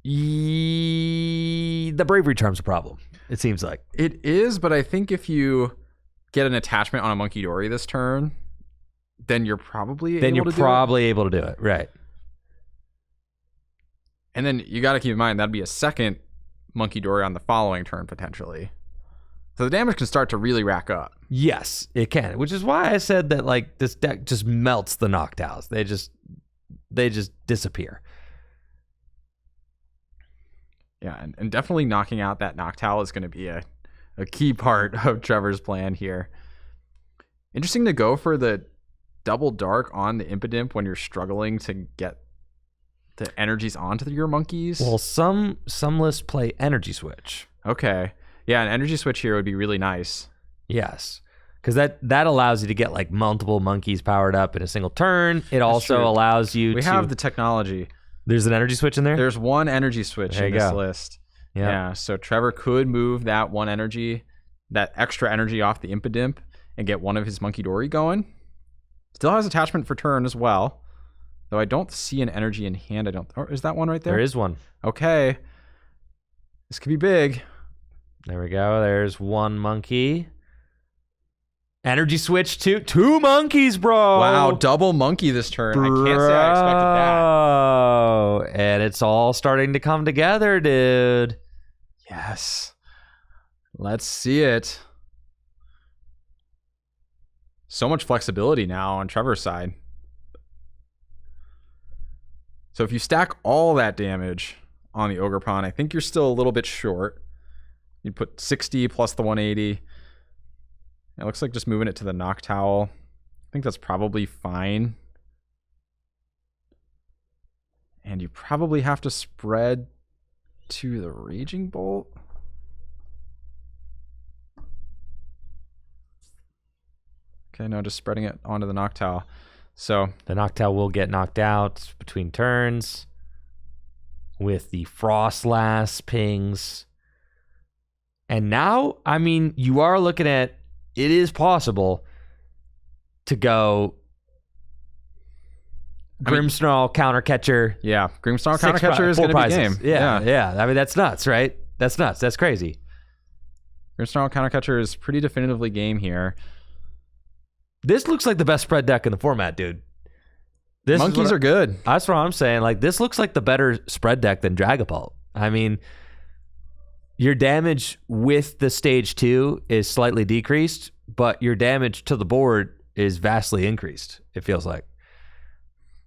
The Bravery Charm's a problem, it seems like. It is, but I think if you get an attachment on a Monkey Dory this turn, then you're probably able to do it, right? And then you got to keep in mind that'd be a second Monkey Dory on the following turn potentially. So the damage can start to really rack up. Yes, it can, which is why I said that like this deck just melts the Noctowls. They just disappear. Yeah, and definitely knocking out that Noctowl is going to be a key part of Trevor's plan here. Interesting to go for the double dark on the Impidimp when you're struggling to get the energies onto your monkeys. Well, some lists play Energy Switch. Okay. Yeah, an Energy Switch here would be really nice. Yes, because that allows you to get like multiple monkeys powered up in a single turn. It also allows you We have the technology. There's an Energy Switch in there? There's one Energy Switch in this list. Yeah, so Trevor could move that one energy that extra energy off the Impidimp and get one of his Monkey Dory going. Still has attachment for turn as well. Though I don't see an energy in hand. Or is that one right there? There is one. Okay. This could be big. There we go. There's one monkey. Energy switch to 2 monkeys, bro. Wow, double monkey this turn. I can't say I expected that. And it's all starting to come together, dude. Yes. Let's see it. So much flexibility now on Trevor's side. So if you stack all that damage on the Ogerpon, I think you're still a little bit short. You'd put 60 plus the 180. It looks like just moving it to the Noctowl. I think that's probably fine. And you probably have to spread to the Raging Bolt. Okay, no, just spreading it onto the Noctowl. So the Noctowl will get knocked out between turns with the Frostlass pings. And now, I mean, you are looking at, it is possible to go Grimmsnarl counter catcher. Yeah, Grimmsnarl counter catcher is going to be game. Yeah. I mean, that's nuts, right? That's nuts. That's crazy. Grimmsnarl counter catcher is pretty definitively game here. This looks like the best spread deck in the format, dude. Monkeys are good. That's what I'm saying. Like, this looks like the better spread deck than Dragapult. I mean, your damage with the stage 2 is slightly decreased, but your damage to the board is vastly increased, it feels like.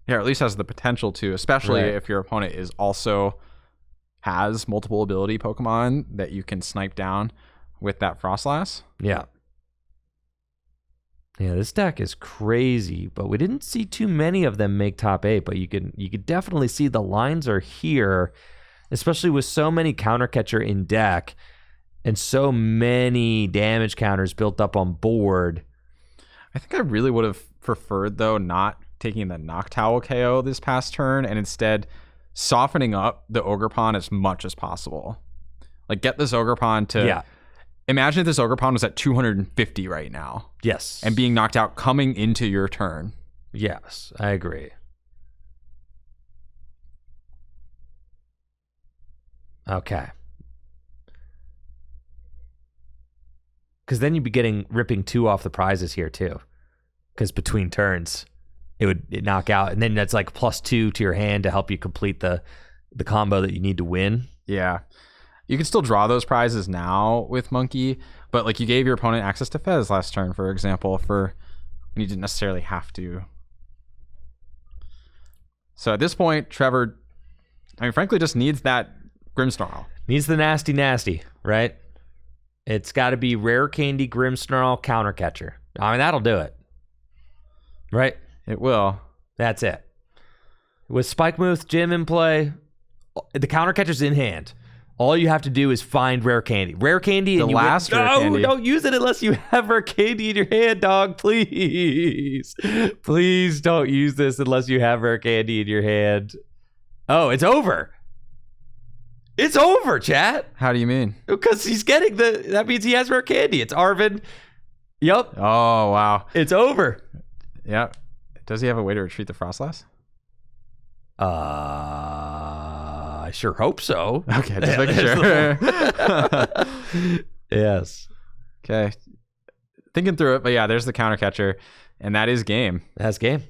Yeah, or at least has the potential to, especially if your opponent is also has multiple ability Pokemon that you can snipe down with that Frostlass. Yeah. Yeah, this deck is crazy, but we didn't see too many of them make top 8, but you could definitely see the lines are here, especially with so many counter catcher in deck and so many damage counters built up on board. I think I really would have preferred, though, not taking the Noctowl KO this past turn and instead softening up the Ogerpon as much as possible. Like, get this Ogerpon to... Yeah. Imagine if this Ogerpon was at 250 right now. Yes. And being knocked out coming into your turn. Yes, I agree. Okay. Because then you'd be ripping 2 off the prizes here too. Because between turns, it would knock out. And then that's like +2 to your hand to help you complete the combo that you need to win. Yeah. You can still draw those prizes now with Monkey, but like you gave your opponent access to Fez last turn, for example, for when you didn't necessarily have to. So at this point, Trevor, I mean, frankly, just needs that Grimmsnarl. Needs the nasty, right? It's got to be Rare Candy Grimmsnarl counter catcher. I mean, that'll do it. Right? It will. That's it. With Spikemuth Gym in play, the counter catcher's in hand. All you have to do is find Rare Candy. Rare Candy and Rare Candy. Don't use it unless you have Rare Candy in your hand, dog. Please. Please don't use this unless you have Rare Candy in your hand. Oh, it's over. It's over, chat. How do you mean? Because he's getting that means he has Rare Candy. It's Arvin. Yup. Oh, wow. It's over. Yep. Does he have a way to retreat the Frostlass? I sure hope so. Okay, just making sure. Yes. Okay. Thinking through it, but yeah, there's the counter catcher, and that is game. That's game.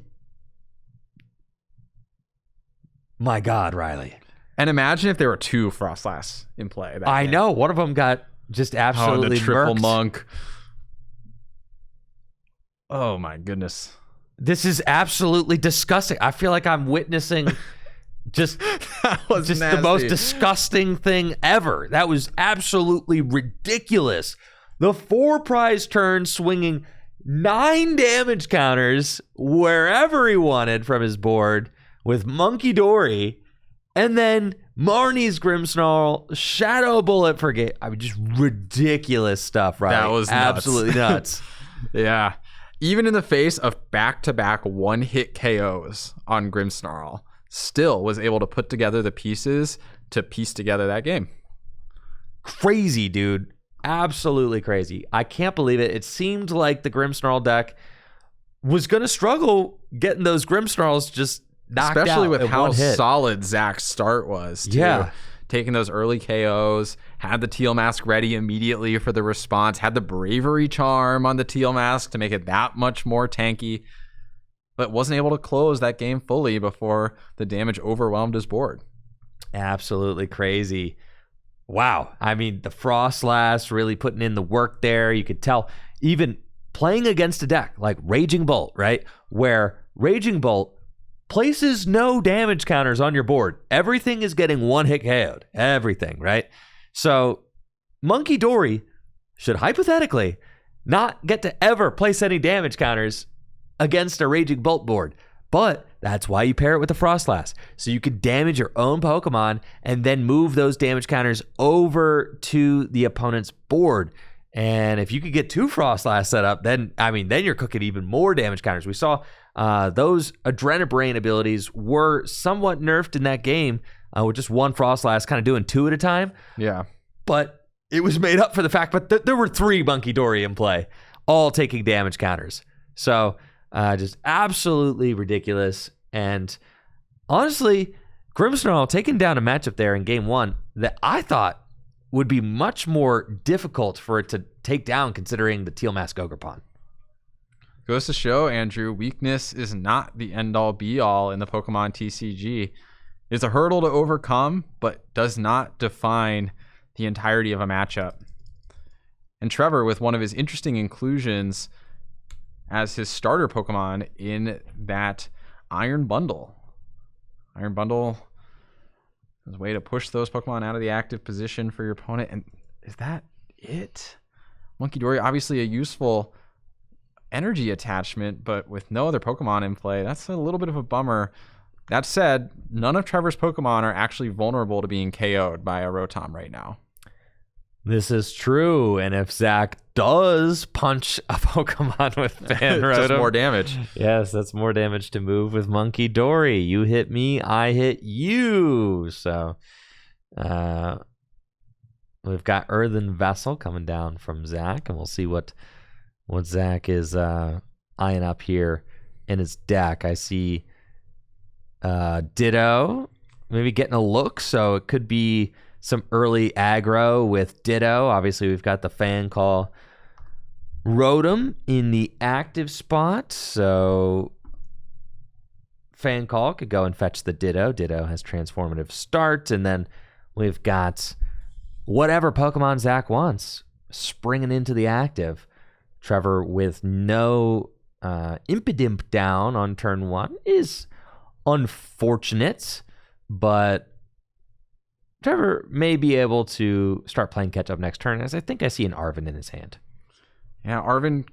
My God, Riley. And imagine if there were 2 Frostlass in play. I know. One of them got just absolutely the triple murked. monk. Oh my goodness. This is absolutely disgusting. I feel like I'm witnessing just the most disgusting thing ever. That was absolutely ridiculous. The 4 prize turn swinging 9 damage counters wherever he wanted from his board with Monkey Dory, and then Marnie's Grimmsnarl, Shadow Bullet for game. I mean, just ridiculous stuff, right? That was nuts. Absolutely nuts. Yeah. Even in the face of back-to-back one-hit KOs on Grimmsnarl, still was able to put together the pieces to piece together that game. Crazy, dude. absolutely crazy. I can't believe it. It seemed like the Grimmsnarl deck was going to struggle getting those Grimmsnarls just knocked out. Especially with how one hit. solid Zach's start was, too. Yeah. Taking those early KOs, had the Teal Mask ready immediately for the response, had the Bravery Charm on the Teal Mask to make it that much more tanky, but wasn't able to close that game fully before the damage overwhelmed his board. Absolutely crazy. Wow. I mean, the Frostlass really putting in the work there. You could tell, even playing against a deck like Raging Bolt, right? Where Raging Bolt places no damage counters on your board. Everything is getting one hit KO'd. Everything, right? So Monkey Dory should hypothetically not get to ever place any damage counters against a Raging Bolt board. But that's why you pair it with the Frostlass. So you could damage your own Pokemon and then move those damage counters over to the opponent's board. And if you could get 2 Frostlass set up, then you're cooking even more damage counters. We saw those Adrenabrain abilities were somewhat nerfed in that game with just 1 Frostlass kind of doing 2 at a time. Yeah. But it was made up for the fact that there were 3 Monkey Dory in play, all taking damage counters. So just absolutely ridiculous. And honestly, Grimmsnarl taking down a matchup there in game 1 that I thought would be much more difficult for it to take down considering the Teal Mask Ogerpon. Goes to show, Andrew, weakness is not the end-all be-all in the Pokemon TCG. It's a hurdle to overcome, but does not define the entirety of a matchup. And Trevor, with one of his interesting inclusions as his starter Pokemon in that Iron Bundle. Iron Bundle is a way to push those Pokemon out of the active position for your opponent. And is that it? Monkey Dory, obviously a useful energy attachment, but with no other Pokemon in play, that's a little bit of a bummer. That said, none of Trevor's Pokemon are actually vulnerable to being KO'd by a Rotom right now. This is true, and if Zach does punch a Pokemon with Fan Rotom, just more damage. Yes, that's more damage to move with Monkey Dory. You hit me, I hit you. So we've got Earthen Vessel coming down from Zach, and we'll see what Zach is eyeing up here in his deck. I see Ditto maybe getting a look, so it could be some early aggro with Ditto. Obviously, we've got the Fan Call Rotom in the active spot, so Fan Call could go and fetch the Ditto. Ditto has Transformative Start, and then we've got whatever Pokemon Zach wants springing into the active. Trevor with no Impidimp down on turn 1 is unfortunate, but Trevor may be able to start playing catch-up next turn, as I think I see an Arven in his hand. Yeah, Arven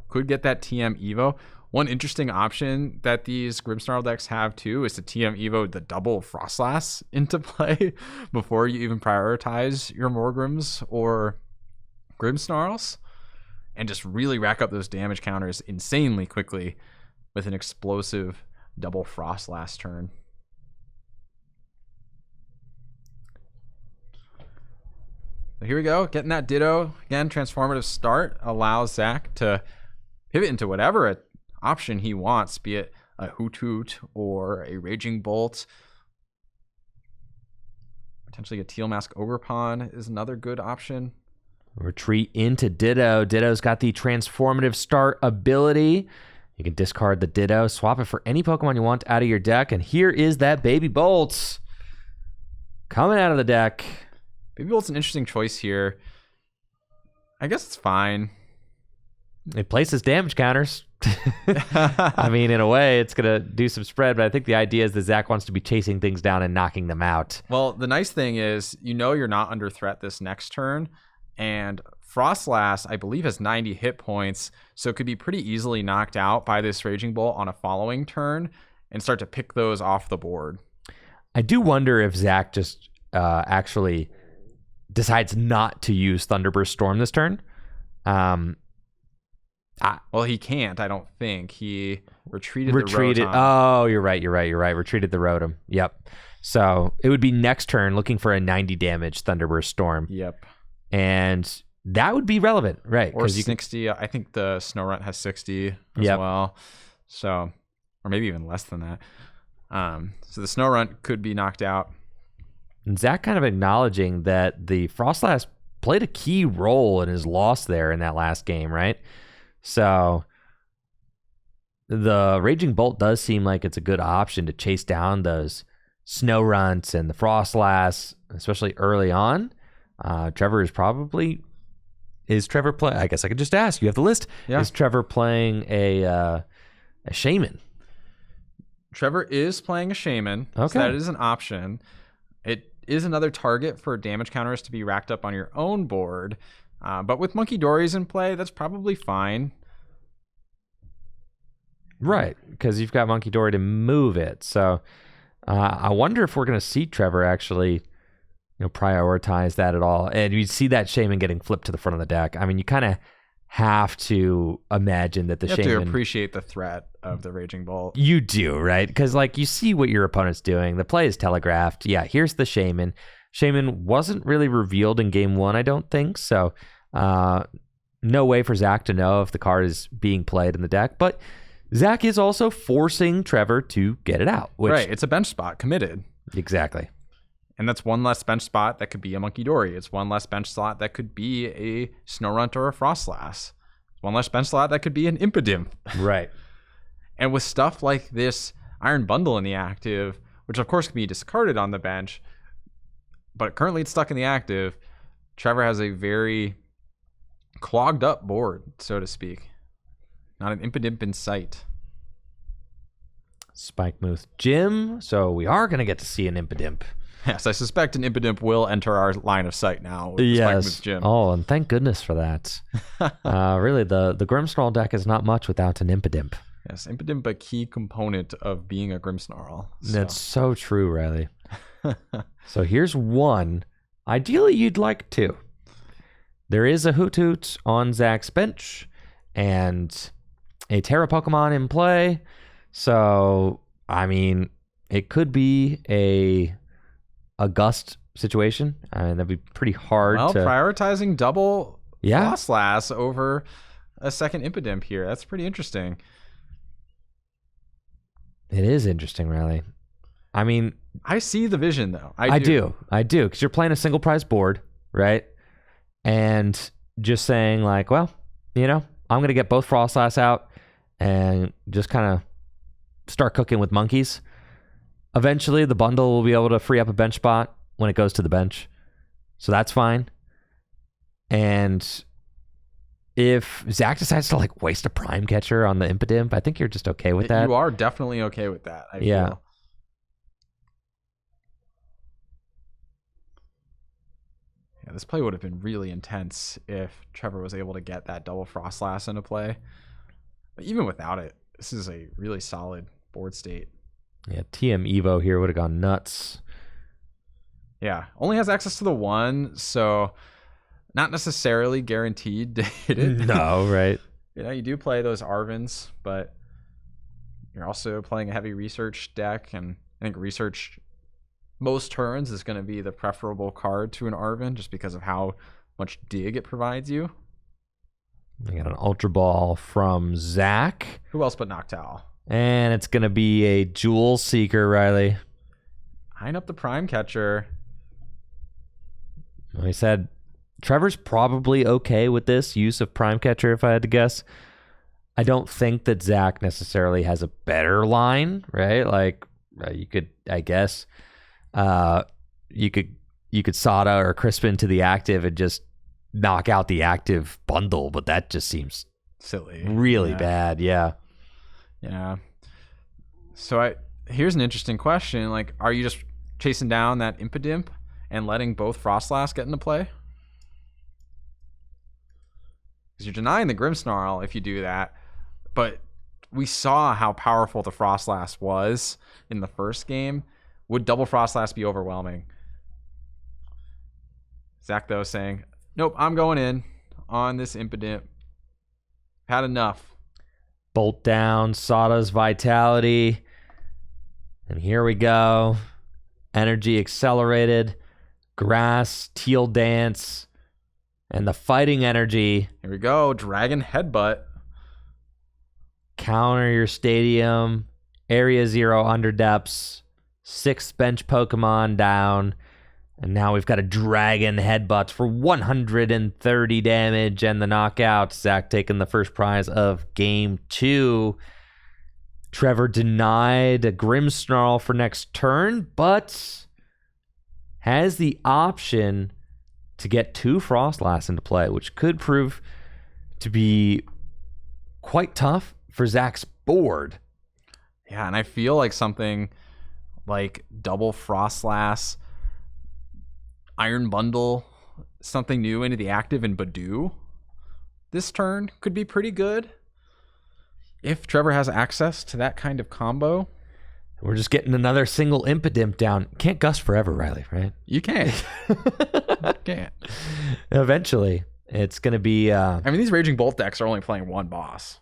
could get that TM Evo. One interesting option that these Grimmsnarl decks have, too, is to TM Evo the double Frostlass into play before you even prioritize your Morgrims or Grimmsnarls, and just really rack up those damage counters insanely quickly with an explosive double Frostlass turn. So here we go, getting that Ditto. Again, Transformative Start allows Zach to pivot into whatever option he wants, be it a Hoot or a Raging Bolt. Potentially a Teal Mask Ogerpon is another good option. Retreat into Ditto. Ditto's got the Transformative Start ability. You can discard the Ditto, swap it for any Pokemon you want out of your deck, and here is that Baby Bolt coming out of the deck. Baby Bolt's an interesting choice here. I guess it's fine. It places damage counters. I mean, in a way, it's going to do some spread, but I think the idea is that Zach wants to be chasing things down and knocking them out. Well, the nice thing is, you're not under threat this next turn, and Frostlass, I believe, has 90 hit points, so it could be pretty easily knocked out by this Raging Bolt on a following turn and start to pick those off the board. I do wonder if Zach just actually decides not to use Thunderburst Storm this turn. Well, he can't, I don't think. He retreated the Rotom. Oh, you're right. Retreated the Rotom. Yep. So it would be next turn looking for a 90 damage Thunderburst Storm. Yep. And that would be relevant, right? Or 60. I think the Snorunt has 60 as well. So, or maybe even less than that. So the Snorunt could be knocked out. And Zach kind of acknowledging that the Frostlass played a key role in his loss there in that last game, right? So the Raging Bolt does seem like it's a good option to chase down those Snowrunts and the Frostlass, especially early on. Trevor is probably... Is Trevor playing... I guess I could just ask. You have the list. Yeah. Is Trevor playing a Shaman? Trevor is playing a Shaman. Okay. So that is an option. It is another target for damage counters to be racked up on your own board. But with Monkey Dories in play, that's probably fine. Right, because you've got Monkey Dory to move it. So I wonder if we're going to see Trevor actually prioritize that at all. And you see that Shaman getting flipped to the front of the deck. I mean, you kind of have to imagine that the Shaman... You have to appreciate the threat of the Raging Bolt. You do, right? Because you see what your opponent's doing. The play is telegraphed. Yeah, here's the Shaman. Shaman wasn't really revealed in game 1, I don't think. So no way for Zach to know if the card is being played in the deck. But Zach is also forcing Trevor to get it out. Right, it's a bench spot, committed. Exactly. And that's one less bench spot that could be a Monkey Dory. It's one less bench slot that could be a Snorunt or a Frostlass. It's one less bench slot that could be an Impidimp. Right. And with stuff like this Iron Bundle in the active, which of course can be discarded on the bench, but currently it's stuck in the active, Trevor has a very clogged up board, so to speak. Not an Impidimp in sight. Spikemuth Gym. So we are going to get to see an Impidimp. Yes, I suspect an Impidimp will enter our line of sight now with Spikemuth Gym. Oh, and thank goodness for that. Really, the Grimmsnarl deck is not much without an Impidimp. Yes, Impidimp, a key component of being a Grimmsnarl. So. That's so true, Riley. So here's one. Ideally, you'd like two. There is a Hoot Hoot on Zach's bench and a Tera Pokemon in play. So, I mean, it could be a Gust situation. I mean, that'd be pretty hard to... prioritizing double Frostlass over a second Impidimp here. That's pretty interesting. It is interesting, Riley. I mean... I see the vision, though. I do, because you're playing a single prize board, right? And just saying, well, I'm going to get both Frostlass out and just kind of start cooking with monkeys. Eventually, the bundle will be able to free up a bench spot when it goes to the bench. So that's fine. And if Zach decides to waste a Prime Catcher on the Impidimp, I think you're just okay with that. You are definitely okay with that, I feel. Yeah, this play would have been really intense if Trevor was able to get that double Frostlass into play. But even without it, this is a really solid board state. Yeah, TM Evo here would have gone nuts. Yeah, only has access to the 1, so not necessarily guaranteed to hit it. No, right. You do play those Arvins, but you're also playing a heavy research deck, and I think research most turns is going to be the preferable card to an Arvin just because of how much dig it provides you. I got an Ultra Ball from Zach. Who else but Noctowl? And it's going to be a Jewel Seeker, Riley. Eyeing up the Prime Catcher. Like I said, Trevor's probably okay with this use of Prime Catcher, if I had to guess. I don't think that Zach necessarily has a better line, right? You could, I guess, you could Sada or Crispin to the active and just knock out the active bundle, but that just seems silly, really bad. Yeah. So here's an interesting question. Are you just chasing down that Impidimp and letting both Frostlass get into play? Because you're denying the Grimmsnarl if you do that. But we saw how powerful the Frostlass was in the first game. Would double Frostlass be overwhelming? Zach, though, saying, nope, I'm going in on this Impidimp. Had enough. Bolt down, Sada's Vitality. And here we go. Energy accelerated. Grass, Teal Dance. And the fighting energy. Here we go. Dragon Headbutt. Counter your stadium. Area 0 Underdepths. 6 bench Pokemon down. And now we've got a Dragon Headbutt for 130 damage and the knockout. Zach taking the first prize of game 2. Trevor denied a Grimmsnarl for next turn, but has the option to get 2 Frostlass into play, which could prove to be quite tough for Zach's board. Yeah, and I feel like something like double Frostlass, Iron Bundle, something new into the active in Badoo this turn could be pretty good. If Trevor has access to that kind of combo. We're just getting another single Impidimp down. Can't gust forever, Riley, right? You can't. You can't. Eventually, it's going to be... I mean, these Raging Bolt decks are only playing one boss.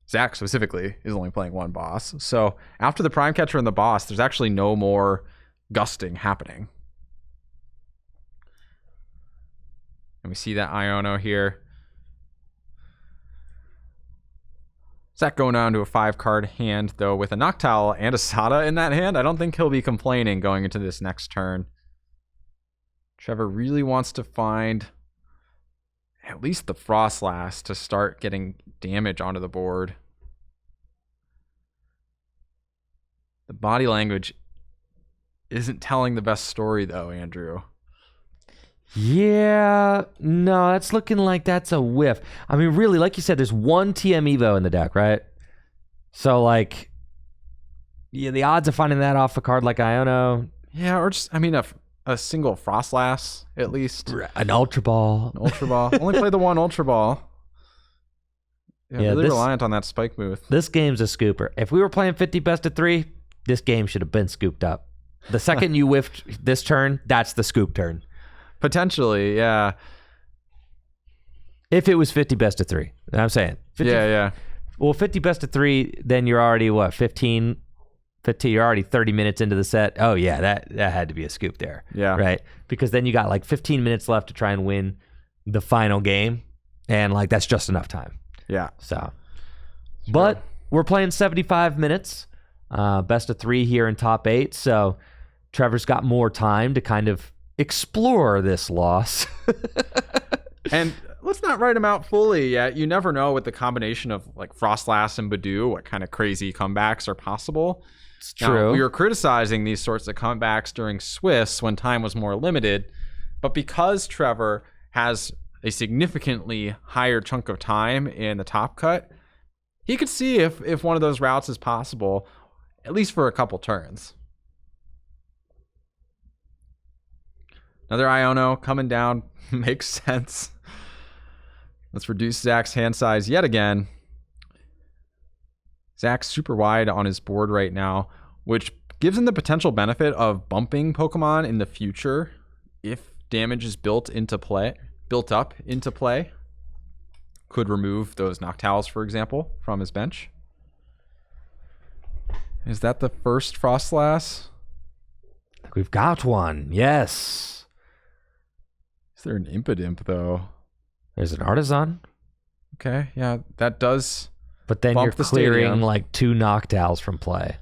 Zach specifically is only playing one boss. So after the Prime Catcher and the boss, there's actually no more gusting happening. And we see that Iono here. Zach going down to a 5-card hand, though, with a Noctowl and a Sada in that hand. I don't think he'll be complaining going into this next turn. Trevor really wants to find at least the Frostlass to start getting damage onto the board. The body language isn't telling the best story, though, Andrew. Yeah, no, that's looking like that's a whiff. I mean, really, like you said, there's one TM Evo in the deck, right? So, like, yeah, the odds of finding that off a card like Iono. Yeah, or just, I mean, a single Frostlass, at least. An Ultra Ball. An Ultra Ball. Only play the one Ultra Ball. Yeah, really reliant on that Spike Move. This game's a scooper. If we were playing 50 best of 3, this game should have been scooped up. The second you whiffed this turn, that's the scoop turn. Potentially, yeah. If it was 50 best of 3, I'm saying. 50, yeah. Well, 50 best of 3, then you're already, 15, you're already 30 minutes into the set. Oh, yeah, that had to be a scoop there. Yeah. Right? Because then you got like 15 minutes left to try and win the final game. And like, that's just enough time. Yeah. So, but we're playing 75 minutes, best of 3 here in top 8. So Trevor's got more time to kind of explore this loss. And let's not write him out fully yet. You never know with the combination of like Frostlass and Badoo, what kind of crazy comebacks are possible. It's true. Now, we were criticizing these sorts of comebacks during Swiss when time was more limited, but because Trevor has a significantly higher chunk of time in the top cut, he could see if one of those routes is possible, at least for a couple turns. Another Iono coming down makes sense. Let's reduce Zach's hand size yet again. Zach's super wide on his board right now, which gives him the potential benefit of bumping Pokemon in the future if damage is built up into play. Could remove those Noctowls, for example, from his bench. Is that the first Frostlass? We've got one, yes. Is there an Impidimp, though? There's an Artisan. Okay, yeah, that does. But then you're the clearing stadium. like 2 Noctowls from play,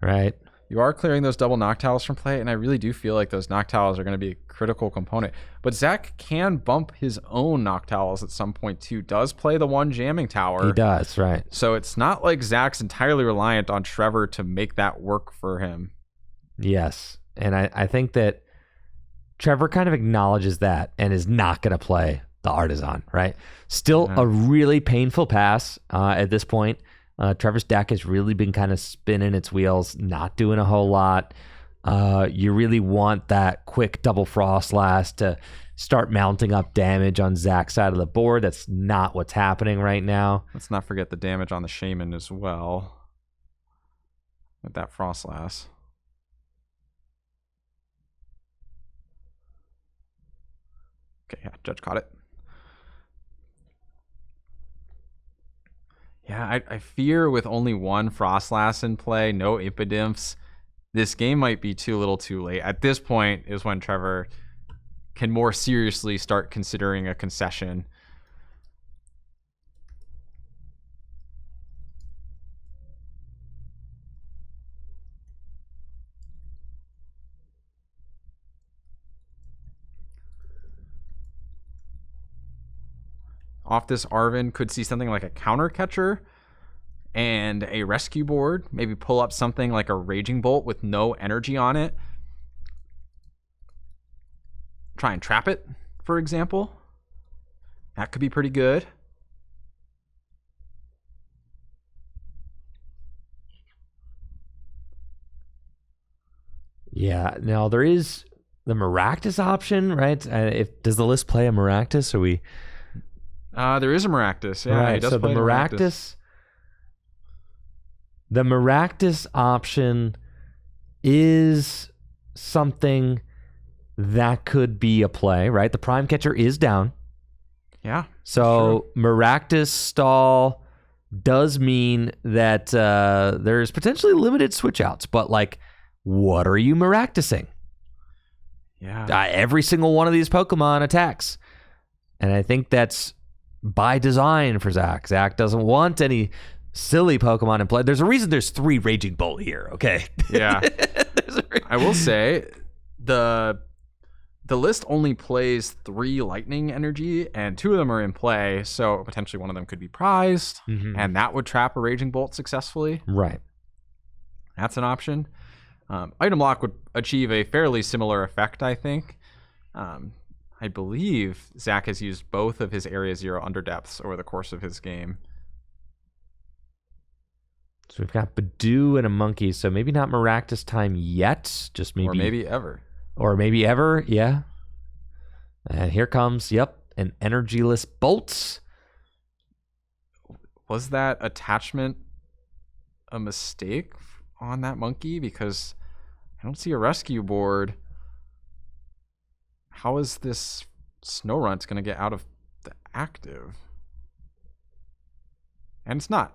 right? You are clearing those double Noctowls from play, and I really do feel like those Noctowls are going to be a critical component. But Zach can bump his own Noctowls at some point, too. Does play the one jamming tower. He does, right. So it's not like Zach's entirely reliant on Trevor to make that work for him. Yes, and I think that Trevor kind of acknowledges that and is not going to play the Artisan, right? Still a really painful pass at this point. Trevor's deck has really been kind of spinning its wheels, not doing a whole lot. You really want that quick double Frostlass to start mounting up damage on Zach's side of the board. That's not what's happening right now. Let's not forget the damage on the Shaman as well with that Frostlass. Okay, yeah, Judge caught it. Yeah, I fear with only one Frostlass in play, no Impidimps, this game might be too little too late. At this point is when Trevor can more seriously start considering a concession. Off this Arven, could see something like a counter catcher and a rescue board. Maybe pull up something like a Raging Bolt with no energy on it. Try and trap it, for example. That could be pretty good. Yeah. Now there is the Maractus option, right? Does the list play a Maractus? Or we? There is a Maractus. Yeah, right. he does So play the Maractus. The Maractus option is something that could be a play, right? The Prime Catcher is down. Yeah. So Maractus stall does mean that there's potentially limited switch outs, but like, what are you Maractusing? Yeah. Every single one of these Pokemon attacks. And I think that's by design for Zach. Zach doesn't want any silly Pokemon in play. There's a reason there's 3 Raging Bolt here, okay? Yeah. I will say the list only plays 3 Lightning Energy, and 2 of them are in play, so potentially one of them could be prized, and that would trap a Raging Bolt successfully. Right. That's an option. Item Lock would achieve a fairly similar effect, I think. I believe Zach has used both of his Area 0 Underdepths over the course of his game. So we've got Badoo and a Monkey, so maybe not Maractus time yet, just maybe. Or maybe ever. Or maybe ever, yeah. And here comes, an Energyless Bolt. Was that attachment a mistake on that Monkey? Because I don't see a rescue board. How is this Snorunt going to get out of the active? And it's not.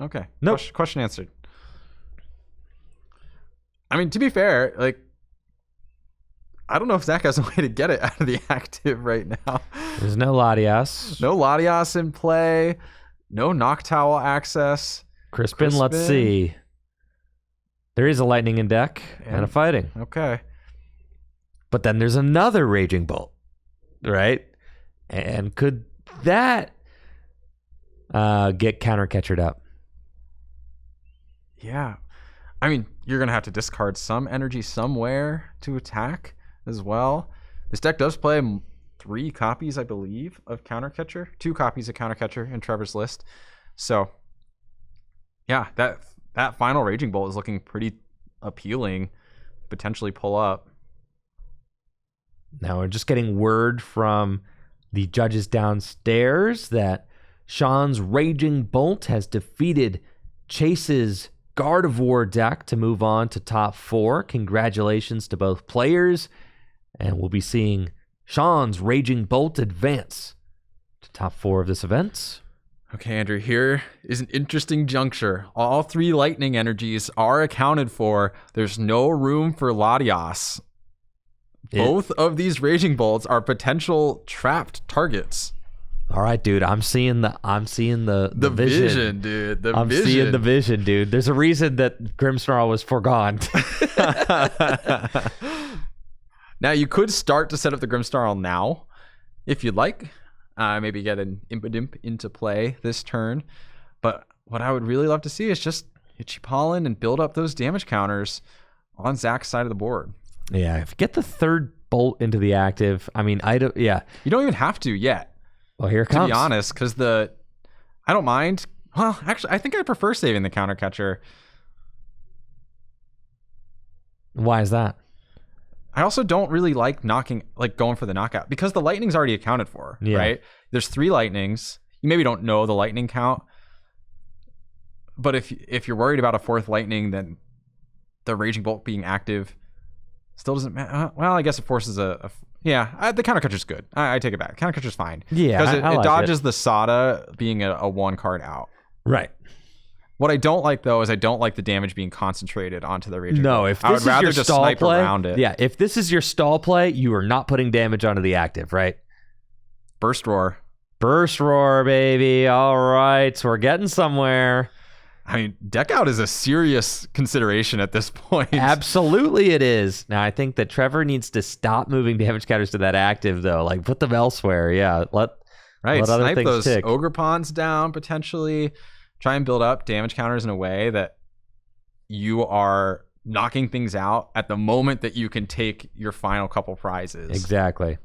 Okay. Nope. Question answered. I mean, to be fair, like, I don't know if Zach has a way to get it out of the active right now. There's no Latias. No Latias in play. No Noctowl access. Crispin, let's see. There is a Lightning in deck and a Fighting. Okay. But then there's another Raging Bolt, right? And could that get counter-catchered up? Yeah. I mean, you're going to have to discard some energy somewhere to attack as well. This deck does play 3 copies, I believe, of Countercatcher. 2 copies of Countercatcher in Trevor's list. So, yeah, that final Raging Bolt is looking pretty appealing. Potentially pull up. Now we're just getting word from the judges downstairs that Sean's Raging Bolt has defeated Chase's Gardevoir deck to move on to top 4. Congratulations to both players. And we'll be seeing Sean's Raging Bolt advance to top 4 of this event. Okay, Andrew, here is an interesting juncture. All 3 Lightning Energies are accounted for. There's no room for Latias. Both of these Raging Bolts are potential trapped targets. All right, dude. I'm seeing the vision, dude. I'm seeing the vision, dude. There's a reason that Grimmsnarl was forgone. Now, you could start to set up the Grimmsnarl now, if you'd like. Maybe get an Impidimp into play this turn. But what I would really love to see is just Itchy Pollen and build up those damage counters on Zach's side of the board. Yeah, if you get the 3rd Bolt into the active, I mean, you don't even have to yet. Well, here it comes. To be honest, because I don't mind. Well, actually, I think I prefer saving the Countercatcher. Why is that? I also don't really like going for the knockout because the Lightning's already accounted for, right? There's 3 Lightnings. You maybe don't know the Lightning count, but if you're worried about a 4th Lightning, then the Raging Bolt being active still doesn't matter. Well, I guess it forces the Countercatcher's good. I take it back. Countercatcher's fine. Yeah, because it like dodges the Sada being a 1 card out. Right. What I don't like, though, is I don't like the damage being concentrated onto the Raging No, Bolt. if I would this is rather your just stall snipe play, around it. yeah, if this is your stall play, you are not putting damage onto the active, right? Burst Roar. Burst Roar, baby. All right, we're getting somewhere. I mean, Deck Out is a serious consideration at this point. Absolutely it is. Now, I think that Trevor needs to stop moving damage counters to that active, though. Like, put them elsewhere. Yeah, let other Snipe things those tick. Ogre Pawns down, potentially. Try and build up damage counters in a way that you are knocking things out at the moment that you can take your final couple prizes. Exactly.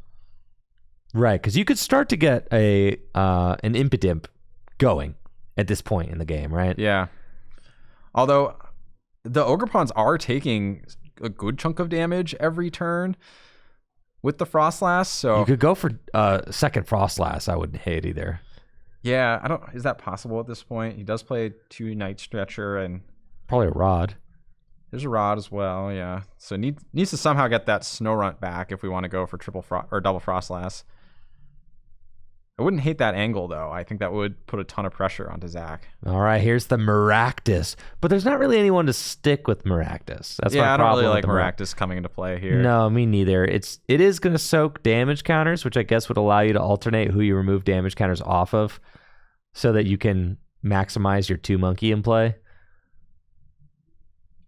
Right, because you could start to get an Impidimp going at this point in the game, right? Yeah. Although the Ogre Pawns are taking a good chunk of damage every turn with the Frostlass, so You could go for second Frostlass. I wouldn't hate either. yeah, is that possible at this point? He does play 2 Night Stretcher, and Probably a Rod. there's a Rod as well, yeah. So needs to somehow get that Snorunt back if we want to go for double Frostlass. I wouldn't hate that angle, though. I think that would put a ton of pressure onto Zach. All right, here's the Maractus. But there's not really anyone to stick with Maractus. That's my I don't problem really with like the Maractus coming into play here. No, me neither. It is going to soak damage counters, which I guess would allow you to alternate who you remove damage counters off of so that you can maximize your 2 monkey in play.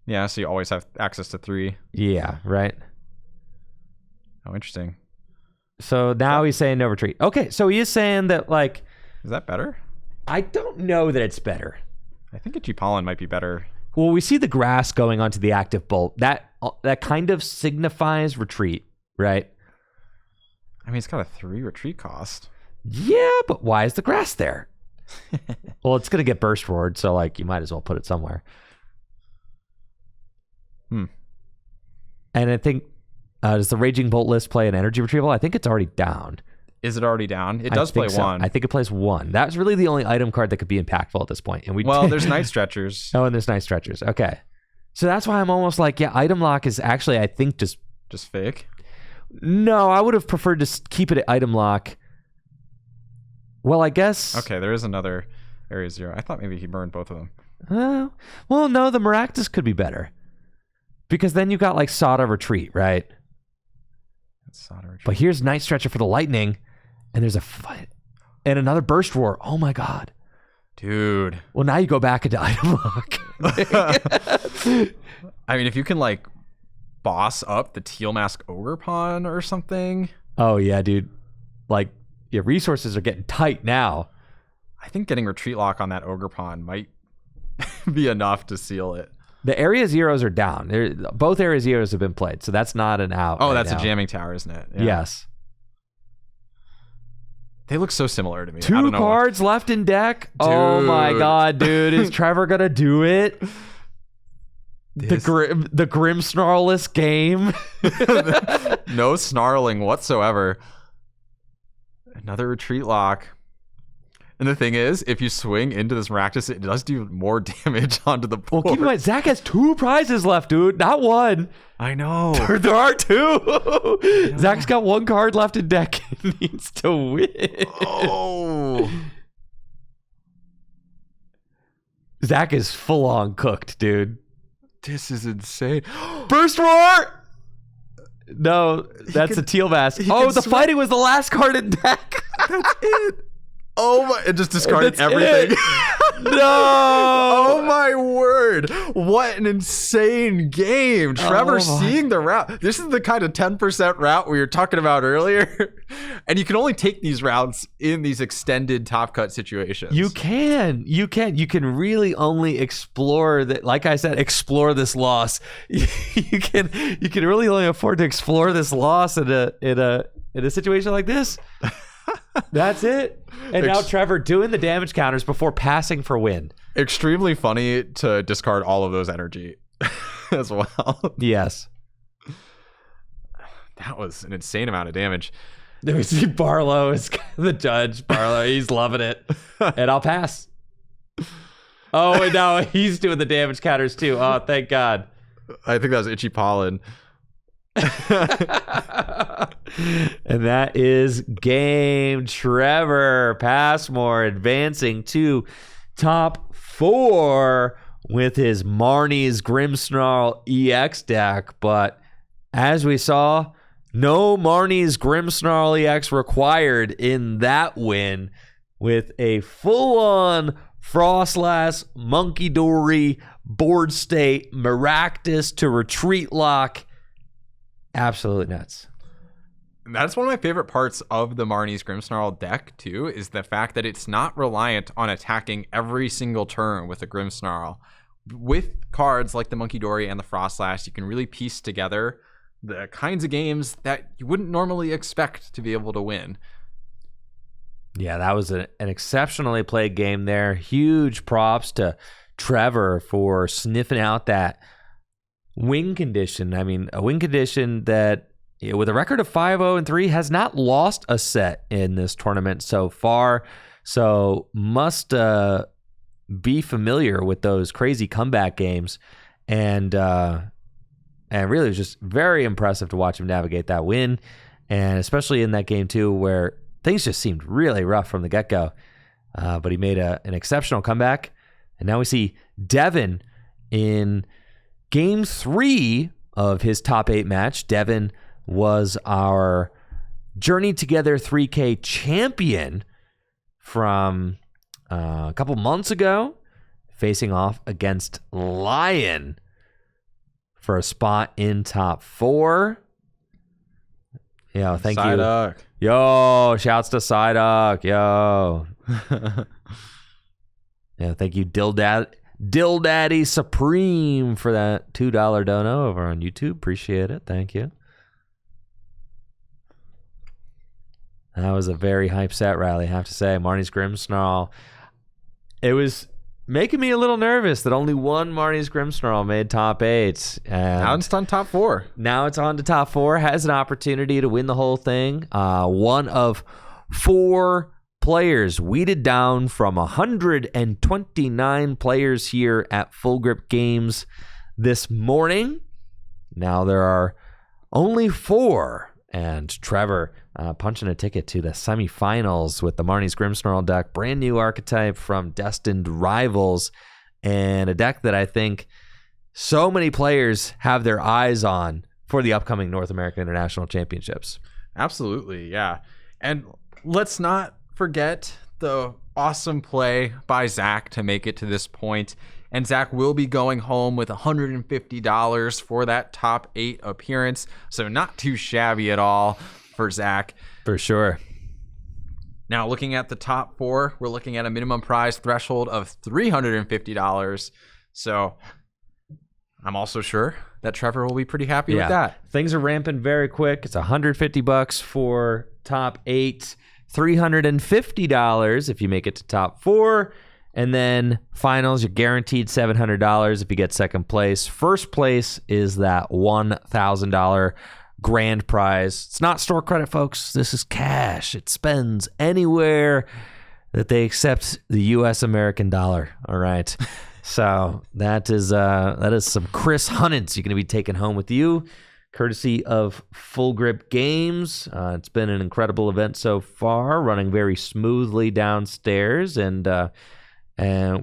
Yeah, so you always have access to 3. Yeah, right? Oh, interesting. So now he's saying no retreat. Okay, so he is saying that, like... Is that better? I don't know that it's better. I think Itchy Pollen might be better. Well, we see the grass going onto the active bolt. That kind of signifies retreat, right? I mean, it's got a 3 retreat cost. Yeah, but why is the grass there? Well, it's going to get burst roared, so like you might as well put it somewhere. And I think, does the Raging Bolt list play an energy retrieval? I think it's already down. Is it already down? It does play so. 1. I think it plays 1. That's really the only item card that could be impactful at this point. And there's Night Stretchers. Oh, and there's Night Stretchers. Okay. So that's why I'm almost like, yeah, item lock is actually, I think, just fake. No, I would have preferred to keep it at item lock. Well, I guess. Okay, there is another Area 0. I thought maybe he burned both of them. Well, no, the Maractus could be better. Because then you got like Sada Retreat, right? That's Sada Retreat. But here's Night Stretcher for the Lightning, and there's a fight. And another Burst Roar. Oh my god. Dude. Well, now you go back into item lock. I mean, if you can like boss up the Teal Mask Ogre Pawn or something. Oh yeah, dude. Like, your resources are getting tight now. I think getting Retreat Lock on that Ogre Pawn might be enough to seal it. The Area Zeros are down. Both Area Zeros have been played, so that's not an out. Oh, that's a jamming tower, isn't it? Yeah. Yes. They look so similar to me. 2 cards left in deck. Dude. Oh my god, dude! Is Trevor gonna do it? The Grimmsnarl-less game. No snarling whatsoever. Another Retreat Lock. And the thing is, if you swing into this Maractus, it does do more damage onto the board. Well, keep in mind, Zach has 2 prizes left, dude. Not 1. I know. There are 2. Zach's got 1 card left in deck and needs to win. Oh. Zach is full on cooked, dude. This is insane. Burst Roar! No, that's a Teal Mask. Oh, the fighting was the last card in deck. That's it. Oh my, it just discarded everything. No. Oh my word. What an insane game. Trevor seeing the route. This is the kind of 10% route we were talking about earlier. And you can only take these routes in these extended top cut situations. You can really only explore that. Like I said, explore this loss. You can really only afford to explore this loss in a situation like this. That's it. And now Trevor doing the damage counters before passing for win. Extremely funny to discard all of those energy as well. Yes. That was an insane amount of damage. Then we see Barlow is the judge. Barlow, he's loving it. And I'll pass. Oh, and now he's doing the damage counters too. Oh, thank God. I think that was Itchy Pollen. And that is game. Trevor Passmore advancing to top 4 with his Marnie's Grimmsnarl EX deck, but as we saw, no Marnie's Grimmsnarl EX required in that win with a full-on Frostlass, Monkey Dory, board state, Maractus to retreat lock. Absolutely nuts. That's one of my favorite parts of the Marnie's Grimmsnarl deck, too, is the fact that it's not reliant on attacking every single turn with a Grimmsnarl. With cards like the Monkey Dory and the Frostlass, you can really piece together the kinds of games that you wouldn't normally expect to be able to win. Yeah, that was an exceptionally played game there. Huge props to Trevor for sniffing out that win condition. I mean, a win condition that, with a record of 5-0-3, has not lost a set in this tournament so far. So must be familiar with those crazy comeback games. And really, it was just very impressive to watch him navigate that win. And especially in that game, too, where things just seemed really rough from the get-go. But he made an exceptional comeback. And now we see Devin in Game 3 of his top 8 match. Devin was our Journey Together 3K champion from a couple months ago, facing off against Lion for a spot in top 4. Yo, thank you. Psyduck. Yo, shouts to Psyduck. Yo. Yeah, thank you, Dill Daddy Supreme, for that $2 dono over on YouTube. Appreciate it. Thank you. That was a very hype set, Riley, I have to say. Marnie's Grimmsnarl. It was making me a little nervous that only one Marnie's Grimmsnarl made top 8. And now it's on top 4. Now it's on to top 4. Has an opportunity to win the whole thing. One of 4 players weeded down from 129 players here at Full Grip Games this morning. Now there are only 4. And Trevor punching a ticket to the semifinals with the Marnie's Grimmsnarl deck. Brand new archetype from Destined Rivals. And a deck that I think so many players have their eyes on for the upcoming North American International Championships. Absolutely, yeah. And let's not forget the awesome play by Zach to make it to this point. And Zach will be going home with $150 for that top 8 appearance. So not too shabby at all for Zach. For sure. Now, looking at the top 4, we're looking at a minimum prize threshold of $350. So I'm also sure that Trevor will be pretty happy with that. Things are ramping very quick. It's $150 for top 8. $350 if you make it to top 4. And then finals, you're guaranteed $700 if you get second place. First place is that $1,000 grand prize. It's not store credit, folks. This is cash. It spends anywhere that they accept the U.S. American dollar. All right. So that is some Chris Hunnits you're going to be taking home with you, courtesy of Full Grip Games. It's been an incredible event so far, running very smoothly downstairs, and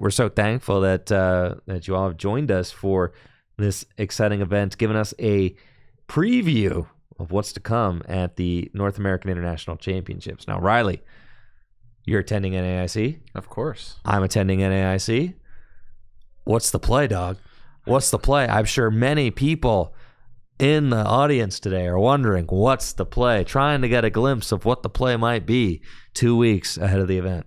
we're so thankful that you all have joined us for this exciting event, giving us a preview of what's to come at the North American International Championships. Now, Riley, you're attending NAIC. Of course. I'm attending NAIC. What's the play, dog? What's the play? I'm sure many people in the audience today are wondering, what's the play? Trying to get a glimpse of what the play might be 2 weeks ahead of the event.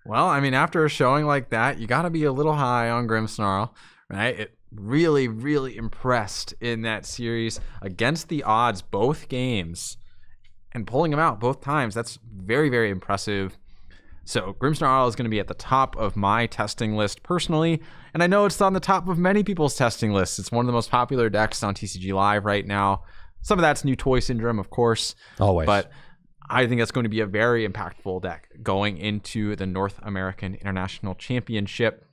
Well, I mean, after a showing like that, you got to be a little high on Grimmsnarl, right? It really, really impressed in that series against the odds, both games, and pulling them out both times. That's very, very impressive. So Grimmsnarl is going to be at the top of my testing list personally, and I know it's on the top of many people's testing lists. It's one of the most popular decks on TCG Live right now. Some of that's new toy syndrome, of course. Always. But I think that's going to be a very impactful deck going into the North American International Championship.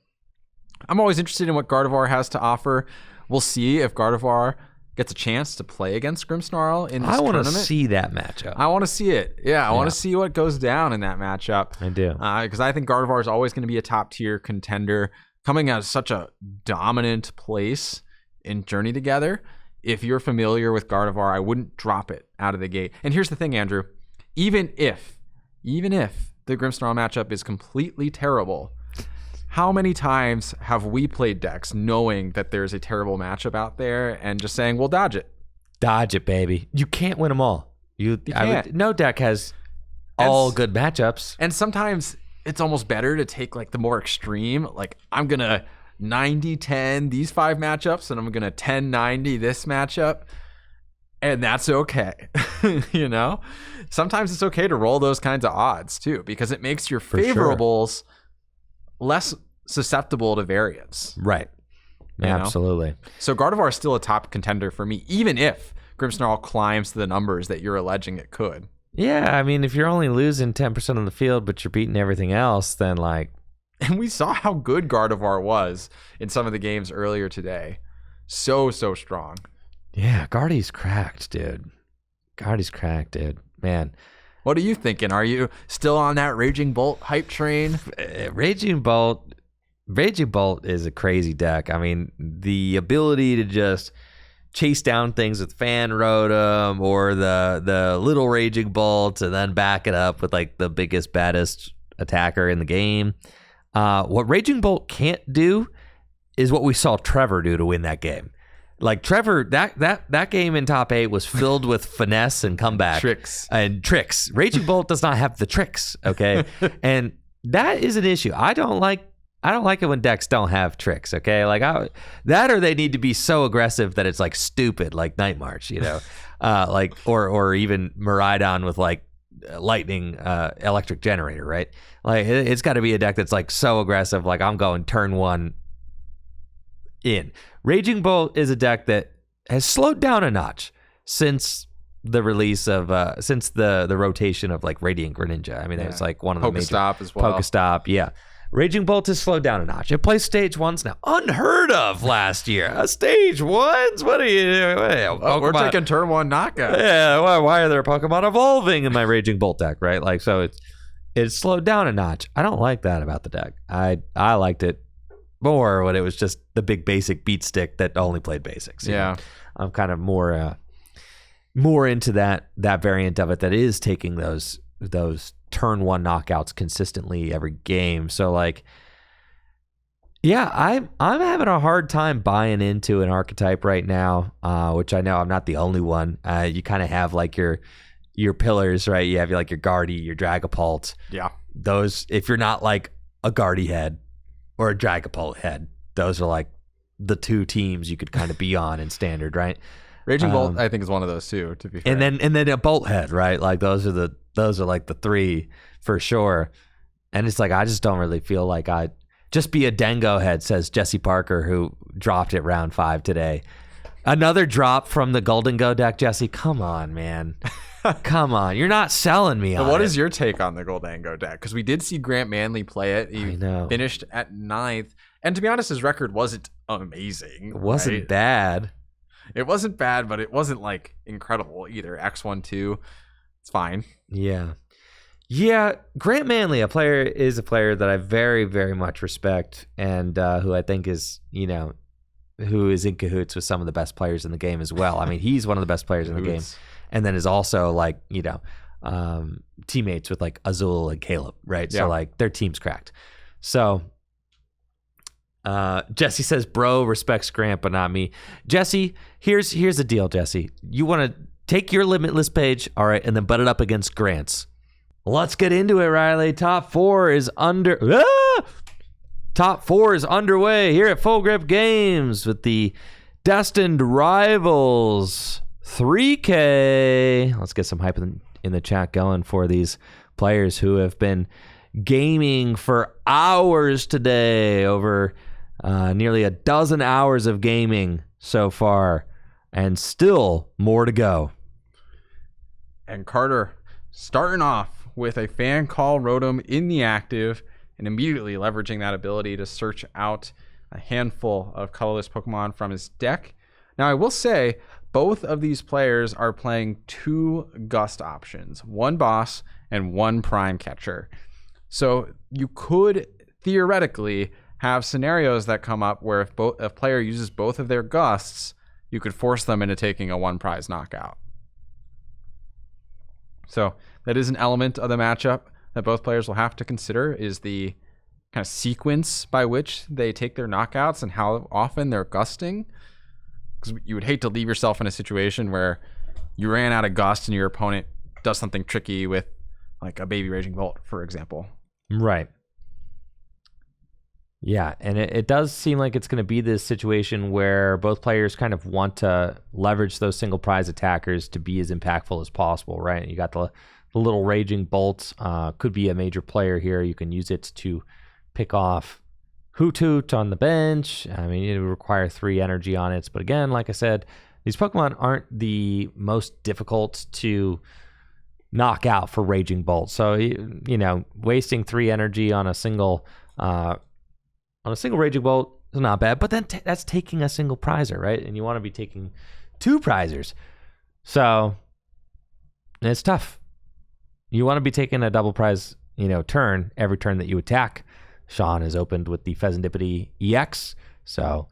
I'm always interested in what Gardevoir has to offer. We'll see if Gardevoir gets a chance to play against Grimmsnarl in this tournament. I want to see that matchup. I want to see it. Yeah, I want to see what goes down in that matchup. I do. Because I think Gardevoir is always going to be a top-tier contender. coming out of such a dominant place in Journey Together, if you're familiar with Gardevoir, I wouldn't drop it out of the gate. And here's the thing, Andrew. Even if the Grimmsnarl matchup is completely terrible, how many times have we played decks knowing that there's a terrible matchup out there and just saying, we'll dodge it? Dodge it, baby. You can't win them all. You can't. No deck has all good matchups. And sometimes it's almost better to take like the more extreme, like I'm going to 90-10 these 5 matchups and I'm going to 10-90 this matchup. And that's okay. You know, sometimes it's okay to roll those kinds of odds too, because it makes your favorables less susceptible to variance. Right. Absolutely. Know? So Gardevoir is still a top contender for me, even if Grimmsnarl climbs to the numbers that you're alleging it could. Yeah, I mean, if you're only losing 10% of the field, but you're beating everything else, then like... And we saw how good Gardevoir was in some of the games earlier today. So strong. Yeah, Guardy's cracked, dude. Man. What are you thinking? Are you still on that Raging Bolt hype train? Raging Bolt is a crazy deck. I mean, the ability to just chase down things with Fan Rotom or the little Raging Bolt and then back it up with like the biggest, baddest attacker in the game. What Raging Bolt can't do is what we saw Trevor do to win that game. Like Trevor, that game in top 8 was filled with finesse and comeback tricks. Raging Bolt does not have the tricks, okay? And that is an issue. I don't like it when decks don't have tricks, okay? Like that, or they need to be so aggressive that it's like stupid, like Night March, you know, like or even Miraidon with like lightning electric generator, right? Like it's got to be a deck that's like so aggressive, like I'm going turn 1 in. Raging Bolt is a deck that has slowed down a notch since the release of since the rotation of like Radiant Greninja. I mean, it's like one of the major Pokestop as well. Pokestop, yeah. Raging Bolt has slowed down a notch. It plays stage 1s now. Unheard of last year. Stage 1s? What are you doing? We're taking turn 1 knockout. Yeah, why are there Pokemon evolving in my Raging Bolt deck, right? Like, so it's slowed down a notch. I don't like that about the deck. I liked it more when it was just the big basic beat stick that only played basics. You know? I'm kind of more into that variant of it that is taking those turn 1 knockouts consistently every game. So like, yeah, I'm having a hard time buying into an archetype right now, which I know I'm not the only one. You kind of have like your pillars, right? You have like your Guardy, your Dragapult. Yeah. Those, if you're not like a Guardy head or a Dragapult head, those are like the 2 teams you could kind of be on in standard, right? Raging Bolt, I think, is one of those too, to be fair. And then a Bolt head, right? Like those are like the 3 for sure. And it's like, I just don't really feel like I'd just be a Dengo head, says Jesse Parker, who dropped it round 5 today. Another drop from the Gholdengo deck, Jesse. Come on, man. Come on. You're not selling me on it. What is your take on the Gholdengo deck? Because we did see Grant Manley play it. He finished at 9th. And to be honest, his record wasn't amazing. It wasn't bad. It wasn't bad, but it wasn't like incredible either. X1-2, it's fine. Yeah. Grant Manley, is a player that I very, very much respect, and who I think is, who is in cahoots with some of the best players in the game as well. I mean, he's one of the best players in the game, and then is also like, teammates with like Azul and Caleb, right? Yeah. So like their team's cracked. So Jesse says, bro respects Grant, but not me. Jesse, here's the deal, Jesse. You want to take your Limitless page, all right, and then butt it up against Grant's. Let's get into it, Riley. Top 4 is underway here at Full Grip Games with the Destined Rivals 3K. Let's get some hype in the chat going for these players who have been gaming for hours today, over nearly a dozen hours of gaming so far, and still more to go. And Carter starting off with a Fan Call Rotom in the active and immediately leveraging that ability to search out a handful of colorless Pokemon from his deck. Now, I will say both of these players are playing 2 Gust options, 1 Boss and 1 Prime Catcher. So you could theoretically have scenarios that come up where if a player uses both of their gusts, you could force them into taking a one prize knockout. So that is an element of the matchup that both players will have to consider, is the kind of sequence by which they take their knockouts and how often they're gusting. Because you would hate to leave yourself in a situation where you ran out of gust and your opponent does something tricky with like a Baby Raging Bolt, for example. Right. Yeah, and it does seem like it's going to be this situation where both players kind of want to leverage those single prize attackers to be as impactful as possible, right? You got the little Raging Bolt, could be a major player here. You can use it to pick off Hoot on the bench. I mean, it would require 3 energy on it. But again, like I said, these Pokemon aren't the most difficult to knock out for Raging Bolt. So, wasting 3 energy on a single Raging Bolt is not bad. But then that's taking a single prizer, right? And you want to be taking 2 prizers. So it's tough. You want to be taking a double prize, turn every turn that you attack. Sean has opened with the Pheasantipity EX. So,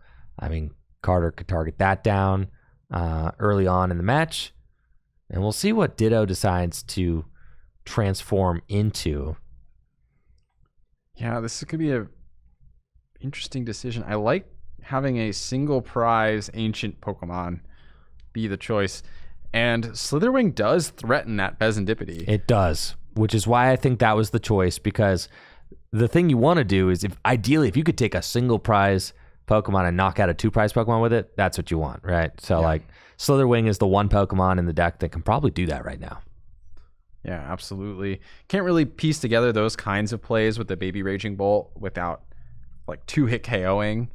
Carter could target that down early on in the match. And we'll see what Ditto decides to transform into. Yeah, this could be a interesting decision. I like having a single prize ancient Pokemon be the choice. And Slitherwing does threaten that Pheasantipity. It does, which is why I think that was the choice, because the thing you want to do is, if you could take a single prize Pokemon and knock out a 2 prize Pokemon with it, that's what you want, right? So Slitherwing is the one Pokemon in the deck that can probably do that right now. Yeah, absolutely. Can't really piece together those kinds of plays with the Baby Raging Bolt without 2-hit KOing.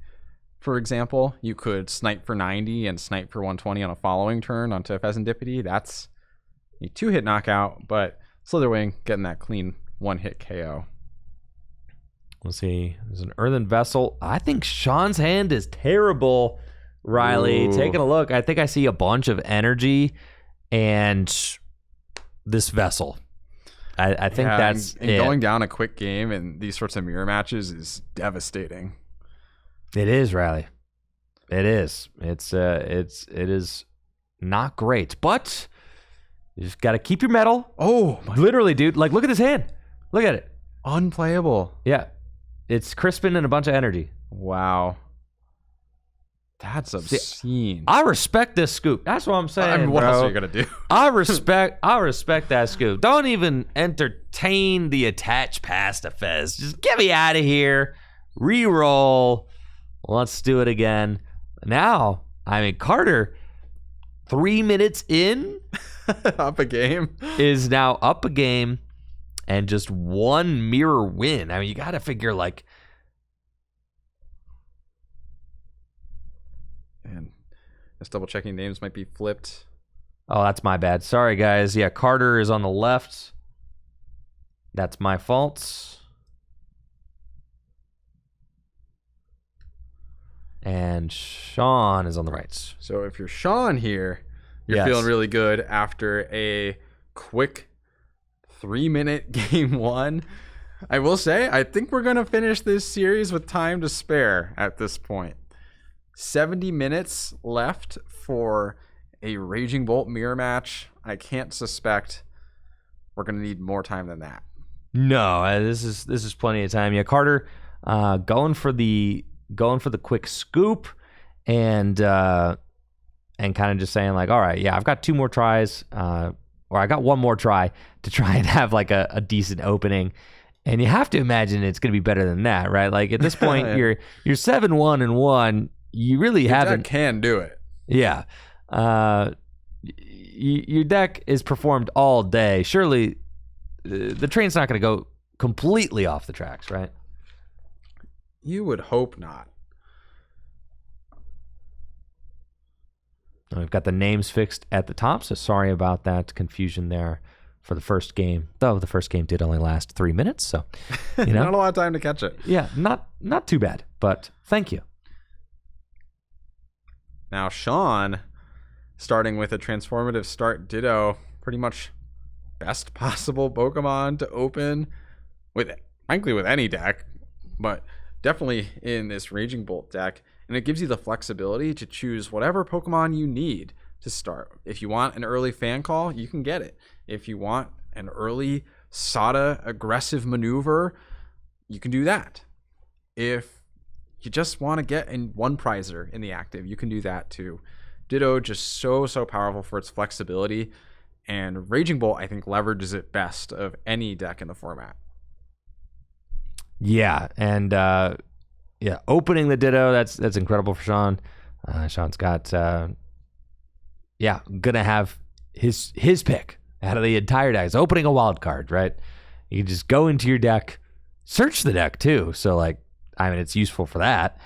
For example, you could snipe for 90 and snipe for 120 on a following turn onto Pheasantipity. That's a 2-hit knockout, but Slitherwing getting that clean 1-hit KO. We'll see. There's an Earthen Vessel. I think Sean's hand is terrible, Riley. Ooh. Taking a look, I think I see a bunch of energy and this Vessel. I think that's and going down a quick game in these sorts of mirror matches is devastating. It is, Riley. It is. It is not great, but you just got to keep your mettle. Oh, literally, dude. Look at his hand. Look at it. Unplayable. Yeah. It's crisping and a bunch of energy. Wow. That's obscene. See, I respect this scoop. That's what I'm saying. What bro. else are you gonna do? I respect that scoop. Don't even entertain the attach pasta Fez. Just get me out of here. Reroll. Let's do it again. Now, Carter, 3 minutes in, up a game, is now up a game, and just 1 mirror win. You got to figure And just double checking names might be flipped. Oh, that's my bad. Sorry, guys. Yeah, Carter is on the left. That's my fault. And Sean is on the right. So if you're Sean here, you're feeling really good after a quick 3-minute game 1. I will say, I think we're going to finish this series with time to spare at this point. 70 minutes left for a Raging Bolt mirror match. I can't suspect we're going to need more time than that. No, this is plenty of time. Yeah, Carter going for the quick scoop and kind of just saying all right, yeah, I've got 2 more tries, or I got 1 more try to try and have a decent opening. And you have to imagine it's going to be better than that, right? At this point, you're 7-1-1. You really haven't. Your deck can do it. Yeah. Your deck is performed all day. Surely the train's not going to go completely off the tracks, right? You would hope not. We've got the names fixed at the top, so sorry about that confusion there for the first game. Though the first game did only last 3 minutes, so not a lot of time to catch it. Yeah, not too bad, but thank you. Now, Sean, starting with a transformative start Ditto, pretty much best possible Pokemon to open with, frankly, with any deck, but definitely in this Raging Bolt deck, and it gives you the flexibility to choose whatever Pokemon you need to start. If you want an early Fan Call, you can get it. If you want an early Sada aggressive maneuver, you can do that. If you just want to get in one prizer in the active, you can do that too. Ditto, just so powerful for its flexibility, and Raging Bolt, I think, leverages it best of any deck in the format. Yeah, and opening the Ditto, that's incredible for Sean. Sean's got gonna have his pick out of the entire deck. It's opening a wild card, right? You can just go into your deck, search the deck too. So it's useful for that.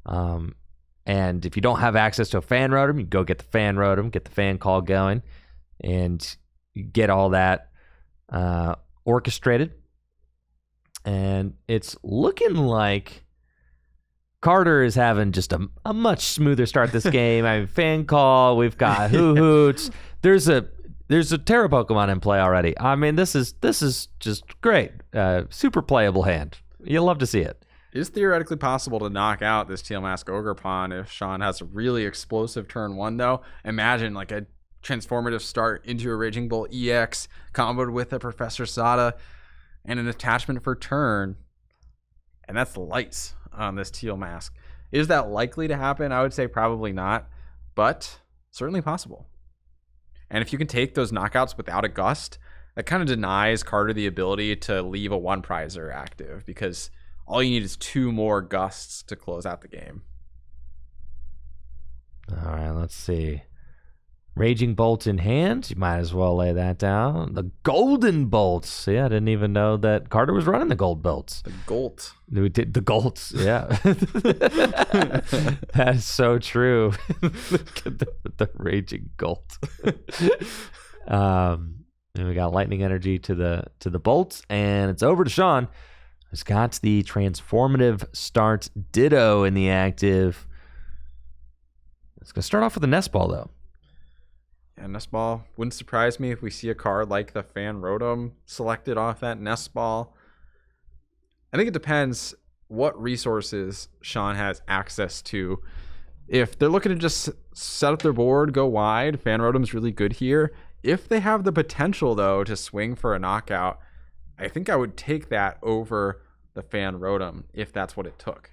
And if you don't have access to a fan rotom, you go get the fan rotom, get the fan call going, and you get all that orchestrated. And it's looking like Carter is having just a much smoother start this game. I mean, fan call, we've got hoots. There's a Tera Pokemon in play already. I mean, this is just great. Super playable hand. You'll love to see it. It is theoretically possible to knock out this Teal Mask Ogerpon if Sean has a really explosive turn 1, though. Imagine like a transformative start into a Raging Bolt EX comboed with a Professor Sada and an attachment for turn. And that's lights on this Teal Mask. Is that likely to happen? I would say probably not, but certainly possible. And if you can take those knockouts without a Gust, that kind of denies Carter the ability to leave a one prizer active, because all you need is 2 more Gusts to close out the game. All right, let's see. Raging Bolt in hand. You might as well lay that down. The Golden Bolts. Yeah, I didn't even know that Carter was running the Gold Bolts. The Golt. We did the Golts. Yeah. That is so true. Look at the Raging Golt. And we got Lightning Energy to the Bolts, and it's over to Sean. He's got the Transformative Start Ditto in the active. It's going to start off with a Nest Ball, though. Yeah, Nest Ball. Wouldn't surprise me if we see a card like the Fan Rotom selected off that Nest Ball. I think it depends what resources Sean has access to. If they're looking to just set up their board, go wide, Fan Rotom's really good here. If they have the potential, though, to swing for a knockout, I think I would take that over the Fan Rotom if that's what it took.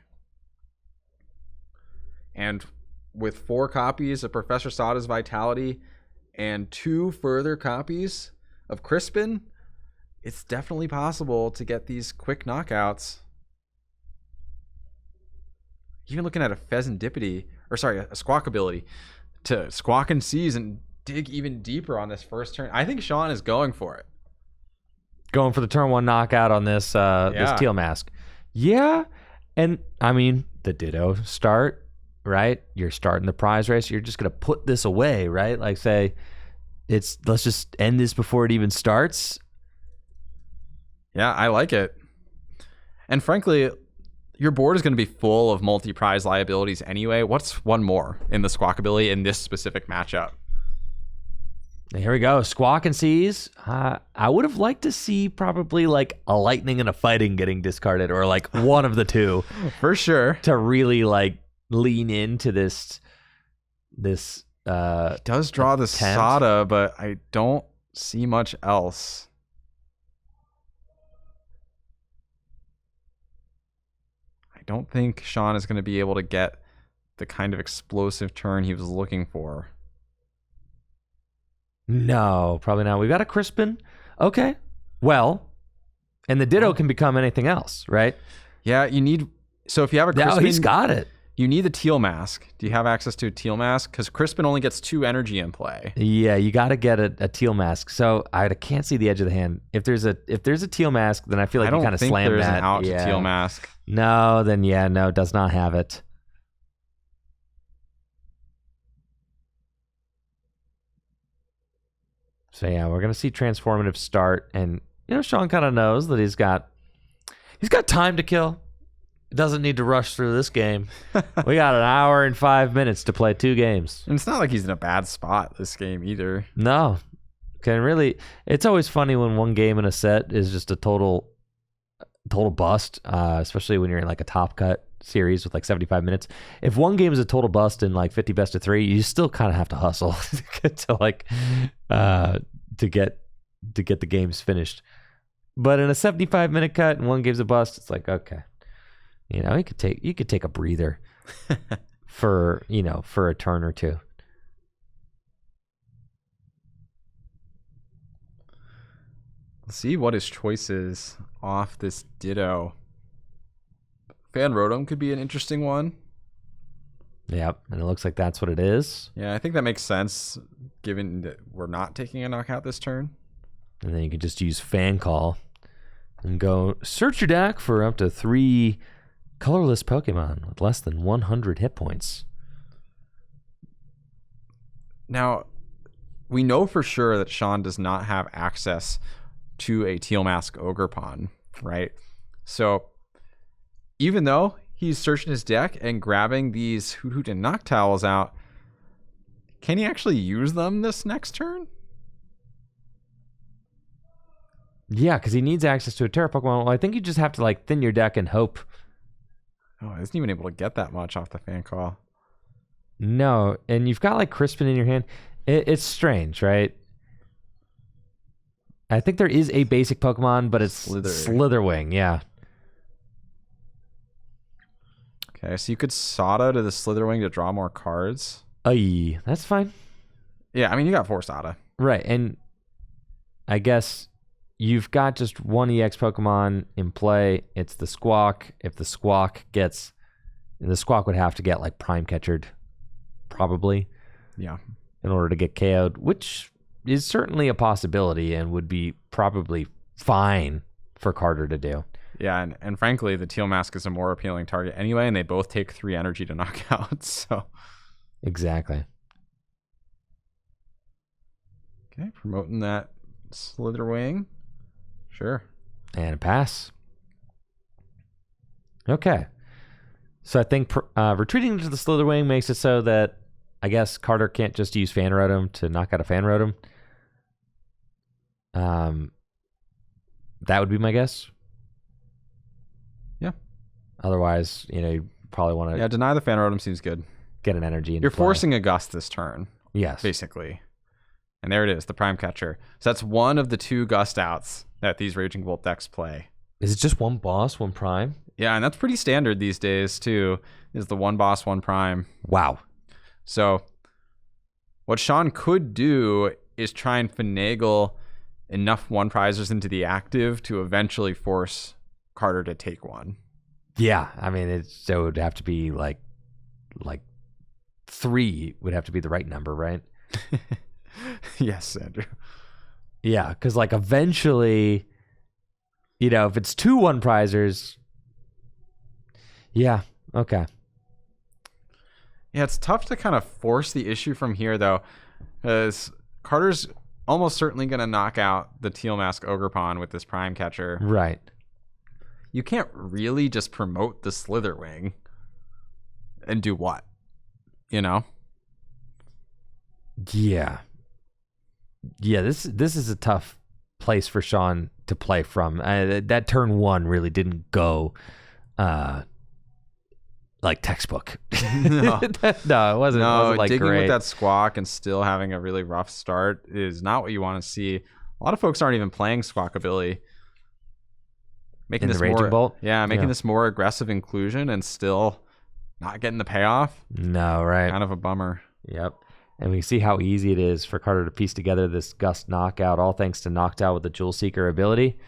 And with 4 copies of Professor Sada's Vitality and 2 further copies of Crispin, it's definitely possible to get these quick knockouts. Even looking at a a Squawk ability to Squawk and Seize and dig even deeper on this first turn. I think Sean is going for it. Going for the turn 1 knockout on this this Teal Mask. Yeah, and I mean, the Ditto start, right? You're starting the prize race. You're just going to put this away, right? Like, say, let's just end this before it even starts. Yeah, I like it. And frankly, your board is going to be full of multi-prize liabilities anyway. What's one more in the Squawk ability in this specific matchup? Here we go. Squawk and Seize. I would have liked to see probably like a Lightning and a Fighting getting discarded, or like one of the two. For sure. To really like lean into this. He does draw the Sada, but I don't see much else. I don't think Sean is going to be able to get the kind of explosive turn he was looking for. No, probably not. We got a Crispin. Okay. Well, and the Ditto can become anything else, right? Yeah, you need... So if you have a Crispin... Oh, he's got it. You need the Teal Mask. Do you have access to a Teal Mask? Because Crispin only gets 2 energy in play. Yeah, you got to get a Teal Mask. So I can't see the edge of the hand. If there's a Teal Mask, then I feel like you kind of slam that. I don't think there's an out to Teal Mask. No, then no, does not have it. So yeah, we're gonna see Transformative start, and Sean kind of knows that he's got time to kill. He doesn't need to rush through this game. We got an hour and 5 minutes to play 2 games. And it's not like he's in a bad spot this game either. No, it's always funny when one game in a set is just a total total bust, especially when you're in like a top cut series with like 75 minutes. If one game is a total bust in like 50 best of 3, you still kind of have to hustle to like to get the games finished. But in a 75-minute cut and one game's a bust, it's like, okay, you know, you could take a breather for a turn or two. Let's see what his choice is off this Ditto. Fan Rotom could be an interesting one. Yep, and it looks like that's what it is. Yeah, I think that makes sense, given that we're not taking a knockout this turn. And then you can just use Fan Call and go search your deck for up to 3 colorless Pokemon with less than 100 hit points. Now, we know for sure that Sean does not have access to a Teal Mask Ogerpon, right? So even though he's searching his deck and grabbing these Hoot and Noctowls out, can he actually use them this next turn? Yeah, because he needs access to a Tera Pokemon. Well, I think you just have to like thin your deck and hope. Oh, I isn't even able to get that much off the Fan Call. No, and you've got like Crispin in your hand. It's strange, right? I think there is a basic Pokemon, but it's Slitherwing, yeah. Okay, so you could Sada to the Slitherwing to draw more cards. Aye, that's fine. Yeah, I mean, you got 4 Sada. Right, and I guess you've got just one EX Pokemon in play. It's the Squawk. If the Squawk gets... The Squawk would have to get like Prime Catchered, probably. Yeah. In order to get KO'd, which is certainly a possibility and would be probably fine for Carter to do. Yeah, and frankly, the Teal Mask is a more appealing target anyway, and they both take 3 energy to knock out, so... Exactly. Okay, promoting that Slitherwing. Sure. And a pass. Okay. So I think retreating into the Slitherwing makes it so that I guess Carter can't just use Fan Rotom to knock out a Fan Rotom. That would be my guess. Yeah. Otherwise, you probably want to... Yeah, deny the Fan Rotom seems good. Get an energy into You're play. forcing a Gust this turn. Yes. Basically. And there it is, the Prime Catcher. So that's one of the 2 Gust outs that these Raging Bolt decks play. Is it just one boss, one Prime? Yeah, and that's pretty standard these days, too, is the 1 boss, 1 Prime. Wow. So what Sean could do is try and finagle enough 1-prizers into the active to eventually force Carter to take one. Yeah, I mean, it would have to be like 3 would have to be the right number, right? Yes, Andrew. Yeah, because like eventually, if it's 2 1-prizers, yeah, okay. Yeah, it's tough to kind of force the issue from here, though, because Carter's almost certainly going to knock out the Teal Mask Ogerpon with this Prime Catcher. Right. You can't really just promote the Slitherwing and do what? Yeah. Yeah, this is a tough place for Sean to play from. That turn 1 really didn't go like textbook. No, no, it wasn't. No, it wasn't like digging great. with that Squawk and still having a really rough start is not what you want to see. A lot of folks aren't even playing Squawkabilly. Making this Raging Bolt? Making this more aggressive inclusion and still not getting the payoff. No, right. Kind of a bummer. Yep. And we see how easy it is for Carter to piece together this Gust knockout, all thanks to Noctowl with the Jewel Seeker ability.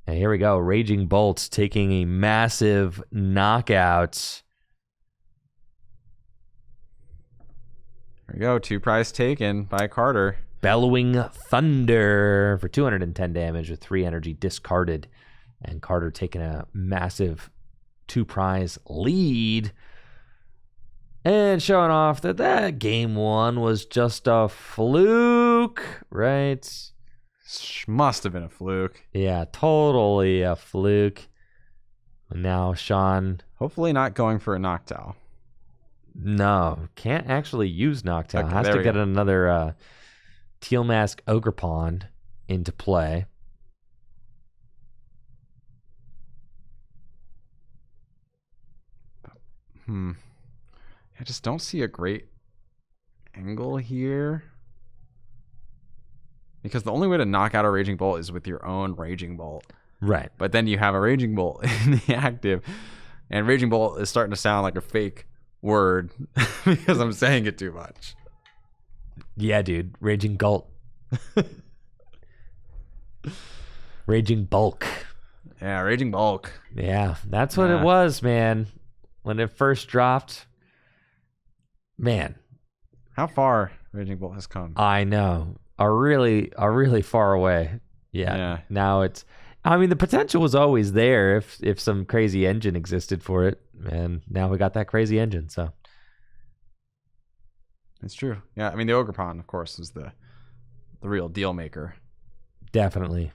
And here we go. Raging Bolt taking a massive knockout. There we go. 2 prize taken by Carter. Bellowing Thunder for 210 damage with 3 energy discarded. And Carter taking a massive 2 prize lead. And showing off that game 1 was just a fluke, right? Must have been a fluke. Yeah, totally a fluke. And now Sean... Hopefully not going for a Noctowl. No, can't actually use Noctowl. Okay, Has to get another Teal Mask Ogerpon into play. I just don't see a great angle here. Because the only way to knock out a Raging Bolt is with your own Raging Bolt. Right. But then you have a Raging Bolt in the active. And Raging Bolt is starting to sound like a fake word because I'm saying it too much. Yeah, dude. Raging Gult. Raging Bulk. Yeah, Raging Bulk. Yeah, that's what it was, man. When it first dropped. Man. How far Raging Bolt has come. I know. Are really far away. Yeah. Now it's, I mean, the potential was always there if some crazy engine existed for it, and now we got that crazy engine. So it's true. Yeah, I mean, the Ogerpon, of course, is the real deal maker. Definitely.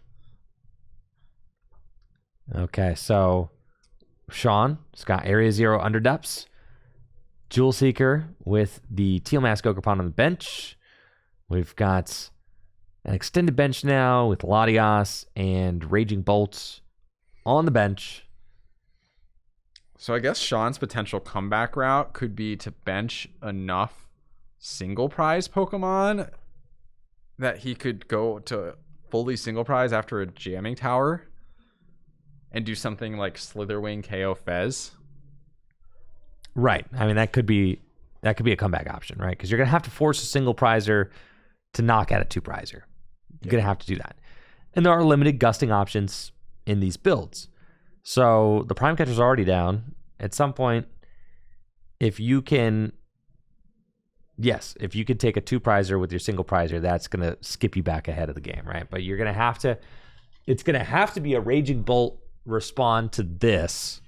Okay, so Sean's got Area Zero Underdepths, Jewel Seeker with the Teal Mask Ogerpon on the bench. We've got an extended bench now with Latias and Raging Bolts on the bench. So I guess Sean's potential comeback route could be to bench enough single prize Pokemon that he could go to fully single prize after a jamming tower and do something like Slitherwing KO Fez. Right. I mean, that could be a comeback option, right? Because you're going to have to force a single prizer to knock out a two prizer. You're going to have to do that. And there are limited gusting options in these builds. So the Prime Catcher's already down. At some point, if you can take a two prizer with your single prizer, that's going to skip you back ahead of the game, right? But you're going to have to, it's going to have to be a Raging Bolt respond to this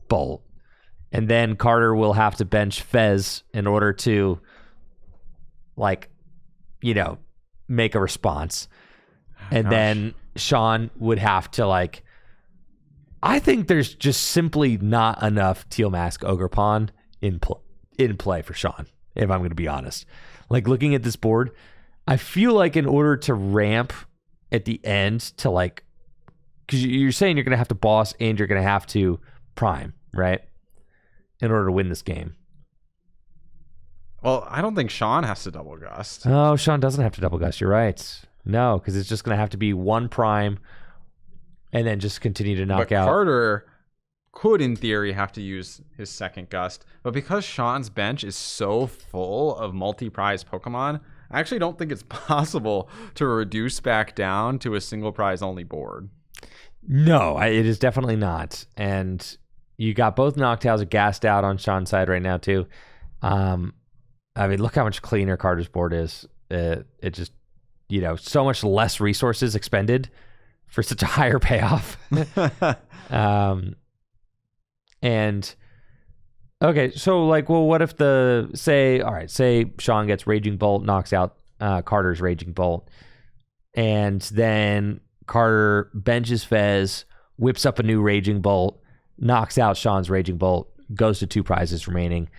Bolt. And then Carter will have to bench Fez in order to, make a response. And then Sean would have to, I think there's just simply not enough Teal Mask Ogerpon in play for Sean, if I'm going to be honest. Looking at this board, I feel like in order to ramp at the end to, because you're saying you're going to have to boss and you're going to have to prime, right? In order to win this game. Well, I don't think Sean has to double gust. Oh, Sean doesn't have to double gust. You're right. No, because it's just going to have to be one prime and then just continue to knock out. Carter could, in theory, have to use his second gust. But because Sean's bench is so full of multi-prize Pokemon, I actually don't think it's possible to reduce back down to a single prize only board. No, it is definitely not. And you got both Noctowls gassed out on Sean's side right now, too. I mean, look how much cleaner Carter's board is. It just, so much less resources expended for such a higher payoff. And, okay, so, what if say Sean gets Raging Bolt, knocks out Carter's Raging Bolt, and then Carter benches Fez, whips up a new Raging Bolt, knocks out Sean's Raging Bolt, goes to two prizes remaining.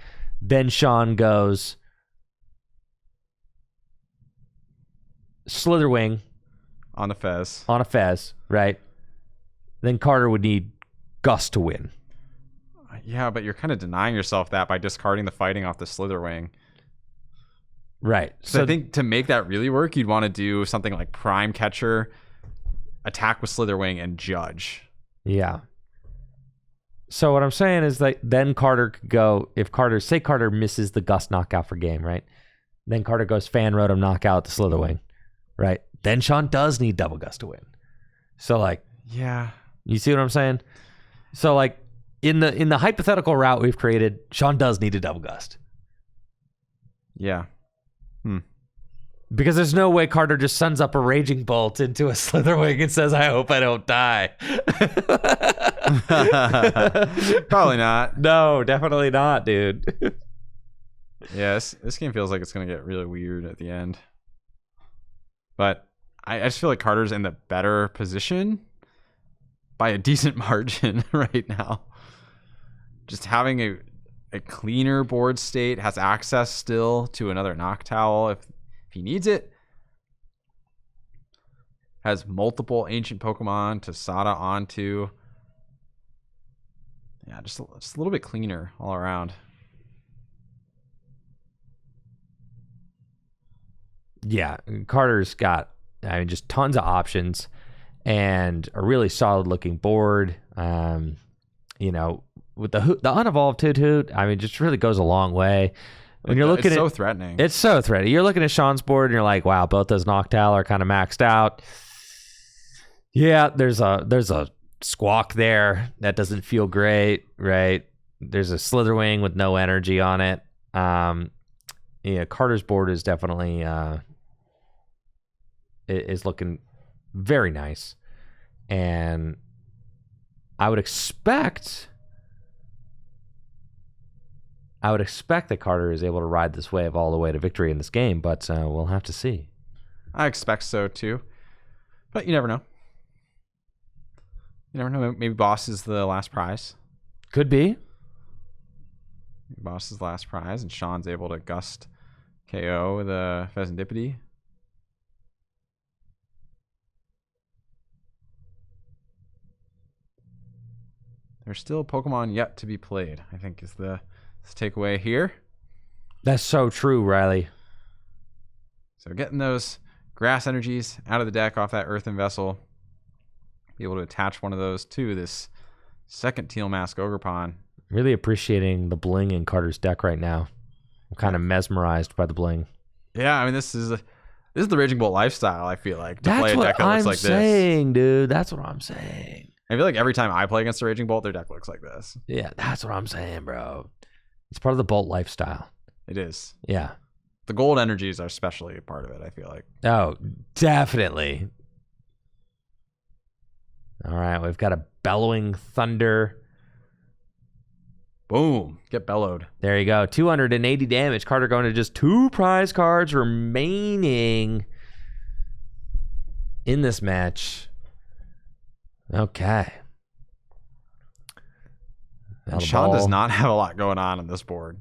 Then Sean goes Slitherwing on a Fez, right? Then Carter would need Gust to win. Yeah, but you're kind of denying yourself that by discarding the fighting off the Slitherwing. Right. So I think to make that really work, you'd want to do something like Prime Catcher, attack with Slitherwing, and Judge. Yeah. So what I'm saying is then Carter could go, if Carter misses the Gust knockout for game, right? Then Carter goes Fan Rotom knockout to Slitherwing, right? Then Sean does need double Gust to win. So yeah. You see what I'm saying? So in the hypothetical route we've created, Sean does need a double Gust. Yeah. Because there's no way Carter just sends up a Raging Bolt into a Slitherwing and says, I hope I don't die. Probably not. No, definitely not, dude. Yes, this game feels like it's going to get really weird at the end. But I just feel like Carter's in the better position by a decent margin right now. Just having a cleaner board state, has access still to another Noctowl if he needs it. Has multiple ancient Pokemon to Sada onto. Yeah, just a little bit cleaner all around. Yeah, Carter's got, I mean, just tons of options and a really solid looking board. You know, with the unevolved Toot, I mean, just really goes a long way. When you're looking it's at so threatening. It's so threatening. You're looking at Sean's board and you're like, wow, both those Noctowl are kind of maxed out. Yeah, there's a Squawk there that doesn't feel great, right? There's a Slitherwing with no energy on it. Yeah, Carter's board is definitely is looking very nice, and I would expect that Carter is able to ride this wave all the way to victory in this game, but we'll have to see. I expect so too, but you never know. You never know. Maybe Boss is the last prize. Could be. Boss is the last prize, and Sean's able to gust KO the Pheasantipity. There's still Pokemon yet to be played, I think is the takeaway here. That's so true, Riley. So getting those grass energies out of the deck off that Earthen Vessel. Be able to attach one of those to this second Teal Mask Ogerpon. Really appreciating the bling in Carter's deck right now. I'm kind of mesmerized by the bling. Yeah, I mean this is the Raging Bolt lifestyle, I feel like. To That's play a deck that looks like this. That's what I'm saying, dude. That's what I'm saying. I feel like every time I play against the Raging Bolt, their deck looks like this. Yeah, that's what I'm saying, bro. It's part of the Bolt lifestyle. It is. Yeah. The gold energies are especially a part of it, I feel like. Oh, definitely. All right, we've got a Bellowing Thunder. Boom. Get bellowed. There you go. 280 damage. Carter going to just 2 prize cards remaining in this match. Okay. And Sean does not have a lot going on this board.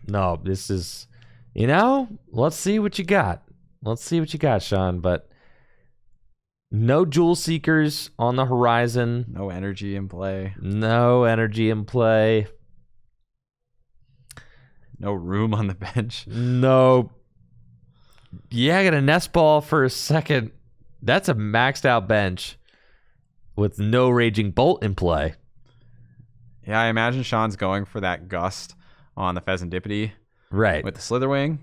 No, this is, let's see what you got. Let's see what you got, Sean. But no Jewel Seekers on the horizon. No energy in play. No energy in play. No room on the bench. No. Yeah, I got a Nest Ball for a second. That's a maxed out bench with no Raging Bolt in play. Yeah, I imagine Sean's going for that gust on the Pheasantipity. Right. With the Slitherwing.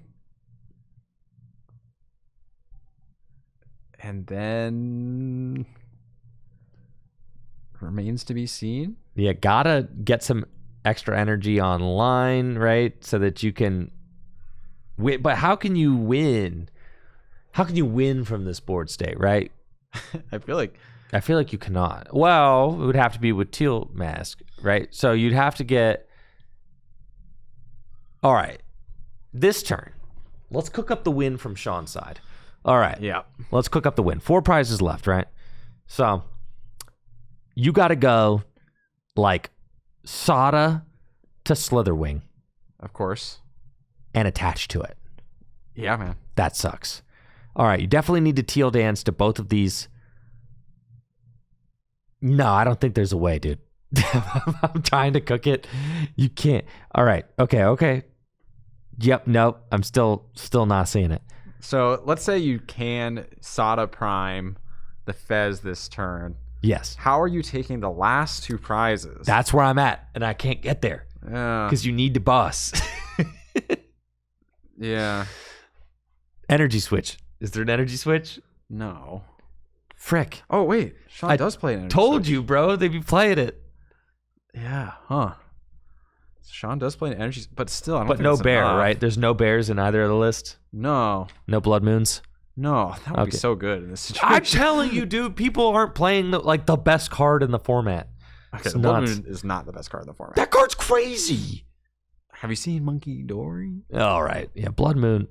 And then remains to be seen. Yeah, gotta get some extra energy online, right? So that you can win. But how can you win? How can you win from this board state, right? I feel like you cannot. Well, it would have to be with Teal Mask, right? So you'd have to get... All right. This turn, let's cook up the win from Sean's side. All right. Yeah. Let's cook up the win. 4 prizes left, right? So you got to go like Sada to Slitherwing. Of course. And attach to it. Yeah, man. That sucks. All right. You definitely need to Teal Dance to both of these. No, I don't think there's a way, dude. I'm trying to cook it. You can't. All right. Okay. Yep. Nope. I'm still not seeing it. So let's say you can Sada Prime the Fez this turn. Yes. How are you taking the last 2 prizes? That's where I'm at, and I can't get there because you need to boss. Yeah. Energy switch. Is there an energy switch? No. Frick. Oh wait, Sean does play an energy told switch. you, bro. They be playing it. Yeah. Huh. Sean does play an energy, but still, I don't But think no it's bear, enough. right? There's no bears in either of the list. No. No Blood Moons. No, that would be Okay. so good in this situation. I'm telling you, dude. People aren't playing the best card in the format. Okay, It's the Blood nuts. Moon is not the best card in the format. That card's crazy. Have you seen Monkey Dory? All right. Yeah, Blood Moon.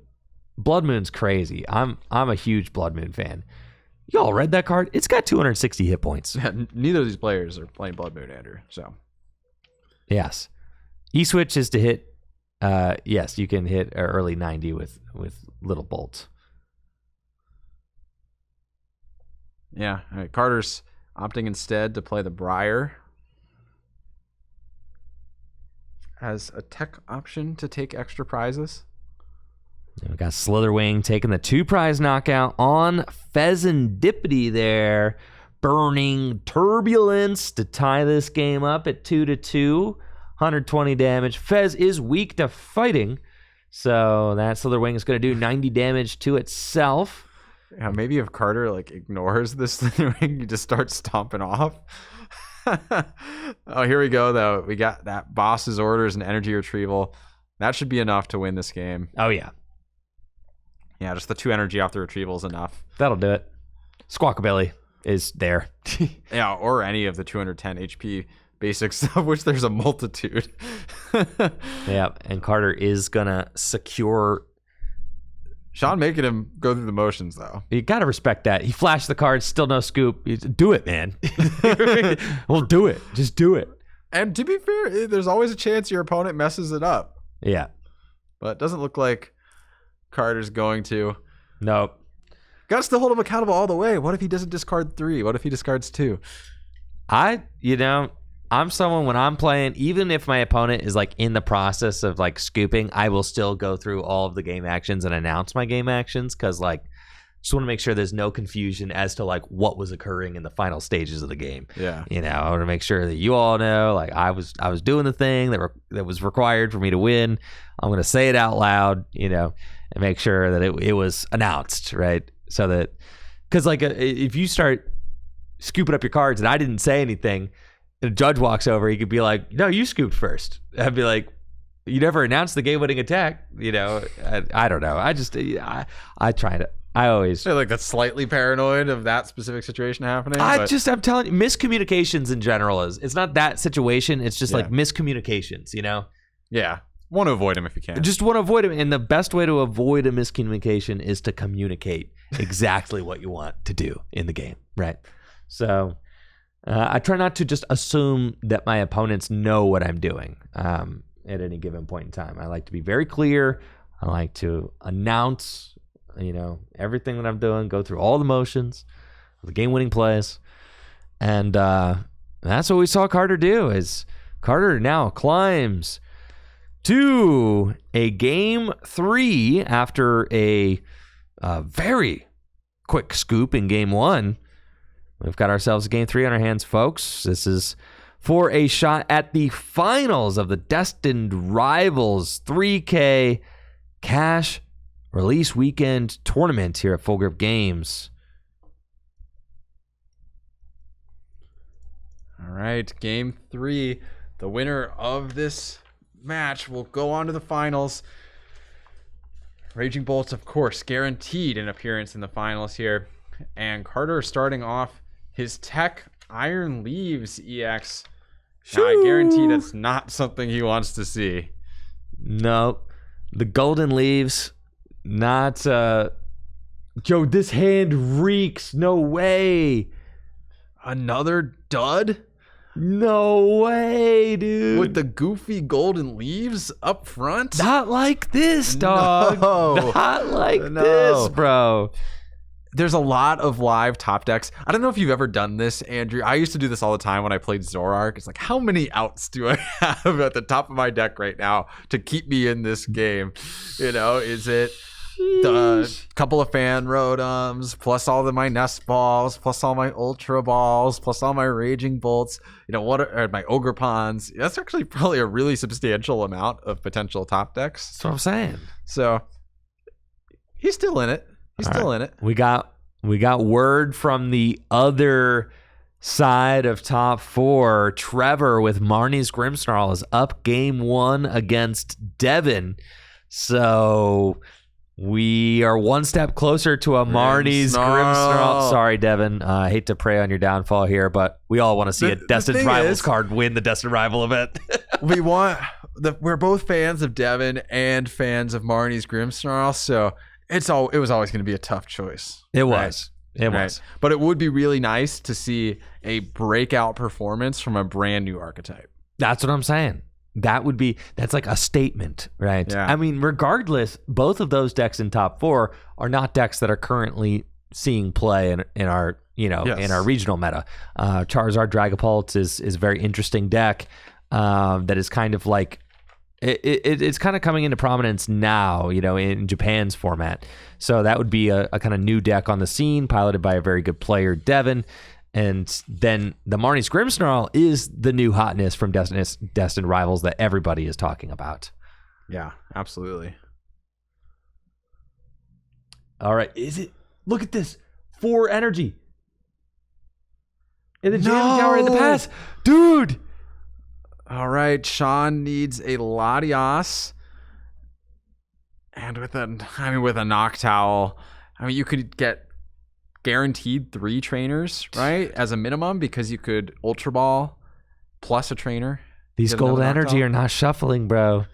Blood Moon's crazy. I'm a huge Blood Moon fan. Y'all read that card? It's got 260 hit points. Yeah, neither of these players are playing Blood Moon, Andrew. So Yes. E-switch is to hit. Yes, you can hit early 90 with little bolts. yeah, all right. Carter's opting instead to play the Briar. as a tech option to take extra prizes. We got Slitherwing taking the 2-prize knockout on Pheasantipity there. Burning Turbulence to tie this game up at 2-2. 120 damage. Fez is weak to fighting, so that Slitherwing is going to do 90 damage to itself. Yeah, maybe if Carter like ignores this Slitherwing, you just start stomping off. Oh, here we go though. We got that boss's orders and energy retrieval. That should be enough to win this game. Oh yeah. Yeah, just the 2 energy off the retrieval is enough. That'll do it. Squawkabilly is there. Yeah, or any of the 210 HP basics, of which there's a multitude. Yeah, and Carter is gonna secure. Sean making him go through the motions, though. You gotta respect that. He flashed the cards, still no scoop. Do it, man. Well, do it. Just do it. And to be fair, there's always a chance your opponent messes it up. Yeah. But it doesn't look like Carter's going to. Nope. Got to still hold him accountable all the way. What if he doesn't discard 3? What if he discards 2? I'm someone when I'm playing, even if my opponent is like in the process of like scooping, I will still go through all of the game actions and announce my game actions because like just want to make sure there's no confusion as to like what was occurring in the final stages of the game. Yeah. I want to make sure that you all know like I was doing the thing that was required for me to win. I'm going to say it out loud, and make sure that it was announced, right? So that because like if you start scooping up your cards and I didn't say anything, and a judge walks over, he could be like, "No, you scooped first." I'd be like, "You never announced the game-winning attack." I don't know. I try to. I always I feel like that's slightly paranoid of that specific situation happening. I'm telling you, miscommunications in general it's not that situation. It's just like miscommunications. Yeah. Want to avoid them if you can. Just want to avoid them, and the best way to avoid a miscommunication is to communicate exactly what you want to do in the game, right? So. I try not to just assume that my opponents know what I'm doing at any given point in time. I like to be very clear. I like to announce, everything that I'm doing, go through all the motions, the game-winning plays. And that's what we saw Carter do, is Carter now climbs to a Game 3 after a very quick scoop in Game 1. We've got ourselves a Game 3 on our hands, folks. This is for a shot at the finals of the Destined Rivals 3K Cash Release Weekend tournament here at Full Grip Games. All right, Game 3. The winner of this match will go on to the finals. Raging Bolts, of course, guaranteed an appearance in the finals here. And Carter starting off his Tech Iron Leaves EX. Now, I guarantee that's not something he wants to see. No. The Golden Leaves, not... Joe, this hand reeks. No way. Another dud? No way, dude. With the goofy golden leaves up front? Not like this, dog. No. Not like this, bro. There's a lot of live top decks. I don't know if you've ever done this, Andrew. I used to do this all the time when I played Zoroark. It's like, how many outs do I have at the top of my deck right now to keep me in this game? Is it the couple of fan Rotoms, plus all of my Nest Balls, plus all my Ultra Balls, plus all my Raging Bolts, what are my Ogre Ponds? That's actually probably a really substantial amount of potential top decks. That's what I'm saying. So he's still in it. He's still in it. We got word from the other side of top 4. Trevor with Marnie's Grimmsnarl is up Game 1 against Devin. So we are one step closer to a Marnie's Grimmsnarl. Sorry, Devin. I hate to prey on your downfall here, but we all want to see a Destined Rivals card win the Destined Rival event. We're both fans of Devin and fans of Marnie's Grimmsnarl, so it was always going to be a tough choice. It was. It was. But it would be really nice to see a breakout performance from a brand new archetype. That's what I'm saying. That's like a statement, right? Yeah. I mean, regardless, both of those decks in top 4 are not decks that are currently seeing play in our, in our regional meta. Charizard Dragapult is a very interesting deck that is kind of like It's kind of coming into prominence now, in Japan's format. So that would be a kind of new deck on the scene, piloted by a very good player, Devin. And then the Marnie's Grimmsnarl is the new hotness from Destined Rivals that everybody is talking about. Yeah, absolutely. All right, look at this. 4 energy. In the jam tower in the pass. Dude! All right, Sean needs a Latias. And with a Noctowl, you could get guaranteed 3 trainers, right? As a minimum, because you could Ultra Ball plus a trainer. These gold energy are not shuffling, bro.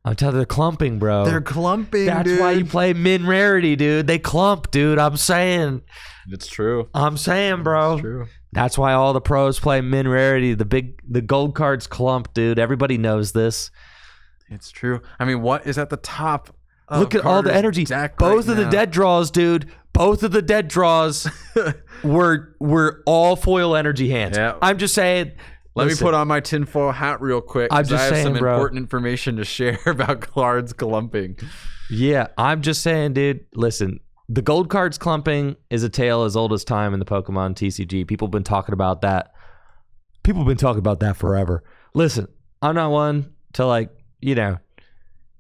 I'm telling you, they're clumping, bro. They're clumping, That's dude. why you play min rarity, dude. They clump, dude. I'm saying. It's true. I'm saying, bro. It's true. That's why all the pros play min rarity. The gold cards clump, dude. Everybody knows this. It's true. What is at the top of Look at all the energy. Both of the dead draws, dude. Both of the dead draws were all foil energy hands. Yeah. I'm just saying. Let me put on my tinfoil hat real quick. I'm just I have saying, some bro. important information to share about cards clumping. Yeah, I'm just saying, dude. Listen, the gold cards clumping is a tale as old as time in the Pokemon TCG. People have been talking about that. People have been talking about that forever. Listen, I'm not one to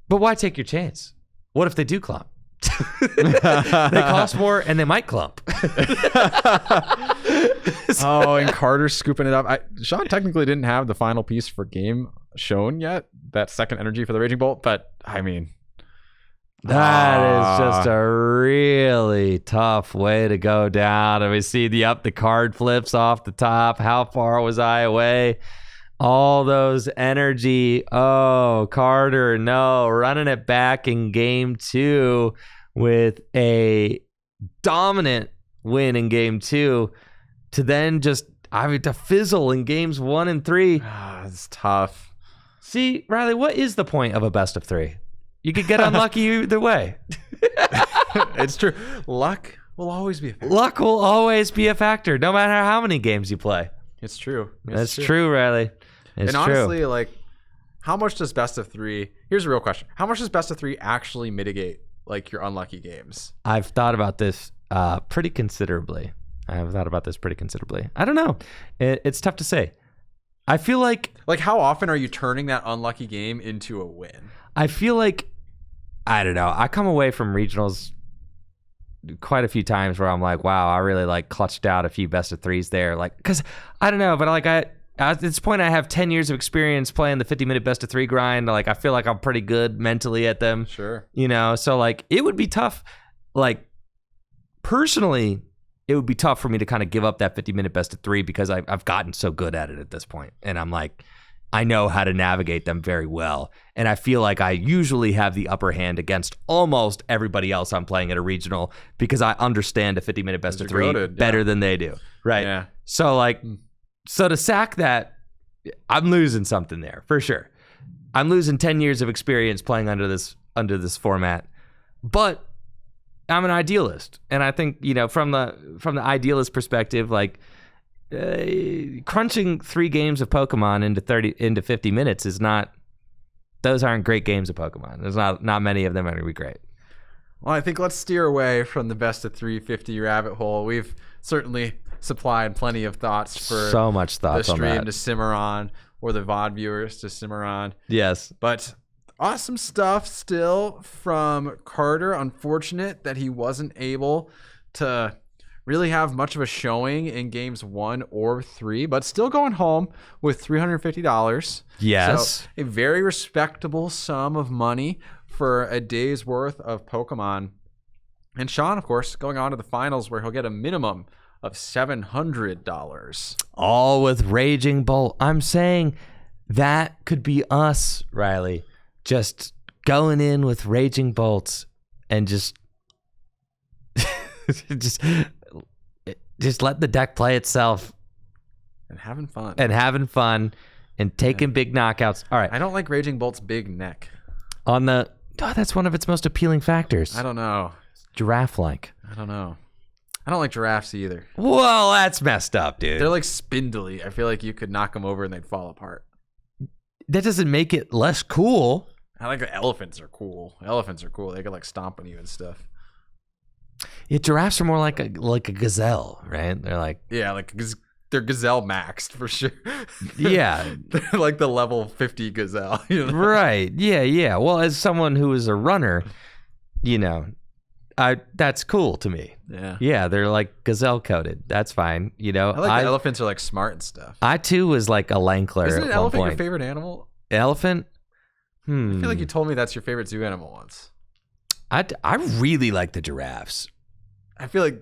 but why take your chance? What if they do clump? They cost more and they might clump. Oh, and Carter's scooping it up. Sean technically didn't have the final piece for game shown yet, that second energy for the Raging Bolt, but that is just a really tough way to go down. And we see the card flips off the top. How far was I away? All those energy. Oh, Carter, no. Running it back in game 2 with a dominant win in game 2 to then just, to fizzle in games 1 and 3. It's tough. See, Riley, what is the point of a best of 3? You could get unlucky either way. It's true. Luck will always be a factor. Luck will always be a factor, no matter how many games you play. It's true. That's true, Riley. It's and true. honestly, how much does best of 3? Here's a real question: how much does best of 3 actually mitigate your unlucky games? I've thought about this pretty considerably. I don't know. It's tough to say. I feel like how often are you turning that unlucky game into a win? I feel like, I don't know. I come away from regionals quite a few times where I'm like, wow, I really clutched out a few best of 3s there. Because I don't know, but at this point I have 10 years of experience playing the 50-minute best of 3 grind. I feel like I'm pretty good mentally at them. Sure. So it would be tough. Personally, it would be tough for me to kind of give up that 50-minute best of 3 because I've gotten so good at it at this point. And I'm I know how to navigate them very well. And I feel like I usually have the upper hand against almost everybody else I'm playing at a regional because I understand a 50-minute best of 3 better than they do. Right. Yeah. So to sack that, I'm losing something there for sure. I'm losing 10 years of experience playing under this format. But I'm an idealist. And I think, from the idealist perspective, crunching 3 games of Pokemon into 50 minutes those aren't great games of Pokemon. There's not many of them are going to be great. Well, I think let's steer away from the best of 350 rabbit hole. We've certainly supplied plenty of thoughts for so much thoughts the stream on that to simmer on, or the VOD viewers to simmer on. Yes. But awesome stuff still from Carter. Unfortunate that he wasn't able to really have much of a showing in games 1 or 3, but still going home with $350. Yes. So a very respectable sum of money for a day's worth of Pokemon. And Sean, of course, going on to the finals where he'll get a minimum of $700. All with Raging Bolt. I'm saying that could be us, Riley. Just going in with Raging Bolts and just let the deck play itself. And having fun. And taking big knockouts. All right. I don't like Raging Bolt's big neck. That's one of its most appealing factors. I don't know. Giraffe-like. I don't know. I don't like giraffes either. Well, that's messed up, dude. They're spindly. I feel like you could knock them over and they'd fall apart. That doesn't make it less cool. I like the elephants are cool. Elephants are cool. They can like stomp on you and stuff. Yeah, giraffes are more like a gazelle, right? They're like they're gazelle maxed for sure. Yeah. They're like the level 50 gazelle. You know? Right. Yeah. Well, as someone who is a runner, you know, that's cool to me. Yeah. Yeah, they're like gazelle coated. That's fine. You know, I like the elephants are like smart and stuff. I too was like a Lankler. Isn't an at elephant one your point. favorite animal? Elephant? I feel like you told me that's your favorite zoo animal once. I really like the giraffes. I feel like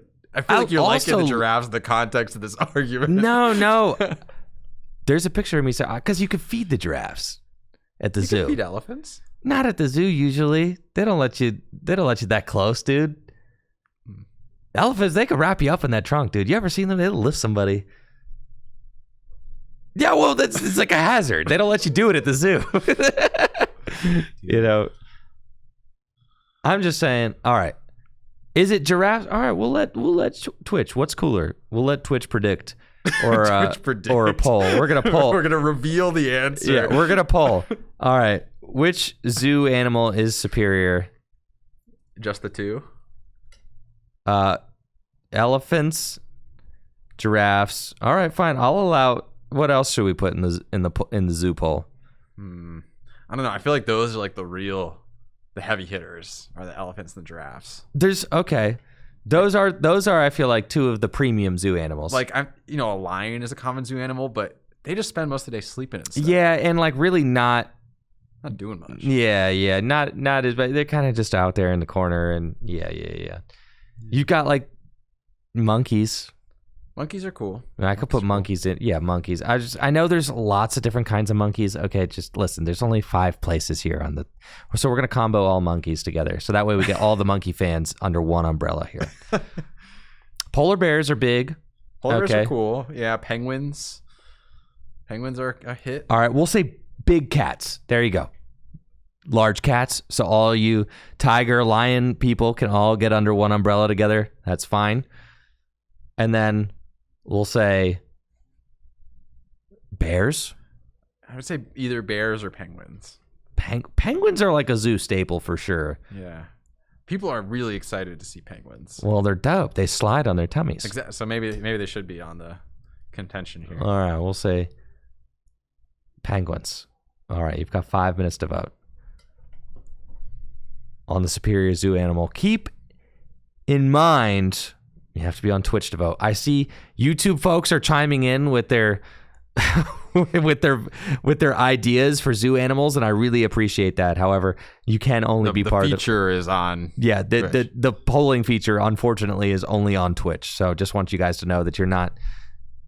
you're liking the giraffes in the context of this argument. No. There's a picture of me because you can feed the giraffes at the zoo. You can feed elephants? Not at the zoo usually. They don't let you that close, dude. Elephants, they can wrap you up in that trunk, dude. You ever seen them? They'll lift somebody. Yeah, well, it's like a hazard. They don't let you do it at the zoo. You know. I'm just saying, all right. Is it giraffes? All right, we'll let Twitch. What's cooler? We'll let Twitch predict or or a poll. We're gonna poll. We're gonna reveal the answer. Yeah, we're gonna poll. All right, which zoo animal is superior? Just the two. Elephants, giraffes. All right, fine. I'll allow. What else should we put in the zoo poll? I don't know. I feel like those are like the heavy hitters are the elephants and the giraffes. Those are I feel like two of the premium zoo animals. Like a lion is a common zoo animal, but they just spend most of the day sleeping and stuff. Yeah, and like really not doing much. Yeah, not as but they're kind of just out there in the corner and yeah. You've got like monkeys. Monkeys are cool. I could put monkeys in. Yeah, monkeys. I know there's lots of different kinds of monkeys. Okay, just listen. There's only 5 places here so we're gonna combo all monkeys together. So that way we get all the monkey fans under one umbrella here. Polar bears are big. Polar bears are cool. Yeah, penguins. Penguins are a hit. All right, we'll say big cats. There you go. Large cats. So all you tiger, lion people can all get under one umbrella together. That's fine. And then we'll say bears. I would say either bears or penguins. Penguins are like a zoo staple for sure. Yeah. People are really excited to see penguins. Well, they're dope. They slide on their tummies. Exactly. So maybe they should be on the contention here. All right, we'll say penguins. All right, you've got 5 minutes to vote on the superior zoo animal. Keep in mind, you have to be on Twitch to vote. I see YouTube folks are chiming in with their with their ideas for zoo animals, and I really appreciate that. However, you can only be part of the feature is on. Yeah, the polling feature unfortunately is only on Twitch. So just want you guys to know that you're not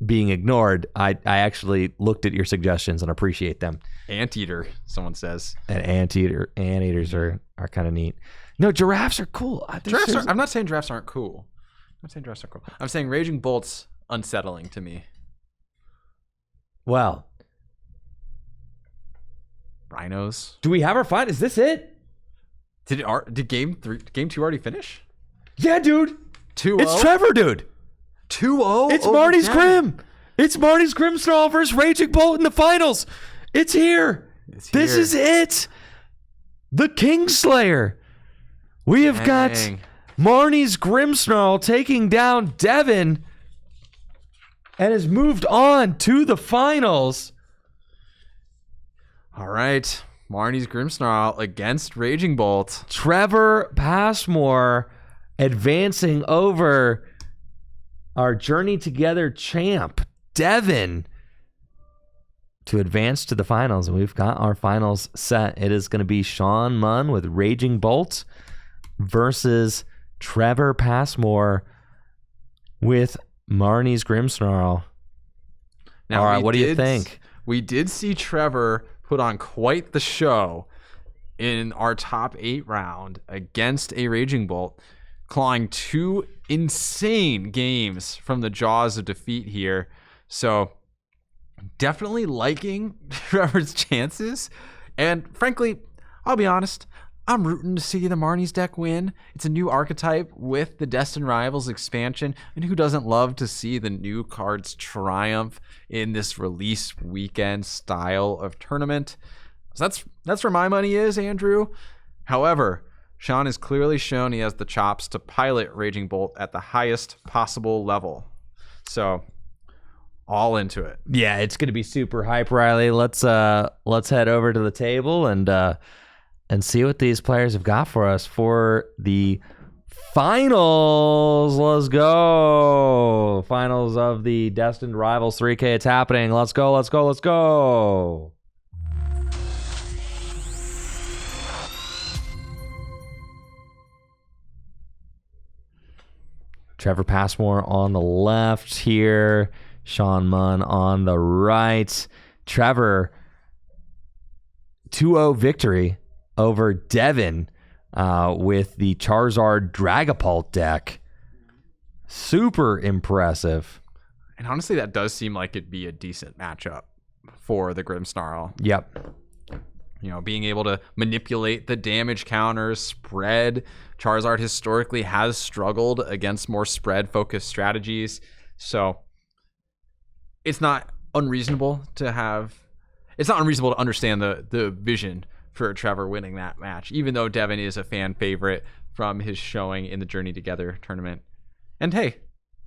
being ignored. I actually looked at your suggestions and appreciate them. Anteater, someone says. And anteaters are kind of neat. No, giraffes are cool. I'm not saying giraffes aren't cool. I'm saying Raging Bolt's unsettling to me. Well, rhinos. Do we have our fight? Is this it? Did game 2 already finish? Yeah, dude. 2-0. It's Trevor, dude. 2-0. It's Marnie's Grim. It's Marnie's Grimmsnarl versus Raging Bolt in the finals. It's here. This is it. The Kingslayer. We have got Marnie's Grimmsnarl taking down Devin and has moved on to the finals. All right. Marnie's Grimmsnarl against Raging Bolt. Trevor Passmore advancing over our Journey Together champ, Devin, to advance to the finals. And we've got our finals set. It is going to be Sean Munn with Raging Bolt versus Trevor Passmore with Marnie's Grimmsnarl. Now, all right, what do you think? We did see Trevor put on quite the show in our top 8 round against a Raging Bolt, clawing 2 insane games from the jaws of defeat here. So definitely liking Trevor's chances. And frankly, I'll be honest, I'm rooting to see the Marnie's deck win. It's a new archetype with the Destined Rivals expansion, and who doesn't love to see the new cards triumph in this release weekend style of tournament? So that's where my money is, Andrew. However, Sean has clearly shown he has the chops to pilot Raging Bolt at the highest possible level. So, all into it. Yeah, it's going to be super hype, Riley. Let's head over to the table and see what these players have got for us for the finals. Let's go. Finals of the Destined Rivals 3K. It's happening. Let's go, let's go, let's go. Trevor Passmore on the left here. Sean Munn on the right. Trevor, 2-0 victory over Devin with the Charizard Dragapult deck. Super impressive. And honestly, that does seem like it'd be a decent matchup for the Grimmsnarl. Yep. You know, being able to manipulate the damage counters, spread. Charizard historically has struggled against more spread-focused strategies. So it's not unreasonable to understand the vision for Trevor winning that match, even though Devin is a fan favorite from his showing in the Journey Together tournament. And hey,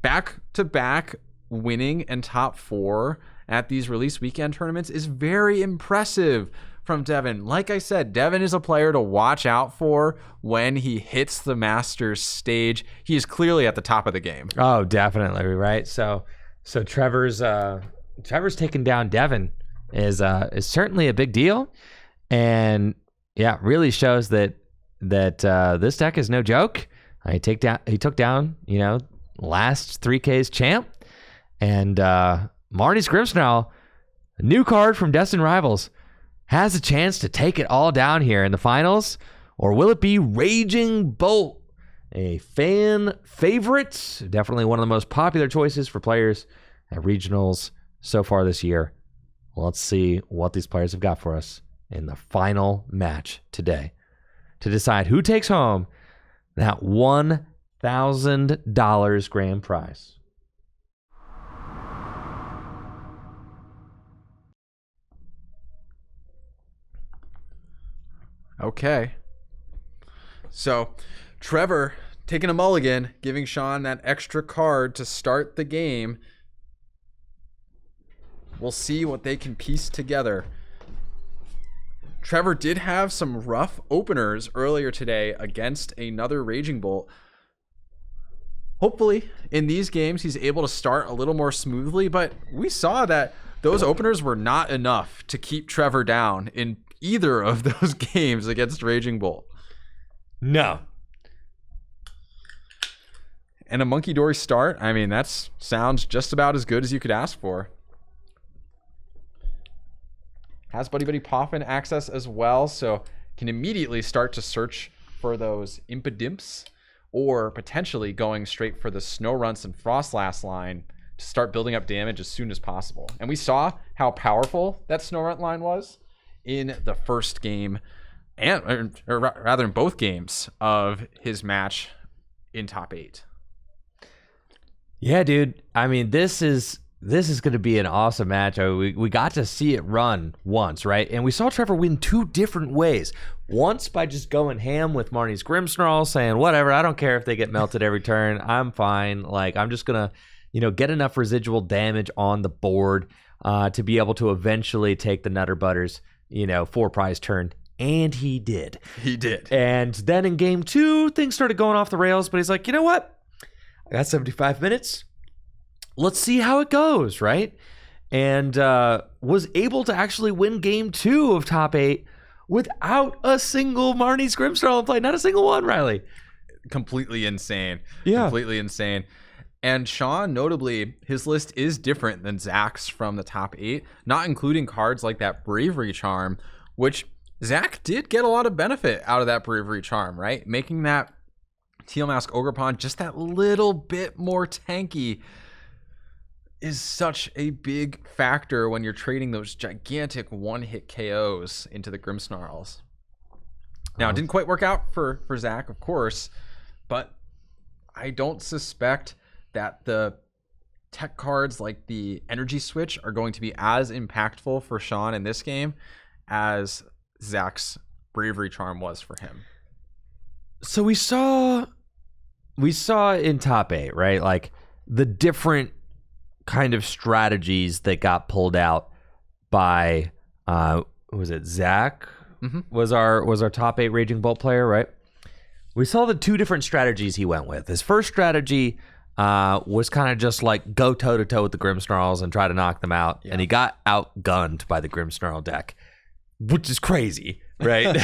back-to-back winning and top 4 at these release weekend tournaments is very impressive from Devin. Like I said, Devin is a player to watch out for when he hits the Masters stage. He is clearly at the top of the game. Oh, definitely, right? So Trevor's taking down Devin is certainly a big deal, and yeah, really shows that this deck is no joke. He took down last 3K's champ, and Marnie's Grimmsnarl, a new card from Destined Rivals, has a chance to take it all down here in the finals, or will it be Raging Bolt, a fan favorite? Definitely one of the most popular choices for players at regionals so far this year. Let's see what these players have got for us in the final match today to decide who takes home that $1,000 grand prize. Okay. So, Trevor taking a mulligan, giving Sean that extra card to start the game. We'll see what they can piece together. Trevor did have some rough openers earlier today against another Raging Bolt. Hopefully, in these games, he's able to start a little more smoothly, but we saw that those openers were not enough to keep Trevor down in either of those games against Raging Bolt. No. And a Monkey Dory start, I mean, that sounds just about as good as you could ask for. Has Buddy Buddy Poffin access as well, so can immediately start to search for those Impidimps, or potentially going straight for the Snowrunts and Frostlass line to start building up damage as soon as possible. And we saw how powerful that Snowrunt line was in the first game, or rather in both games of his match in top 8. Yeah, dude. I mean, this is going to be an awesome match. We got to see it run once, right? And we saw Trevor win 2 different ways. Once by just going ham with Marnie's Grimmsnarl, saying, whatever, I don't care if they get melted every turn. I'm fine. Like, I'm just going to, get enough residual damage on the board to be able to eventually take the Nutter Butters, 4 prize turn. And he did. He did. And then in game 2, things started going off the rails, but he's like, you know what? I got 75 minutes. Let's see how it goes, right? And was able to actually win game 2 of top 8 without a single Marnie's Grimmsnarl in play. Not a single one, Riley. Completely insane. Yeah. Completely insane. And Sean, notably, his list is different than Zach's from the top 8, not including cards like that Bravery Charm, which Zach did get a lot of benefit out of that Bravery Charm, right? Making that Teal Mask Ogerpon just that little bit more tanky is such a big factor when you're trading those gigantic one-hit KOs into the Grimmsnarls. Now, it didn't quite work out for Zach, of course, but I don't suspect that the tech cards like the Energy Switch are going to be as impactful for Sean in this game as Zach's Bravery Charm was for him. So we saw in top 8, right? Like the different kind of strategies that got pulled out by was it Zach? Mm-hmm. Was our top 8 Raging Bolt player, right? We saw the 2 different strategies he went with. His first strategy was kind of just like go toe-to-toe with the Grimmsnarls and try to knock them out. Yeah. And he got outgunned by the Grimmsnarl deck, which is crazy, right?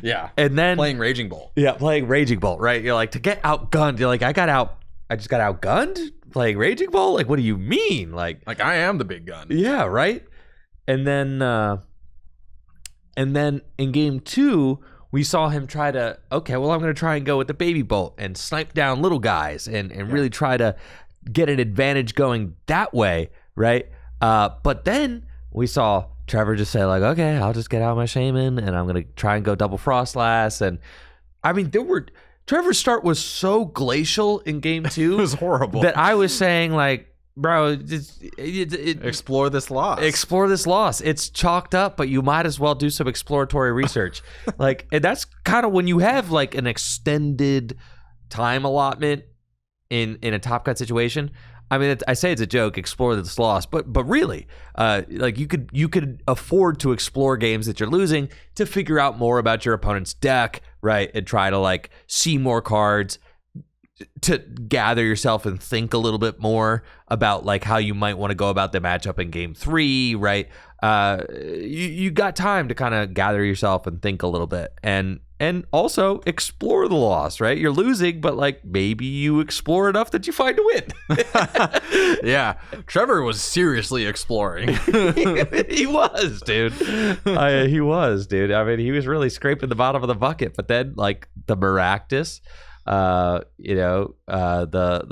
Yeah. And then playing Raging Bolt. Yeah, playing Raging Bolt, right? You're like, to get outgunned, you're like, I just got outgunned playing Raging Bolt? Like, what do you mean? Like I am the big gun. Yeah, right? And then in game 2, we saw him try to, okay, well, I'm going to try and go with the Baby Bolt and snipe down little guys and really try to get an advantage going that way, right? But then we saw Trevor just say, like, okay, I'll just get out my Shaman and I'm going to try and go double Frostlass. And I mean, Trevor's start was so glacial in game 2. It was horrible. That I was saying, like, bro, explore this loss. Explore this loss. It's chalked up, but you might as well do some exploratory research. Like, and that's kind of when you have like an extended time allotment in a Top Cut situation. I mean, I say it's a joke, explore this loss, but really, like you could afford to explore games that you're losing to figure out more about your opponent's deck, right, and try to like see more cards, to gather yourself and think a little bit more about like how you might want to go about the matchup in game 3, right? You got time to kind of gather yourself and think a little bit and also explore the loss, right? You're losing, but like maybe you explore enough that you find a win. Yeah, Trevor was seriously exploring. He was, dude. He was, dude. I mean, he was really scraping the bottom of the bucket, but then like the Maractus, the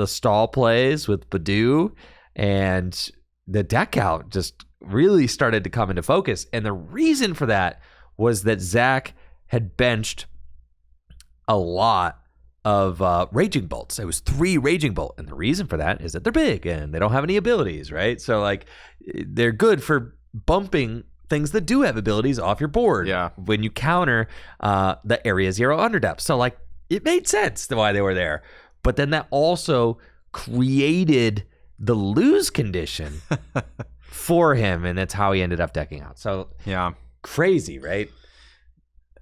stall plays with Badoo and the deck out just really started to come into focus. And the reason for that was that Zach had benched a lot of Raging Bolts. It was 3 Raging Bolt. And the reason for that is that they're big and they don't have any abilities, right? So like they're good for bumping things that do have abilities off your board. Yeah. When you counter the Area 0 Underdepth. So like it made sense why they were there. But then that also created the lose condition for him, and that's how he ended up decking out. So yeah, crazy, right?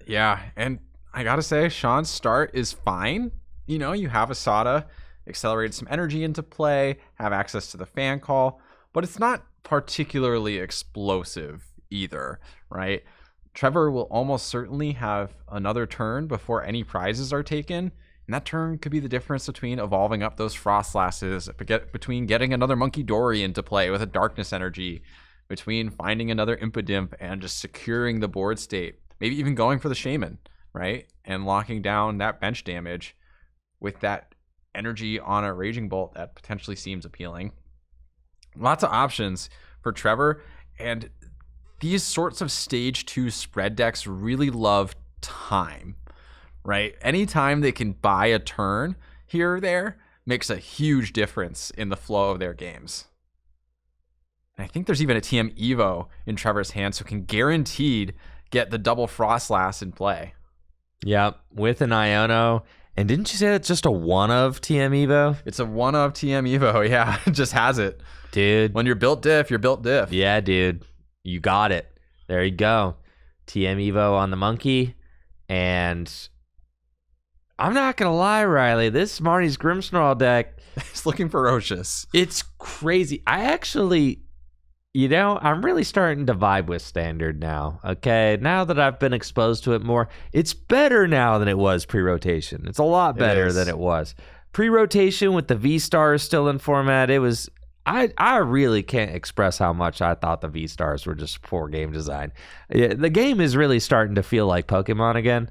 Yeah, and I gotta say, Sean's start is fine. You know, you have Asada, accelerated some energy into play, have access to the fan call, but it's not particularly explosive either, right? Trevor will almost certainly have another turn before any prizes are taken, and that turn could be the difference between evolving up those Frostlasses, between getting another Monkey Dory into play with a Darkness Energy, between finding another Impidimp and just securing the board state, maybe even going for the Shaman, right? And locking down that bench damage with that energy on a Raging Bolt that potentially seems appealing. Lots of options for Trevor, and these sorts of stage 2 spread decks really love time, right? Anytime they can buy a turn here or there makes a huge difference in the flow of their games. And I think there's even a TM Evo in Trevor's hand, so can guaranteed get the double Frostlass in play. Yeah, with an Iono. And didn't you say that's just a one of TM Evo? It's a one of TM Evo, yeah. It just has it. Dude. When you're built diff, you're built diff. Yeah, dude. You got it. There you go. TM Evo on the monkey. And I'm not going to lie, Riley. This Marnie's Grimmsnarl deck is looking ferocious. It's crazy. I actually, I'm really starting to vibe with Standard now. Okay. Now that I've been exposed to it more, it's better now than it was pre-rotation. It's a lot better than it was. Pre-rotation with the V-Stars still in format, it was... I really can't express how much I thought the V-Stars were just poor game design. Yeah, the game is really starting to feel like Pokemon again.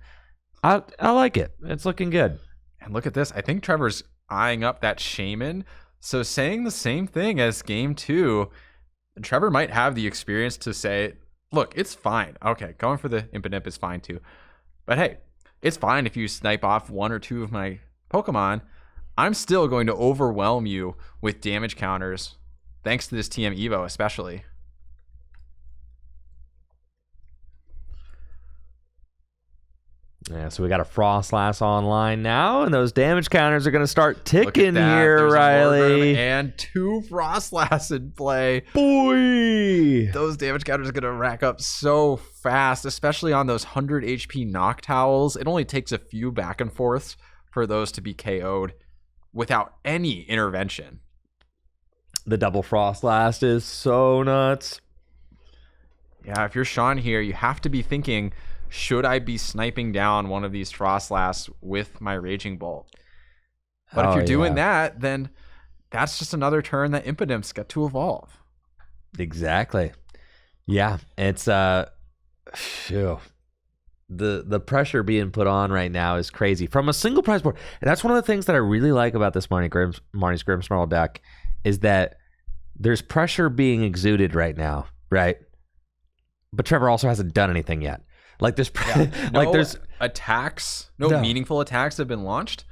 I like it. It's looking good. And look at this. I think Trevor's eyeing up that Shaman. So saying the same thing as game 2, Trevor might have the experience to say, look, it's fine. Okay, going for the Impidimp is fine too. But hey, it's fine if you snipe off 1 or 2 of my Pokemon. I'm still going to overwhelm you with damage counters, thanks to this TM Evo especially. Yeah, so we got a Frostlass online now, and those damage counters are going to start Look at ticking that. here, There's a Riley. Morgrem and 2 Frostlass in play. Boy! Those damage counters are going to rack up so fast, especially on those 100 HP Noctowls. It only takes a few back and forths for those to be KO'd without any intervention. The double Frostlass is so nuts. Yeah, if you're Sean here, you have to be thinking, should I be sniping down one of these Frostlass with my Raging Bolt? But if you're doing that, then that's just another turn that Impidimps get to evolve. Exactly. Yeah, it's phew. The pressure being put on right now is crazy from a single prize board. And that's one of the things that I really like about this Marnie's Grimmsnarl deck is that there's pressure being exuded right now, right? But Trevor also hasn't done anything yet. Like there's there's attacks, no meaningful attacks have been launched,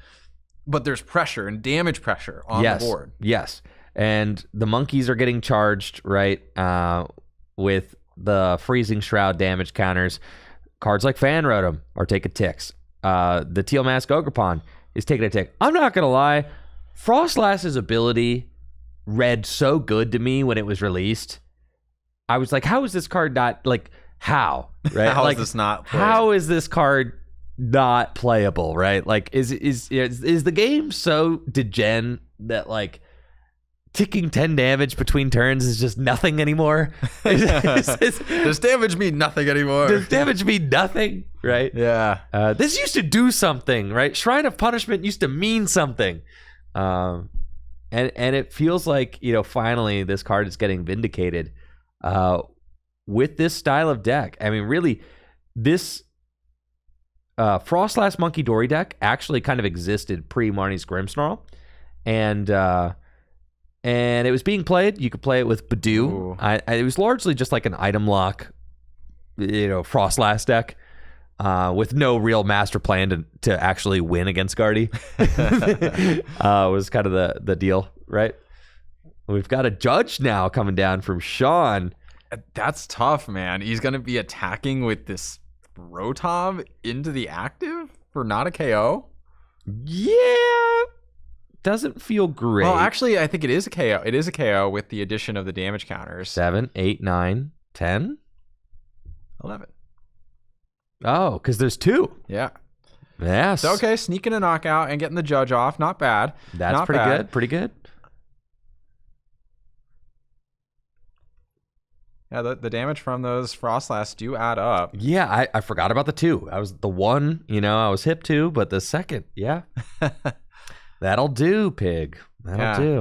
but there's pressure and damage pressure on the board. Yes. And the monkeys are getting charged, right? With the freezing shroud damage counters. Cards like Fan Rotom are taking ticks. The Teal Mask Ogrepon is taking a tick. I'm not gonna lie, Frostlass's ability read so good to me when it was released. I was like, how is this card not like how? Right? How like, is this not playable? How is this card not playable, right? Like is the game so degen that like ticking 10 damage between turns is just nothing anymore? Does damage mean nothing anymore? Does damage mean nothing, right? Yeah. This used to do something, right? Shrine of Punishment used to mean something. And it feels like, finally this card is getting vindicated with this style of deck. I mean, really, this Frostlass Monkey Dory deck actually kind of existed pre-Marnie's Grimmsnarl. And it was being played. You could play it with Badoo. It was largely just like an item lock, Frostlass deck with no real master plan to actually win against Guardy. Was kind of the deal, right? We've got a judge now coming down from Sean. That's tough, man. He's going to be attacking with this Rotom into the active for not a KO? Yeah. Doesn't feel great. Well, actually, I think it is a KO. It is a KO with the addition of the damage counters. 7, 8, 9, 10, 11. Oh, because there's 2. Yeah. Yes. So, okay, sneaking a knockout and getting the judge off. Not bad. That's not pretty bad. good. Pretty good. Yeah, the damage from those Frostlass do add up. Yeah, I forgot about the 2. I was the 1, I was hip to, but the 2nd, yeah. That'll do, pig. That'll do.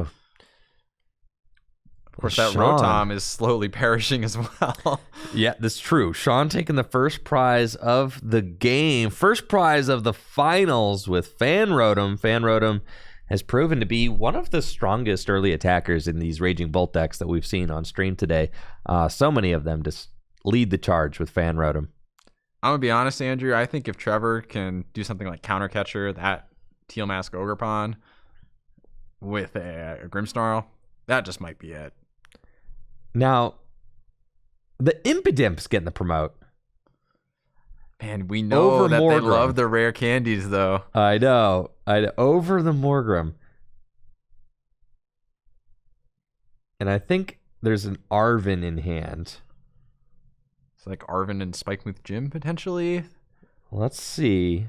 Of course, that Rotom is slowly perishing as well. Yeah, that's true. Sean taking the first prize of the game. First prize of the finals with Fan Rotom. Fan Rotom has proven to be one of the strongest early attackers in these Raging Bolt decks that we've seen on stream today. So many of them just lead the charge with Fan Rotom. I'm going to be honest, Andrew. I think if Trevor can do something like Counter Catcher, that Teal Mask Ogrepon with a Grimmsnarl, that just might be it. Now, the Impidimps getting the promote. Man, we know that they love the rare candies, though. I know. Over the Morgrem. And I think there's an Arven in hand. It's like Arven and Spikemouth Gym, potentially. Let's see.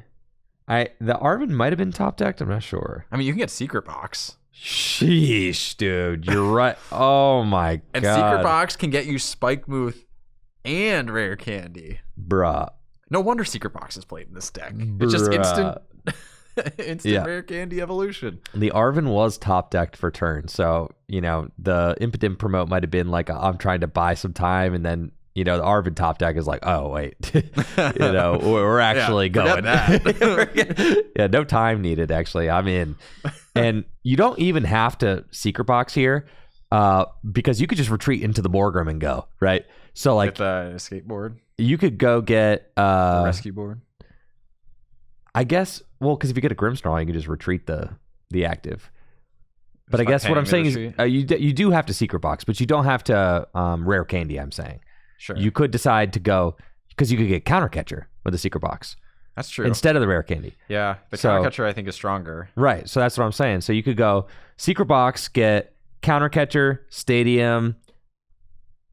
The Arven might have been top decked. I'm not sure. I mean, you can get Secret Box. Sheesh, dude. You're right. Oh, my God. And Secret Box can get you Spikemouth and rare candy. Bruh. No wonder Secret Box is played in this deck. It's just instant rare candy evolution. The Arven was top decked for turn. So, the Impidimp promote might have been like, I'm trying to buy some time. And then, the Arven top deck is like, oh, wait. We're actually going. Yeah, no time needed, actually. I'm in. And you don't even have to Secret Box here because you could just retreat into the Morgrem and go, right? So, like, with a skateboard. You could go get a rescue board. I guess, well, because if you get a Grimmsnarl, you can just retreat the active. But I guess what I'm saying is you do have to Secret Box, but you don't have to rare candy, I'm saying. Sure. You could decide to go, because you could get Counter Catcher with a Secret Box. That's true. Instead of the rare candy. Yeah, the So- counter catcher I think is stronger. Right. So that's what I'm saying. So you could go secret box, get counter catcher, stadium,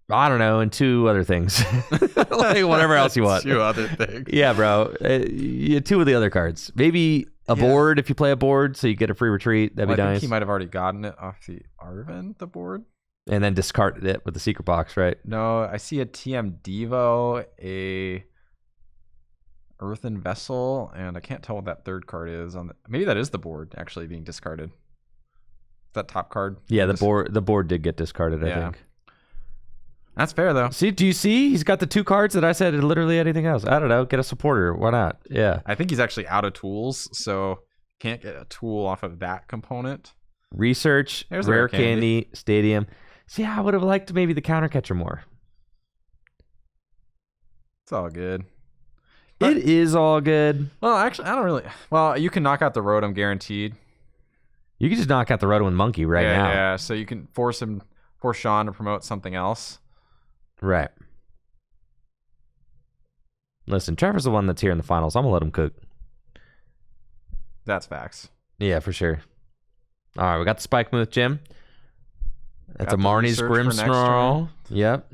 I don't know, and 2 other things. Like whatever else you want. 2 other things. Yeah, bro. 2 of the other cards. Maybe a board if you play a board, so you get a free retreat. That'd be I nice. think he might have already gotten it off the Arven, the board. And then discarded it with the secret box, right? No, I see a TM Devo, a Earthen Vessel, and I can't tell what that third card is. Maybe that is the board actually being discarded. That top card. Yeah, the board did get discarded, I think. That's fair though. See, do you see? He's got the 2 cards that I said literally anything else. I don't know. Get a supporter. Why not? Yeah. I think he's actually out of tools, so can't get a tool off of that component. Research, There's the rare rare candy. candy, stadium. See, I would have liked maybe the counter catcher more. It's all good. It is all good. Well, actually, I don't really. Well, you can knock out the Rotom guaranteed. You can just knock out the Rotom Monkey right now. Yeah, so you can force Sean to promote something else. Right. Listen, Trevor's the one that's here in the finals. I'm going to let him cook. That's facts. Yeah, for sure. All right, we got the Spike Move Gym. That's Got a the Marnie's research for next Grimmsnarl. Yep.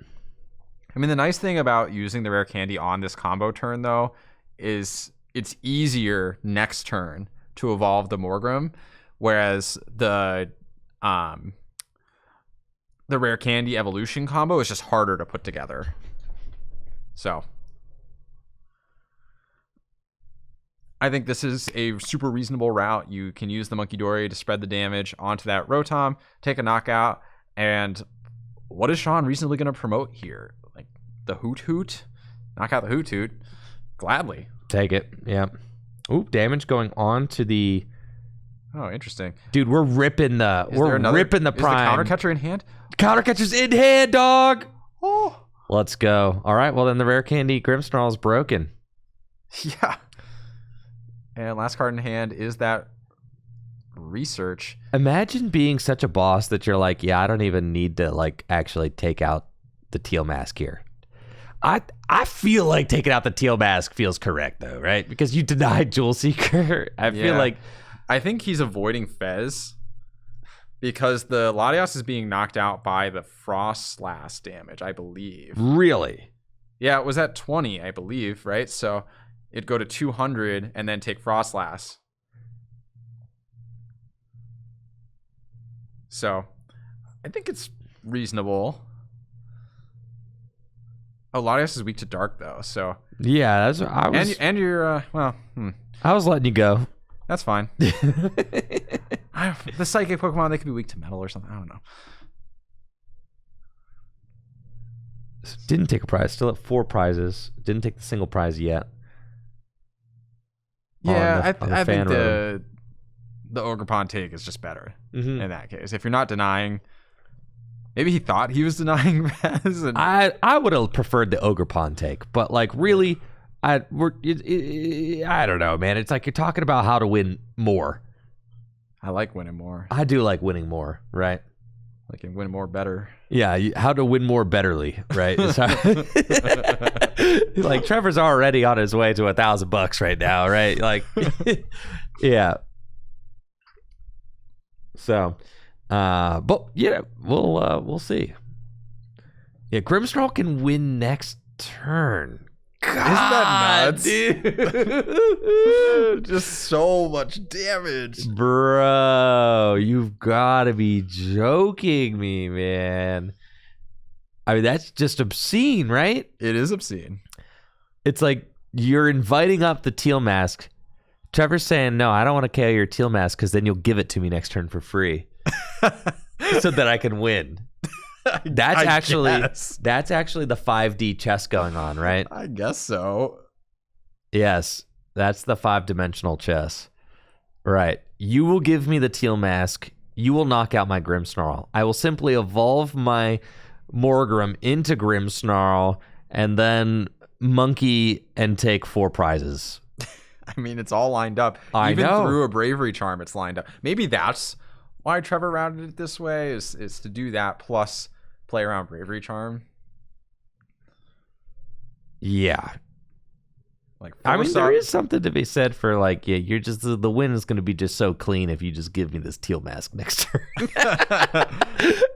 I mean, the nice thing about using the rare candy on this combo turn, though, is it's easier next turn to evolve the Morgrim, whereas the rare candy evolution combo is just harder to put together. So I think this is a super reasonable route. You can use the Monkey Dory to spread the damage onto that Rotom, take a knockout, and what is Sean reasonably going to promote here? Like the Hoot Hoot? Knock out the Hoot Hoot. Gladly. Take it. Yep. Ooh, damage going on to the... Oh, interesting. Dude, we're ripping the... ripping the prime. Is the counter catcher in hand? Counter catcher's in hand, dog! Oh. Let's go. All right, well then the rare candy Grimmsnarl is broken. Yeah. And last card in hand is that research. Imagine being such a boss that you're like, yeah, I don't even need to like actually take out the teal mask here. I feel like taking out the teal mask feels correct though, right? Because you denied Jewel Seeker. I feel like I think he's avoiding Fez because the Latios is being knocked out by the Frost Slash damage, I believe. Really? Yeah, it was at 20, I believe, right? So it'd go to 200 and then take Frost Slash. So I think it's reasonable. Oh, Latios is weak to dark though, so yeah, that's I was. And you're I was letting you go. That's fine. The psychic Pokemon, they could be weak to metal or something. I don't know. Didn't take a prize. Still at 4 prizes. Didn't take the single prize yet. Yeah, I think the Ogerpon take is just better in that case. If you're not denying, maybe he thought he was denying Vez. And I would have preferred the Ogerpon take, but like really, I don't know, man. It's like you're talking about how to win more. I like winning more. I do like winning more, right? I can win more better. Yeah, how to win more betterly, right? Like Trevor's already on his way to $1,000 right now, right? Like, yeah. So, but yeah, we'll see. Yeah, Grimmsnarl can win next turn. God, isn't that nuts, dude? Just so much damage, bro. You've got to be joking me, man. I mean, that's just obscene, right? It is obscene. It's like you're inviting up the teal mask. Trevor's saying, "No, I don't want to KO your teal mask because then you'll give it to me next turn for free, so that I can win." That's actually the 5D chess going on, right? I guess so. Yes, that's the 5-dimensional chess. Right. You will give me the teal mask. You will knock out my Grimmsnarl. I will simply evolve my Morgrim into Grimmsnarl and then monkey and take 4 prizes. I mean, it's all lined up. Even through a bravery charm, it's lined up. Maybe that's why Trevor routed it this way is to do that plus play around bravery charm. Yeah. Like, I mean, there is something to be said for like, yeah, you're just the win is going to be just so clean if you just give me this teal mask next turn.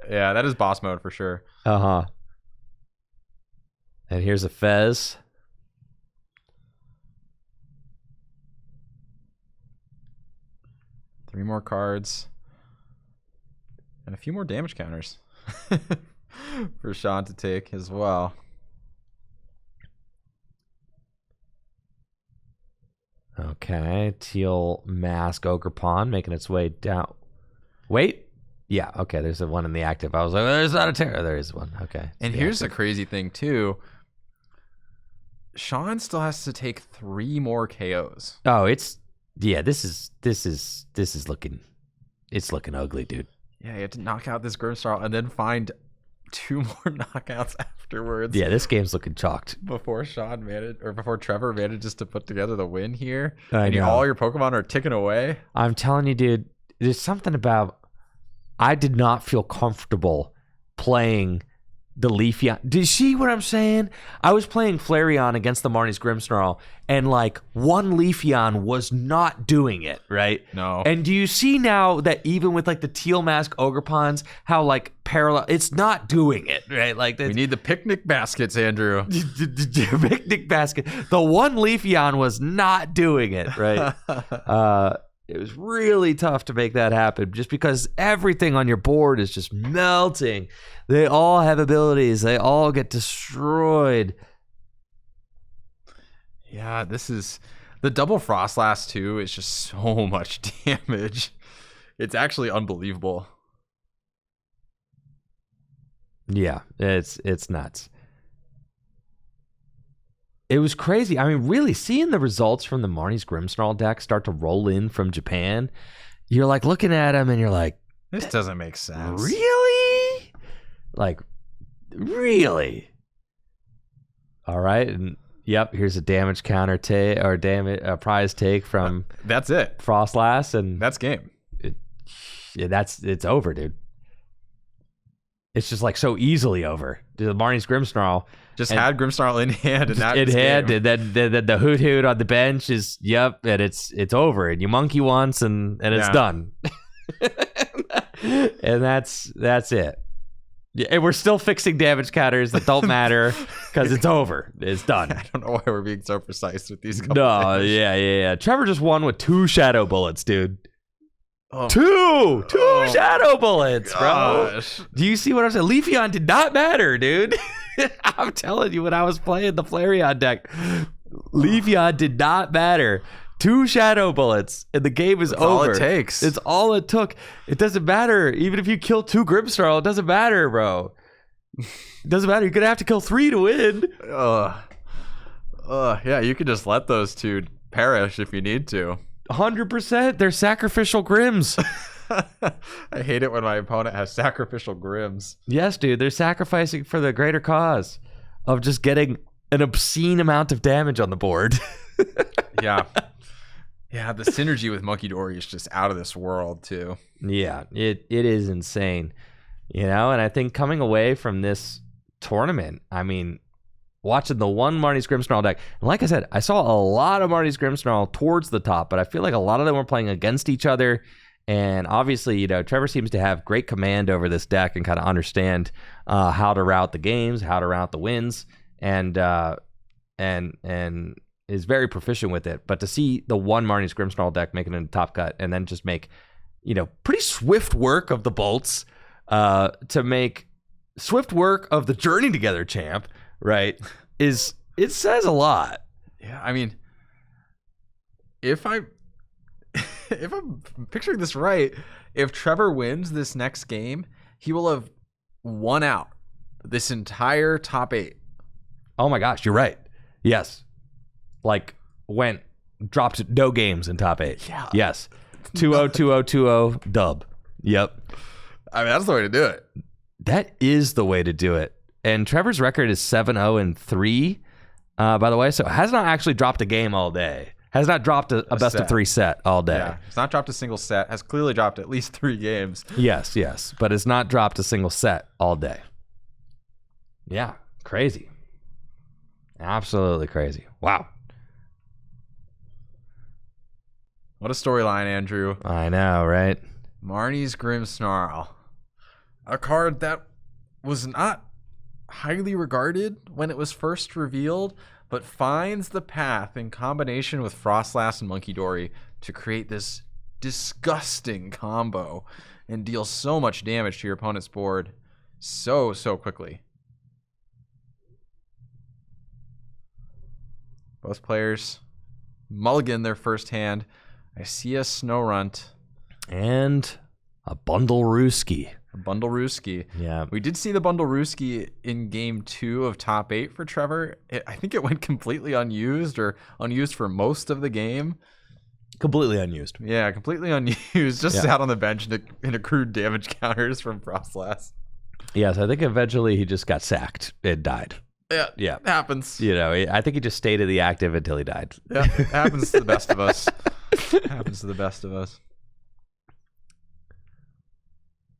Yeah, that is boss mode for sure. Uh-huh. And here's a Fez. Three more cards. And a few more damage counters for Sean to take as well. Okay, teal mask Ogerpon making its way down. Wait. Yeah, okay, there's a one in the active. I was like, there's not a Tera. There is one. Okay. And here's the crazy thing, too. Sean still has to take 3 more KOs. Oh, this is looking ugly, dude. Yeah, you have to knock out this Grimmsnarl and then find 2 more knockouts afterwards. Yeah, this game's looking chalked. Before Trevor manages to put together the win here. I know. All your Pokemon are ticking away. I'm telling you, dude, there's something about I did not feel comfortable playing the Leafeon. Do you see what I'm saying? I was playing Flareon against the Marnie's Grimmsnarl, and like one Leafeon was not doing it, right? No. And do you see now that even with like the teal mask Ogerpons, how like parallel, it's not doing it, right? Like we need the picnic baskets, Andrew. Picnic basket. The one Leafeon was not doing it, right? It was really tough to make that happen just because everything on your board is just melting. They all have abilities. They all get destroyed. Yeah, this is... The double Frostlass, too, is just so much damage. It's actually unbelievable. Yeah, it's nuts. It was crazy. I mean, really, seeing the results from the Marnie's Grimmsnarl deck start to roll in from Japan, you're like looking at them and you're like, this doesn't make sense. Really? Like, really? All right. And yep, here's a damage counter prize take from that's it. Frostlass, and that's game. It's over, dude. It's just like so easily over. The Marnie's Grimmsnarl just had Grimmsnarl in hand, and that and then the hoot hoot on the bench is and it's over, and you monkey once, and it's done. And that's it. Yeah, and we're still fixing damage counters that don't matter because it's over. It's done. I don't know why we're being so precise with these. No, yeah. Trevor just won with 2 shadow bullets, dude. Oh. Two shadow bullets, gosh. Bro. Do you see what I'm saying? Leafeon did not matter, dude. I'm telling you, when I was playing the Flareon deck, Leafeon did not matter. 2 shadow bullets, and the game is over. All it takes. It's all it took. It doesn't matter. Even if you kill 2 Grimmsnarl, it doesn't matter, bro. It doesn't matter. You're going to have to kill 3 to win. Yeah, you could just let those 2 perish if you need to. 100%. They're sacrificial Grims. I hate it when my opponent has sacrificial Grims. Yes, dude. They're sacrificing for the greater cause of just getting an obscene amount of damage on the board. Yeah. Yeah, the synergy with Monkey Dory is just out of this world, too. Yeah, it is insane. You know, and I think coming away from this tournament, I mean, watching the one Marnie's Grimmsnarl deck, and like I said, I saw a lot of Marnie's Grimmsnarl towards the top, but I feel like a lot of them were playing against each other. And obviously, you know, Trevor seems to have great command over this deck and kind of understand how to route the games, how to route the wins, and is very proficient with it. But to see the one Marnie's Grimmsnarl deck making it in the top cut and then just make, you know, pretty swift work of the bolts, to make swift work of the Journey Together champ, right, it says a lot. Yeah, I mean, if I'm picturing this right, if Trevor wins this next game, he will have won out this entire top 8. Oh my gosh, you're right. Yes. Like, dropped no games in top 8. Yeah. Yes. 2-0, 2-0, 2-0, dub. Yep. I mean, that's the way to do it. That is the way to do it. And Trevor's record is 7-0-3, by the way. So has not actually dropped a game all day. Has not dropped a best of 3 set all day. Yeah, it's not dropped a single set. Has clearly dropped at least 3 games. Yes. But it's not dropped a single set all day. Yeah, crazy. Absolutely crazy. Wow. What a storyline, Andrew. I know, right? Marnie's Grimmsnarl. A card that was not highly regarded when it was first revealed, but finds the path in combination with Frostlass and Monkey Dory to create this disgusting combo and deal so much damage to your opponent's board so quickly. Both players mulligan their first hand. I see a Snorunt. And a Bundle-Rooski. A Bundle-Rooski. Yeah. We did see the Bundle-Rooski in game 2 of top 8 for Trevor. I think it went completely unused or unused for most of the game. Completely unused. Yeah, completely unused. Just sat on the bench and accrued damage counters from Frostlass. Yes, I think eventually he just got sacked and died. Yeah. Happens. You know, I think he just stayed in the active until he died. Yeah, it happens to the best of us. Happens to the best of us.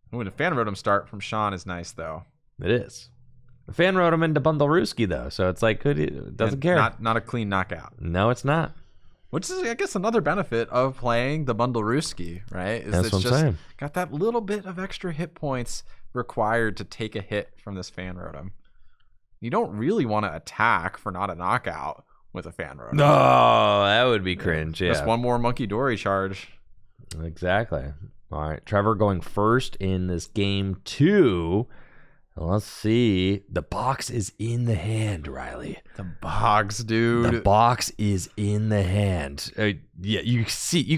When a fan rotom start from Sean is nice, though. It is. The fan wrote him into Bundle-Rooski, though, so it's like, doesn't care. Not a clean knockout. No, it's not. Which is, I guess, another benefit of playing the Bundle-Rooski, right? That's what I'm saying. Got that little bit of extra hit points required to take a hit from this fan rotom. You don't really want to attack for not a knockout with a fan rotom. No, that would be cringe. Yeah. Just one more Monkey Dory charge. Exactly. All right, Trevor going first in this game 2. Let's see. The box is in the hand, Riley. The box, dude. The box is in the hand. Yeah, you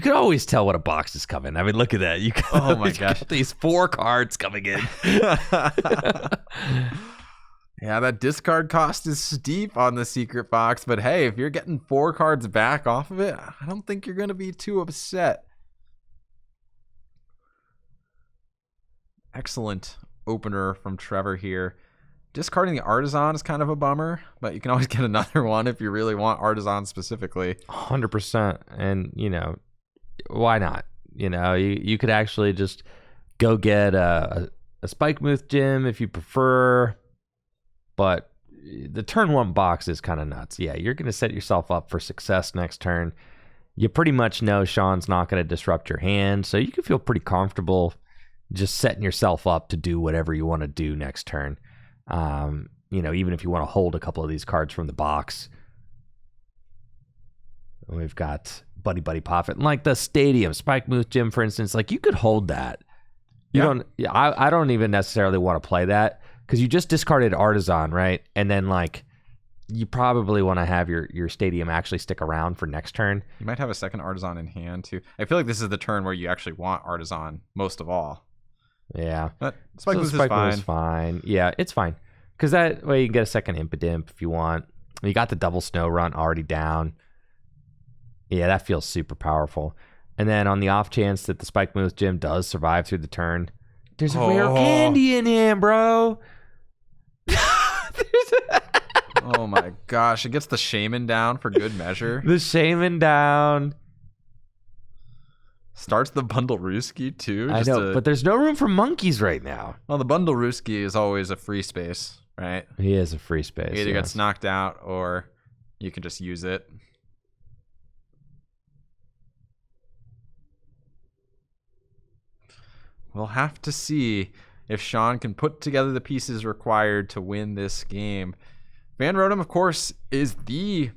can always tell what a box is coming. I mean, look at that. You can oh my gosh, these 4 cards coming in. Yeah, that discard cost is steep on the secret box, but hey, if you're getting 4 cards back off of it, I don't think you're going to be too upset. Excellent opener from Trevor here. Discarding the Artisan is kind of a bummer, but you can always get another one if you really want Artisan specifically. 100%. And, you know, why not? You know, you could actually just go get a Spike Mooth gym if you prefer. But the turn 1 box is kind of nuts. Yeah, you're going to set yourself up for success next turn. You pretty much know Sean's not going to disrupt your hand, so you can feel pretty comfortable just setting yourself up to do whatever you want to do next turn. You know, even if you want to hold a couple of these cards from the box. We've got Buddy Poffit. And like the Stadium, Spike Mooth Gym, for instance, like you could hold that. I don't even necessarily want to play that. Because you just discarded Artisan, right? And then, like, you probably want to have your Stadium actually stick around for next turn. You might have a second Artisan in hand, too. I feel like this is the turn where you actually want Artisan most of all. Yeah. But Spike Mooth is fine. Yeah, it's fine. Because that way you can get a second Impidimp if you want. You got the double Snorunt already down. Yeah, that feels super powerful. And then on the off chance that the Spike Mooth Gym does survive through the turn, there's a rare candy in him, bro. Oh my gosh, it gets the Shaman down for good measure. The Shaman down. Starts the Bundle-Rooski too. I know, but there's no room for monkeys right now. Well, the Bundle-Rooski is always a free space, right? He is a free space. He either gets knocked out or you can just use it. We'll have to see if Sean can put together the pieces required to win this game. Van Rotem, of course, is the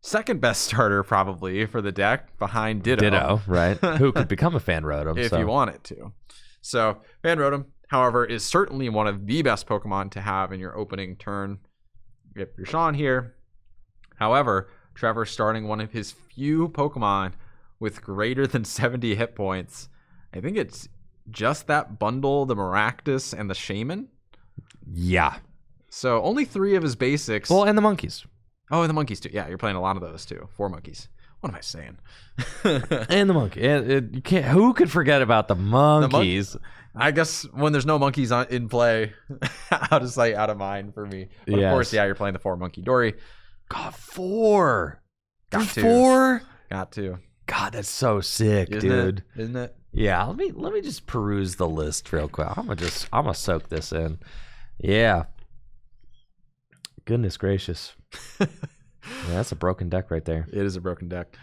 second best starter probably for the deck behind Ditto. Ditto, right? Who could become a Fan Rotem if you want it to. So Van Rotem, however, is certainly one of the best Pokemon to have in your opening turn if you're Sean here. However, Trevor starting one of his few Pokemon with greater than 70 hit points. I think it's just that bundle, the Maractus and the Shaman. Yeah. So only 3 of his basics. Well, and the monkeys. Oh, and the monkeys too. Yeah, you're playing a lot of those too. 4 monkeys. What am I saying? And the monkey. You can't. Who could forget about the monkeys? I guess when there's no monkeys in play, out of sight, out of mind for me. But of course, yeah, you're playing the 4 Monkey Dory. God, 4. Got to. 4. Got to. God, that's so sick, dude. Isn't it? Yeah, let me just peruse the list real quick. I'm gonna soak this in. Yeah. Goodness gracious. Yeah, that's a broken deck right there. It is a broken deck.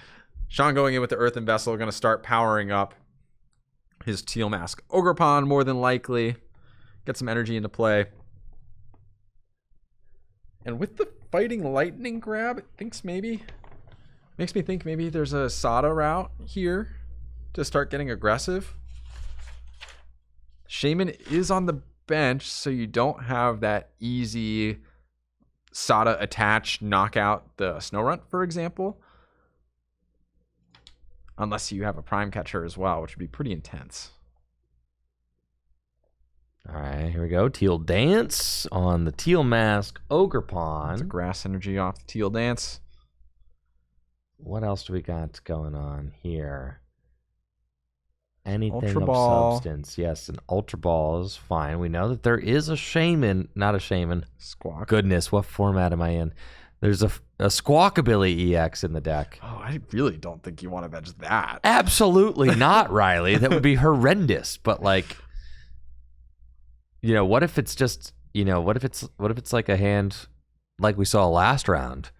Sean going in with the Earthen Vessel, going to start powering up his Teal Mask Ogerpon more than likely. Get some energy into play. And with the Fighting Lightning grab, it makes me think maybe there's a Sada route here to start getting aggressive. Shaman is on the bench, so you don't have that easy Sada attach, knock out the Snorunt, for example. Unless you have a Prime Catcher as well, which would be pretty intense. All right, here we go. Teal Dance on the Teal Mask Ogerpon. It's a grass energy off the Teal Dance. What else do we got going on here? Anything Ultra of Ball. substance. Yes, an Ultra Ball is fine. We know that there is a Shaman, not a Shaman. Squawk. Goodness, what format am I in? There's a Squawkabilly EX in the deck. Oh, I really don't think you want to bench that. Absolutely not, Riley. That would be horrendous. But like, what if it's just, what if it's like a hand like we saw last round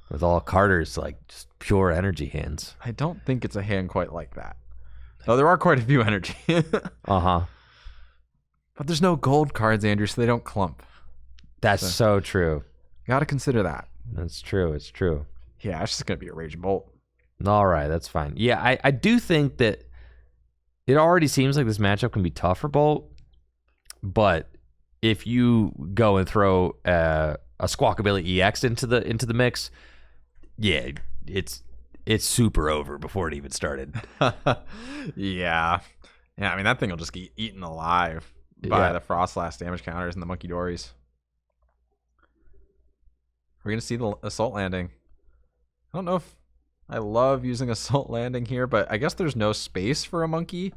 with all Carter's like just pure energy hands? I don't think it's a hand quite like that. Though there are quite a few energy. Uh-huh. But there's no gold cards, Andrew, so they don't clump. That's so true. Got to consider that. That's true. It's true. Yeah, it's just going to be a Raging Bolt. All right, that's fine. Yeah, I do think that it already seems like this matchup can be tough for Bolt, but if you go and throw a Squawkabilly EX into the mix, yeah, it's super over before it even started. Yeah. I mean, that thing will just get eaten alive by the Frostlass damage counters and the Monkey Dories. We're going to see the Assault Landing. I don't know if I love using Assault Landing here, but I guess there's no space for a monkey.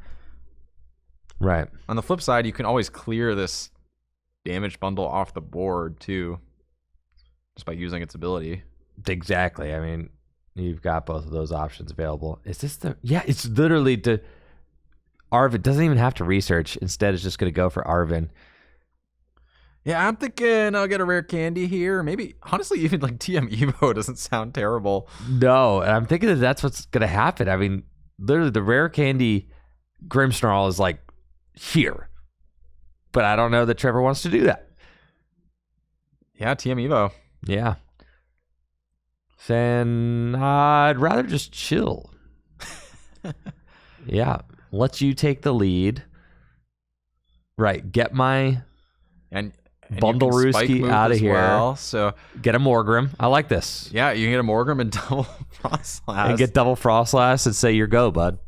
Right. On the flip side, you can always clear this damage bundle off the board, too, just by using its ability. Exactly. I mean, you've got both of those options available. Is this the... Yeah, it's literally the... Arvin doesn't even have to research. Instead, it's just going to go for Arvin. Yeah, I'm thinking I'll get a rare candy here. Maybe, honestly, even like TM Evo doesn't sound terrible. No, and I'm thinking that's what's going to happen. I mean, literally, the rare candy Grimmsnarl is like here. But I don't know that Trevor wants to do that. Yeah, TM Evo. Yeah. Then I'd rather just chill. Yeah. Let you take the lead. Right. Get my... And Bundle Rooski out of here. Well, so get a Morgrim. I like this. Yeah, you can get a Morgrim and double Frostlass. And get double Frostlass and say your go, bud.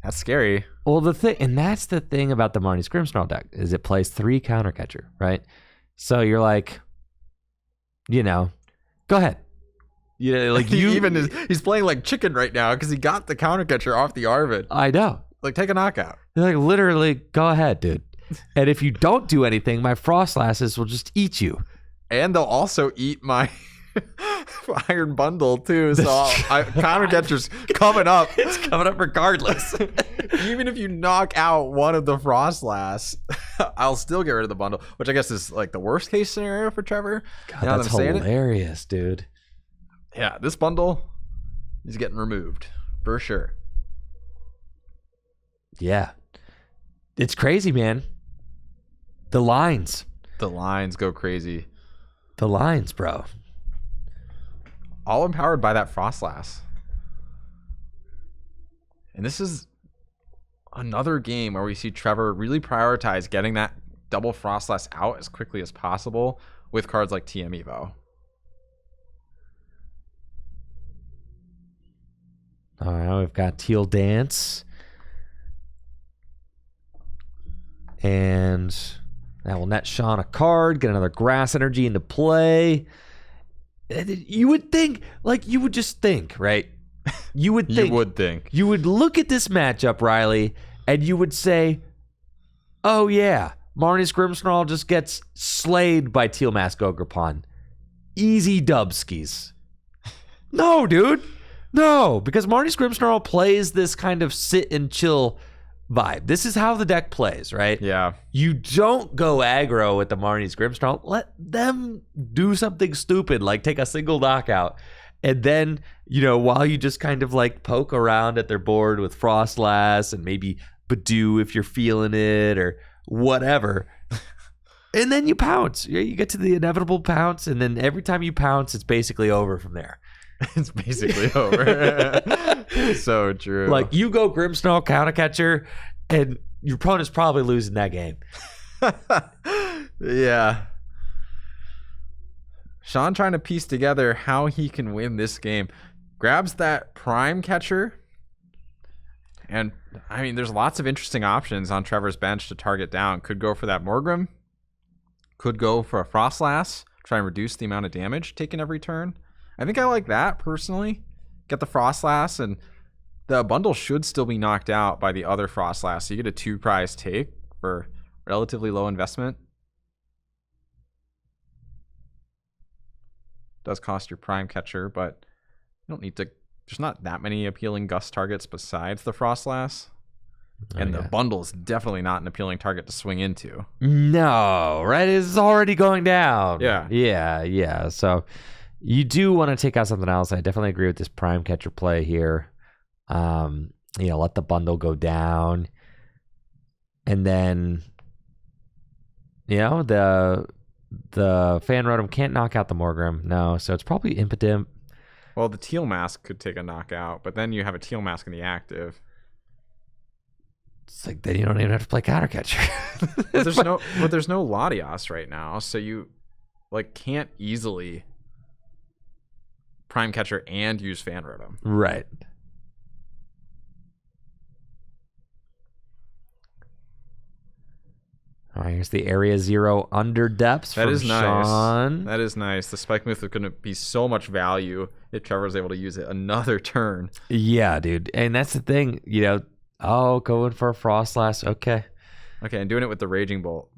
That's scary. Well, that's the thing about the Marnie's Grimmsnarl deck is it plays 3 counter catcher, right? So you're like, go ahead. Like he's playing like chicken right now because he got the counter catcher off the Arvid. I know. Like, take a knockout. You're like, literally, go ahead, dude. And if you don't do anything, my Frostlasses will just eat you. And they'll also eat my Iron Bundle, too. So counter catcher's coming up. It's coming up regardless. Even if you knock out one of the Frostlass, I'll still get rid of the bundle, which I guess is like the worst case scenario for Trevor. God, that's hilarious, dude. Yeah, this bundle is getting removed for sure. Yeah. It's crazy, man. The lines go crazy. The lines, bro. All empowered by that Frostlass. And this is another game where we see Trevor really prioritize getting that double Frostlass out as quickly as possible with cards like TM Evo. All right, we've got Teal Dance. And that will net Sean a card, get another grass energy into play. You would think, you would just think, right? You would think. You would look at this matchup, Riley, and you would say, oh yeah, Marnie's Grimmsnarl just gets slayed by Teal Mask Ogerpon. Easy dubskis. No, dude. No, because Marnie's Grimmsnarl plays this kind of sit and chill vibe. This is how the deck plays, right? Yeah. You don't go aggro with the Marnie's Grimmsnarl. Let them do something stupid, like take a single knockout, And then, while you just kind of like poke around at their board with Frostlass and maybe Badoo if you're feeling it or whatever. And then you pounce. You get to the inevitable pounce, and then every time you pounce, it's basically over from there. It's basically over. So true. Like, you go Grimmsnarl countercatcher, and your opponent's probably losing that game. Yeah. Sean trying to piece together how he can win this game. Grabs that prime catcher. And, I mean, there's lots of interesting options on Trevor's bench to target down. Could go for that Morgrem. Could go for a Frostlass. Try and reduce the amount of damage taken every turn. I think I like that, personally. Get the Frostlass, and the bundle should still be knocked out by the other Frostlass. So you get a 2-prize take for relatively low investment. Does cost your prime catcher, but you don't need to. There's not that many appealing Gust targets besides the Frostlass. And the bundle's definitely not an appealing target to swing into. No, right? It's already going down. Yeah. Yeah. So you do want to take out something else. I definitely agree with this prime catcher play here. Let the bundle go down. And then, the Fan Rotom can't knock out the Morgrem. No, so it's probably impotent. Well, the Teal Mask could take a knockout, but then you have a Teal Mask in the active. It's like, then you don't even have to play counter catcher. But there's no Latias right now, so you can't easily prime catcher and use Fan Rotom. Right. All right, here's the Area 0 under depths from Sean. That is nice. The Spike Move is going to be so much value if Trevor's able to use it another turn. Yeah, dude. And that's the thing, going for a Frostlass. Okay, and doing it with the Raging Bolt.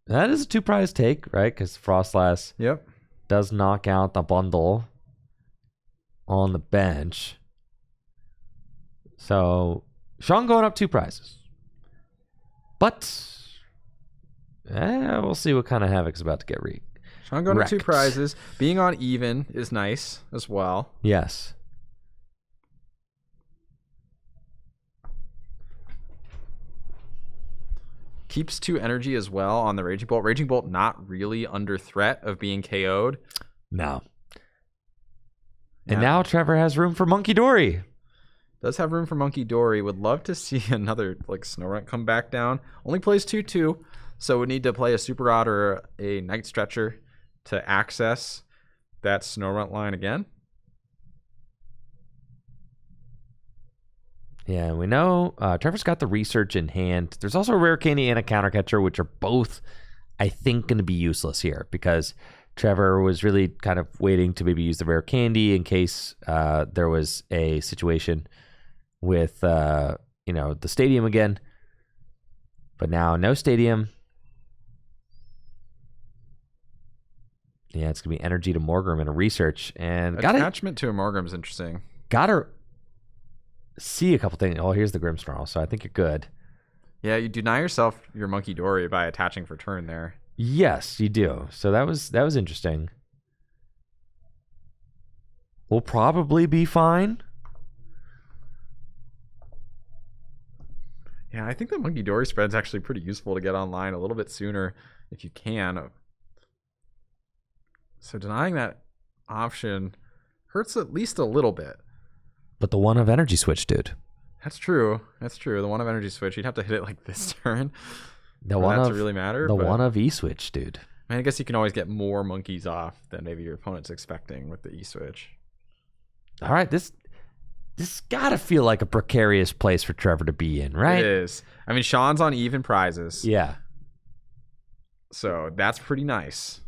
That is a 2-prize take, right? Because Frostlass does knock out the bundle on the bench. So, Sean going up 2 prizes. But, we'll see what kind of Havoc's about to get wreaked. Sean going up 2 prizes. Being on even is nice as well. Yes. Keeps 2 energy as well on the Raging Bolt. Raging Bolt not really under threat of being KO'd. No. And now Trevor has room for Monkey Dory. Does have room for Monkey Dory. Would love to see another Snorunt come back down. Only plays 2/2, so would need to play a Super Rod or a Night Stretcher to access that Snorunt line again. Yeah, we know Trevor's got the research in hand. There's also a Rare Candy and a Counter Catcher, which are both, I think, going to be useless here because Trevor was really kind of waiting to maybe use the Rare Candy in case there was a situation with, the stadium again. But now, no stadium. Yeah, it's going to be energy to Morgrem and a research. And attachment to a Morgrem is interesting. Got to see a couple things. Oh, here's the Grimmsnarl, so I think you're good. Yeah, you deny yourself your Monkey Dory by attaching for turn there. Yes, you do. So that was interesting. We'll probably be fine. Yeah, I think the Monkey Dory spread is actually pretty useful to get online a little bit sooner if you can. So denying that option hurts at least a little bit. But the one of Energy Switch, dude. That's true. The one of Energy Switch, you'd have to hit it like this turn. The one of to really matter. One of E-Switch, dude. I guess you can always get more monkeys off than maybe your opponent's expecting with the E-Switch. All right, this gotta feel like a precarious place for Trevor to be in, right? It is. I mean, Sean's on even prizes. Yeah. So that's pretty nice.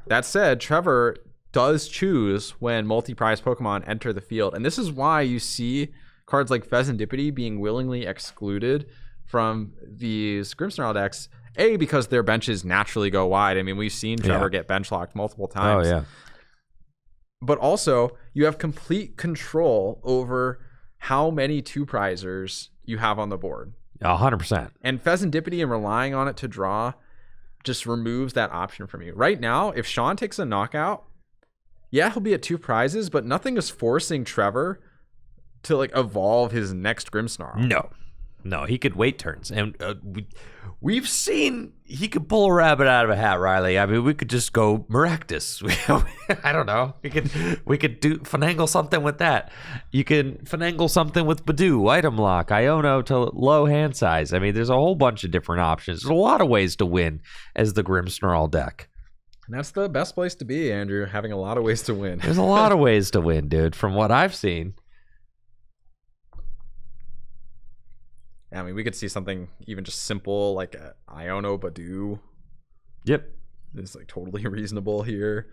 That said, Trevor does choose when multi-prize Pokemon enter the field. And this is why you see cards like Pheasantipity being willingly excluded from these Grimmsnarl decks. A, because their benches naturally go wide. I mean, we've seen Trevor get bench locked multiple times. Oh, yeah. But also, you have complete control over how many 2-prizers you have on the board. 100%. And Pheasantipity and relying on it to draw just removes that option from you. Right now, if Sean takes a knockout, yeah, he'll be at 2 prizes, but nothing is forcing Trevor to like evolve his next Grimmsnarl. No, he could wait turns, and we've seen he could pull a rabbit out of a hat, Riley. I mean, we could just go Maractus. I don't know. We could do finagle something with that. You can finagle something with Badoo, item lock, Iono to low hand size. I mean, there's a whole bunch of different options. There's a lot of ways to win as the Grimmsnarl deck. And that's the best place to be, Andrew, having a lot of ways to win. There's a lot of ways to win, dude, from what I've seen. I mean, we could see something even just simple like a Iono Badoo. Yep. It's like totally reasonable here.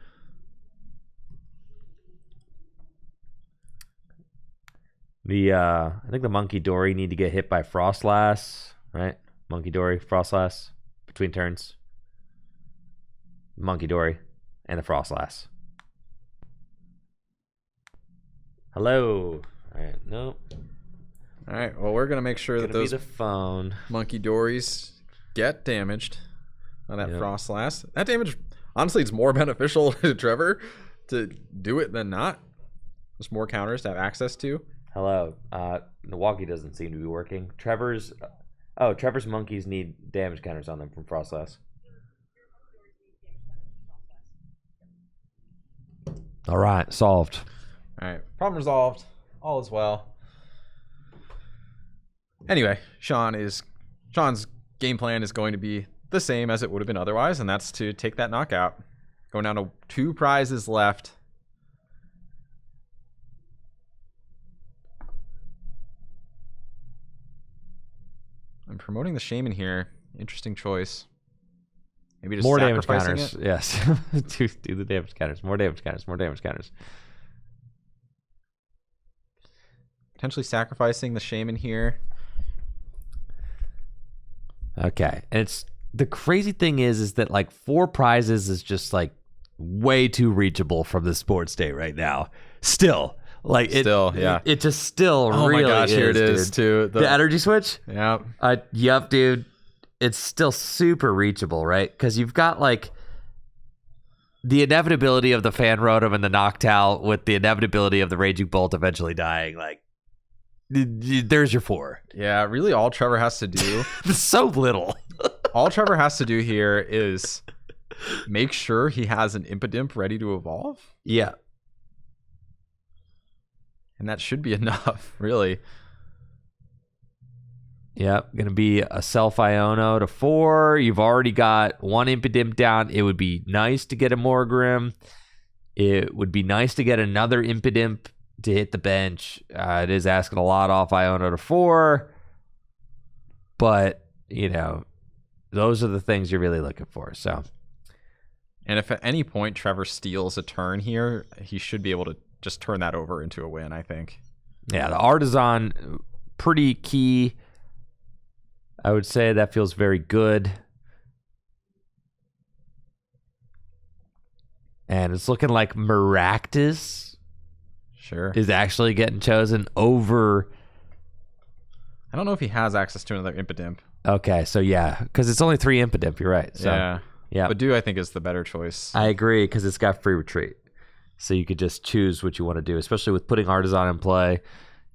I think the Monkey Dory need to get hit by Frostlass, right? Monkey Dory, Frostlass between turns. Monkey Dory and the Frostlass. Hello. All right, nope. All right, well, we're going to make sure that those the phone. Monkey Dories get damaged on that Frostlass. That damage, honestly, it's more beneficial to Trevor to do it than not. There's more counters to have access to. Hello. Milwaukee doesn't seem to be working. Trevor's monkeys need damage counters on them from Frostlass. All right, solved. All right, problem resolved. All is well. Anyway, Sean's game plan is going to be the same as it would have been otherwise, and that's to take that knockout. Going down to 2 prizes left. I'm promoting the Shaman here. Interesting choice. Maybe just more damage sacrificing counters. it? Yes. do the damage counters. More damage counters. More damage counters. Potentially sacrificing the Shaman here. Okay. And it's the crazy thing is that like 4 prizes is just like way too reachable from the sports day right now. Still. Like it just still really my gosh, is, here it is dude. too. The energy switch? Yep. Yep, dude. It's still super reachable, right? Because you've got like the inevitability of the Fan Rotom and the Noctowl with the inevitability of the Raging Bolt eventually dying. Like, there's your 4. Yeah, really all Trevor has to do. So little. All Trevor has to do here is make sure he has an Impidimp ready to evolve. Yeah. And that should be enough, really. Yep, going to be a Self Iono to 4. You've already got 1 Impidimp down. It would be nice to get a Morgrim. It would be nice to get another Impidimp to hit the bench. It is asking a lot off Iono to 4. But, you know, those are the things you're really looking for. So, and if at any point Trevor steals a turn here, he should be able to just turn that over into a win, I think. Yeah, the Artisan, pretty key. I would say that feels very good. And it's looking like Maractus is actually getting chosen over. I don't know if he has access to another Impidimp. Okay, so yeah, because it's only 3 Impidimp, you're right. So, yeah. Badoo, I think, is the better choice. I agree, because it's got free retreat. So you could just choose what you want to do, especially with putting Artisan in play.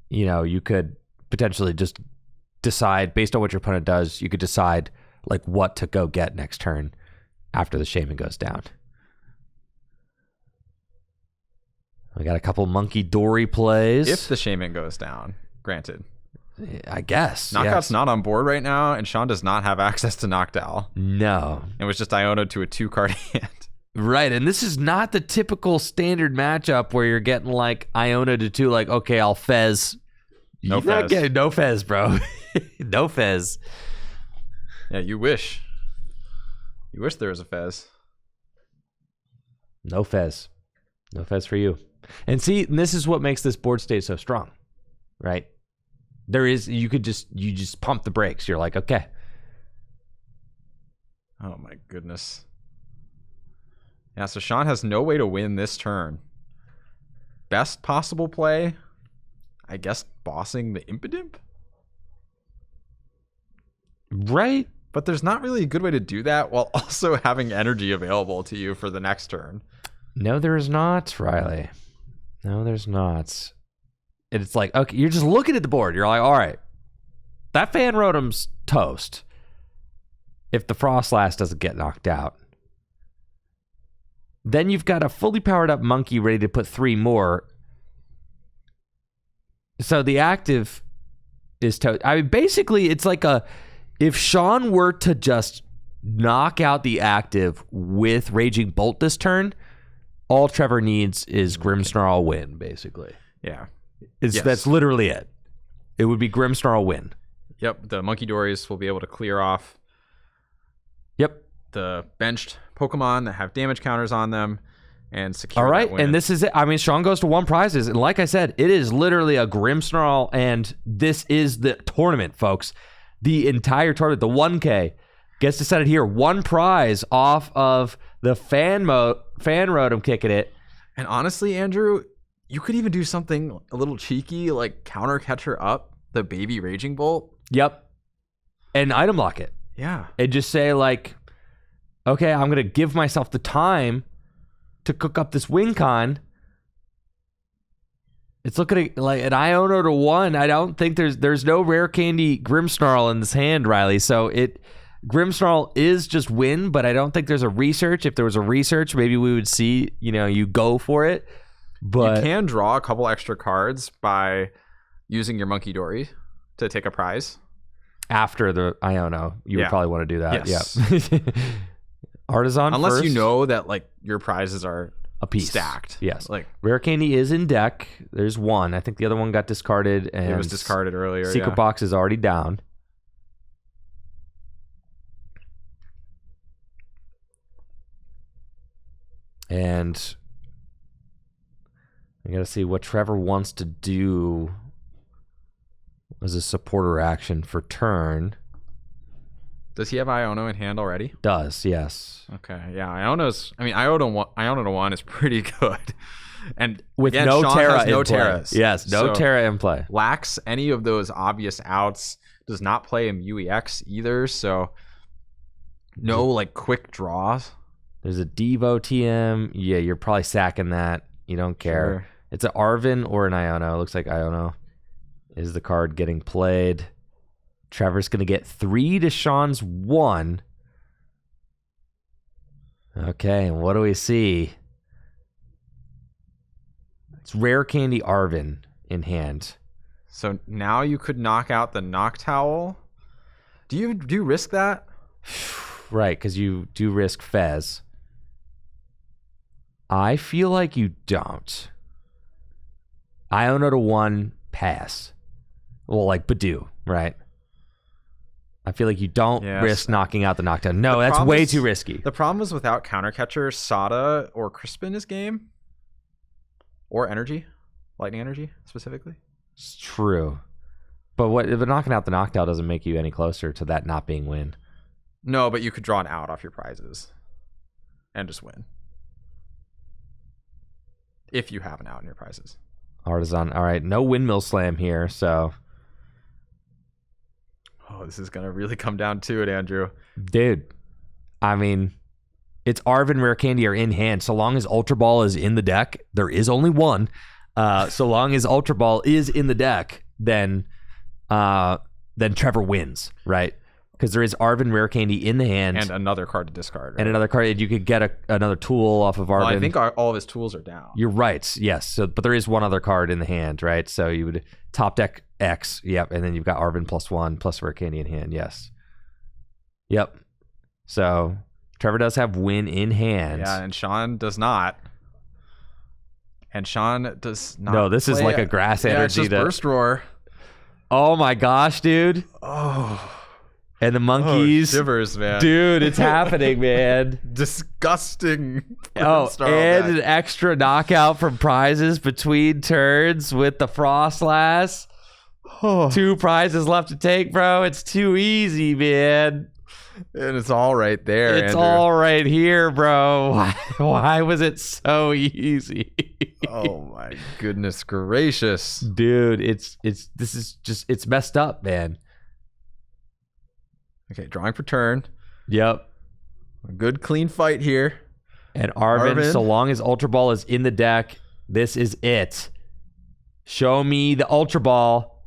You know, you could potentially just decide, based on what your opponent does, you could decide like what to go get next turn after the Shaman goes down. We got a couple Monkey Dory plays. If the Shaman goes down, granted. I guess. Knockout's not on board right now, and Sean does not have access to Noctowl. No. It was just Iono to a 2-card hand. Right, and this is not the typical standard matchup where you're getting like Iona to 2, like, okay, I'll Fez. No Fez. No Fez, bro. No Fez. Yeah, you wish. You wish there was a Fez. No Fez. No Fez for you. And see, this is what makes this board state so strong, right? You just pump the brakes. You're like, okay. Oh my goodness. Yeah, so Sean has no way to win this turn. Best possible play, I guess, bossing the Impidimp? Right? But there's not really a good way to do that while also having energy available to you for the next turn. No, there's not, Riley. No, there's not. It's like, okay, you're just looking at the board. You're like, all right, that Fan Rotom's toast if the Frostlass doesn't get knocked out. Then you've got a fully powered up monkey ready to put 3 more. So the active is toast. I mean, basically, it's like if Sean were to just knock out the active with Raging Bolt this turn, all Trevor needs is Grimmsnarl win, basically. Yeah. That's literally it. It would be Grimmsnarl win. Yep. The Monkey Dories will be able to clear off the benched Pokemon that have damage counters on them and secure. All right, that win. and this is it. I mean, Sean goes to 1 prizes, and like I said, it is literally a Grimmsnarl, and this is the tournament, folks. The entire tournament, the 1K, gets decided here. 1 prize off of the Fan Rotom kicking it. And honestly, Andrew, you could even do something a little cheeky, like counter catcher up the baby Raging Bolt. Yep, and item lock it. Yeah, and just say like, okay, I'm gonna give myself the time to cook up this win con. It's looking like an Iono to 1. I don't think there's no rare candy Grimmsnarl in this hand, Riley. So Grimmsnarl is just win, but I don't think there's a research. If there was a research, maybe we would see, you go for it. But you can draw a couple extra cards by using your Monkey Dory to take a prize. After the Iono, you would probably want to do that. Yes. Yep. Artisan unless first. You know that like your prizes are a piece stacked. Yes. Like rare candy is in deck. There's 1. I think the other one got discarded, and it was discarded earlier. Secret box is already down. And I gotta see what Trevor wants to do as a supporter action for turn. Does he have Iono in hand already? Does, yes. Okay, yeah. Iono to 1 is pretty good. And with again, no Sean Tera has no in play. Teras. Yes, no Tera in play. Lacks any of those obvious outs. Does not play him UEX either, so no like quick draws. There's a Devo TM. Yeah, you're probably sacking that. You don't care. Sure. It's an Arvin or an Iono. Looks like Iono is the card getting played. Trevor's going to get 3 to Sean's 1. Okay, and what do we see? It's rare candy Arvin in hand. So now you could knock out the Noctowl. Do you risk that? Right, because you do risk Fez. I feel like you don't. Iono to 1, pass. Well, like Badoo, right? I feel like you don't risk knocking out the knockdown. No, that's way too risky. The problem is without counter catcher, Sada or Crispin is game. Or energy. Lightning energy, specifically. It's true. But knocking out the knockdown doesn't make you any closer to that not being win. No, but you could draw an out off your prizes. And just win. If you have an out in your prizes. Artisan. All right, no windmill slam here, so... Oh, this is going to really come down to it, Andrew. Dude, I mean, it's Arvin, Rare Candy are in hand. So long as Ultra Ball is in the deck, there is only 1. So long as Ultra Ball is in the deck, then Trevor wins, right? Because there is Arvin, Rare Candy in the hand. And another card to discard. Right? And another card. You could get another tool off of Arvin. Well, I think all of his tools are down. You're right, yes. So, but there is one other card in the hand, right? So you would top deck X, yep, and then you've got Arvin +1 plus Rare Candy in hand, yes. Yep. So Trevor does have win in hand. Yeah, and Sean does not. And Sean does not. No, this is like a grass energy. It's just Burst Roar. Oh my gosh, dude. Oh. And the monkeys. Shivers, man. Dude, it's happening, man. Disgusting. Oh, and an extra knockout from prizes between turns with the Frostlass. Oh. 2 prizes left to take, bro. It's too easy, man. And it's all right there, It's Andrew. all right here, bro. Why was it so easy? Oh my goodness gracious. Dude, it's messed up, man. Okay, drawing for turn. Yep. A good clean fight here. And Arvin, so long as Ultra Ball is in the deck, this is it. Show me the Ultra Ball.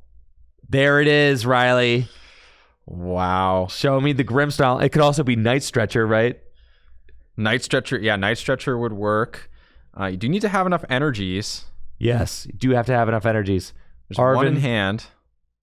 There it is, Riley. Wow. Show me the Grimmsnarl. It could also be Night Stretcher, right? Night Stretcher. Yeah, Night Stretcher would work. You do need to have enough energies. Yes, you do have to have enough energies. There's one in hand.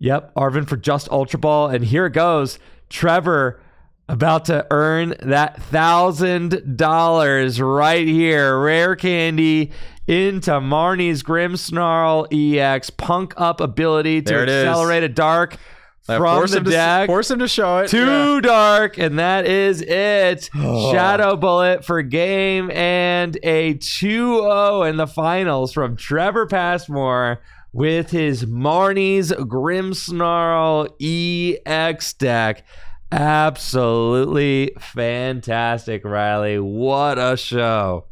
Yep, Arvin for just Ultra Ball. And here it goes. Trevor about to earn that $1,000 right here. Rare candy into Marnie's Grimmsnarl EX. Punk up ability to accelerate a dark from the deck. Force him to show it. Too dark, and that is it. Shadow Bullet for game and a 2-0 in the finals from Trevor Passmore with his Marnie's Grimmsnarl EX deck. Absolutely fantastic, Riley. What a show.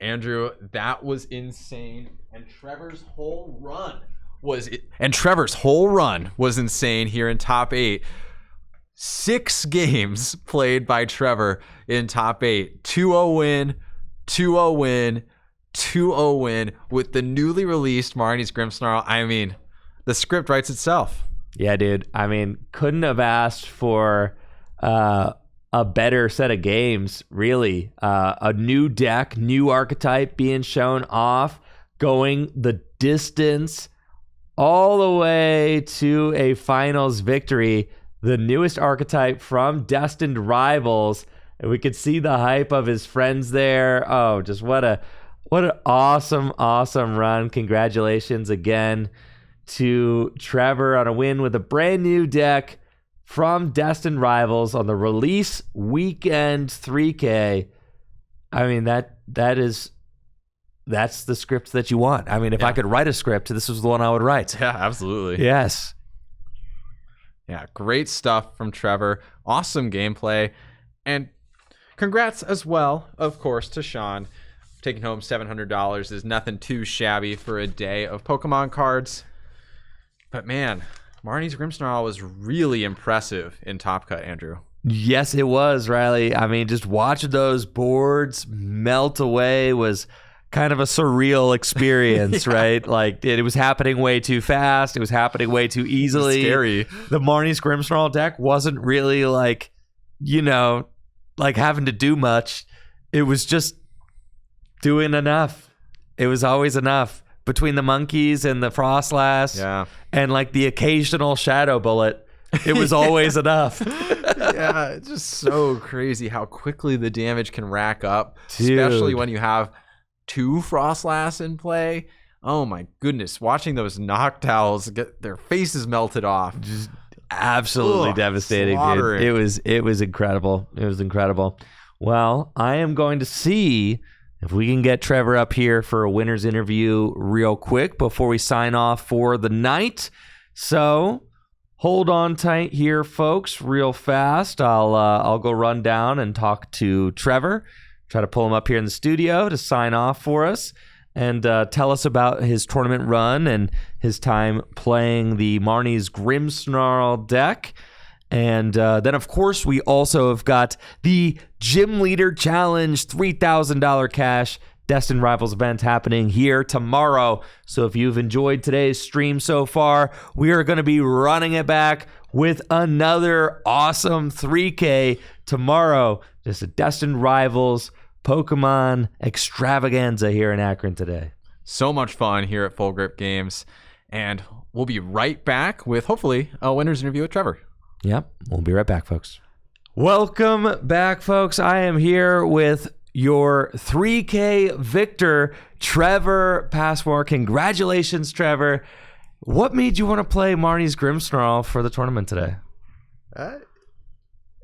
Andrew, that was insane. And Trevor's whole run was insane here in top 8. 6 games played by Trevor in top 8. 2-0 win, 2-0 win, 2-0 win with the newly released Marnie's Grimmsnarl. I mean, the script writes itself. Yeah, dude. I mean, couldn't have asked for a better set of games, really. A new deck, new archetype being shown off, going the distance all the way to a finals victory. The newest archetype from Destined Rivals. And we could see the hype of his friends there. Oh, just what an awesome run. Congratulations again to Trevor on a win with a brand new deck from Destined Rivals on the release weekend 3K. I mean, that's the script that you want. I mean, if I could write a script, this was the one I would write. Yeah, absolutely. Yes. Yeah, great stuff from Trevor. Awesome gameplay. And congrats as well, of course, to Sean. Taking home $700 is nothing too shabby for a day of Pokemon cards. But man, Marnie's Grimmsnarl was really impressive in Top Cut, Andrew. Yes, it was, Riley. I mean, just watching those boards melt away was kind of a surreal experience, right? Like, it was happening way too fast. It was happening way too easily. Scary. The Marnie's Grimmsnarl deck wasn't really like having to do much. It was just doing enough. It was always enough. Between the monkeys and the Frostlass and like the occasional Shadow Bullet, it was always enough. Yeah, it's just so crazy how quickly the damage can rack up, Dude. Especially when you have 2 Frostlass in play. Oh my goodness, watching those Noctowls get their faces melted off. Just absolutely devastating, dude. It was incredible. It was incredible. Well, I am going to see if we can get Trevor up here for a winner's interview real quick before we sign off for the night. So hold on tight here, folks, real fast. I'll go run down and talk to Trevor, try to pull him up here in the studio to sign off for us and tell us about his tournament run and his time playing the Marnie's Grimmsnarl deck. And then, of course, we also have got the Gym Leader Challenge $3,000 cash Destined Rivals event happening here tomorrow. So if you've enjoyed today's stream so far, we are going to be running it back with another awesome 3K tomorrow. Just a Destined Rivals Pokemon extravaganza here in Akron today. So much fun here at Full Grip Games. And we'll be right back with, hopefully, a winner's interview with Trevor. Yep, we'll be right back, folks. Welcome back, folks. I am here with your 3K victor, Trevor Passmore. Congratulations, Trevor. What made you want to play Marnie's Grimmsnarl for the tournament today?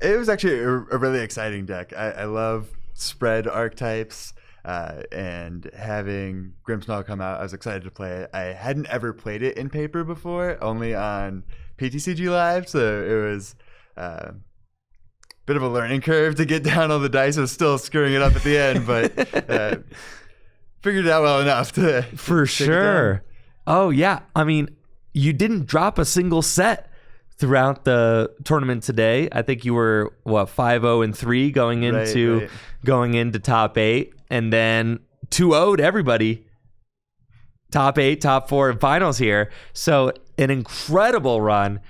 It was actually a really exciting deck. I love spread archetypes, and having Grimmsnarl come out, I was excited to play it. I hadn't ever played it in paper before, only on PTCG Live, so it was a bit of a learning curve to get down all the dice. I was still screwing it up at the end, but figured it out well enough to for sure. Oh yeah, I mean, you didn't drop a single set throughout the tournament today. I think you were 5-0-3 going into top 8, and then 2-0'd everybody. Top 8, top 4, and finals here. So an incredible run.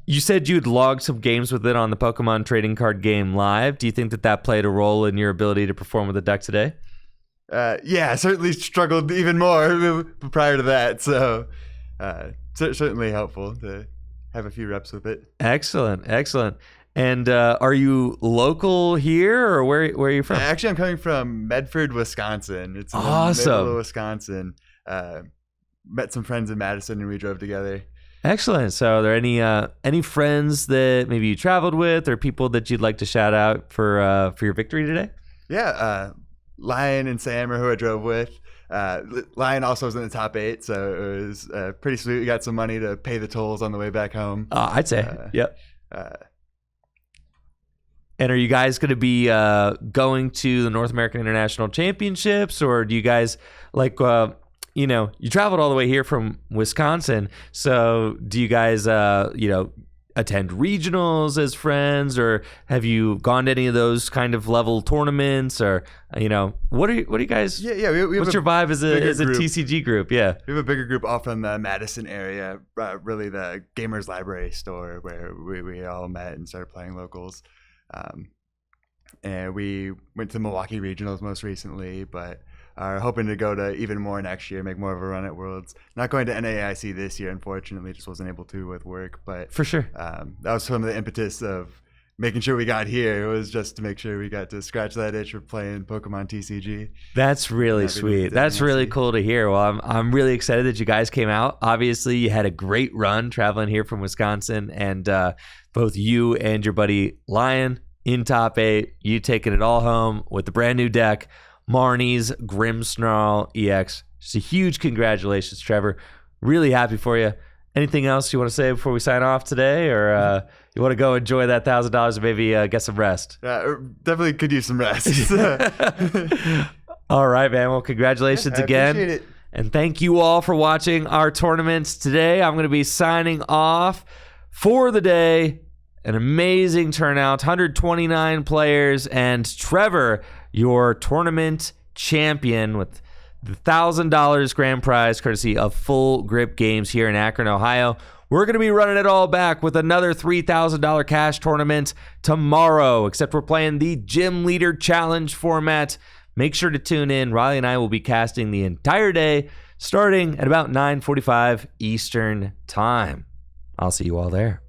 You said you'd logged some games with it on the Pokemon Trading Card Game Live. Do you think that played a role in your ability to perform with the deck today? Yeah, I certainly struggled even more prior to that. So certainly helpful to have a few reps with it. Excellent. And are you local here, or where are you from? Actually, I'm coming from Medford, Wisconsin. It's in awesome. the middle of Wisconsin. Met some friends in Madison, and we drove together. Excellent. So are there any friends that maybe you traveled with, or people that you'd like to shout out for your victory today? Yeah, Lion and Sam are who I drove with. Lion also was in the top 8, so it was pretty sweet. We got some money to pay the tolls on the way back home. I'd say, yep. And are you guys going to be going to the North American International Championships, or do you guys you traveled all the way here from Wisconsin, so do you guys attend regionals as friends, or have you gone to any of those kind of level tournaments, or what are you guys? Yeah. What's your vibe as a TCG group? Yeah, we have a bigger group all from the Madison area, really the Gamers Library store where we all met and started playing locals. And we went to Milwaukee regionals most recently, but are hoping to go to even more next year, make more of a run at Worlds. Not going to NAIC this year, unfortunately, just wasn't able to with work. But for sure, that was some of the impetus of making sure we got here. It was just to make sure we got to scratch that itch of playing Pokemon TCG. That's really sweet. That's really cool to hear. Well, I'm really excited that you guys came out. Obviously, you had a great run traveling here from Wisconsin, and both you and your buddy Lion in top 8, you taking it all home with the brand new deck, Marnie's Grimmsnarl EX. Just a huge congratulations, Trevor. Really happy for you. Anything else you want to say before we sign off today, or you want to go enjoy that $1,000 and maybe get some rest? Definitely could use some rest. All right, man. Well, congratulations again. Appreciate it. And thank you all for watching our tournaments today. I'm going to be signing off for the day. An amazing turnout, 129 players, and Trevor, your tournament champion, with the $1,000 grand prize courtesy of Full Grip Games here in Akron, Ohio. We're going to be running it all back with another $3,000 cash tournament tomorrow, except we're playing the Gym Leader Challenge format. Make sure to tune in. Riley and I will be casting the entire day, starting at about 9:45 Eastern Time. I'll see you all there.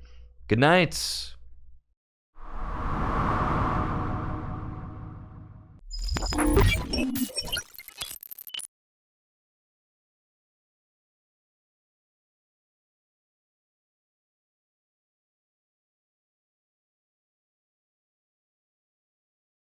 Good night.